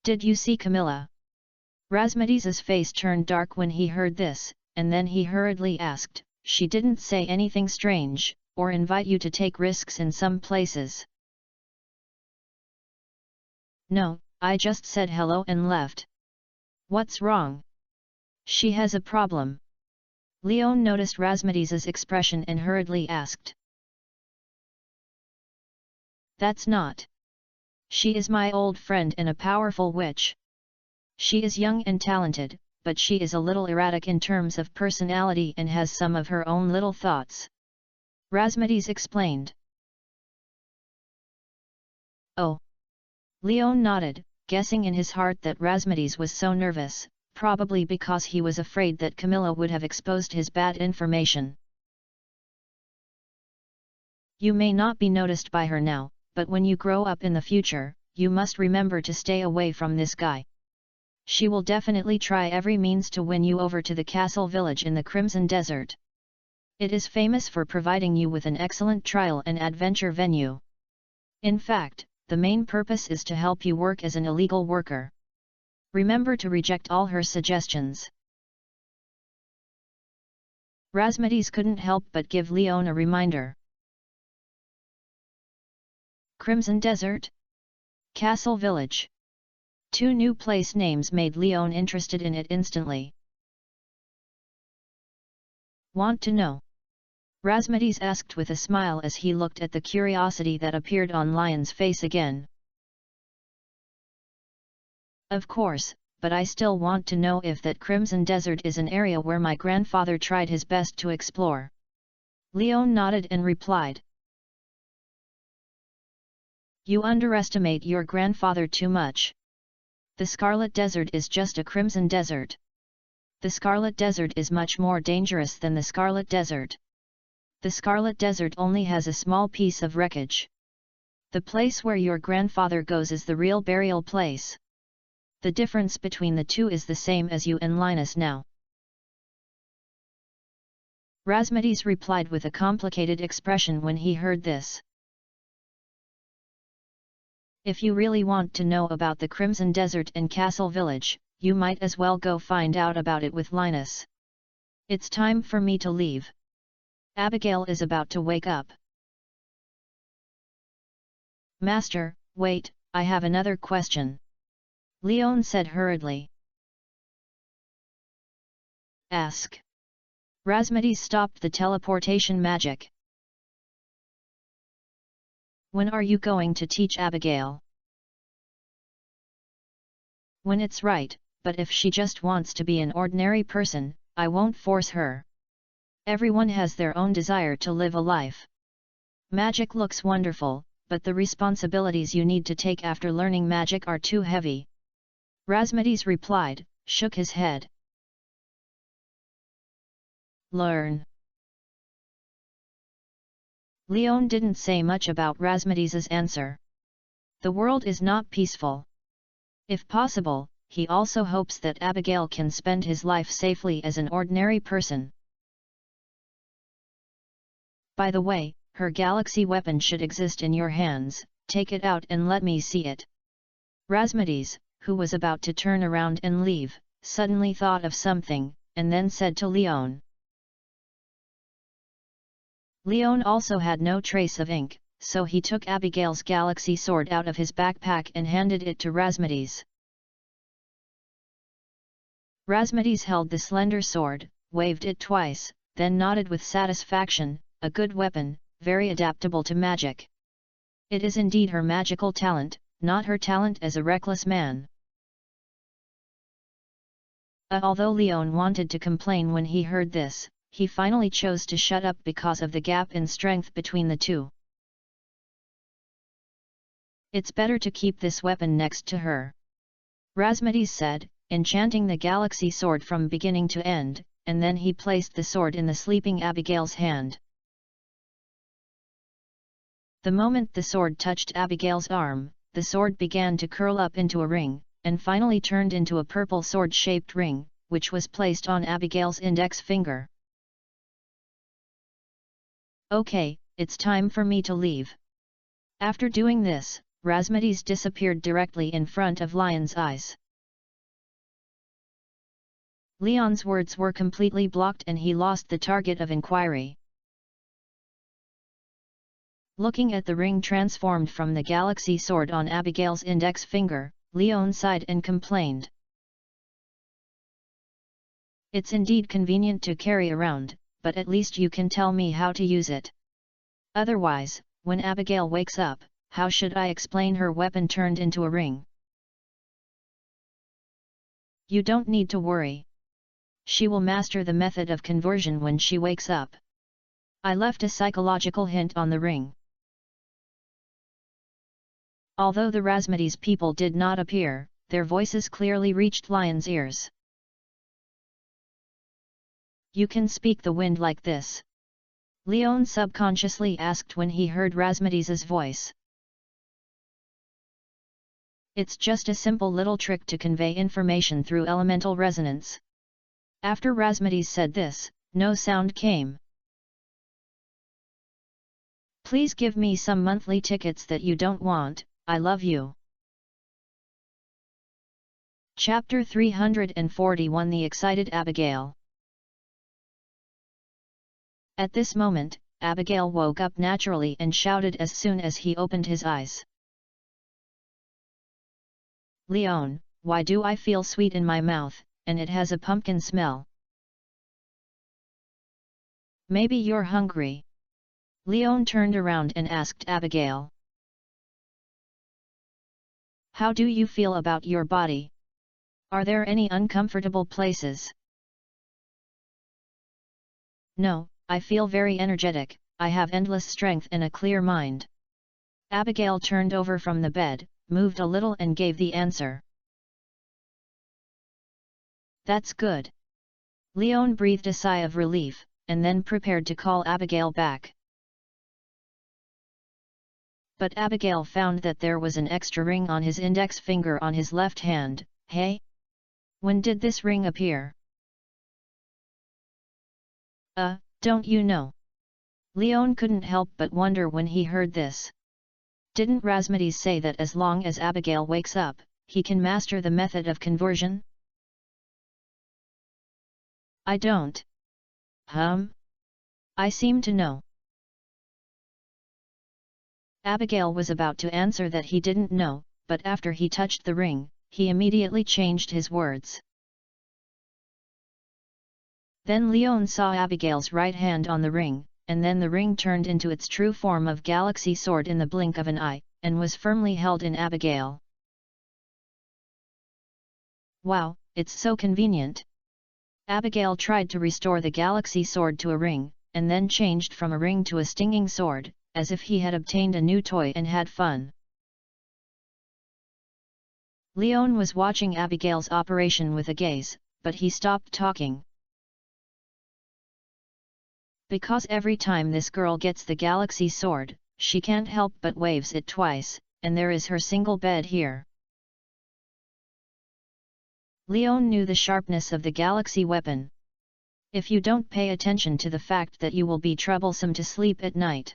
"Did you see Camilla?" Razmedes's face turned dark when he heard this, and then he hurriedly asked, "She didn't say anything strange, or invite you to take risks in some places?" "No, I just said hello and left." "What's wrong?" "She has a problem." Leon noticed Razmedes's expression and hurriedly asked. "That's not. She is my old friend and a powerful witch. She is young and talented, but she is a little erratic in terms of personality and has some of her own little thoughts," Razmedes explained. "Oh." Leon nodded, guessing in his heart that Razmedes was so nervous, probably because he was afraid that Camilla would have exposed his bad information. "You may not be noticed by her now, but when you grow up in the future, you must remember to stay away from this guy. She will definitely try every means to win you over to the castle village in the Crimson Desert. It is famous for providing you with an excellent trial and adventure venue. In fact, the main purpose is to help you work as an illegal worker. Remember to reject all her suggestions." Razmedes couldn't help but give Leon a reminder. Crimson Desert? Castle Village. Two new place names made Leon interested in it instantly. "Want to know?" Razmedes asked with a smile as he looked at the curiosity that appeared on Leon's face again. "Of course, but I still want to know if that Crimson Desert is an area where my grandfather tried his best to explore." Leon nodded and replied. "You underestimate your grandfather too much. The Scarlet Desert is just a crimson desert. The Scarlet Desert is much more dangerous than the Scarlet Desert. The Scarlet Desert only has a small piece of wreckage. The place where your grandfather goes is the real burial place. The difference between the two is the same as you and Linus now. Razmedes replied with a complicated expression when he heard this. If you really want to know about the Crimson Desert and Castle Village, you might as well go find out about it with Linus. It's time for me to leave. Abigail is about to wake up. Master, wait, I have another question. Leon said hurriedly. Ask. Razmedes stopped the teleportation magic. When are you going to teach Abigail? When it's right, but if she just wants to be an ordinary person, I won't force her. Everyone has their own desire to live a life. Magic looks wonderful, but the responsibilities you need to take after learning magic are too heavy. Razmedes replied, shook his head. Learn. Leon didn't say much about Razmedes's answer. The world is not peaceful. If possible, he also hopes that Abigail can spend his life safely as an ordinary person. By the way, her galaxy weapon should exist in your hands, take it out and let me see it. Razmedes, who was about to turn around and leave, suddenly thought of something, and then said to Leon. Leon also had no trace of ink, so he took Abigail's galaxy sword out of his backpack and handed it to Razmedes. Razmedes held the slender sword, waved it twice, then nodded with satisfaction, a good weapon, very adaptable to magic. It is indeed her magical talent, not her talent as a reckless man. Although Leon wanted to complain when he heard this, he finally chose to shut up because of the gap in strength between the two. It's better to keep this weapon next to her. Razmedes said, enchanting the galaxy sword from beginning to end, and then he placed the sword in the sleeping Abigail's hand. The moment the sword touched Abigail's arm, the sword began to curl up into a ring, and finally turned into a purple sword-shaped ring, which was placed on Abigail's index finger. Okay, it's time for me to leave. After doing this, Razmedes disappeared directly in front of Leon's eyes. Leon's words were completely blocked and he lost the target of inquiry. Looking at the ring transformed from the galaxy sword on Abigail's index finger, Leon sighed and complained. It's indeed convenient to carry around, but at least you can tell me how to use it. Otherwise, when Abigail wakes up, how should I explain her weapon turned into a ring? You don't need to worry. She will master the method of conversion when she wakes up. I left a psychological hint on the ring. Although the Razmedes people did not appear, their voices clearly reached Leon's ears. You can speak the wind like this? Leon subconsciously asked when he heard Razmedes's voice. It's just a simple little trick to convey information through elemental resonance. After Razmedes said this, no sound came. Please give me some monthly tickets that you don't want, I love you. Chapter 341 The Excited Abigail. At this moment, Abigail woke up naturally and shouted as soon as he opened his eyes. Leon, why do I feel sweet in my mouth, and it has a pumpkin smell? Maybe you're hungry. Leon turned around and asked Abigail. How do you feel about your body? Are there any uncomfortable places? No, I feel very energetic, I have endless strength and a clear mind. Abigail turned over from the bed, moved a little and gave the answer. That's good. Leon breathed a sigh of relief, and then prepared to call Abigail back. But Abigail found that there was an extra ring on his index finger on his left hand. Hey? When did this ring appear? Don't you know? Leon couldn't help but wonder when he heard this. Didn't Razmedes say that as long as Abigail wakes up, he can master the method of conversion? I don't. I seem to know. Abigail was about to answer that he didn't know, but after he touched the ring, he immediately changed his words. Then Leon saw Abigail's right hand on the ring, and then the ring turned into its true form of galaxy sword in the blink of an eye, and was firmly held in Abigail. Wow, it's so convenient. Abigail tried to restore the galaxy sword to a ring, and then changed from a ring to a stinging sword, as if he had obtained a new toy and had fun. Leon was watching Abigail's operation with a gaze, but he stopped talking. Because every time this girl gets the galaxy sword, she can't help but waves it twice, and there is her single bed here. Leon knew the sharpness of the galaxy weapon. If you don't pay attention to the fact that you will be troublesome to sleep at night.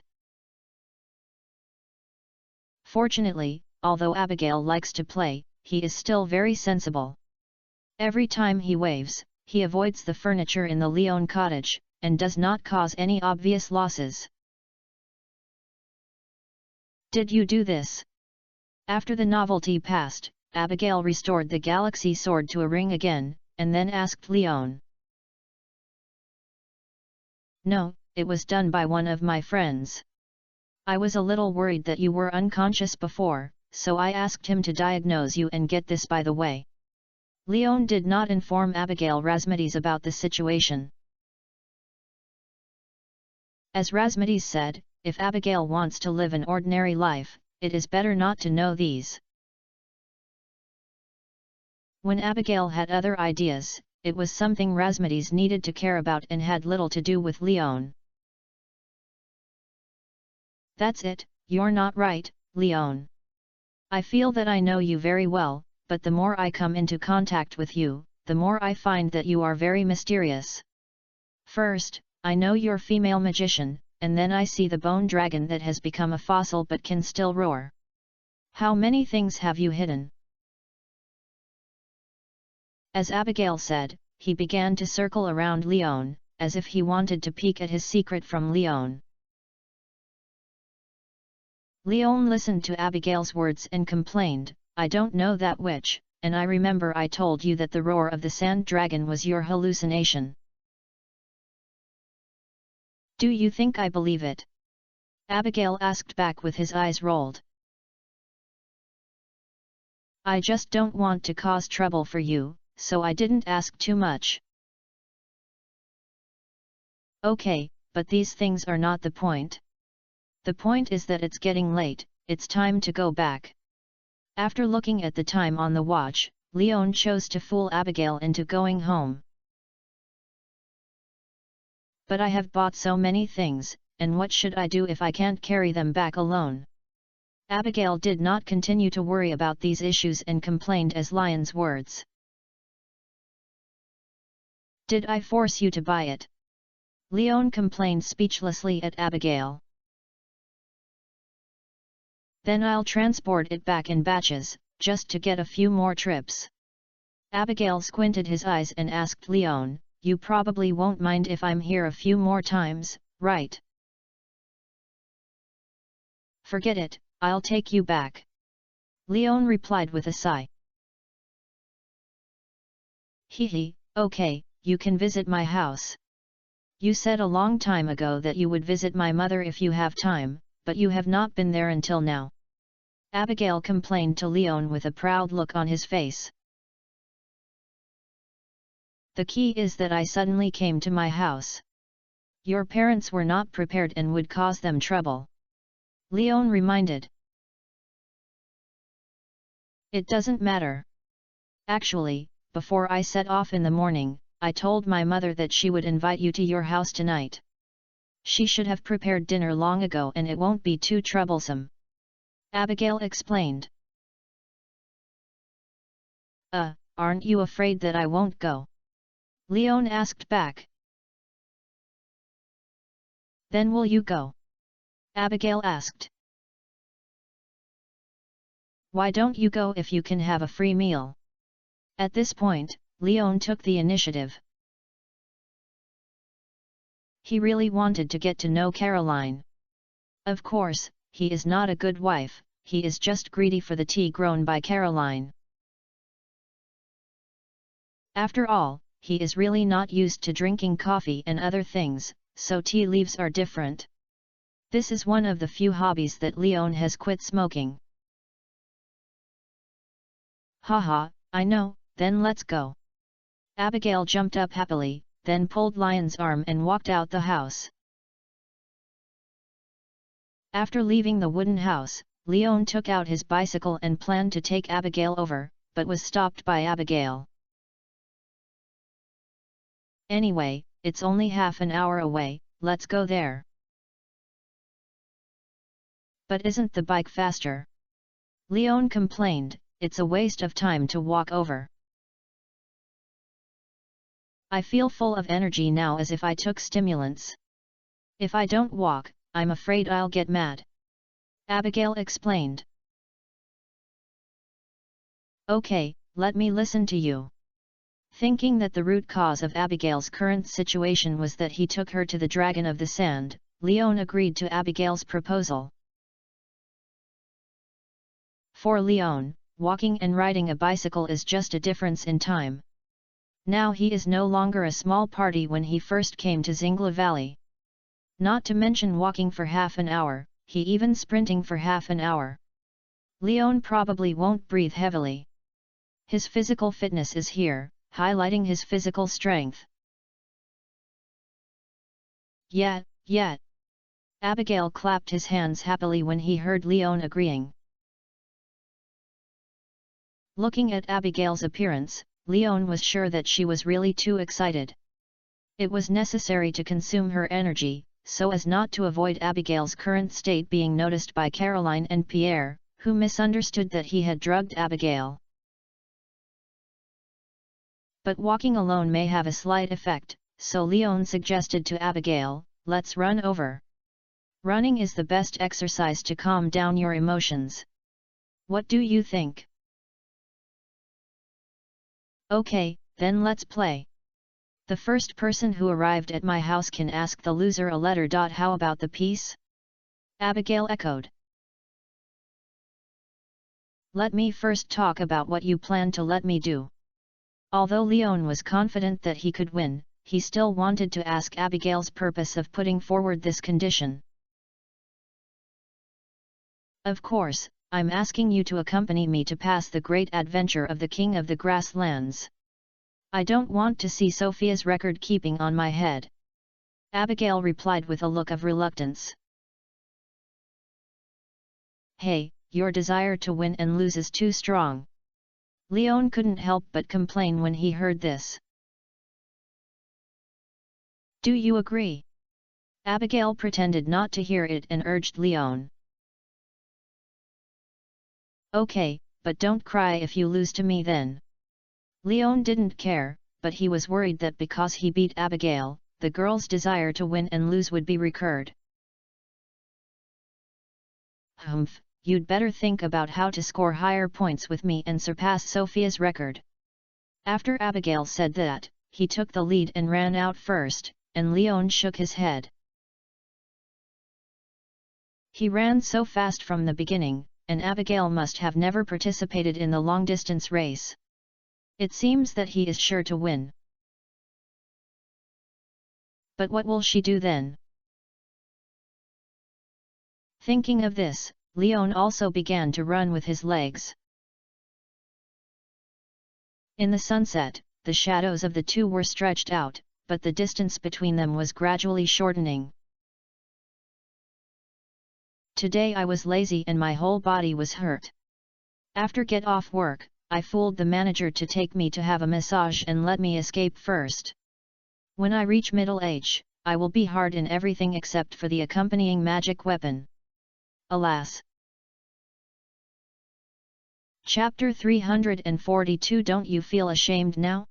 Fortunately, although Abigail likes to play, he is still very sensible. Every time he waves, he avoids the furniture in the Leon cottage, and does not cause any obvious losses. Did you do this? After the novelty passed, Abigail restored the galaxy sword to a ring again, and then asked Leon. No, it was done by one of my friends. I was a little worried that you were unconscious before, so I asked him to diagnose you and get this by the way. Leon did not inform Abigail Razmedes about the situation. As Razmedes said, if Abigail wants to live an ordinary life, it is better not to know these. When Abigail had other ideas, it was something Razmedes needed to care about and had little to do with Leon. That's it, you're not right, Leon. I feel that I know you very well, but the more I come into contact with you, the more I find that you are very mysterious. First, I know you're female magician, and then I see the bone dragon that has become a fossil but can still roar. How many things have you hidden? As Abigail said, he began to circle around Leon, as if he wanted to peek at his secret from Leon. Leon listened to Abigail's words and complained, I don't know that witch, and I remember I told you that the roar of the sand dragon was your hallucination. Do you think I believe it? Abigail asked back with his eyes rolled. I just don't want to cause trouble for you, so I didn't ask too much. Okay, but these things are not the point. The point is that it's getting late, it's time to go back. After looking at the time on the watch, Leon chose to fool Abigail into going home. But I have bought so many things, and what should I do if I can't carry them back alone? Abigail did not continue to worry about these issues and complained as Leon's words. Did I force you to buy it? Leon complained speechlessly at Abigail. Then I'll transport it back in batches, just to get a few more trips. Abigail squinted his eyes and asked Leon, you probably won't mind if I'm here a few more times, right? Forget it, I'll take you back. Leon replied with a sigh. Hehe, okay, you can visit my house. You said a long time ago that you would visit my mother if you have time, but you have not been there until now. Abigail complained to Leon with a proud look on his face. The key is that I suddenly came to my house. Your parents were not prepared and would cause them trouble. Leon reminded. It doesn't matter. Actually, before I set off in the morning, I told my mother that she would invite you to your house tonight. She should have prepared dinner long ago and it won't be too troublesome. Abigail explained. Aren't you afraid that I won't go? Leon asked back. Then will you go? Abigail asked. Why don't you go if you can have a free meal? At this point, Leon took the initiative. He really wanted to get to know Caroline. Of course, he is not a good wife, he is just greedy for the tea grown by Caroline. After all, he is really not used to drinking coffee and other things, so tea leaves are different. This is one of the few hobbies that Leon has quit smoking. Haha, I know, then let's go. Abigail jumped up happily, then pulled Leon's arm and walked out the house. After leaving the wooden house, Leon took out his bicycle and planned to take Abigail over, but was stopped by Abigail. Anyway, it's only half an hour away, let's go there. But isn't the bike faster? Leon complained, it's a waste of time to walk over. I feel full of energy now as if I took stimulants. If I don't walk, I'm afraid I'll get mad. Abigail explained. Okay, let me listen to you. Thinking that the root cause of Abigail's current situation was that he took her to the Dragon of the Sand, Leon agreed to Abigail's proposal. For Leon, walking and riding a bicycle is just a difference in time. Now he is no longer a small party when he first came to Zingla Valley. Not to mention walking for half an hour, he even sprinting for half an hour. Leon probably won't breathe heavily. His physical fitness is here, highlighting his physical strength. Yeah. Abigail clapped his hands happily when he heard Leon agreeing. Looking at Abigail's appearance, Leon was sure that she was really too excited. It was necessary to consume her energy, so as not to avoid Abigail's current state being noticed by Caroline and Pierre, who misunderstood that he had drugged Abigail. But walking alone may have a slight effect, so Leon suggested to Abigail, let's run over. Running is the best exercise to calm down your emotions. What do you think? Okay, then let's play. The first person who arrived at my house can ask the loser a letter. How about the piece? Abigail echoed. Let me first talk about what you plan to let me do. Although Leon was confident that he could win, he still wanted to ask Abigail's purpose of putting forward this condition. Of course, I'm asking you to accompany me to pass the great adventure of the King of the Grasslands. I don't want to see Sophia's record-keeping on my head. Abigail replied with a look of reluctance. Hey, your desire to win and lose is too strong. Leon couldn't help but complain when he heard this. Do you agree? Abigail pretended not to hear it and urged Leon. Okay, but don't cry if you lose to me then. Leon didn't care, but he was worried that because he beat Abigail, the girl's desire to win and lose would be recurred. Humph, you'd better think about how to score higher points with me and surpass Sophia's record. After Abigail said that, he took the lead and ran out first, and Leon shook his head. He ran so fast from the beginning, and Abigail must have never participated in the long-distance race. It seems that he is sure to win. But what will she do then? Thinking of this, Leon also began to run with his legs. In the sunset, the shadows of the two were stretched out, but the distance between them was gradually shortening. Today I was lazy and my whole body was hurt. After get off work, I fooled the manager to take me to have a massage and let me escape first. When I reach middle age, I will be hard in everything except for the accompanying magic weapon. Alas. Chapter 342. Don't you feel ashamed now?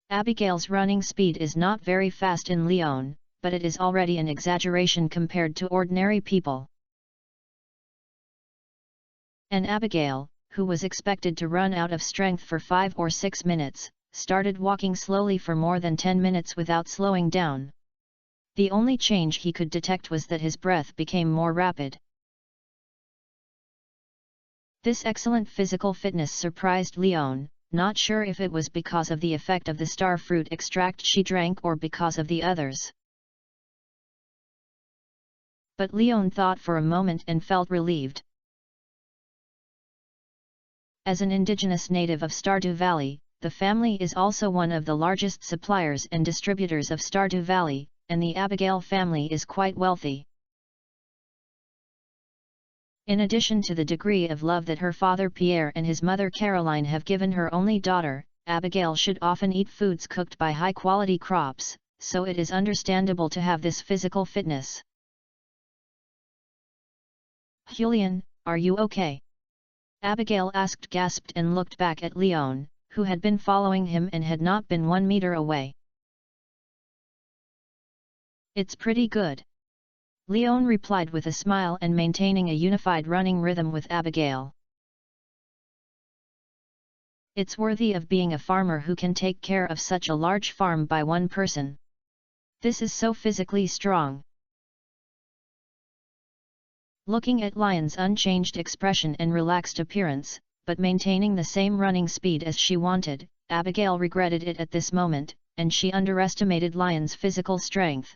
Abigail's running speed is not very fast in Lyon, but it is already an exaggeration compared to ordinary people. And Abigail, who was expected to run out of strength for 5 or 6 minutes, started walking slowly for more than 10 minutes without slowing down. The only change he could detect was that his breath became more rapid. This excellent physical fitness surprised Lyon, not sure if it was because of the effect of the star fruit extract she drank or because of the others. But Lyon thought for a moment and felt relieved. As an indigenous native of Stardew Valley, the family is also one of the largest suppliers and distributors of Stardew Valley, and the Abigail family is quite wealthy. In addition to the degree of love that her father Pierre and his mother Caroline have given her only daughter, Abigail should often eat foods cooked by high-quality crops, so it is understandable to have this physical fitness. Julian, are you okay? Abigail asked, gasped and looked back at Lyon, who had been following him and had not been 1 meter away. It's pretty good. Lyon replied with a smile and maintaining a unified running rhythm with Abigail. It's worthy of being a farmer who can take care of such a large farm by one person. This is so physically strong. Looking at Lyon's unchanged expression and relaxed appearance, but maintaining the same running speed as she wanted, Abigail regretted it at this moment, and she underestimated Lyon's physical strength.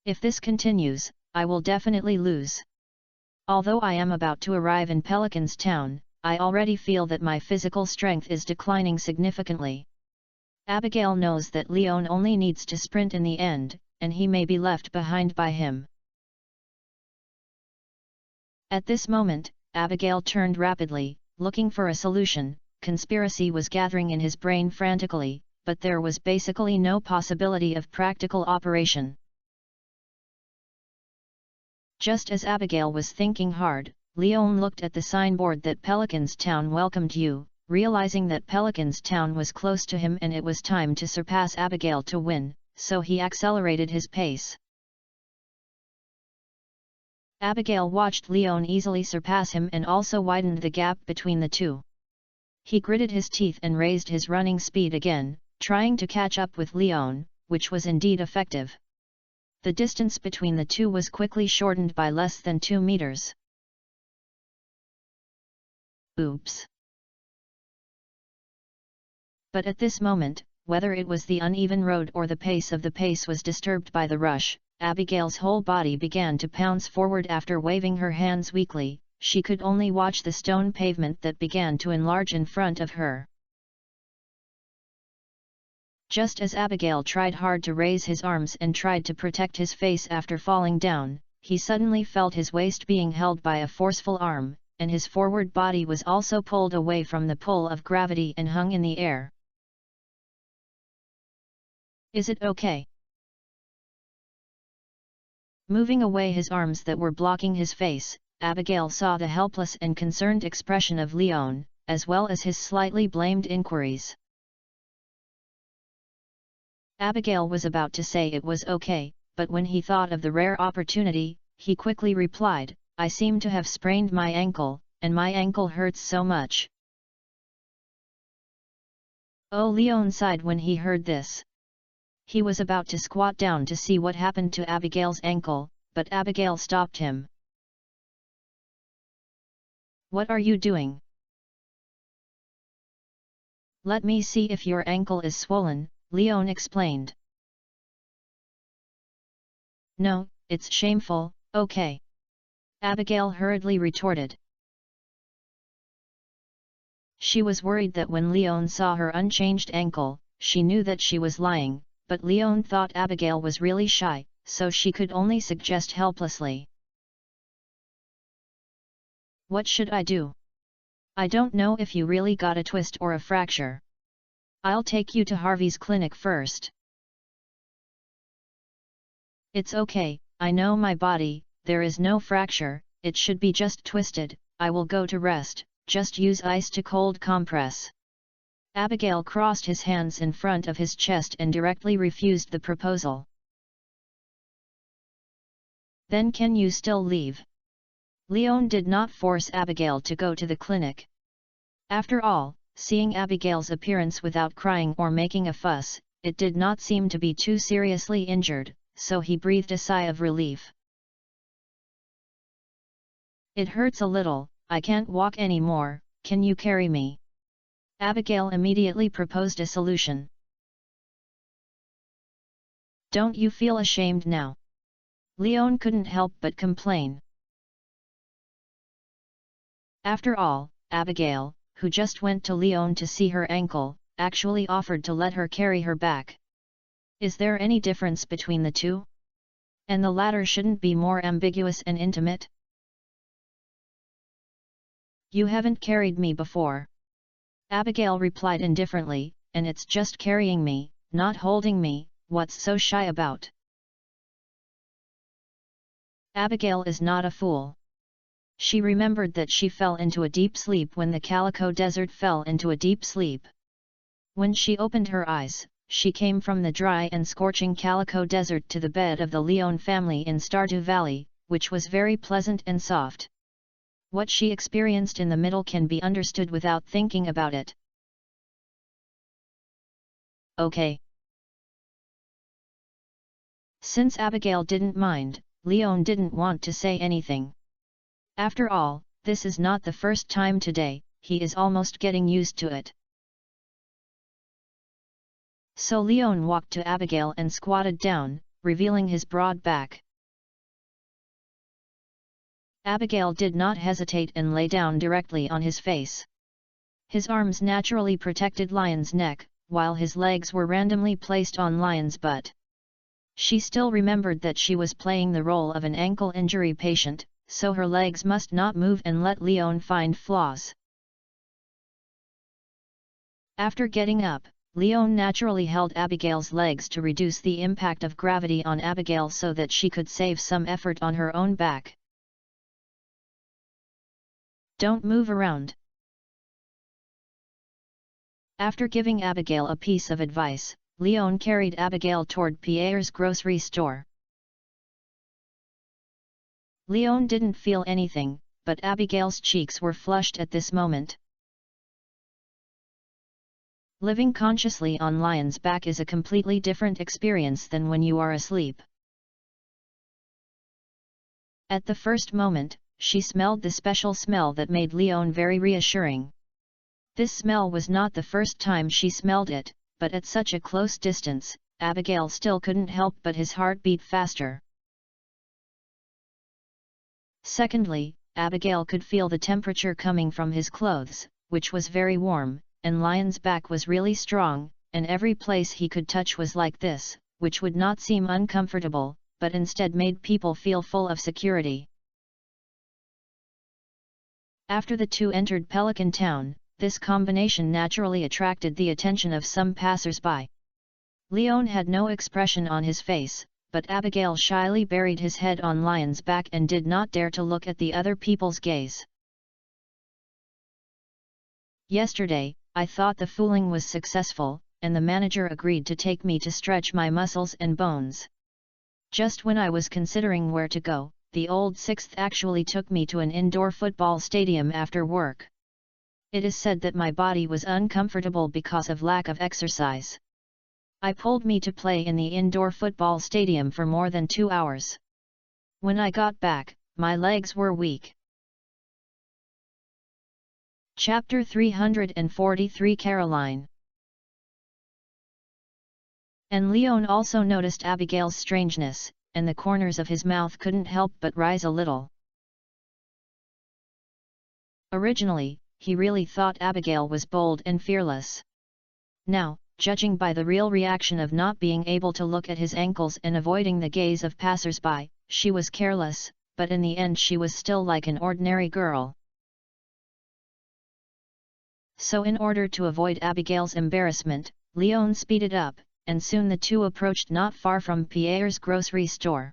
If this continues, I will definitely lose. Although I am about to arrive in Pelican's Town, I already feel that my physical strength is declining significantly. Abigail knows that Lyon only needs to sprint in the end, and he may be left behind by him. At this moment, Abigail turned rapidly, looking for a solution. Conspiracy was gathering in his brain frantically, but there was basically no possibility of practical operation. Just as Abigail was thinking hard, Lyon looked at the signboard that Pelican's Town welcomed you, realizing that Pelican's Town was close to him and it was time to surpass Abigail to win, so he accelerated his pace. Abigail watched Lyon easily surpass him and also widened the gap between the two. He gritted his teeth and raised his running speed again, trying to catch up with Lyon, which was indeed effective. The distance between the two was quickly shortened by less than 2 meters. Oops! But at this moment, whether it was the uneven road or the pace of the pace was disturbed by the rush, Abigail's whole body began to pounce forward. After waving her hands weakly, she could only watch the stone pavement that began to enlarge in front of her. Just as Abigail tried hard to raise his arms and tried to protect his face after falling down, he suddenly felt his waist being held by a forceful arm, and his forward body was also pulled away from the pull of gravity and hung in the air. Is it okay? Moving away his arms that were blocking his face, Abigail saw the helpless and concerned expression of Lyon, as well as his slightly blamed inquiries. Abigail was about to say it was okay, but when he thought of the rare opportunity, he quickly replied, I seem to have sprained my ankle, and my ankle hurts so much. Oh, Lyon sighed when he heard this. He was about to squat down to see what happened to Abigail's ankle, but Abigail stopped him. What are you doing? Let me see if your ankle is swollen, Lyon explained. No, it's shameful, okay. Abigail hurriedly retorted. She was worried that when Lyon saw her unchanged ankle, she knew that she was lying, but Lyon thought Abigail was really shy, so she could only suggest helplessly. What should I do? I don't know if you really got a twist or a fracture. I'll take you to Harvey's clinic first. It's okay, I know my body, there is no fracture, it should be just twisted. I will go to rest, just use ice to cold compress. Abigail crossed his hands in front of his chest and directly refused the proposal. Then can you still leave? Leon did not force Abigail to go to the clinic. After all, seeing Abigail's appearance without crying or making a fuss, it did not seem to be too seriously injured, so he breathed a sigh of relief. It hurts a little, I can't walk anymore, can you carry me? Abigail immediately proposed a solution. Don't you feel ashamed now? Leon couldn't help but complain. After all, Abigail, who just went to Leon to see her ankle, actually offered to let her carry her back. Is there any difference between the two? And the latter shouldn't be more ambiguous and intimate? You haven't carried me before. Abigail replied indifferently, and it's just carrying me, not holding me, what's so shy about? Abigail is not a fool. She remembered that she fell into a deep sleep when the Calico Desert fell into a deep sleep. When she opened her eyes, she came from the dry and scorching Calico Desert to the bed of the Leon family in Stardew Valley, which was very pleasant and soft. What she experienced in the middle can be understood without thinking about it. Okay. Since Abigail didn't mind, Leon didn't want to say anything. After all, this is not the first time today, he is almost getting used to it. So Leon walked to Abigail and squatted down, revealing his broad back. Abigail did not hesitate and lay down directly on his face. His arms naturally protected Lion's neck, while his legs were randomly placed on Lion's butt. She still remembered that she was playing the role of an ankle injury patient, so her legs must not move and let Leon find flaws. After getting up, Leon naturally held Abigail's legs to reduce the impact of gravity on Abigail so that she could save some effort on her own back. Don't move around. After giving Abigail a piece of advice, Leon carried Abigail toward Pierre's grocery store. Leon didn't feel anything, but Abigail's cheeks were flushed at this moment. Living consciously on Lion's back is a completely different experience than when you are asleep. At the first moment, she smelled the special smell that made Leon very reassuring. This smell was not the first time she smelled it, but at such a close distance, Abigail still couldn't help but his heart beat faster. Secondly, Abigail could feel the temperature coming from his clothes, which was very warm, and Lion's back was really strong, and every place he could touch was like this, which would not seem uncomfortable, but instead made people feel full of security. After the two entered Pelican Town, this combination naturally attracted the attention of some passers-by. Leon had no expression on his face, but Abigail shyly buried his head on Lion's back and did not dare to look at the other people's gaze. Yesterday, I thought the fooling was successful, and the manager agreed to take me to stretch my muscles and bones. Just when I was considering where to go, the old Sixth actually took me to an indoor football stadium after work. It is said that my body was uncomfortable because of lack of exercise. I pulled me to play in the indoor football stadium for more than 2 hours. When I got back, my legs were weak. Chapter 343 Caroline. And Leon also noticed Abigail's strangeness, and the corners of his mouth couldn't help but rise a little. Originally, he really thought Abigail was bold and fearless. Now, judging by the real reaction of not being able to look at his ankles and avoiding the gaze of passers-by, she was careless, but in the end she was still like an ordinary girl. So in order to avoid Abigail's embarrassment, Leon speeded up, and soon the two approached not far from Pierre's grocery store.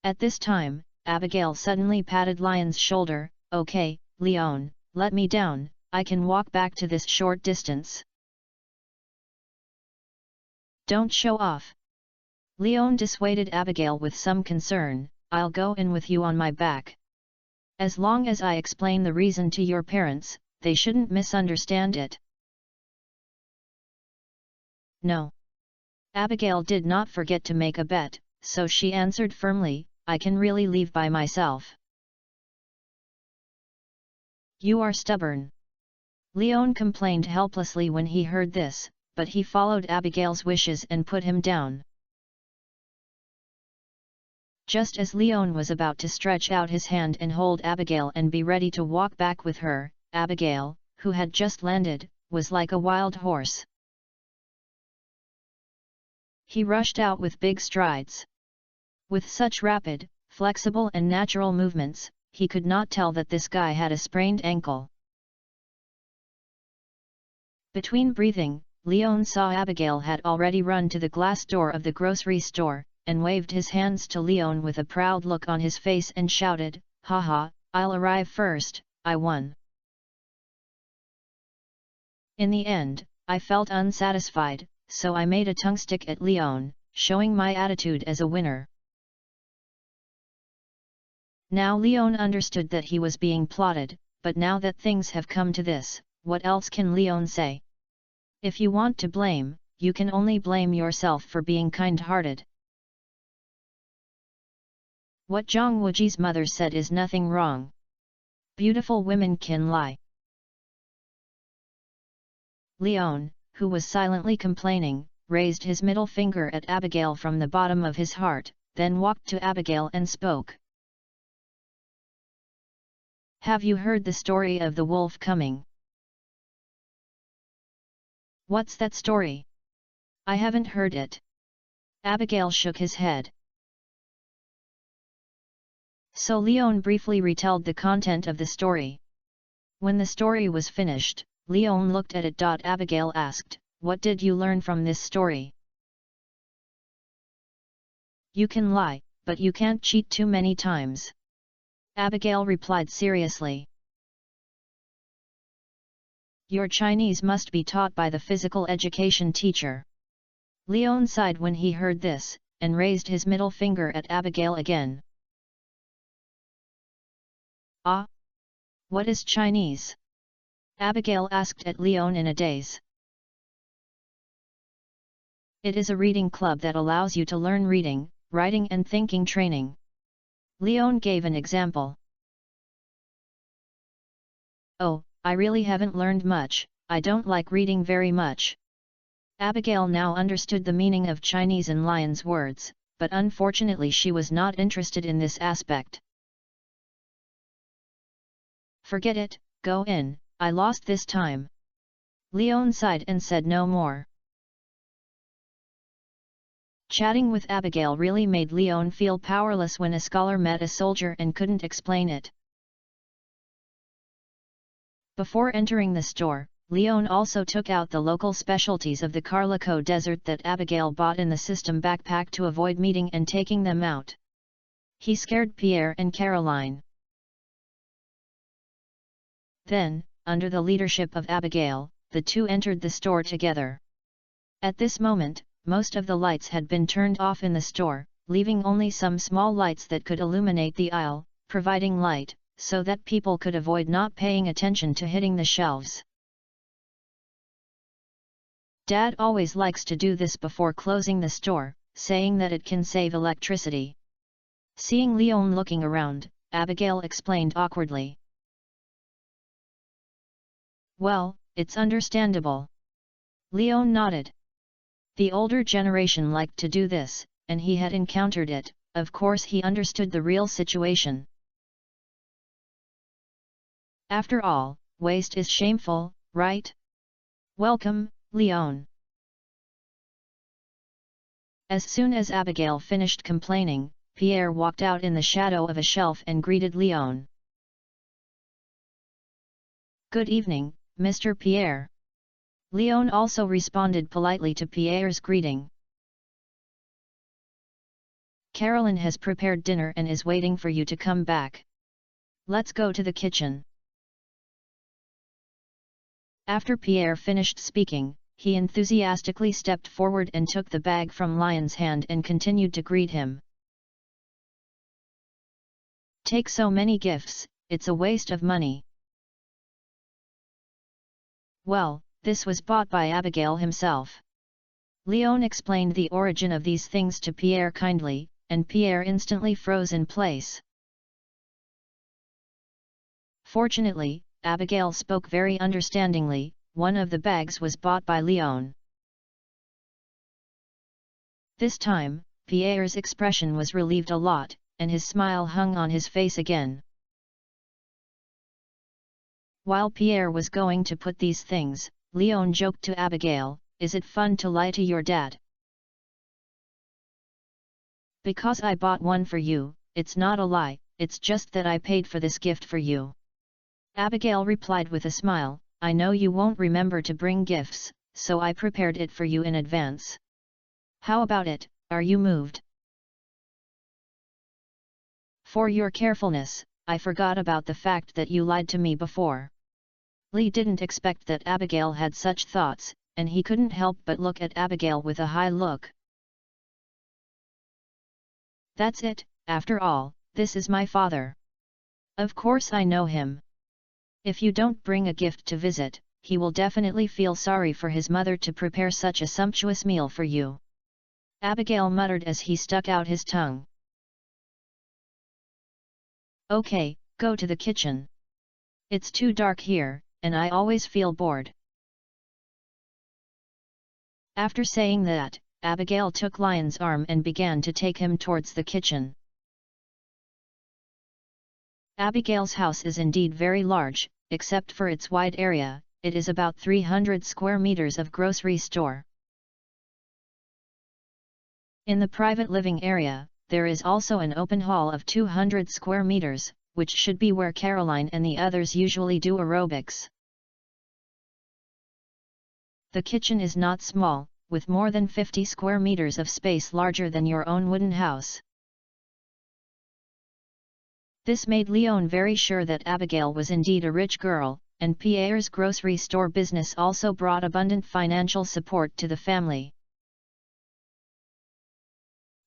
At this time, Abigail suddenly patted Leon's shoulder. "Okay, Leon, let me down, I can walk back to this short distance. Don't show off." Leon dissuaded Abigail with some concern. "I'll go in with you on my back. As long as I explain the reason to your parents, they shouldn't misunderstand it." No. Abigail did not forget to make a bet, so she answered firmly, "I can really leave by myself." "You are stubborn." Leon complained helplessly when he heard this, but he followed Abigail's wishes and put him down. Just as Leon was about to stretch out his hand and hold Abigail and be ready to walk back with her, Abigail, who had just landed, was like a wild horse. He rushed out with big strides. With such rapid, flexible and natural movements, he could not tell that this guy had a sprained ankle. Between breathing, Leon saw Abigail had already run to the glass door of the grocery store, and waved his hands to Leon with a proud look on his face and shouted, "Haha, I'll arrive first, I won." In the end, I felt unsatisfied, so I made a tongue stick at Leon, showing my attitude as a winner. Now Leon understood that he was being plotted, but now that things have come to this, what else can Leon say? If you want to blame, you can only blame yourself for being kind-hearted. What Zhang Wuji's mother said is nothing wrong. Beautiful women can lie. Leon, who was silently complaining, raised his middle finger at Abigail from the bottom of his heart, then walked to Abigail and spoke. "Have you heard the story of the wolf coming?" "What's that story? I haven't heard it." Abigail shook his head. So Leon briefly retold the content of the story. When the story was finished, Leon looked at it. Abigail asked, "What did you learn from this story?" "You can lie, but you can't cheat too many times," Abigail replied seriously. "Your Chinese must be taught by the physical education teacher." Leon sighed when he heard this, and raised his middle finger at Abigail again. "Ah? What is Chinese?" Abigail asked at Leon in a daze. "It is a reading club that allows you to learn reading, writing and thinking training." Leon gave an example. "Oh, I really haven't learned much, I don't like reading very much." Abigail now understood the meaning of Chinese and Lion's words, but unfortunately she was not interested in this aspect. "Forget it, go in, I lost this time." Leon sighed and said no more. Chatting with Abigail really made Leon feel powerless when a scholar met a soldier and couldn't explain it. Before entering the store, Leon also took out the local specialties of the Carlico Desert that Abigail bought in the system backpack to avoid meeting and taking them out. He scared Pierre and Caroline. Then, under the leadership of Abigail, the two entered the store together. At this moment, most of the lights had been turned off in the store, leaving only some small lights that could illuminate the aisle, providing light, so that people could avoid not paying attention to hitting the shelves. Dad always likes to do this before closing the store, saying that it can save electricity. Seeing Leon looking around, Abigail explained awkwardly. "Well, it's understandable." Leon nodded. The older generation liked to do this, and he had encountered it. Of course he understood the real situation. After all, waste is shameful, right? "Welcome, Leon." As soon as Abigail finished complaining, Pierre walked out in the shadow of a shelf and greeted Leon. Good evening, Mr. Pierre. Leon also responded politely to Pierre's greeting. Caroline has prepared dinner and is waiting for you to come back. Let's go to the kitchen. After Pierre finished speaking, he enthusiastically stepped forward and took the bag from Lion's hand and continued to greet him. Take so many gifts, it's a waste of money. Well, this was bought by Abigail himself. Leon explained the origin of these things to Pierre kindly, and Pierre instantly froze in place. Fortunately, Abigail spoke very understandingly. One of the bags was bought by Leon. This time, Pierre's expression was relieved a lot, and his smile hung on his face again. While Pierre was going to put these things, Leon joked to Abigail, "Is it fun to lie to your dad?" "Because I bought one for you, it's not a lie, it's just that I paid for this gift for you." Abigail replied with a smile, "I know you won't remember to bring gifts, so I prepared it for you in advance. How about it, are you moved?" "For your carefulness, I forgot about the fact that you lied to me before." Lee didn't expect that Abigail had such thoughts, and he couldn't help but look at Abigail with a high look. "That's it, after all, this is my father. Of course I know him. If you don't bring a gift to visit, he will definitely feel sorry for his mother to prepare such a sumptuous meal for you." Abigail muttered as he stuck out his tongue. "Okay, go to the kitchen. It's too dark here, and I always feel bored." After saying that, Abigail took Lion's arm and began to take him towards the kitchen. Abigail's house is indeed very large. Except for its wide area, it is about 300 square meters of grocery store. In the private living area, there is also an open hall of 200 square meters, which should be where Caroline and the others usually do aerobics. The kitchen is not small, with more than 50 square meters of space larger than your own wooden house. This made Leon very sure that Abigail was indeed a rich girl, and Pierre's grocery store business also brought abundant financial support to the family.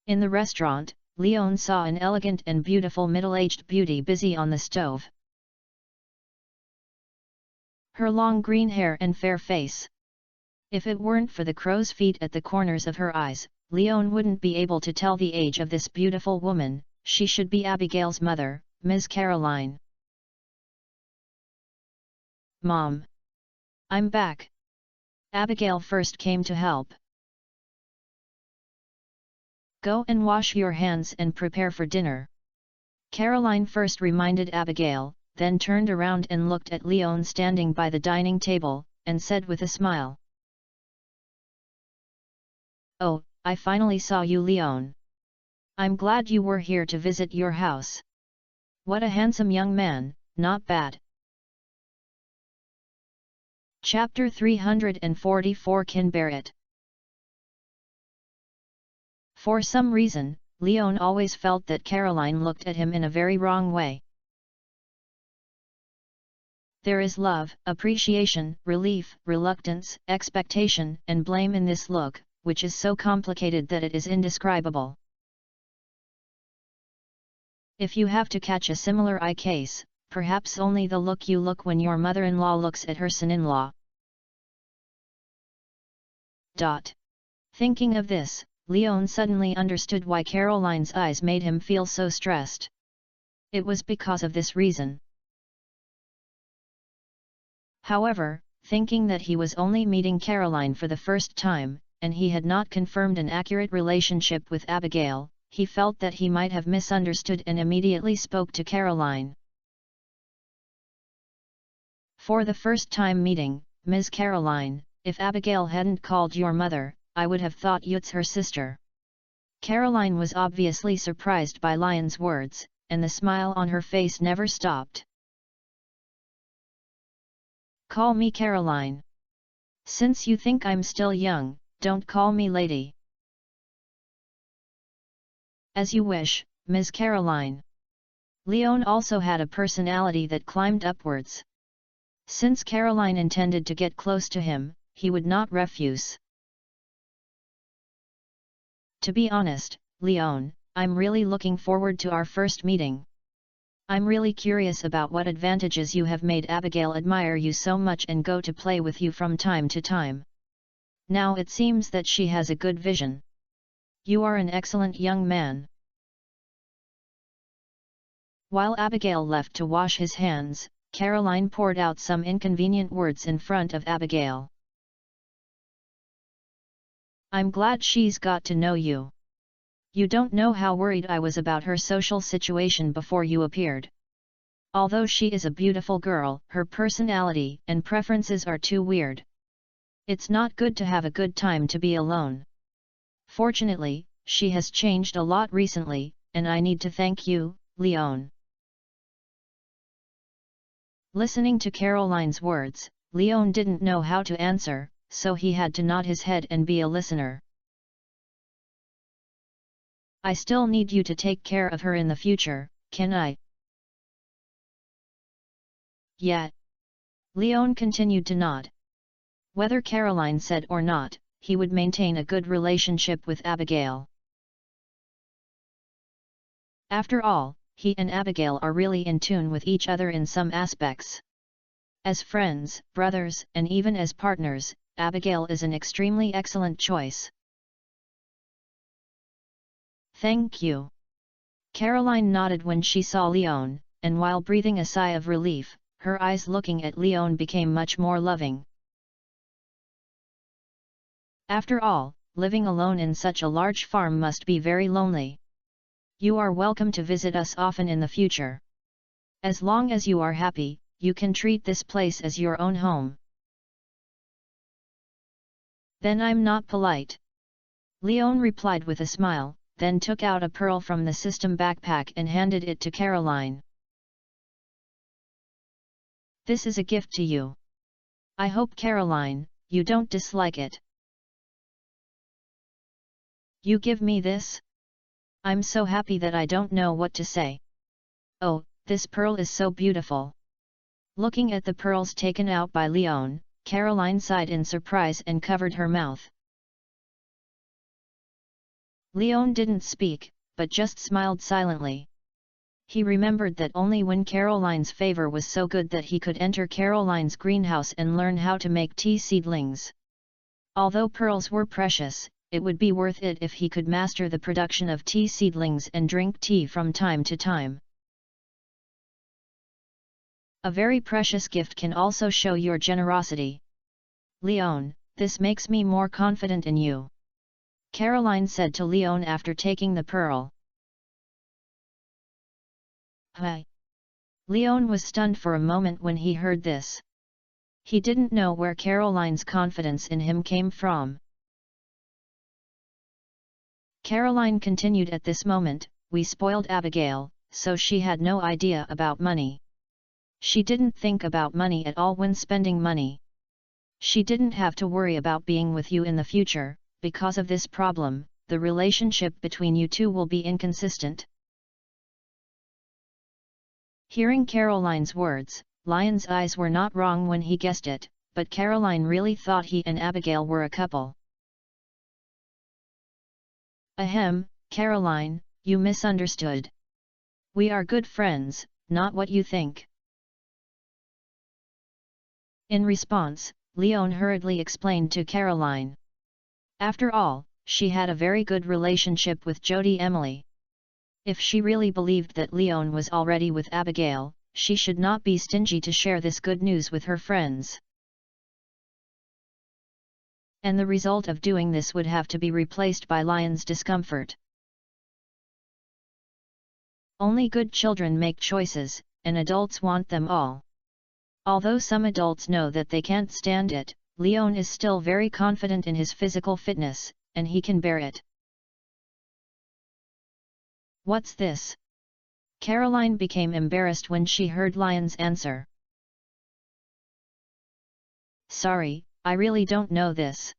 In the restaurant, Leon saw an elegant and beautiful middle-aged beauty busy on the stove. Her long green hair and fair face. If it weren't for the crow's feet at the corners of her eyes, Leon wouldn't be able to tell the age of this beautiful woman. She should be Abigail's mother, Ms. Caroline. "Mom! I'm back." Abigail first came to help. "Go and wash your hands and prepare for dinner." Caroline first reminded Abigail, then turned around and looked at Leon standing by the dining table, and said with a smile, "Oh, I finally saw you, Leon. I'm glad you were here to visit your house. What a handsome young man, not bad." Chapter 344 Can Bear It. For some reason, Leon always felt that Caroline looked at him in a very wrong way. There is love, appreciation, relief, reluctance, expectation, and blame in this look, which is so complicated that it is indescribable. If you have to catch a similar eye case, perhaps only the look you look when your mother-in-law looks at her son-in-law. Thinking of this, Leon suddenly understood why Caroline's eyes made him feel so stressed. It was because of this reason. However, thinking that he was only meeting Caroline for the first time, and he had not confirmed an accurate relationship with Abigail, he felt that he might have misunderstood and immediately spoke to Caroline. "For the first time meeting, Ms. Caroline, if Abigail hadn't called your mother, I would have thought you'ts her sister." Caroline was obviously surprised by Lion's words, and the smile on her face never stopped. Call me Caroline. Since you think I'm still young, don't call me lady. As you wish, Ms. Caroline. Leon also had a personality that climbed upwards. Since Caroline intended to get close to him, he would not refuse. To be honest, Leon, I'm really looking forward to our first meeting. I'm really curious about what advantages you have made Abigail admire you so much and go to play with you from time to time. Now it seems that she has a good vision. You are an excellent young man. While Abigail left to wash his hands, Caroline poured out some inconvenient words in front of Abigail. I'm glad she's got to know you. You don't know how worried I was about her social situation before you appeared. Although she is a beautiful girl, her personality and preferences are too weird. It's not good to have a good time to be alone. Fortunately, she has changed a lot recently, and I need to thank you, Leon. Listening to Caroline's words, Leon didn't know how to answer, so he had to nod his head and be a listener. I still need you to take care of her in the future, can I? Yeah. Leon continued to nod. Whether Caroline said or not, he would maintain a good relationship with Abigail. After all, he and Abigail are really in tune with each other in some aspects. As friends, brothers, and even as partners, Abigail is an extremely excellent choice. Thank you. Caroline nodded when she saw Leon, and while breathing a sigh of relief, her eyes looking at Leon became much more loving. After all, living alone in such a large farm must be very lonely. You are welcome to visit us often in the future. As long as you are happy, you can treat this place as your own home. Then I'm not polite. Leon replied with a smile, then took out a pearl from the system backpack and handed it to Caroline. This is a gift to you. I hope, Caroline, you don't dislike it. You give me this? I'm so happy that I don't know what to say. Oh, this pearl is so beautiful. Looking at the pearls taken out by Leon, Caroline sighed in surprise and covered her mouth. Leon didn't speak, but just smiled silently. He remembered that only when Caroline's favor was so good that he could enter Caroline's greenhouse and learn how to make tea seedlings. Although pearls were precious, it would be worth it if he could master the production of tea seedlings and drink tea from time to time. A very precious gift can also show your generosity. Leon, this makes me more confident in you. Caroline said to Leon after taking the pearl. Hi. Leon was stunned for a moment when he heard this. He didn't know where Caroline's confidence in him came from. Caroline continued at this moment, we spoiled Abigail, so she had no idea about money. She didn't think about money at all when spending money. She didn't have to worry about being with you in the future. Because of this problem, the relationship between you two will be inconsistent. Hearing Caroline's words, Leon's eyes were not wrong when he guessed it, but Caroline really thought he and Abigail were a couple. Ahem, Caroline, you misunderstood. We are good friends, not what you think. In response, Leon hurriedly explained to Caroline. After all, she had a very good relationship with Jody Emily. If she really believed that Leon was already with Abigail, she should not be stingy to share this good news with her friends. And the result of doing this would have to be replaced by Leon's discomfort. Only good children make choices, and adults want them all. Although some adults know that they can't stand it, Leon is still very confident in his physical fitness, and he can bear it. What's this? Caroline became embarrassed when she heard Leon's answer. Sorry, I really don't know this.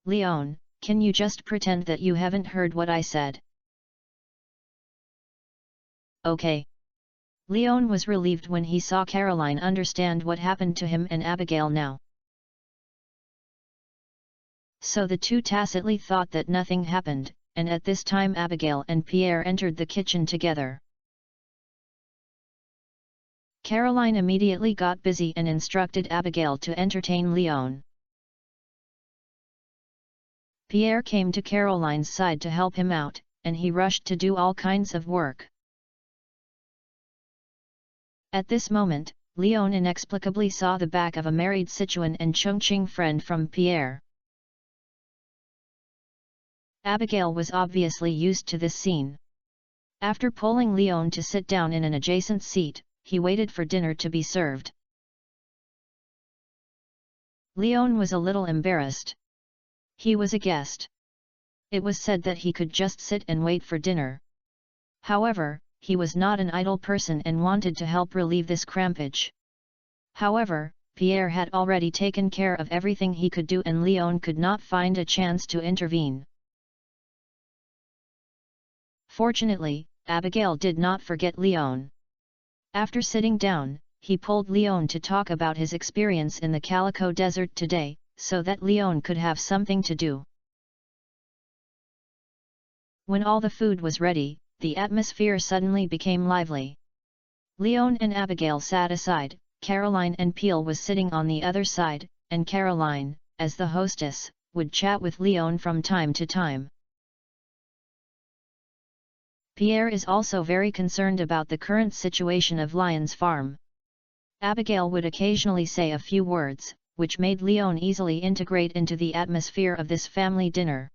Leon, can you just pretend that you haven't heard what I said? Okay. Leon was relieved when he saw Caroline understand what happened to him and Abigail now. So the two tacitly thought that nothing happened, and at this time Abigail and Pierre entered the kitchen together. Caroline immediately got busy and instructed Abigail to entertain Leon. Pierre came to Caroline's side to help him out, and he rushed to do all kinds of work. At this moment, Leon inexplicably saw the back of a married Sichuan and Chongqing friend from Pierre. Abigail was obviously used to this scene. After pulling Leon to sit down in an adjacent seat, he waited for dinner to be served. Leon was a little embarrassed. He was a guest. It was said that he could just sit and wait for dinner. However, he was not an idle person and wanted to help relieve this crampage. However, Pierre had already taken care of everything he could do and Leon could not find a chance to intervene. Fortunately, Abigail did not forget Leon. After sitting down, he pulled Leon to talk about his experience in the Calico Desert today, so that Leon could have something to do. When all the food was ready, the atmosphere suddenly became lively. Leon and Abigail sat aside, Caroline and Peel was sitting on the other side, and Caroline, as the hostess, would chat with Leon from time to time. Pierre is also very concerned about the current situation of Lion's farm. Abigail would occasionally say a few words, which made Leon easily integrate into the atmosphere of this family dinner.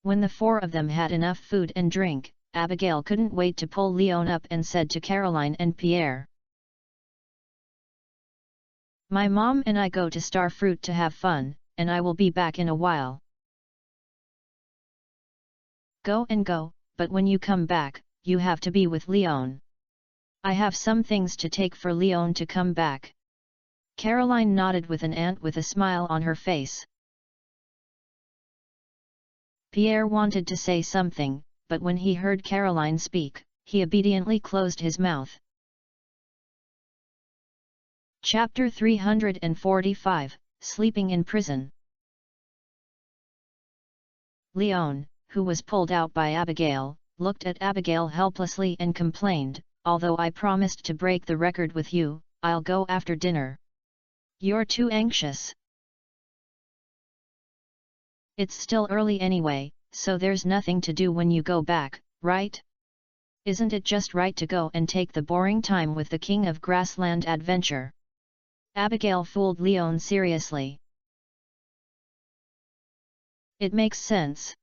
When the four of them had enough food and drink, Abigail couldn't wait to pull Leon up and said to Caroline and Pierre, "My mom and I go to Starfruit to have fun, and I will be back in a while." "Go and go, but when you come back, you have to be with Leon. I have some things to take for Leon to come back." Caroline nodded with an ant with a smile on her face. Pierre wanted to say something, but when he heard Caroline speak, he obediently closed his mouth. Chapter 345, Sleeping in Prison. Leon, who was pulled out by Abigail, looked at Abigail helplessly and complained, "Although I promised to break the record with you, I'll go after dinner. You're too anxious. It's still early anyway, so there's nothing to do when you go back, right? Isn't it just right to go and take the boring time with the King of Grassland adventure?" Abigail fooled Leon seriously. "It makes sense."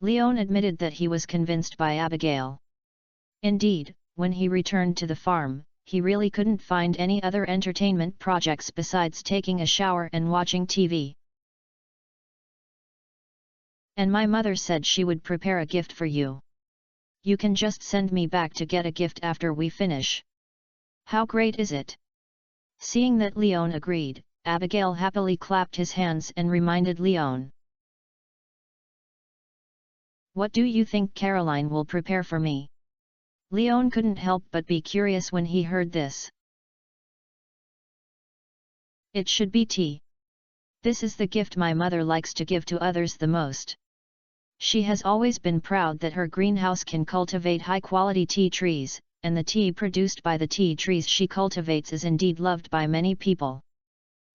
Leon admitted that he was convinced by Abigail. Indeed, when he returned to the farm, he really couldn't find any other entertainment projects besides taking a shower and watching TV. "And my mother said she would prepare a gift for you. You can just send me back to get a gift after we finish. How great is it?" Seeing that Leon agreed, Abigail happily clapped his hands and reminded Leon, "What do you think Caroline will prepare for me?" Leon couldn't help but be curious when he heard this. "It should be tea. This is the gift my mother likes to give to others the most. She has always been proud that her greenhouse can cultivate high-quality tea trees, and the tea produced by the tea trees she cultivates is indeed loved by many people.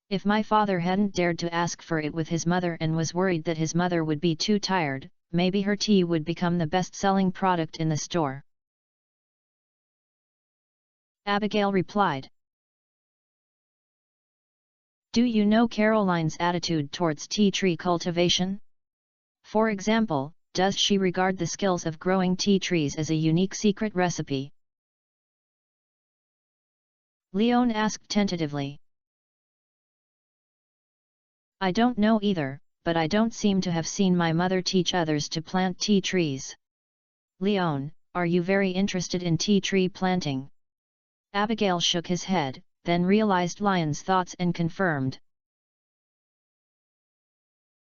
If my father hadn't dared to ask for it with his mother and was worried that his mother would be too tired, maybe her tea would become the best-selling product in the store." Abigail replied. "Do you know Caroline's attitude towards tea tree cultivation? For example, does she regard the skills of growing tea trees as a unique secret recipe?" Leon asked tentatively. "I don't know either, but I don't seem to have seen my mother teach others to plant tea trees. Leon, are you very interested in tea tree planting?" Abigail shook his head, then realized Lion's thoughts and confirmed.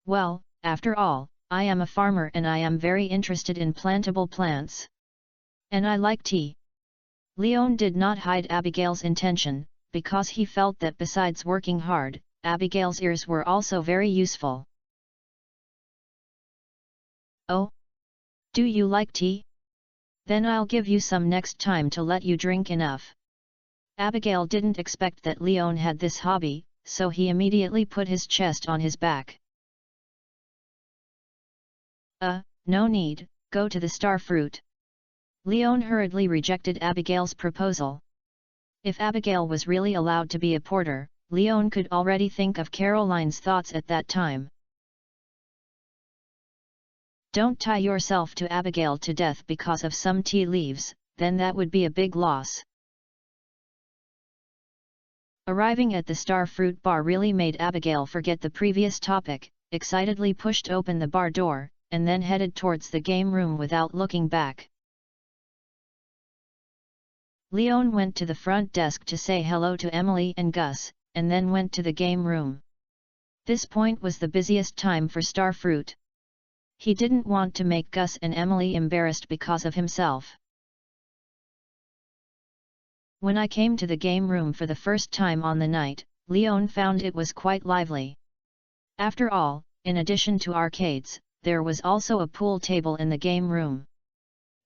Well, after all, I am a farmer and I am very interested in plantable plants. And I like tea. Leon did not hide Abigail's intention, because he felt that besides working hard, Abigail's ears were also very useful. Oh? Do you like tea? Then I'll give you some next time to let you drink enough. Abigail didn't expect that Leon had this hobby, so he immediately put his chest on his back. No need, go to the starfruit. Leon hurriedly rejected Abigail's proposal. If Abigail was really allowed to be a porter, Leon could already think of Caroline's thoughts at that time. Don't tie yourself to Abigail to death because of some tea leaves, then that would be a big loss. Arriving at the starfruit bar really made Abigail forget the previous topic, excitedly pushed open the bar door, and then headed towards the game room without looking back. Leon went to the front desk to say hello to Emily and Gus, and then went to the game room. This point was the busiest time for starfruit. He didn't want to make Gus and Emily embarrassed because of himself. When I came to the game room for the first time on the night, Leon found it was quite lively. After all, in addition to arcades, there was also a pool table in the game room.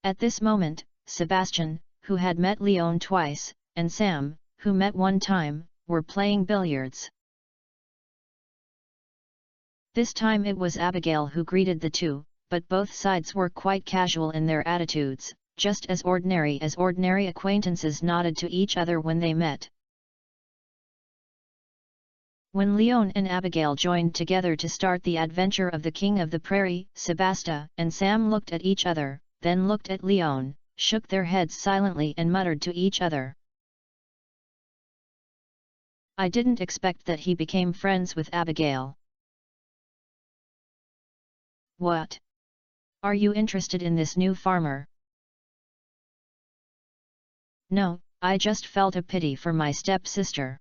At this moment, Sebastian, who had met Leon twice, and Sam, who met one time, were playing billiards. This time it was Abigail who greeted the two, but both sides were quite casual in their attitudes, just as ordinary acquaintances nodded to each other when they met. When Leon and Abigail joined together to start the adventure of the King of the Prairie, Sebastian and Sam looked at each other, then looked at Leon, shook their heads silently and muttered to each other. I didn't expect that he became friends with Abigail. What? Are you interested in this new farmer? No, I just felt a pity for my stepsister.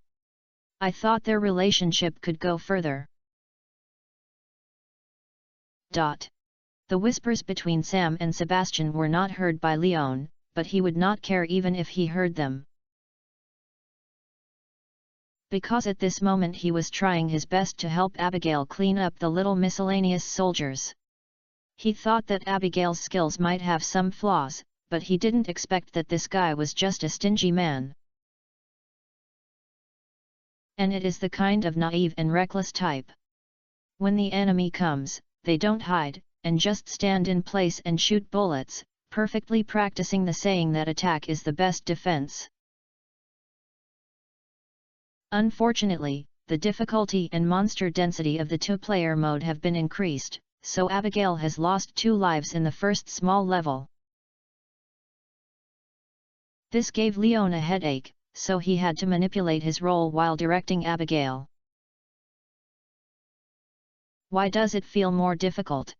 I thought their relationship could go further. The whispers between Sam and Sebastian were not heard by Leon, but he would not care even if he heard them. Because at this moment he was trying his best to help Abigail clean up the little miscellaneous soldiers. He thought that Abigail's skills might have some flaws, but he didn't expect that this guy was just a stingy man. And it is the kind of naive and reckless type. When the enemy comes, they don't hide, and just stand in place and shoot bullets, perfectly practicing the saying that attack is the best defense. Unfortunately, the difficulty and monster density of the two-player mode have been increased, so Abigail has lost 2 lives in the first small level. This gave Leon a headache, so he had to manipulate his role while directing Abigail. Why does it feel more difficult?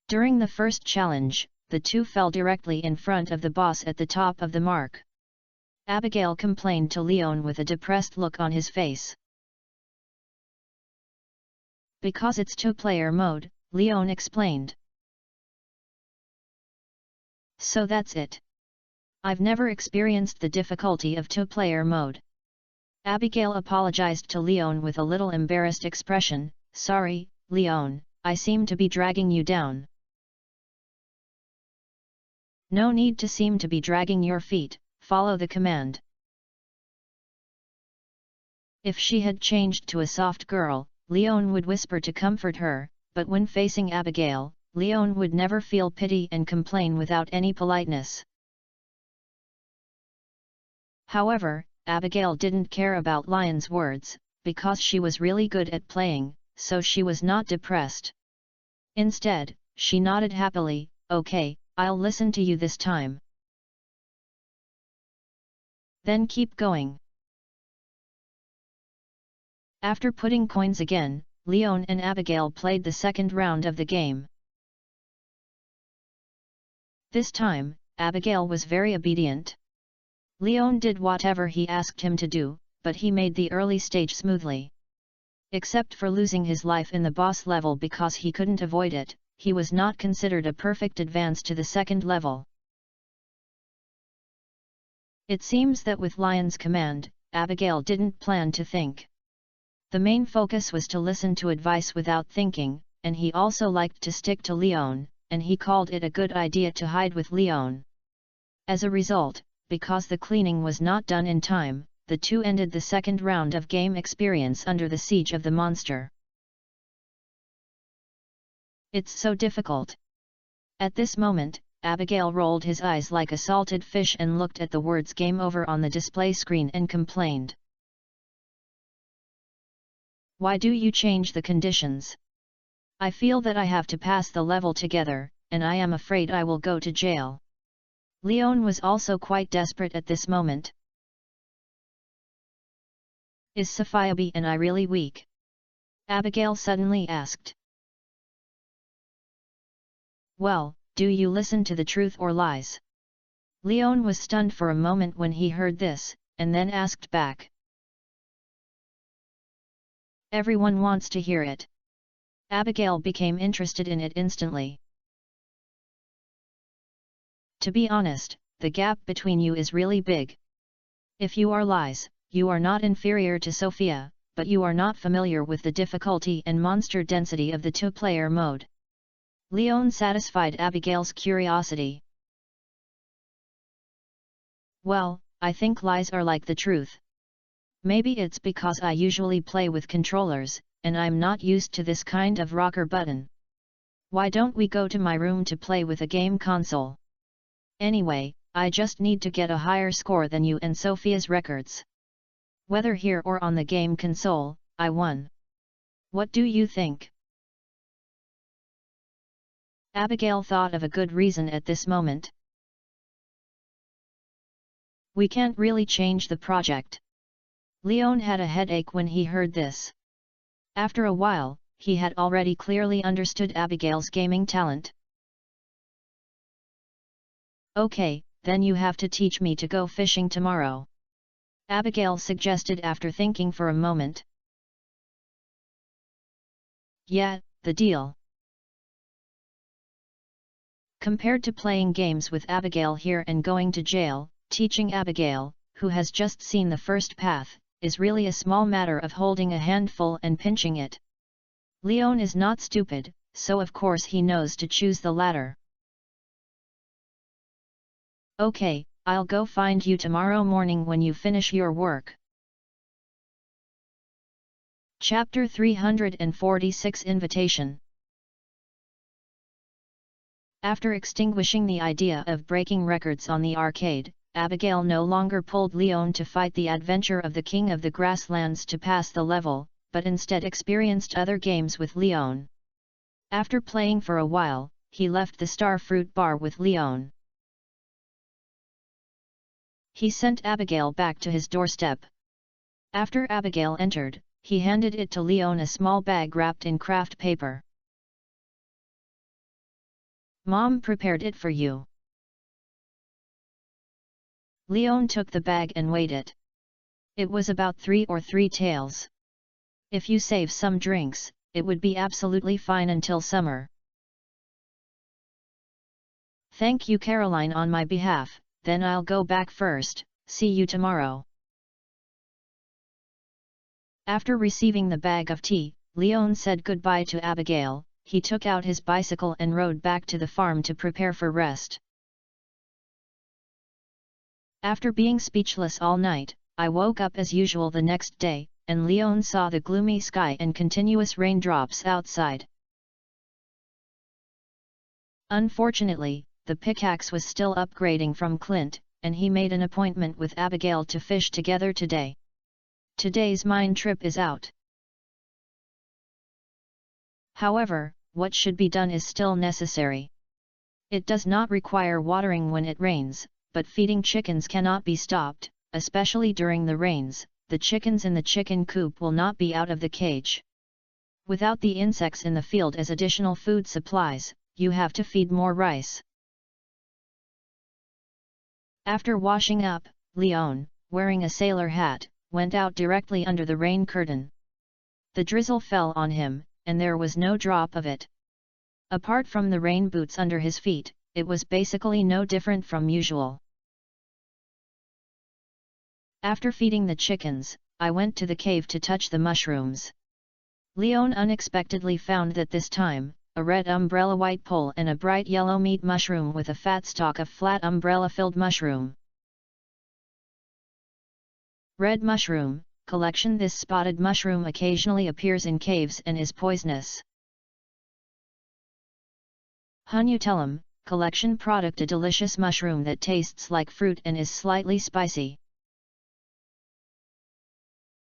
During the first challenge, the two fell directly in front of the boss at the top of the mark. Abigail complained to Leon with a depressed look on his face. Because it's two-player mode, Leon explained. So that's it. I've never experienced the difficulty of two-player mode. Abigail apologized to Leon with a little embarrassed expression. Sorry, Leon, I seem to be dragging you down. No need to seem to be dragging your feet, follow the command. If she had changed to a soft girl, Leon would whisper to comfort her, but when facing Abigail, Leon would never feel pity and complain without any politeness. However, Abigail didn't care about Lion's words, because she was really good at playing, so she was not depressed. Instead, she nodded happily. Okay, I'll listen to you this time. Then keep going. After putting coins again, Leon and Abigail played the second round of the game. This time, Abigail was very obedient. Leon did whatever he asked him to do, but he made the early stage smoothly. Except for losing his life in the boss level because he couldn't avoid it, he was not considered a perfect advance to the second level. It seems that with Lion's command, Abigail didn't plan to think. The main focus was to listen to advice without thinking, and he also liked to stick to Leon, and he called it a good idea to hide with Leon. As a result, because the cleaning was not done in time, the two ended the second round of game experience under the siege of the monster. It's so difficult. At this moment, Abigail rolled his eyes like a salted fish and looked at the words "Game Over" on the display screen and complained. Why do you change the conditions? I feel that I have to pass the level together, and I am afraid I will go to jail. Leon was also quite desperate at this moment. Is Sophiabe and I really weak? Abigail suddenly asked. Well, do you listen to the truth or lies? Leon was stunned for a moment when he heard this, and then asked back. Everyone wants to hear it. Abigail became interested in it instantly. To be honest, the gap between you is really big. If you are lies, you are not inferior to Sophia, but you are not familiar with the difficulty and monster density of the two-player mode. Leon satisfied Abigail's curiosity. Well, I think lies are like the truth. Maybe it's because I usually play with controllers, and I'm not used to this kind of rocker button. Why don't we go to my room to play with a game console? Anyway, I just need to get a higher score than you and Sophia's records. Whether here or on the game console, I won. What do you think? Abigail thought of a good reason at this moment. We can't really change the project. Leon had a headache when he heard this. After a while, he had already clearly understood Abigail's gaming talent. Okay, then you have to teach me to go fishing tomorrow. Abigail suggested after thinking for a moment. Yeah, the deal. Compared to playing games with Abigail here and going to jail, teaching Abigail, who has just seen the first path, is really a small matter of holding a handful and pinching it. Leon is not stupid, so of course he knows to choose the latter. Okay, I'll go find you tomorrow morning when you finish your work. Chapter 346 Invitation. After extinguishing the idea of breaking records on the arcade, Abigail no longer pulled Leon to fight the adventure of the King of the Grasslands to pass the level, but instead experienced other games with Leon. After playing for a while, he left the Starfruit Bar with Leon. He sent Abigail back to his doorstep. After Abigail entered, he handed it to Leon, a small bag wrapped in craft paper. Mom prepared it for you. Leon took the bag and weighed it. It was about 3 or 3 taels. If you save some drinks, it would be absolutely fine until summer. Thank you, Caroline, on my behalf. Then I'll go back first. See you tomorrow. After receiving the bag of tea, Leon said goodbye to Abigail. He took out his bicycle and rode back to the farm to prepare for rest. After being speechless all night, I woke up as usual the next day, and Leon saw the gloomy sky and continuous raindrops outside. Unfortunately, the pickaxe was still upgrading from Clint, and he made an appointment with Abigail to fish together today. Today's mine trip is out. However, what should be done is still necessary. It does not require watering when it rains, but feeding chickens cannot be stopped, especially during the rains. The chickens in the chicken coop will not be out of the cage. Without the insects in the field as additional food supplies, you have to feed more rice. After washing up, Leon, wearing a sailor hat, went out directly under the rain curtain. The drizzle fell on him, and there was no drop of it. Apart from the rain boots under his feet, it was basically no different from usual. After feeding the chickens, I went to the cave to touch the mushrooms. Leon unexpectedly found that this time, a red umbrella white pole and a bright yellow meat mushroom with a fat stalk of flat umbrella-filled mushroom. Red mushroom, collection. This spotted mushroom occasionally appears in caves and is poisonous. Honutellum, collection product. A delicious mushroom that tastes like fruit and is slightly spicy.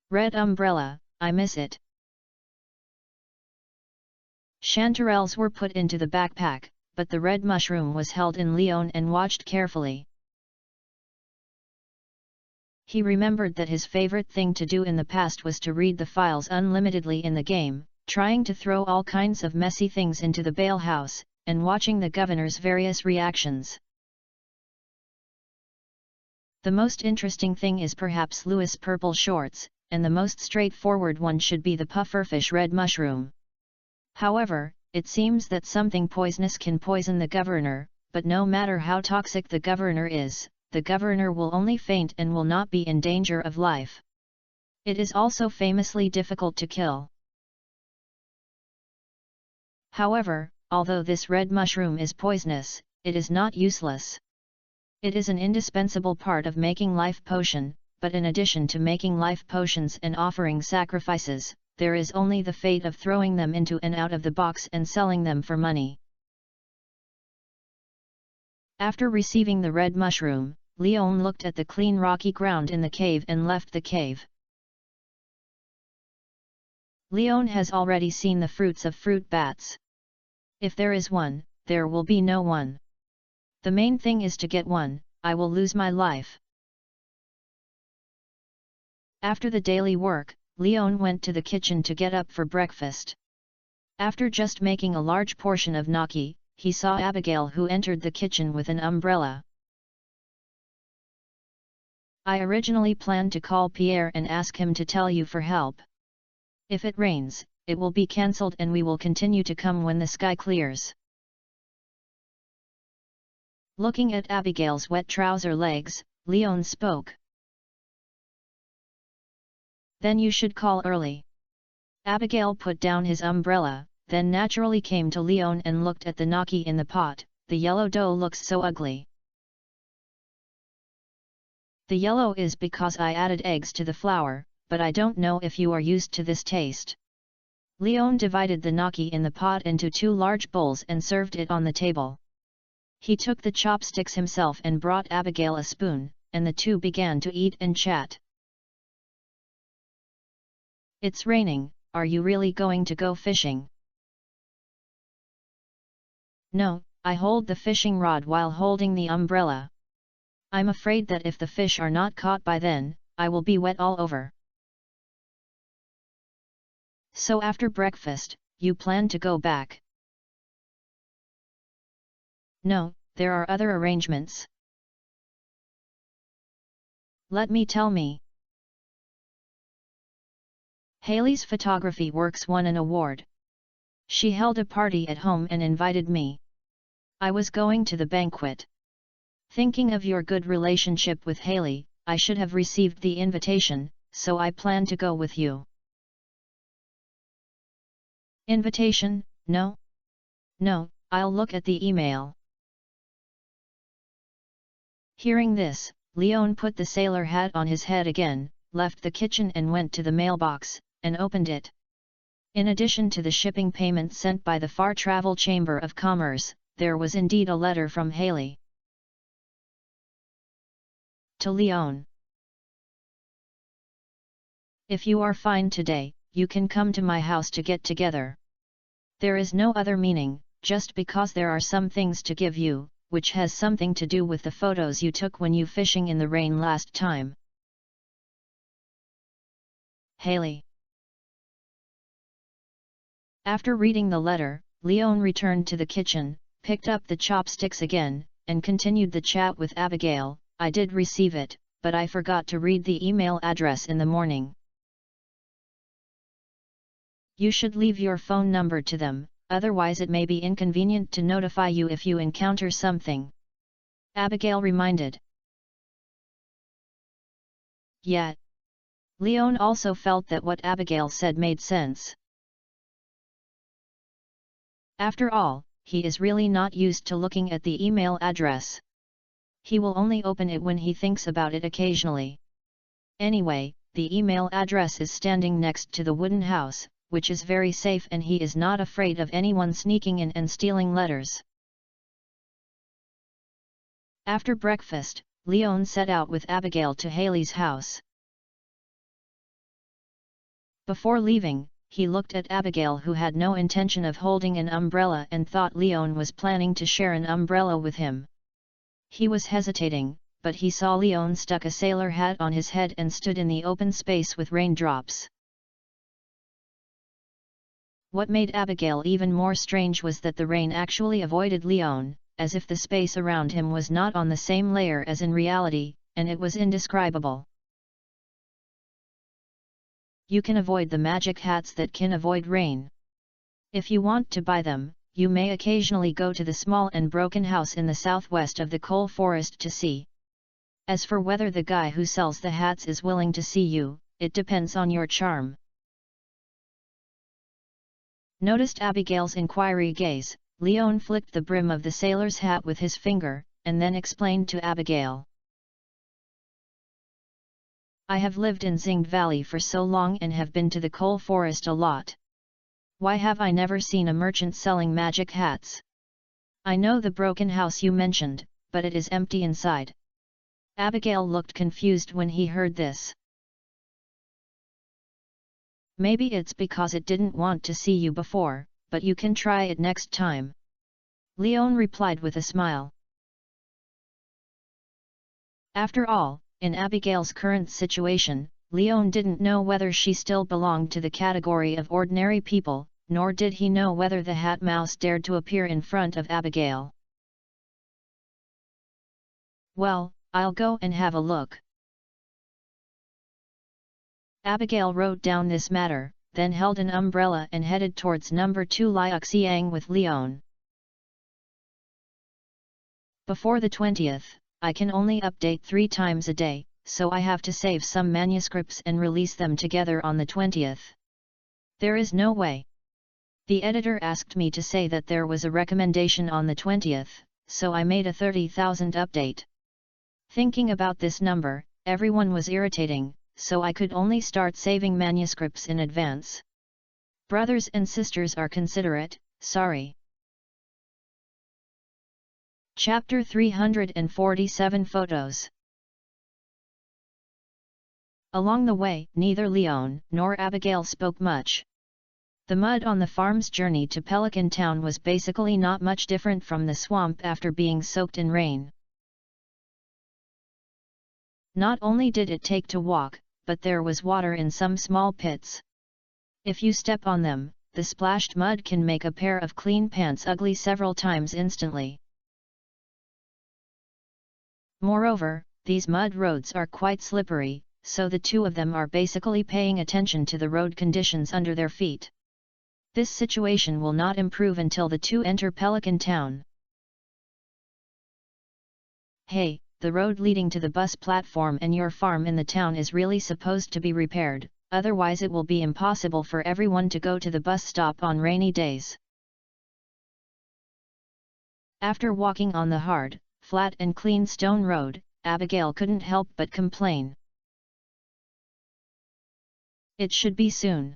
Red umbrella, I miss it. Chanterelles were put into the backpack, but the red mushroom was held in Leon and watched carefully. He remembered that his favorite thing to do in the past was to read the files unlimitedly in the game, trying to throw all kinds of messy things into the balehouse, and watching the governor's various reactions. The most interesting thing is perhaps Louis' purple shorts, and the most straightforward one should be the pufferfish red mushroom. However, it seems that something poisonous can poison the governor, but no matter how toxic the governor is, the governor will only faint and will not be in danger of life. It is also famously difficult to kill. However, although this red mushroom is poisonous, it is not useless. It is an indispensable part of making life potion, but in addition to making life potions and offering sacrifices, there is only the fate of throwing them into and out of the box and selling them for money. After receiving the red mushroom, Leon looked at the clean rocky ground in the cave and left the cave. Leon has already seen the fruits of fruit bats. If there is one, there will be no one. The main thing is to get one, I will lose my life. After the daily work, Leon went to the kitchen to get up for breakfast. After just making a large portion of gnocchi, he saw Abigail, who entered the kitchen with an umbrella. I originally planned to call Pierre and ask him to tell you for help. If it rains, it will be cancelled and we will continue to come when the sky clears. Looking at Abigail's wet trouser legs, Leon spoke. Then you should call early. Abigail put down his umbrella, then naturally came to Leon and looked at the gnocchi in the pot. The yellow dough looks so ugly. The yellow is because I added eggs to the flour, but I don't know if you are used to this taste. Leon divided the gnocchi in the pot into 2 large bowls and served it on the table. He took the chopsticks himself and brought Abigail a spoon, and the two began to eat and chat. It's raining, are you really going to go fishing? No, I hold the fishing rod while holding the umbrella. I'm afraid that if the fish are not caught by then, I will be wet all over. So after breakfast, you plan to go back? No, there are other arrangements. Let me tell me. Haley's photography works won an award. She held a party at home and invited me. I was going to the banquet. Thinking of your good relationship with Haley, I should have received the invitation, so I plan to go with you. Invitation? No? No, I'll look at the email. Hearing this, Leon put the sailor hat on his head again, left the kitchen and went to the mailbox, and opened it. In addition to the shipping payment sent by the Far Travel Chamber of Commerce, there was indeed a letter from Haley. To Leon. If you are fine today, you can come to my house to get together. There is no other meaning, just because there are some things to give you, which has something to do with the photos you took when you fishing in the rain last time. Haley. After reading the letter, Leon returned to the kitchen, picked up the chopsticks again, and continued the chat with Abigail. I did receive it, but I forgot to read the email address in the morning. You should leave your phone number to them, otherwise it may be inconvenient to notify you if you encounter something. Abigail reminded. Yet, Leon also felt that what Abigail said made sense. After all, he is really not used to looking at the email address. He will only open it when he thinks about it occasionally. Anyway, the email address is standing next to the wooden house, which is very safe, and he is not afraid of anyone sneaking in and stealing letters. After breakfast, Leon set out with Abigail to Haley's house. Before leaving, he looked at Abigail, who had no intention of holding an umbrella, and thought Leon was planning to share an umbrella with him. He was hesitating, but he saw Leon stuck a sailor hat on his head and stood in the open space with raindrops. What made Abigail even more strange was that the rain actually avoided Leon, as if the space around him was not on the same layer as in reality, and it was indescribable. You can avoid the magic hats that can avoid rain. If you want to buy them, you may occasionally go to the small and broken house in the southwest of the coal forest to see. As for whether the guy who sells the hats is willing to see you, it depends on your charm. Noticed Abigail's inquiry gaze, Leon flicked the brim of the sailor's hat with his finger, and then explained to Abigail. I have lived in Zingd Valley for so long and have been to the coal forest a lot. Why have I never seen a merchant selling magic hats? I know the broken house you mentioned, but it is empty inside. Abigail looked confused when he heard this. Maybe it's because it didn't want to see you before, but you can try it next time. Leon replied with a smile. After all, in Abigail's current situation, Leon didn't know whether she still belonged to the category of ordinary people, nor did he know whether the Hat Mouse dared to appear in front of Abigail. Well, I'll go and have a look. Abigail wrote down this matter, then held an umbrella and headed towards number 2 Liuxiang with Leon. Before the 20th, I can only update 3 times a day, so I have to save some manuscripts and release them together on the 20th. There is no way. The editor asked me to say that there was a recommendation on the 20th, so I made a 30,000 update. Thinking about this number, everyone was irritating, so I could only start saving manuscripts in advance. Brothers and sisters are considerate, sorry. Chapter 347 Photos. Along the way, neither Leon nor Abigail spoke much. The mud on the farm's journey to Pelican Town was basically not much different from the swamp after being soaked in rain. Not only did it take to walk, but there was water in some small pits. If you step on them, the splashed mud can make a pair of clean pants ugly several times instantly. Moreover, these mud roads are quite slippery, so the two of them are basically paying attention to the road conditions under their feet. This situation will not improve until the two enter Pelican Town. Hey, the road leading to the bus platform and your farm in the town is really supposed to be repaired, otherwise it will be impossible for everyone to go to the bus stop on rainy days. After walking on the hard, flat and clean stone road, Abigail couldn't help but complain. It should be soon.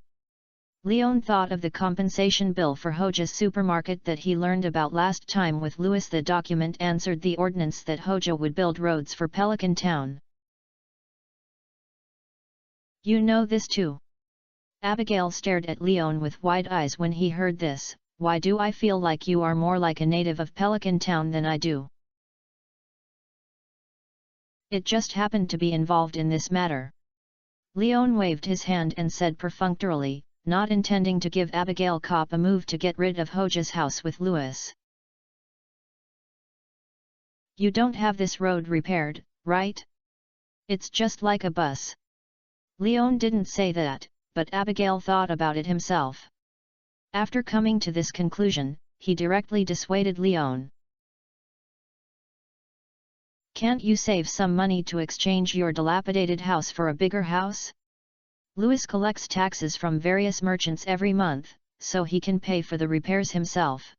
Leon thought of the compensation bill for Hoja's supermarket that he learned about last time with Louis. The document answered the ordinance that Hoja would build roads for Pelican Town. You know this too. Abigail stared at Leon with wide eyes when he heard this. Why do I feel like you are more like a native of Pelican Town than I do? It just happened to be involved in this matter. Leon waved his hand and said perfunctorily, not intending to give Abigail cop a move to get rid of Hoja's house with Louis. You don't have this road repaired, right? It's just like a bus. Leon didn't say that, but Abigail thought about it himself. After coming to this conclusion, he directly dissuaded Leon. Can't you save some money to exchange your dilapidated house for a bigger house? Louis collects taxes from various merchants every month, so he can pay for the repairs himself.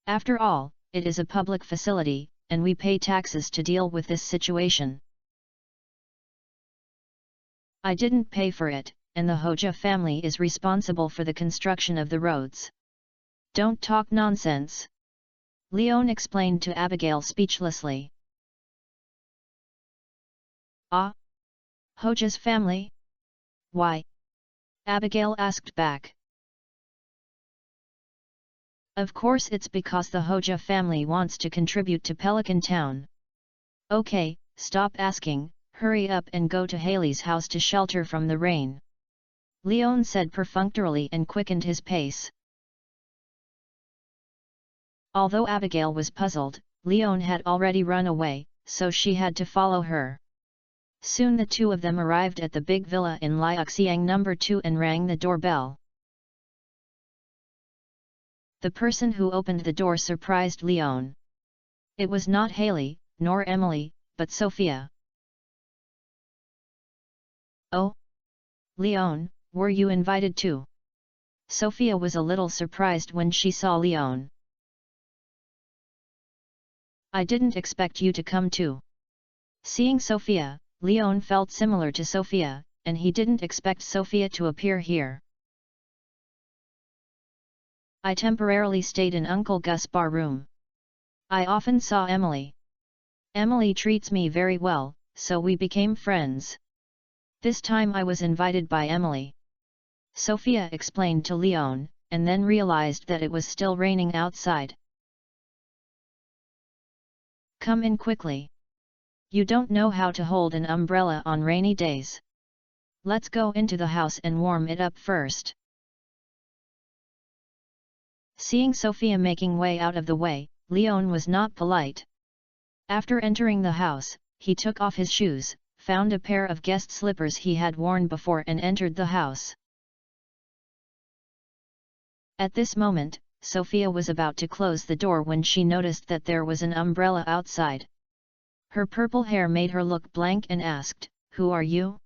After all, it is a public facility, and we pay taxes to deal with this situation. I didn't pay for it, and the Hoja family is responsible for the construction of the roads. Don't talk nonsense. Leon explained to Abigail speechlessly. Ah? Hoja's family? Why? Abigail asked back. Of course it's because the Hoja family wants to contribute to Pelican Town. Okay, stop asking, hurry up and go to Haley's house to shelter from the rain. Leon said perfunctorily and quickened his pace. Although Abigail was puzzled, Leon had already run away, so she had to follow her. Soon the two of them arrived at the big villa in Liuxiang No. 2 and rang the doorbell. The person who opened the door surprised Leon. It was not Haley, nor Emily, but Sophia. Oh? Leon, were you invited too? Sophia was a little surprised when she saw Leon. I didn't expect you to come too. Seeing Sophia, Leon felt similar to Sophia, and he didn't expect Sophia to appear here. I temporarily stayed in Uncle Gus' bar room. I often saw Emily. Emily treats me very well, so we became friends. This time I was invited by Emily. Sophia explained to Leon, and then realized that it was still raining outside. Come in quickly. You don't know how to hold an umbrella on rainy days. Let's go into the house and warm it up first. Seeing Sophia making way out of the way, Leon was not polite. After entering the house, he took off his shoes, found a pair of guest slippers he had worn before and entered the house. At this moment, Sophia was about to close the door when she noticed that there was an umbrella outside. Her purple hair made her look blank and asked, "Who are you?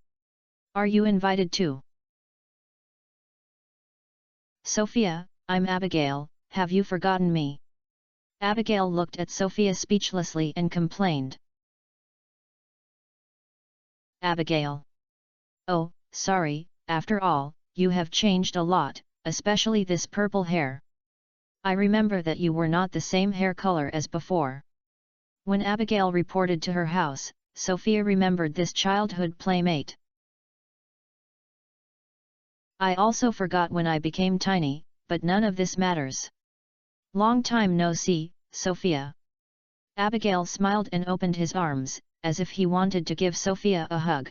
Are you invited too?" Sophia, I'm Abigail, have you forgotten me? Abigail looked at Sophia speechlessly and complained. Abigail. Oh, sorry, after all, you have changed a lot, especially this purple hair. I remember that you were not the same hair color as before. When Abigail reported to her house, Sophia remembered this childhood playmate. I also forgot when I became tiny, but none of this matters. Long time no see, Sophia. Abigail smiled and opened his arms, as if he wanted to give Sophia a hug.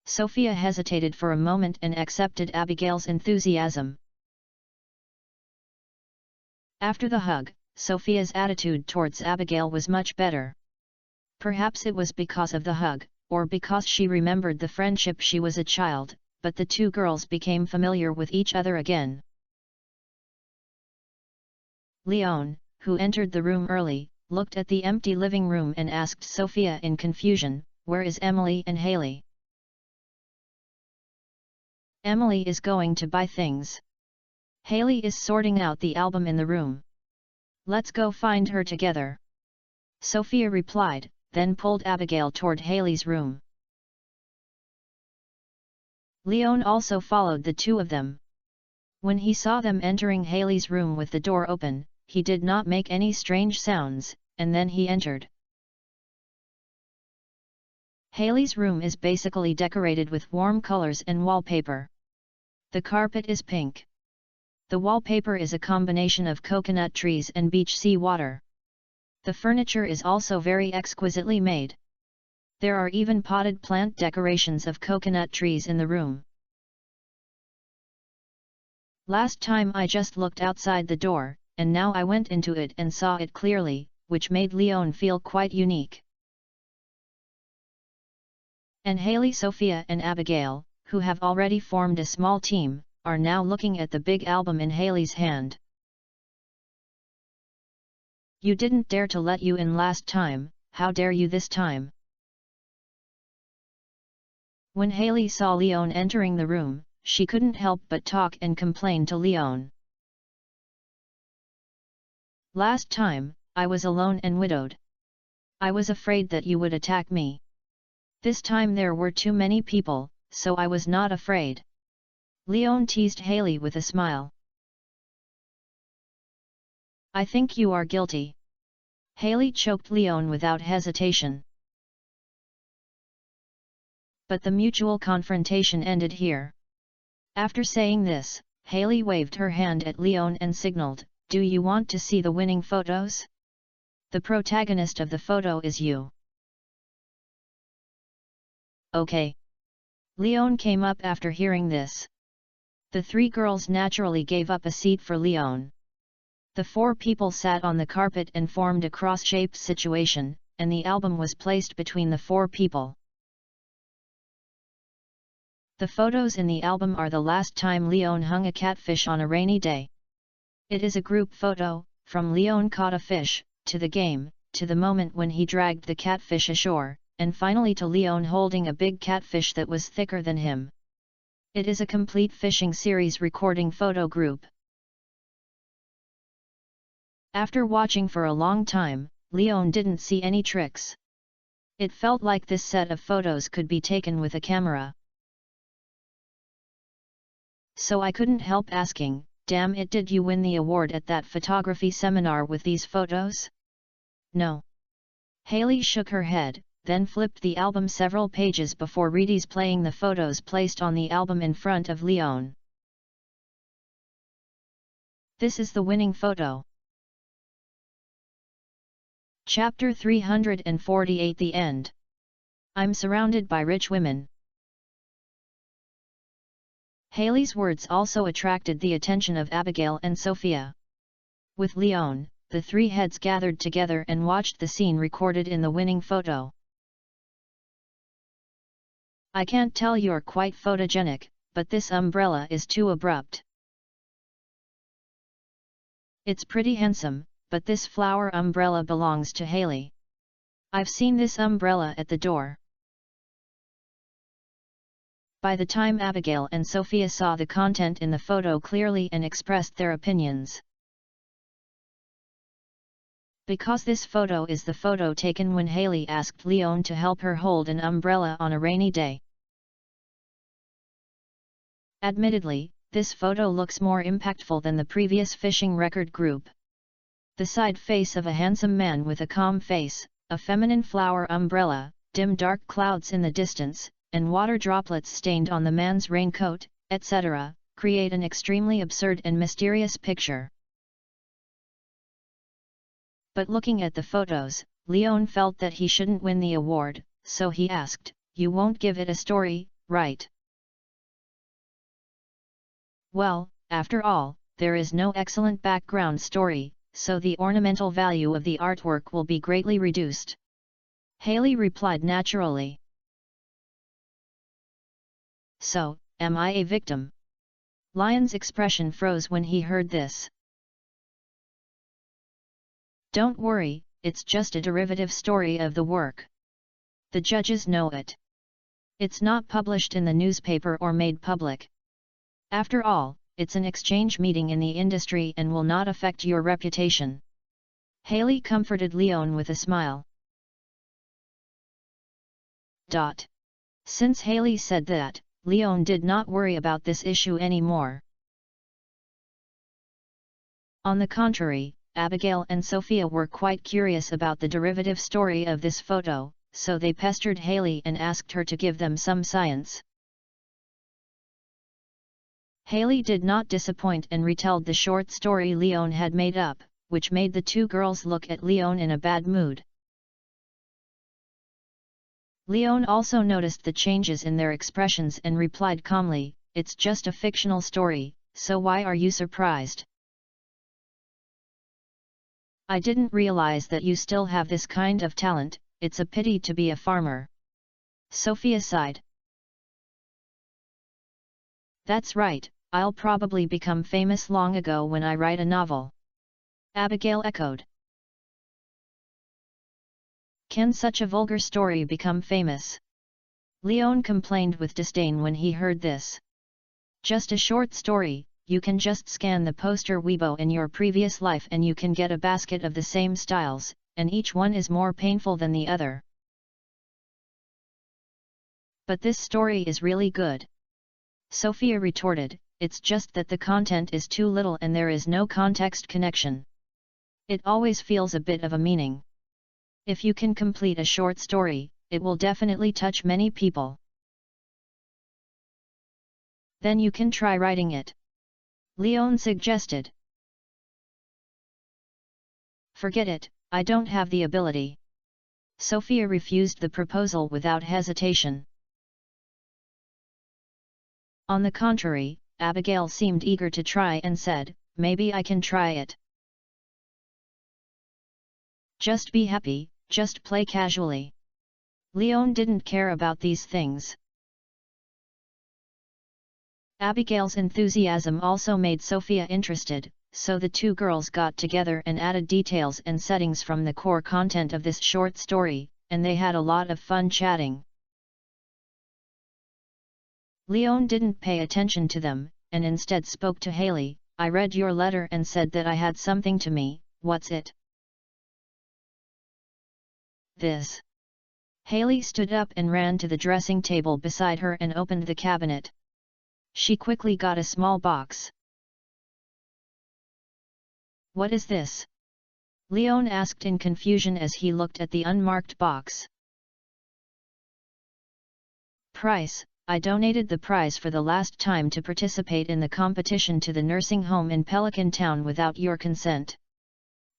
Sophia hesitated for a moment and accepted Abigail's enthusiasm. After the hug, Sophia's attitude towards Abigail was much better. Perhaps it was because of the hug, or because she remembered the friendship she was a child, but the two girls became familiar with each other again. Leon, who entered the room early, looked at the empty living room and asked Sophia in confusion, "Where is Emily and Haley?" Emily is going to buy things. Haley is sorting out the album in the room. Let's go find her together. Sophia replied, then pulled Abigail toward Haley's room. Leon also followed the two of them. When he saw them entering Haley's room with the door open, he did not make any strange sounds, and then he entered. Haley's room is basically decorated with warm colors and wallpaper. The carpet is pink. The wallpaper is a combination of coconut trees and beach sea water. The furniture is also very exquisitely made. There are even potted plant decorations of coconut trees in the room. Last time I just looked outside the door, and now I went into it and saw it clearly, which made Leon feel quite unique. And Haley, Sophia and Abigail, who have already formed a small team, are now looking at the big album in Haley's hand. You didn't dare to let you in last time, how dare you this time? When Haley saw Leon entering the room, she couldn't help but talk and complain to Leon. Last time, I was alone and widowed. I was afraid that you would attack me. This time there were too many people, so I was not afraid. Leon teased Haley with a smile. I think you are guilty. Haley choked Leon without hesitation. But the mutual confrontation ended here. After saying this, Haley waved her hand at Leon and signaled, "Do you want to see the winning photos? The protagonist of the photo is you." Okay. Leon came up after hearing this. The three girls naturally gave up a seat for Leon. The four people sat on the carpet and formed a cross-shaped situation, and the album was placed between the four people. The photos in the album are the last time Leon hung a catfish on a rainy day. It is a group photo, from Leon caught a fish, to the game, to the moment when he dragged the catfish ashore, and finally to Leon holding a big catfish that was thicker than him. It is a complete fishing series recording photo group. After watching for a long time, Leon didn't see any tricks. It felt like this set of photos could be taken with a camera. So I couldn't help asking, "Damn it, did you win the award at that photography seminar with these photos?" No. Haley shook her head, then flipped the album several pages before playing the photos placed on the album in front of Leon. This is the winning photo. Chapter 348, The End. I'm surrounded by rich women. Haley's words also attracted the attention of Abigail and Sophia. With Leon, the three heads gathered together and watched the scene recorded in the winning photo. I can't tell you're quite photogenic, but this umbrella is too abrupt. It's pretty handsome, but this flower umbrella belongs to Haley. I've seen this umbrella at the door. By the time Abigail and Sophia saw the content in the photo clearly and expressed their opinions. Because this photo is the photo taken when Haley asked Leon to help her hold an umbrella on a rainy day. Admittedly, this photo looks more impactful than the previous fishing record group. The side face of a handsome man with a calm face, a feminine flower umbrella, dim dark clouds in the distance, and water droplets stained on the man's raincoat, etc., create an extremely absurd and mysterious picture. But looking at the photos, Leon felt that he shouldn't win the award, so he asked, "You won't give it a story, right?" Well, after all, there is no excellent background story, so the ornamental value of the artwork will be greatly reduced. Haley replied naturally. So, am I a victim? Lion's expression froze when he heard this. Don't worry, it's just a derivative story of the work. The judges know it. It's not published in the newspaper or made public. After all, it's an exchange meeting in the industry and will not affect your reputation. Haley comforted Leon with a smile. Since Haley said that, Leon did not worry about this issue anymore. On the contrary, Abigail and Sophia were quite curious about the derivative story of this photo, so they pestered Haley and asked her to give them some science. Haley did not disappoint and retold the short story Leon had made up, which made the two girls look at Leon in a bad mood. Leon also noticed the changes in their expressions and replied calmly, "It's just a fictional story, so why are you surprised? I didn't realize that you still have this kind of talent, it's a pity to be a farmer." Sophia sighed. That's right, I'll probably become famous long ago when I write a novel. Abigail echoed. Can such a vulgar story become famous? Leon complained with disdain when he heard this. Just a short story, you can just scan the poster Weibo in your previous life and you can get a basket of the same styles, and each one is more painful than the other. But this story is really good. Sophia retorted, it's just that the content is too little and there is no context connection. It always feels a bit of a meaning. If you can complete a short story, it will definitely touch many people. Then you can try writing it. Leon suggested. Forget it, I don't have the ability. Sophia refused the proposal without hesitation. On the contrary, Abigail seemed eager to try and said, maybe I can try it. Just be happy, just play casually. Leon didn't care about these things. Abigail's enthusiasm also made Sophia interested, so the two girls got together and added details and settings from the core content of this short story, and they had a lot of fun chatting. Leon didn't pay attention to them, and instead spoke to Haley. I read your letter and said that I had something to me, what's it? This. Haley stood up and ran to the dressing table beside her and opened the cabinet. She quickly got a small box. What is this? Leon asked in confusion as he looked at the unmarked box. Price. I donated the prize for the last time to participate in the competition to the nursing home in Pelican Town without your consent.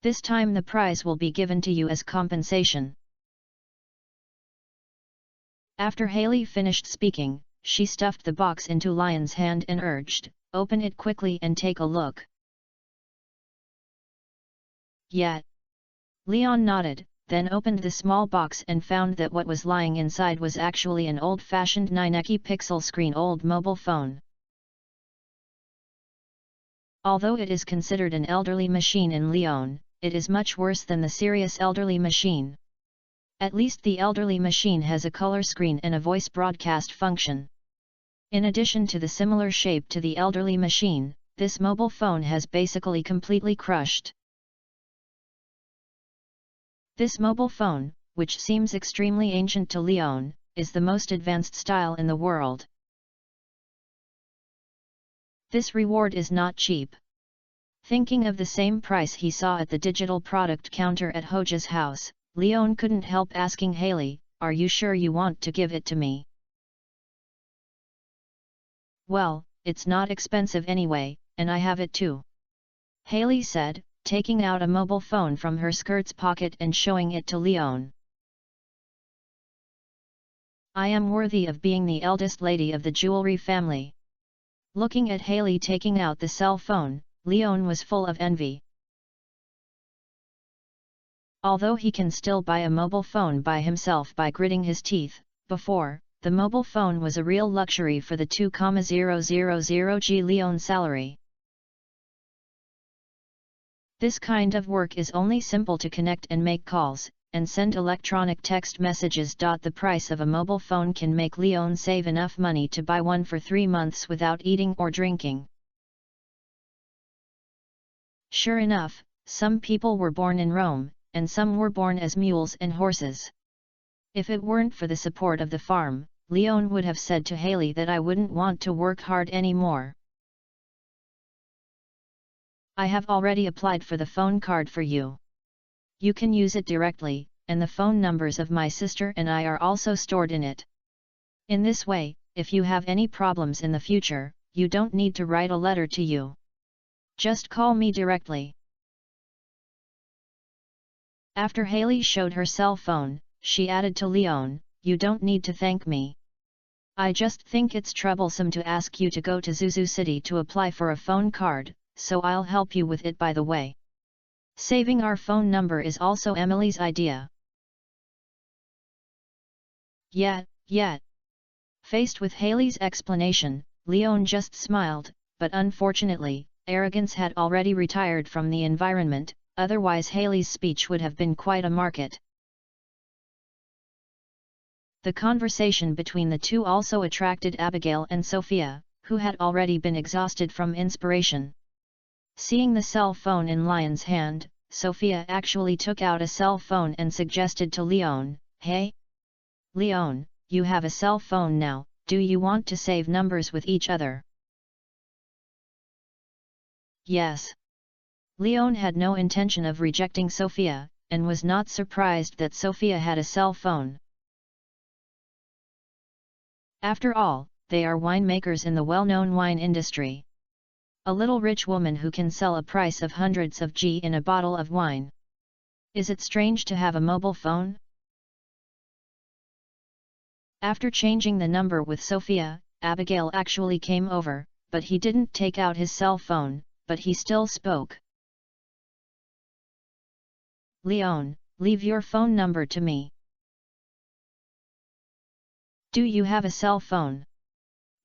This time the prize will be given to you as compensation. After Haley finished speaking, she stuffed the box into Lion's hand and urged, open it quickly and take a look. Yeah. Leon nodded, then opened the small box and found that what was lying inside was actually an old-fashioned 980 pixel screen old mobile phone. Although it is considered an elderly machine in Leon, it is much worse than the serious elderly machine. At least the elderly machine has a color screen and a voice broadcast function. In addition to the similar shape to the elderly machine, this mobile phone has basically completely crushed. This mobile phone, which seems extremely ancient to Leon, is the most advanced style in the world. This reward is not cheap. Thinking of the same price he saw at the digital product counter at Hoja's house, Leon couldn't help asking Haley, are you sure you want to give it to me? Well, it's not expensive anyway, and I have it too. Haley said, taking out a mobile phone from her skirt's pocket and showing it to Leon. I am worthy of being the eldest lady of the jewelry family. Looking at Haley taking out the cell phone, Leon was full of envy. Although he can still buy a mobile phone by himself by gritting his teeth, before, the mobile phone was a real luxury for the 2,000G Leon salary. This kind of work is only simple to connect and make calls, and send electronic text messages. The price of a mobile phone can make Leon save enough money to buy one for 3 months without eating or drinking. Sure enough, some people were born in Rome, and some were born as mules and horses. If it weren't for the support of the farm, Leon would have said to Haley that I wouldn't want to work hard anymore. I have already applied for the phone card for you. You can use it directly, and the phone numbers of my sister and I are also stored in it. In this way, if you have any problems in the future, you don't need to write a letter to you. Just call me directly. After Haley showed her cell phone, she added to Leon, you don't need to thank me. I just think it's troublesome to ask you to go to Zuzu City to apply for a phone card, so I'll help you with it by the way. Saving our phone number is also Emily's idea. Yeah, yet. Faced with Haley's explanation, Leon just smiled, but unfortunately, arrogance had already retired from the environment, otherwise Haley's speech would have been quite a market. The conversation between the two also attracted Abigail and Sophia, who had already been exhausted from inspiration. Seeing the cell phone in Lion's hand, Sophia actually took out a cell phone and suggested to Leon, "Hey? Leon, you have a cell phone now, do you want to save numbers with each other?" Yes. Leon had no intention of rejecting Sophia, and was not surprised that Sophia had a cell phone. After all, they are winemakers in the well-known wine industry. A little rich woman who can sell a price of hundreds of G in a bottle of wine. Is it strange to have a mobile phone? After changing the number with Sophia, Abigail actually came over, but he didn't take out his cell phone, but he still spoke. "Leon, leave your phone number to me." "Do you have a cell phone?"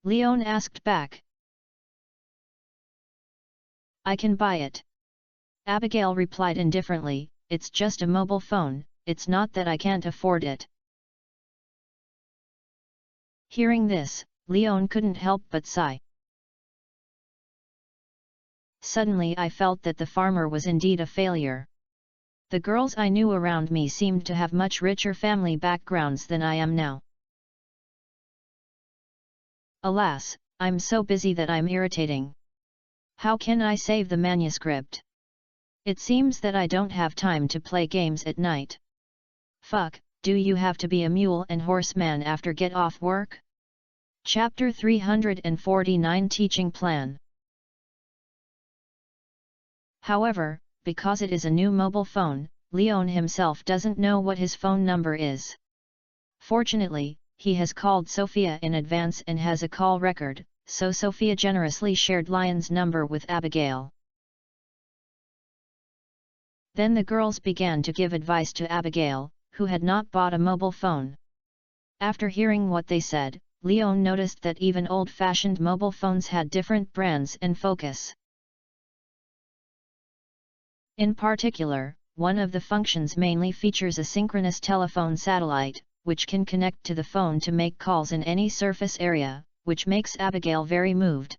Leon asked back. "I can buy it." Abigail replied indifferently, "It's just a mobile phone, it's not that I can't afford it." Hearing this, Leon couldn't help but sigh. Suddenly I felt that the farmer was indeed a failure. The girls I knew around me seemed to have much richer family backgrounds than I am now. Alas, I'm so busy that I'm irritating. How can I save the manuscript? It seems that I don't have time to play games at night. Fuck, do you have to be a mule and horseman after get off work? Chapter 349 Teaching Plan. However, because it is a new mobile phone, Leon himself doesn't know what his phone number is. Fortunately, he has called Sophia in advance and has a call record, so Sophia generously shared Lion's number with Abigail. Then the girls began to give advice to Abigail, who had not bought a mobile phone. After hearing what they said, Leon noticed that even old-fashioned mobile phones had different brands and focus. In particular, one of the functions mainly features a synchronous telephone satellite, which can connect to the phone to make calls in any surface area, which makes Abigail very moved.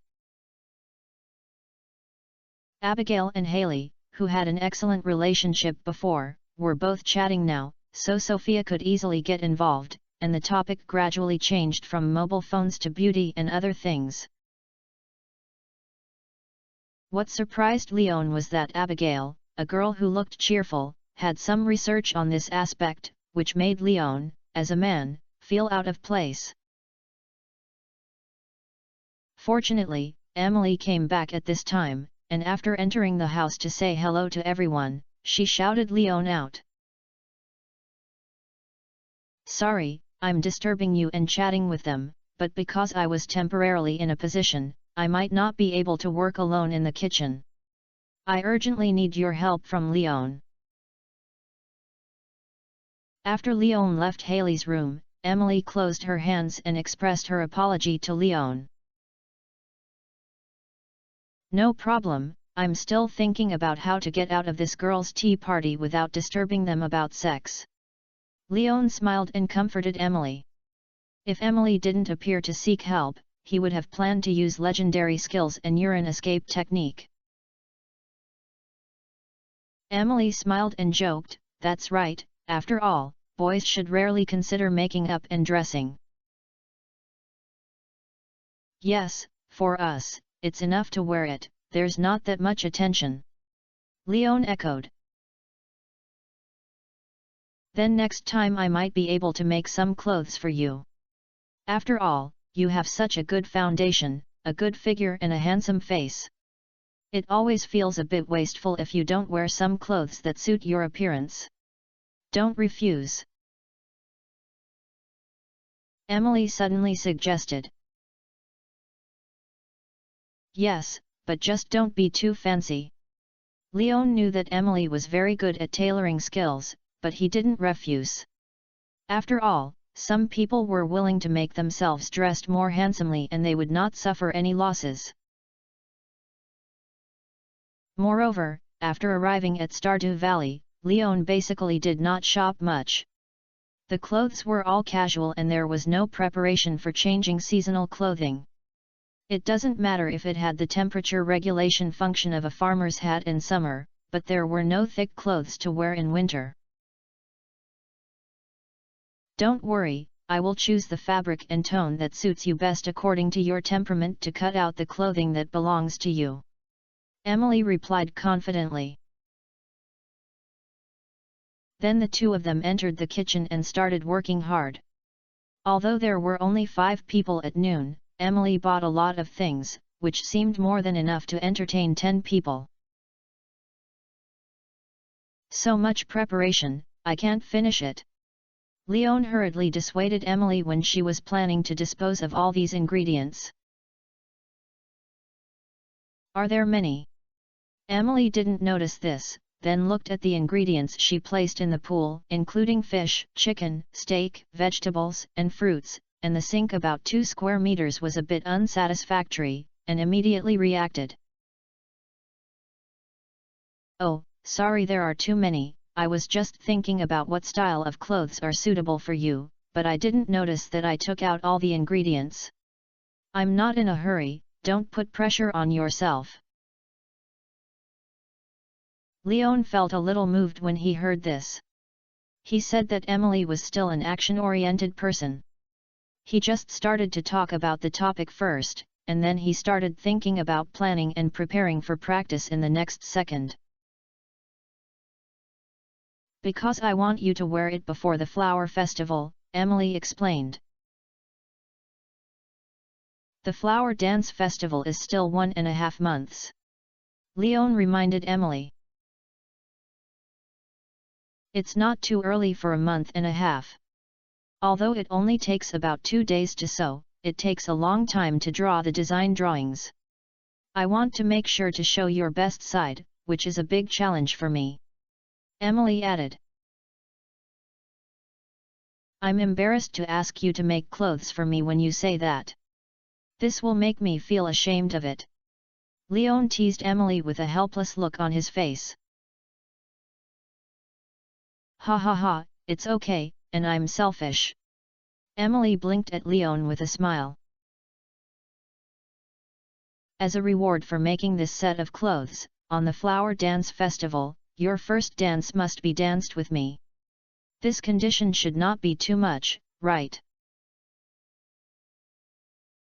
Abigail and Haley, who had an excellent relationship before, were both chatting now, so Sophia could easily get involved, and the topic gradually changed from mobile phones to beauty and other things. What surprised Leon was that Abigail, a girl who looked cheerful, had some research on this aspect, which made Leon, as a man, feel out of place. Fortunately, Emily came back at this time, and after entering the house to say hello to everyone, she shouted Leon out. "Sorry, I'm disturbing you and chatting with them, but because I was temporarily in a position, I might not be able to work alone in the kitchen. I urgently need your help from Leon." After Leon left Haley's room, Emily closed her hands and expressed her apology to Leon. "No problem, I'm still thinking about how to get out of this girls' tea party without disturbing them about sex." Leon smiled and comforted Emily. If Emily didn't appear to seek help, he would have planned to use legendary skills and urine escape technique. Emily smiled and joked, "That's right, after all, boys should rarely consider making up and dressing." "Yes, for us, it's enough to wear it, there's not that much attention," Leon echoed. "Then next time I might be able to make some clothes for you. After all, you have such a good foundation, a good figure and a handsome face. It always feels a bit wasteful if you don't wear some clothes that suit your appearance. Don't refuse." Emily suddenly suggested. "Yes, but just don't be too fancy." Leon knew that Emily was very good at tailoring skills, but he didn't refuse. After all, some people were willing to make themselves dressed more handsomely and they would not suffer any losses. Moreover, after arriving at Stardew Valley, Leon basically did not shop much. The clothes were all casual and there was no preparation for changing seasonal clothing. It doesn't matter if it had the temperature regulation function of a farmer's hat in summer, but there were no thick clothes to wear in winter. Don't worry, I will choose the fabric and tone that suits you best according to your temperament to cut out the clothing that belongs to you. Emily replied confidently. Then the two of them entered the kitchen and started working hard. Although there were only 5 people at noon, Emily bought a lot of things, which seemed more than enough to entertain 10 people. So much preparation, I can't finish it. Leon hurriedly dissuaded Emily when she was planning to dispose of all these ingredients. Are there many? Emily didn't notice this, then looked at the ingredients she placed in the pool, including fish, chicken, steak, vegetables, and fruits, and the sink about 2 square meters was a bit unsatisfactory, and immediately reacted. Oh, sorry, there are too many. I was just thinking about what style of clothes are suitable for you, but I didn't notice that I took out all the ingredients. I'm not in a hurry, don't put pressure on yourself. Leon felt a little moved when he heard this. He said that Emily was still an action-oriented person. He just started to talk about the topic first, and then he started thinking about planning and preparing for practice in the next second. Because I want you to wear it before the flower festival, Emily explained. The flower dance festival is still 1.5 months. Leon reminded Emily. It's not too early for a month and a half. Although it only takes about 2 days to sew, it takes a long time to draw the design drawings. I want to make sure to show your best side, which is a big challenge for me. Emily added. I'm embarrassed to ask you to make clothes for me when you say that. This will make me feel ashamed of it. Leon teased Emily with a helpless look on his face. Ha ha ha, it's okay, and I'm selfish. Emily blinked at Leon with a smile. As a reward for making this set of clothes, on the flower dance festival, your first dance must be danced with me. This condition should not be too much, right?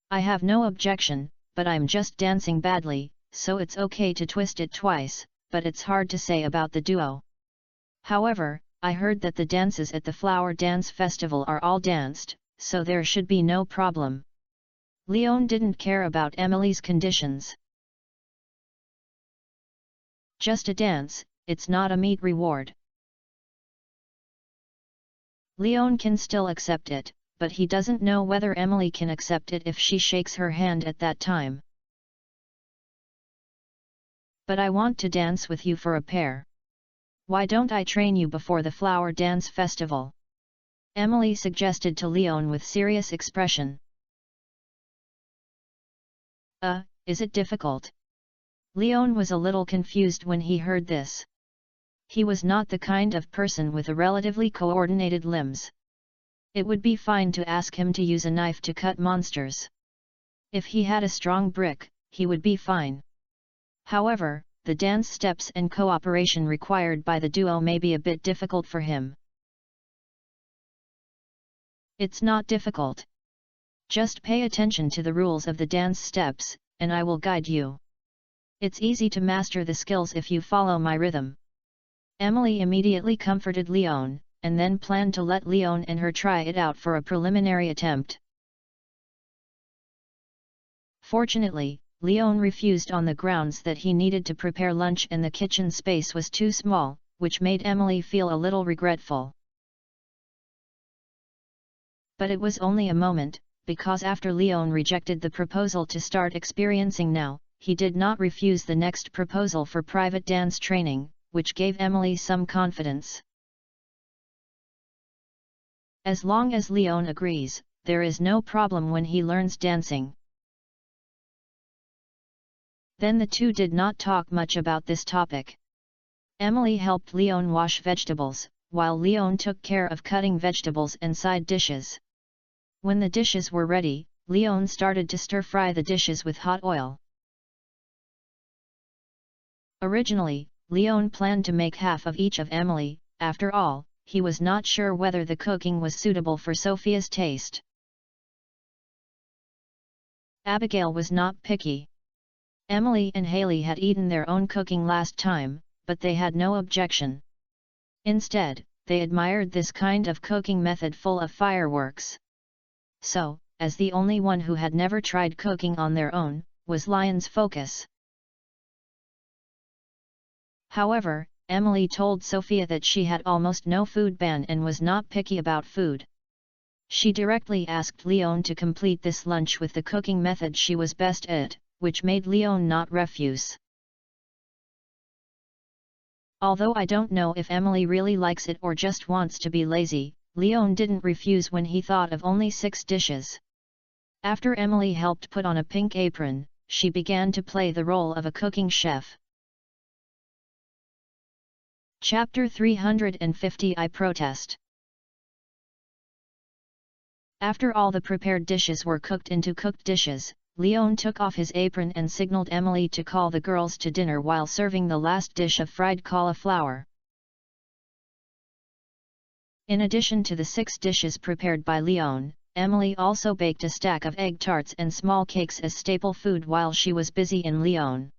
I have no objection, but I'm just dancing badly, so it's okay to twist it twice, but it's hard to say about the duo. However, I heard that the dances at the flower dance festival are all danced, so there should be no problem. Leon didn't care about Emily's conditions. Just a dance, it's not a meat reward. Leon can still accept it, but he doesn't know whether Emily can accept it if she shakes her hand at that time. But I want to dance with you for a pair. Why don't I train you before the flower dance festival? Emily suggested to Leon with serious expression. Is it difficult? Leon was a little confused when he heard this. He was not the kind of person with a relatively coordinated limbs. It would be fine to ask him to use a knife to cut monsters. If he had a strong brick, he would be fine. However, the dance steps and cooperation required by the duo may be a bit difficult for him. It's not difficult. Just pay attention to the rules of the dance steps, and I will guide you. It's easy to master the skills if you follow my rhythm. Emily immediately comforted Leon, and then planned to let Leon and her try it out for a preliminary attempt. Fortunately, Leon refused on the grounds that he needed to prepare lunch and the kitchen space was too small, which made Emily feel a little regretful. But it was only a moment, because after Leon rejected the proposal to start experiencing now, he did not refuse the next proposal for private dance training, which gave Emily some confidence. As long as Leon agrees, there is no problem when he learns dancing. Then the two did not talk much about this topic. Emily helped Leon wash vegetables, while Leon took care of cutting vegetables and side dishes. When the dishes were ready, Leon started to stir-fry the dishes with hot oil. Originally, Leon planned to make half of each of Emily. After all, he was not sure whether the cooking was suitable for Sophia's taste. Abigail was not picky. Emily and Haley had eaten their own cooking last time, but they had no objection. Instead, they admired this kind of cooking method full of fireworks. So, as the only one who had never tried cooking on their own, was Lion's focus. However, Emily told Sophia that she had almost no food ban and was not picky about food. She directly asked Leon to complete this lunch with the cooking method she was best at, which made Leon not refuse. Although I don't know if Emily really likes it or just wants to be lazy, Leon didn't refuse when he thought of only 6 dishes. After Emily helped put on a pink apron, she began to play the role of a cooking chef. Chapter 350 I Protest. After all the prepared dishes were cooked into cooked dishes, Leon took off his apron and signaled Emily to call the girls to dinner while serving the last dish of fried cauliflower. In addition to the 6 dishes prepared by Leon, Emily also baked a stack of egg tarts and small cakes as staple food while she was busy in Leon.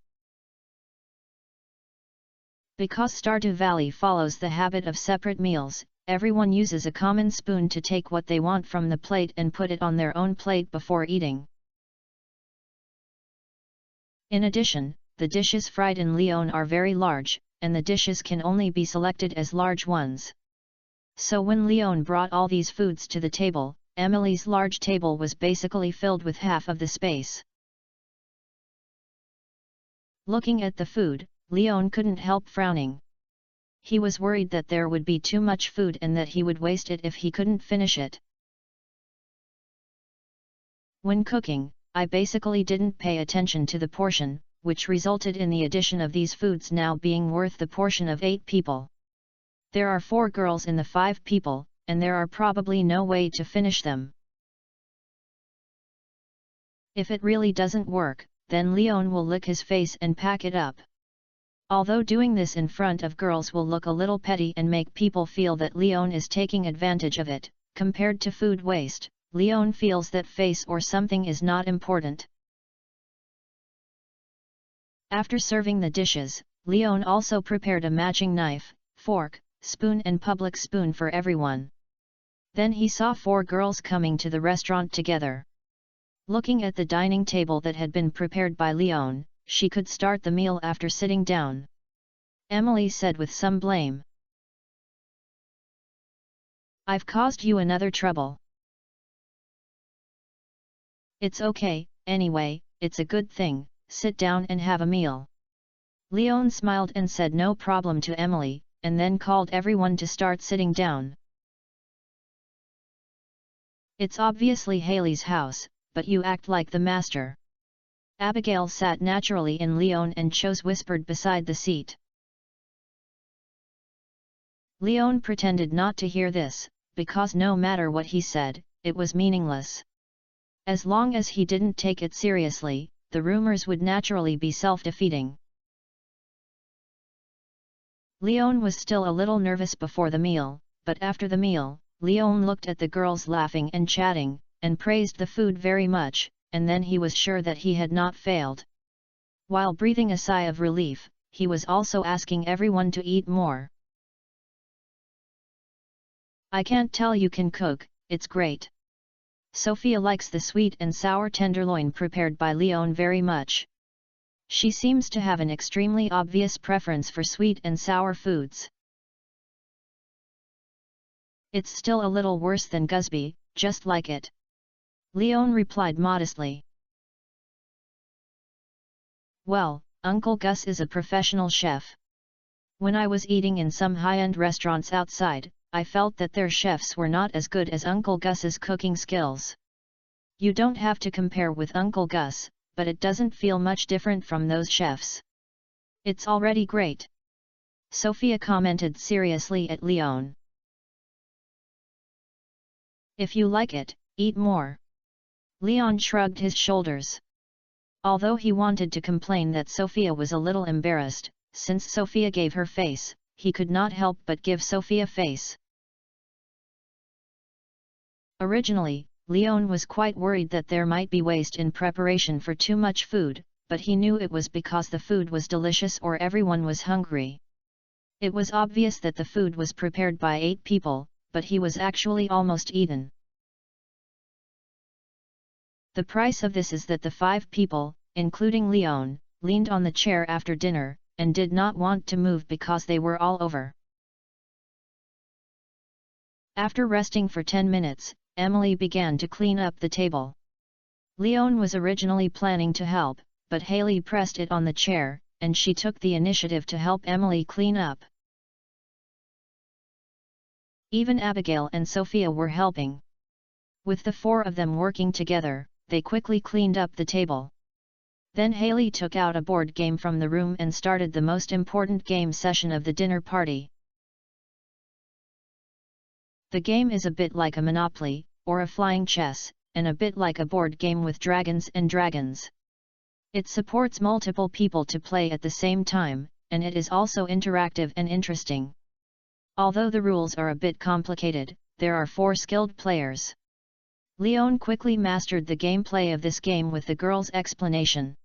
Because Stardew Valley follows the habit of separate meals, everyone uses a common spoon to take what they want from the plate and put it on their own plate before eating. In addition, the dishes fried in Leon are very large, and the dishes can only be selected as large ones. So when Leon brought all these foods to the table, Emily's large table was basically filled with half of the space. Looking at the food, Leon couldn't help frowning. He was worried that there would be too much food and that he would waste it if he couldn't finish it. When cooking, I basically didn't pay attention to the portion, which resulted in the addition of these foods now being worth the portion of 8 people. There are 4 girls in the 5 people, and there are probably no way to finish them. If it really doesn't work, then Leon will lick his face and pack it up. Although doing this in front of girls will look a little petty and make people feel that Leon is taking advantage of it, compared to food waste, Leon feels that face or something is not important. After serving the dishes, Leon also prepared a matching knife, fork, spoon and public spoon for everyone. Then he saw 4 girls coming to the restaurant together. Looking at the dining table that had been prepared by Leon, she could start the meal after sitting down. Emily said with some blame, "I've caused you another trouble." "It's okay, anyway, it's a good thing, sit down and have a meal." Leon smiled and said no problem to Emily, and then called everyone to start sitting down. "It's obviously Haley's house, but you act like the master." Abigail sat naturally in Leon and Chose whispered beside the seat. Leon pretended not to hear this, because no matter what he said, it was meaningless. As long as he didn't take it seriously, the rumors would naturally be self-defeating. Leon was still a little nervous before the meal, but after the meal, Leon looked at the girls laughing and chatting, and praised the food very much, and then he was sure that he had not failed. While breathing a sigh of relief, he was also asking everyone to eat more. "I can't tell you can cook, it's great." Sophia likes the sweet and sour tenderloin prepared by Leon very much. She seems to have an extremely obvious preference for sweet and sour foods. "It's still a little worse than Gusby, just like it," Leon replied modestly. "Well, Uncle Gus is a professional chef. When I was eating in some high-end restaurants outside, I felt that their chefs were not as good as Uncle Gus's cooking skills. You don't have to compare with Uncle Gus, but it doesn't feel much different from those chefs. It's already great. Sophia commented seriously at Leon. If you like it, eat more. Leon shrugged his shoulders. Although he wanted to complain that Sophia was a little embarrassed, since Sophia gave her face, he could not help but give Sophia face. Originally, Leon was quite worried that there might be waste in preparation for too much food, but he knew it was because the food was delicious or everyone was hungry. It was obvious that the food was prepared by 8 people, but he was actually almost eaten. The price of this is that the 5 people, including Leon, leaned on the chair after dinner, and did not want to move because they were all over. After resting for 10 minutes, Emily began to clean up the table. Leon was originally planning to help, but Haley pressed it on the chair, and she took the initiative to help Emily clean up. Even Abigail and Sophia were helping. With the 4 of them working together, they quickly cleaned up the table. Then Haley took out a board game from the room and started the most important game session of the dinner party. The game is a bit like a Monopoly, or a flying chess, and a bit like a board game with dragons and dragons. It supports multiple people to play at the same time, and it is also interactive and interesting. Although the rules are a bit complicated, there are 4 skilled players. Leon quickly mastered the gameplay of this game with the girl's explanation.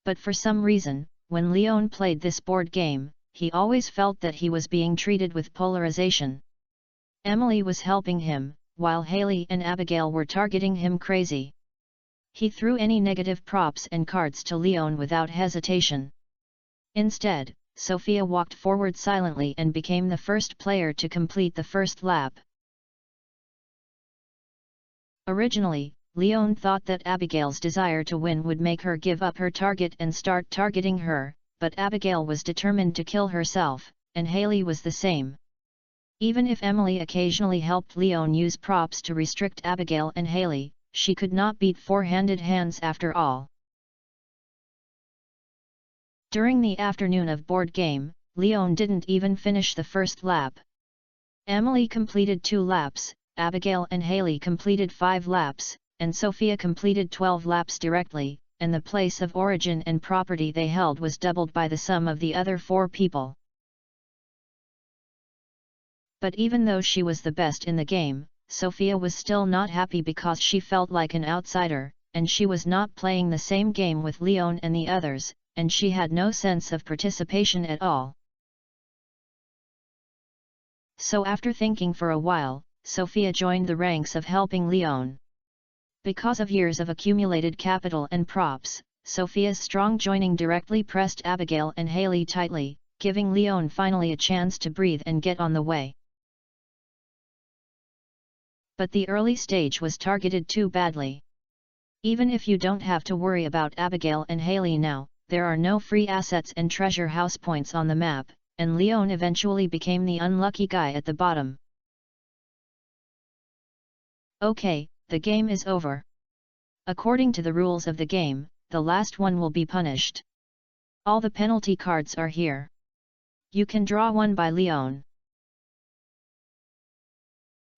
But for some reason, when Leon played this board game, he always felt that he was being treated with polarization. Emily was helping him, while Haley and Abigail were targeting him crazy. He threw any negative props and cards to Leon without hesitation. Instead, Sophia walked forward silently and became the first player to complete the first lap. Originally, Leon thought that Abigail's desire to win would make her give up her target and start targeting her, but Abigail was determined to kill herself, and Haley was the same. Even if Emily occasionally helped Leon use props to restrict Abigail and Haley, she could not beat 4-handed hands after all. During the afternoon of board game, Leon didn't even finish the first lap. Emily completed 2 laps, Abigail and Haley completed 5 laps, and Sophia completed 12 laps directly, and the place of origin and property they held was doubled by the sum of the other 4 people. But even though she was the best in the game, Sophia was still not happy because she felt like an outsider, and she was not playing the same game with Leon and the others, and she had no sense of participation at all. So after thinking for a while, Sophia joined the ranks of helping Leon. Because of years of accumulated capital and props, Sophia's strong joining directly pressed Abigail and Haley tightly, giving Leon finally a chance to breathe and get on the way. But the early stage was targeted too badly. Even if you don't have to worry about Abigail and Haley now, there are no free assets and treasure house points on the map, and Leon eventually became the unlucky guy at the bottom. Okay, the game is over. According to the rules of the game, the last one will be punished. All the penalty cards are here. You can draw one by Leon.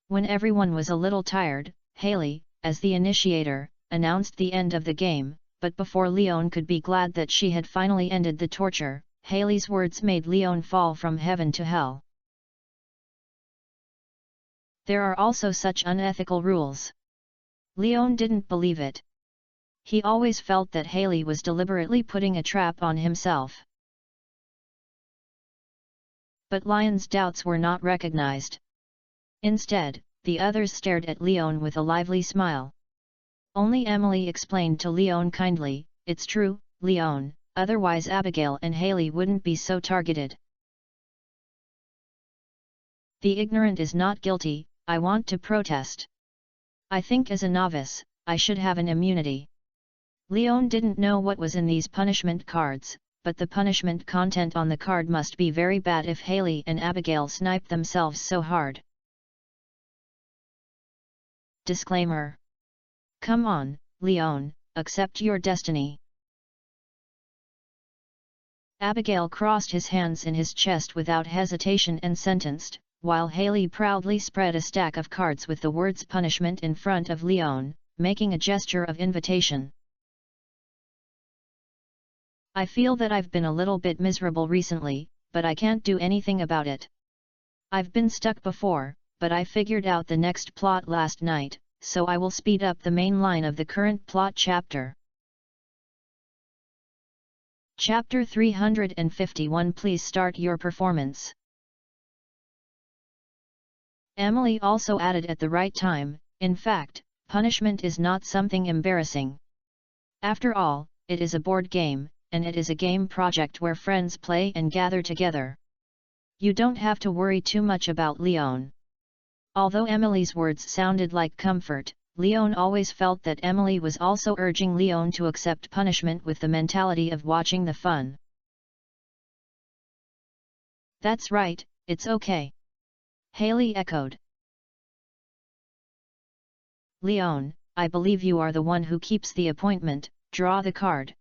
When everyone was a little tired, Haley, as the initiator, announced the end of the game, but before Leon could be glad that she had finally ended the torture, Haley's words made Leon fall from heaven to hell. There are also such unethical rules. Leon didn't believe it. He always felt that Haley was deliberately putting a trap on himself. But Leon's doubts were not recognized. Instead, the others stared at Leon with a lively smile. Only Emily explained to Leon kindly, "It's true, Leon, otherwise Abigail and Haley wouldn't be so targeted. The ignorant is not guilty, I want to protest. I think as a novice, I should have an immunity." Leon didn't know what was in these punishment cards, but the punishment content on the card must be very bad if Haley and Abigail snipe themselves so hard. Disclaimer. Come on, Leon, accept your destiny. Abigail crossed his hands in his chest without hesitation and sentenced, while Haley proudly spread a stack of cards with the words punishment in front of Leon, making a gesture of invitation. I feel that I've been a little bit miserable recently, but I can't do anything about it. I've been stuck before, but I figured out the next plot last night, so I will speed up the main line of the current plot chapter. Chapter 351. Please start your performance. Emily also added at the right time, in fact, punishment is not something embarrassing. After all, it is a board game, and it is a game project where friends play and gather together. You don't have to worry too much about Leon. Although Emily's words sounded like comfort, Leon always felt that Emily was also urging Leon to accept punishment with the mentality of watching the fun. That's right, it's okay. Haley echoed. Leon, I believe you are the one who keeps the appointment, draw the card.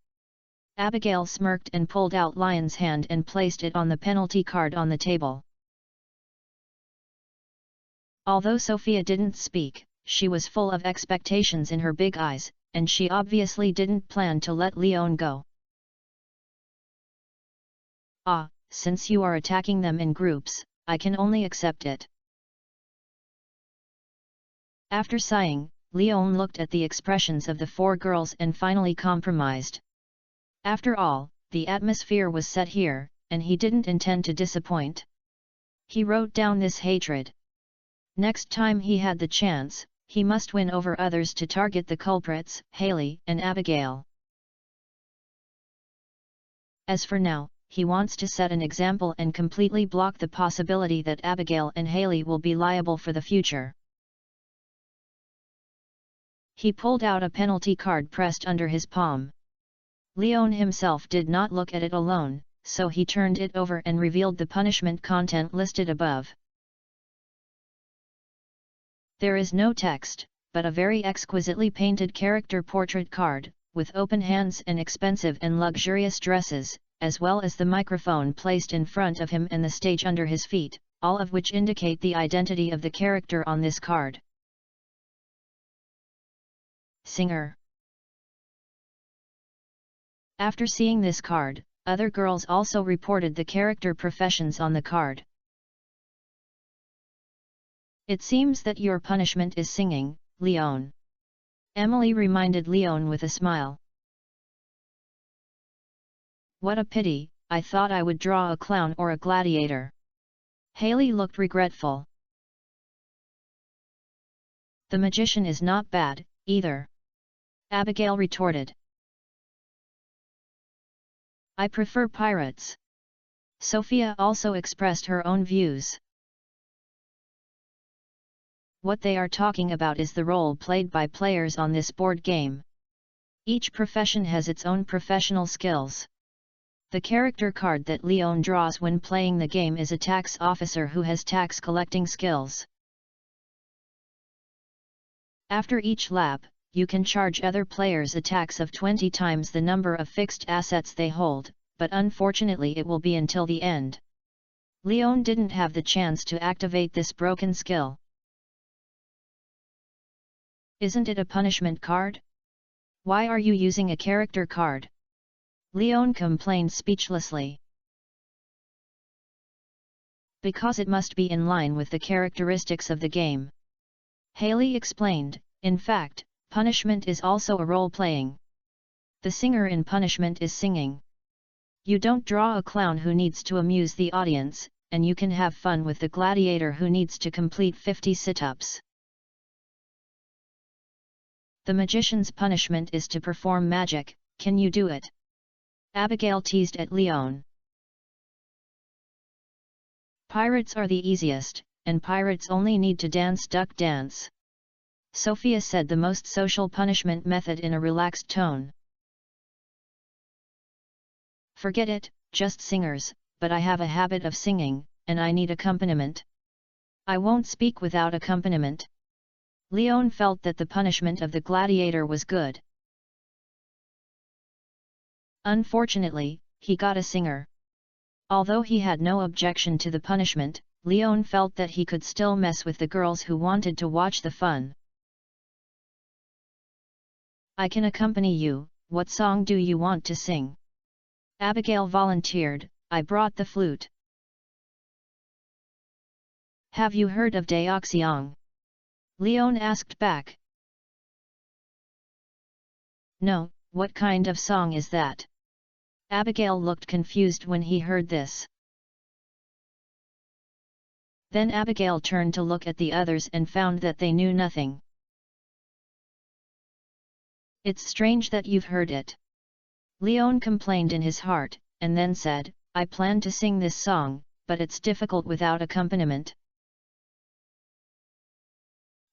Abigail smirked and pulled out Lion's hand and placed it on the penalty card on the table. Although Sophia didn't speak, she was full of expectations in her big eyes, and she obviously didn't plan to let Leon go. Ah, since you are attacking them in groups, I can only accept it. After sighing, Leon looked at the expressions of the four girls and finally compromised. After all, the atmosphere was set here, and he didn't intend to disappoint. He wrote down this hatred. Next time he had the chance, he must win over others to target the culprits, Haley and Abigail. As for now, he wants to set an example and completely block the possibility that Abigail and Haley will be liable for the future. He pulled out a penalty card pressed under his palm. Leon himself did not look at it alone, so he turned it over and revealed the punishment content listed above. There is no text, but a very exquisitely painted character portrait card, with open hands and expensive and luxurious dresses, as well as the microphone placed in front of him and the stage under his feet, all of which indicate the identity of the character on this card. Singer. After seeing this card, other girls also reported the character professions on the card. It seems that your punishment is singing, Leon. Emily reminded Leon with a smile. What a pity, I thought I would draw a clown or a gladiator. Haley looked regretful. The magician is not bad, either. Abigail retorted. I prefer pirates. Sophia also expressed her own views. What they are talking about is the role played by players on this board game. Each profession has its own professional skills. The character card that Leon draws when playing the game is a tax officer who has tax collecting skills. After each lap, you can charge other players a tax of 20 times the number of fixed assets they hold, but unfortunately it will be until the end. Leon didn't have the chance to activate this broken skill. Isn't it a punishment card? Why are you using a character card? Leon complained speechlessly. Because it must be in line with the characteristics of the game. Haley explained, in fact, punishment is also a role-playing. The singer in punishment is singing. You don't draw a clown who needs to amuse the audience, and you can have fun with the gladiator who needs to complete 50 sit-ups. The magician's punishment is to perform magic, can you do it? Abigail teased at Leon. Pirates are the easiest, and pirates only need to dance duck dance. Sophia said the most social punishment method in a relaxed tone. Forget it, just singers, but I have a habit of singing, and I need accompaniment. I won't speak without accompaniment. Leon felt that the punishment of the gladiator was good. Unfortunately, he got a singer. Although he had no objection to the punishment, Leon felt that he could still mess with the girls who wanted to watch the fun. I can accompany you, what song do you want to sing? Abigail volunteered, I brought the flute. Have you heard of Deoxiong? Leon asked back. No, what kind of song is that? Abigail looked confused when he heard this. Then Abigail turned to look at the others and found that they knew nothing. It's strange that you've heard it. Leon complained in his heart, and then said, I plan to sing this song, but it's difficult without accompaniment.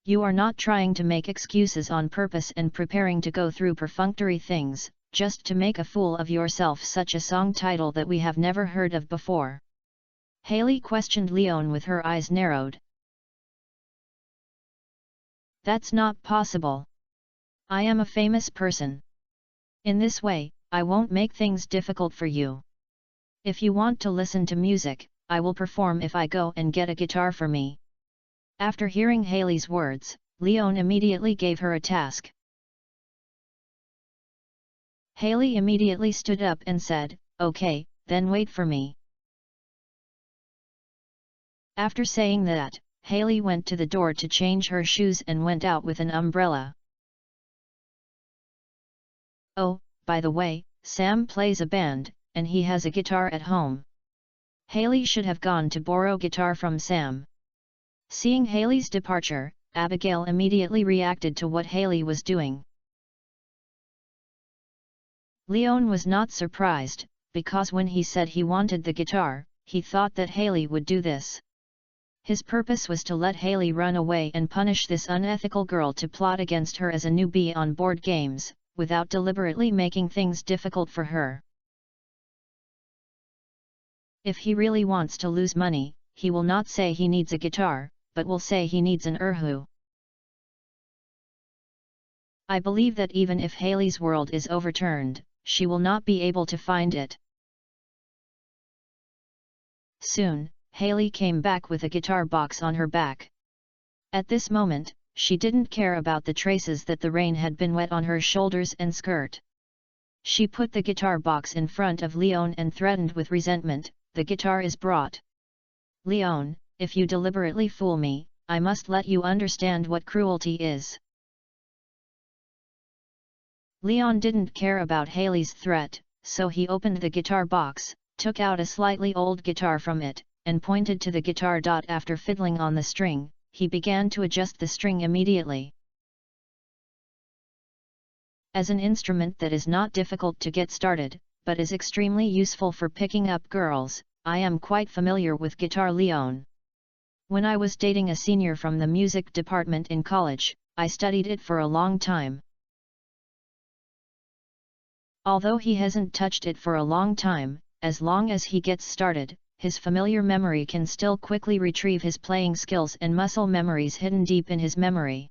You are not trying to make excuses on purpose and preparing to go through perfunctory things, just to make a fool of yourself. Such a song title that we have never heard of before. Haley questioned Leon with her eyes narrowed. That's not possible. I am a famous person. In this way, I won't make things difficult for you. If you want to listen to music, I will perform if I go and get a guitar for me. After hearing Haley's words, Leon immediately gave her a task. Haley immediately stood up and said, Okay, then wait for me. After saying that, Haley went to the door to change her shoes and went out with an umbrella. Oh, by the way, Sam plays a band, and he has a guitar at home. Haley should have gone to borrow guitar from Sam. Seeing Haley's departure, Abigail immediately reacted to what Haley was doing. Leon was not surprised, because when he said he wanted the guitar, he thought that Haley would do this. His purpose was to let Haley run away and punish this unethical girl to plot against her as a newbie on board games, without deliberately making things difficult for her. If he really wants to lose money, he will not say he needs a guitar, but will say he needs an erhu. I believe that even if Haley's world is overturned, she will not be able to find it. Soon, Haley came back with a guitar box on her back. At this moment, she didn't care about the traces that the rain had been wet on her shoulders and skirt. She put the guitar box in front of Leon and threatened with resentment, the guitar is brought. Leon, if you deliberately fool me, I must let you understand what cruelty is. Leon didn't care about Haley's threat, so he opened the guitar box, took out a slightly old guitar from it, and pointed to the guitar. After fiddling on the string, he began to adjust the string immediately. As an instrument that is not difficult to get started, but is extremely useful for picking up girls, I am quite familiar with guitar. Leon. When I was dating a senior from the music department in college, I studied it for a long time. Although he hasn't touched it for a long time, as long as he gets started, his familiar memory can still quickly retrieve his playing skills and muscle memories hidden deep in his memory.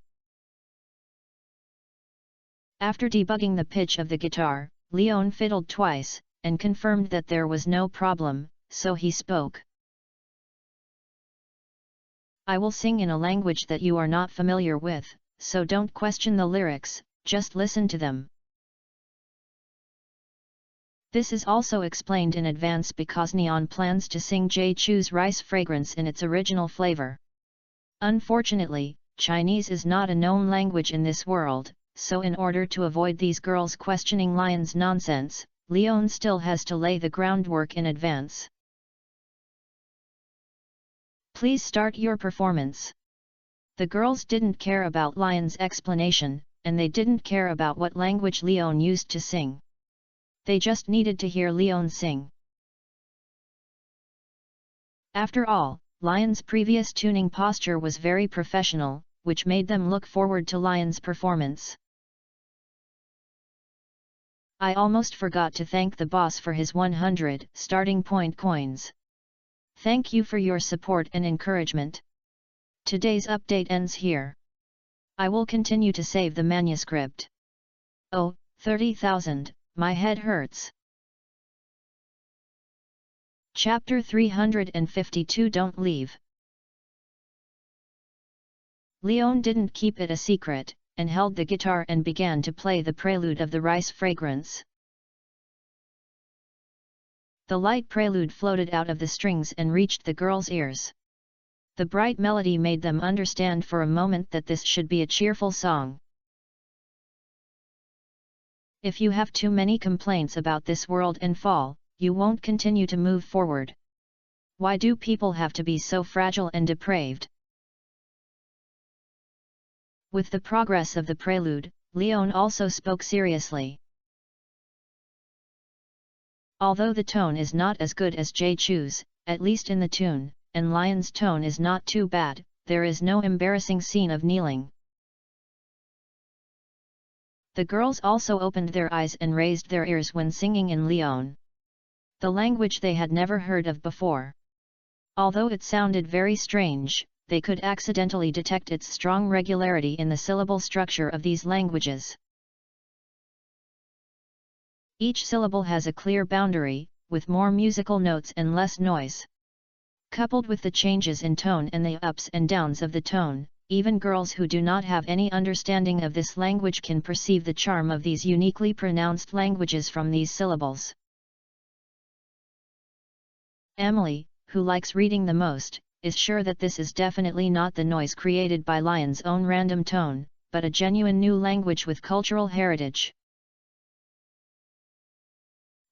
After debugging the pitch of the guitar, Leon fiddled twice, and confirmed that there was no problem, so he spoke. I will sing in a language that you are not familiar with, so don't question the lyrics, just listen to them. This is also explained in advance because Neon plans to sing Jay Chu's Rice Fragrance in its original flavor. Unfortunately, Chinese is not a known language in this world, so in order to avoid these girls questioning Lion's nonsense, Leon still has to lay the groundwork in advance. Please start your performance. The girls didn't care about Lion's explanation, and they didn't care about what language Leon used to sing. They just needed to hear Leon sing. After all, Lion's previous tuning posture was very professional, which made them look forward to Lion's performance. I almost forgot to thank the boss for his 100 starting point coins. Thank you for your support and encouragement. Today's update ends here. I will continue to save the manuscript. Oh, 30,000, my head hurts. Chapter 352 Don't Leave. Leon didn't keep it a secret, and held the guitar and began to play the prelude of the rice fragrance. The light prelude floated out of the strings and reached the girls' ears. The bright melody made them understand for a moment that this should be a cheerful song. If you have too many complaints about this world and fall, you won't continue to move forward. Why do people have to be so fragile and depraved? With the progress of the prelude, Leon also spoke seriously. Although the tone is not as good as Jay Chu's, at least in the tune, and Lion's tone is not too bad, there is no embarrassing scene of kneeling. The girls also opened their eyes and raised their ears when singing in Leon, the language they had never heard of before. Although it sounded very strange, they could accidentally detect its strong regularity in the syllable structure of these languages. Each syllable has a clear boundary, with more musical notes and less noise. Coupled with the changes in tone and the ups and downs of the tone, even girls who do not have any understanding of this language can perceive the charm of these uniquely pronounced languages from these syllables. Emily, who likes reading the most, is sure that this is definitely not the noise created by Lion's own random tone, but a genuine new language with cultural heritage.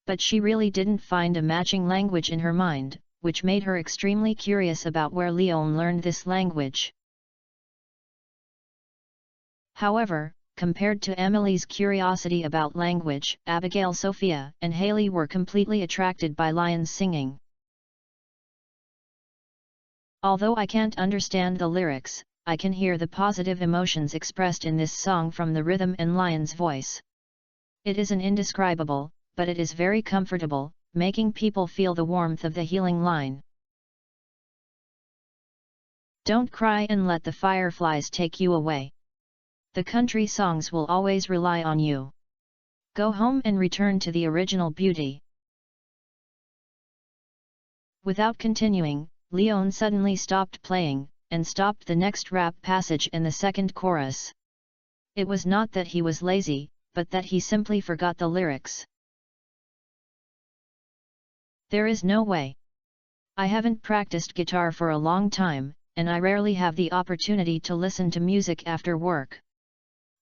But she really didn't find a matching language in her mind, which made her extremely curious about where Leon learned this language. However, compared to Emily's curiosity about language, Abigail, Sophia, and Haley were completely attracted by Lion's singing. Although I can't understand the lyrics, I can hear the positive emotions expressed in this song from the rhythm and Lion's voice. It isn't indescribable, but it is very comfortable, making people feel the warmth of the healing line. Don't cry and let the fireflies take you away. The country songs will always rely on you. Go home and return to the original beauty. Without continuing, Leon suddenly stopped playing, and stopped the next rap passage and the second chorus. It was not that he was lazy, but that he simply forgot the lyrics. There is no way. I haven't practiced guitar for a long time, and I rarely have the opportunity to listen to music after work.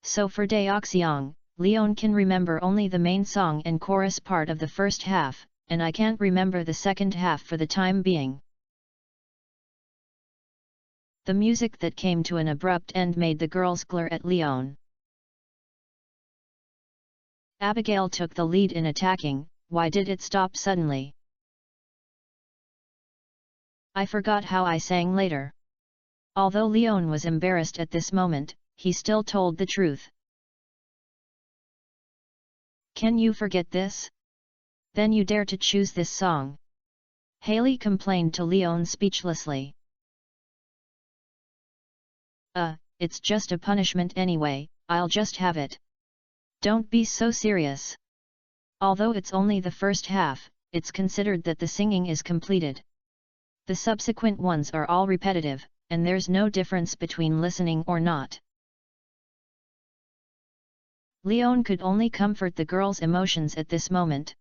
So for Deoxiang, Leon can remember only the main song and chorus part of the first half, and I can't remember the second half for the time being. The music that came to an abrupt end made the girls glare at Leon. Abigail took the lead in attacking. Why did it stop suddenly? I forgot how I sang later. Although Leon was embarrassed at this moment, he still told the truth. Can you forget this? Then you dare to choose this song? Haley complained to Leon speechlessly. It's just a punishment anyway, I'll just have it. Don't be so serious. Although it's only the first half, it's considered that the singing is completed. The subsequent ones are all repetitive, and there's no difference between listening or not. Leon could only comfort the girls' emotions at this moment.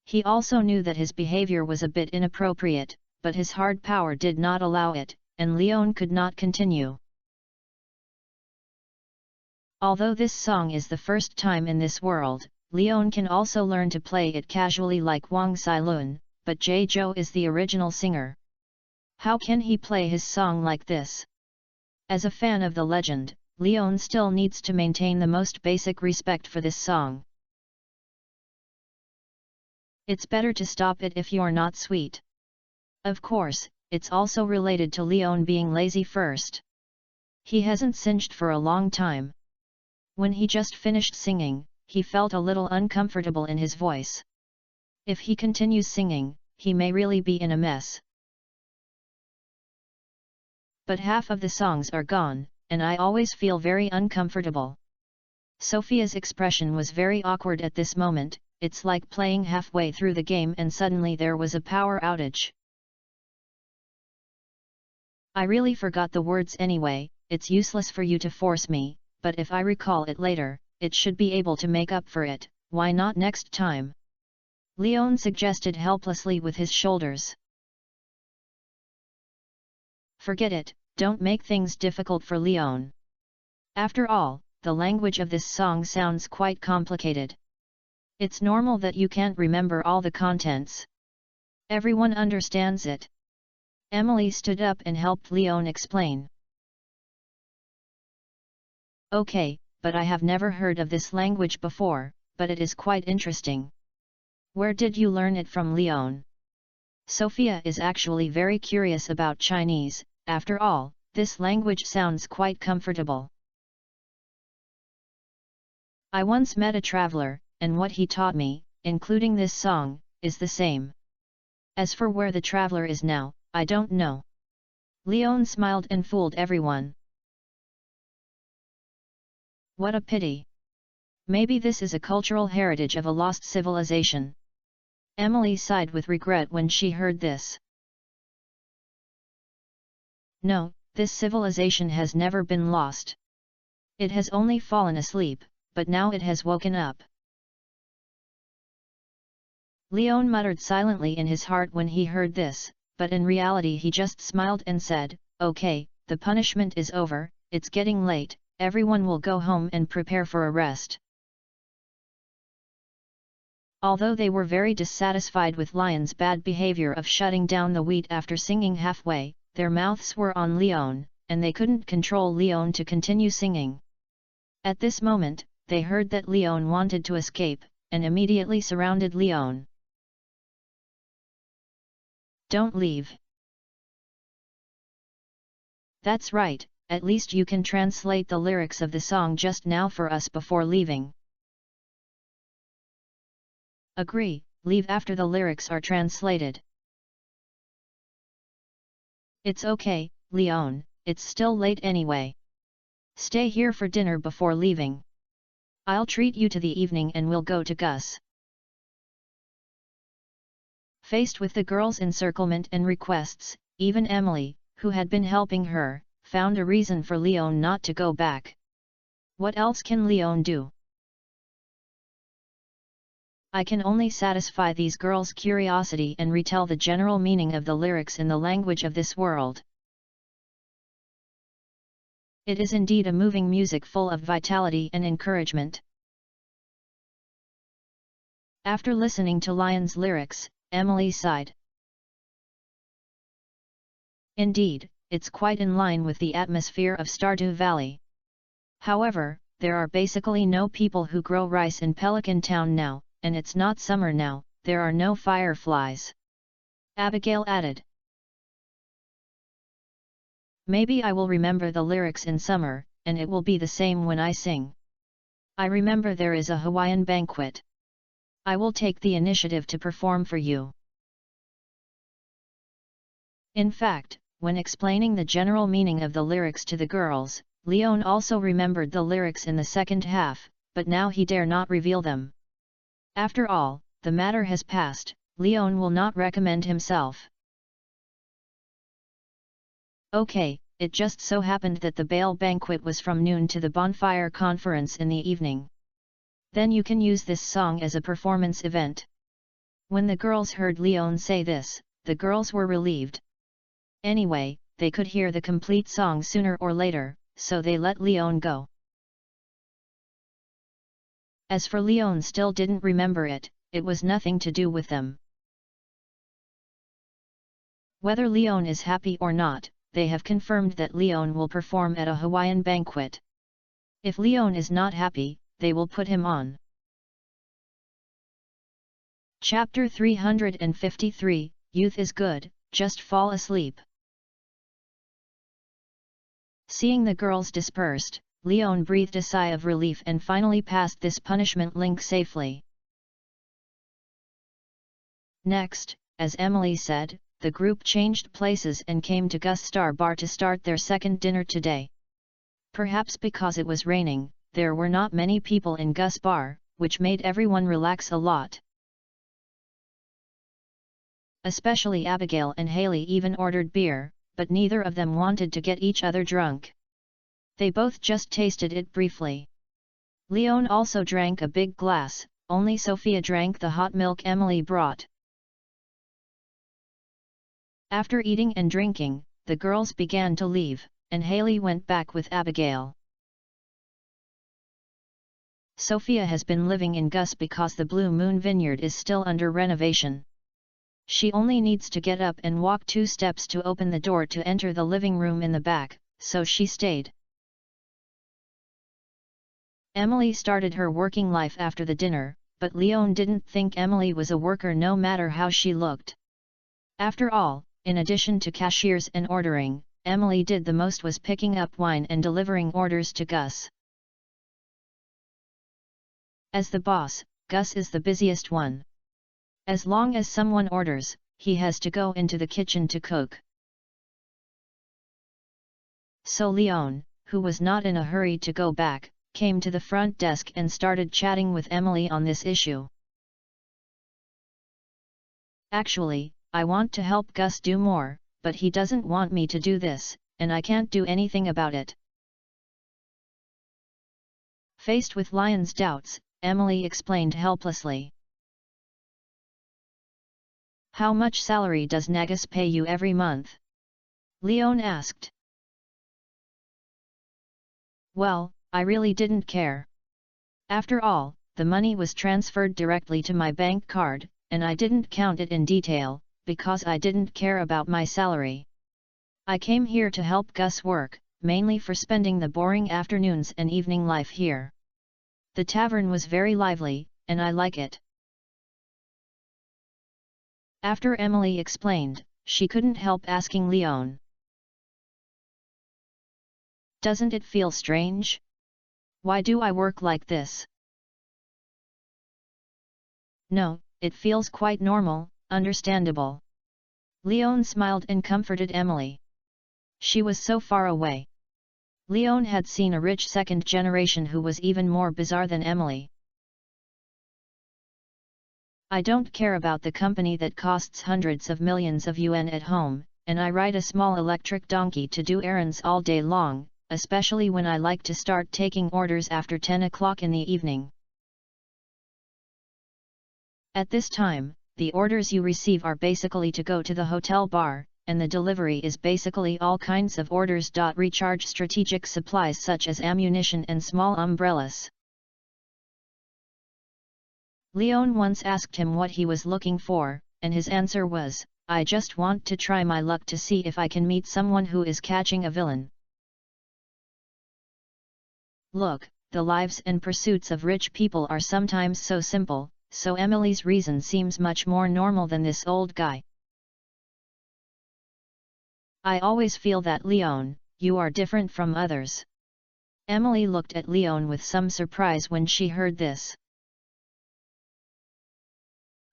He also knew that his behavior was a bit inappropriate, but his hard power did not allow it, and Leon could not continue. Although this song is the first time in this world, Leon can also learn to play it casually like Wang Xilun, but Jay Zhou is the original singer. How can he play his song like this? As a fan of the legend, Leon still needs to maintain the most basic respect for this song. It's better to stop it if you're not sweet. Of course, it's also related to Leon being lazy first. He hasn't singed for a long time. When he just finished singing, he felt a little uncomfortable in his voice. If he continues singing, he may really be in a mess. But half of the songs are gone, and I always feel very uncomfortable. Sophia's expression was very awkward at this moment. It's like playing halfway through the game and suddenly there was a power outage. I really forgot the words anyway. It's useless for you to force me, but if I recall it later, it should be able to make up for it. Why not next time? Leon suggested helplessly with his shoulders. Forget it, don't make things difficult for Leon. After all, the language of this song sounds quite complicated. It's normal that you can't remember all the contents. Everyone understands it. Emily stood up and helped Leon explain. Okay, but I have never heard of this language before, but it is quite interesting. Where did you learn it from, Leon? Sophia is actually very curious about Chinese. After all, this language sounds quite comfortable. I once met a traveler, and what he taught me, including this song, is the same. As for where the traveler is now, I don't know. Leon smiled and fooled everyone. What a pity. Maybe this is a cultural heritage of a lost civilization. Emily sighed with regret when she heard this. No, this civilization has never been lost. It has only fallen asleep, but now it has woken up. Leon muttered silently in his heart when he heard this, but in reality he just smiled and said, "Okay, the punishment is over, it's getting late, everyone will go home and prepare for a rest." Although they were very dissatisfied with Lion's bad behavior of shutting down the wheat after singing halfway, their mouths were on Leon, and they couldn't control Leon to continue singing. At this moment, they heard that Leon wanted to escape, and immediately surrounded Leon. Don't leave. That's right, at least you can translate the lyrics of the song just now for us before leaving. Agree, leave after the lyrics are translated. It's okay, Leon, it's still late anyway. Stay here for dinner before leaving. I'll treat you to the evening and we'll go to Gus. Faced with the girls' encirclement and requests, even Emily, who had been helping her, found a reason for Leon not to go back. What else can Leon do? I can only satisfy these girls' curiosity and retell the general meaning of the lyrics in the language of this world. It is indeed a moving music full of vitality and encouragement. After listening to Lion's lyrics, Emily sighed. Indeed, it's quite in line with the atmosphere of Stardew Valley. However, there are basically no people who grow rice in Pelican Town now, and it's not summer now, there are no fireflies. Abigail added. Maybe I will remember the lyrics in summer, and it will be the same when I sing. I remember there is a Hawaiian banquet. I will take the initiative to perform for you. In fact, when explaining the general meaning of the lyrics to the girls, Leon also remembered the lyrics in the second half, but now he dare not reveal them. After all, the matter has passed, Leon will not recommend himself. Okay, it just so happened that the Bale banquet was from noon to the bonfire conference in the evening. Then you can use this song as a performance event. When the girls heard Leon say this, the girls were relieved. Anyway, they could hear the complete song sooner or later, so they let Leon go. As for Leon still didn't remember it, it was nothing to do with them. Whether Leon is happy or not, they have confirmed that Leon will perform at a Hawaiian banquet. If Leon is not happy, they will put him on. Chapter 353, Youth is Good, Just Fall Asleep. Seeing the girls dispersed, Leon breathed a sigh of relief and finally passed this punishment link safely. Next, as Emily said, the group changed places and came to Gus' Star Bar to start their second dinner today. Perhaps because it was raining, there were not many people in Gus' Bar, which made everyone relax a lot. Especially Abigail and Haley even ordered beer, but neither of them wanted to get each other drunk. They both just tasted it briefly. Leon also drank a big glass, only Sophia drank the hot milk Emily brought. After eating and drinking, the girls began to leave, and Haley went back with Abigail. Sophia has been living in Gus because the Blue Moon Vineyard is still under renovation. She only needs to get up and walk 2 steps to open the door to enter the living room in the back, so she stayed. Emily started her working life after the dinner, but Leon didn't think Emily was a worker no matter how she looked. After all, in addition to cashiers and ordering, Emily did the most was picking up wine and delivering orders to Gus. As the boss, Gus is the busiest one. As long as someone orders, he has to go into the kitchen to cook. So Leon, who was not in a hurry to go back, came to the front desk and started chatting with Emily on this issue. Actually, I want to help Gus do more, but he doesn't want me to do this, and I can't do anything about it. Faced with Lyon's doubts, Emily explained helplessly. How much salary does Nagus pay you every month? Leon asked. Well, I really didn't care. After all, the money was transferred directly to my bank card, and I didn't count it in detail, because I didn't care about my salary. I came here to help Gus work, mainly for spending the boring afternoons and evening life here. The tavern was very lively, and I like it. After Emily explained, she couldn't help asking Leon. Doesn't it feel strange? Why do I work like this? No, it feels quite normal, understandable. Leon smiled and comforted Emily. She was so far away. Leon had seen a rich second generation who was even more bizarre than Emily. I don't care about the company that costs hundreds of millions of yuan at home, and I ride a small electric donkey to do errands all day long, especially when I like to start taking orders after 10 o'clock in the evening. At this time, the orders you receive are basically to go to the hotel bar, and the delivery is basically all kinds of orders. Recharge strategic supplies such as ammunition and small umbrellas. Leon once asked him what he was looking for, and his answer was, I just want to try my luck to see if I can meet someone who is catching a villain. Look, the lives and pursuits of rich people are sometimes so simple, so Emily's reason seems much more normal than this old guy. I always feel that, Leon, you are different from others. Emily looked at Leon with some surprise when she heard this.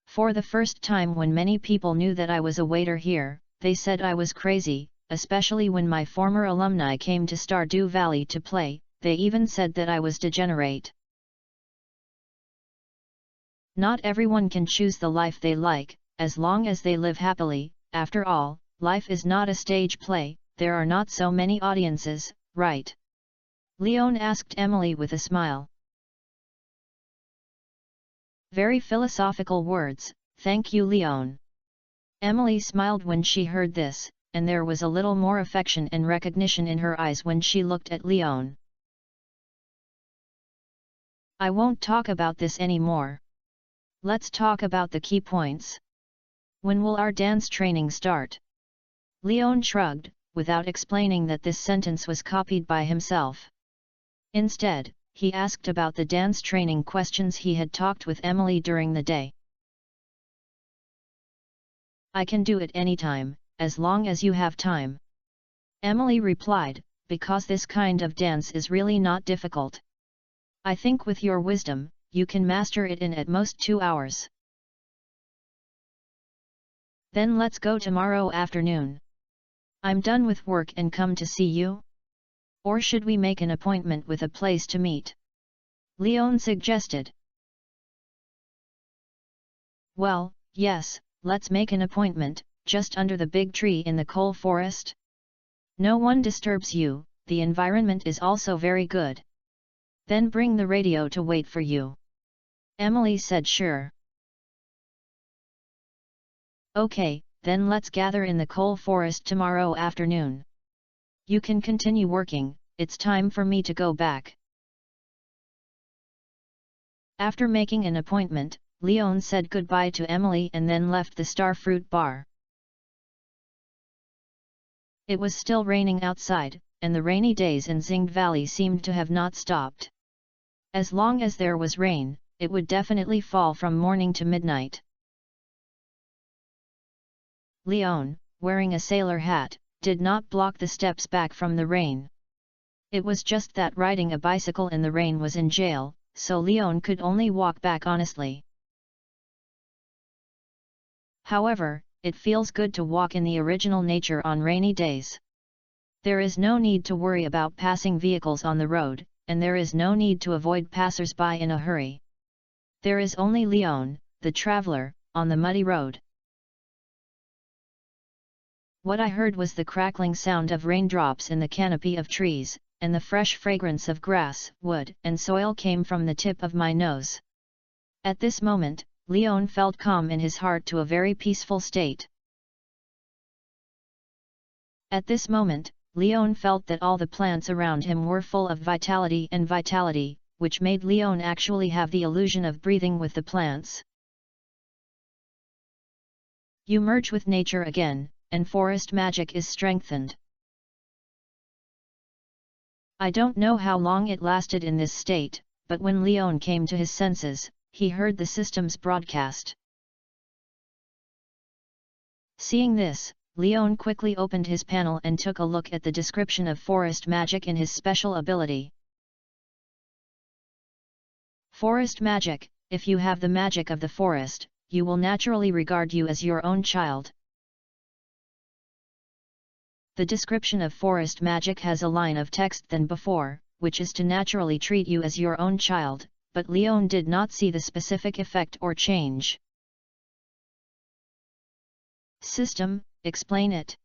For the first time when many people knew that I was a waiter here, they said I was crazy, especially when my former alumni came to Stardew Valley to play, they even said that I was degenerate. Not everyone can choose the life they like, as long as they live happily. After all, life is not a stage play, there are not so many audiences, right? Leon asked Emily with a smile. Very philosophical words, thank you, Leon. Emily smiled when she heard this, and there was a little more affection and recognition in her eyes when she looked at Leon. I won't talk about this anymore. Let's talk about the key points. When will our dance training start? Leon shrugged, without explaining that this sentence was copied by himself. Instead, he asked about the dance training questions he had talked with Emily during the day. I can do it anytime, as long as you have time. Emily replied, because this kind of dance is really not difficult. I think with your wisdom, you can master it in at most 2 hours. Then let's go tomorrow afternoon. I'm done with work and come to see you? Or should we make an appointment with a place to meet? Leon suggested. Well, yes, let's make an appointment, just under the big tree in the coal forest. No one disturbs you, the environment is also very good. Then bring the radio to wait for you. Emily said sure. Okay, then let's gather in the coal forest tomorrow afternoon. You can continue working, it's time for me to go back. After making an appointment, Leon said goodbye to Emily and then left the Starfruit bar. It was still raining outside, and the rainy days in Xingd Valley seemed to have not stopped. As long as there was rain, it would definitely fall from morning to midnight. Leon, wearing a sailor hat, did not block the steps back from the rain. It was just that riding a bicycle in the rain was in jail, so Leon could only walk back honestly. However, it feels good to walk in the original nature on rainy days. There is no need to worry about passing vehicles on the road, and there is no need to avoid passers-by in a hurry. There is only Leon, the traveler, on the muddy road. What I heard was the crackling sound of raindrops in the canopy of trees, and the fresh fragrance of grass, wood, and soil came from the tip of my nose. At this moment, Leon felt calm in his heart to a very peaceful state. At this moment, Leon felt that all the plants around him were full of vitality, which made Leon actually have the illusion of breathing with the plants. You merge with nature again, and forest magic is strengthened. I don't know how long it lasted in this state, but when Leon came to his senses, he heard the system's broadcast. Seeing this, Leon quickly opened his panel and took a look at the description of forest magic in his special ability. Forest magic: if you have the magic of the forest, you will naturally regard you as your own child. The description of forest magic has a line of text than before, which is to naturally treat you as your own child, but Leon did not see the specific effect or change. System, explain it.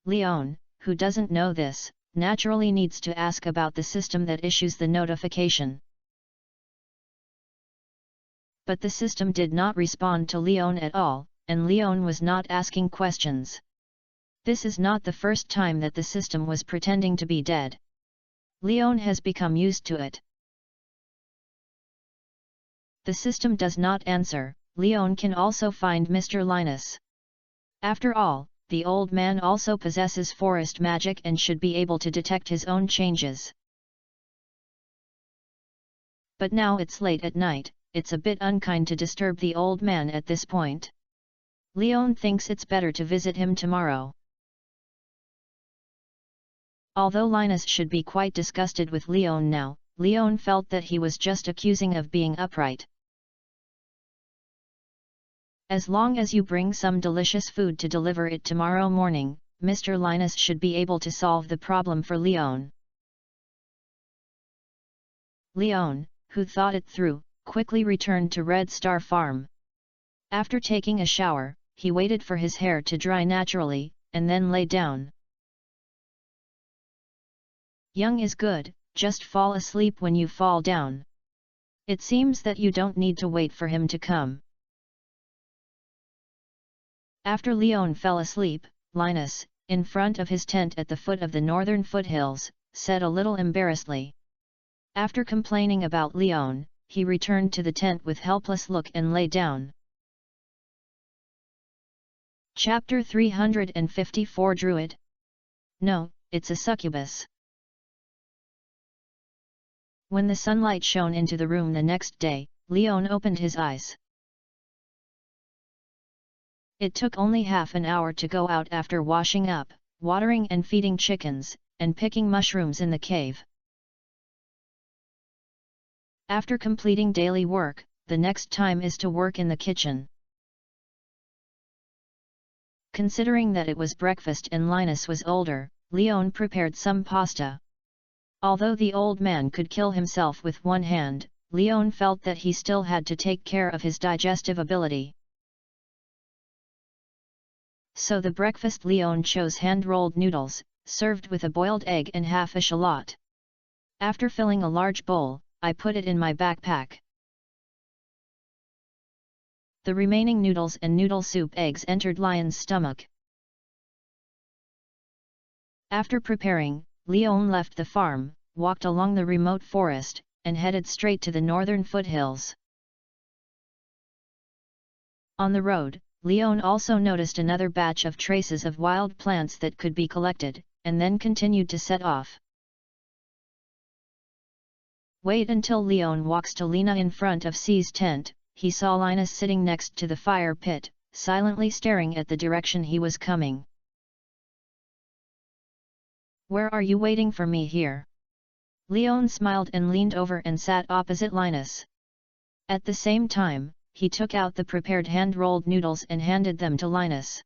Leon, who doesn't know this, naturally needs to ask about the system that issues the notification. But the system did not respond to Leon at all, and Leon was not asking questions. This is not the first time that the system was pretending to be dead. Leon has become used to it. The system does not answer. Leon can also find Mr. Linus. After all, the old man also possesses forest magic and should be able to detect his own changes. But now it's late at night, it's a bit unkind to disturb the old man at this point. Leon thinks it's better to visit him tomorrow. Although Linus should be quite disgusted with Leon now, Leon felt that he was just accusing of being upright. As long as you bring some delicious food to deliver it tomorrow morning, Mr. Linus should be able to solve the problem for Leon. Leon, who thought it through, quickly returned to Red Star Farm. After taking a shower, he waited for his hair to dry naturally, and then lay down. Young is good, just fall asleep when you fall down. It seems that you don't need to wait for him to come. After Leon fell asleep, Linus, in front of his tent at the foot of the northern foothills, said a little embarrassedly. After complaining about Leon, he returned to the tent with helpless look and lay down. Chapter 354 Druid. No, it's a succubus. When the sunlight shone into the room the next day, Leon opened his eyes. It took only half an hour to go out after washing up, watering and feeding chickens, and picking mushrooms in the cave. After completing daily work, the next time is to work in the kitchen. Considering that it was breakfast and Linus was older, Leon prepared some pasta. Although the old man could kill himself with one hand, Leon felt that he still had to take care of his digestive ability. So the breakfast Leon chose hand-rolled noodles, served with a boiled egg and half a shallot. After filling a large bowl, I put it in my backpack. The remaining noodles and noodle soup eggs entered Lion's stomach. After preparing, Leon left the farm, walked along the remote forest, and headed straight to the northern foothills. On the road, Leon also noticed another batch of traces of wild plants that could be collected, and then continued to set off. Wait until Leon walks to Lena in front of C's tent. He saw Linus sitting next to the fire pit, silently staring at the direction he was coming. "Where are you waiting for me here?" Leon smiled and leaned over and sat opposite Linus. At the same time, he took out the prepared hand-rolled noodles and handed them to Linus.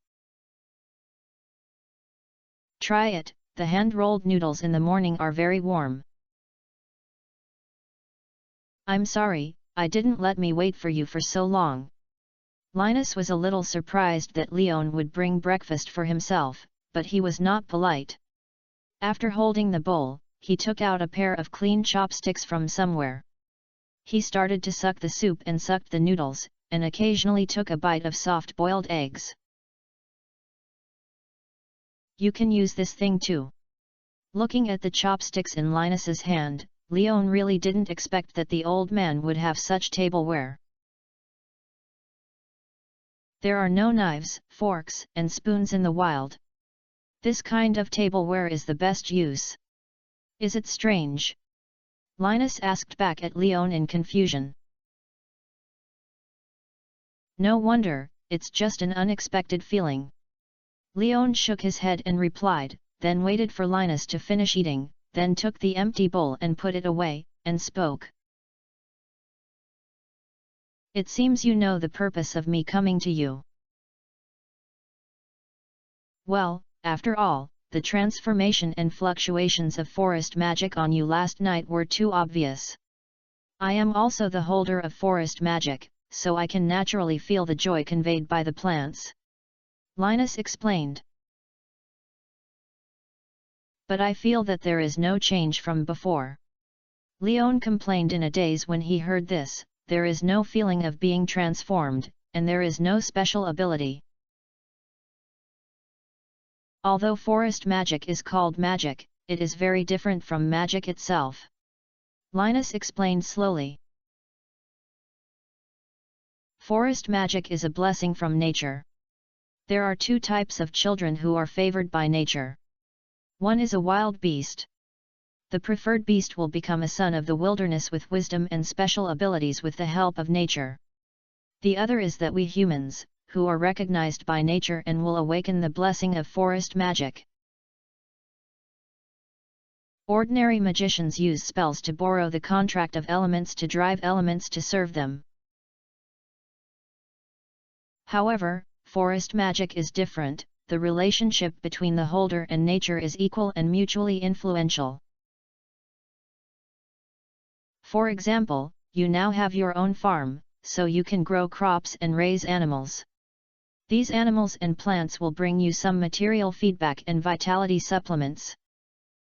"Try it, the hand-rolled noodles in the morning are very warm." "I'm sorry, I didn't let me wait for you for so long." Linus was a little surprised that Leon would bring breakfast for himself, but he was not polite. After holding the bowl, he took out a pair of clean chopsticks from somewhere. He started to suck the soup and sucked the noodles, and occasionally took a bite of soft boiled eggs. "You can use this thing too." Looking at the chopsticks in Linus's hand, Leon really didn't expect that the old man would have such tableware. There are no knives, forks, and spoons in the wild. This kind of tableware is the best use. Is it strange? Linus asked back at Leon in confusion. "No wonder, it's just an unexpected feeling." Leon shook his head and replied, then waited for Linus to finish eating, then took the empty bowl and put it away, and spoke. "It seems you know the purpose of me coming to you." "Well, after all, the transformation and fluctuations of forest magic on you last night were too obvious. I am also the holder of forest magic, so I can naturally feel the joy conveyed by the plants," Linus explained. "But I feel that there is no change from before." Leon complained in a daze when he heard this. "There is no feeling of being transformed, and there is no special ability." Although forest magic is called magic, it is very different from magic itself. Linus explained slowly. Forest magic is a blessing from nature. There are two types of children who are favored by nature. One is a wild beast. The preferred beast will become a son of the wilderness with wisdom and special abilities with the help of nature. The other is that we humans, who are recognized by nature and will awaken the blessing of forest magic. Ordinary magicians use spells to borrow the contract of elements to drive elements to serve them. However, forest magic is different. The relationship between the holder and nature is equal and mutually influential. For example, you now have your own farm, so you can grow crops and raise animals. These animals and plants will bring you some material feedback and vitality supplements.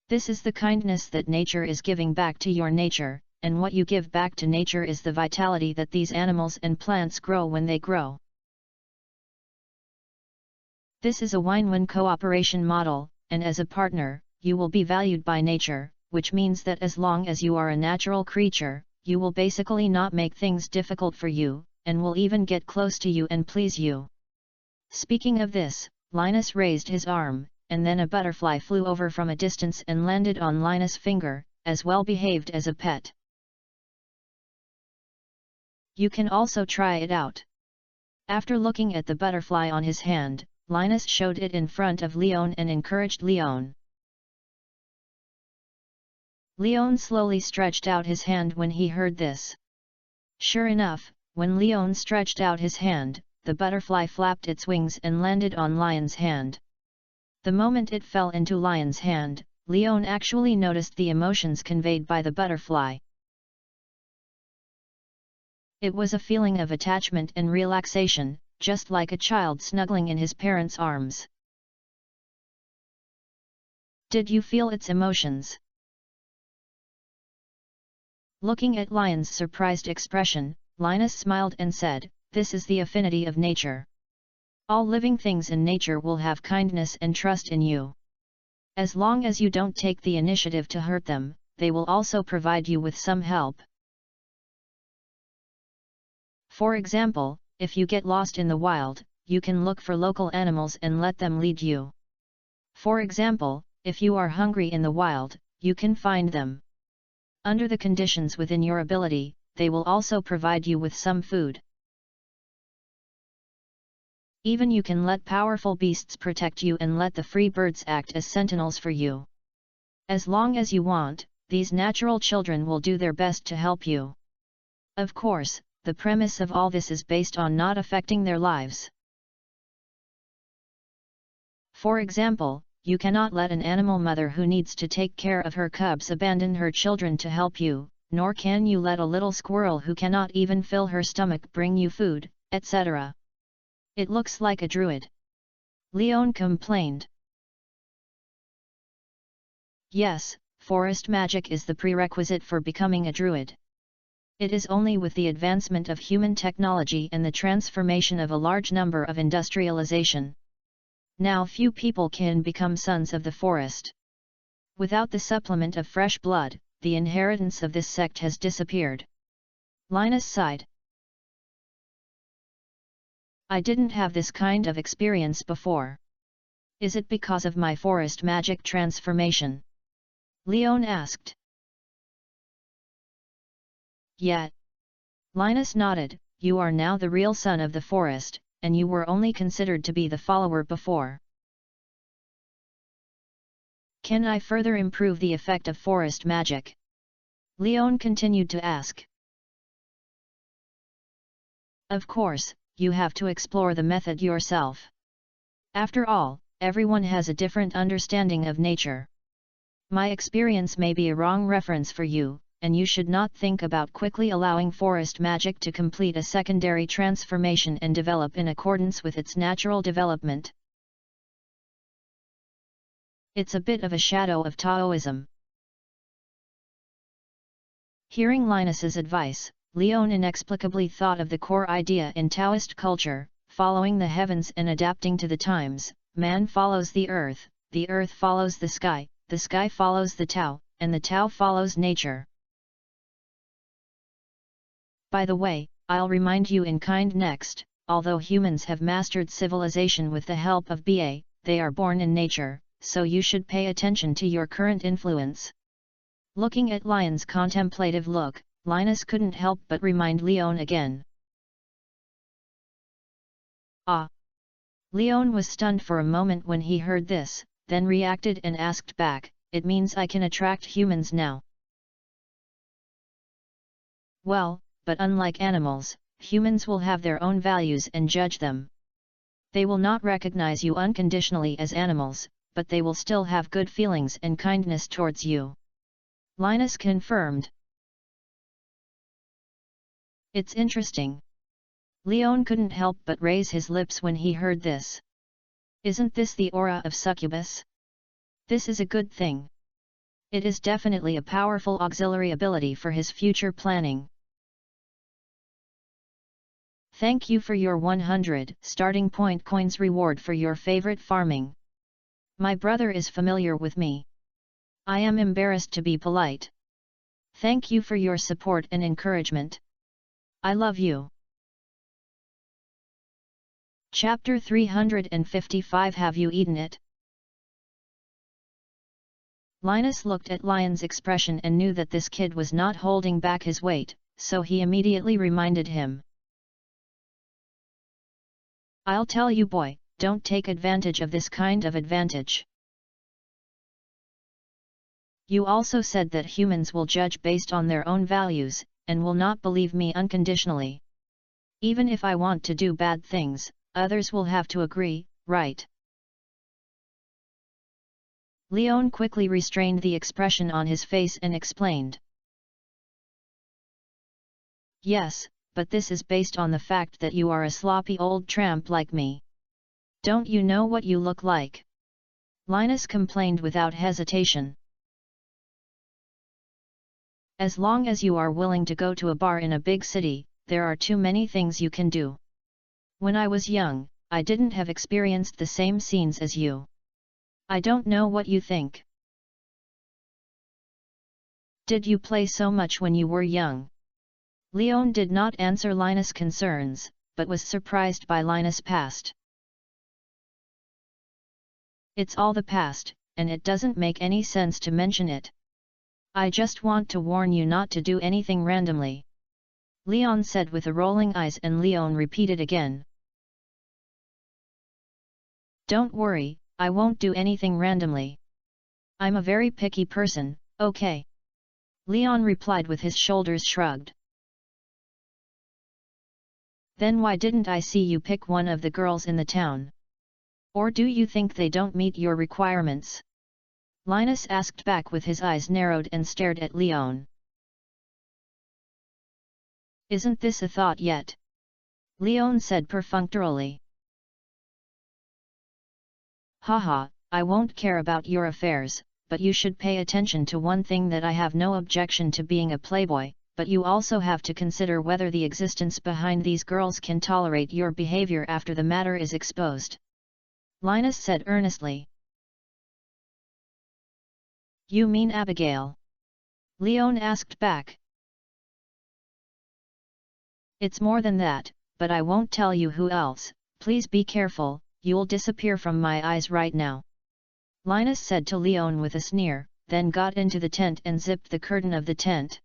This is the kindness that nature is giving back to your nature, and what you give back to nature is the vitality that these animals and plants grow when they grow. This is a win-win cooperation model, and as a partner, you will be valued by nature, which means that as long as you are a natural creature, you will basically not make things difficult for you, and will even get close to you and please you. Speaking of this, Linus raised his arm, and then a butterfly flew over from a distance and landed on Linus' finger, as well behaved as a pet. You can also try it out. After looking at the butterfly on his hand, Linus showed it in front of Leon and encouraged Leon. Leon slowly stretched out his hand when he heard this. Sure enough, when Leon stretched out his hand, the butterfly flapped its wings and landed on Lion's hand. The moment it fell into Lion's hand, Leon actually noticed the emotions conveyed by the butterfly. It was a feeling of attachment and relaxation, just like a child snuggling in his parents' arms. Did you feel its emotions? Looking at Lion's surprised expression, Linus smiled and said, "This is the affinity of nature. All living things in nature will have kindness and trust in you. As long as you don't take the initiative to hurt them, they will also provide you with some help. For example, if you get lost in the wild, you can look for local animals and let them lead you. For example, if you are hungry in the wild, you can find them. Under the conditions within your ability, they will also provide you with some food. Even you can let powerful beasts protect you and let the free birds act as sentinels for you. As long as you want, these natural children will do their best to help you. Of course, the premise of all this is based on not affecting their lives. For example, you cannot let an animal mother who needs to take care of her cubs abandon her children to help you, nor can you let a little squirrel who cannot even fill her stomach bring you food, etc. It looks like a druid," Leon complained. Yes, forest magic is the prerequisite for becoming a druid. It is only with the advancement of human technology and the transformation of a large number of industrialization. Now few people can become sons of the forest. Without the supplement of fresh blood, the inheritance of this sect has disappeared. Linus sighed. I didn't have this kind of experience before. Is it because of my forest magic transformation? Leon asked. Yeah. Linus nodded, you are now the real son of the forest, and you were only considered to be the follower before. Can I further improve the effect of forest magic? Leon continued to ask. Of course, you have to explore the method yourself. After all, everyone has a different understanding of nature. My experience may be a wrong reference for you, and you should not think about quickly allowing forest magic to complete a secondary transformation and develop in accordance with its natural development. It's a bit of a shadow of Taoism. Hearing Linus's advice, Leon inexplicably thought of the core idea in Taoist culture, following the heavens and adapting to the times. Man follows the earth follows the sky follows the Tao, and the Tao follows nature. By the way, I'll remind you in kind next, although humans have mastered civilization with the help of BA, they are born in nature, so you should pay attention to your current influence. Looking at Lion's contemplative look, Linus couldn't help but remind Leon again. Ah! Leon was stunned for a moment when he heard this, then reacted and asked back, it means I can attract humans now. Well, but unlike animals, humans will have their own values and judge them. They will not recognize you unconditionally as animals, but they will still have good feelings and kindness towards you. Linus confirmed. It's interesting. Leon couldn't help but raise his lips when he heard this. Isn't this the aura of succubus? This is a good thing. It is definitely a powerful auxiliary ability for his future planning. Thank you for your 100 starting point coins reward for your favorite farming. My brother is familiar with me. I am embarrassed to be polite. Thank you for your support and encouragement. I love you. Chapter 355 Have you eaten it? Linus looked at Lion's expression and knew that this kid was not holding back his weight, so he immediately reminded him. I'll tell you boy, Don't take advantage of this kind of advantage. You also said that humans will judge based on their own values, and will not believe me unconditionally. Even if I want to do bad things, others will have to agree, right? Leon quickly restrained the expression on his face and explained. Yes, but this is based on the fact that you are a sloppy old tramp like me. Don't you know what you look like? Linus complained without hesitation. As long as you are willing to go to a bar in a big city, there are too many things you can do. When I was young, I didn't have experienced the same scenes as you. I don't know what you think. Did you play so much when you were young? Leon did not answer Linus' concerns, but was surprised by Linus' past. It's all the past, and it doesn't make any sense to mention it. I just want to warn you not to do anything randomly. Leon said with a rolling eyes, and Leon repeated again. Don't worry, I won't do anything randomly. I'm a very picky person, okay? Leon replied with his shoulders shrugged. Then why didn't I see you pick one of the girls in the town? Or do you think they don't meet your requirements? Linus asked back with his eyes narrowed and stared at Leon. Isn't this a thought yet? Leon said perfunctorily. Haha, I won't care about your affairs, but you should pay attention to one thing, that I have no objection to being a playboy, but you also have to consider whether the existence behind these girls can tolerate your behavior after the matter is exposed. Linus said earnestly. You mean Abigail? Leon asked back. It's more than that, but I won't tell you who else. Please be careful, you'll disappear from my eyes right now. Linus said to Leon with a sneer, then got into the tent and zipped the curtain of the tent.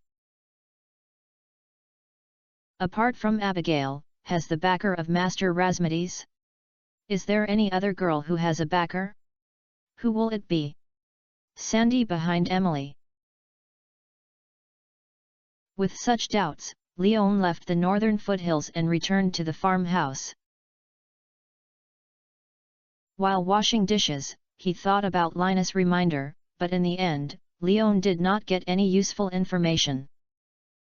Apart from Abigail, has the backer of Master Rasmides? Is there any other girl who has a backer? Who will it be? Sandy behind Emily. With such doubts, Leon left the northern foothills and returned to the farmhouse. While washing dishes, he thought about Linus' reminder, but in the end, Leon did not get any useful information.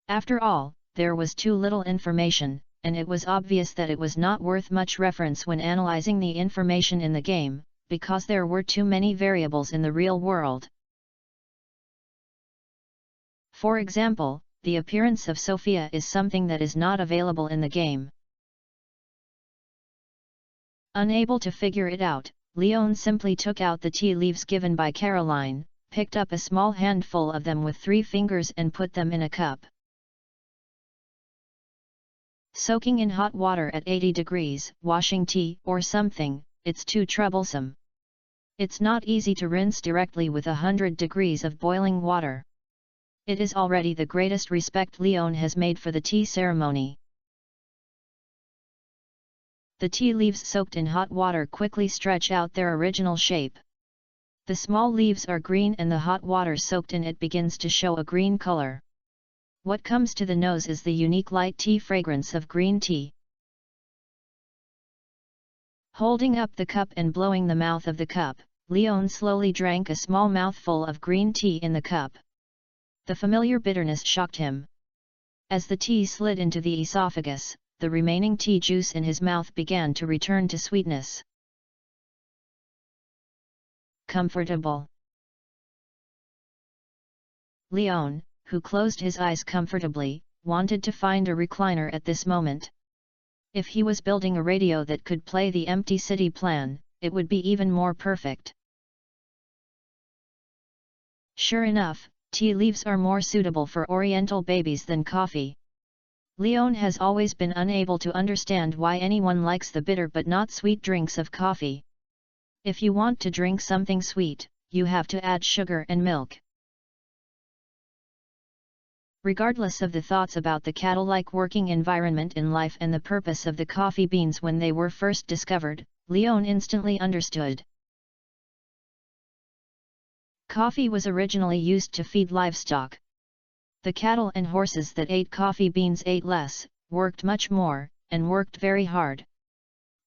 After all, there was too little information, and it was obvious that it was not worth much reference when analyzing the information in the game, because there were too many variables in the real world. For example, the appearance of Sophia is something that is not available in the game. Unable to figure it out, Leon simply took out the tea leaves given by Caroline, picked up a small handful of them with 3 fingers and put them in a cup. Soaking in hot water at 80 degrees, washing tea or something, it's too troublesome. It's not easy to rinse directly with 100 degrees of boiling water. It is already the greatest respect Leon has made for the tea ceremony. The tea leaves soaked in hot water quickly stretch out their original shape. The small leaves are green and the hot water soaked in it begins to show a green color. What comes to the nose is the unique light tea fragrance of green tea. Holding up the cup and blowing the mouth of the cup, Leon slowly drank a small mouthful of green tea in the cup. The familiar bitterness shocked him. As the tea slid into the esophagus, the remaining tea juice in his mouth began to return to sweetness. Comfortable. Leon, who closed his eyes comfortably, wanted to find a recliner at this moment. If he was building a radio that could play the Empty City plan, it would be even more perfect. Sure enough, tea leaves are more suitable for Oriental babies than coffee. Leon has always been unable to understand why anyone likes the bitter but not sweet drinks of coffee. If you want to drink something sweet, you have to add sugar and milk. Regardless of the thoughts about the cattle-like working environment in life and the purpose of the coffee beans when they were first discovered, Leon instantly understood. Coffee was originally used to feed livestock. The cattle and horses that ate coffee beans ate less, worked much more, and worked very hard.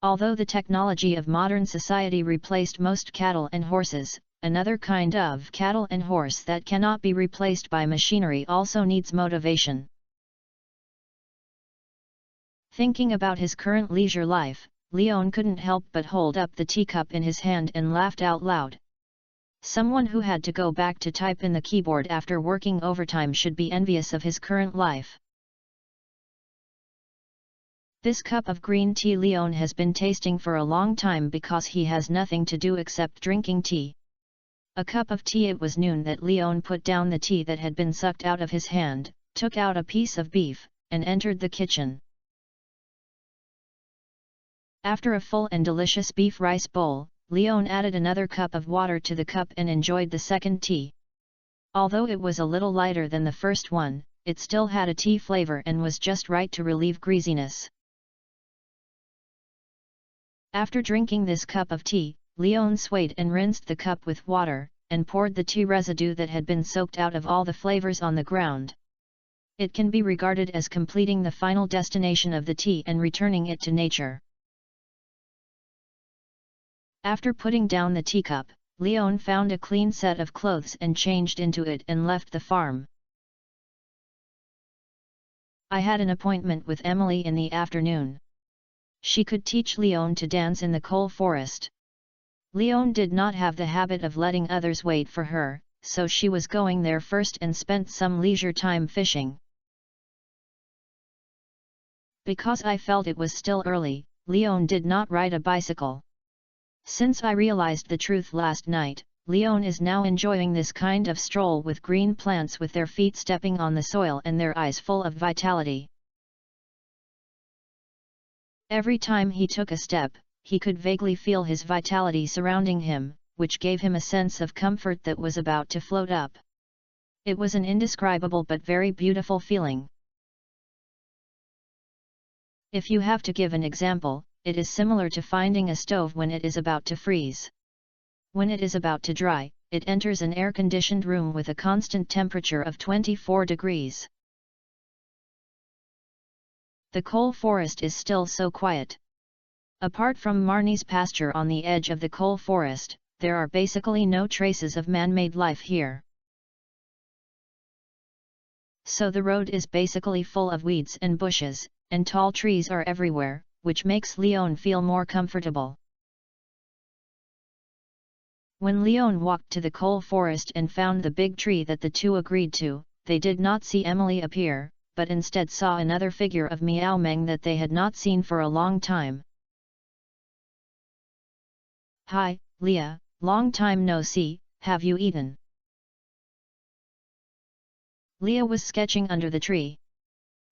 Although the technology of modern society replaced most cattle and horses, another kind of cattle and horse that cannot be replaced by machinery also needs motivation. Thinking about his current leisure life, Leon couldn't help but hold up the teacup in his hand and laughed out loud. Someone who had to go back to type in the keyboard after working overtime should be envious of his current life. This cup of green tea Leon has been tasting for a long time because he has nothing to do except drinking tea. A cup of tea. It was noon that Leon put down the tea that had been sucked out of his hand, took out a piece of beef, and entered the kitchen. After a full and delicious beef rice bowl, Leon added another cup of water to the cup and enjoyed the second tea. Although it was a little lighter than the first one, it still had a tea flavor and was just right to relieve greasiness. After drinking this cup of tea, Leon swayed and rinsed the cup with water, and poured the tea residue that had been soaked out of all the flavors on the ground. It can be regarded as completing the final destination of the tea and returning it to nature. After putting down the teacup, Leon found a clean set of clothes and changed into it and left the farm. I had an appointment with Emily in the afternoon. She could teach Leon to dance in the coal forest. Leon did not have the habit of letting others wait for her, so she was going there first and spent some leisure time fishing. Because I felt it was still early, Leon did not ride a bicycle. Since I realized the truth last night, Leon is now enjoying this kind of stroll with green plants with their feet stepping on the soil and their eyes full of vitality. Every time he took a step, he could vaguely feel his vitality surrounding him, which gave him a sense of comfort that was about to float up. It was an indescribable but very beautiful feeling. If you have to give an example, it is similar to finding a stove when it is about to freeze. When it is about to dry, it enters an air-conditioned room with a constant temperature of 24 degrees. The coal forest is still so quiet. Apart from Marnie's pasture on the edge of the coal forest, there are basically no traces of man-made life here. So the road is basically full of weeds and bushes, and tall trees are everywhere, which makes Leon feel more comfortable. When Leon walked to the coal forest and found the big tree that the two agreed to, they did not see Emily appear, but instead saw another figure of Meow Meng that they had not seen for a long time. "Hi, Leah, long time no see, have you eaten?" Leah was sketching under the tree.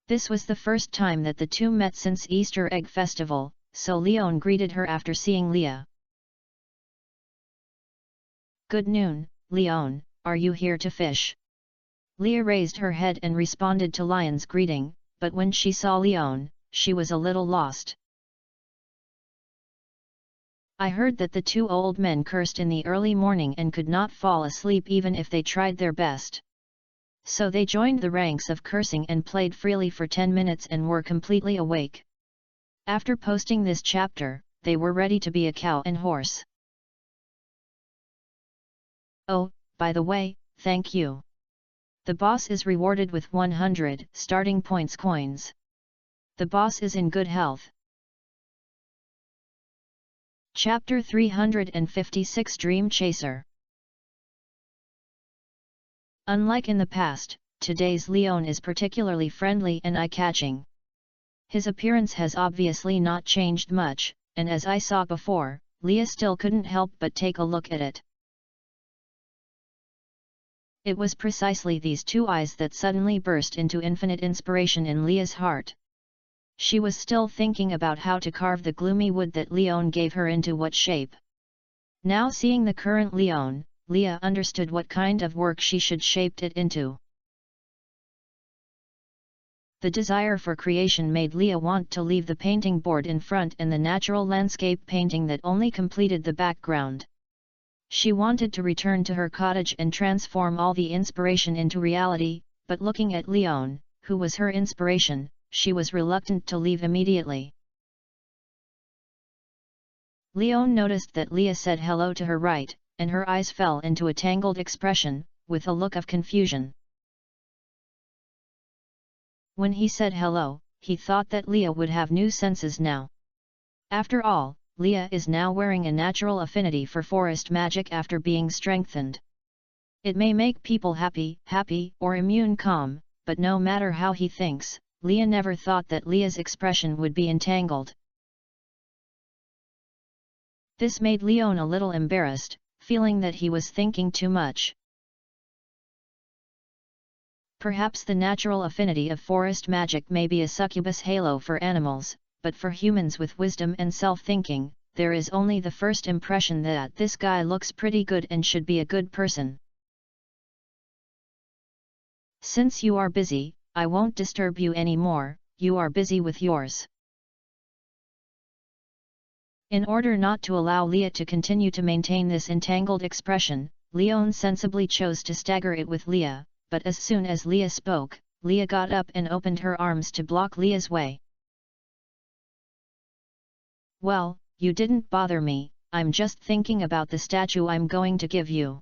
This was the first time that the two met since Easter Egg Festival, so Leon greeted her after seeing Leah. "Good noon, Leon, are you here to fish?" Leah raised her head and responded to Leon's greeting, but when she saw Leon, she was a little lost. "I heard that the two old men cursed in the early morning and could not fall asleep even if they tried their best. So they joined the ranks of cursing and played freely for 10 minutes and were completely awake. After posting this chapter, they were ready to be a cow and horse. Oh, by the way, thank you. The boss is rewarded with 100 starting points coins. The boss is in good health." Chapter 356 Dream Chaser. Unlike in the past, today's Leon is particularly friendly and eye-catching. His appearance has obviously not changed much, and as I saw before, Leah still couldn't help but take a look at it. It was precisely these two eyes that suddenly burst into infinite inspiration in Leah's heart. She was still thinking about how to carve the gloomy wood that Leon gave her into what shape. Now seeing the current Leon, Leah understood what kind of work she should shape it into. The desire for creation made Leah want to leave the painting board in front and the natural landscape painting that only completed the background. She wanted to return to her cottage and transform all the inspiration into reality, but looking at Leon, who was her inspiration, she was reluctant to leave immediately. Leon noticed that Leah said hello to her right, and her eyes fell into a tangled expression, with a look of confusion. When he said hello, he thought that Leah would have new senses now. After all, Leah is now wearing a natural affinity for forest magic after being strengthened. It may make people happy, or immune calm, but no matter how he thinks, Leah never thought that Leah's expression would be entangled. This made Leon a little embarrassed, feeling that he was thinking too much. Perhaps the natural affinity of forest magic may be a succubus halo for animals, but for humans with wisdom and self-thinking, there is only the first impression that this guy looks pretty good and should be a good person. Since you are busy, I won't disturb you anymore, you are busy with yours. In order not to allow Leah to continue to maintain this entangled expression, Leon sensibly chose to stagger it with Leah, but as soon as Leah spoke, Leah got up and opened her arms to block Leah's way. Well, you didn't bother me, I'm just thinking about the statue I'm going to give you.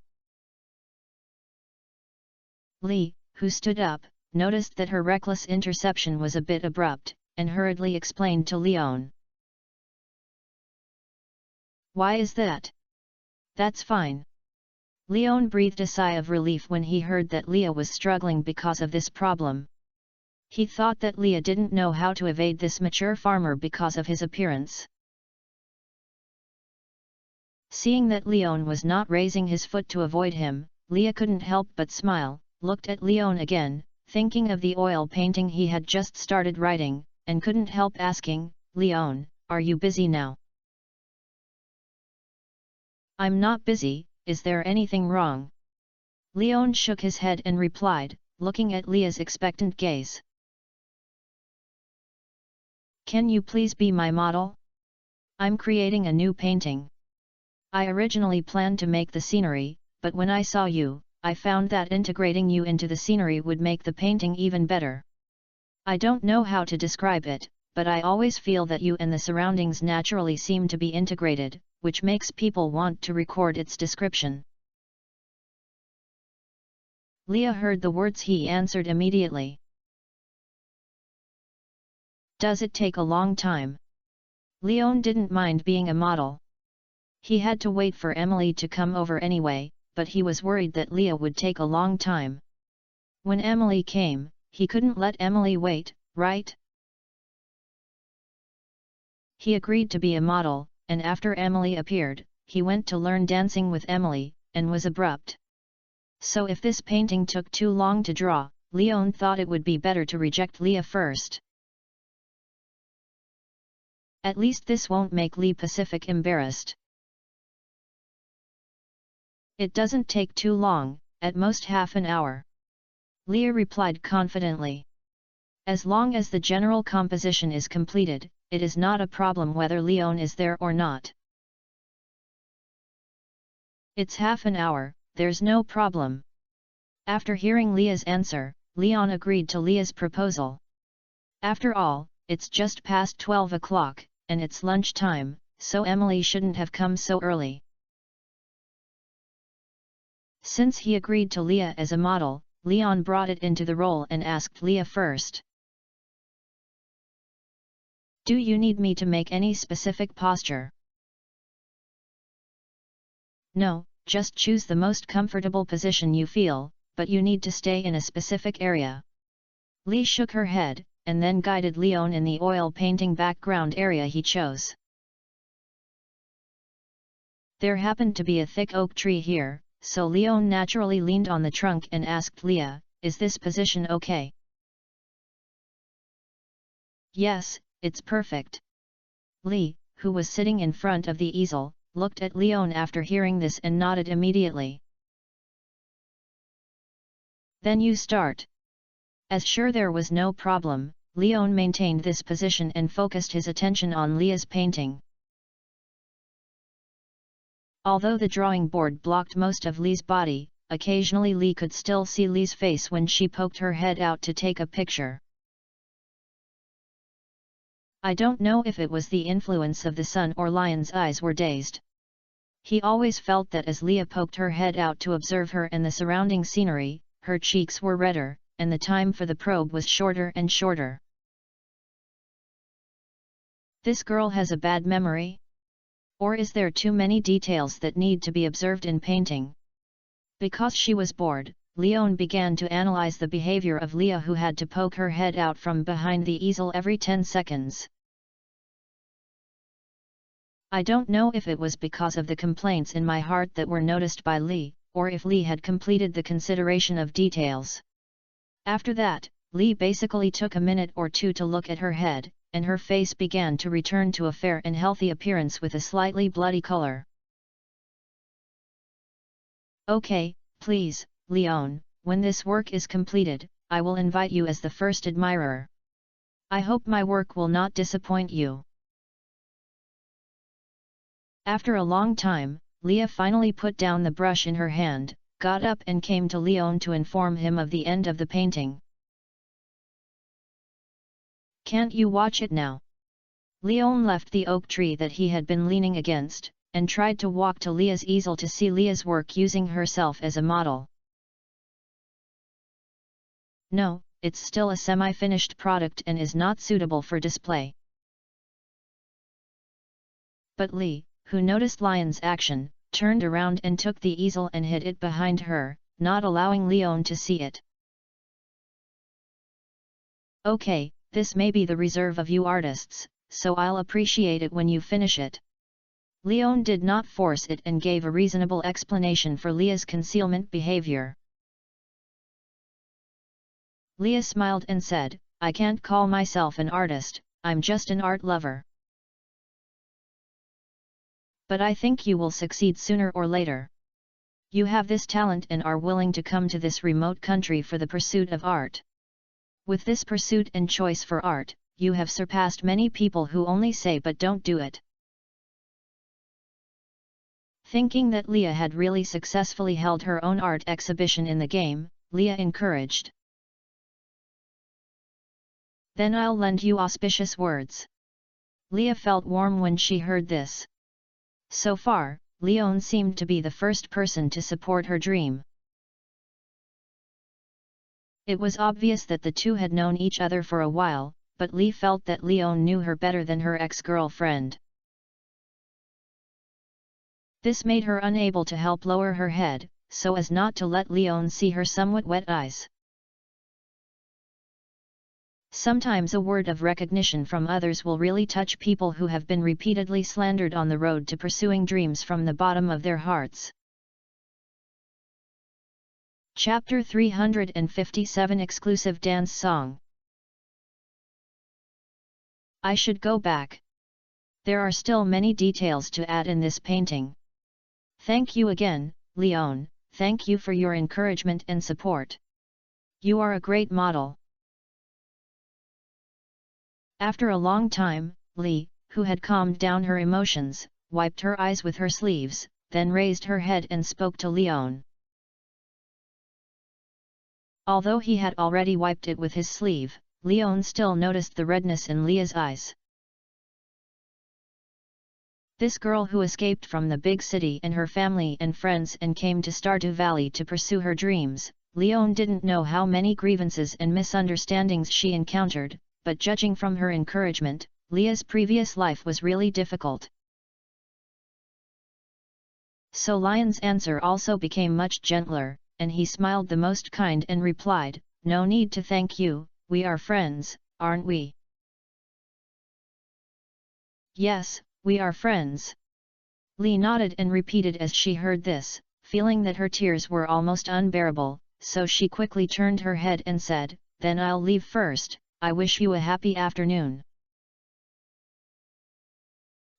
Lee, who stood up, noticed that her reckless interception was a bit abrupt, and hurriedly explained to Leon. Why is that? That's fine. Leon breathed a sigh of relief when he heard that Leah was struggling because of this problem. He thought that Leah didn't know how to evade this mature farmer because of his appearance. Seeing that Leon was not raising his foot to avoid him, Leah couldn't help but smile, looked at Leon again, thinking of the oil painting he had just started writing, and couldn't help asking, Leon, are you busy now? I'm not busy, is there anything wrong? Leon shook his head and replied, looking at Leah's expectant gaze. Can you please be my model? I'm creating a new painting. I originally planned to make the scenery, but when I saw you, I found that integrating you into the scenery would make the painting even better. I don't know how to describe it, but I always feel that you and the surroundings naturally seem to be integrated, which makes people want to record its description. Leah heard the words he answered immediately. Does it take a long time? Leon didn't mind being a model. He had to wait for Emily to come over anyway, but he was worried that Leah would take a long time. When Emily came, he couldn't let Emily wait, right? He agreed to be a model, and after Emily appeared, he went to learn dancing with Emily, and was abrupt. So if this painting took too long to draw, Leon thought it would be better to reject Leah first. At least this won't make Lee Pacific embarrassed. It doesn't take too long, at most half an hour. Leah replied confidently. As long as the general composition is completed, it is not a problem whether Leon is there or not. It's half an hour, there's no problem. After hearing Leah's answer, Leon agreed to Leah's proposal. After all, it's just past 12 o'clock, and it's lunch time, so Emily shouldn't have come so early. Since he agreed to Leah as a model, Leon brought it into the role and asked Leah first. Do you need me to make any specific posture? No, just choose the most comfortable position you feel, but you need to stay in a specific area. Lee shook her head, and then guided Leon in the oil painting background area he chose. There happened to be a thick oak tree here, so Leon naturally leaned on the trunk and asked Leah, is this position okay? Yes, it's perfect. Lee, who was sitting in front of the easel, looked at Leon after hearing this and nodded immediately. Then you start. As sure there was no problem, Leon maintained this position and focused his attention on Leah's painting. Although the drawing board blocked most of Lee's body, occasionally Lee could still see Lee's face when she poked her head out to take a picture. I don't know if it was the influence of the sun or Lion's eyes were dazed. He always felt that as Leah poked her head out to observe her and the surrounding scenery, her cheeks were redder, and the time for the probe was shorter and shorter. This girl has a bad memory? Or is there too many details that need to be observed in painting? Because she was bored, Leon began to analyze the behavior of Leah, who had to poke her head out from behind the easel every 10 seconds. I don't know if it was because of the complaints in my heart that were noticed by Lee, or if Lee had completed the consideration of details. After that, Lee basically took a minute or two to look at her head, and her face began to return to a fair and healthy appearance with a slightly bloody color. Okay, please, Leon, when this work is completed, I will invite you as the first admirer. I hope my work will not disappoint you. After a long time, Leah finally put down the brush in her hand, got up and came to Leon to inform him of the end of the painting. Can't you watch it now? Leon left the oak tree that he had been leaning against, and tried to walk to Leah's easel to see Leah's work using herself as a model. No, it's still a semi-finished product and is not suitable for display. But Lee, who noticed Lion's action, turned around and took the easel and hid it behind her, not allowing Leon to see it. Okay, this may be the reserve of you artists, so I'll appreciate it when you finish it. Leon did not force it and gave a reasonable explanation for Leah's concealment behavior. Leah smiled and said, I can't call myself an artist, I'm just an art lover. But I think you will succeed sooner or later. You have this talent and are willing to come to this remote country for the pursuit of art. With this pursuit and choice for art, you have surpassed many people who only say but don't do it. Thinking that Leah had really successfully held her own art exhibition in the game, Leah encouraged. Then I'll lend you auspicious words. Leah felt warm when she heard this. So far, Leon seemed to be the first person to support her dream. It was obvious that the two had known each other for a while, but Lee felt that Leon knew her better than her ex-girlfriend. This made her unable to help lower her head, so as not to let Leon see her somewhat wet eyes. Sometimes a word of recognition from others will really touch people who have been repeatedly slandered on the road to pursuing dreams from the bottom of their hearts. Chapter 357 Exclusive Dance Song. I should go back. There are still many details to add in this painting. Thank you again, Leon, thank you for your encouragement and support. You are a great model. After a long time, Lee, who had calmed down her emotions, wiped her eyes with her sleeves, then raised her head and spoke to Leon. Although he had already wiped it with his sleeve, Leon still noticed the redness in Leah's eyes. This girl who escaped from the big city and her family and friends and came to Stardew Valley to pursue her dreams, Leon didn't know how many grievances and misunderstandings she encountered, but judging from her encouragement, Leah's previous life was really difficult. So Lion's answer also became much gentler, and he smiled the most kind and replied, "No need to thank you, we are friends, aren't we?" "Yes, we are friends." Lee nodded and repeated as she heard this, feeling that her tears were almost unbearable, so she quickly turned her head and said, "Then I'll leave first. I wish you a happy afternoon."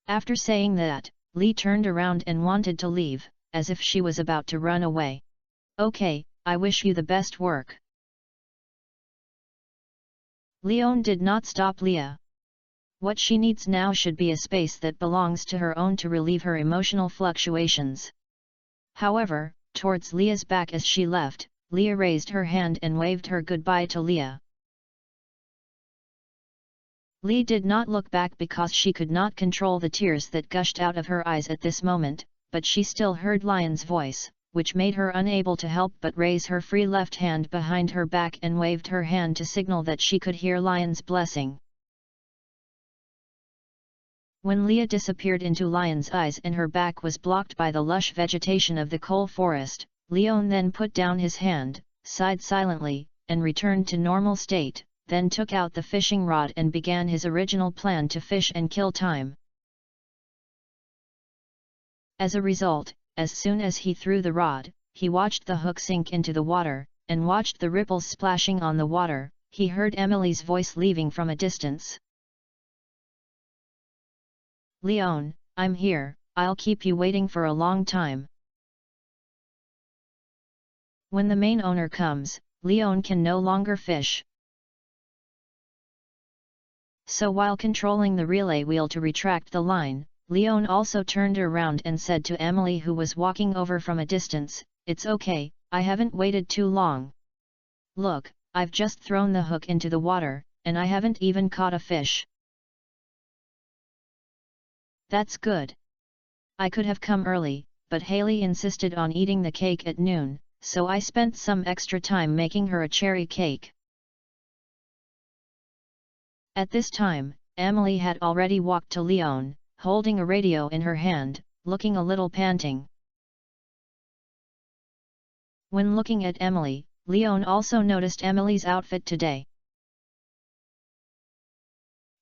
After saying that, Lee turned around and wanted to leave, as if she was about to run away. "Okay, I wish you the best work." Leon did not stop Leah. What she needs now should be a space that belongs to her own to relieve her emotional fluctuations. However, towards Leah's back as she left, Leah raised her hand and waved her goodbye to Leah. Leah did not look back because she could not control the tears that gushed out of her eyes at this moment, but she still heard Lion's voice, which made her unable to help but raise her free left hand behind her back and waved her hand to signal that she could hear Lion's blessing. When Leah disappeared into Lion's eyes and her back was blocked by the lush vegetation of the coal forest, Leon then put down his hand, sighed silently, and returned to normal state, then took out the fishing rod and began his original plan to fish and kill time. As a result, as soon as he threw the rod, he watched the hook sink into the water, and watched the ripples splashing on the water. He heard Emily's voice leaving from a distance. "Leon, I'm here, I'll keep you waiting for a long time." When the main owner comes, Leon can no longer fish. So while controlling the relay wheel to retract the line, Leon also turned around and said to Emily, who was walking over from a distance, "It's okay, I haven't waited too long. Look, I've just thrown the hook into the water, and I haven't even caught a fish." "That's good. I could have come early, but Haley insisted on eating the cake at noon, so I spent some extra time making her a cherry cake." At this time, Emily had already walked to Leon, holding a radio in her hand, looking a little panting. When looking at Emily, Leon also noticed Emily's outfit today.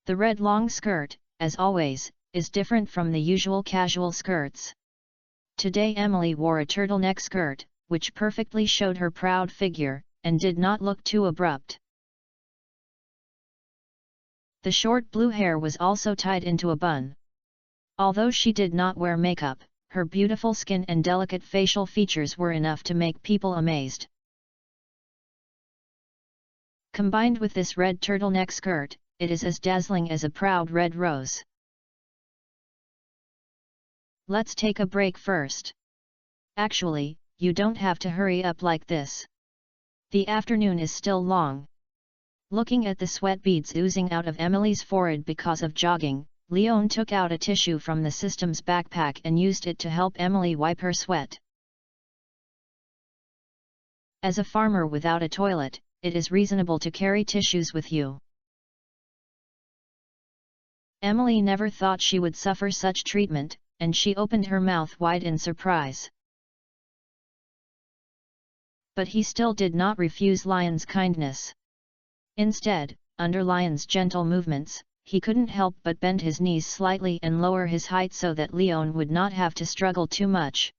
The red long skirt, as always, is different from the usual casual skirts. Today Emily wore a turtleneck skirt, which perfectly showed her proud figure, and did not look too abrupt. The short blue hair was also tied into a bun. Although she did not wear makeup, her beautiful skin and delicate facial features were enough to make people amazed. Combined with this red turtleneck skirt, it is as dazzling as a proud red rose. "Let's take a break first. Actually, you don't have to hurry up like this. The afternoon is still long." Looking at the sweat beads oozing out of Emily's forehead because of jogging, Leon took out a tissue from the system's backpack and used it to help Emily wipe her sweat. As a farmer without a toilet, it is reasonable to carry tissues with you. Emily never thought she would suffer such treatment, and she opened her mouth wide in surprise. But he still did not refuse Lion's kindness. Instead, under Lion's gentle movements, he couldn't help but bend his knees slightly and lower his height so that Leon would not have to struggle too much.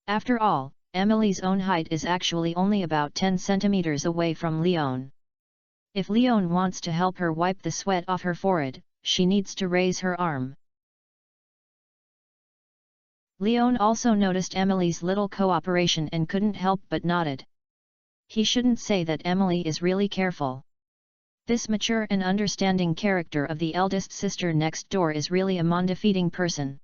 After all, Emily's own height is actually only about 10 centimeters away from Leon. If Leon wants to help her wipe the sweat off her forehead, she needs to raise her arm. Leon also noticed Emily's little cooperation and couldn't help but nodded. He shouldn't say that Emily is really careful. This mature and understanding character of the eldest sister next door is really a mind-defeating person.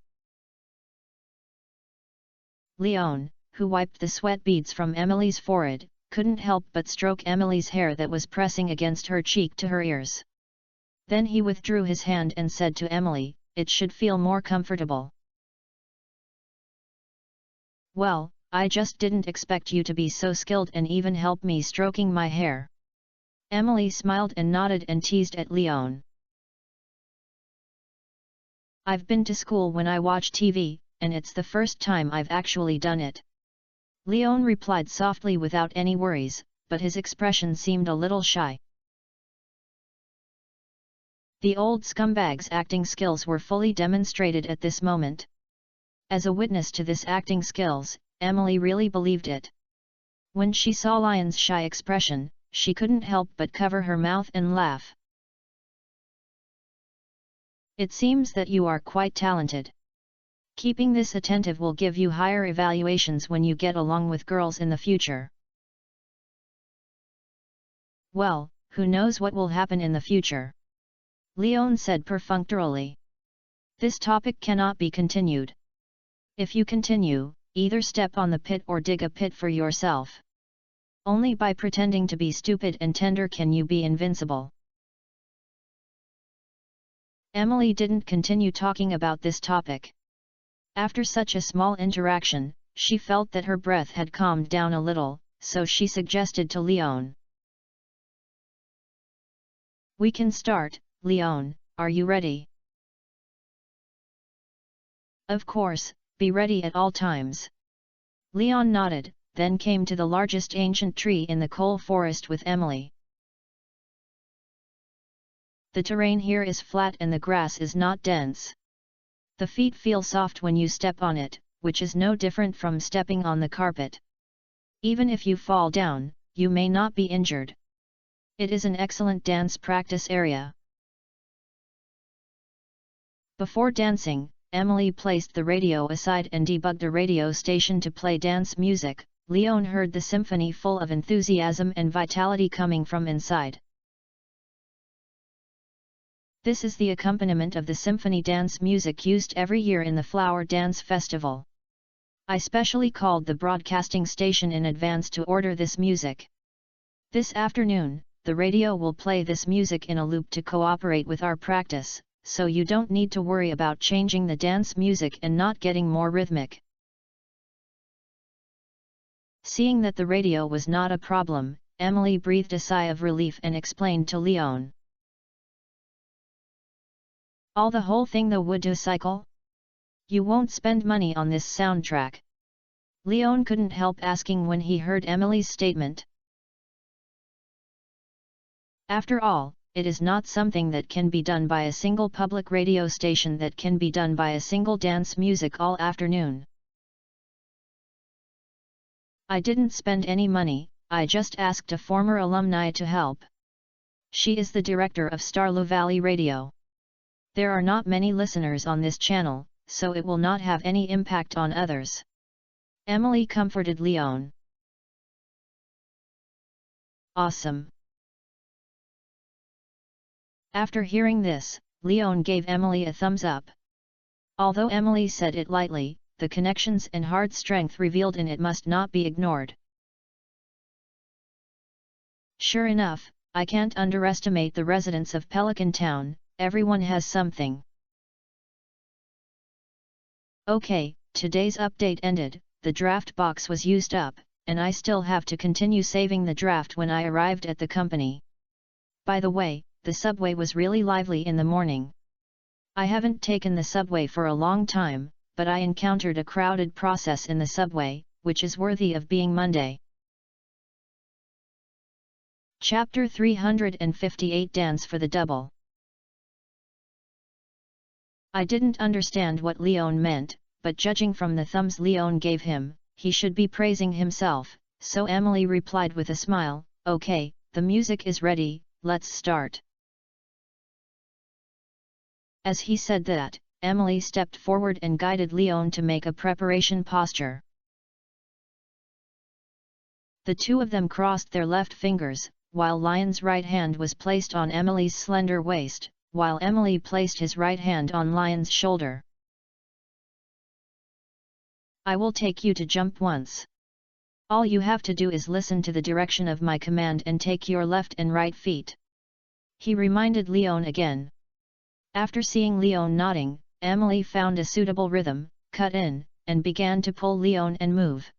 Leon, who wiped the sweat beads from Emily's forehead, couldn't help but stroke Emily's hair that was pressing against her cheek to her ears. Then he withdrew his hand and said to Emily, "It should feel more comfortable." "Well, I just didn't expect you to be so skilled and even help me stroking my hair." Emily smiled and nodded and teased at Leon. "I've been to school when I watch TV, and it's the first time I've actually done it." Leon replied softly without any worries, but his expression seemed a little shy. The old scumbag's acting skills were fully demonstrated at this moment. As a witness to this acting skills, Emily really believed it. When she saw Lion's shy expression, she couldn't help but cover her mouth and laugh. "It seems that you are quite talented. Keeping this attentive will give you higher evaluations when you get along with girls in the future." Well, who knows what will happen in the future? Leon said perfunctorily. This topic cannot be continued. If you continue, either step on the pit or dig a pit for yourself. Only by pretending to be stupid and tender can you be invincible. Emily didn't continue talking about this topic. After such a small interaction, she felt that her breath had calmed down a little, so she suggested to Leon. We can start, Leon, are you ready? Of course, be ready at all times. Leon nodded, then came to the largest ancient tree in the coal forest with Emily. The terrain here is flat and the grass is not dense. The feet feel soft when you step on it, which is no different from stepping on the carpet. Even if you fall down, you may not be injured. It is an excellent dance practice area. Before dancing, Emily placed the radio aside and debugged a radio station to play dance music. Leon heard the symphony full of enthusiasm and vitality coming from inside. This is the accompaniment of the symphony dance music used every year in the Flower Dance Festival. I specially called the broadcasting station in advance to order this music. This afternoon, the radio will play this music in a loop to cooperate with our practice, so you don't need to worry about changing the dance music and not getting more rhythmic. Seeing that the radio was not a problem, Emily breathed a sigh of relief and explained to Leon. All the whole thing though would do cycle? You won't spend money on this soundtrack. Leon couldn't help asking when he heard Emily's statement. After all, it is not something that can be done by a single public radio station that can be done by a single dance music all afternoon. I didn't spend any money, I just asked a former alumni to help. She is the director of Starlu Valley Radio. There are not many listeners on this channel, so it will not have any impact on others. Emily comforted Leon. Awesome. After hearing this, Leon gave Emily a thumbs up. Although Emily said it lightly, the connections and hard strength revealed in it must not be ignored. Sure enough, I can't underestimate the residents of Pelican Town, everyone has something. Okay, today's update ended, the draft box was used up, and I still have to continue saving the draft when I arrived at the company. By the way, the subway was really lively in the morning. I haven't taken the subway for a long time, but I encountered a crowded process in the subway, which is worthy of being Monday. Chapter 358 Dance for the Double. I didn't understand what Leon meant, but judging from the thumbs Leon gave him, he should be praising himself, so Emily replied with a smile, okay, the music is ready, let's start. As he said that, Emily stepped forward and guided Leon to make a preparation posture. The two of them crossed their left fingers, while Lion's right hand was placed on Emily's slender waist, while Emily placed his right hand on Lion's shoulder. I will take you to jump once. All you have to do is listen to the direction of my command and take your left and right feet. He reminded Leon again. After seeing Leon nodding, Emily found a suitable rhythm, cut in, and began to pull Leon and move.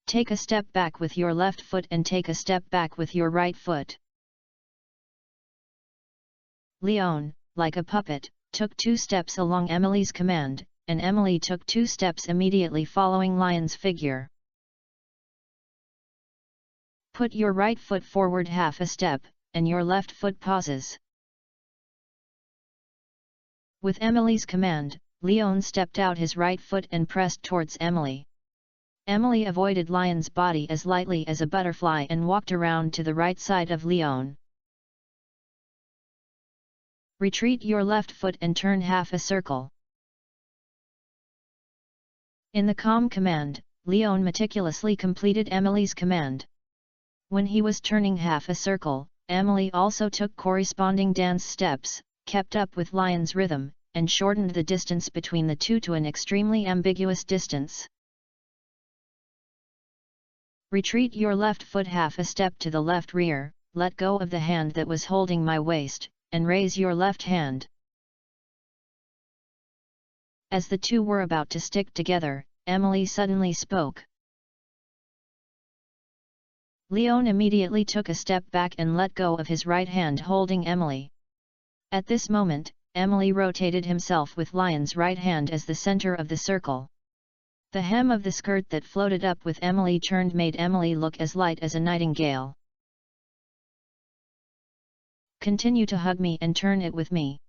Take a step back with your left foot and take a step back with your right foot. Leon, like a puppet, took 2 steps along Emily's command, and Emily took 2 steps immediately following Lion's figure. Put your right foot forward half a step, and your left foot pauses. With Emily's command, Leon stepped out his right foot and pressed towards Emily. Emily avoided Lion's body as lightly as a butterfly and walked around to the right side of Leon. Retreat your left foot and turn half a circle. In the calm command, Leon meticulously completed Emily's command. When he was turning half a circle, Emily also took corresponding dance steps, kept up with Lion's rhythm, and shortened the distance between the two to an extremely ambiguous distance. Retreat your left foot half a step to the left rear, let go of the hand that was holding my waist, and raise your left hand. As the two were about to stick together, Emily suddenly spoke. Leon immediately took a step back and let go of his right hand holding Emily. At this moment, Emily rotated himself with Lion's right hand as the center of the circle. The hem of the skirt that floated up with Emily turned made Emily look as light as a nightingale. Continue to hug me and turn it with me.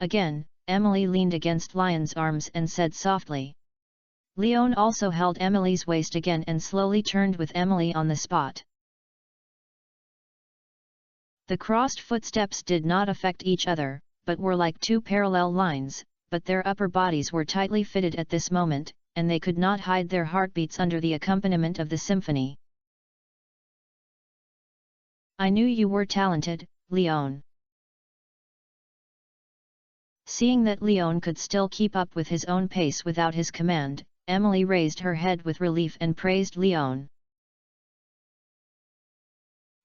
Again, Emily leaned against Lion's arms and said softly. Leon also held Emily's waist again and slowly turned with Emily on the spot. The crossed footsteps did not affect each other, but were like two parallel lines, but their upper bodies were tightly fitted at this moment, and they could not hide their heartbeats under the accompaniment of the symphony. I knew you were talented, Leon. Seeing that Leon could still keep up with his own pace without his command, Emily raised her head with relief and praised Leon.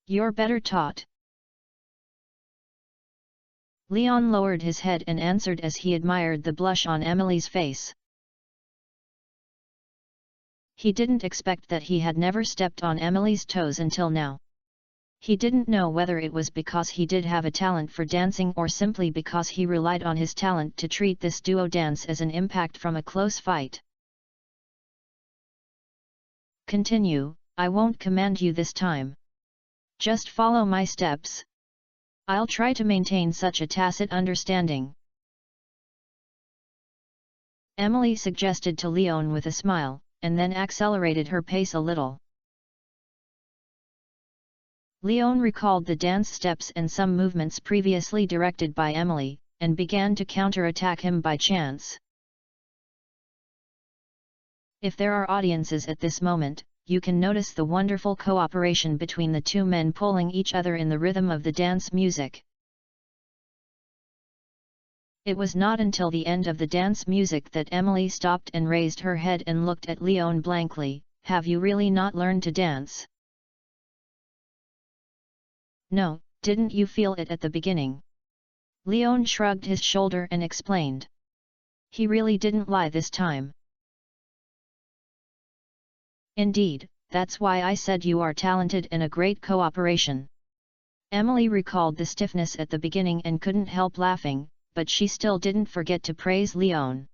You're better taught. Leon lowered his head and answered as he admired the blush on Emily's face. He didn't expect that he had never stepped on Emily's toes until now. He didn't know whether it was because he did have a talent for dancing or simply because he relied on his talent to treat this duo dance as an impact from a close fight. Continue, I won't command you this time. Just follow my steps. I'll try to maintain such a tacit understanding. Emily suggested to Leon with a smile, and then accelerated her pace a little. Leon recalled the dance steps and some movements previously directed by Emily, and began to counter-attack him by chance. If there are audiences at this moment, you can notice the wonderful cooperation between the two men pulling each other in the rhythm of the dance music. It was not until the end of the dance music that Emily stopped and raised her head and looked at Leon blankly. Have you really not learned to dance? No, didn't you feel it at the beginning? Leon shrugged his shoulder and explained. He really didn't lie this time. Indeed, that's why I said you are talented and a great cooperation. Emily recalled the stiffness at the beginning and couldn't help laughing, but she still didn't forget to praise Leon.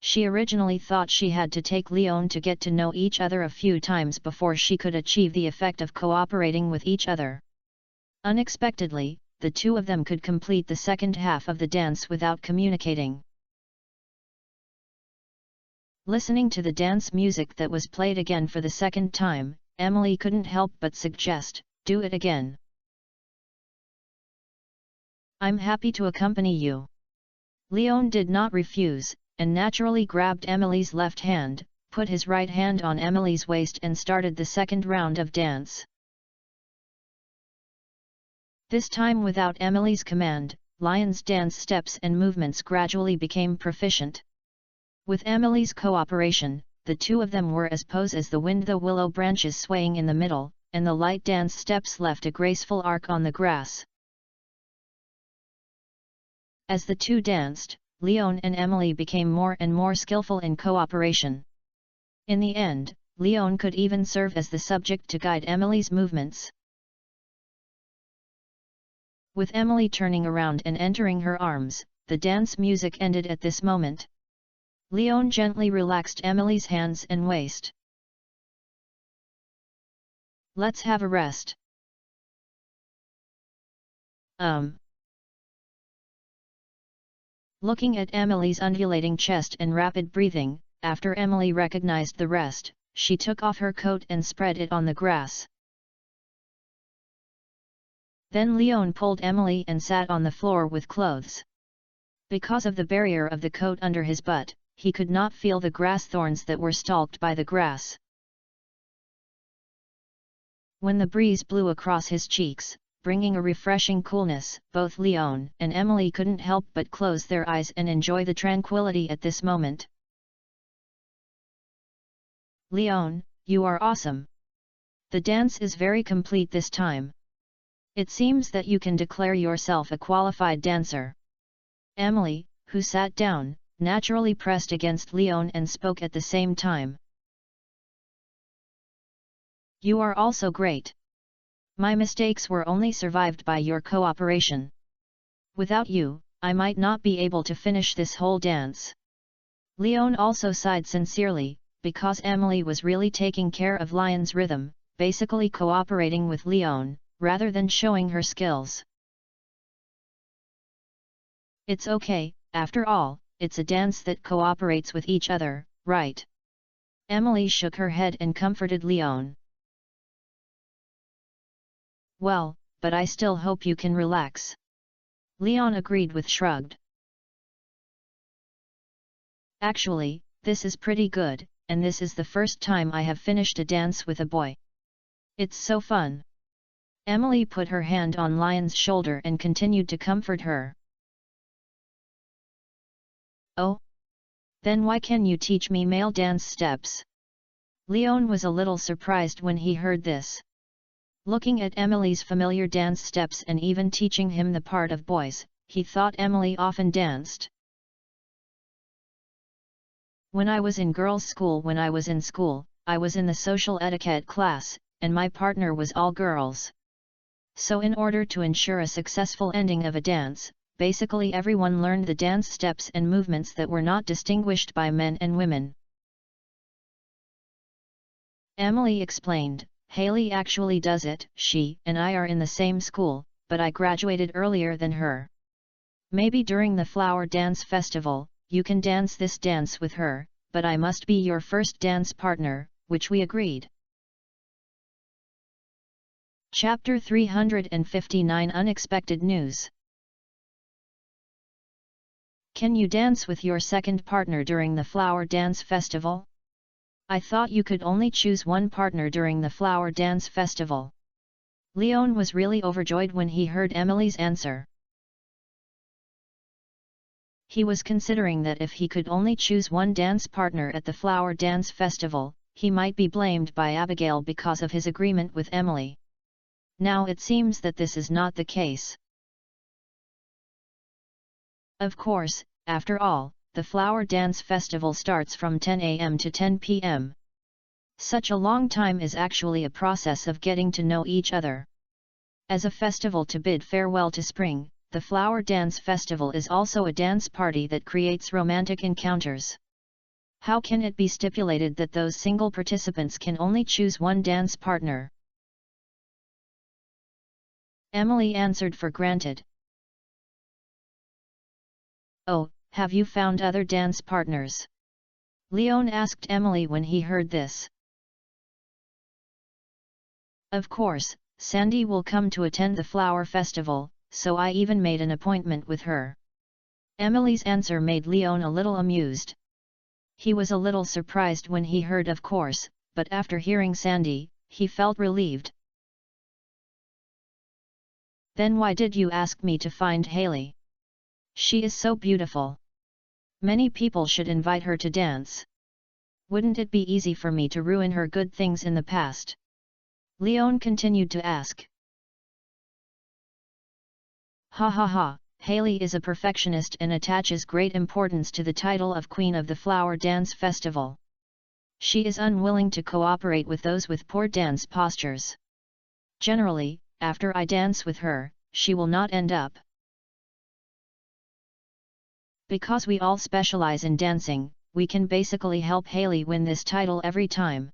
She originally thought she had to take Leon to get to know each other a few times before she could achieve the effect of cooperating with each other. Unexpectedly, the two of them could complete the second half of the dance without communicating. Listening to the dance music that was played again for the second time, Emily couldn't help but suggest, do it again. I'm happy to accompany you. Leon did not refuse, and naturally grabbed Emily's left hand, put his right hand on Emily's waist and started the second round of dance. This time without Emily's command, Lion's dance steps and movements gradually became proficient. With Emily's cooperation, the two of them were as posed as the wind, the willow branches swaying in the middle, and the light dance steps left a graceful arc on the grass. As the two danced, Leon and Emily became more and more skillful in cooperation. In the end, Leon could even serve as the subject to guide Emily's movements. With Emily turning around and entering her arms, the dance music ended at this moment. Leon gently relaxed Emily's hands and waist. Let's have a rest. Looking at Emily's undulating chest and rapid breathing, after Emily recognized the rest, she took off her coat and spread it on the grass. Then Leon pulled Emily and sat on the floor with clothes. Because of the barrier of the coat under his butt, he could not feel the grass thorns that were stalked by the grass. When the breeze blew across his cheeks, bringing a refreshing coolness, both Leon and Emily couldn't help but close their eyes and enjoy the tranquility at this moment. Leon, you are awesome. The dance is very complete this time. It seems that you can declare yourself a qualified dancer. Emily, who sat down, naturally pressed against Leon and spoke at the same time. You are also great. My mistakes were only survived by your cooperation. Without you, I might not be able to finish this whole dance. Leon also sighed sincerely, because Emily was really taking care of Lion's rhythm, basically cooperating with Leon, rather than showing her skills. It's okay, after all, it's a dance that cooperates with each other, right? Emily shook her head and comforted Leon. Well, but I still hope you can relax. Leon agreed with shrugged. Actually, this is pretty good, and this is the first time I have finished a dance with a boy. It's so fun. Emily put her hand on Lion's shoulder and continued to comfort her. Oh? Then why can you teach me male dance steps? Leon was a little surprised when he heard this. Looking at Emily's familiar dance steps and even teaching him the part of boys, he thought Emily often danced. When I was in girls' school, I was in the social etiquette class, and my partner was all girls. So in order to ensure a successful ending of a dance, basically everyone learned the dance steps and movements that were not distinguished by men and women. Emily explained, Haley actually does it. She and I are in the same school, but I graduated earlier than her. Maybe during the flower dance festival, you can dance this dance with her, but I must be your first dance partner, which we agreed. Chapter 359 Unexpected News. Can you dance with your second partner during the flower dance festival? I thought you could only choose one partner during the flower dance festival. Leon was really overjoyed when he heard Emily's answer. He was considering that if he could only choose one dance partner at the flower dance festival, he might be blamed by Abigail because of his agreement with Emily. Now it seems that this is not the case. Of course, after all, the flower dance festival starts from 10 a.m. to 10 p.m. Such a long time is actually a process of getting to know each other. As a festival to bid farewell to spring, the flower dance festival is also a dance party that creates romantic encounters. How can it be stipulated that those single participants can only choose one dance partner? Emily answered for granted. Oh, have you found other dance partners? Leon asked Emily when he heard this. Of course, Sandy will come to attend the flower festival, so I even made an appointment with her. Emily's answer made Leon a little amused. He was a little surprised when he heard of course, but after hearing Sandy, he felt relieved. Then why did you ask me to find Haley? She is so beautiful. Many people should invite her to dance. Wouldn't it be easy for me to ruin her good things in the past? Leon continued to ask. Ha ha ha, Haley is a perfectionist and attaches great importance to the title of Queen of the Flower Dance Festival. She is unwilling to cooperate with those with poor dance postures. Generally, after I dance with her, she will not end up. Because we all specialize in dancing, we can basically help Haley win this title every time.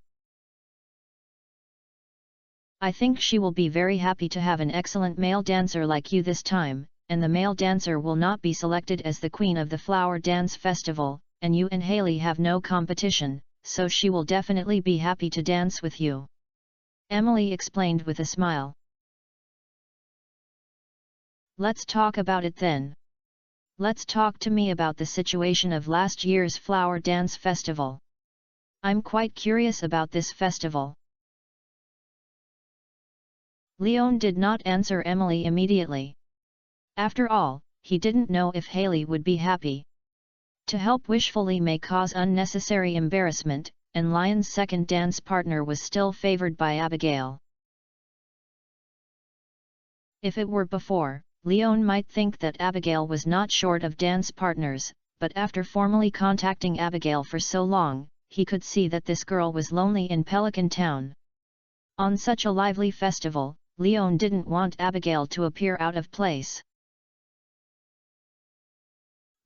I think she will be very happy to have an excellent male dancer like you this time, and the male dancer will not be selected as the Queen of the Flower Dance Festival, and you and Haley have no competition, so she will definitely be happy to dance with you. Emily explained with a smile. Let's talk about it then. Let's talk to me about the situation of last year's flower dance festival. I'm quite curious about this festival. Leon did not answer Emily immediately. After all, he didn't know if Haley would be happy. To help wishfully may cause unnecessary embarrassment, and Lion's second dance partner was still favored by Abigail. If it were before, Leon might think that Abigail was not short of dance partners, but after formally contacting Abigail for so long, he could see that this girl was lonely in Pelican Town. On such a lively festival, Leon didn't want Abigail to appear out of place.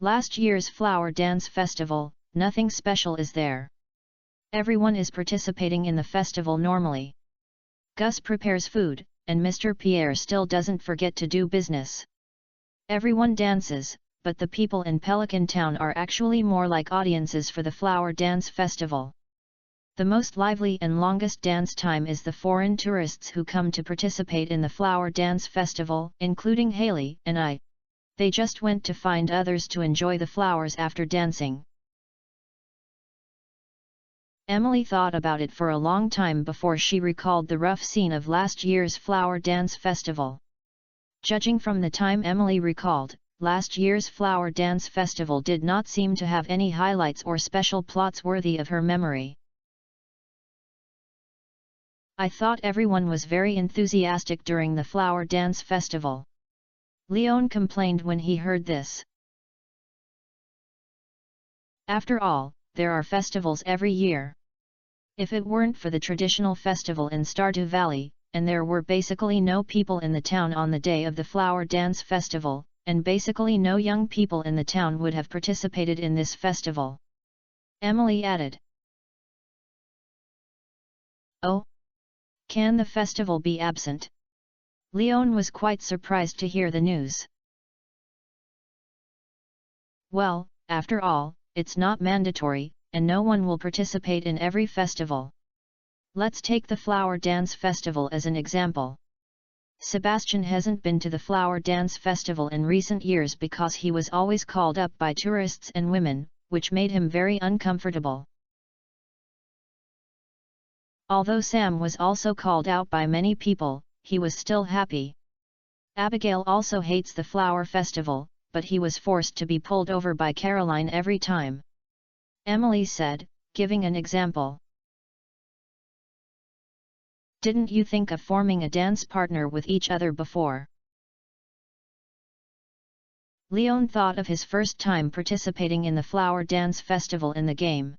Last year's flower dance festival, nothing special is there. Everyone is participating in the festival normally. Gus prepares food, and Mr. Pierre still doesn't forget to do business. Everyone dances, but the people in Pelican Town are actually more like audiences for the flower dance festival. The most lively and longest dance time is the foreign tourists who come to participate in the flower dance festival, including Haley and I. They just went to find others to enjoy the flowers after dancing. Emily thought about it for a long time before she recalled the rough scene of last year's flower dance festival. Judging from the time Emily recalled, last year's flower dance festival did not seem to have any highlights or special plots worthy of her memory. I thought everyone was very enthusiastic during the flower dance festival. Leon complained when he heard this. After all, there are festivals every year. If it weren't for the traditional festival in Stardew Valley, and there were basically no people in the town on the day of the flower dance festival, and basically no young people in the town would have participated in this festival. Emily added. Oh? Can the festival be absent? Leon was quite surprised to hear the news. Well, after all, it's not mandatory, and no one will participate in every festival. Let's take the flower dance festival as an example. Sebastian hasn't been to the flower dance festival in recent years because he was always called up by tourists and women, which made him very uncomfortable. Although Sam was also called out by many people, he was still happy. Abigail also hates the flower festival, but he was forced to be pulled over by Caroline every time. Emily said, giving an example. Didn't you think of forming a dance partner with each other before? Leon thought of his first time participating in the flower dance festival in the game.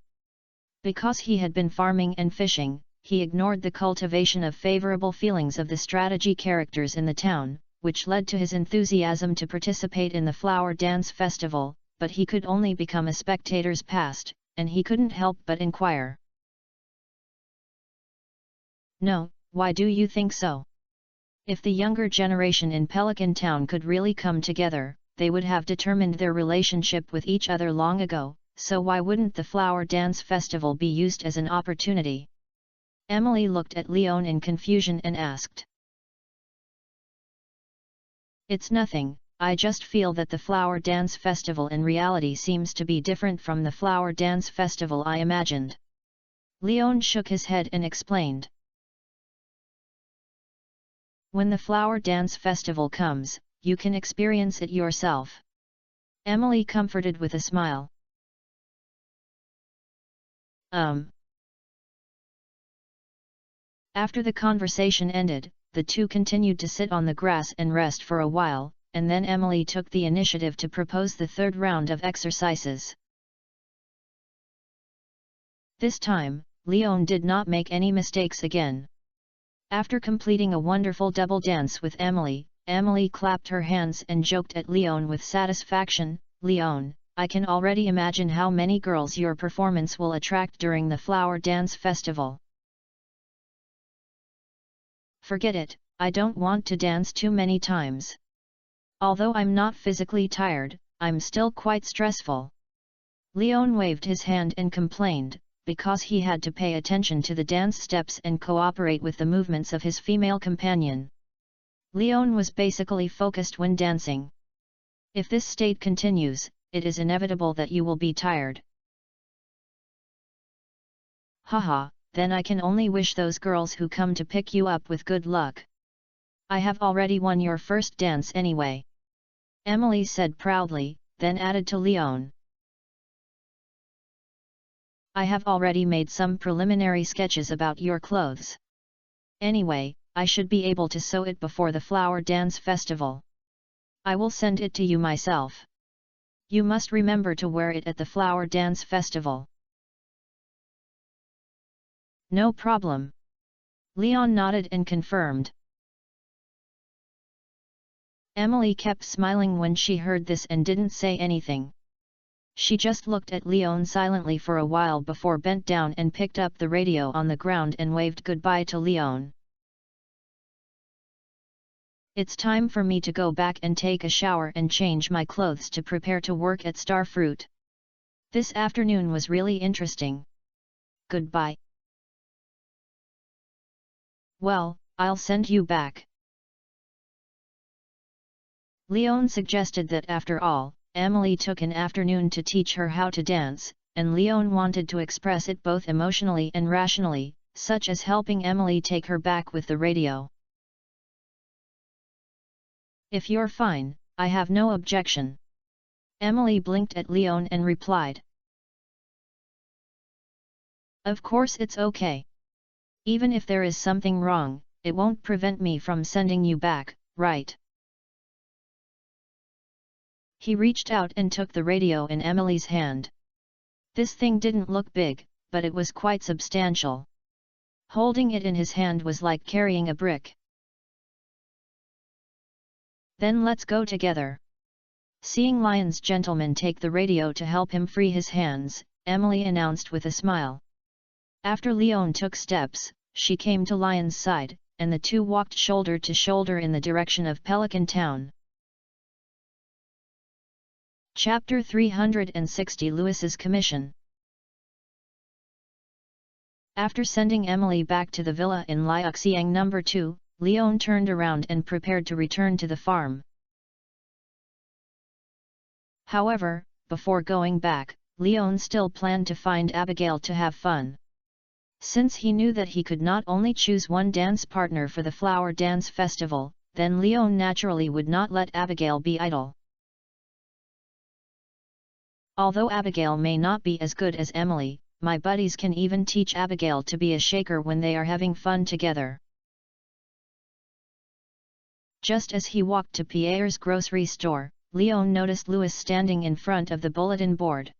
Because he had been farming and fishing, he ignored the cultivation of favorable feelings of the strategy characters in the town, which led to his enthusiasm to participate in the flower dance festival, but he could only become a spectator's past, and he couldn't help but inquire. No, why do you think so? If the younger generation in Pelican Town could really come together, they would have determined their relationship with each other long ago, so why wouldn't the flower dance festival be used as an opportunity? Emily looked at Leon in confusion and asked. It's nothing, I just feel that the flower dance festival in reality seems to be different from the flower dance festival I imagined. Leon shook his head and explained. When the flower dance festival comes, you can experience it yourself. Emily comforted with a smile. After the conversation ended, the two continued to sit on the grass and rest for a while, and then Emily took the initiative to propose the third round of exercises. This time, Leon did not make any mistakes again. After completing a wonderful double dance with Emily, Emily clapped her hands and joked at Leon with satisfaction. Leon, I can already imagine how many girls your performance will attract during the flower dance festival. Forget it, I don't want to dance too many times. Although I'm not physically tired, I'm still quite stressful. Leon waved his hand and complained, because he had to pay attention to the dance steps and cooperate with the movements of his female companion. Leon was basically focused when dancing. If this state continues, it is inevitable that you will be tired. Haha, then I can only wish those girls who come to pick you up with good luck. I have already won your first dance anyway. Emily said proudly, then added to Leon. I have already made some preliminary sketches about your clothes. Anyway, I should be able to sew it before the flower dance festival. I will send it to you myself. You must remember to wear it at the flower dance festival. No problem. Leon nodded and confirmed. Emily kept smiling when she heard this and didn't say anything. She just looked at Leon silently for a while before bent down and picked up the radio on the ground and waved goodbye to Leon. It's time for me to go back and take a shower and change my clothes to prepare to work at Starfruit. This afternoon was really interesting. Goodbye. Well, I'll send you back. Leon suggested that after all, Emily took an afternoon to teach her how to dance, and Leon wanted to express it both emotionally and rationally, such as helping Emily take her back with the radio. If you're fine, I have no objection. Emily blinked at Leon and replied. Of course it's okay. Even if there is something wrong, it won't prevent me from sending you back, right? He reached out and took the radio in Emily's hand. This thing didn't look big, but it was quite substantial. Holding it in his hand was like carrying a brick. Then let's go together. Seeing Lion's gentleman take the radio to help him free his hands, Emily announced with a smile. After Leon took steps, she came to Lion's side, and the two walked shoulder to shoulder in the direction of Pelican Town. Chapter 360 Lewis's Commission. After sending Emily back to the villa in Liuxiang No. 2, Leon turned around and prepared to return to the farm. However, before going back, Leon still planned to find Abigail to have fun. Since he knew that he could not only choose one dance partner for the flower dance festival, then Leon naturally would not let Abigail be idle. Although Abigail may not be as good as Emily, my buddies can even teach Abigail to be a shaker when they are having fun together. Just as he walked to Pierre's grocery store, Leon noticed Louis standing in front of the bulletin board.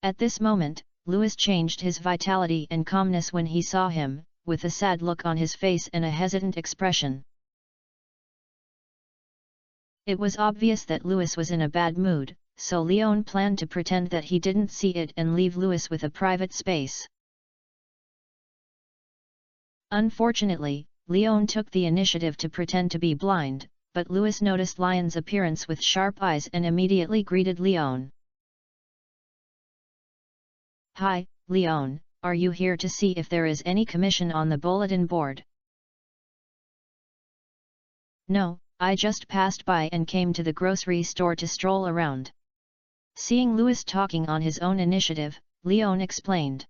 At this moment, Louis changed his vitality and calmness when he saw him, with a sad look on his face and a hesitant expression. It was obvious that Louis was in a bad mood, so Leon planned to pretend that he didn't see it and leave Louis with a private space. Unfortunately, Leon took the initiative to pretend to be blind, but Louis noticed Lion's appearance with sharp eyes and immediately greeted Leon. Hi, Leon, are you here to see if there is any commission on the bulletin board? No, I just passed by and came to the grocery store to stroll around. Seeing Louis talking on his own initiative, Leon explained.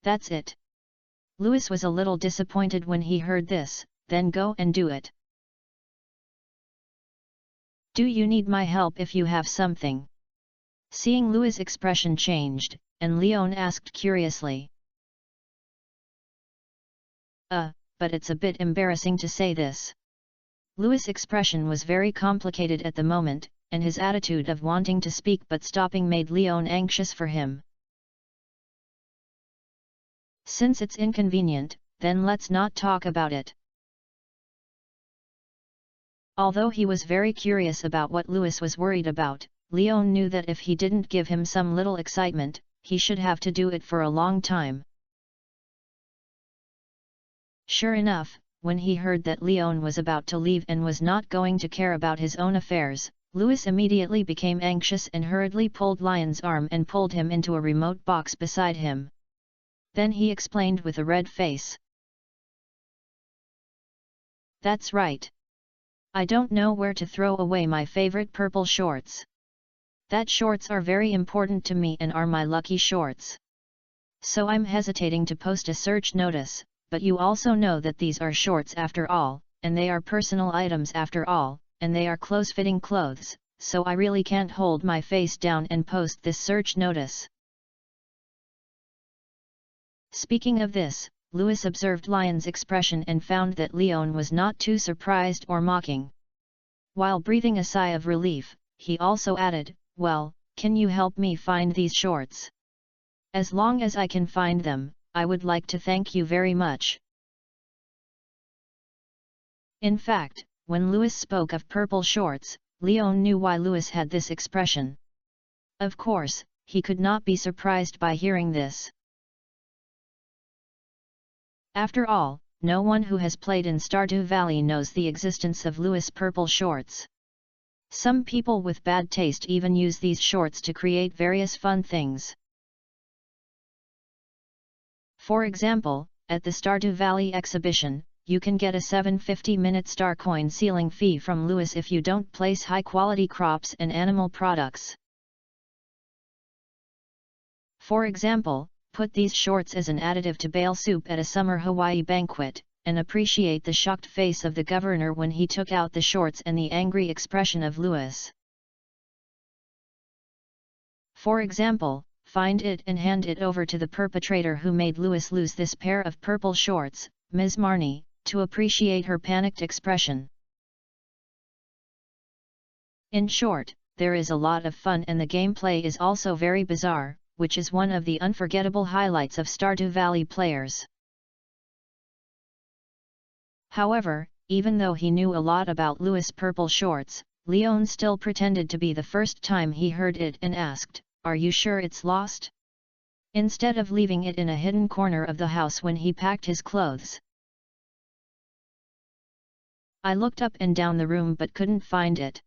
That's it. Louis was a little disappointed when he heard this, then go and do it. Do you need my help if you have something? Seeing Louis' expression changed, and Leon asked curiously. But it's a bit embarrassing to say this. Louis' expression was very complicated at the moment, and his attitude of wanting to speak but stopping made Leon anxious for him. Since it's inconvenient, then let's not talk about it. Although he was very curious about what Louis was worried about, Leon knew that if he didn't give him some little excitement, he should have to do it for a long time. Sure enough, when he heard that Leon was about to leave and was not going to care about his own affairs, Louis immediately became anxious and hurriedly pulled Lion's arm and pulled him into a remote box beside him. Then he explained with a red face. That's right. I don't know where to throw away my favorite purple shorts. That shorts are very important to me and are my lucky shorts. So I'm hesitating to post a search notice, but you also know that these are shorts after all, and they are personal items after all, and they are close-fitting clothes, so I really can't hold my face down and post this search notice. Speaking of this, Louis observed Lion's expression and found that Leon was not too surprised or mocking. While breathing a sigh of relief, he also added, "Well, can you help me find these shorts? As long as I can find them, I would like to thank you very much." In fact, when Louis spoke of purple shorts, Leon knew why Louis had this expression. Of course, he could not be surprised by hearing this. After all, no one who has played in Stardew Valley knows the existence of Louis' purple shorts. Some people with bad taste even use these shorts to create various fun things. For example, at the Stardew Valley exhibition, you can get a 750-minute star coin sealing fee from Louis if you don't place high-quality crops and animal products. For example, put these shorts as an additive to bale soup at a summer Hawaii banquet, and appreciate the shocked face of the governor when he took out the shorts and the angry expression of Louis. For example, find it and hand it over to the perpetrator who made Louis lose this pair of purple shorts, Ms. Marnie, to appreciate her panicked expression. In short, there is a lot of fun and the gameplay is also very bizarre, which is one of the unforgettable highlights of Stardew Valley players. However, even though he knew a lot about Louis' purple shorts, Leon still pretended to be the first time he heard it and asked, "Are you sure it's lost?" Instead of leaving it in a hidden corner of the house when he packed his clothes. "I looked up and down the room but couldn't find it."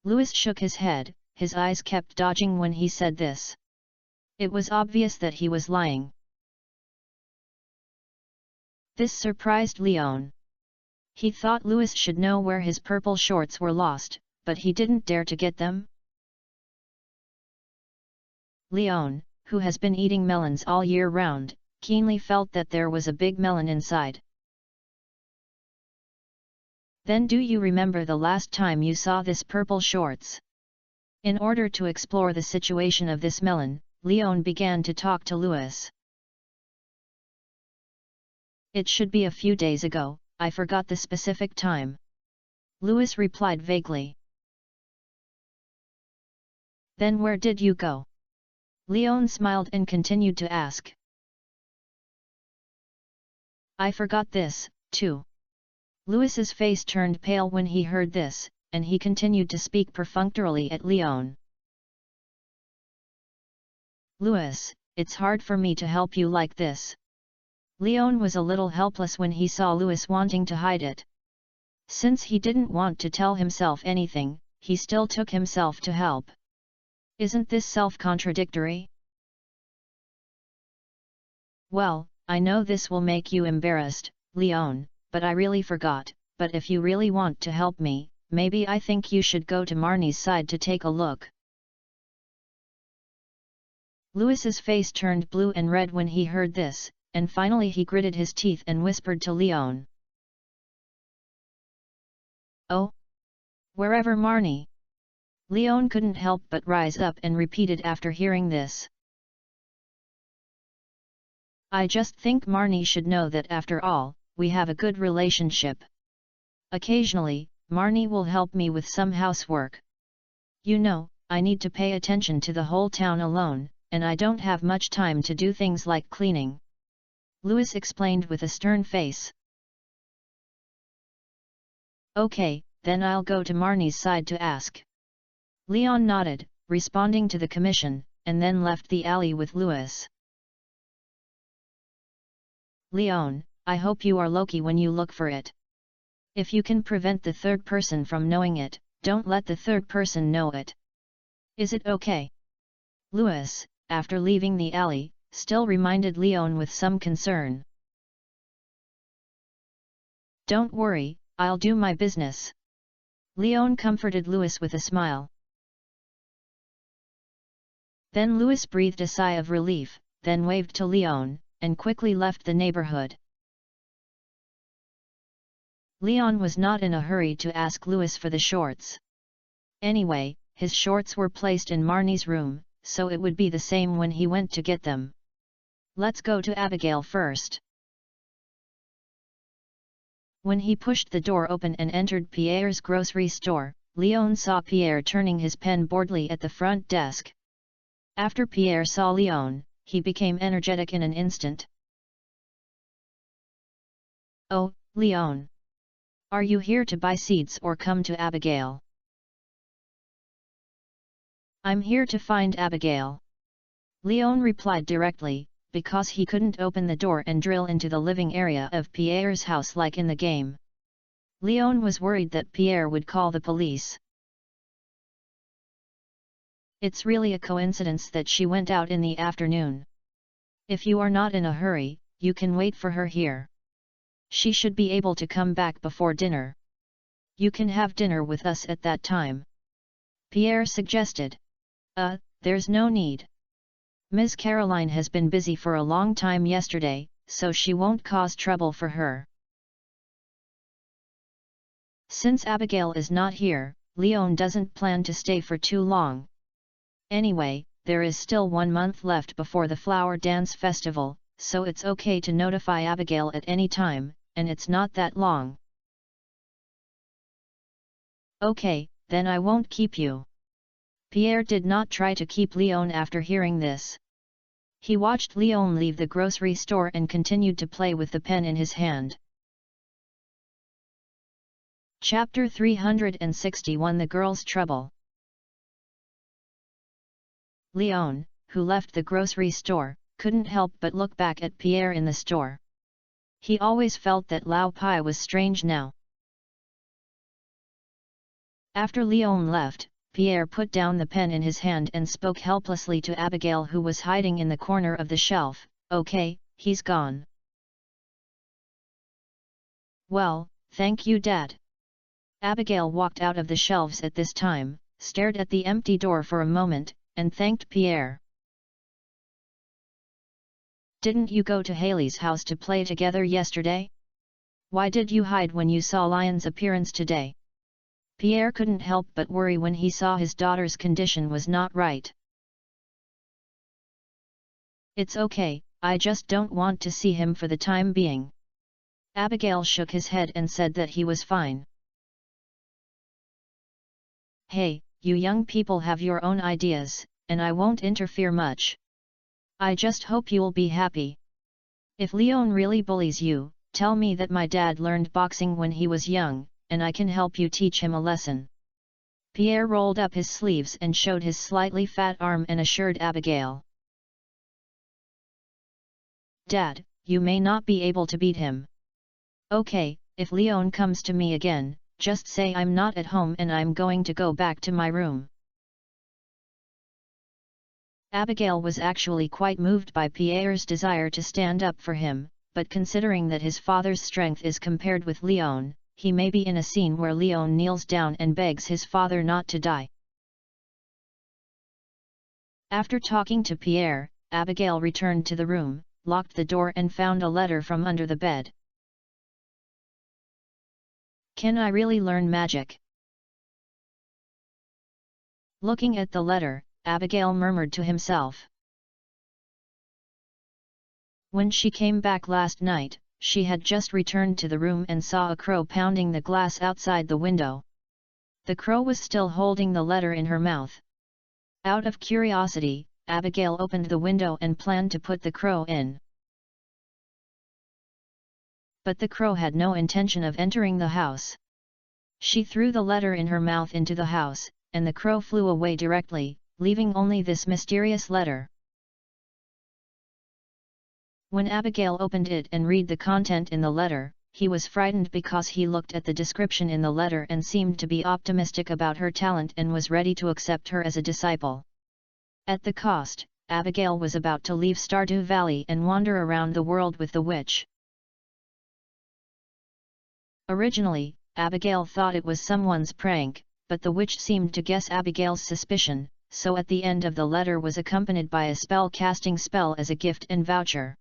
Louis shook his head, his eyes kept dodging when he said this. It was obvious that he was lying. This surprised Leon. He thought Louis should know where his purple shorts were lost, but he didn't dare to get them. Leon, who has been eating melons all year round, keenly felt that there was a big melon inside. "Then do you remember the last time you saw this purple shorts?" In order to explore the situation of this melon, Leon began to talk to Louis. "It should be a few days ago, I forgot the specific time." Louis replied vaguely. "Then where did you go?" Leon smiled and continued to ask. "I forgot this, too." Louis's face turned pale when he heard this, and he continued to speak perfunctorily at Leon. "Louis, it's hard for me to help you like this." Leon was a little helpless when he saw Louis wanting to hide it. Since he didn't want to tell himself anything, he still took himself to help. Isn't this self-contradictory? "Well, I know this will make you embarrassed, Leon, but I really forgot, but if you really want to help me, maybe I think you should go to Marnie's side to take a look." Louis's face turned blue and red when he heard this, and finally he gritted his teeth and whispered to Leon. "Oh? Wherever Marnie?" Leon couldn't help but rise up and repeated after hearing this. "I just think Marnie should know that after all, we have a good relationship. Occasionally, Marnie will help me with some housework. You know, I need to pay attention to the whole town alone, and I don't have much time to do things like cleaning." Louis explained with a stern face. "Okay, then I'll go to Marnie's side to ask." Leon nodded, responding to the commission, and then left the alley with Louis. "Leon, I hope you are Loki when you look for it. If you can prevent the third person from knowing it, don't let the third person know it. Is it okay?" Louis, after leaving the alley, still reminded Leon with some concern. "Don't worry, I'll do my business." Leon comforted Louis with a smile. Then Louis breathed a sigh of relief, then waved to Leon, and quickly left the neighborhood. Leon was not in a hurry to ask Louis for the shorts. Anyway, his shorts were placed in Marnie's room, so it would be the same when he went to get them. Let's go to Abigail first. When he pushed the door open and entered Pierre's grocery store, Leon saw Pierre turning his pen boredly at the front desk. After Pierre saw Leon, he became energetic in an instant. Oh, Leon! Are you here to buy seeds or come to Abigail? I'm here to find Abigail. Leon replied directly, because he couldn't open the door and drill into the living area of Pierre's house like in the game. Leon was worried that Pierre would call the police. It's really a coincidence that she went out in the afternoon. If you are not in a hurry, you can wait for her here. She should be able to come back before dinner. You can have dinner with us at that time. Pierre suggested. There's no need. Ms. Caroline has been busy for a long time yesterday, so she won't cause trouble for her. Since Abigail is not here, Leon doesn't plan to stay for too long. Anyway, there is still 1 month left before the Flower Dance Festival, so it's okay to notify Abigail at any time, and it's not that long. Okay, then I won't keep you. Pierre did not try to keep Leon after hearing this. He watched Leon leave the grocery store and continued to play with the pen in his hand. Chapter 361 The Girl's Trouble. Leon, who left the grocery store, couldn't help but look back at Pierre in the store. He always felt that Lao Pai was strange now. After Leon left, Pierre put down the pen in his hand and spoke helplessly to Abigail, who was hiding in the corner of the shelf. Okay, he's gone. Well, thank you, Dad. Abigail walked out of the shelves at this time, stared at the empty door for a moment, and thanked Pierre. Didn't you go to Haley's house to play together yesterday? Why did you hide when you saw Lion's appearance today? Pierre couldn't help but worry when he saw his daughter's condition was not right. It's okay, I just don't want to see him for the time being. Abigail shook his head and said that he was fine. Hey, you young people have your own ideas, and I won't interfere much. I just hope you'll be happy. If Leon really bullies you, tell me that my dad learned boxing when he was young, and I can help you teach him a lesson. Pierre rolled up his sleeves and showed his slightly fat arm and assured Abigail. Dad, you may not be able to beat him. Okay, if Leon comes to me again, just say I'm not at home and I'm going to go back to my room. Abigail was actually quite moved by Pierre's desire to stand up for him, but considering that his father's strength is compared with Leon, he may be in a scene where Leon kneels down and begs his father not to die. After talking to Pierre, Abigail returned to the room, locked the door and found a letter from under the bed. Can I really learn magic? Looking at the letter, Abigail murmured to himself. When she came back last night, she had just returned to the room and saw a crow pounding the glass outside the window. The crow was still holding the letter in her mouth. Out of curiosity, Abigail opened the window and planned to put the crow in. But the crow had no intention of entering the house. She threw the letter in her mouth into the house, and the crow flew away directly, leaving only this mysterious letter. When Abigail opened it and read the content in the letter, he was frightened because he looked at the description in the letter and seemed to be optimistic about her talent and was ready to accept her as a disciple. At the cost, Abigail was about to leave Stardew Valley and wander around the world with the witch. Originally, Abigail thought it was someone's prank, but the witch seemed to guess Abigail's suspicion, so at the end of the letter was accompanied by a spell-casting spell as a gift and voucher.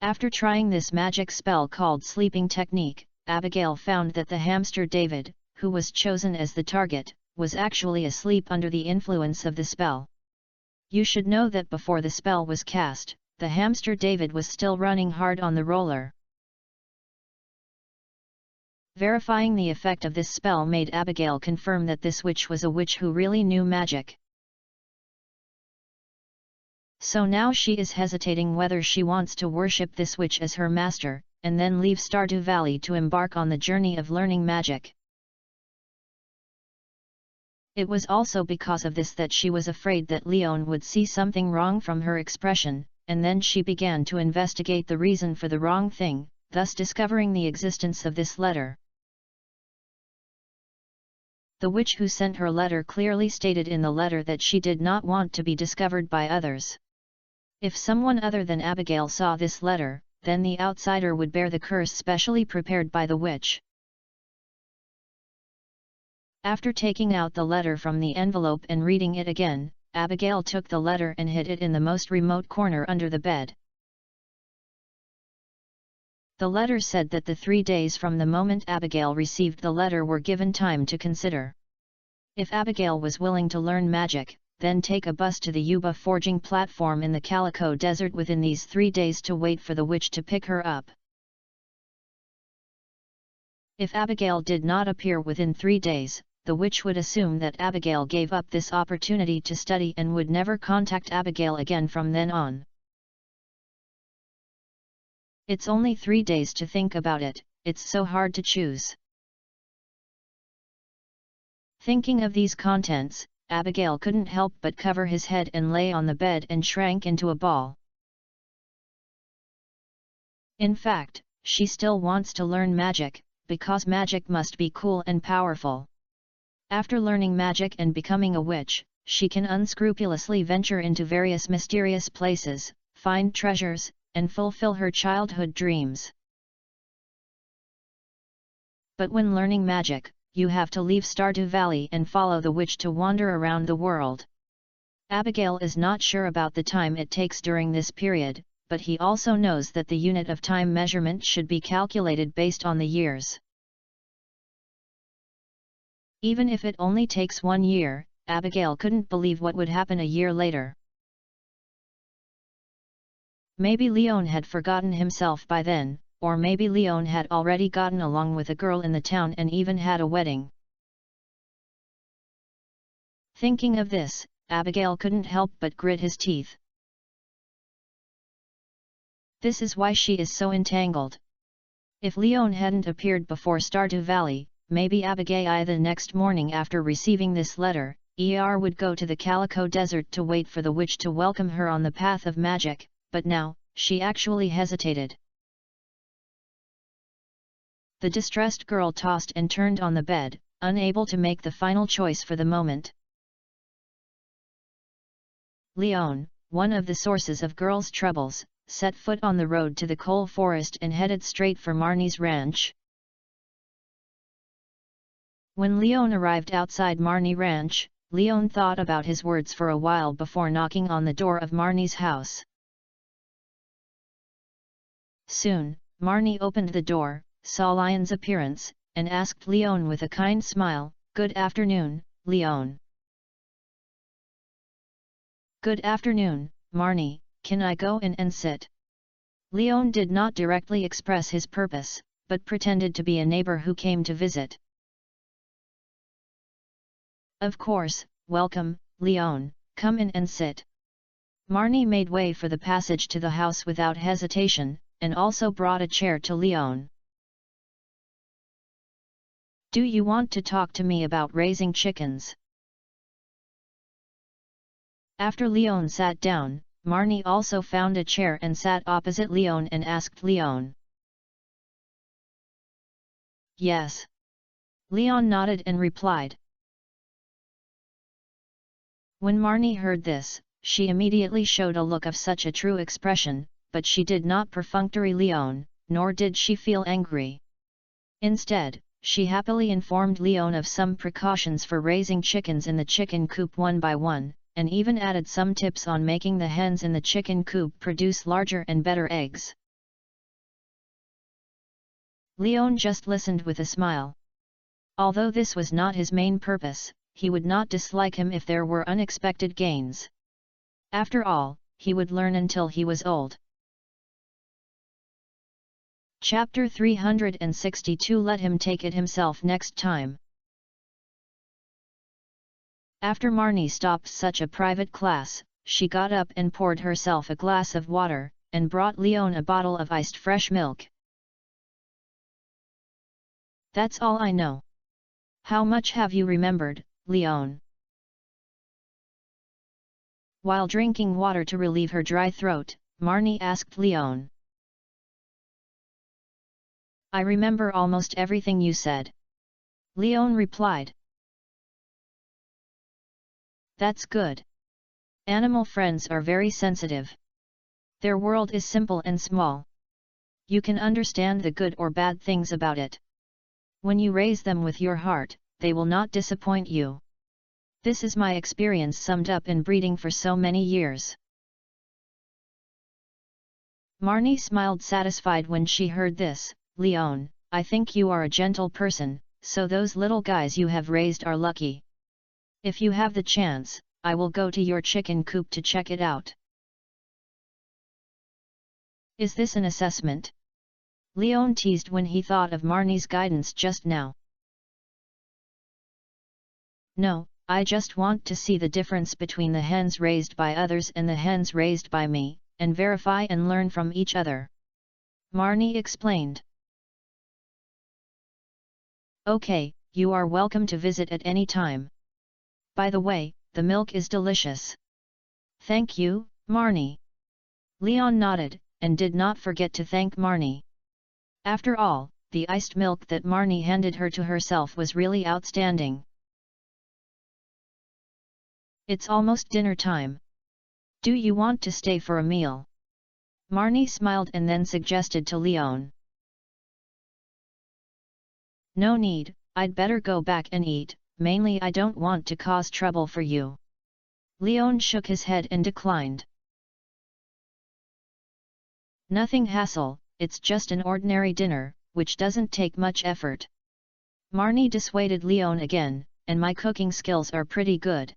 After trying this magic spell called sleeping technique, Abigail found that the hamster David, who was chosen as the target, was actually asleep under the influence of the spell. You should know that before the spell was cast, the hamster David was still running hard on the roller. Verifying the effect of this spell made Abigail confirm that this witch was a witch who really knew magic. So now she is hesitating whether she wants to worship this witch as her master, and then leave Stardew Valley to embark on the journey of learning magic. It was also because of this that she was afraid that Leon would see something wrong from her expression, and then she began to investigate the reason for the wrong thing, thus discovering the existence of this letter. The witch who sent her letter clearly stated in the letter that she did not want to be discovered by others. If someone other than Abigail saw this letter, then the outsider would bear the curse specially prepared by the witch. After taking out the letter from the envelope and reading it again, Abigail took the letter and hid it in the most remote corner under the bed. The letter said that the 3 days from the moment Abigail received the letter were given time to consider. If Abigail was willing to learn magic, then take a bus to the Yuba forging platform in the Calico Desert within these 3 days to wait for the witch to pick her up. If Abigail did not appear within 3 days, the witch would assume that Abigail gave up this opportunity to study and would never contact Abigail again from then on. It's only 3 days to think about it, it's so hard to choose. Thinking of these contents, Abigail couldn't help but cover his head and lay on the bed and shrank into a ball. In fact, she still wants to learn magic, because magic must be cool and powerful. After learning magic and becoming a witch, she can unscrupulously venture into various mysterious places, find treasures, and fulfill her childhood dreams. But when learning magic, you have to leave Stardew Valley and follow the witch to wander around the world. Abigail is not sure about the time it takes during this period, but he also knows that the unit of time measurement should be calculated based on the years. Even if it only takes 1 year, Abigail couldn't believe what would happen a year later. Maybe Leon had forgotten himself by then, or maybe Leon had already gotten along with a girl in the town and even had a wedding. Thinking of this, Abigail couldn't help but grit his teeth. This is why she is so entangled. If Leon hadn't appeared before Stardew Valley, maybe Abigail the next morning after receiving this letter, would go to the Calico Desert to wait for the witch to welcome her on the path of magic, but now, she actually hesitated. The distressed girl tossed and turned on the bed, unable to make the final choice for the moment. Leon, one of the sources of girls' troubles, set foot on the road to the coal forest and headed straight for Marnie's ranch. When Leon arrived outside Marnie Ranch, Leon thought about his words for a while before knocking on the door of Marnie's house. Soon, Marnie opened the door, saw Leon's appearance, and asked Leon with a kind smile, "Good afternoon, Leon." "Good afternoon, Marnie, can I go in and sit?" Leon did not directly express his purpose, but pretended to be a neighbor who came to visit. "Of course, welcome, Leon, come in and sit." Marnie made way for the passage to the house without hesitation, and also brought a chair to Leon. "Do you want to talk to me about raising chickens?" After Leon sat down, Marnie also found a chair and sat opposite Leon and asked Leon. "Yes." Leon nodded and replied. When Marnie heard this, she immediately showed a look of such a true expression, but she did not perfunctory Leon, nor did she feel angry. Instead, she happily informed Leon of some precautions for raising chickens in the chicken coop one by one, and even added some tips on making the hens in the chicken coop produce larger and better eggs. Leon just listened with a smile. Although this was not his main purpose, he would not dislike him if there were unexpected gains. After all, he would learn until he was old. Chapter 362. Let him take it himself next time. After Marnie stopped such a private class, she got up and poured herself a glass of water, and brought Leon a bottle of iced fresh milk. That's all I know. How much have you remembered, Leon? While drinking water to relieve her dry throat, Marnie asked Leon. I remember almost everything you said. Leon replied. That's good. Animal friends are very sensitive. Their world is simple and small. You can understand the good or bad things about it. When you raise them with your heart, they will not disappoint you. This is my experience summed up in breeding for so many years. Marnie smiled satisfied when she heard this. Leon, I think you are a gentle person, so those little guys you have raised are lucky. If you have the chance, I will go to your chicken coop to check it out. Is this an assessment? Leon teased when he thought of Marnie's guidance just now. No, I just want to see the difference between the hens raised by others and the hens raised by me, and verify and learn from each other. Marnie explained. Okay, you are welcome to visit at any time. By the way, the milk is delicious. Thank you, Marnie. Leon nodded, and did not forget to thank Marnie. After all, the iced milk that Marnie handed her to herself was really outstanding. It's almost dinner time. Do you want to stay for a meal? Marnie smiled and then suggested to Leon. No need, I'd better go back and eat, mainly I don't want to cause trouble for you. Leon shook his head and declined. Nothing hassle, it's just an ordinary dinner, which doesn't take much effort. Marnie dissuaded Leon again, and my cooking skills are pretty good.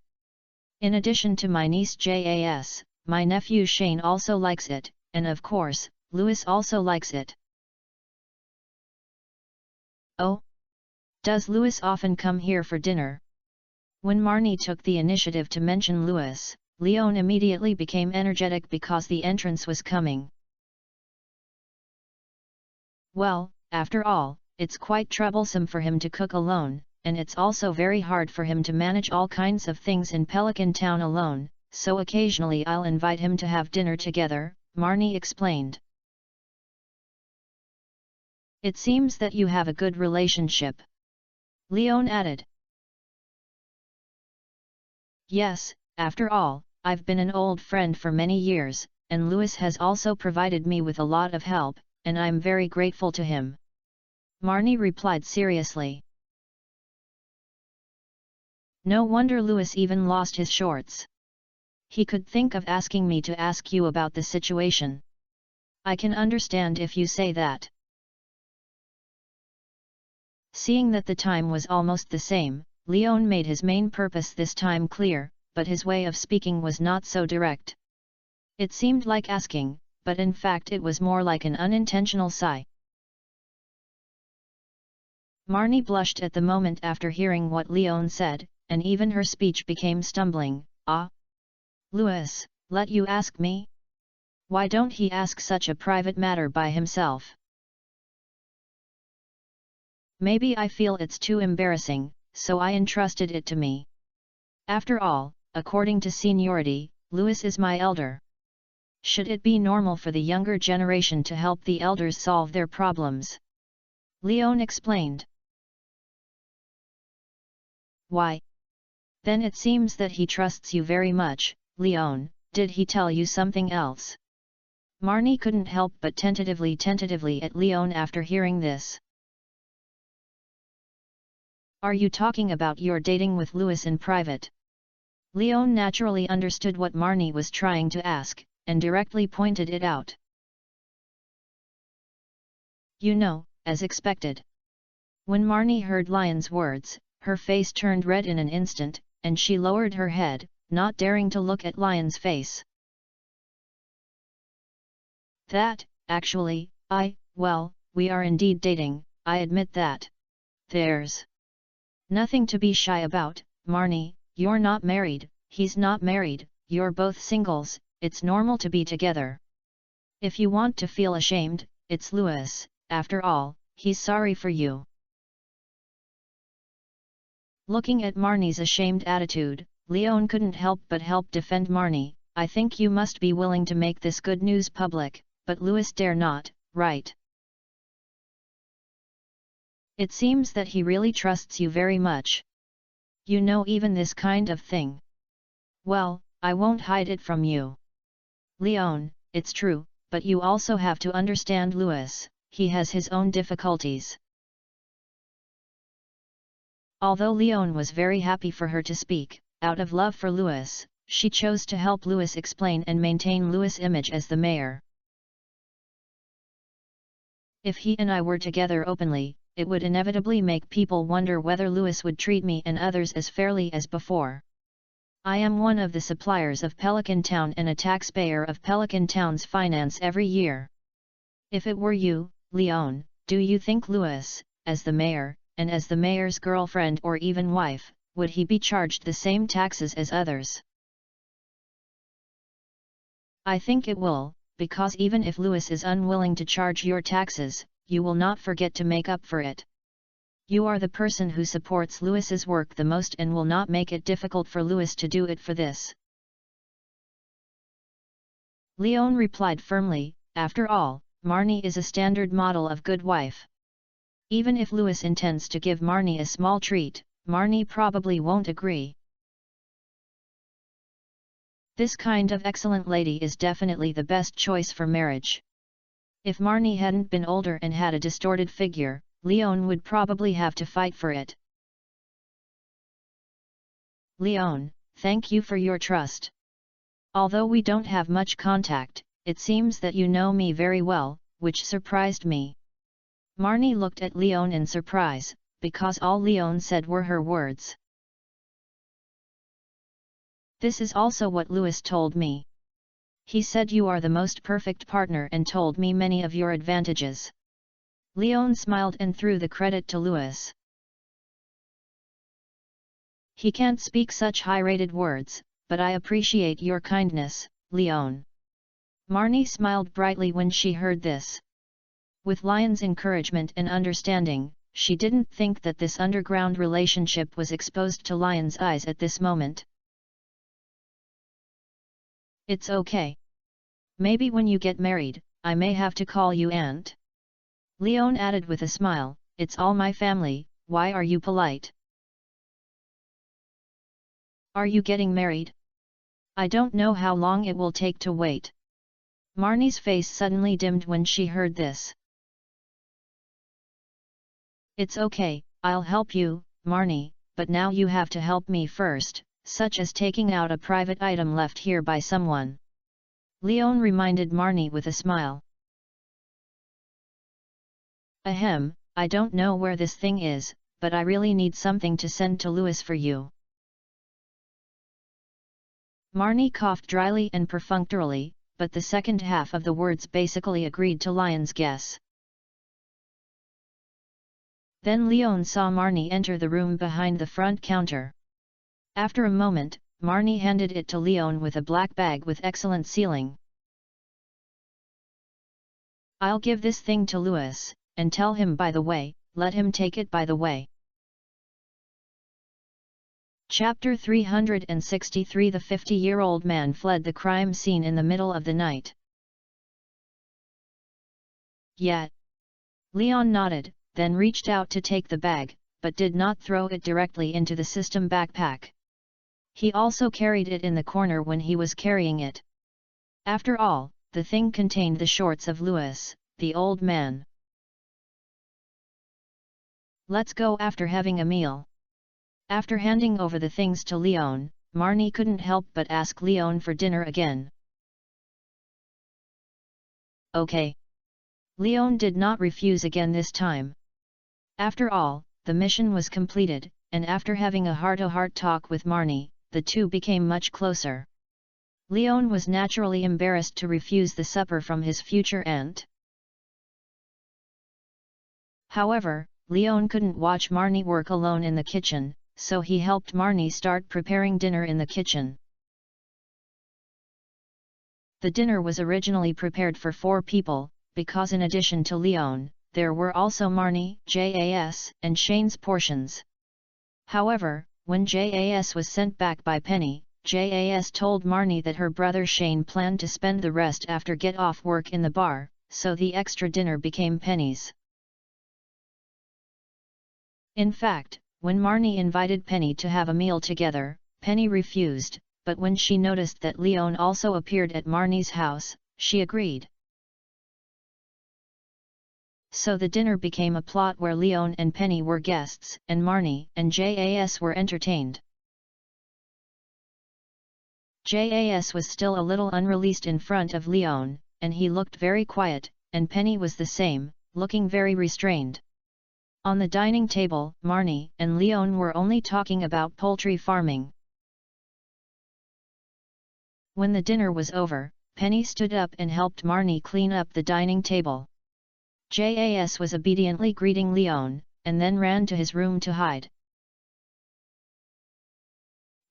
In addition to my niece Jas, my nephew Shane also likes it, and of course, Louis also likes it. Oh? Does Louis often come here for dinner? When Marnie took the initiative to mention Louis, Leon immediately became energetic because the entrance was coming. Well, after all, it's quite troublesome for him to cook alone, and it's also very hard for him to manage all kinds of things in Pelican Town alone, so occasionally I'll invite him to have dinner together, Marnie explained. It seems that you have a good relationship. Leon added. Yes, after all, I've been an old friend for many years, and Louis has also provided me with a lot of help, and I'm very grateful to him. Marnie replied seriously. No wonder Louis even lost his shorts. He could think of asking me to ask you about the situation. I can understand if you say that. Seeing that the time was almost the same, Leon made his main purpose this time clear, but his way of speaking was not so direct. It seemed like asking, but in fact it was more like an unintentional sigh. Marnie blushed at the moment after hearing what Leon said, and even her speech became stumbling. Ah! Louis, let you ask me? Why don't he ask such a private matter by himself? Maybe I feel it's too embarrassing, so I entrusted it to me. After all, according to seniority, Louis is my elder. Should it be normal for the younger generation to help the elders solve their problems? Leon explained. Why? Then it seems that he trusts you very much, Leon. Did he tell you something else? Marnie couldn't help but tentatively at Leon after hearing this. Are you talking about your dating with Louis in private? Leon naturally understood what Marnie was trying to ask, and directly pointed it out. You know, as expected. When Marnie heard Lion's words, her face turned red in an instant, and she lowered her head, not daring to look at Lion's face. That, actually, well, we are indeed dating, I admit that. There's nothing to be shy about, Marnie, you're not married, he's not married, you're both singles, it's normal to be together. If you want to feel ashamed, it's Louis, after all, he's sorry for you. Looking at Marnie's ashamed attitude, Leon couldn't help but defend Marnie. I think you must be willing to make this good news public, but Louis dare not, right? It seems that he really trusts you very much. You know even this kind of thing. Well, I won't hide it from you. Leon, it's true, but you also have to understand Louis, he has his own difficulties. Although Leon was very happy for her to speak, out of love for Louis, she chose to help Louis explain and maintain Louis' image as the mayor. If he and I were together openly, it would inevitably make people wonder whether Louis would treat me and others as fairly as before. I am one of the suppliers of Pelican Town and a taxpayer of Pelican Town's finance every year. If it were you, Leon, do you think Louis, as the mayor, and as the mayor's girlfriend or even wife, would he be charged the same taxes as others? I think it will, because even if Louis is unwilling to charge your taxes, you will not forget to make up for it. You are the person who supports Louis's work the most and will not make it difficult for Louis to do it for this. Leon replied firmly, after all, Marnie is a standard model of good wife. Even if Louis intends to give Marnie a small treat, Marnie probably won't agree. This kind of excellent lady is definitely the best choice for marriage. If Marnie hadn't been older and had a distorted figure, Leon would probably have to fight for it. Leon, thank you for your trust. Although we don't have much contact, it seems that you know me very well, which surprised me. Marnie looked at Leon in surprise, because all Leon said were her words. This is also what Louis told me. He said you are the most perfect partner and told me many of your advantages. Leon smiled and threw the credit to Louis. He can't speak such high-rated words, but I appreciate your kindness, Leon. Marnie smiled brightly when she heard this. With Lion's encouragement and understanding, she didn't think that this underground relationship was exposed to Lion's eyes at this moment. It's okay. Maybe when you get married, I may have to call you Aunt. Leon added with a smile, it's all my family, why are you polite? Are you getting married? I don't know how long it will take to wait. Marnie's face suddenly dimmed when she heard this. It's okay, I'll help you, Marnie, but now you have to help me first, such as taking out a private item left here by someone. Leon reminded Marnie with a smile. Ahem, I don't know where this thing is, but I really need something to send to Louis for you. Marnie coughed dryly and perfunctorily, but the second half of the words basically agreed to Lion's guess. Then Leon saw Marnie enter the room behind the front counter. After a moment, Marnie handed it to Leon with a black bag with excellent sealing. I'll give this thing to Louis, and tell him by the way, let him take it by the way. Chapter 363 The 50-year-old man fled the crime scene in the middle of the night. Yeah. Leon nodded, then reached out to take the bag, but did not throw it directly into the system backpack. He also carried it in the corner when he was carrying it. After all, the thing contained the shorts of Louis, the old man. Let's go after having a meal. After handing over the things to Leon, Marnie couldn't help but ask Leon for dinner again. Okay. Leon did not refuse again this time. After all, the mission was completed, and after having a heart-to-heart talk with Marnie, the two became much closer. Leon was naturally embarrassed to refuse the supper from his future aunt. However, Leon couldn't watch Marnie work alone in the kitchen, so he helped Marnie start preparing dinner in the kitchen. The dinner was originally prepared for 4 people, because in addition to Leon, there were also Marnie, Jas, and Shane's portions. However, when Jas was sent back by Penny, Jas told Marnie that her brother Shane planned to spend the rest after get off work in the bar, so the extra dinner became Penny's. In fact, when Marnie invited Penny to have a meal together, Penny refused, but when she noticed that Leon also appeared at Marnie's house, she agreed. So the dinner became a plot where Leon and Penny were guests, and Marnie and Jas were entertained. Jas was still a little unreleased in front of Leon, and he looked very quiet, and Penny was the same, looking very restrained. On the dining table, Marnie and Leon were only talking about poultry farming. When the dinner was over, Penny stood up and helped Marnie clean up the dining table. Jas was obediently greeting Leon, and then ran to his room to hide.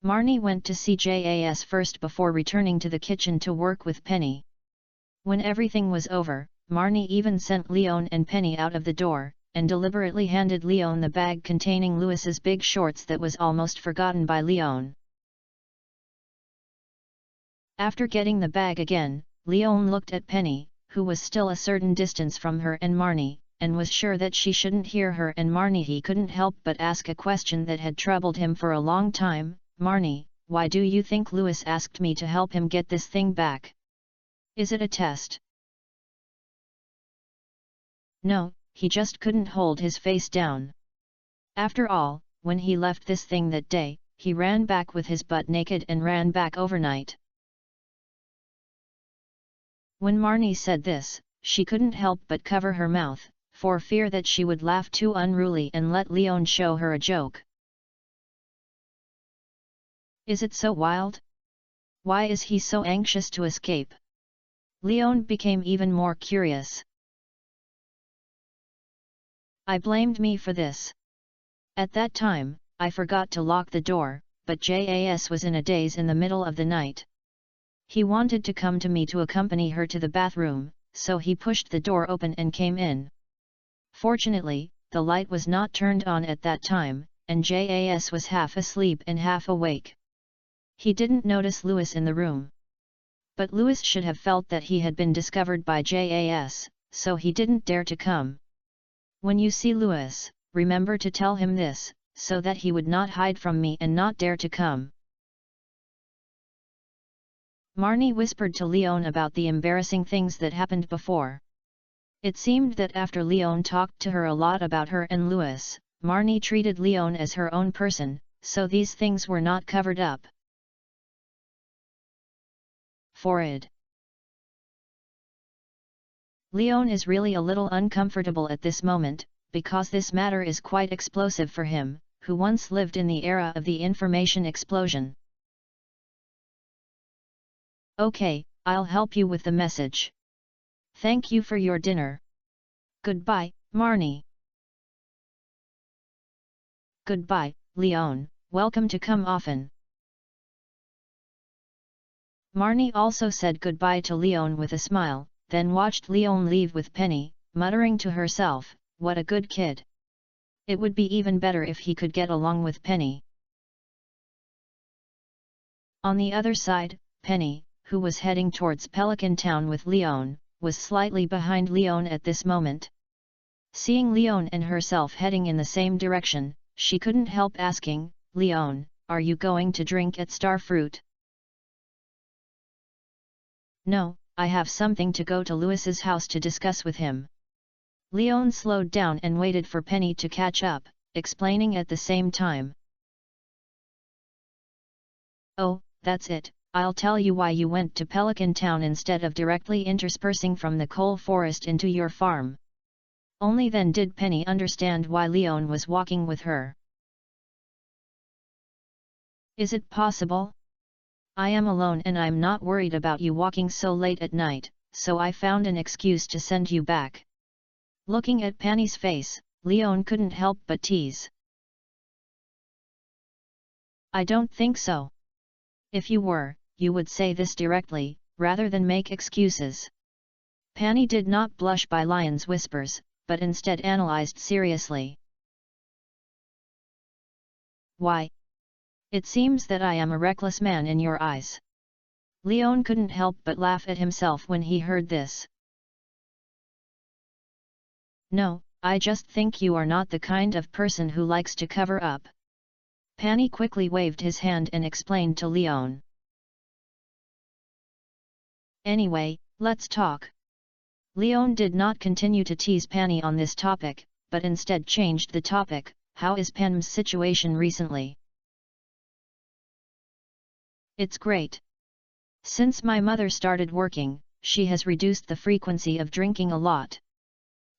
Marnie went to see Jas first before returning to the kitchen to work with Penny. When everything was over, Marnie even sent Leon and Penny out of the door, and deliberately handed Leon the bag containing Louis's big shorts that was almost forgotten by Leon. After getting the bag again, Leon looked at Penny, who was still a certain distance from her and Marnie, and was sure that she shouldn't hear her and Marnie. He couldn't help but ask a question that had troubled him for a long time. Marnie, why do you think Louis asked me to help him get this thing back? Is it a test? No, he just couldn't hold his face down. After all, when he left this thing that day, he ran back with his butt naked and ran back overnight. When Marnie said this, she couldn't help but cover her mouth, for fear that she would laugh too unruly and let Leon show her a joke. Is it so wild? Why is he so anxious to escape? Leon became even more curious. I blamed me for this. At that time, I forgot to lock the door, but Jas was in a daze in the middle of the night. He wanted to come to me to accompany her to the bathroom, so he pushed the door open and came in. Fortunately, the light was not turned on at that time, and Jas was half asleep and half awake. He didn't notice Louis in the room. But Louis should have felt that he had been discovered by Jas, so he didn't dare to come. When you see Louis, remember to tell him this, so that he would not hide from me and not dare to come. Marnie whispered to Leon about the embarrassing things that happened before. It seemed that after Leon talked to her a lot about her and Louis, Marnie treated Leon as her own person, so these things were not covered up. Forward. Leon is really a little uncomfortable at this moment, because this matter is quite explosive for him, who once lived in the era of the information explosion. Okay, I'll help you with the message. Thank you for your dinner. Goodbye, Marnie. Goodbye, Leon, welcome to come often. Marnie also said goodbye to Leon with a smile, then watched Leon leave with Penny, muttering to herself, what a good kid. It would be even better if he could get along with Penny. On the other side, Penny, who was heading towards Pelican Town with Leon, was slightly behind Leon at this moment. Seeing Leon and herself heading in the same direction, she couldn't help asking, Leon, are you going to drink at Starfruit? No, I have something to go to Louis's house to discuss with him. Leon slowed down and waited for Penny to catch up, explaining at the same time. Oh, that's it, I'll tell you why you went to Pelican Town instead of directly interspersing from the coal forest into your farm. Only then did Penny understand why Leon was walking with her. Is it possible? I am alone and I'm not worried about you walking so late at night, so I found an excuse to send you back. Looking at Penny's face, Leon couldn't help but tease. I don't think so. If you were, you would say this directly, rather than make excuses. Penny did not blush by Lion's whispers, but instead analyzed seriously. Why? It seems that I am a reckless man in your eyes. Leon couldn't help but laugh at himself when he heard this. No, I just think you are not the kind of person who likes to cover up. Penny quickly waved his hand and explained to Leon. Anyway, let's talk. Leon did not continue to tease Penny on this topic, but instead changed the topic. How is Pam's situation recently? It's great. Since my mother started working, she has reduced the frequency of drinking a lot.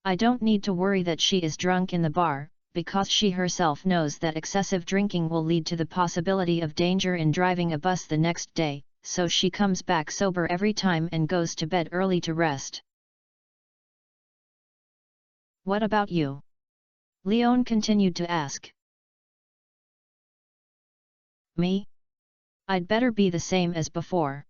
I don't need to worry that she is drunk in the bar, because she herself knows that excessive drinking will lead to the possibility of danger in driving a bus the next day, so she comes back sober every time and goes to bed early to rest. What about you? Leon continued to ask. Me? I'd better be the same as before.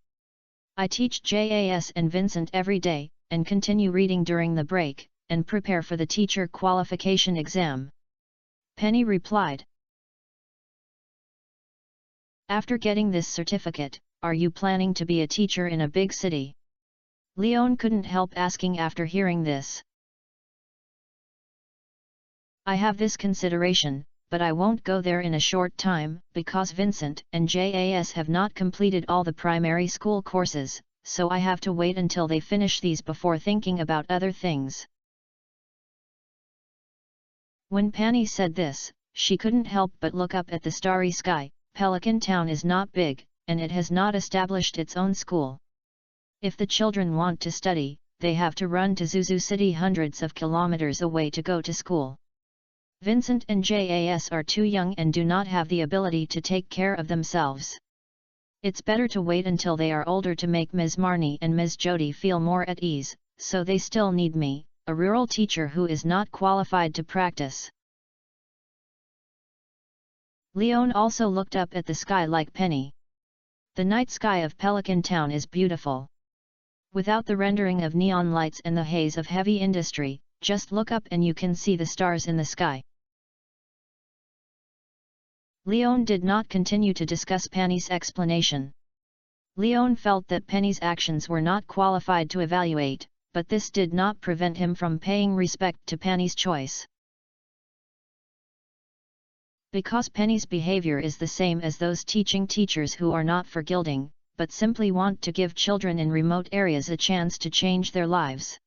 I teach JAS and Vincent every day, and continue reading during the break, and prepare for the teacher qualification exam. Penny replied. After getting this certificate, are you planning to be a teacher in a big city? Leon couldn't help asking after hearing this. I have this consideration, but I won't go there in a short time, because Vincent and JAS have not completed all the primary school courses, so I have to wait until they finish these before thinking about other things. When Penny said this, she couldn't help but look up at the starry sky. Pelican Town is not big, and it has not established its own school. If the children want to study, they have to run to Zuzu City hundreds of kilometers away to go to school. Vincent and JAS are too young and do not have the ability to take care of themselves. It's better to wait until they are older to make Ms. Marnie and Ms. Jody feel more at ease, so they still need me, a rural teacher who is not qualified to practice. Leon also looked up at the sky like Penny. The night sky of Pelican Town is beautiful. Without the rendering of neon lights and the haze of heavy industry, just look up and you can see the stars in the sky. Leon did not continue to discuss Penny's explanation. Leon felt that Penny's actions were not qualified to evaluate, but this did not prevent him from paying respect to Penny's choice. Because Penny's behavior is the same as those teaching teachers who are not for gilding, but simply want to give children in remote areas a chance to change their lives.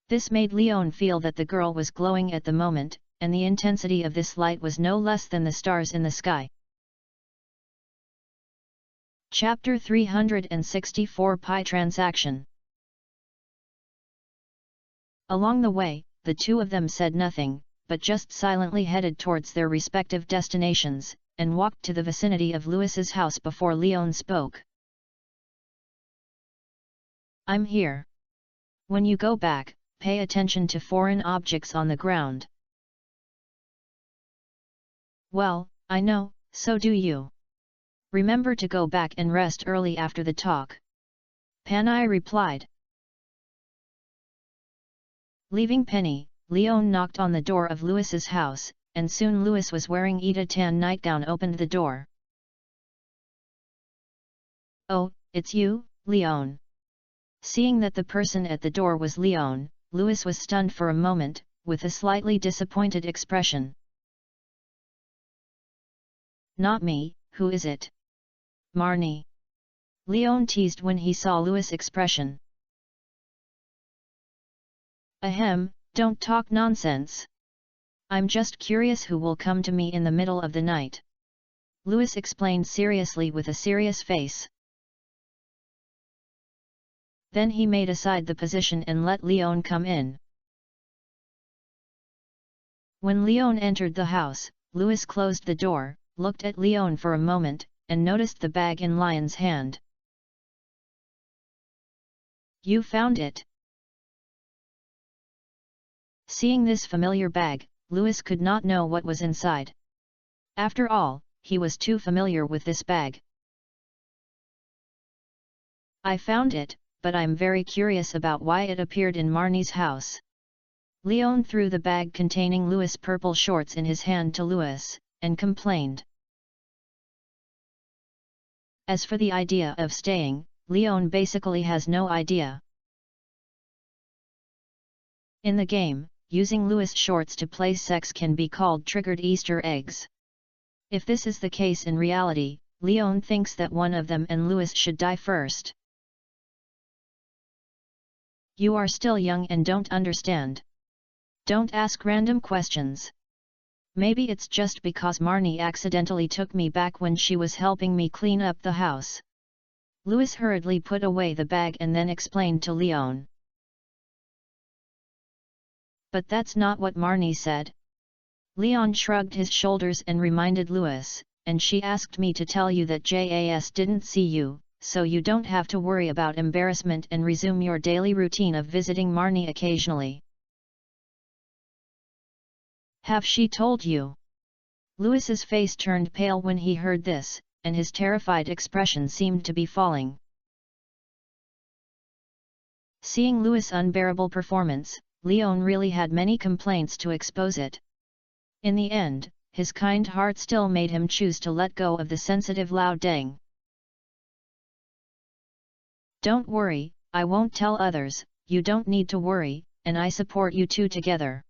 This made Leon feel that the girl was glowing at the moment, and the intensity of this light was no less than the stars in the sky. Chapter 364 Pi Transaction. Along the way, the two of them said nothing, but just silently headed towards their respective destinations, and walked to the vicinity of Louis's house before Leon spoke. I'm here. When you go back, pay attention to foreign objects on the ground. Well, I know, so do you. Remember to go back and rest early after the talk. Penny replied. Leaving Penny, Leon knocked on the door of Louis's house, and soon Louis was wearing Eda tan nightgown opened the door. Oh, it's you, Leon. Seeing that the person at the door was Leon, Louis was stunned for a moment, with a slightly disappointed expression. Not me, who is it? Marnie. Leon teased when he saw Louis' expression. Ahem, don't talk nonsense. I'm just curious who will come to me in the middle of the night. Louis explained seriously with a serious face. Then he made aside the position and let Leon come in. When Leon entered the house, Louis closed the door, looked at Leon for a moment, and noticed the bag in Lion's hand. "You found it?" Seeing this familiar bag, Louis could not know what was inside. After all, he was too familiar with this bag. "I found it, but I'm very curious about why it appeared in Marnie's house." Leon threw the bag containing Louis' purple shorts in his hand to Louis, and complained. As for the idea of staying, Leon basically has no idea. In the game, using Louis' shorts to play sex can be called triggered Easter eggs. If this is the case in reality, Leon thinks that one of them and Louis should die first. "You are still young and don't understand. Don't ask random questions. Maybe it's just because Marnie accidentally took me back when she was helping me clean up the house." Louis hurriedly put away the bag and then explained to Leon. "But that's not what Marnie said." Leon shrugged his shoulders and reminded Louis, "And she asked me to tell you that Jas didn't see you, so you don't have to worry about embarrassment and resume your daily routine of visiting Marnie occasionally." "Have she told you?" Louis's face turned pale when he heard this, and his terrified expression seemed to be falling. Seeing Louis' unbearable performance, Leon really had many complaints to expose it. In the end, his kind heart still made him choose to let go of the sensitive Lao Deng. "Don't worry, I won't tell others, you don't need to worry, and I support you two together.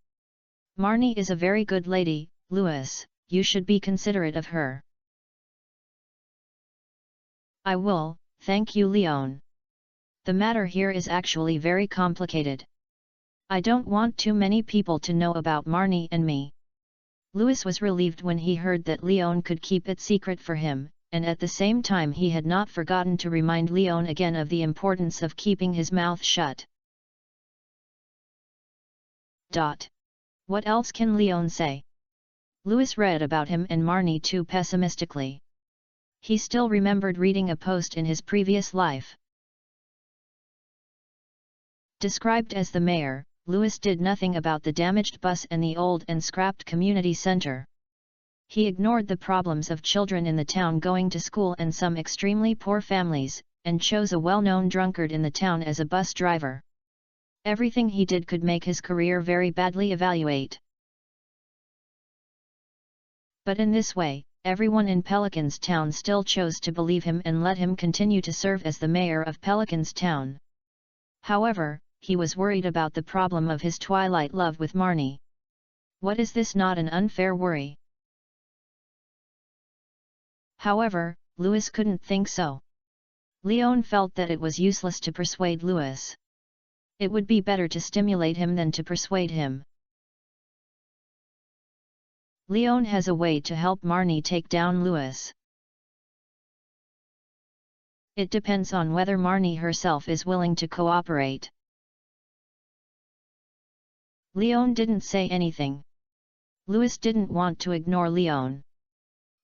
Marnie is a very good lady, Louis, you should be considerate of her." "I will, thank you, Leon. The matter here is actually very complicated. I don't want too many people to know about Marnie and me." Louis was relieved when he heard that Leon could keep it secret for him, and at the same time he had not forgotten to remind Leon again of the importance of keeping his mouth shut. What else can Leon say? Louis read about him and Marnie too pessimistically. He still remembered reading a post in his previous life. Described as the mayor, Louis did nothing about the damaged bus and the old and scrapped community center. He ignored the problems of children in the town going to school and some extremely poor families, and chose a well-known drunkard in the town as a bus driver. Everything he did could make his career very badly evaluate. But in this way, everyone in Pelican's Town still chose to believe him and let him continue to serve as the mayor of Pelican's Town. However, he was worried about the problem of his twilight love with Marnie. What is this, not an unfair worry? However, Louis couldn't think so. Leon felt that it was useless to persuade Louis. It would be better to stimulate him than to persuade him. Leon has a way to help Marnie take down Louis. It depends on whether Marnie herself is willing to cooperate. Leon didn't say anything. Louis didn't want to ignore Leon.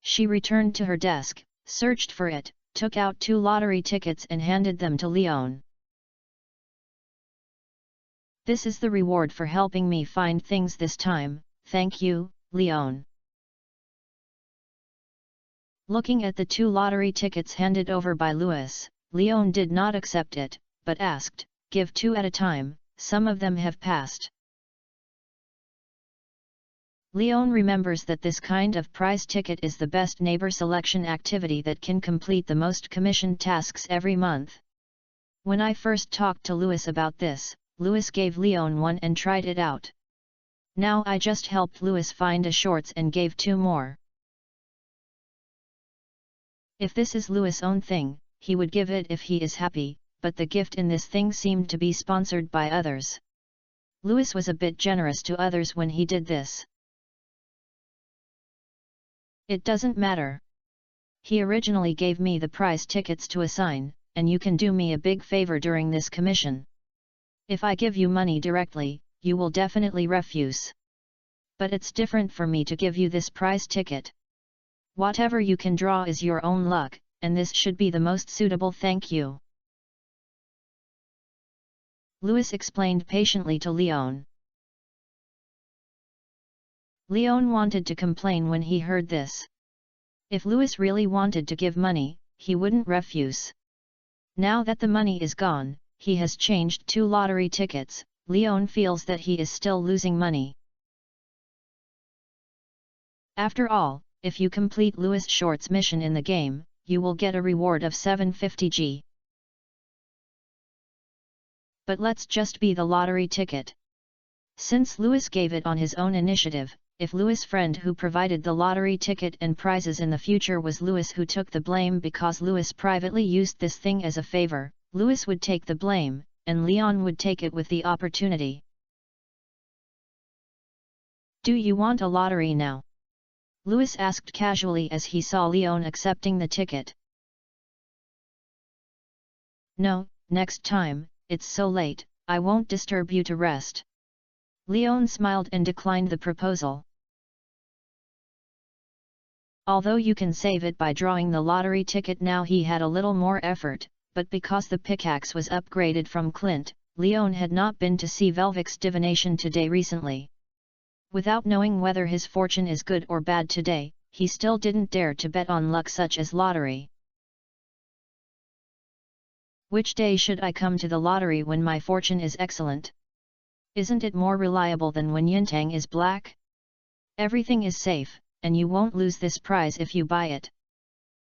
She returned to her desk, searched for it, took out 2 lottery tickets and handed them to Leon. "This is the reward for helping me find things this time, thank you, Leon." Looking at the 2 lottery tickets handed over by Louis, Leon did not accept it, but asked, "Give 2 at a time, some of them have passed." Leon remembers that this kind of prize ticket is the best neighbor selection activity that can complete the most commissioned tasks every month. When I first talked to Louis about this, Louis gave Leon one and tried it out. Now I just helped Louis find a shorts and gave 2 more. If this is Louis' own thing, he would give it if he is happy, but the gift in this thing seemed to be sponsored by others. Louis was a bit generous to others when he did this. "It doesn't matter. He originally gave me the prize tickets to assign, and you can do me a big favor during this commission. If I give you money directly, you will definitely refuse. But it's different for me to give you this prize ticket. Whatever you can draw is your own luck, and this should be the most suitable, thank you. Louis explained patiently to Leon. Leon wanted to complain when he heard this. If Louis really wanted to give money, he wouldn't refuse. Now that the money is gone, he has changed 2 lottery tickets. Leon feels that he is still losing money. After all, if you complete Louis Short's mission in the game, you will get a reward of 750G. But let's just be the lottery ticket. Since Louis gave it on his own initiative, if Louis' friend who provided the lottery ticket and prizes in the future was Louis who took the blame because Louis privately used this thing as a favor, Louis would take the blame, and Leon would take it with the opportunity. Do you want a lottery now? Louis asked casually as he saw Leon accepting the ticket. No, next time, it's so late, I won't disturb you to rest. Leon smiled and declined the proposal. Although you can save it by drawing the lottery ticket now, he had a little more effort, but because the pickaxe was upgraded from Clint, Leon had not been to see Velvic's divination today recently. Without knowing whether his fortune is good or bad today, he still didn't dare to bet on luck such as lottery. Which day should I come to the lottery when my fortune is excellent? Isn't it more reliable than when Yintang is black? Everything is safe, and you won't lose this prize if you buy it.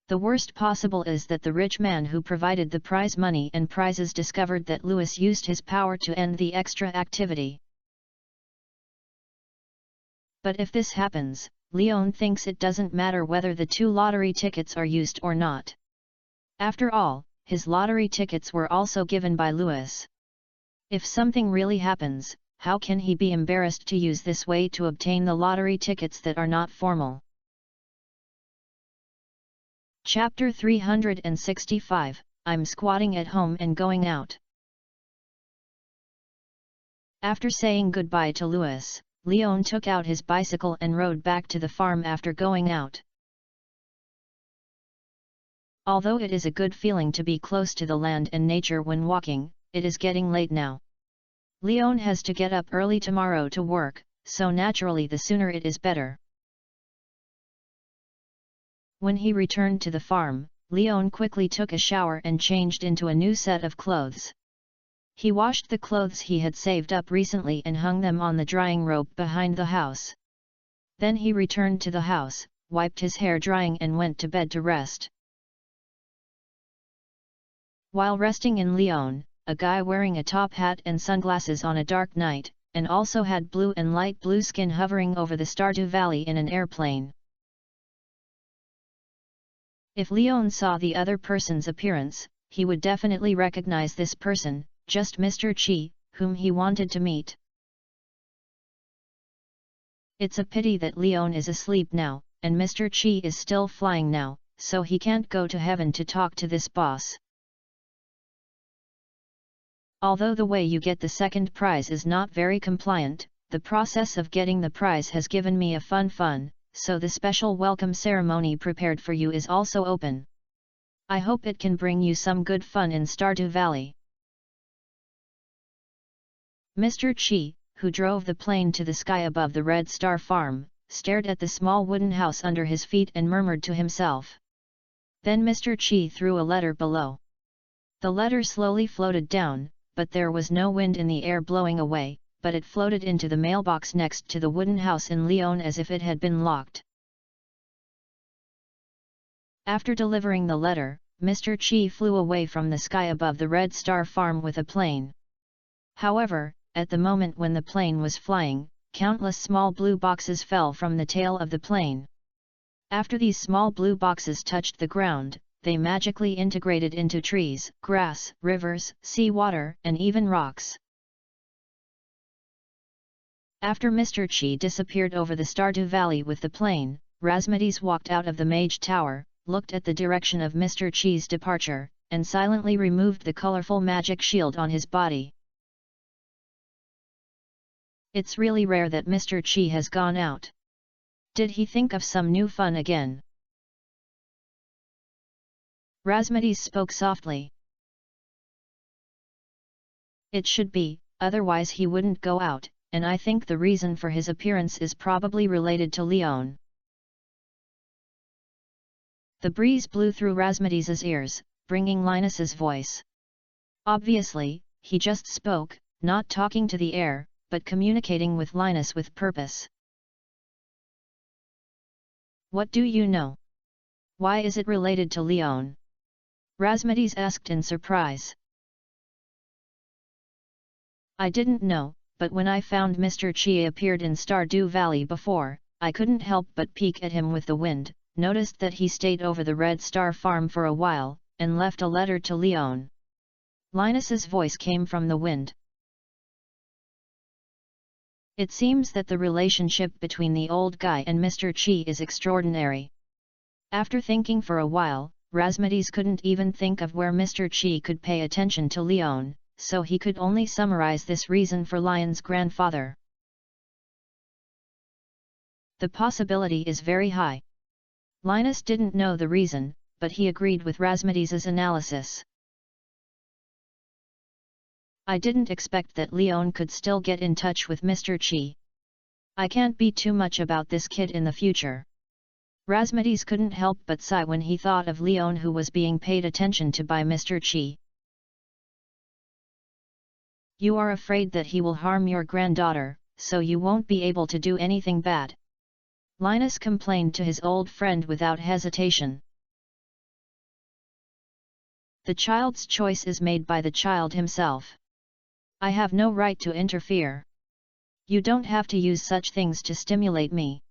The worst possible is that the rich man who provided the prize money and prizes discovered that Louis used his power to end the extra activity. But if this happens, Leon thinks it doesn't matter whether the 2 lottery tickets are used or not. After all, his lottery tickets were also given by Louis. If something really happens, how can he be embarrassed to use this way to obtain the lottery tickets that are not formal? Chapter 365, I'm squatting at home and going out. After saying goodbye to Louis, Leon took out his bicycle and rode back to the farm after going out. Although it is a good feeling to be close to the land and nature when walking, it is getting late now. Leon has to get up early tomorrow to work, so naturally the sooner it is better. When he returned to the farm, Leon quickly took a shower and changed into a new set of clothes. He washed the clothes he had saved up recently and hung them on the drying rope behind the house. Then he returned to the house, wiped his hair drying and went to bed to rest. While resting in Leon, a guy wearing a top hat and sunglasses on a dark night, and also had blue and light blue skin hovering over the Stardew Valley in an airplane. If Leon saw the other person's appearance, he would definitely recognize this person, just Mr. Chi, whom he wanted to meet. It's a pity that Leon is asleep now, and Mr. Chi is still flying now, so he can't go to heaven to talk to this boss. Although the way you get the second prize is not very compliant, the process of getting the prize has given me a fun, so the special welcome ceremony prepared for you is also open. I hope it can bring you some good fun in Stardew Valley. Mr. Chi, who drove the plane to the sky above the Red Star Farm, stared at the small wooden house under his feet and murmured to himself. Then Mr. Chi threw a letter below. The letter slowly floated down, but there was no wind in the air blowing away, but it floated into the mailbox next to the wooden house in Leon as if it had been locked. After delivering the letter, Mr. Chi flew away from the sky above the Red Star Farm with a plane. However, at the moment when the plane was flying, countless small blue boxes fell from the tail of the plane. After these small blue boxes touched the ground, they magically integrated into trees, grass, rivers, seawater, and even rocks. After Mr. Chi disappeared over the Stardew Valley with the plane, Rasmades walked out of the Mage Tower, looked at the direction of Mr. Chi's departure, and silently removed the colorful magic shield on his body. It's really rare that Mr. Chi has gone out. Did he think of some new fun again? Razmedes spoke softly. It should be, otherwise he wouldn't go out, and I think the reason for his appearance is probably related to Leon. The breeze blew through Razmedes's ears, bringing Linus's voice. Obviously, he just spoke, not talking to the air, but communicating with Linus with purpose. What do you know? Why is it related to Leon? Razmedes asked in surprise. I didn't know, but when I found Mr. Chi appeared in Stardew Valley before, I couldn't help but peek at him with the wind, noticed that he stayed over the Red Star farm for a while, and left a letter to Leon. Linus's voice came from the wind. It seems that the relationship between the old guy and Mr. Chi is extraordinary. After thinking for a while, Razmedes couldn't even think of where Mr. Chi could pay attention to Leon, so he could only summarize this reason for Lion's grandfather. The possibility is very high. Linus didn't know the reason, but he agreed with Razmedes's analysis. I didn't expect that Leon could still get in touch with Mr. Chi. I can't be too much about this kid in the future. Razmedes couldn't help but sigh when he thought of Leon, who was being paid attention to by Mr. Chi. You are afraid that he will harm your granddaughter, so you won't be able to do anything bad. Linus complained to his old friend without hesitation. The child's choice is made by the child himself. I have no right to interfere. You don't have to use such things to stimulate me.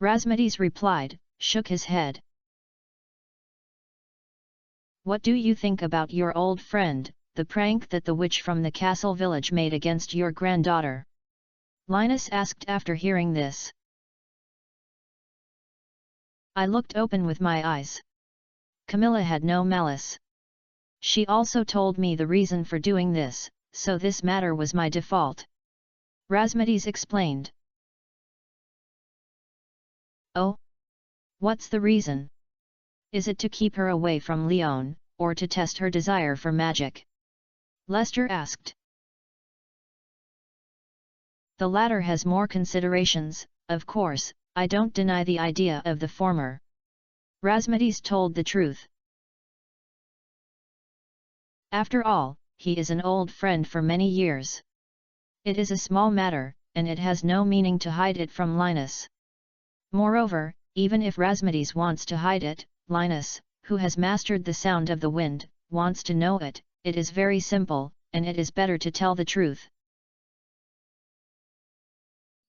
Razmedes replied, shook his head. What do you think about your old friend, the prank that the witch from the castle village made against your granddaughter? Linus asked after hearing this. I looked open with my eyes. Camilla had no malice. She also told me the reason for doing this, so this matter was my default. Razmedes explained. Oh? What's the reason? Is it to keep her away from Leon, or to test her desire for magic? Lester asked. The latter has more considerations, of course. I don't deny the idea of the former. Razmedes told the truth. After all, he is an old friend for many years. It is a small matter, and it has no meaning to hide it from Linus. Moreover, even if Razmedes wants to hide it, Linus, who has mastered the sound of the wind, wants to know it. It is very simple, and it is better to tell the truth.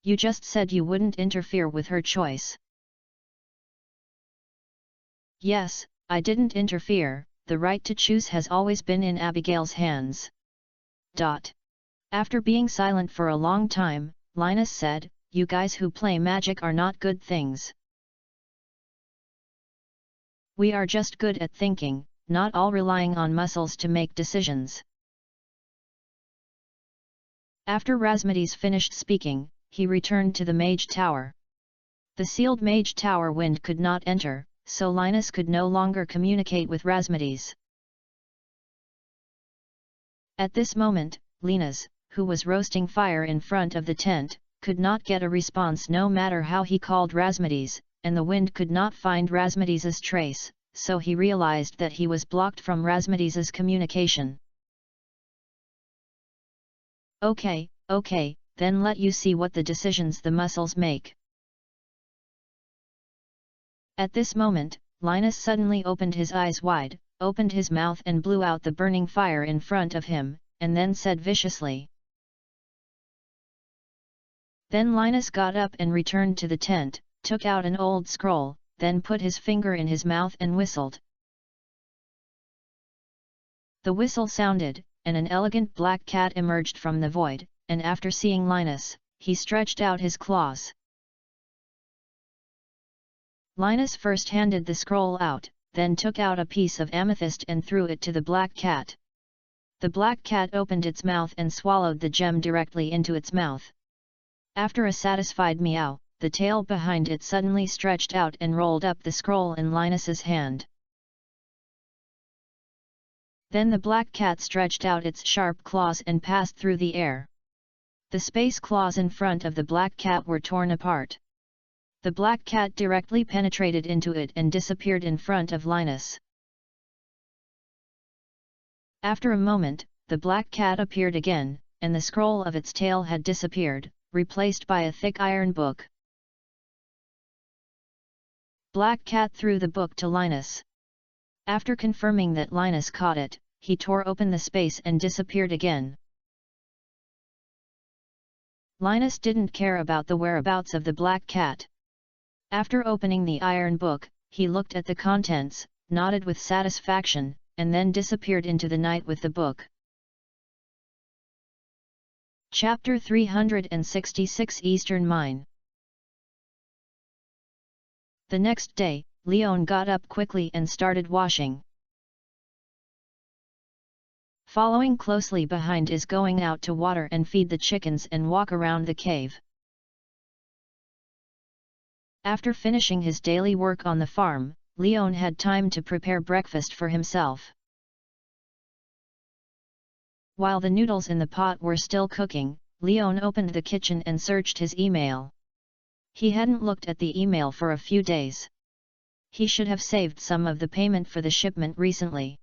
You just said you wouldn't interfere with her choice. Yes, I didn't interfere, the right to choose has always been in Abigail's hands. After being silent for a long time, Linus said, you guys who play magic are not good things. We are just good at thinking, not all relying on muscles to make decisions. After Razmedes finished speaking, he returned to the Mage Tower. The sealed Mage Tower wind could not enter, so Linus could no longer communicate with Razmedes. At this moment, Linus, who was roasting fire in front of the tent, could not get a response no matter how he called Razmedes, and the wind could not find Razmedes's trace, so he realized that he was blocked from Razmedes's communication. Okay, then let you see what the decisions the muscles make. At this moment, Linus suddenly opened his eyes wide, opened his mouth and blew out the burning fire in front of him, and then said viciously. Then Linus got up and returned to the tent, took out an old scroll, then put his finger in his mouth and whistled. The whistle sounded, and an elegant black cat emerged from the void, and after seeing Linus, he stretched out his claws. Linus first handed the scroll out, then took out a piece of amethyst and threw it to the black cat. The black cat opened its mouth and swallowed the gem directly into its mouth. After a satisfied meow, the tail behind it suddenly stretched out and rolled up the scroll in Linus's hand. Then the black cat stretched out its sharp claws and passed through the air. The space claws in front of the black cat were torn apart. The black cat directly penetrated into it and disappeared in front of Linus. After a moment, the black cat appeared again, and the scroll of its tail had disappeared, replaced by a thick iron book. Black Cat threw the book to Linus. After confirming that Linus caught it, he tore open the space and disappeared again. Linus didn't care about the whereabouts of the black cat. After opening the iron book, he looked at the contents, nodded with satisfaction, and then disappeared into the night with the book. Chapter 366 Eastern Mine. The next day, Leon got up quickly and started washing. Following closely behind is going out to water and feed the chickens and walk around the cave. After finishing his daily work on the farm, Leon had time to prepare breakfast for himself. While the noodles in the pot were still cooking, Leon opened the kitchen and searched his email. He hadn't looked at the email for a few days. He should have saved some of the payment for the shipment recently.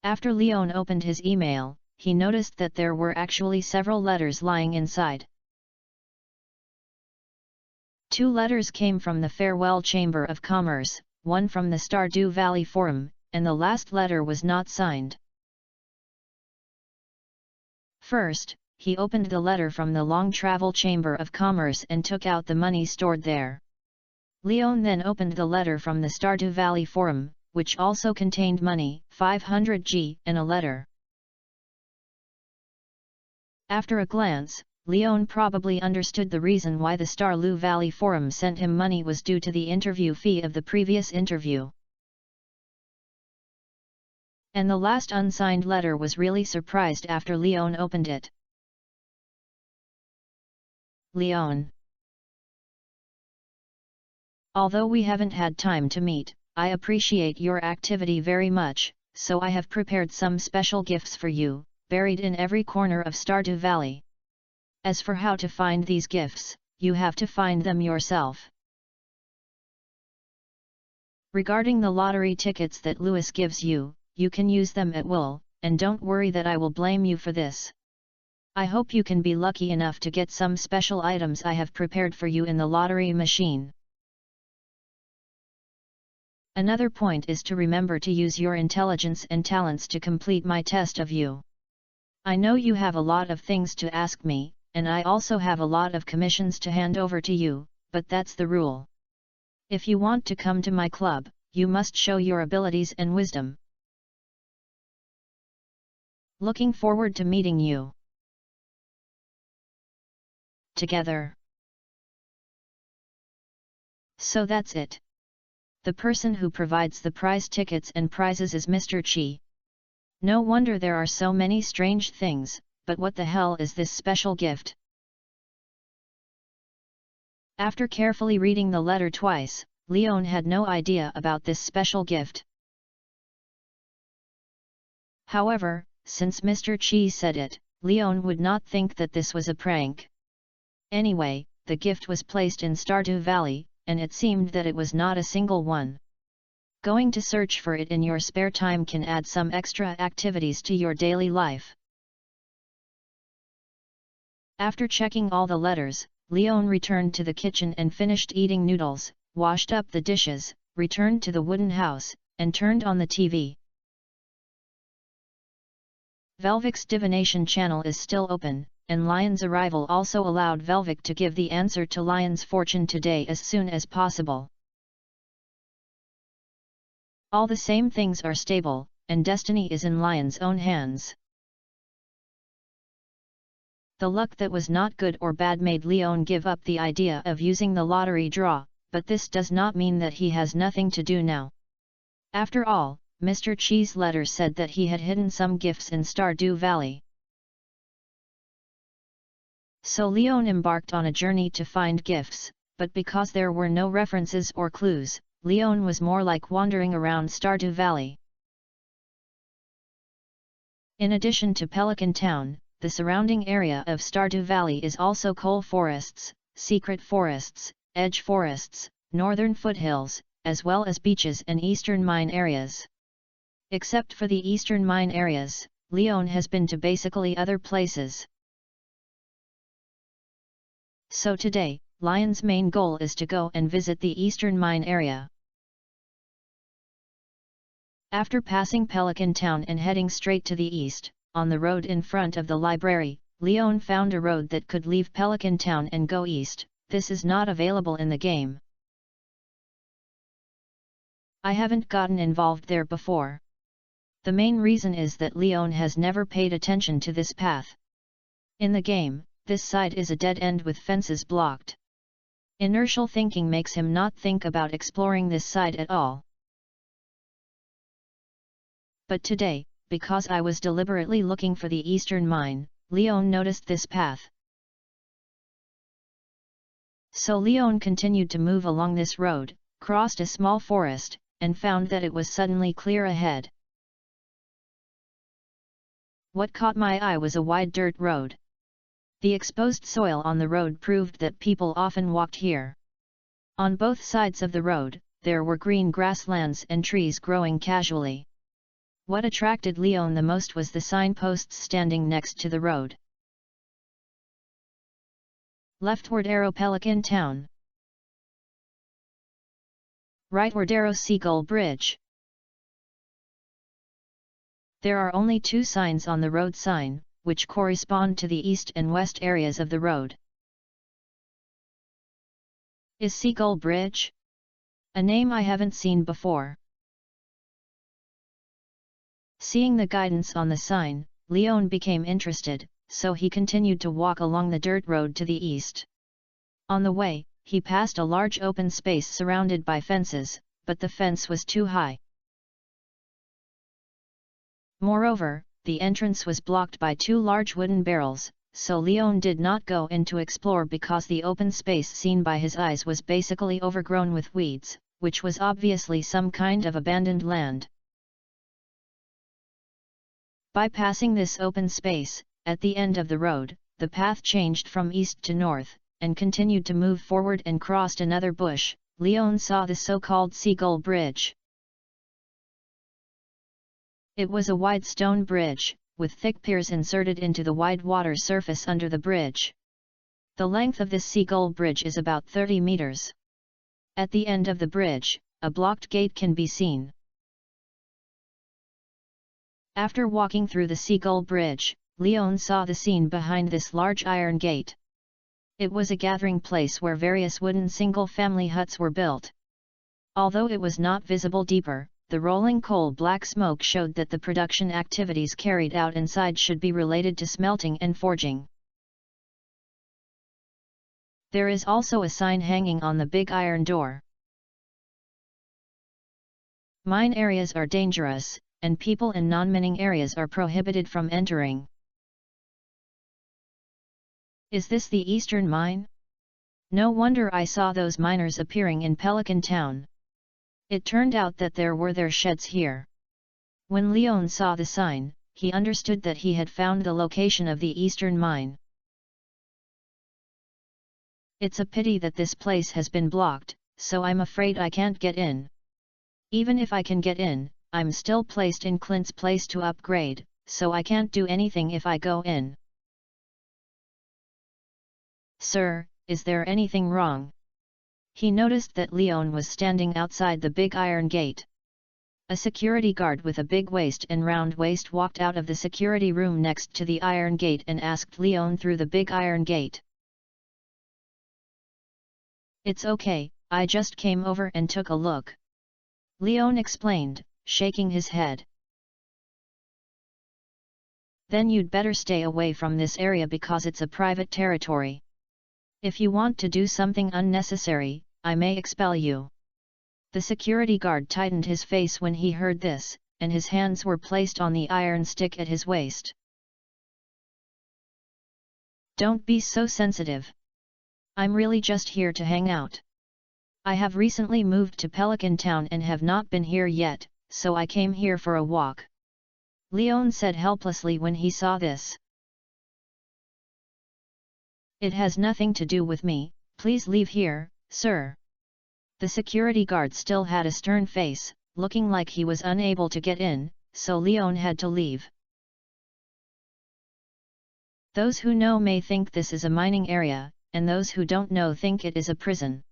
After Leon opened his email, he noticed that there were actually several letters lying inside. 2 letters came from the Farewell Chamber of Commerce, 1 from the Stardew Valley Forum, and the last letter was not signed. First, he opened the letter from the Long Travel Chamber of Commerce and took out the money stored there. Leon then opened the letter from the Stardew Valley Forum, which also contained money, 500G, and a letter. After a glance, Leon probably understood the reason why the Stardew Valley Forum sent him money was due to the interview fee of the previous interview. And the last unsigned letter was really surprised after Leon opened it. Leon. Although we haven't had time to meet, I appreciate your activity very much, so I have prepared some special gifts for you, buried in every corner of Stardew Valley. As for how to find these gifts, you have to find them yourself. Regarding the lottery tickets that Lewis gives you, you can use them at will, and don't worry that I will blame you for this. I hope you can be lucky enough to get some special items I have prepared for you in the lottery machine. Another point is to remember to use your intelligence and talents to complete my test of you. I know you have a lot of things to ask me, and I also have a lot of commissions to hand over to you, but that's the rule. If you want to come to my club, you must show your abilities and wisdom. Looking forward to meeting you. Together. So that's it. The person who provides the prize tickets and prizes is Mr. Chi. No wonder there are so many strange things, but what the hell is this special gift? After carefully reading the letter twice, Leon had no idea about this special gift. However, since Mr. Chi said it, Leon would not think that this was a prank. Anyway, the gift was placed in Stardew Valley, and it seemed that it was not a single one. Going to search for it in your spare time can add some extra activities to your daily life. After checking all the letters, Leon returned to the kitchen and finished eating noodles, washed up the dishes, returned to the wooden house, and turned on the TV. Velvic's divination channel is still open, and Lion's arrival also allowed Velvic to give the answer to Lion's fortune today as soon as possible. All the same things are stable, and destiny is in Lion's own hands. The luck that was not good or bad made Leon give up the idea of using the lottery draw, but this does not mean that he has nothing to do now. After all, Mr. Cheese letter said that he had hidden some gifts in Stardew Valley. So Leon embarked on a journey to find gifts, but because there were no references or clues, Leon was more like wandering around Stardew Valley. In addition to Pelican Town, the surrounding area of Stardew Valley is also coal forests, secret forests, edge forests, northern foothills, as well as beaches and eastern mine areas. Except for the eastern mine areas, Leon has been to basically other places. So today, Leon's main goal is to go and visit the eastern mine area. After passing Pelican Town and heading straight to the east, on the road in front of the library, Leon found a road that could leave Pelican Town and go east. This is not available in the game. I haven't gotten involved there before. The main reason is that Leon has never paid attention to this path. In the game, this side is a dead end with fences blocked. Inertial thinking makes him not think about exploring this side at all. But today, because I was deliberately looking for the eastern mine, Leon noticed this path. So Leon continued to move along this road, crossed a small forest, and found that it was suddenly clear ahead. What caught my eye was a wide dirt road. The exposed soil on the road proved that people often walked here. On both sides of the road, there were green grasslands and trees growing casually. What attracted Leon the most was the signposts standing next to the road. Leftward arrow Pelican Town. Rightward arrow Seagull Bridge. There are only two signs on the road sign, which correspond to the east and west areas of the road. Is Seagull Bridge? A name I haven't seen before. Seeing the guidance on the sign, Leon became interested, so he continued to walk along the dirt road to the east. On the way, he passed a large open space surrounded by fences, but the fence was too high. Moreover, the entrance was blocked by two large wooden barrels, so Leon did not go in to explore because the open space seen by his eyes was basically overgrown with weeds, which was obviously some kind of abandoned land. By passing this open space, at the end of the road, the path changed from east to north, and continued to move forward and crossed another bush. Leon saw the so-called Seagull Bridge. It was a wide stone bridge, with thick piers inserted into the wide water surface under the bridge. The length of this Seagull Bridge is about 30 meters. At the end of the bridge, a blocked gate can be seen. After walking through the Seagull Bridge, Leon saw the scene behind this large iron gate. It was a gathering place where various wooden single-family huts were built. Although it was not visible deeper, the rolling coal black smoke showed that the production activities carried out inside should be related to smelting and forging. There is also a sign hanging on the big iron door. Mine areas are dangerous, and people in non-mining areas are prohibited from entering. Is this the eastern mine? No wonder I saw those miners appearing in Pelican Town. It turned out that there were their sheds here. When Leon saw the sign, he understood that he had found the location of the eastern mine. It's a pity that this place has been blocked, so I'm afraid I can't get in. Even if I can get in, I'm still placed in Clint's place to upgrade, so I can't do anything if I go in. Sir, is there anything wrong? He noticed that Leon was standing outside the big iron gate. A security guard with a big waist and round waist walked out of the security room next to the iron gate and asked Leon through the big iron gate. It's okay, I just came over and took a look. Leon explained, shaking his head. Then you'd better stay away from this area because it's a private territory. If you want to do something unnecessary, I may expel you." The security guard tightened his face when he heard this, and his hands were placed on the iron stick at his waist. "Don't be so sensitive. I'm really just here to hang out. I have recently moved to Pelican Town and have not been here yet, so I came here for a walk," Leon said helplessly when he saw this. "It has nothing to do with me, please leave here, sir." The security guard still had a stern face, looking like he was unable to get in, so Leon had to leave. Those who know may think this is a mining area, and those who don't know think it is a prison.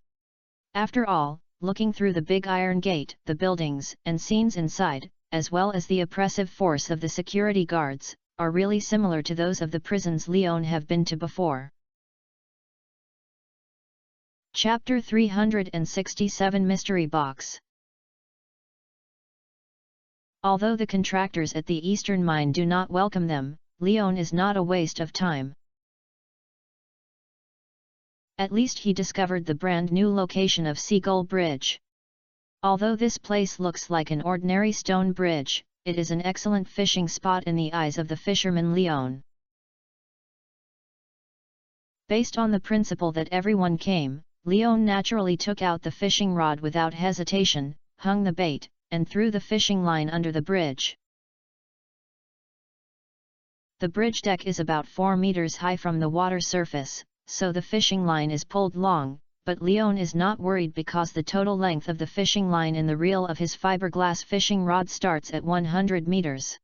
After all, looking through the big iron gate, the buildings and scenes inside, as well as the oppressive force of the security guards, are really similar to those of the prisons Leon have been to before. Chapter 367 Mystery Box. Although the contractors at the eastern mine do not welcome them, Leon is not a waste of time. At least he discovered the brand new location of Seagull Bridge. Although this place looks like an ordinary stone bridge, it is an excellent fishing spot in the eyes of the fisherman Leon. Based on the principle that everyone came, Leon naturally took out the fishing rod without hesitation, hung the bait, and threw the fishing line under the bridge. The bridge deck is about 4 meters high from the water surface, so the fishing line is pulled long, but Leon is not worried because the total length of the fishing line in the reel of his fiberglass fishing rod starts at 100 meters.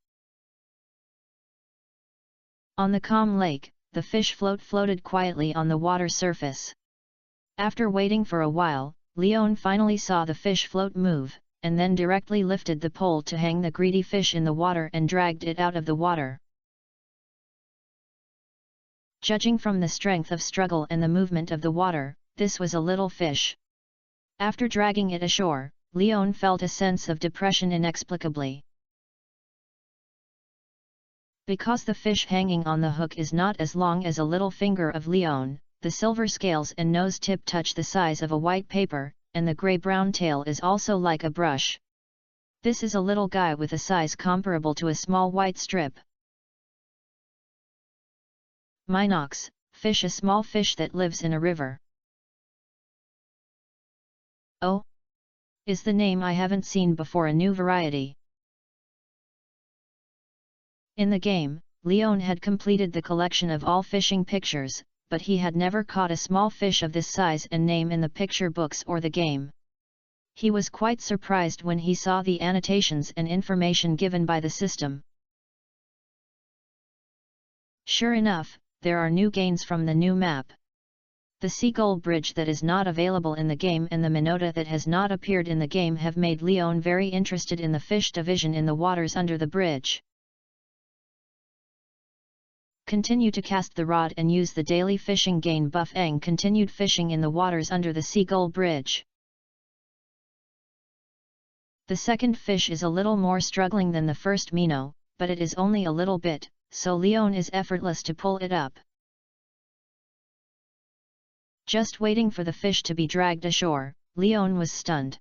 On the calm lake, the fish floated quietly on the water surface. After waiting for a while, Leon finally saw the fish float move, and then directly lifted the pole to hang the greedy fish in the water and dragged it out of the water. Judging from the strength of struggle and the movement of the water, this was a little fish. After dragging it ashore, Leon felt a sense of depression inexplicably. Because the fish hanging on the hook is not as long as a little finger of Leon, the silver scales and nose tip touch the size of a white paper, and the grey-brown tail is also like a brush. This is a little guy with a size comparable to a small white strip. Minox, fish, a small fish that lives in a river. Oh! Is the name I haven't seen before a new variety. In the game, Leon had completed the collection of all fishing pictures, but he had never caught a small fish of this size and name in the picture books or the game. He was quite surprised when he saw the annotations and information given by the system. Sure enough, there are new gains from the new map. The Seagull Bridge that is not available in the game and the Minota that has not appeared in the game have made Leon very interested in the fish division in the waters under the bridge. Continue to cast the rod and use the daily fishing gain buff and continued fishing in the waters under the Seagull Bridge. The second fish is a little more struggling than the first minnow, but it is only a little bit, so Leon is effortless to pull it up. Just waiting for the fish to be dragged ashore, Leon was stunned.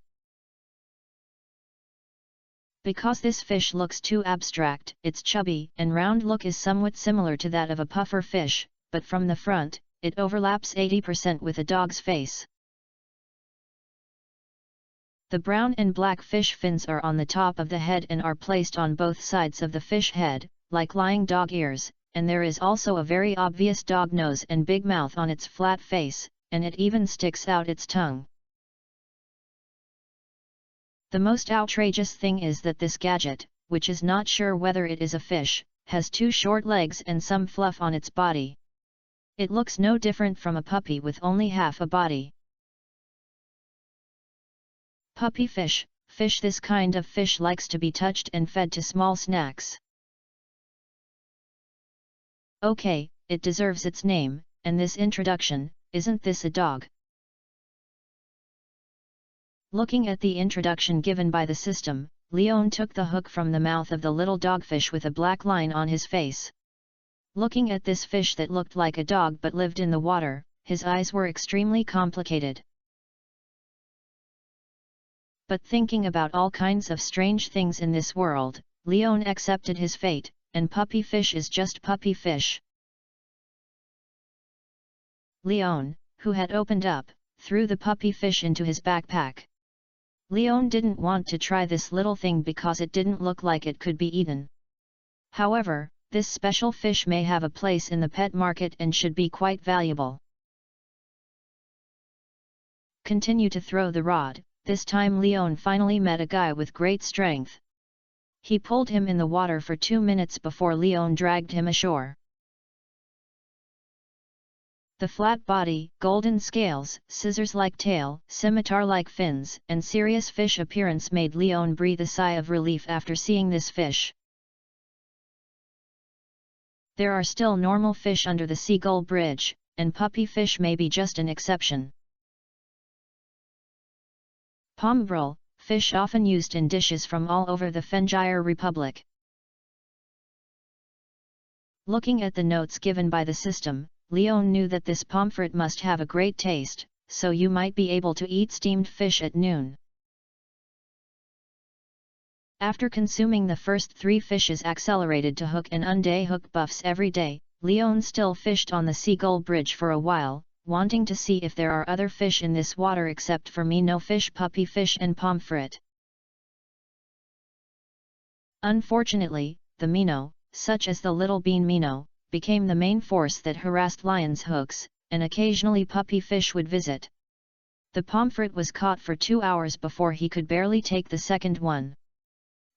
Because this fish looks too abstract, its chubby and round look is somewhat similar to that of a puffer fish, but from the front, it overlaps 80% with a dog's face. The brown and black fish fins are on the top of the head and are placed on both sides of the fish head, like lying dog ears, and there is also a very obvious dog nose and big mouth on its flat face, and it even sticks out its tongue. The most outrageous thing is that this gadget, which is not sure whether it is a fish, has 2 short legs and some fluff on its body. It looks no different from a puppy with only half a body. Puppy fish, this kind of fish likes to be touched and fed to small snacks. Okay, it deserves its name, and this introduction, isn't this a dog? Looking at the introduction given by the system, Leon took the hook from the mouth of the little dogfish with a black line on his face. Looking at this fish that looked like a dog but lived in the water, his eyes were extremely complicated. But thinking about all kinds of strange things in this world, Leon accepted his fate, and puppy fish is just puppy fish. Leon, who had opened up, threw the puppy fish into his backpack. Leon didn't want to try this little thing because it didn't look like it could be eaten. However, this special fish may have a place in the pet market and should be quite valuable. Continue to throw the rod. This time Leon finally met a guy with great strength. He pulled him in the water for 2 minutes before Leon dragged him ashore. The flat body, golden scales, scissors-like tail, scimitar-like fins, and serious fish appearance made Leon breathe a sigh of relief after seeing this fish. There are still normal fish under the Seagull Bridge, and puppy fish may be just an exception. Pombrel, fish often used in dishes from all over the Fengire Republic. Looking at the notes given by the system, Leon knew that this pomfret must have a great taste, so you might be able to eat steamed fish at noon. After consuming the first 3 fishes accelerated to hook and unday hook buffs every day, Leon still fished on the Seagull Bridge for a while, wanting to see if there are other fish in this water except for minnow fish, puppy fish and pomfret. Unfortunately, the minnow, such as the little bean minnow, became the main force that harassed Leon's hooks, and occasionally puppy fish would visit. The pomfret was caught for 2 hours before he could barely take the second one.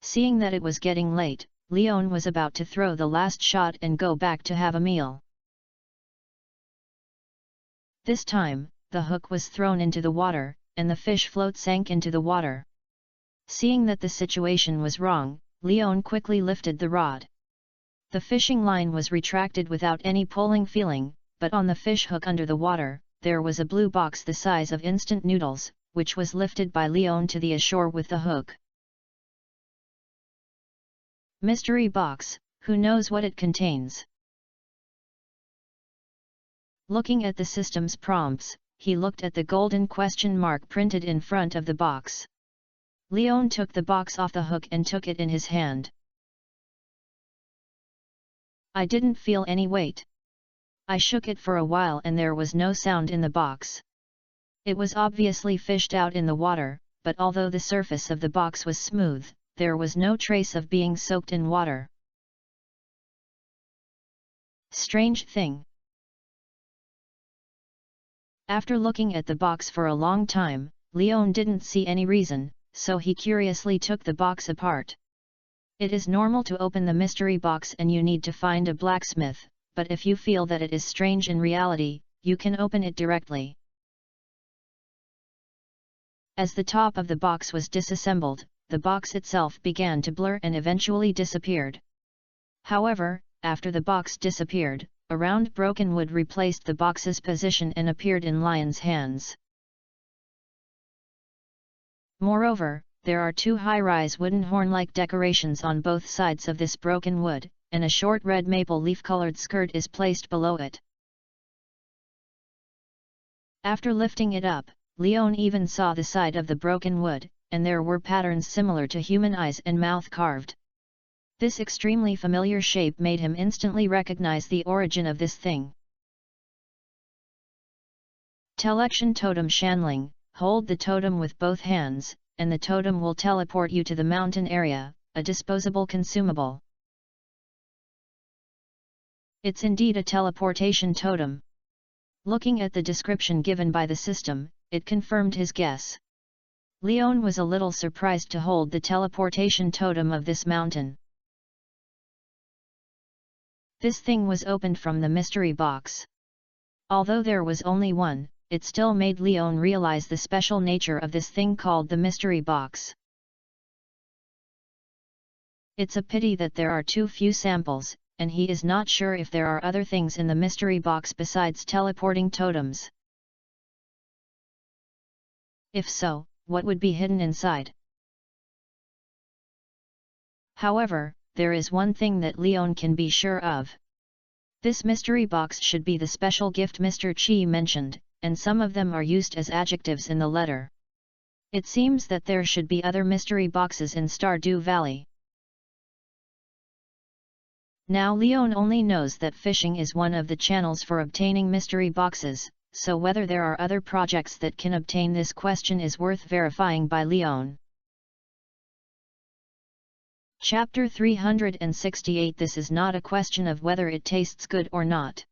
Seeing that it was getting late, Leon was about to throw the last shot and go back to have a meal. This time, the hook was thrown into the water, and the fish float sank into the water. Seeing that the situation was wrong, Leon quickly lifted the rod. The fishing line was retracted without any pulling feeling, but on the fish hook under the water, there was a blue box the size of instant noodles, which was lifted by Leon to the ashore with the hook. Mystery box, who knows what it contains? Looking at the system's prompts, he looked at the golden question mark printed in front of the box. Leon took the box off the hook and took it in his hand. I didn't feel any weight. I shook it for a while and there was no sound in the box. It was obviously fished out in the water, but although the surface of the box was smooth, there was no trace of being soaked in water. Strange thing. After looking at the box for a long time, Leon didn't see any reason, so he curiously took the box apart. It is normal to open the mystery box and you need to find a blacksmith, but if you feel that it is strange in reality, you can open it directly. As the top of the box was disassembled, the box itself began to blur and eventually disappeared. However, after the box disappeared, a round broken wood replaced the box's position and appeared in Leon's hands. Moreover, there are 2 high-rise wooden horn-like decorations on both sides of this broken wood, and a short red maple leaf-colored skirt is placed below it. After lifting it up, Leon even saw the side of the broken wood, and there were patterns similar to human eyes and mouth carved. This extremely familiar shape made him instantly recognize the origin of this thing. Telection Totem Shanling, hold the totem with both hands, and the totem will teleport you to the mountain area, a disposable consumable. It's indeed a teleportation totem. Looking at the description given by the system, it confirmed his guess. Leon was a little surprised to hold the teleportation totem of this mountain. This thing was opened from the mystery box. Although there was only one, it still made Leon realize the special nature of this thing called the mystery box. It's a pity that there are too few samples, and he is not sure if there are other things in the mystery box besides teleporting totems. If so, what would be hidden inside? However, there is one thing that Leon can be sure of. This mystery box should be the special gift Mr. Chi mentioned, and some of them are used as adjectives in the letter. It seems that there should be other mystery boxes in Stardew Valley. Now Leon only knows that fishing is one of the channels for obtaining mystery boxes, so whether there are other projects that can obtain this question is worth verifying by Leon. Chapter 368. This is not a question of whether it tastes good or not.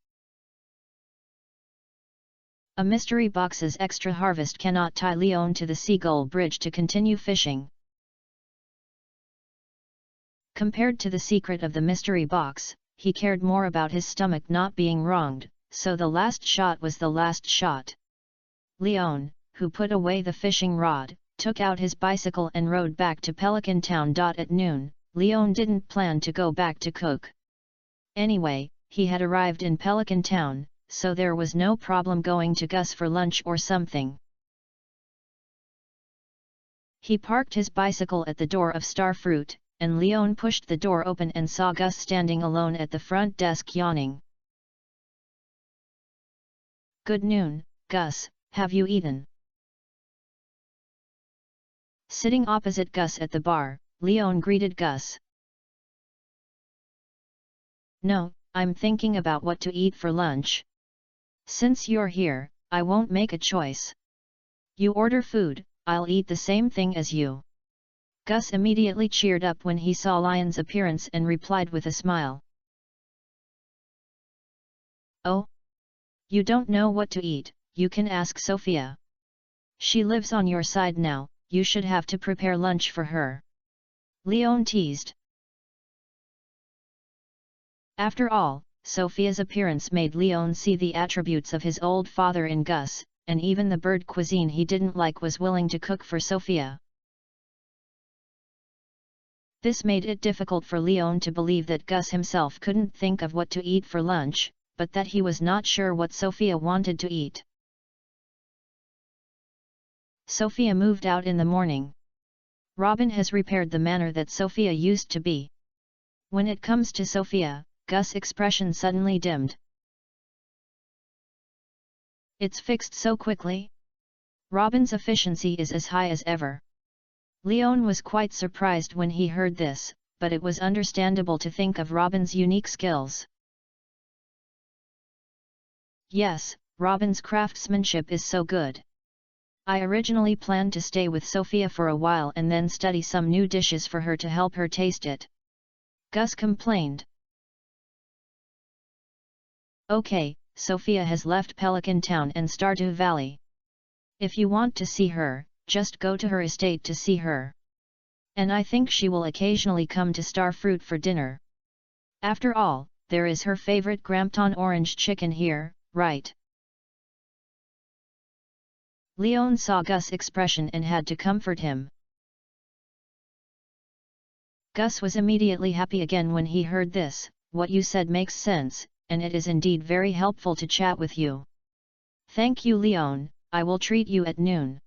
A mystery box's extra harvest cannot tie Leon to the Seagull Bridge to continue fishing. Compared to the secret of the mystery box, he cared more about his stomach not being wronged, so the last shot was the last shot. Leon, who put away the fishing rod, took out his bicycle and rode back to Pelican Town. At noon, Leon didn't plan to go back to cook. Anyway, he had arrived in Pelican Town, so there was no problem going to Gus for lunch or something. He parked his bicycle at the door of Starfruit, and Leon pushed the door open and saw Gus standing alone at the front desk yawning. "Good noon, Gus, have you eaten?" Sitting opposite Gus at the bar, Leon greeted Gus. "No, I'm thinking about what to eat for lunch. Since you're here, I won't make a choice. You order food, I'll eat the same thing as you." Gus immediately cheered up when he saw Leon's appearance and replied with a smile. "Oh? You don't know what to eat, you can ask Sophia. She lives on your side now, you should have to prepare lunch for her." Leon teased. After all, Sophia's appearance made Leon see the attributes of his old father in Gus, and even the bird cuisine he didn't like was willing to cook for Sophia. This made it difficult for Leon to believe that Gus himself couldn't think of what to eat for lunch, but that he was not sure what Sophia wanted to eat. Sophia moved out in the morning. Robin has repaired the manner that Sophia used to be. When it comes to Sophia, Gus' expression suddenly dimmed. "It's fixed so quickly? Robin's efficiency is as high as ever." Leon was quite surprised when he heard this, but it was understandable to think of Robin's unique skills. "Yes, Robin's craftsmanship is so good. I originally planned to stay with Sophia for a while and then study some new dishes for her to help her taste it," Gus complained. "Okay, Sophia has left Pelican Town and Stardew Valley. If you want to see her, just go to her estate to see her. And I think she will occasionally come to Starfruit for dinner. After all, there is her favorite Grampton orange chicken here, right?" Leon saw Gus' expression and had to comfort him. Gus was immediately happy again when he heard this. "What you said makes sense, and it is indeed very helpful to chat with you. Thank you, Leon, I will treat you at noon."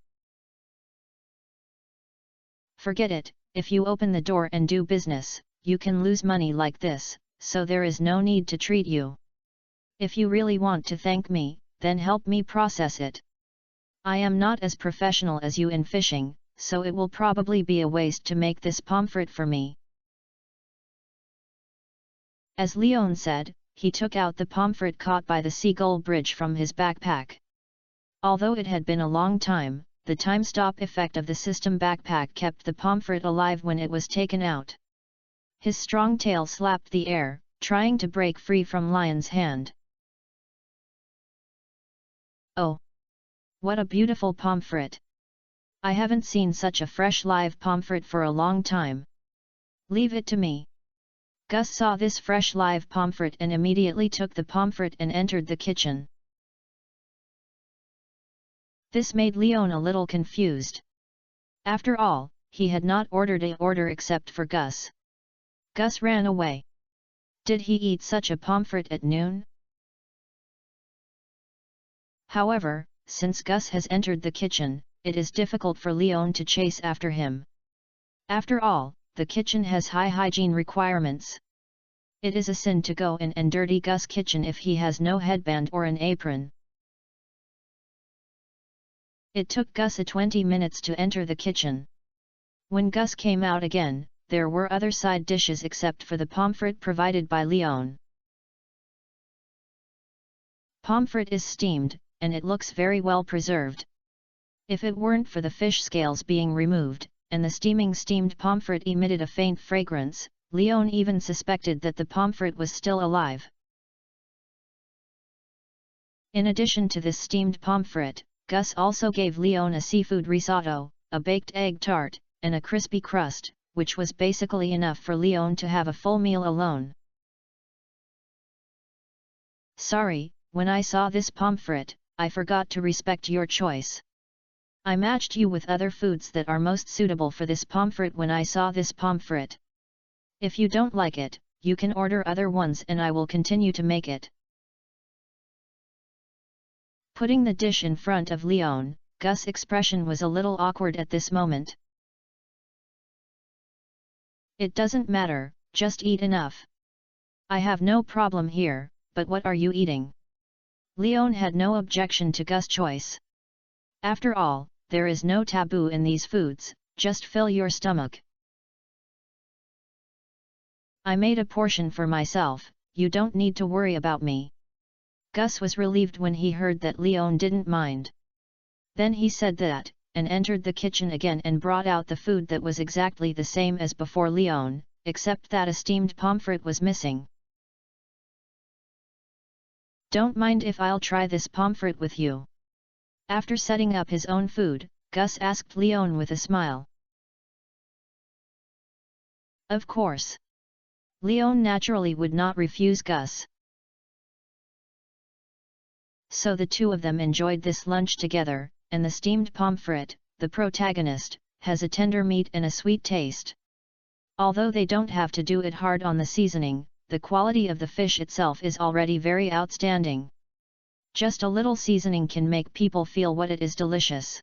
"Forget it, if you open the door and do business, you can lose money like this, so there is no need to treat you. If you really want to thank me, then help me process it. I am not as professional as you in fishing, so it will probably be a waste to make this pomfret for me." As Leon said, he took out the pomfret caught by the Seagull Bridge from his backpack. Although it had been a long time, the time-stop effect of the system backpack kept the pomfret alive when it was taken out. His strong tail slapped the air, trying to break free from Leon's hand. "Oh! What a beautiful pomfret! I haven't seen such a fresh live pomfret for a long time. Leave it to me." Gus saw this fresh live pomfret and immediately took the pomfret and entered the kitchen. This made Leon a little confused. After all, he had not ordered an order except for Gus. Gus ran away. Did he eat such a pomfret at noon? However, since Gus has entered the kitchen, it is difficult for Leon to chase after him. After all, the kitchen has high hygiene requirements. It is a sin to go in and dirty Gus' kitchen if he has no headband or an apron. It took Gus 20 minutes to enter the kitchen. When Gus came out again, there were other side dishes except for the pomfret provided by Leon. Pomfret is steamed, and it looks very well preserved. If it weren't for the fish scales being removed, and the steamed pomfret emitted a faint fragrance, Leon even suspected that the pomfret was still alive. In addition to this steamed pomfret, Gus also gave Leon a seafood risotto, a baked egg tart, and a crispy crust, which was basically enough for Leon to have a full meal alone. Sorry, when I saw this pomfret, I forgot to respect your choice. I matched you with other foods that are most suitable for this pomfret when I saw this pomfret. If you don't like it, you can order other ones and I will continue to make it. Putting the dish in front of Leon, Gus' expression was a little awkward at this moment. It doesn't matter, just eat enough. I have no problem here, but what are you eating? Leon had no objection to Gus' choice. After all, there is no taboo in these foods, just fill your stomach. I made a portion for myself, you don't need to worry about me. Gus was relieved when he heard that Leon didn't mind. Then he said that, and entered the kitchen again and brought out the food that was exactly the same as before Leon, except that a steamed pomfret was missing. Don't mind if I'll try this pomfret with you. After setting up his own food, Gus asked Leon with a smile. Of course. Leon naturally would not refuse Gus. So the two of them enjoyed this lunch together, and the steamed pomfret, the protagonist, has a tender meat and a sweet taste. Although they don't have to do it hard on the seasoning, the quality of the fish itself is already very outstanding. Just a little seasoning can make people feel what it is delicious.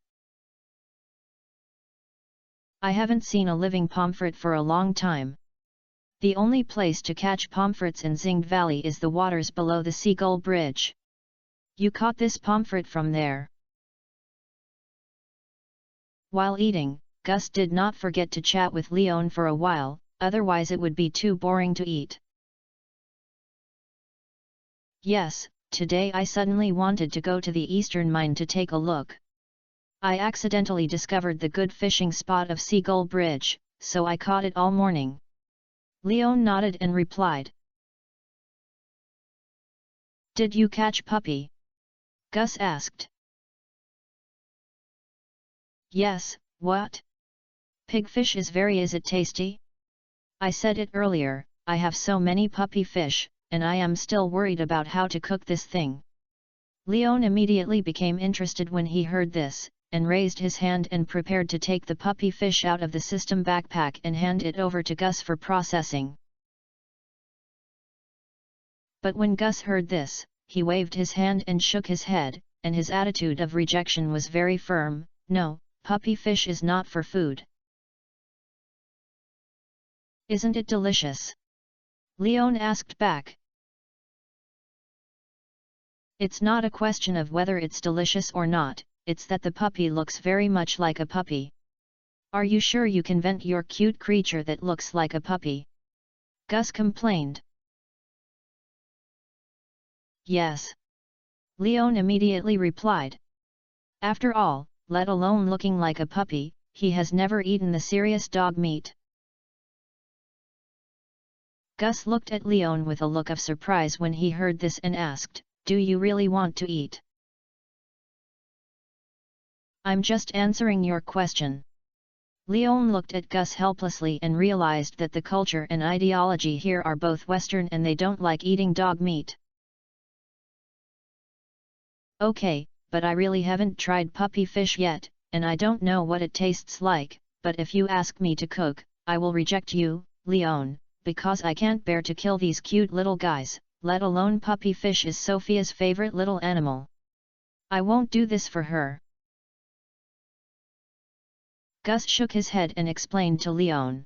I haven't seen a living pomfret for a long time. The only place to catch pomfrets in Zingd Valley is the waters below the Seagull Bridge. You caught this pomfret from there. While eating, Gus did not forget to chat with Leon for a while, otherwise it would be too boring to eat. Yes, today I suddenly wanted to go to the eastern mine to take a look. I accidentally discovered the good fishing spot of Seagull Bridge, so I caught it all morning. Leon nodded and replied. Did you catch puppy? Gus asked. Yes, what? Pigfish is it tasty? I said it earlier, I have so many puppy fish, and I am still worried about how to cook this thing. Leon immediately became interested when he heard this, and raised his hand and prepared to take the puppy fish out of the system backpack and hand it over to Gus for processing. But when Gus heard this, he waved his hand and shook his head, and his attitude of rejection was very firm. No, puppy fish is not for food. Isn't it delicious? Leon asked back. It's not a question of whether it's delicious or not, it's that the puppy looks very much like a puppy. Are you sure you can vent your cute creature that looks like a puppy? Gus complained. Yes. Leon immediately replied. After all, let alone looking like a puppy, he has never eaten the serious dog meat. Gus looked at Leon with a look of surprise when he heard this and asked, Do you really want to eat? I'm just answering your question. Leon looked at Gus helplessly and realized that the culture and ideology here are both Western and they don't like eating dog meat. Okay, but I really haven't tried puppy fish yet, and I don't know what it tastes like, but if you ask me to cook, I will reject you, Leon, because I can't bear to kill these cute little guys, let alone puppy fish is Sophia's favorite little animal. I won't do this for her. Gus shook his head and explained to Leon.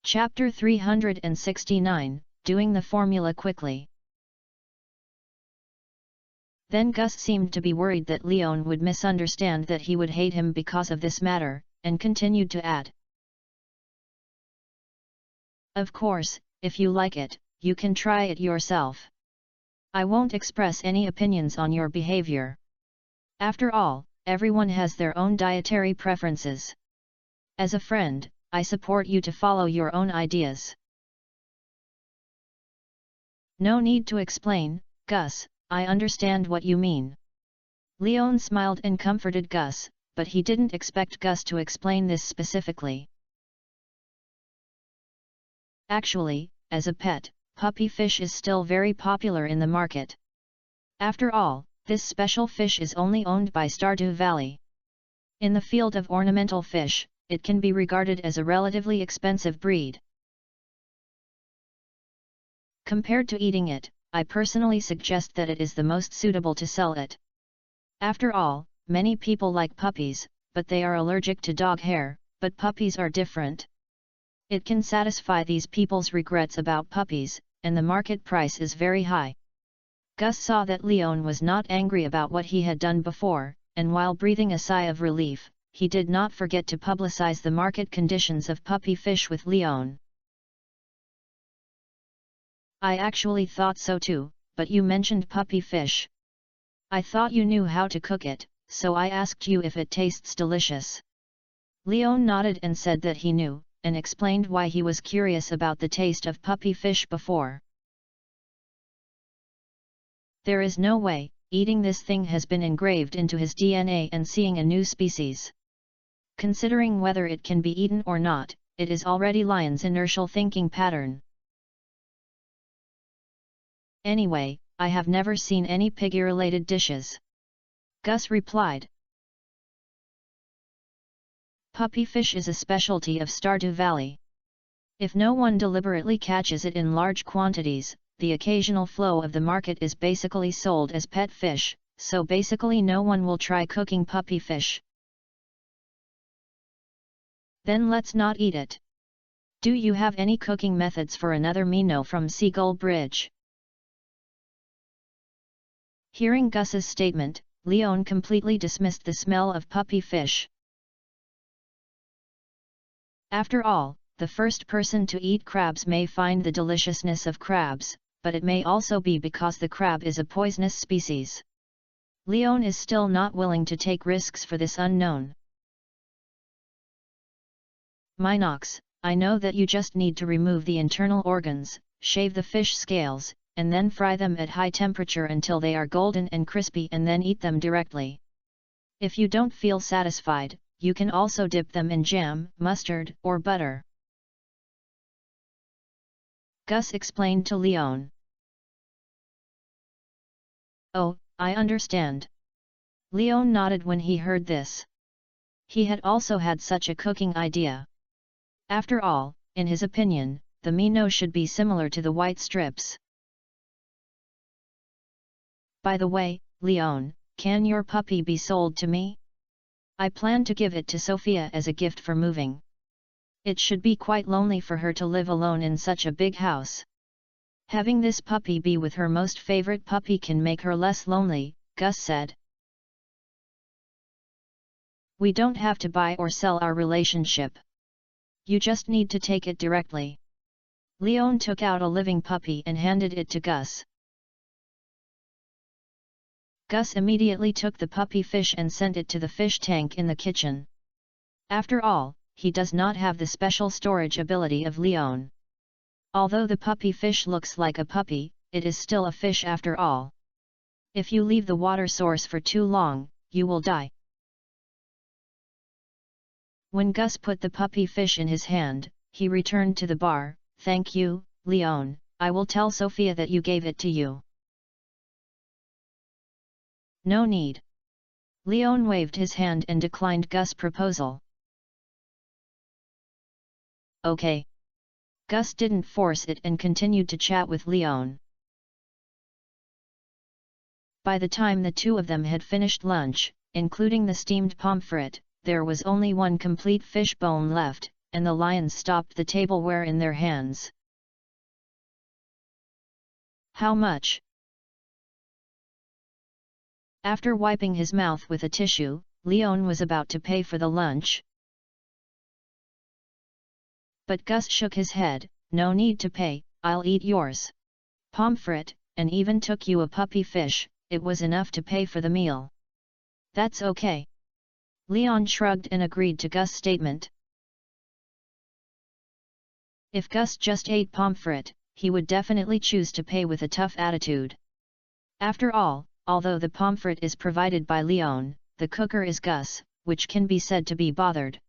Chapter 369, Doing the Formula Quickly. Then Gus seemed to be worried that Leon would misunderstand that he would hate him because of this matter, and continued to add. Of course, if you like it, you can try it yourself. I won't express any opinions on your behavior. After all, everyone has their own dietary preferences. As a friend, I support you to follow your own ideas. No need to explain, Gus, I understand what you mean. Leon smiled and comforted Gus, but he didn't expect Gus to explain this specifically. Actually, as a pet, puppy fish is still very popular in the market. After all, this special fish is only owned by Stardew Valley. In the field of ornamental fish, it can be regarded as a relatively expensive breed. Compared to eating it, I personally suggest that it is the most suitable to sell it. After all, many people like puppies, but they are allergic to dog hair, but puppies are different. It can satisfy these people's regrets about puppies, and the market price is very high. Gus saw that Leon was not angry about what he had done before, and while breathing a sigh of relief, he did not forget to publicize the market conditions of puppy fish with Leon. I actually thought so too, but you mentioned puppy fish. I thought you knew how to cook it, so I asked you if it tastes delicious. Leon nodded and said that he knew, and explained why he was curious about the taste of puppy fish before. There is no way, eating this thing has been engraved into his DNA and seeing a new species. Considering whether it can be eaten or not, it is already Lion's inertial thinking pattern. Anyway, I have never seen any piggy-related dishes. Gus replied. Puppy fish is a specialty of Stardew Valley. If no one deliberately catches it in large quantities, the occasional flow of the market is basically sold as pet fish, so basically no one will try cooking puppy fish. Then let's not eat it. Do you have any cooking methods for another Mino from Seagull Bridge? Hearing Gus's statement, Leon completely dismissed the smell of puppy fish. After all, the first person to eat crabs may find the deliciousness of crabs, but it may also be because the crab is a poisonous species. Leon is still not willing to take risks for this unknown. Minox, I know that you just need to remove the internal organs, shave the fish scales, and then fry them at high temperature until they are golden and crispy and then eat them directly. If you don't feel satisfied, you can also dip them in jam, mustard, or butter. Gus explained to Leon. Oh, I understand. Leon nodded when he heard this. He had also had such a cooking idea. After all, in his opinion, the Mino should be similar to the white strips. By the way, Leon, can your puppy be sold to me? I plan to give it to Sophia as a gift for moving. It should be quite lonely for her to live alone in such a big house. Having this puppy be with her most favorite puppy can make her less lonely, Gus said. We don't have to buy or sell our relationship. You just need to take it directly. Leon took out a living puppy and handed it to Gus. Gus immediately took the puppy fish and sent it to the fish tank in the kitchen. After all, he does not have the special storage ability of Leon. Although the puppy fish looks like a puppy, it is still a fish after all. If you leave the water source for too long, you will die. When Gus put the puppy fish in his hand, he returned to the bar. Thank you, Leon, I will tell Sophia that you gave it to you. No need. Leon waved his hand and declined Gus' proposal. Okay. Gus didn't force it and continued to chat with Leon. By the time the two of them had finished lunch, including the steamed pomfret, there was only one complete fish bone left, and the lions stopped the tableware in their hands. How much? After wiping his mouth with a tissue, Leon was about to pay for the lunch. But Gus shook his head. No need to pay, I'll eat yours. Pomfret, and even took you a puppy fish, it was enough to pay for the meal. That's okay. Leon shrugged and agreed to Gus' statement. If Gus just ate pomfret, he would definitely choose to pay with a tough attitude. After all, although the pomfret is provided by Leon, the cooker is Gus, which can be said to be bothered.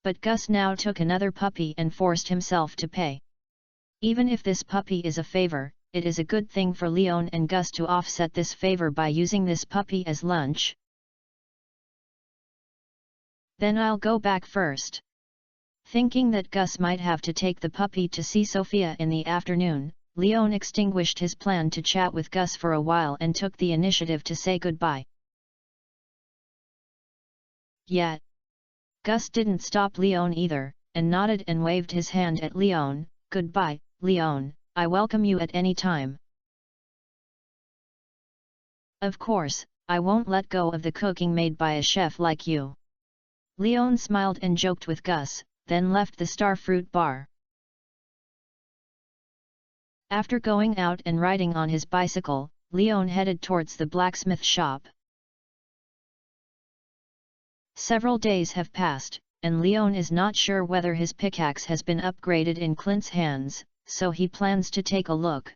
But Gus now took another puppy and forced himself to pay. Even if this puppy is a favor, it is a good thing for Leon and Gus to offset this favor by using this puppy as lunch. Then I'll go back first. Thinking that Gus might have to take the puppy to see Sophia in the afternoon, Leon extinguished his plan to chat with Gus for a while and took the initiative to say goodbye. Yet Gus didn't stop Leon either, and nodded and waved his hand at Leon. Goodbye, Leon, I welcome you at any time. Of course, I won't let go of the cooking made by a chef like you. Leon smiled and joked with Gus, then left the Starfruit bar. After going out and riding on his bicycle, Leon headed towards the blacksmith shop. Several days have passed, and Leon is not sure whether his pickaxe has been upgraded in Clint's hands, so he plans to take a look.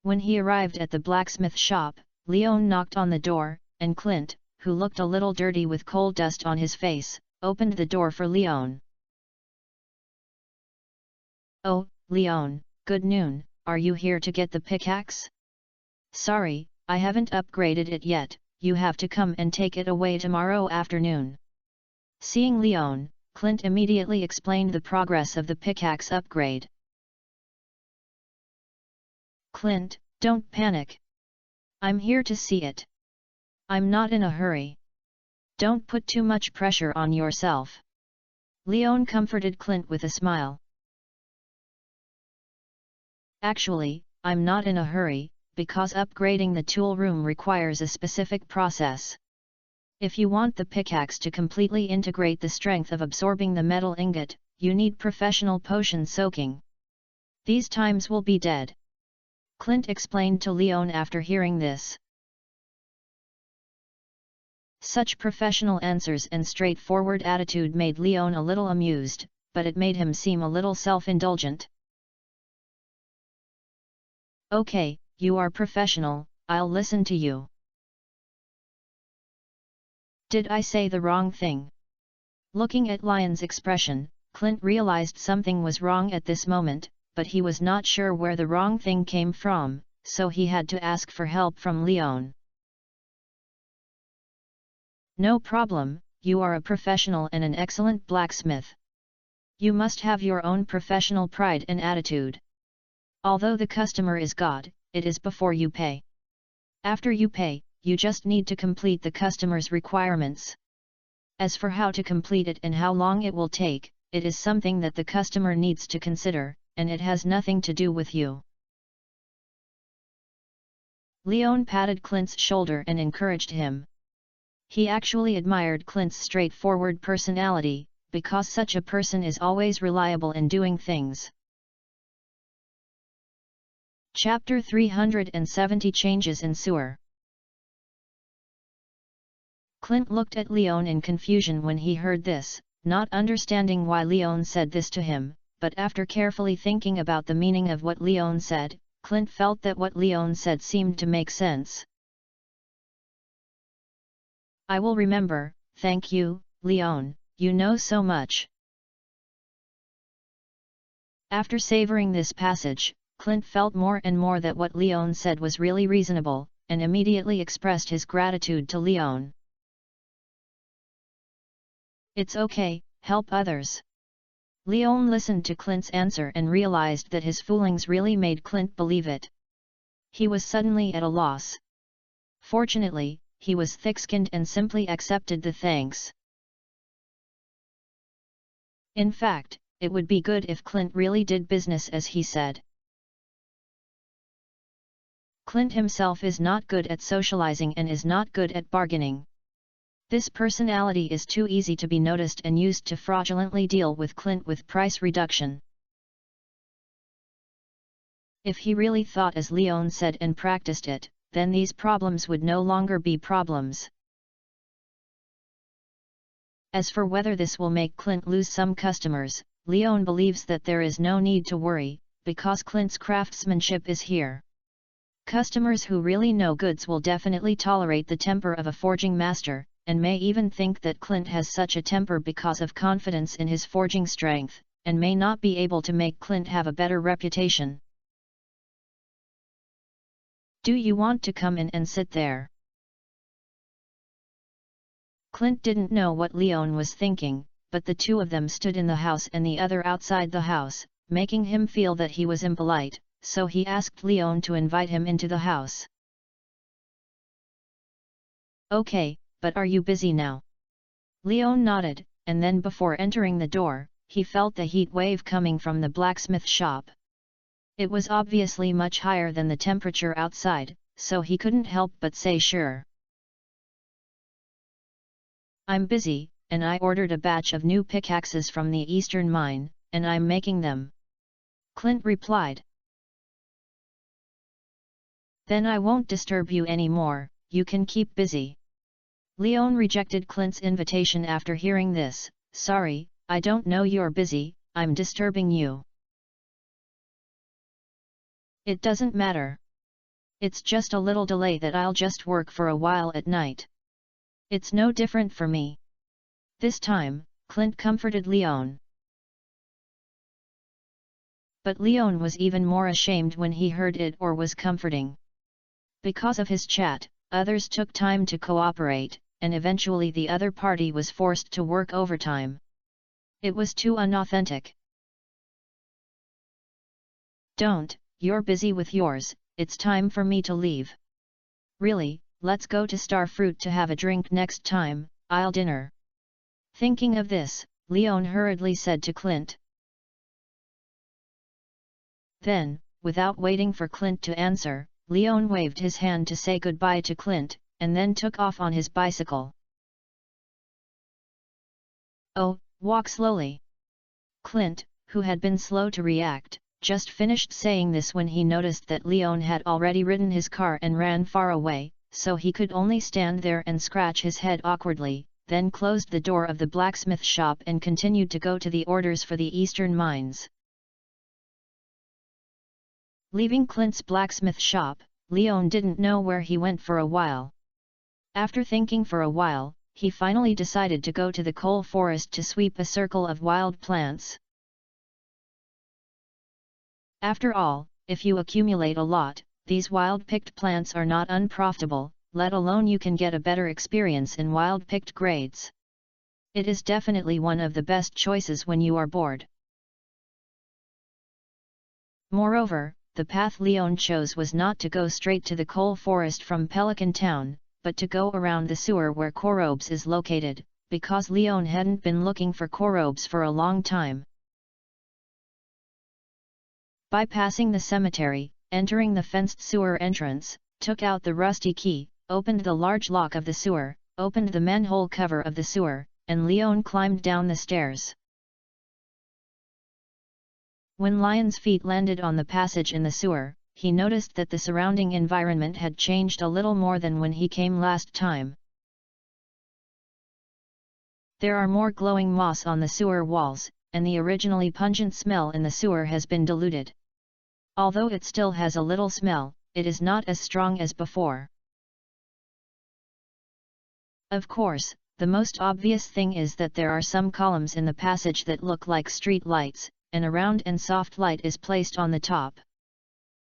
When he arrived at the blacksmith shop, Leon knocked on the door, and Clint, who looked a little dirty with coal dust on his face, opened the door for Leon. Oh, Leon, good noon, are you here to get the pickaxe? Sorry, I haven't upgraded it yet. You have to come and take it away tomorrow afternoon. Seeing Leon, Clint immediately explained the progress of the pickaxe upgrade. Clint, don't panic. I'm here to see it. I'm not in a hurry. Don't put too much pressure on yourself. Leon comforted Clint with a smile. Actually, I'm not in a hurry, because upgrading the tool room requires a specific process. If you want the pickaxe to completely integrate the strength of absorbing the metal ingot, you need professional potion soaking. These times will be dead. Clint explained to Leon after hearing this. Such professional answers and straightforward attitude made Leon a little amused, but it made him seem a little self-indulgent. Okay, you are professional, I'll listen to you. Did I say the wrong thing? Looking at Leon's expression, Clint realized something was wrong at this moment, but he was not sure where the wrong thing came from, so he had to ask for help from Leon. No problem, you are a professional and an excellent blacksmith. You must have your own professional pride and attitude. Although the customer is God, it is before you pay. After you pay, you just need to complete the customer's requirements. As for how to complete it and how long it will take, it is something that the customer needs to consider, and it has nothing to do with you. Leon patted Clint's shoulder and encouraged him. He actually admired Clint's straightforward personality, because such a person is always reliable in doing things. Chapter 370 Changes in Sewer. Clint looked at Leon in confusion when he heard this, not understanding why Leon said this to him, but after carefully thinking about the meaning of what Leon said, Clint felt that what Leon said seemed to make sense. I will remember, thank you, Leon, you know so much. After savoring this passage, Clint felt more and more that what Leon said was really reasonable, and immediately expressed his gratitude to Leon. It's okay, help others. Leon listened to Clint's answer and realized that his foolings really made Clint believe it. He was suddenly at a loss. Fortunately, he was thick-skinned and simply accepted the thanks. In fact, it would be good if Clint really did business as he said. Clint himself is not good at socializing and is not good at bargaining. This personality is too easy to be noticed and used to fraudulently deal with Clint with price reduction. If he really thought as Leon said and practiced it, then these problems would no longer be problems. As for whether this will make Clint lose some customers, Leon believes that there is no need to worry, because Clint's craftsmanship is here. Customers who really know goods will definitely tolerate the temper of a forging master, and may even think that Clint has such a temper because of confidence in his forging strength, and may not be able to make Clint have a better reputation. Do you want to come in and sit there? Clint didn't know what Leon was thinking, but the two of them stood in the house and the other outside the house, making him feel that he was impolite, so he asked Leon to invite him into the house. Okay, but are you busy now? Leon nodded, and then before entering the door, he felt the heat wave coming from the blacksmith shop. It was obviously much higher than the temperature outside, so he couldn't help but say sure. I'm busy, and I ordered a batch of new pickaxes from the eastern mine, and I'm making them. Clint replied. Then I won't disturb you anymore, you can keep busy. Leon rejected Clint's invitation after hearing this. Sorry, I don't know you're busy, I'm disturbing you. It doesn't matter. It's just a little delay that I'll just work for a while at night. It's no different for me. This time, Clint comforted Leon. But Leon was even more ashamed when he heard it or was comforting. Because of his chat, others took time to cooperate, and eventually the other party was forced to work overtime. It was too unauthentic. Don't, you're busy with yours, it's time for me to leave. Really, let's go to Starfruit to have a drink next time, I'll dinner. Thinking of this, Leon hurriedly said to Clint. Then, without waiting for Clint to answer, Leon waved his hand to say goodbye to Clint, and then took off on his bicycle. Oh, walk slowly. Clint, who had been slow to react, just finished saying this when he noticed that Leon had already ridden his car and ran far away, so he could only stand there and scratch his head awkwardly, then closed the door of the blacksmith shop and continued to go to the orders for the eastern mines. Leaving Clint's blacksmith shop, Leon didn't know where he went for a while. After thinking for a while, he finally decided to go to the coal forest to sweep a circle of wild plants. After all, if you accumulate a lot, these wild-picked plants are not unprofitable, let alone you can get a better experience in wild-picked grades. It is definitely one of the best choices when you are bored. Moreover, the path Leon chose was not to go straight to the coal forest from Pelican Town, but to go around the sewer where Korobes is located, because Leon hadn't been looking for Korobes for a long time. Bypassing the cemetery, entering the fenced sewer entrance, took out the rusty key, opened the large lock of the sewer, opened the manhole cover of the sewer, and Leon climbed down the stairs. When Leon's feet landed on the passage in the sewer, he noticed that the surrounding environment had changed a little more than when he came last time. There are more glowing moss on the sewer walls, and the originally pungent smell in the sewer has been diluted. Although it still has a little smell, it is not as strong as before. Of course, the most obvious thing is that there are some columns in the passage that look like street lights, and a round and soft light is placed on the top.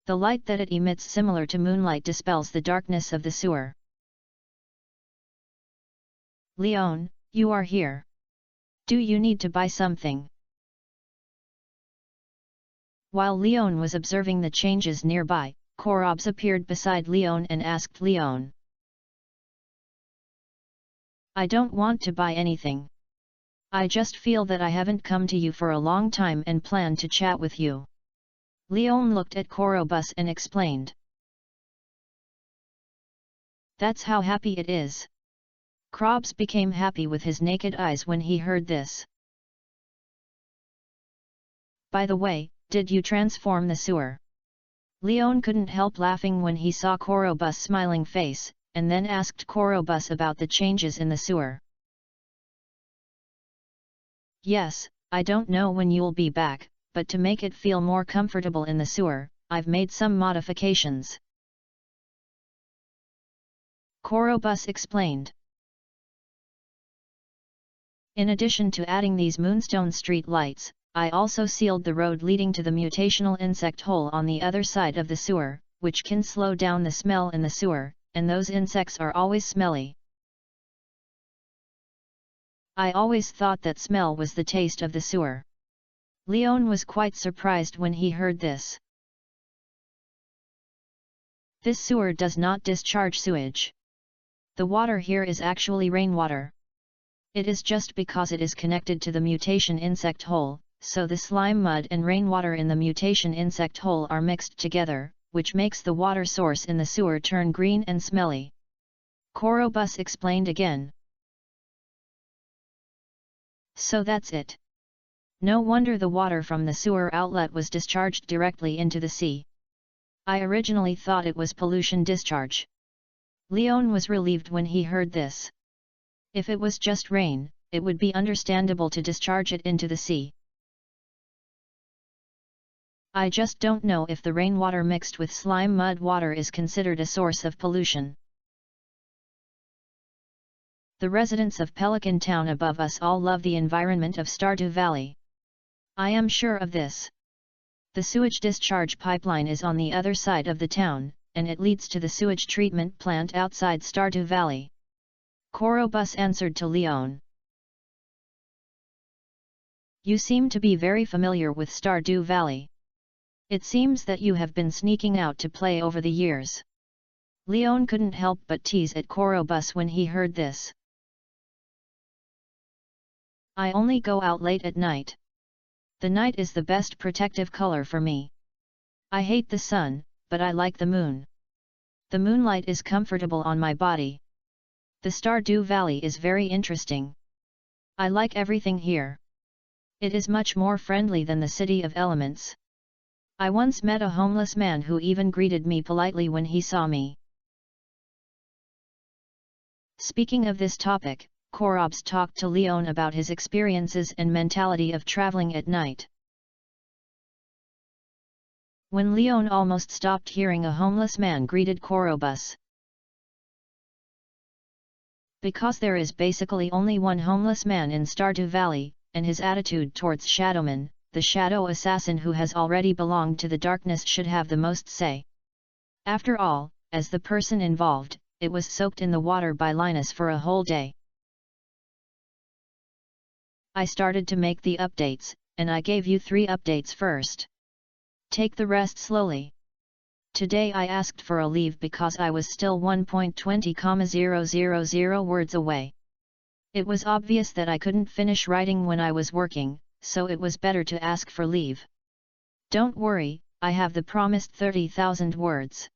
The light that it emits, similar to moonlight, dispels the darkness of the sewer. Leon, you are here. Do you need to buy something? While Leon was observing the changes nearby, Korobes appeared beside Leon and asked Leon. I don't want to buy anything. I just feel that I haven't come to you for a long time and plan to chat with you. Leon looked at Korobus and explained. That's how happy it is. Krobs became happy with his naked eyes when he heard this. By the way, did you transform the sewer? Leon couldn't help laughing when he saw Korobus' smiling face, and then asked Korobus about the changes in the sewer. Yes, I don't know when you'll be back, but to make it feel more comfortable in the sewer, I've made some modifications. Korobus explained. In addition to adding these moonstone street lights, I also sealed the road leading to the mutational insect hole on the other side of the sewer, which can slow down the smell in the sewer, and those insects are always smelly. I always thought that smell was the taste of the sewer. Leon was quite surprised when he heard this. This sewer does not discharge sewage. The water here is actually rainwater. It is just because it is connected to the mutation insect hole, so the slime mud and rainwater in the mutation insect hole are mixed together, which makes the water source in the sewer turn green and smelly. Korobus explained again. So that's it. No wonder the water from the sewer outlet was discharged directly into the sea. I originally thought it was pollution discharge. Leon was relieved when he heard this. If it was just rain, it would be understandable to discharge it into the sea. I just don't know if the rainwater mixed with slime mud water is considered a source of pollution. The residents of Pelican Town above us all love the environment of Stardew Valley. I am sure of this. The sewage discharge pipeline is on the other side of the town, and it leads to the sewage treatment plant outside Stardew Valley. Korobus answered to Leon. You seem to be very familiar with Stardew Valley. It seems that you have been sneaking out to play over the years. Leon couldn't help but tease at Korobus when he heard this. I only go out late at night. The night is the best protective color for me. I hate the sun, but I like the moon. The moonlight is comfortable on my body. The Stardew Valley is very interesting. I like everything here. It is much more friendly than the City of Elements. I once met a homeless man who even greeted me politely when he saw me. Speaking of this topic, Korobus talked to Leon about his experiences and mentality of traveling at night. When Leon almost stopped hearing, a homeless man greeted Korobus. Because there is basically only one homeless man in Stardew Valley, and his attitude towards Shadowman, the shadow assassin who has already belonged to the darkness, should have the most say. After all, as the person involved, it was soaked in the water by Linus for a whole day. I started to make the updates, and I gave you 3 updates first. Take the rest slowly. Today I asked for a leave because I was still 1.20,000 words away. It was obvious that I couldn't finish writing when I was working, so it was better to ask for leave. Don't worry, I have the promised 30,000 words.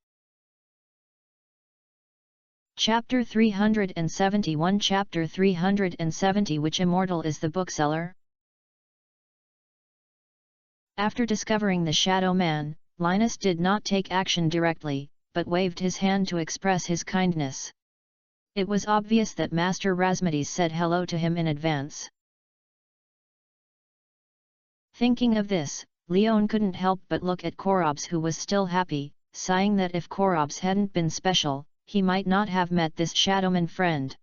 Chapter 371. Chapter 370. Which immortal is the bookseller? After discovering the Shadow Man, Linus did not take action directly, but waved his hand to express his kindness. It was obvious that Master Rasmades said hello to him in advance. Thinking of this, Leon couldn't help but look at Korobus, who was still happy, sighing that if Korobus hadn't been special, he might not have met this Shadowman friend.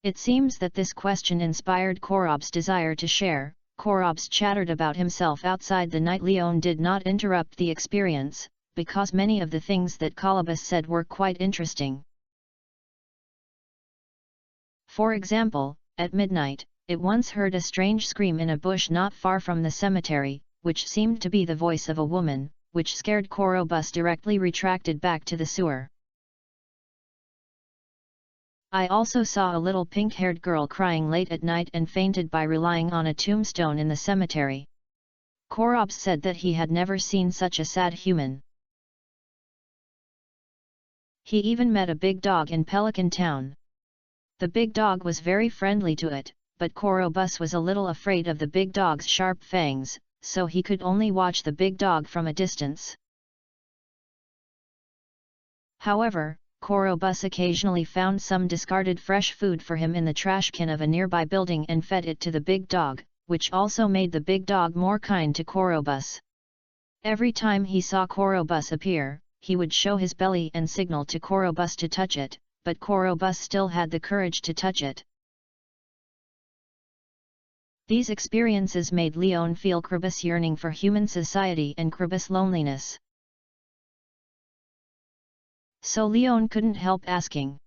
It seems that this question inspired Korobus' desire to share. Korobus chattered about himself outside the night. Leon did not interrupt the experience, because many of the things that Korobus said were quite interesting. For example, at midnight, it once heard a strange scream in a bush not far from the cemetery, which seemed to be the voice of a woman, which scared Korobus. Directly retracted back to the sewer. I also saw a little pink-haired girl crying late at night and fainted by relying on a tombstone in the cemetery. Korob said that he had never seen such a sad human. He even met a big dog in Pelican Town. The big dog was very friendly to it, but Korobus was a little afraid of the big dog's sharp fangs, so he could only watch the big dog from a distance. However, Korobus occasionally found some discarded fresh food for him in the trash can of a nearby building and fed it to the big dog, which also made the big dog more kind to Korobus. Every time he saw Korobus appear, he would show his belly and signal to Korobus to touch it, but Korobus still had the courage to touch it. These experiences made Leon feel Krobus' yearning for human society and Krobus' loneliness. So Leon couldn't help asking,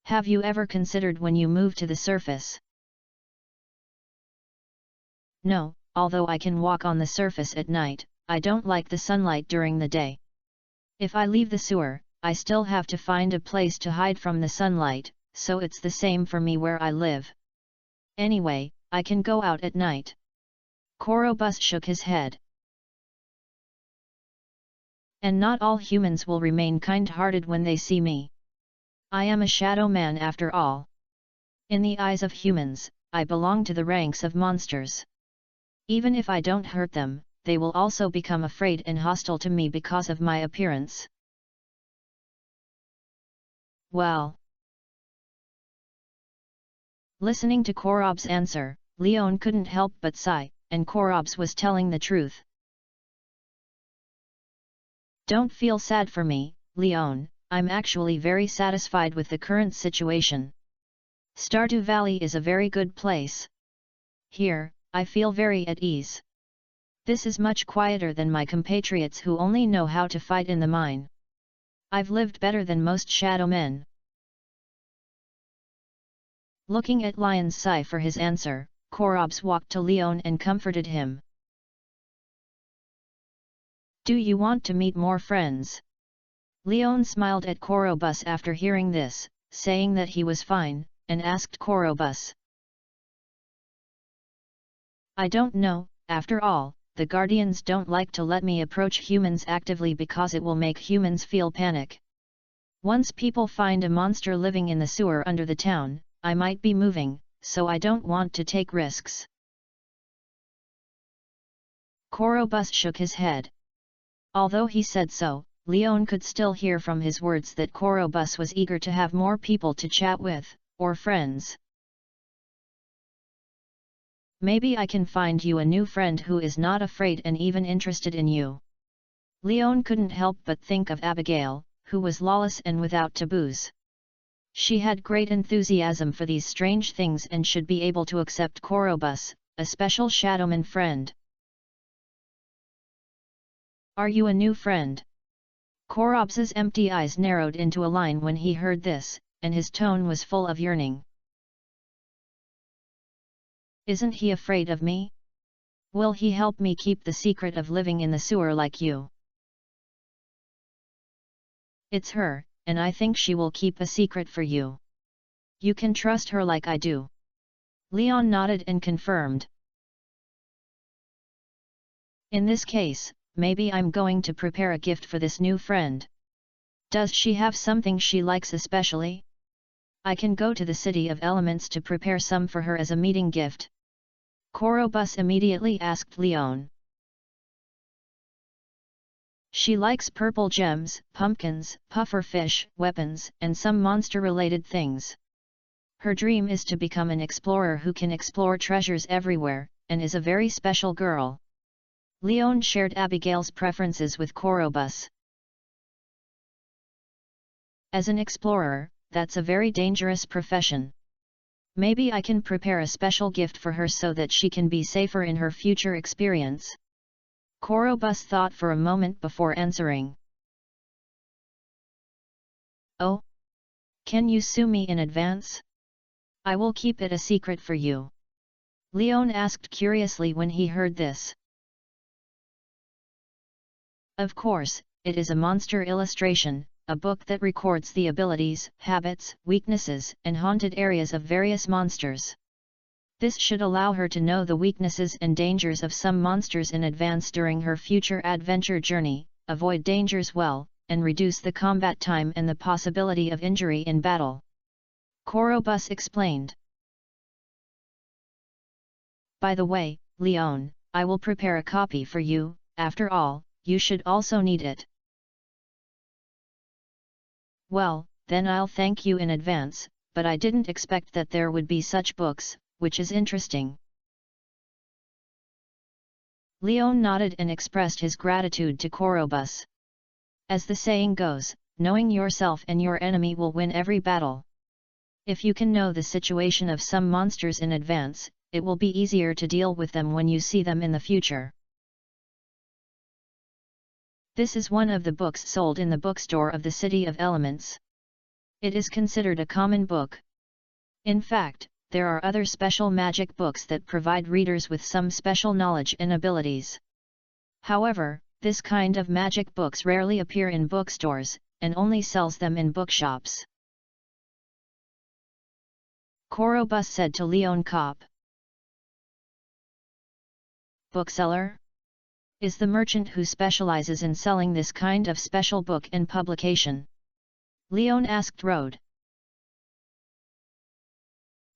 "Have you ever considered when you move to the surface?" "No, although I can walk on the surface at night, I don't like the sunlight during the day. If I leave the sewer, I still have to find a place to hide from the sunlight, so it's the same for me where I live. Anyway, I can go out at night." Korobus shook his head. "And not all humans will remain kind-hearted when they see me. I am a shadow man after all. In the eyes of humans, I belong to the ranks of monsters. Even if I don't hurt them, they will also become afraid and hostile to me because of my appearance." Well. Listening to Korob's answer, Leon couldn't help but sigh, and Korob's was telling the truth. "Don't feel sad for me, Leon, I'm actually very satisfied with the current situation. Stardew Valley is a very good place. Here, I feel very at ease. This is much quieter than my compatriots who only know how to fight in the mine. I've lived better than most shadow men." Looking at Lion's sigh for his answer, Korobs walked to Leon and comforted him. "Do you want to meet more friends?" Leon smiled at Korobus after hearing this, saying that he was fine, and asked Korobus, "I don't know, after all, the Guardians don't like to let me approach humans actively because it will make humans feel panic. Once people find a monster living in the sewer under the town, I might be moving, so I don't want to take risks." Korobus shook his head. Although he said so, Leon could still hear from his words that Korobus was eager to have more people to chat with, or friends. "Maybe I can find you a new friend who is not afraid and even interested in you." Leon couldn't help but think of Abigail, who was lawless and without taboos. She had great enthusiasm for these strange things and should be able to accept Korobus, a special shadowman friend. "Are you a new friend?" Korobs's empty eyes narrowed into a line when he heard this, and his tone was full of yearning. "Isn't he afraid of me? Will he help me keep the secret of living in the sewer like you?" "It's her, and I think she will keep a secret for you. You can trust her like I do." Leon nodded and confirmed. "In this case, maybe I'm going to prepare a gift for this new friend. Does she have something she likes especially? I can go to the City of Elements to prepare some for her as a meeting gift." Korobus immediately asked Leon. "She likes purple gems, pumpkins, pufferfish, weapons, and some monster-related things. Her dream is to become an explorer who can explore treasures everywhere, and is a very special girl." Leon shared Abigail's preferences with Korobus. "As an explorer, that's a very dangerous profession. Maybe I can prepare a special gift for her so that she can be safer in her future experience." Korobus thought for a moment before answering. "Oh? Can you sue me in advance? I will keep it a secret for you." Leon asked curiously when he heard this. "Of course, it is a monster illustration, a book that records the abilities, habits, weaknesses, and haunted areas of various monsters. This should allow her to know the weaknesses and dangers of some monsters in advance during her future adventure journey, avoid dangers well, and reduce the combat time and the possibility of injury in battle. Korobus explained. By the way, Leon, I will prepare a copy for you, after all, you should also need it. Well, then I'll thank you in advance, but I didn't expect that there would be such books, which is interesting. Leon nodded and expressed his gratitude to Korobus. As the saying goes, knowing yourself and your enemy will win every battle. If you can know the situation of some monsters in advance, it will be easier to deal with them when you see them in the future. This is one of the books sold in the bookstore of the City of Elements. It is considered a common book. In fact, there are other special magic books that provide readers with some special knowledge and abilities. However, this kind of magic books rarely appear in bookstores, and only sells them in bookshops. Korobus said to Leon Kopp. Bookseller? Is the merchant who specializes in selling this kind of special book and publication? Leon asked Rode.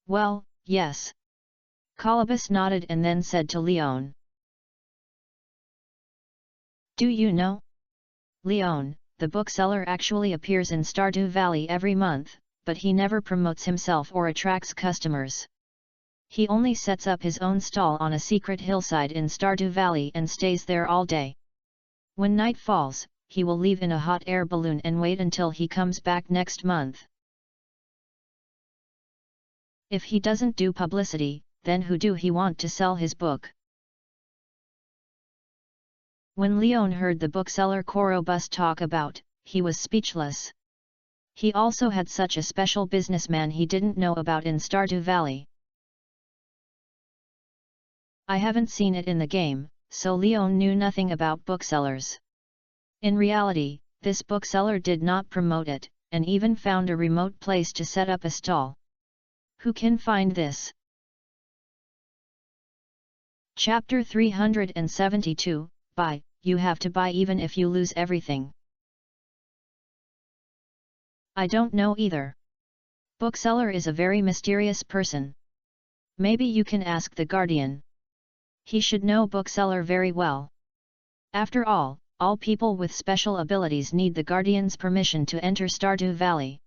Well, yes. Korobus nodded and then said to Leon. Do you know? Leon, the bookseller actually appears in Stardew Valley every month, but he never promotes himself or attracts customers. He only sets up his own stall on a secret hillside in Stardew Valley and stays there all day. When night falls, he will leave in a hot air balloon and wait until he comes back next month. If he doesn't do publicity, then who do he want to sell his book? When Leon heard the bookseller Korobus talk about, he was speechless. He also had such a special businessman he didn't know about in Stardew Valley. I haven't seen it in the game, so Leon knew nothing about booksellers. In reality, this bookseller did not promote it, and even found a remote place to set up a stall. Who can find this? Chapter 372, Buy, you have to buy even if you lose everything. I don't know either. Bookseller is a very mysterious person. Maybe you can ask the guardian. He should know bookseller very well. After all people with special abilities need the guardian's permission to enter Stardew Valley.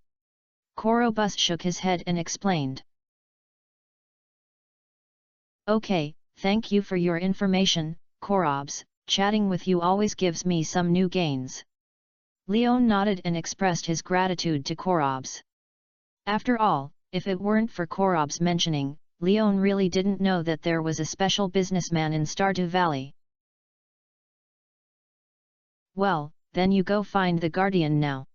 Korobus shook his head and explained. Okay, thank you for your information, Korobs, chatting with you always gives me some new gains. Leon nodded and expressed his gratitude to Korobs. After all, if it weren't for Korobs mentioning, Leon really didn't know that there was a special businessman in Stardew Valley. Well, then you go find the guardian now.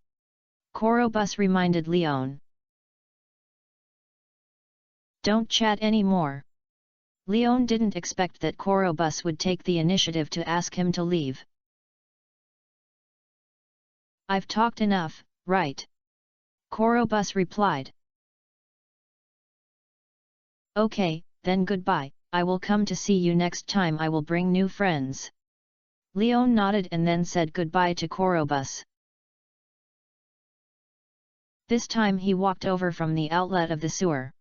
Korobus reminded Leon. Don't chat anymore. Leon didn't expect that Korobus would take the initiative to ask him to leave. I've talked enough, right? Korobus replied. Okay, then goodbye, I will come to see you next time. I will bring new friends. Leon nodded and then said goodbye to Korobus. This time he walked over from the outlet of the sewer.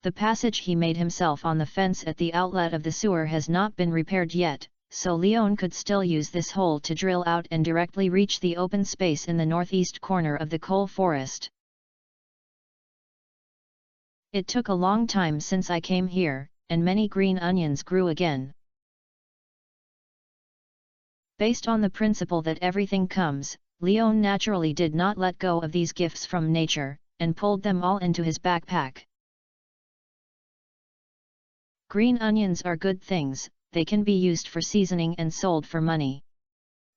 The passage he made himself on the fence at the outlet of the sewer has not been repaired yet, so Leon could still use this hole to drill out and directly reach the open space in the northeast corner of the coal forest. It took a long time since I came here, and many green onions grew again. Based on the principle that everything comes, Leon naturally did not let go of these gifts from nature, and pulled them all into his backpack. Green onions are good things, they can be used for seasoning and sold for money.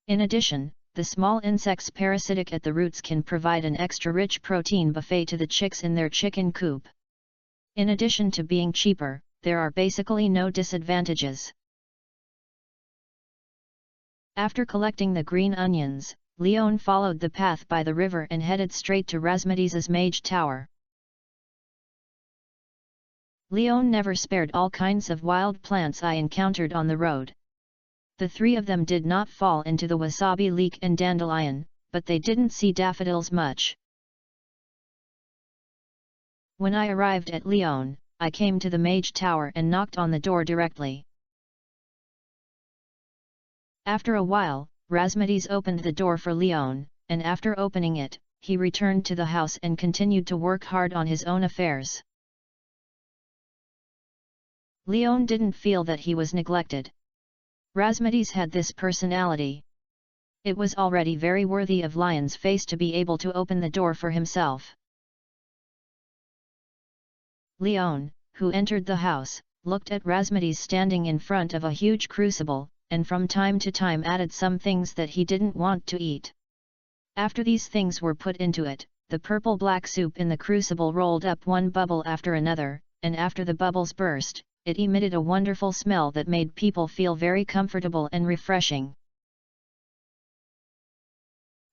In addition, the small insects parasitic at the roots can provide an extra rich protein buffet to the chicks in their chicken coop. In addition to being cheaper, there are basically no disadvantages. After collecting the green onions, Leon followed the path by the river and headed straight to Razmedis's mage tower. Leon never spared all kinds of wild plants I encountered on the road. The three of them did not fall into the wasabi leek and dandelion, but they didn't see daffodils much. When I arrived at Leon, I came to the mage tower and knocked on the door directly. After a while, Razmedis opened the door for Leon, and after opening it, he returned to the house and continued to work hard on his own affairs. Leon didn't feel that he was neglected. Razmedis had this personality. It was already very worthy of Lion's face to be able to open the door for himself. Leon, who entered the house, looked at Razmedis standing in front of a huge crucible, and from time to time added some things that he didn't want to eat. After these things were put into it, the purple-black soup in the crucible rolled up one bubble after another, and after the bubbles burst, it emitted a wonderful smell that made people feel very comfortable and refreshing.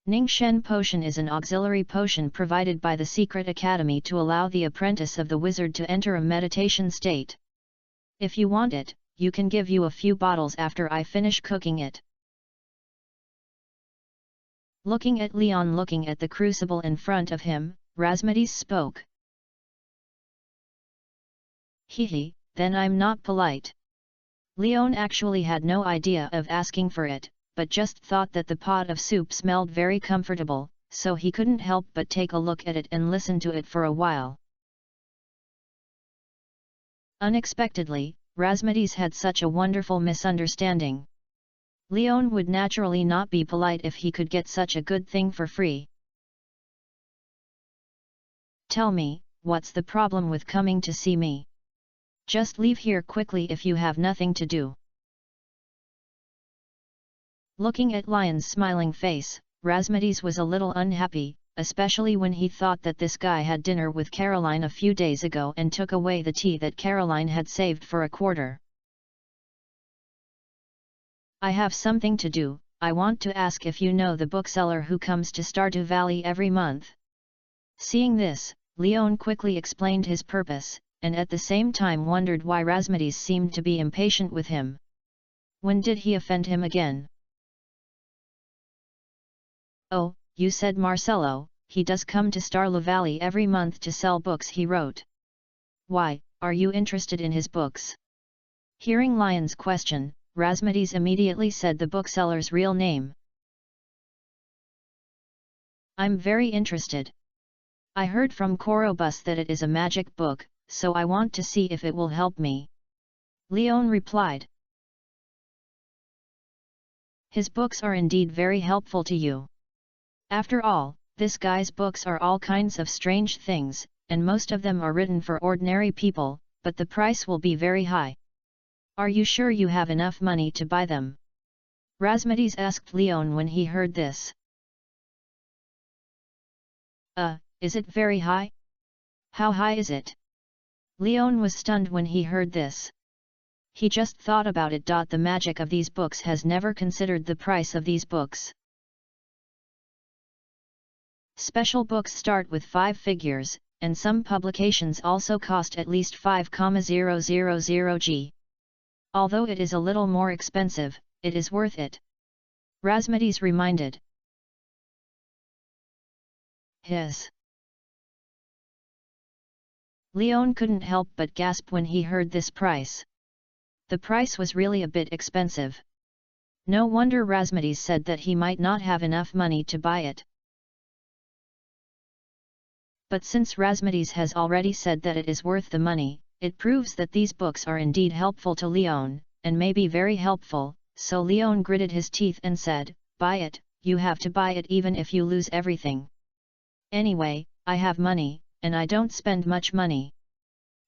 Ning-Shen Potion is an auxiliary potion provided by the Secret Academy to allow the apprentice of the wizard to enter a meditation state. If you want it, you can give you a few bottles after I finish cooking it. Looking at Leon looking at the crucible in front of him, Razmedis spoke. Hehe, then I'm not polite. Leon actually had no idea of asking for it, but just thought that the pot of soup smelled very comfortable, so he couldn't help but take a look at it and listen to it for a while. Unexpectedly, Razmedis had such a wonderful misunderstanding. Leon would naturally not be polite if he could get such a good thing for free. Tell me, what's the problem with coming to see me? Just leave here quickly if you have nothing to do. Looking at Lion's smiling face, Razmedis was a little unhappy, especially when he thought that this guy had dinner with Caroline a few days ago and took away the tea that Caroline had saved for a quarter. I have something to do. I want to ask if you know the bookseller who comes to Stardew Valley every month. Seeing this, Leon quickly explained his purpose, and at the same time wondered why Razmedis seemed to be impatient with him. When did he offend him again? Oh, you said Marcelo, he does come to Stardew Valley every month to sell books he wrote. Why, are you interested in his books? Hearing Lion's question, Razmedis immediately said the bookseller's real name. I'm very interested. I heard from Korobus that it is a magic book, so I want to see if it will help me. Leon replied. His books are indeed very helpful to you. After all, this guy's books are all kinds of strange things, and most of them are written for ordinary people, but the price will be very high. Are you sure you have enough money to buy them? Razmedis asked Leon when he heard this. Is it very high? How high is it? Leon was stunned when he heard this. He just thought about it. The magic of these books has never considered the price of these books. Special books start with 5 figures, and some publications also cost at least 5,000 G. Although it is a little more expensive, it is worth it. Razmedis reminded. His. Leon couldn't help but gasp when he heard this price. The price was really a bit expensive. No wonder Razmedis said that he might not have enough money to buy it. But since Razmedis has already said that it is worth the money, it proves that these books are indeed helpful to Leon, and may be very helpful, so Leon gritted his teeth and said, buy it, you have to buy it even if you lose everything. Anyway, I have money, and I don't spend much money.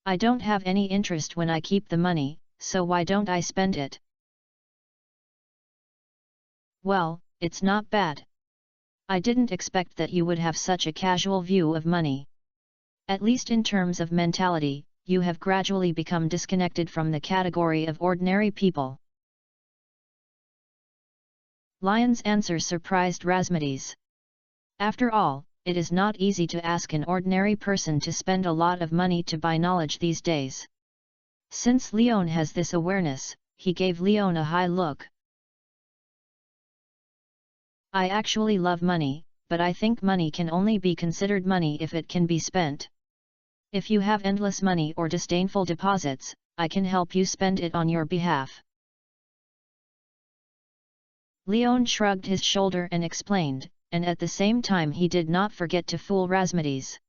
I don't have any interest when I keep the money, so why don't I spend it? Well, it's not bad. I didn't expect that you would have such a casual view of money. At least in terms of mentality, you have gradually become disconnected from the category of ordinary people. Lion's answer surprised Razmedes. After all, it is not easy to ask an ordinary person to spend a lot of money to buy knowledge these days. Since Leon has this awareness, he gave Leon a high look. I actually love money, but I think money can only be considered money if it can be spent. If you have endless money or disdainful deposits, I can help you spend it on your behalf. Leon shrugged his shoulder and explained, and at the same time he did not forget to fool Razmedes.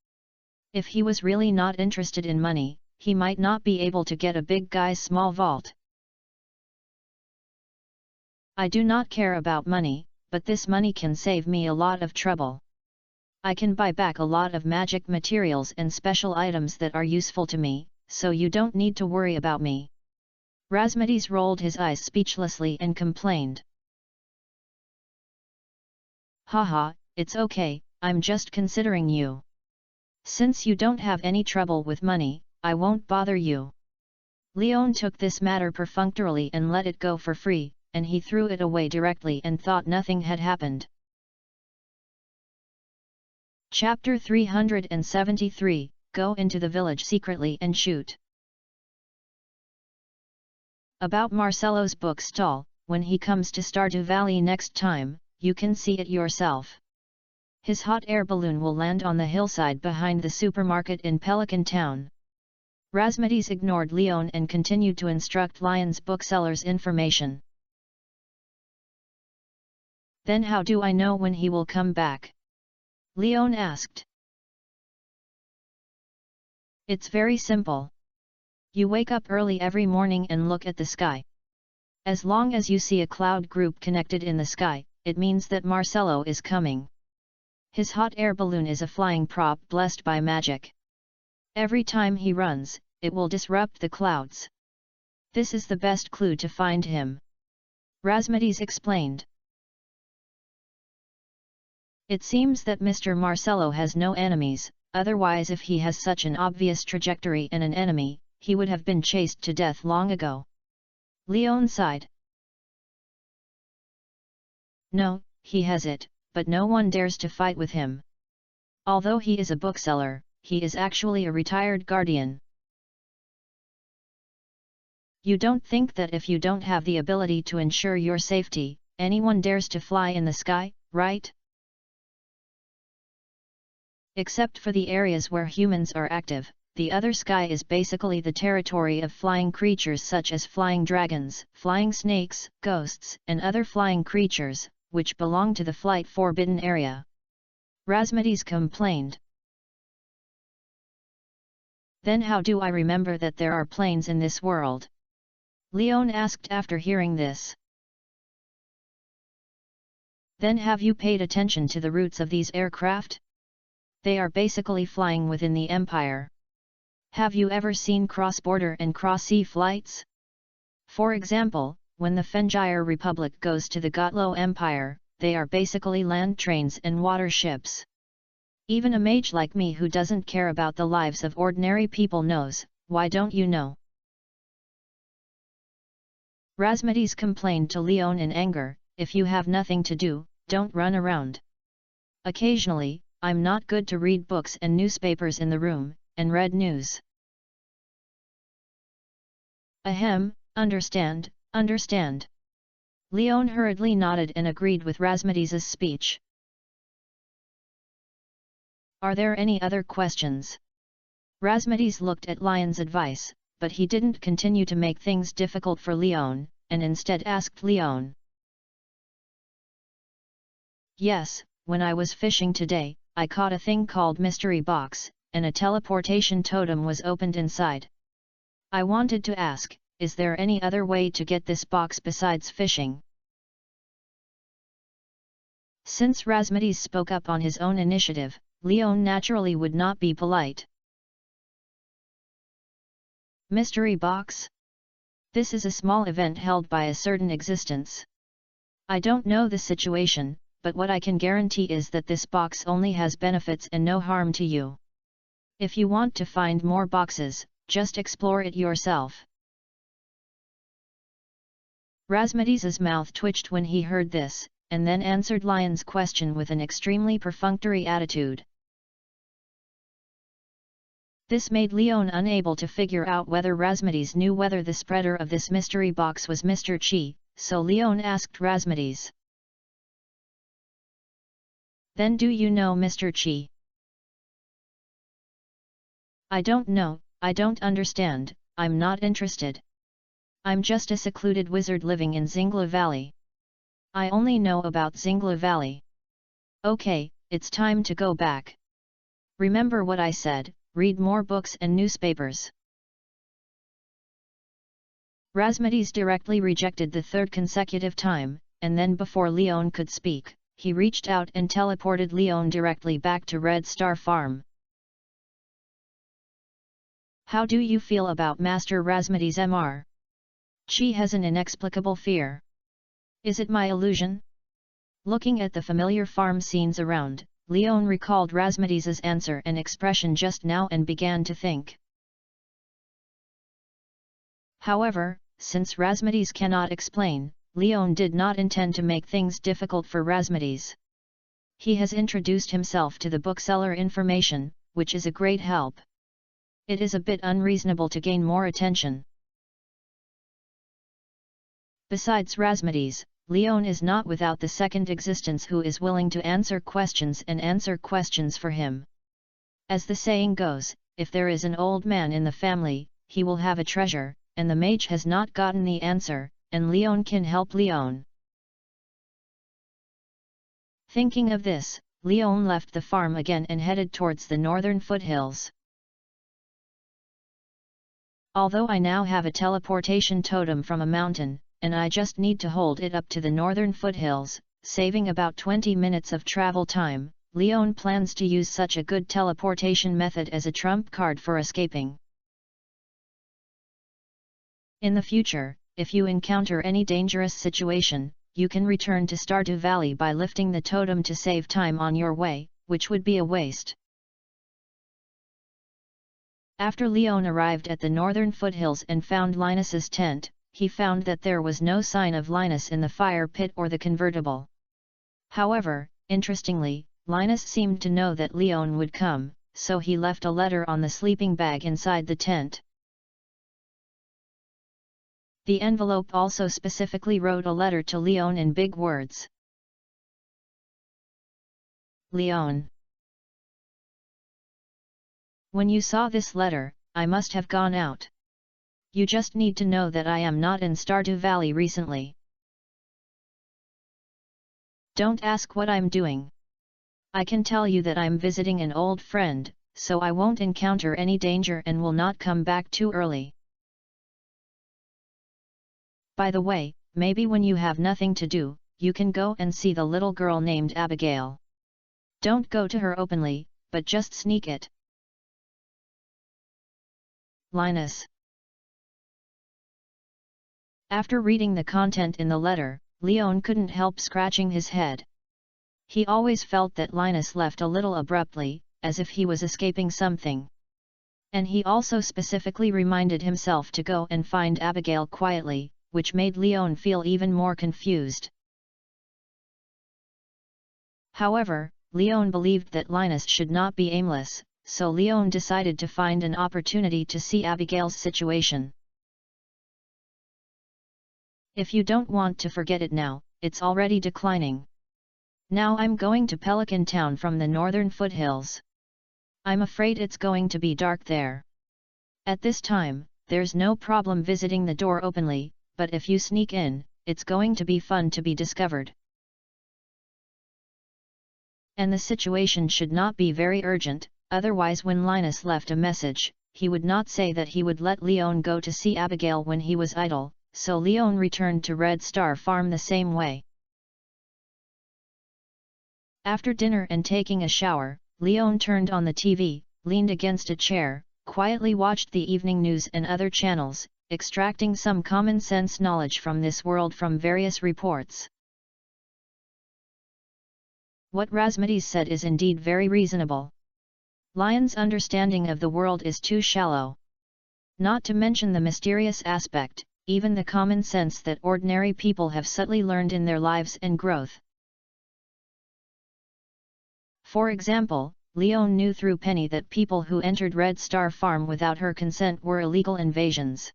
If he was really not interested in money, he might not be able to get a big guy's small vault. I do not care about money, but this money can save me a lot of trouble. I can buy back a lot of magic materials and special items that are useful to me, so you don't need to worry about me. Razmedes rolled his eyes speechlessly and complained. Haha, it's okay, I'm just considering you. Since you don't have any trouble with money, I won't bother you. Leon took this matter perfunctorily and let it go for free, and he threw it away directly and thought nothing had happened. Chapter 373, Go into the village secretly and shoot. About Marcello's book stall, when he comes to Stardew Valley next time, you can see it yourself. His hot air balloon will land on the hillside behind the supermarket in Pelican Town. Razmedes ignored Leon and continued to instruct Lion's bookseller's information. Then how do I know when he will come back? Leon asked. It's very simple. You wake up early every morning and look at the sky. As long as you see a cloud group connected in the sky, it means that Marcello is coming. His hot air balloon is a flying prop blessed by magic. Every time he runs, it will disrupt the clouds. This is the best clue to find him. Razmedes explained. It seems that Mr. Marcello has no enemies, otherwise if he has such an obvious trajectory and an enemy, he would have been chased to death long ago. Leon sighed. No, he has it, but no one dares to fight with him. Although he is a bookseller, he is actually a retired guardian. You don't think that if you don't have the ability to ensure your safety, anyone dares to fly in the sky, right? Except for the areas where humans are active, the other sky is basically the territory of flying creatures such as flying dragons, flying snakes, ghosts, and other flying creatures, which belong to the flight forbidden area. Razmedes complained. Then how do I remember that there are planes in this world? Leon asked after hearing this. Then have you paid attention to the routes of these aircraft? They are basically flying within the Empire. Have you ever seen cross-border and cross-sea flights? For example, when the Fengire Republic goes to the Gotlo Empire, they are basically land trains and water ships. Even a mage like me who doesn't care about the lives of ordinary people knows, why don't you know? Razmedes complained to Leon in anger, if you have nothing to do, don't run around. Occasionally, I'm not good to read books and newspapers in the room, and read news. Ahem, understand. Leon hurriedly nodded and agreed with Razmedes' speech. Are there any other questions? Razmedes looked at Lion's advice, but he didn't continue to make things difficult for Leon, and instead asked Leon. Yes, when I was fishing today, I caught a thing called mystery box, and a teleportation totem was opened inside. I wanted to ask, is there any other way to get this box besides fishing? Since Razmedes spoke up on his own initiative, Leon naturally would not be polite. Mystery box? This is a small event held by a certain existence. I don't know the situation, but what I can guarantee is that this box only has benefits and no harm to you. If you want to find more boxes, just explore it yourself. Razmedes' mouth twitched when he heard this, and then answered Lion's question with an extremely perfunctory attitude. This made Leon unable to figure out whether Razmedes knew whether the spreader of this mystery box was Mr. Chi, so Leon asked Razmedes. "Then do you know Mr. Chi?" "I don't know, I don't understand, I'm not interested. I'm just a secluded wizard living in Zingla Valley. I only know about Zingla Valley. Okay, it's time to go back. Remember what I said, read more books and newspapers." Razmedes directly rejected the third consecutive time, and then before Leon could speak, he reached out and teleported Leon directly back to Red Star Farm. "How do you feel about Master Razmedes Mr. Chi has an inexplicable fear. Is it my illusion?" Looking at the familiar farm scenes around, Leon recalled Razmedes's answer and expression just now and began to think. However, since Razmedes cannot explain, Leon did not intend to make things difficult for Razmedes. He has introduced himself to the bookseller information, which is a great help. It is a bit unreasonable to gain more attention. Besides Razmedes, Leon is not without the second existence who is willing to answer questions and answer questions for him. As the saying goes, if there is an old man in the family, he will have a treasure, and the mage has not gotten the answer, and Leon can help Leon. Thinking of this, Leon left the farm again and headed towards the northern foothills. Although I now have a teleportation totem from a mountain, and I just need to hold it up to the northern foothills, saving about 20 minutes of travel time, Leon plans to use such a good teleportation method as a trump card for escaping. In the future, if you encounter any dangerous situation, you can return to Stardew Valley by lifting the totem to save time on your way, which would be a waste. After Leon arrived at the northern foothills and found Linus's tent, he found that there was no sign of Linus in the fire pit or the convertible. However, interestingly, Linus seemed to know that Leon would come, so he left a letter on the sleeping bag inside the tent. The envelope also specifically wrote a letter to Leon in big words. Leon. When you saw this letter, I must have gone out. You just need to know that I am not in Stardew Valley recently. Don't ask what I'm doing. I can tell you that I'm visiting an old friend, so I won't encounter any danger and will not come back too early. By the way, maybe when you have nothing to do, you can go and see the little girl named Abigail. Don't go to her openly, but just sneak it. Linus. After reading the content in the letter, Leon couldn't help scratching his head. He always felt that Linus left a little abruptly, as if he was escaping something. And he also specifically reminded himself to go and find Abigail quietly, which made Leon feel even more confused. However, Leon believed that Linus should not be aimless, so Leon decided to find an opportunity to see Abigail's situation. If you don't want to forget it now, it's already declining. Now I'm going to Pelican Town from the northern foothills. I'm afraid it's going to be dark there. At this time, there's no problem visiting the door openly, but if you sneak in, it's going to be fun to be discovered. And the situation should not be very urgent, otherwise when Linus left a message, he would not say that he would let Leon go to see Abigail when he was idle, so Leon returned to Red Star Farm the same way. After dinner and taking a shower, Leon turned on the TV, leaned against a chair, quietly watched the evening news and other channels, extracting some common sense knowledge from this world from various reports. What Razmedes said is indeed very reasonable. Lion's understanding of the world is too shallow. Not to mention the mysterious aspect, even the common sense that ordinary people have subtly learned in their lives and growth. For example, Leon knew through Penny that people who entered Red Star Farm without her consent were illegal invasions.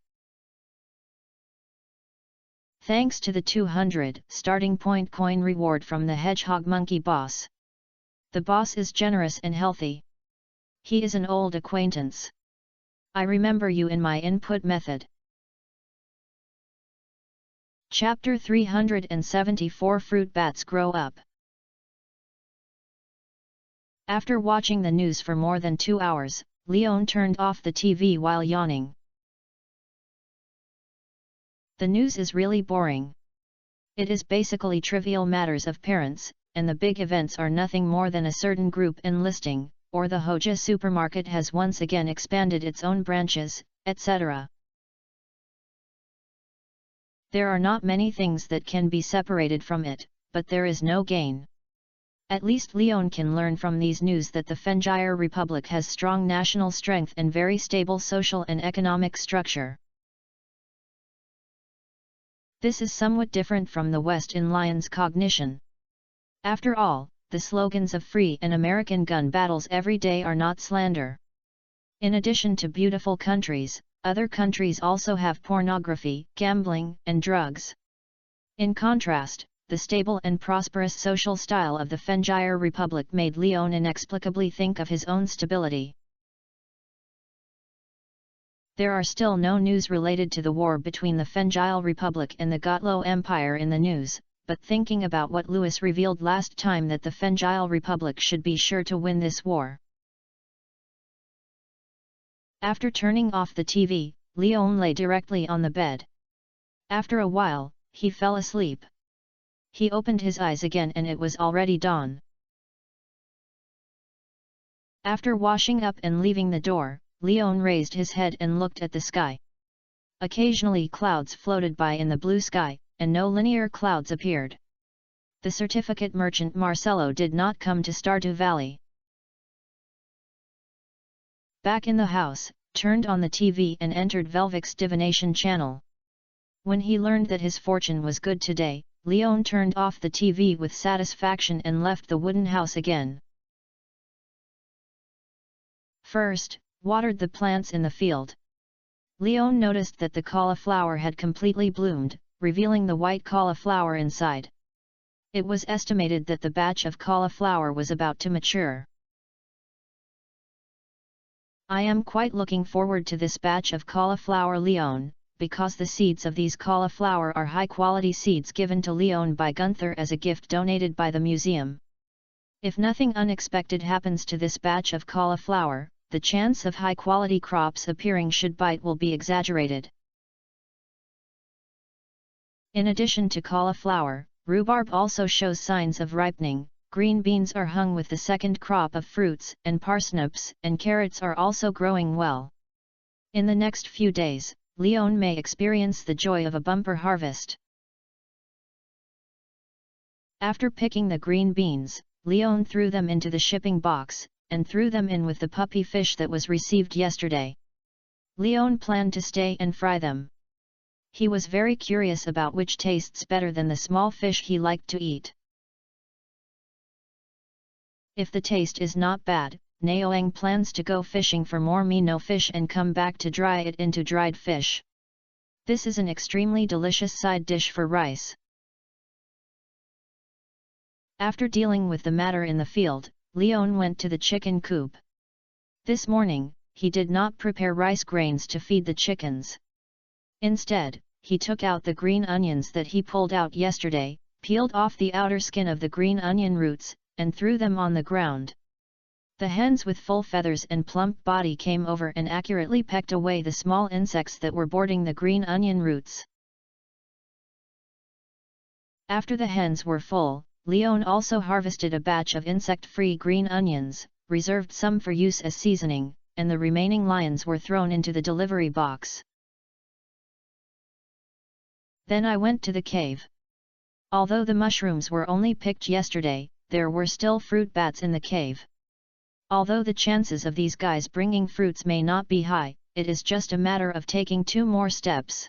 Thanks to the 200 starting point coin reward from the Hedgehog Monkey boss. The boss is generous and healthy. He is an old acquaintance. I remember you in my input method. Chapter 374 Fruit Bats Grow Up. After watching the news for more than 2 hours, Leon turned off the TV while yawning. The news is really boring. It is basically trivial matters of parents, and the big events are nothing more than a certain group enlisting, or the Hoja supermarket has once again expanded its own branches, etc. There are not many things that can be separated from it, but there is no gain. At least Leon can learn from these news that the Fengyre Republic has strong national strength and very stable social and economic structure. This is somewhat different from the West in Lion's cognition. After all, the slogans of free and American gun battles every day are not slander. In addition to beautiful countries, other countries also have pornography, gambling, and drugs. In contrast, the stable and prosperous social style of the Fengyre Republic made Leon inexplicably think of his own stability. There are still no news related to the war between the Fengyre Republic and the Gotlo Empire in the news, but thinking about what Lewis revealed last time that the Fengyre Republic should be sure to win this war. After turning off the TV, Leon lay directly on the bed. After a while, he fell asleep. He opened his eyes again and it was already dawn. After washing up and leaving the door, Leon raised his head and looked at the sky. Occasionally clouds floated by in the blue sky, and no linear clouds appeared. The certificate merchant Marcelo did not come to Stardew Valley. Back in the house, turned on the TV and entered Velvic's divination channel. When he learned that his fortune was good today, Leon turned off the TV with satisfaction and left the wooden house again. First, watered the plants in the field. Leon noticed that the cauliflower had completely bloomed, revealing the white cauliflower inside. It was estimated that the batch of cauliflower was about to mature. I am quite looking forward to this batch of cauliflower, Leon, because the seeds of these cauliflower are high-quality seeds given to Leon by Gunther as a gift donated by the museum. If nothing unexpected happens to this batch of cauliflower, the chance of high-quality crops appearing should bite will be exaggerated. In addition to cauliflower, rhubarb also shows signs of ripening, green beans are hung with the second crop of fruits, and parsnips and carrots are also growing well. In the next few days, Leon may experience the joy of a bumper harvest. After picking the green beans, Leon threw them into the shipping box, and threw them in with the puppy fish that was received yesterday. Leon planned to stay and fry them. He was very curious about which tastes better than the small fish he liked to eat. If the taste is not bad, Naoang plans to go fishing for more minnow fish and come back to dry it into dried fish. This is an extremely delicious side dish for rice. After dealing with the matter in the field, Leon went to the chicken coop. This morning, he did not prepare rice grains to feed the chickens. Instead, he took out the green onions that he pulled out yesterday, peeled off the outer skin of the green onion roots, and threw them on the ground. The hens with full feathers and plump body came over and accurately pecked away the small insects that were boarding the green onion roots. After the hens were full, Leon also harvested a batch of insect-free green onions, reserved some for use as seasoning, and the remaining lions were thrown into the delivery box. Then I went to the cave. Although the mushrooms were only picked yesterday, there were still fruit bats in the cave. Although the chances of these guys bringing fruits may not be high, it is just a matter of taking 2 more steps.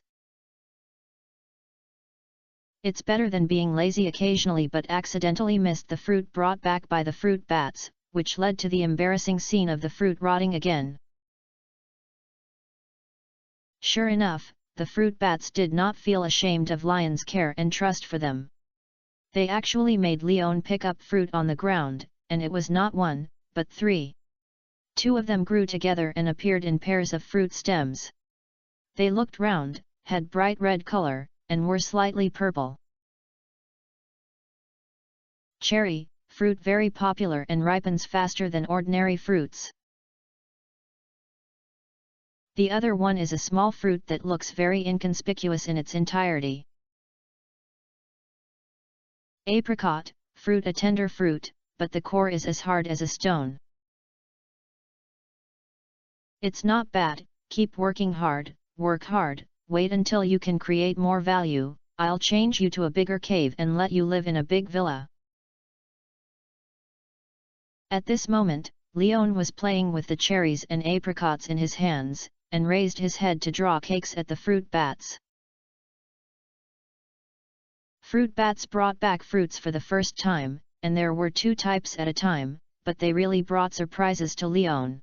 It's better than being lazy occasionally but accidentally missed the fruit brought back by the fruit bats, which led to the embarrassing scene of the fruit rotting again. Sure enough, the fruit bats did not feel ashamed of Lion's care and trust for them. They actually made Leon pick up fruit on the ground, and it was not one, but 3. 2 of them grew together and appeared in pairs of fruit stems. They looked round, had bright red color, and were slightly purple. Cherry, fruit very popular and ripens faster than ordinary fruits. The other one is a small fruit that looks very inconspicuous in its entirety. Apricot, fruit, a tender fruit, but the core is as hard as a stone. It's not bad, keep working hard, work hard, wait until you can create more value, I'll change you to a bigger cave and let you live in a big villa. At this moment, Leon was playing with the cherries and apricots in his hands, and raised his head to draw cakes at the fruit bats. Fruit bats brought back fruits for the first time, and there were 2 types at a time, but they really brought surprises to Leon.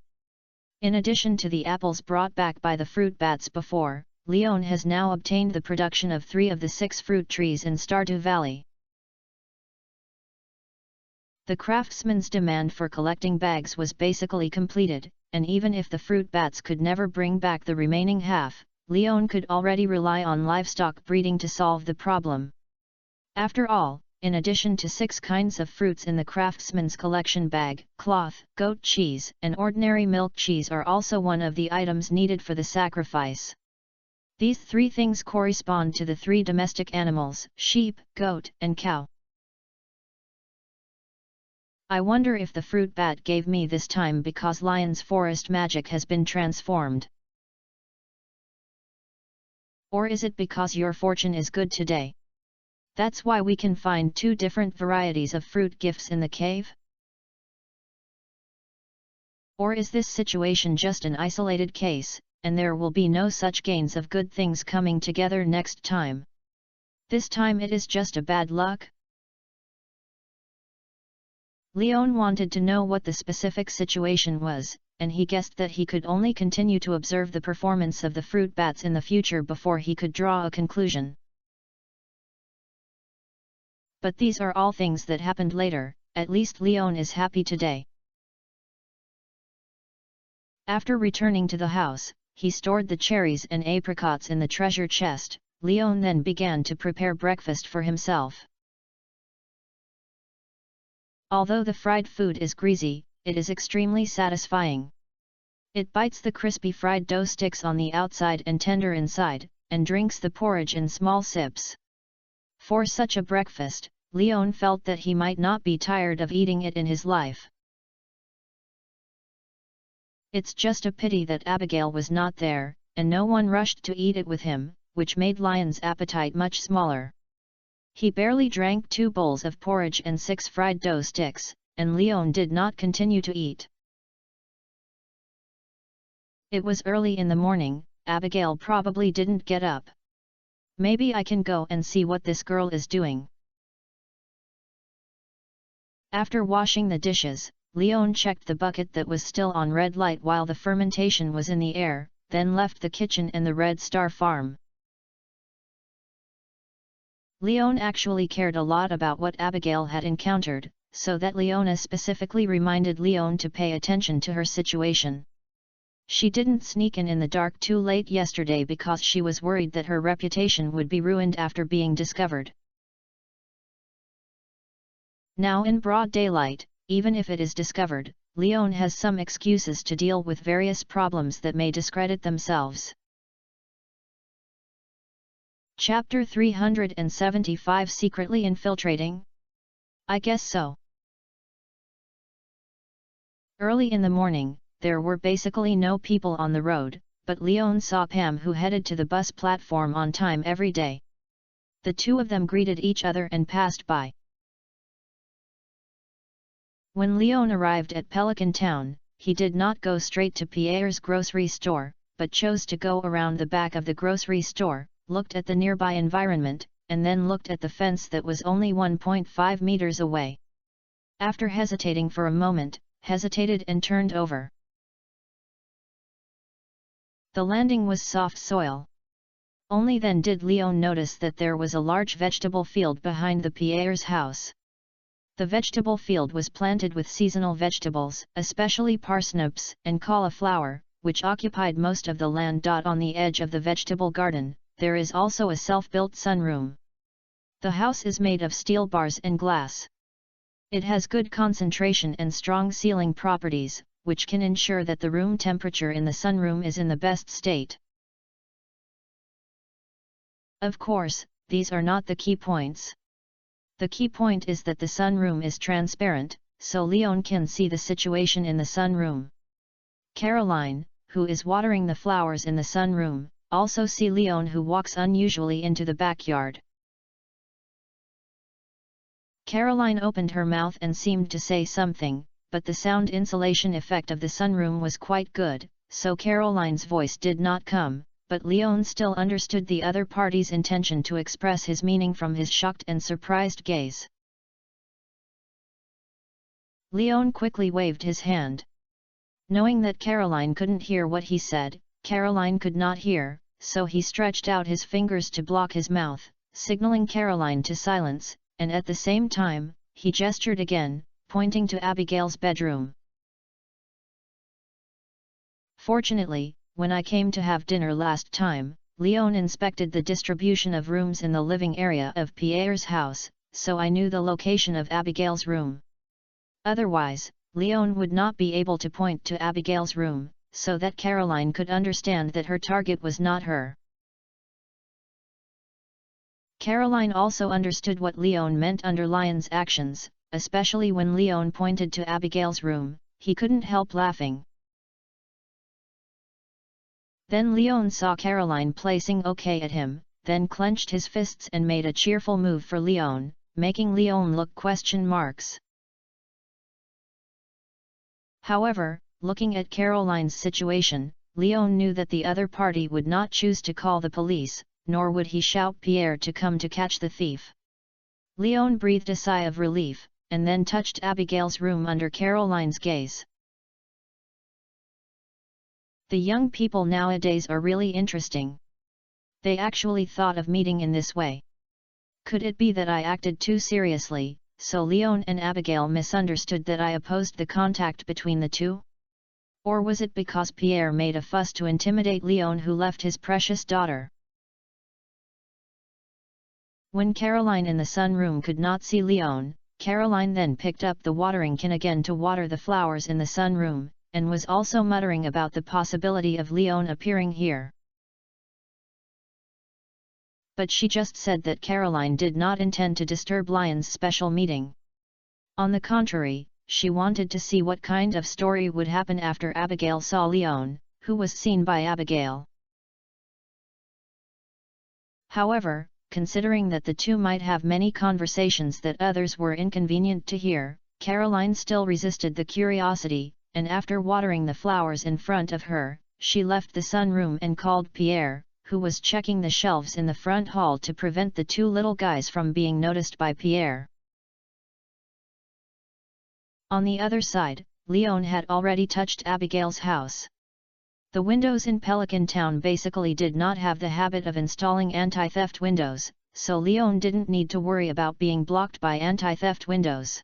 In addition to the apples brought back by the fruit bats before, Leon has now obtained the production of 3 of the 6 fruit trees in Stardew Valley. The craftsman's demand for collecting bags was basically completed, and even if the fruit bats could never bring back the remaining half, Leon could already rely on livestock breeding to solve the problem. After all, in addition to 6 kinds of fruits in the craftsman's collection bag, cloth, goat cheese, and ordinary milk cheese are also one of the items needed for the sacrifice. These 3 things correspond to the 3 domestic animals, sheep, goat, and cow. I wonder if the fruit bat gave me this time because Lion's forest magic has been transformed. Or is it because your fortune is good today? That's why we can find 2 different varieties of fruit gifts in the cave? Or is this situation just an isolated case, and there will be no such gains of good things coming together next time? This time it is just a bad luck? Leon wanted to know what the specific situation was, and he guessed that he could only continue to observe the performance of the fruit bats in the future before he could draw a conclusion. But these are all things that happened later, at least Leon is happy today. After returning to the house, he stored the cherries and apricots in the treasure chest. Leon then began to prepare breakfast for himself. Although the fried food is greasy, it is extremely satisfying. It bites the crispy fried dough sticks on the outside and tender inside, and drinks the porridge in small sips. For such a breakfast, Leon felt that he might not be tired of eating it in his life. It's just a pity that Abigail was not there, and no one rushed to eat it with him, which made Lion's appetite much smaller. He barely drank 2 bowls of porridge and 6 fried dough sticks, and Leon did not continue to eat. It was early in the morning, Abigail probably didn't get up. Maybe I can go and see what this girl is doing. After washing the dishes, Leon checked the bucket that was still on red light while the fermentation was in the air, then left the kitchen and the Red Star farm. Leon actually cared a lot about what Abigail had encountered, so that Leona specifically reminded Leon to pay attention to her situation. She didn't sneak in the dark too late yesterday because she was worried that her reputation would be ruined after being discovered. Now in broad daylight, even if it is discovered, Leon has some excuses to deal with various problems that may discredit themselves. Chapter 375 Secretly Infiltrating? I guess so. Early in the morning, there were basically no people on the road, but Leon saw Pam, who headed to the bus platform on time every day. The 2 of them greeted each other and passed by. When Leon arrived at Pelican Town, he did not go straight to Pierre's grocery store, but chose to go around the back of the grocery store, looked at the nearby environment, and then looked at the fence that was only 1.5 meters away. After hesitating for a moment, hesitated and turned over. The landing was soft soil. Only then did Leon notice that there was a large vegetable field behind the Pierre's house. The vegetable field was planted with seasonal vegetables, especially parsnips and cauliflower, which occupied most of the land. On the edge of the vegetable garden, there is also a self-built sunroom. The house is made of steel bars and glass. It has good concentration and strong sealing properties, which can ensure that the room temperature in the sunroom is in the best state. Of course, these are not the key points. The key point is that the sunroom is transparent, so Leon can see the situation in the sunroom. Caroline, who is watering the flowers in the sunroom, also see Leon, who walks unusually into the backyard. Caroline opened her mouth and seemed to say something, but the sound insulation effect of the sunroom was quite good, so Caroline's voice did not come, but Leon still understood the other party's intention to express his meaning from his shocked and surprised gaze. Leon quickly waved his hand. Knowing that Caroline couldn't hear what he said, Caroline could not hear, so he stretched out his fingers to block his mouth, signaling Caroline to silence, and at the same time, he gestured again, pointing to Abigail's bedroom. Fortunately, when I came to have dinner last time, Leon inspected the distribution of rooms in the living area of Pierre's house, so I knew the location of Abigail's room. Otherwise, Leon would not be able to point to Abigail's room, so that Caroline could understand that her target was not her. Caroline also understood what Leon meant under Leon's actions, especially when Leon pointed to Abigail's room. He couldn't help laughing. Then Leon saw Caroline placing OK at him, then clenched his fists and made a cheerful move for Leon, making Leon look question marks. However, looking at Caroline's situation, Leon knew that the other party would not choose to call the police, nor would he shout Pierre to come to catch the thief. Leon breathed a sigh of relief, and then touched Abigail's room under Caroline's gaze. The young people nowadays are really interesting. They actually thought of meeting in this way. Could it be that I acted too seriously, so Leon and Abigail misunderstood that I opposed the contact between the two? Or was it because Pierre made a fuss to intimidate Leon, who left his precious daughter? When Caroline in the sunroom could not see Leon, Caroline then picked up the watering can again to water the flowers in the sunroom, and was also muttering about the possibility of Leon appearing here. But she just said that Caroline did not intend to disturb Leon's special meeting. On the contrary, she wanted to see what kind of story would happen after Abigail saw Leon, who was seen by Abigail. However, considering that the two might have many conversations that others were inconvenient to hear, Caroline still resisted the curiosity, and after watering the flowers in front of her, she left the sunroom and called Pierre, who was checking the shelves in the front hall to prevent the two little guys from being noticed by Pierre. On the other side, Leon had already touched Abigail's house. The windows in Pelican Town basically did not have the habit of installing anti-theft windows, so Leon didn't need to worry about being blocked by anti-theft windows.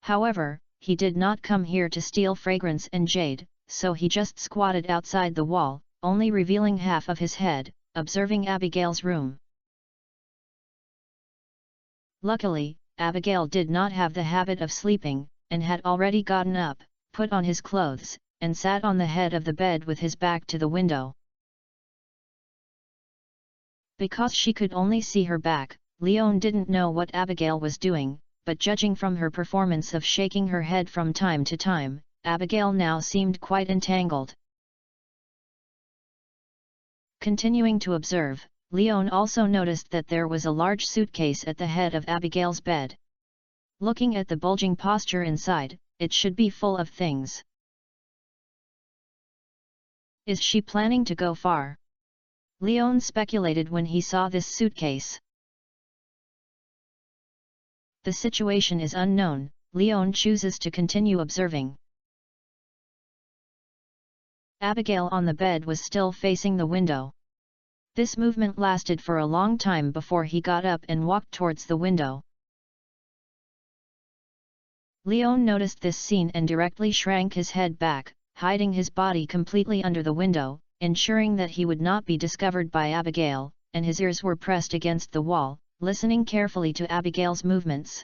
However, he did not come here to steal fragrance and jade, so he just squatted outside the wall, only revealing half of his head, observing Abigail's room. Luckily, Abigail did not have the habit of sleeping, and had already gotten up, put on his clothes, and sat on the head of the bed with his back to the window. Because she could only see her back, Leon didn't know what Abigail was doing, but judging from her performance of shaking her head from time to time, Abigail now seemed quite entangled. Continuing to observe, Leon also noticed that there was a large suitcase at the head of Abigail's bed. Looking at the bulging posture inside, it should be full of things. Is she planning to go far? Leon speculated when he saw this suitcase. The situation is unknown. Leon chooses to continue observing. Abigail on the bed was still facing the window. This movement lasted for a long time before he got up and walked towards the window. Leon noticed this scene and directly shrank his head back, hiding his body completely under the window, ensuring that he would not be discovered by Abigail, and his ears were pressed against the wall, listening carefully to Abigail's movements.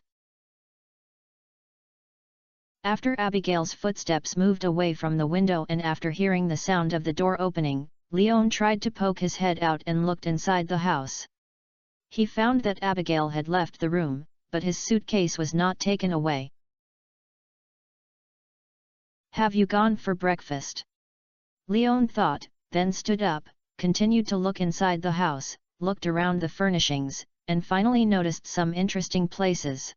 After Abigail's footsteps moved away from the window and after hearing the sound of the door opening, Leon tried to poke his head out and looked inside the house. He found that Abigail had left the room, but his suitcase was not taken away. "Have you gone for breakfast?" Leon thought, then stood up, continued to look inside the house, looked around the furnishings, and finally noticed some interesting places.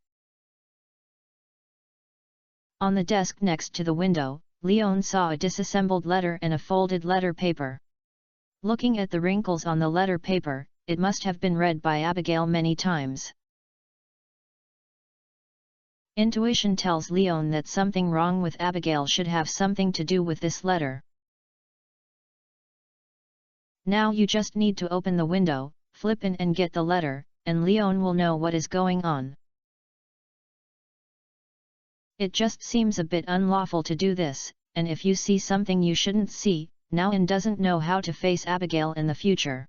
On the desk next to the window, Leon saw a disassembled letter and a folded letter paper. Looking at the wrinkles on the letter paper, it must have been read by Abigail many times. Intuition tells Leon that something wrong with Abigail should have something to do with this letter. Now you just need to open the window, flip in and get the letter, and Leon will know what is going on. It just seems a bit unlawful to do this, and if you see something you shouldn't see, now and doesn't know how to face Abigail in the future.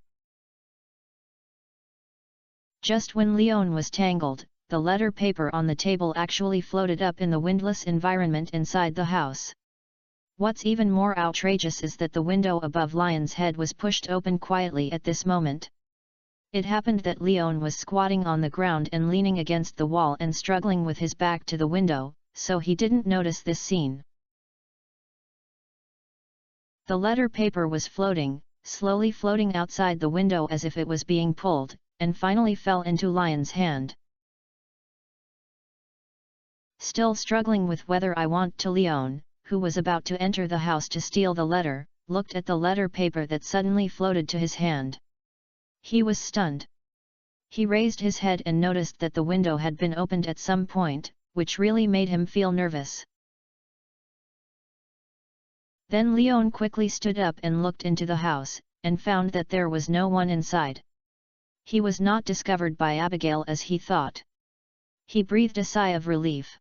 Just when Leon was tangled, the letter paper on the table actually floated up in the windless environment inside the house. What's even more outrageous is that the window above Lion's head was pushed open quietly at this moment. It happened that Leon was squatting on the ground and leaning against the wall and struggling with his back to the window, so he didn't notice this scene. The letter paper was floating, slowly floating outside the window as if it was being pulled, and finally fell into Lion's hand. Still struggling with whether I want to, Leon, who was about to enter the house to steal the letter, looked at the letter paper that suddenly floated to his hand. He was stunned. He raised his head and noticed that the window had been opened at some point, which really made him feel nervous. Then Leon quickly stood up and looked into the house, and found that there was no one inside. He was not discovered by Abigail as he thought. He breathed a sigh of relief.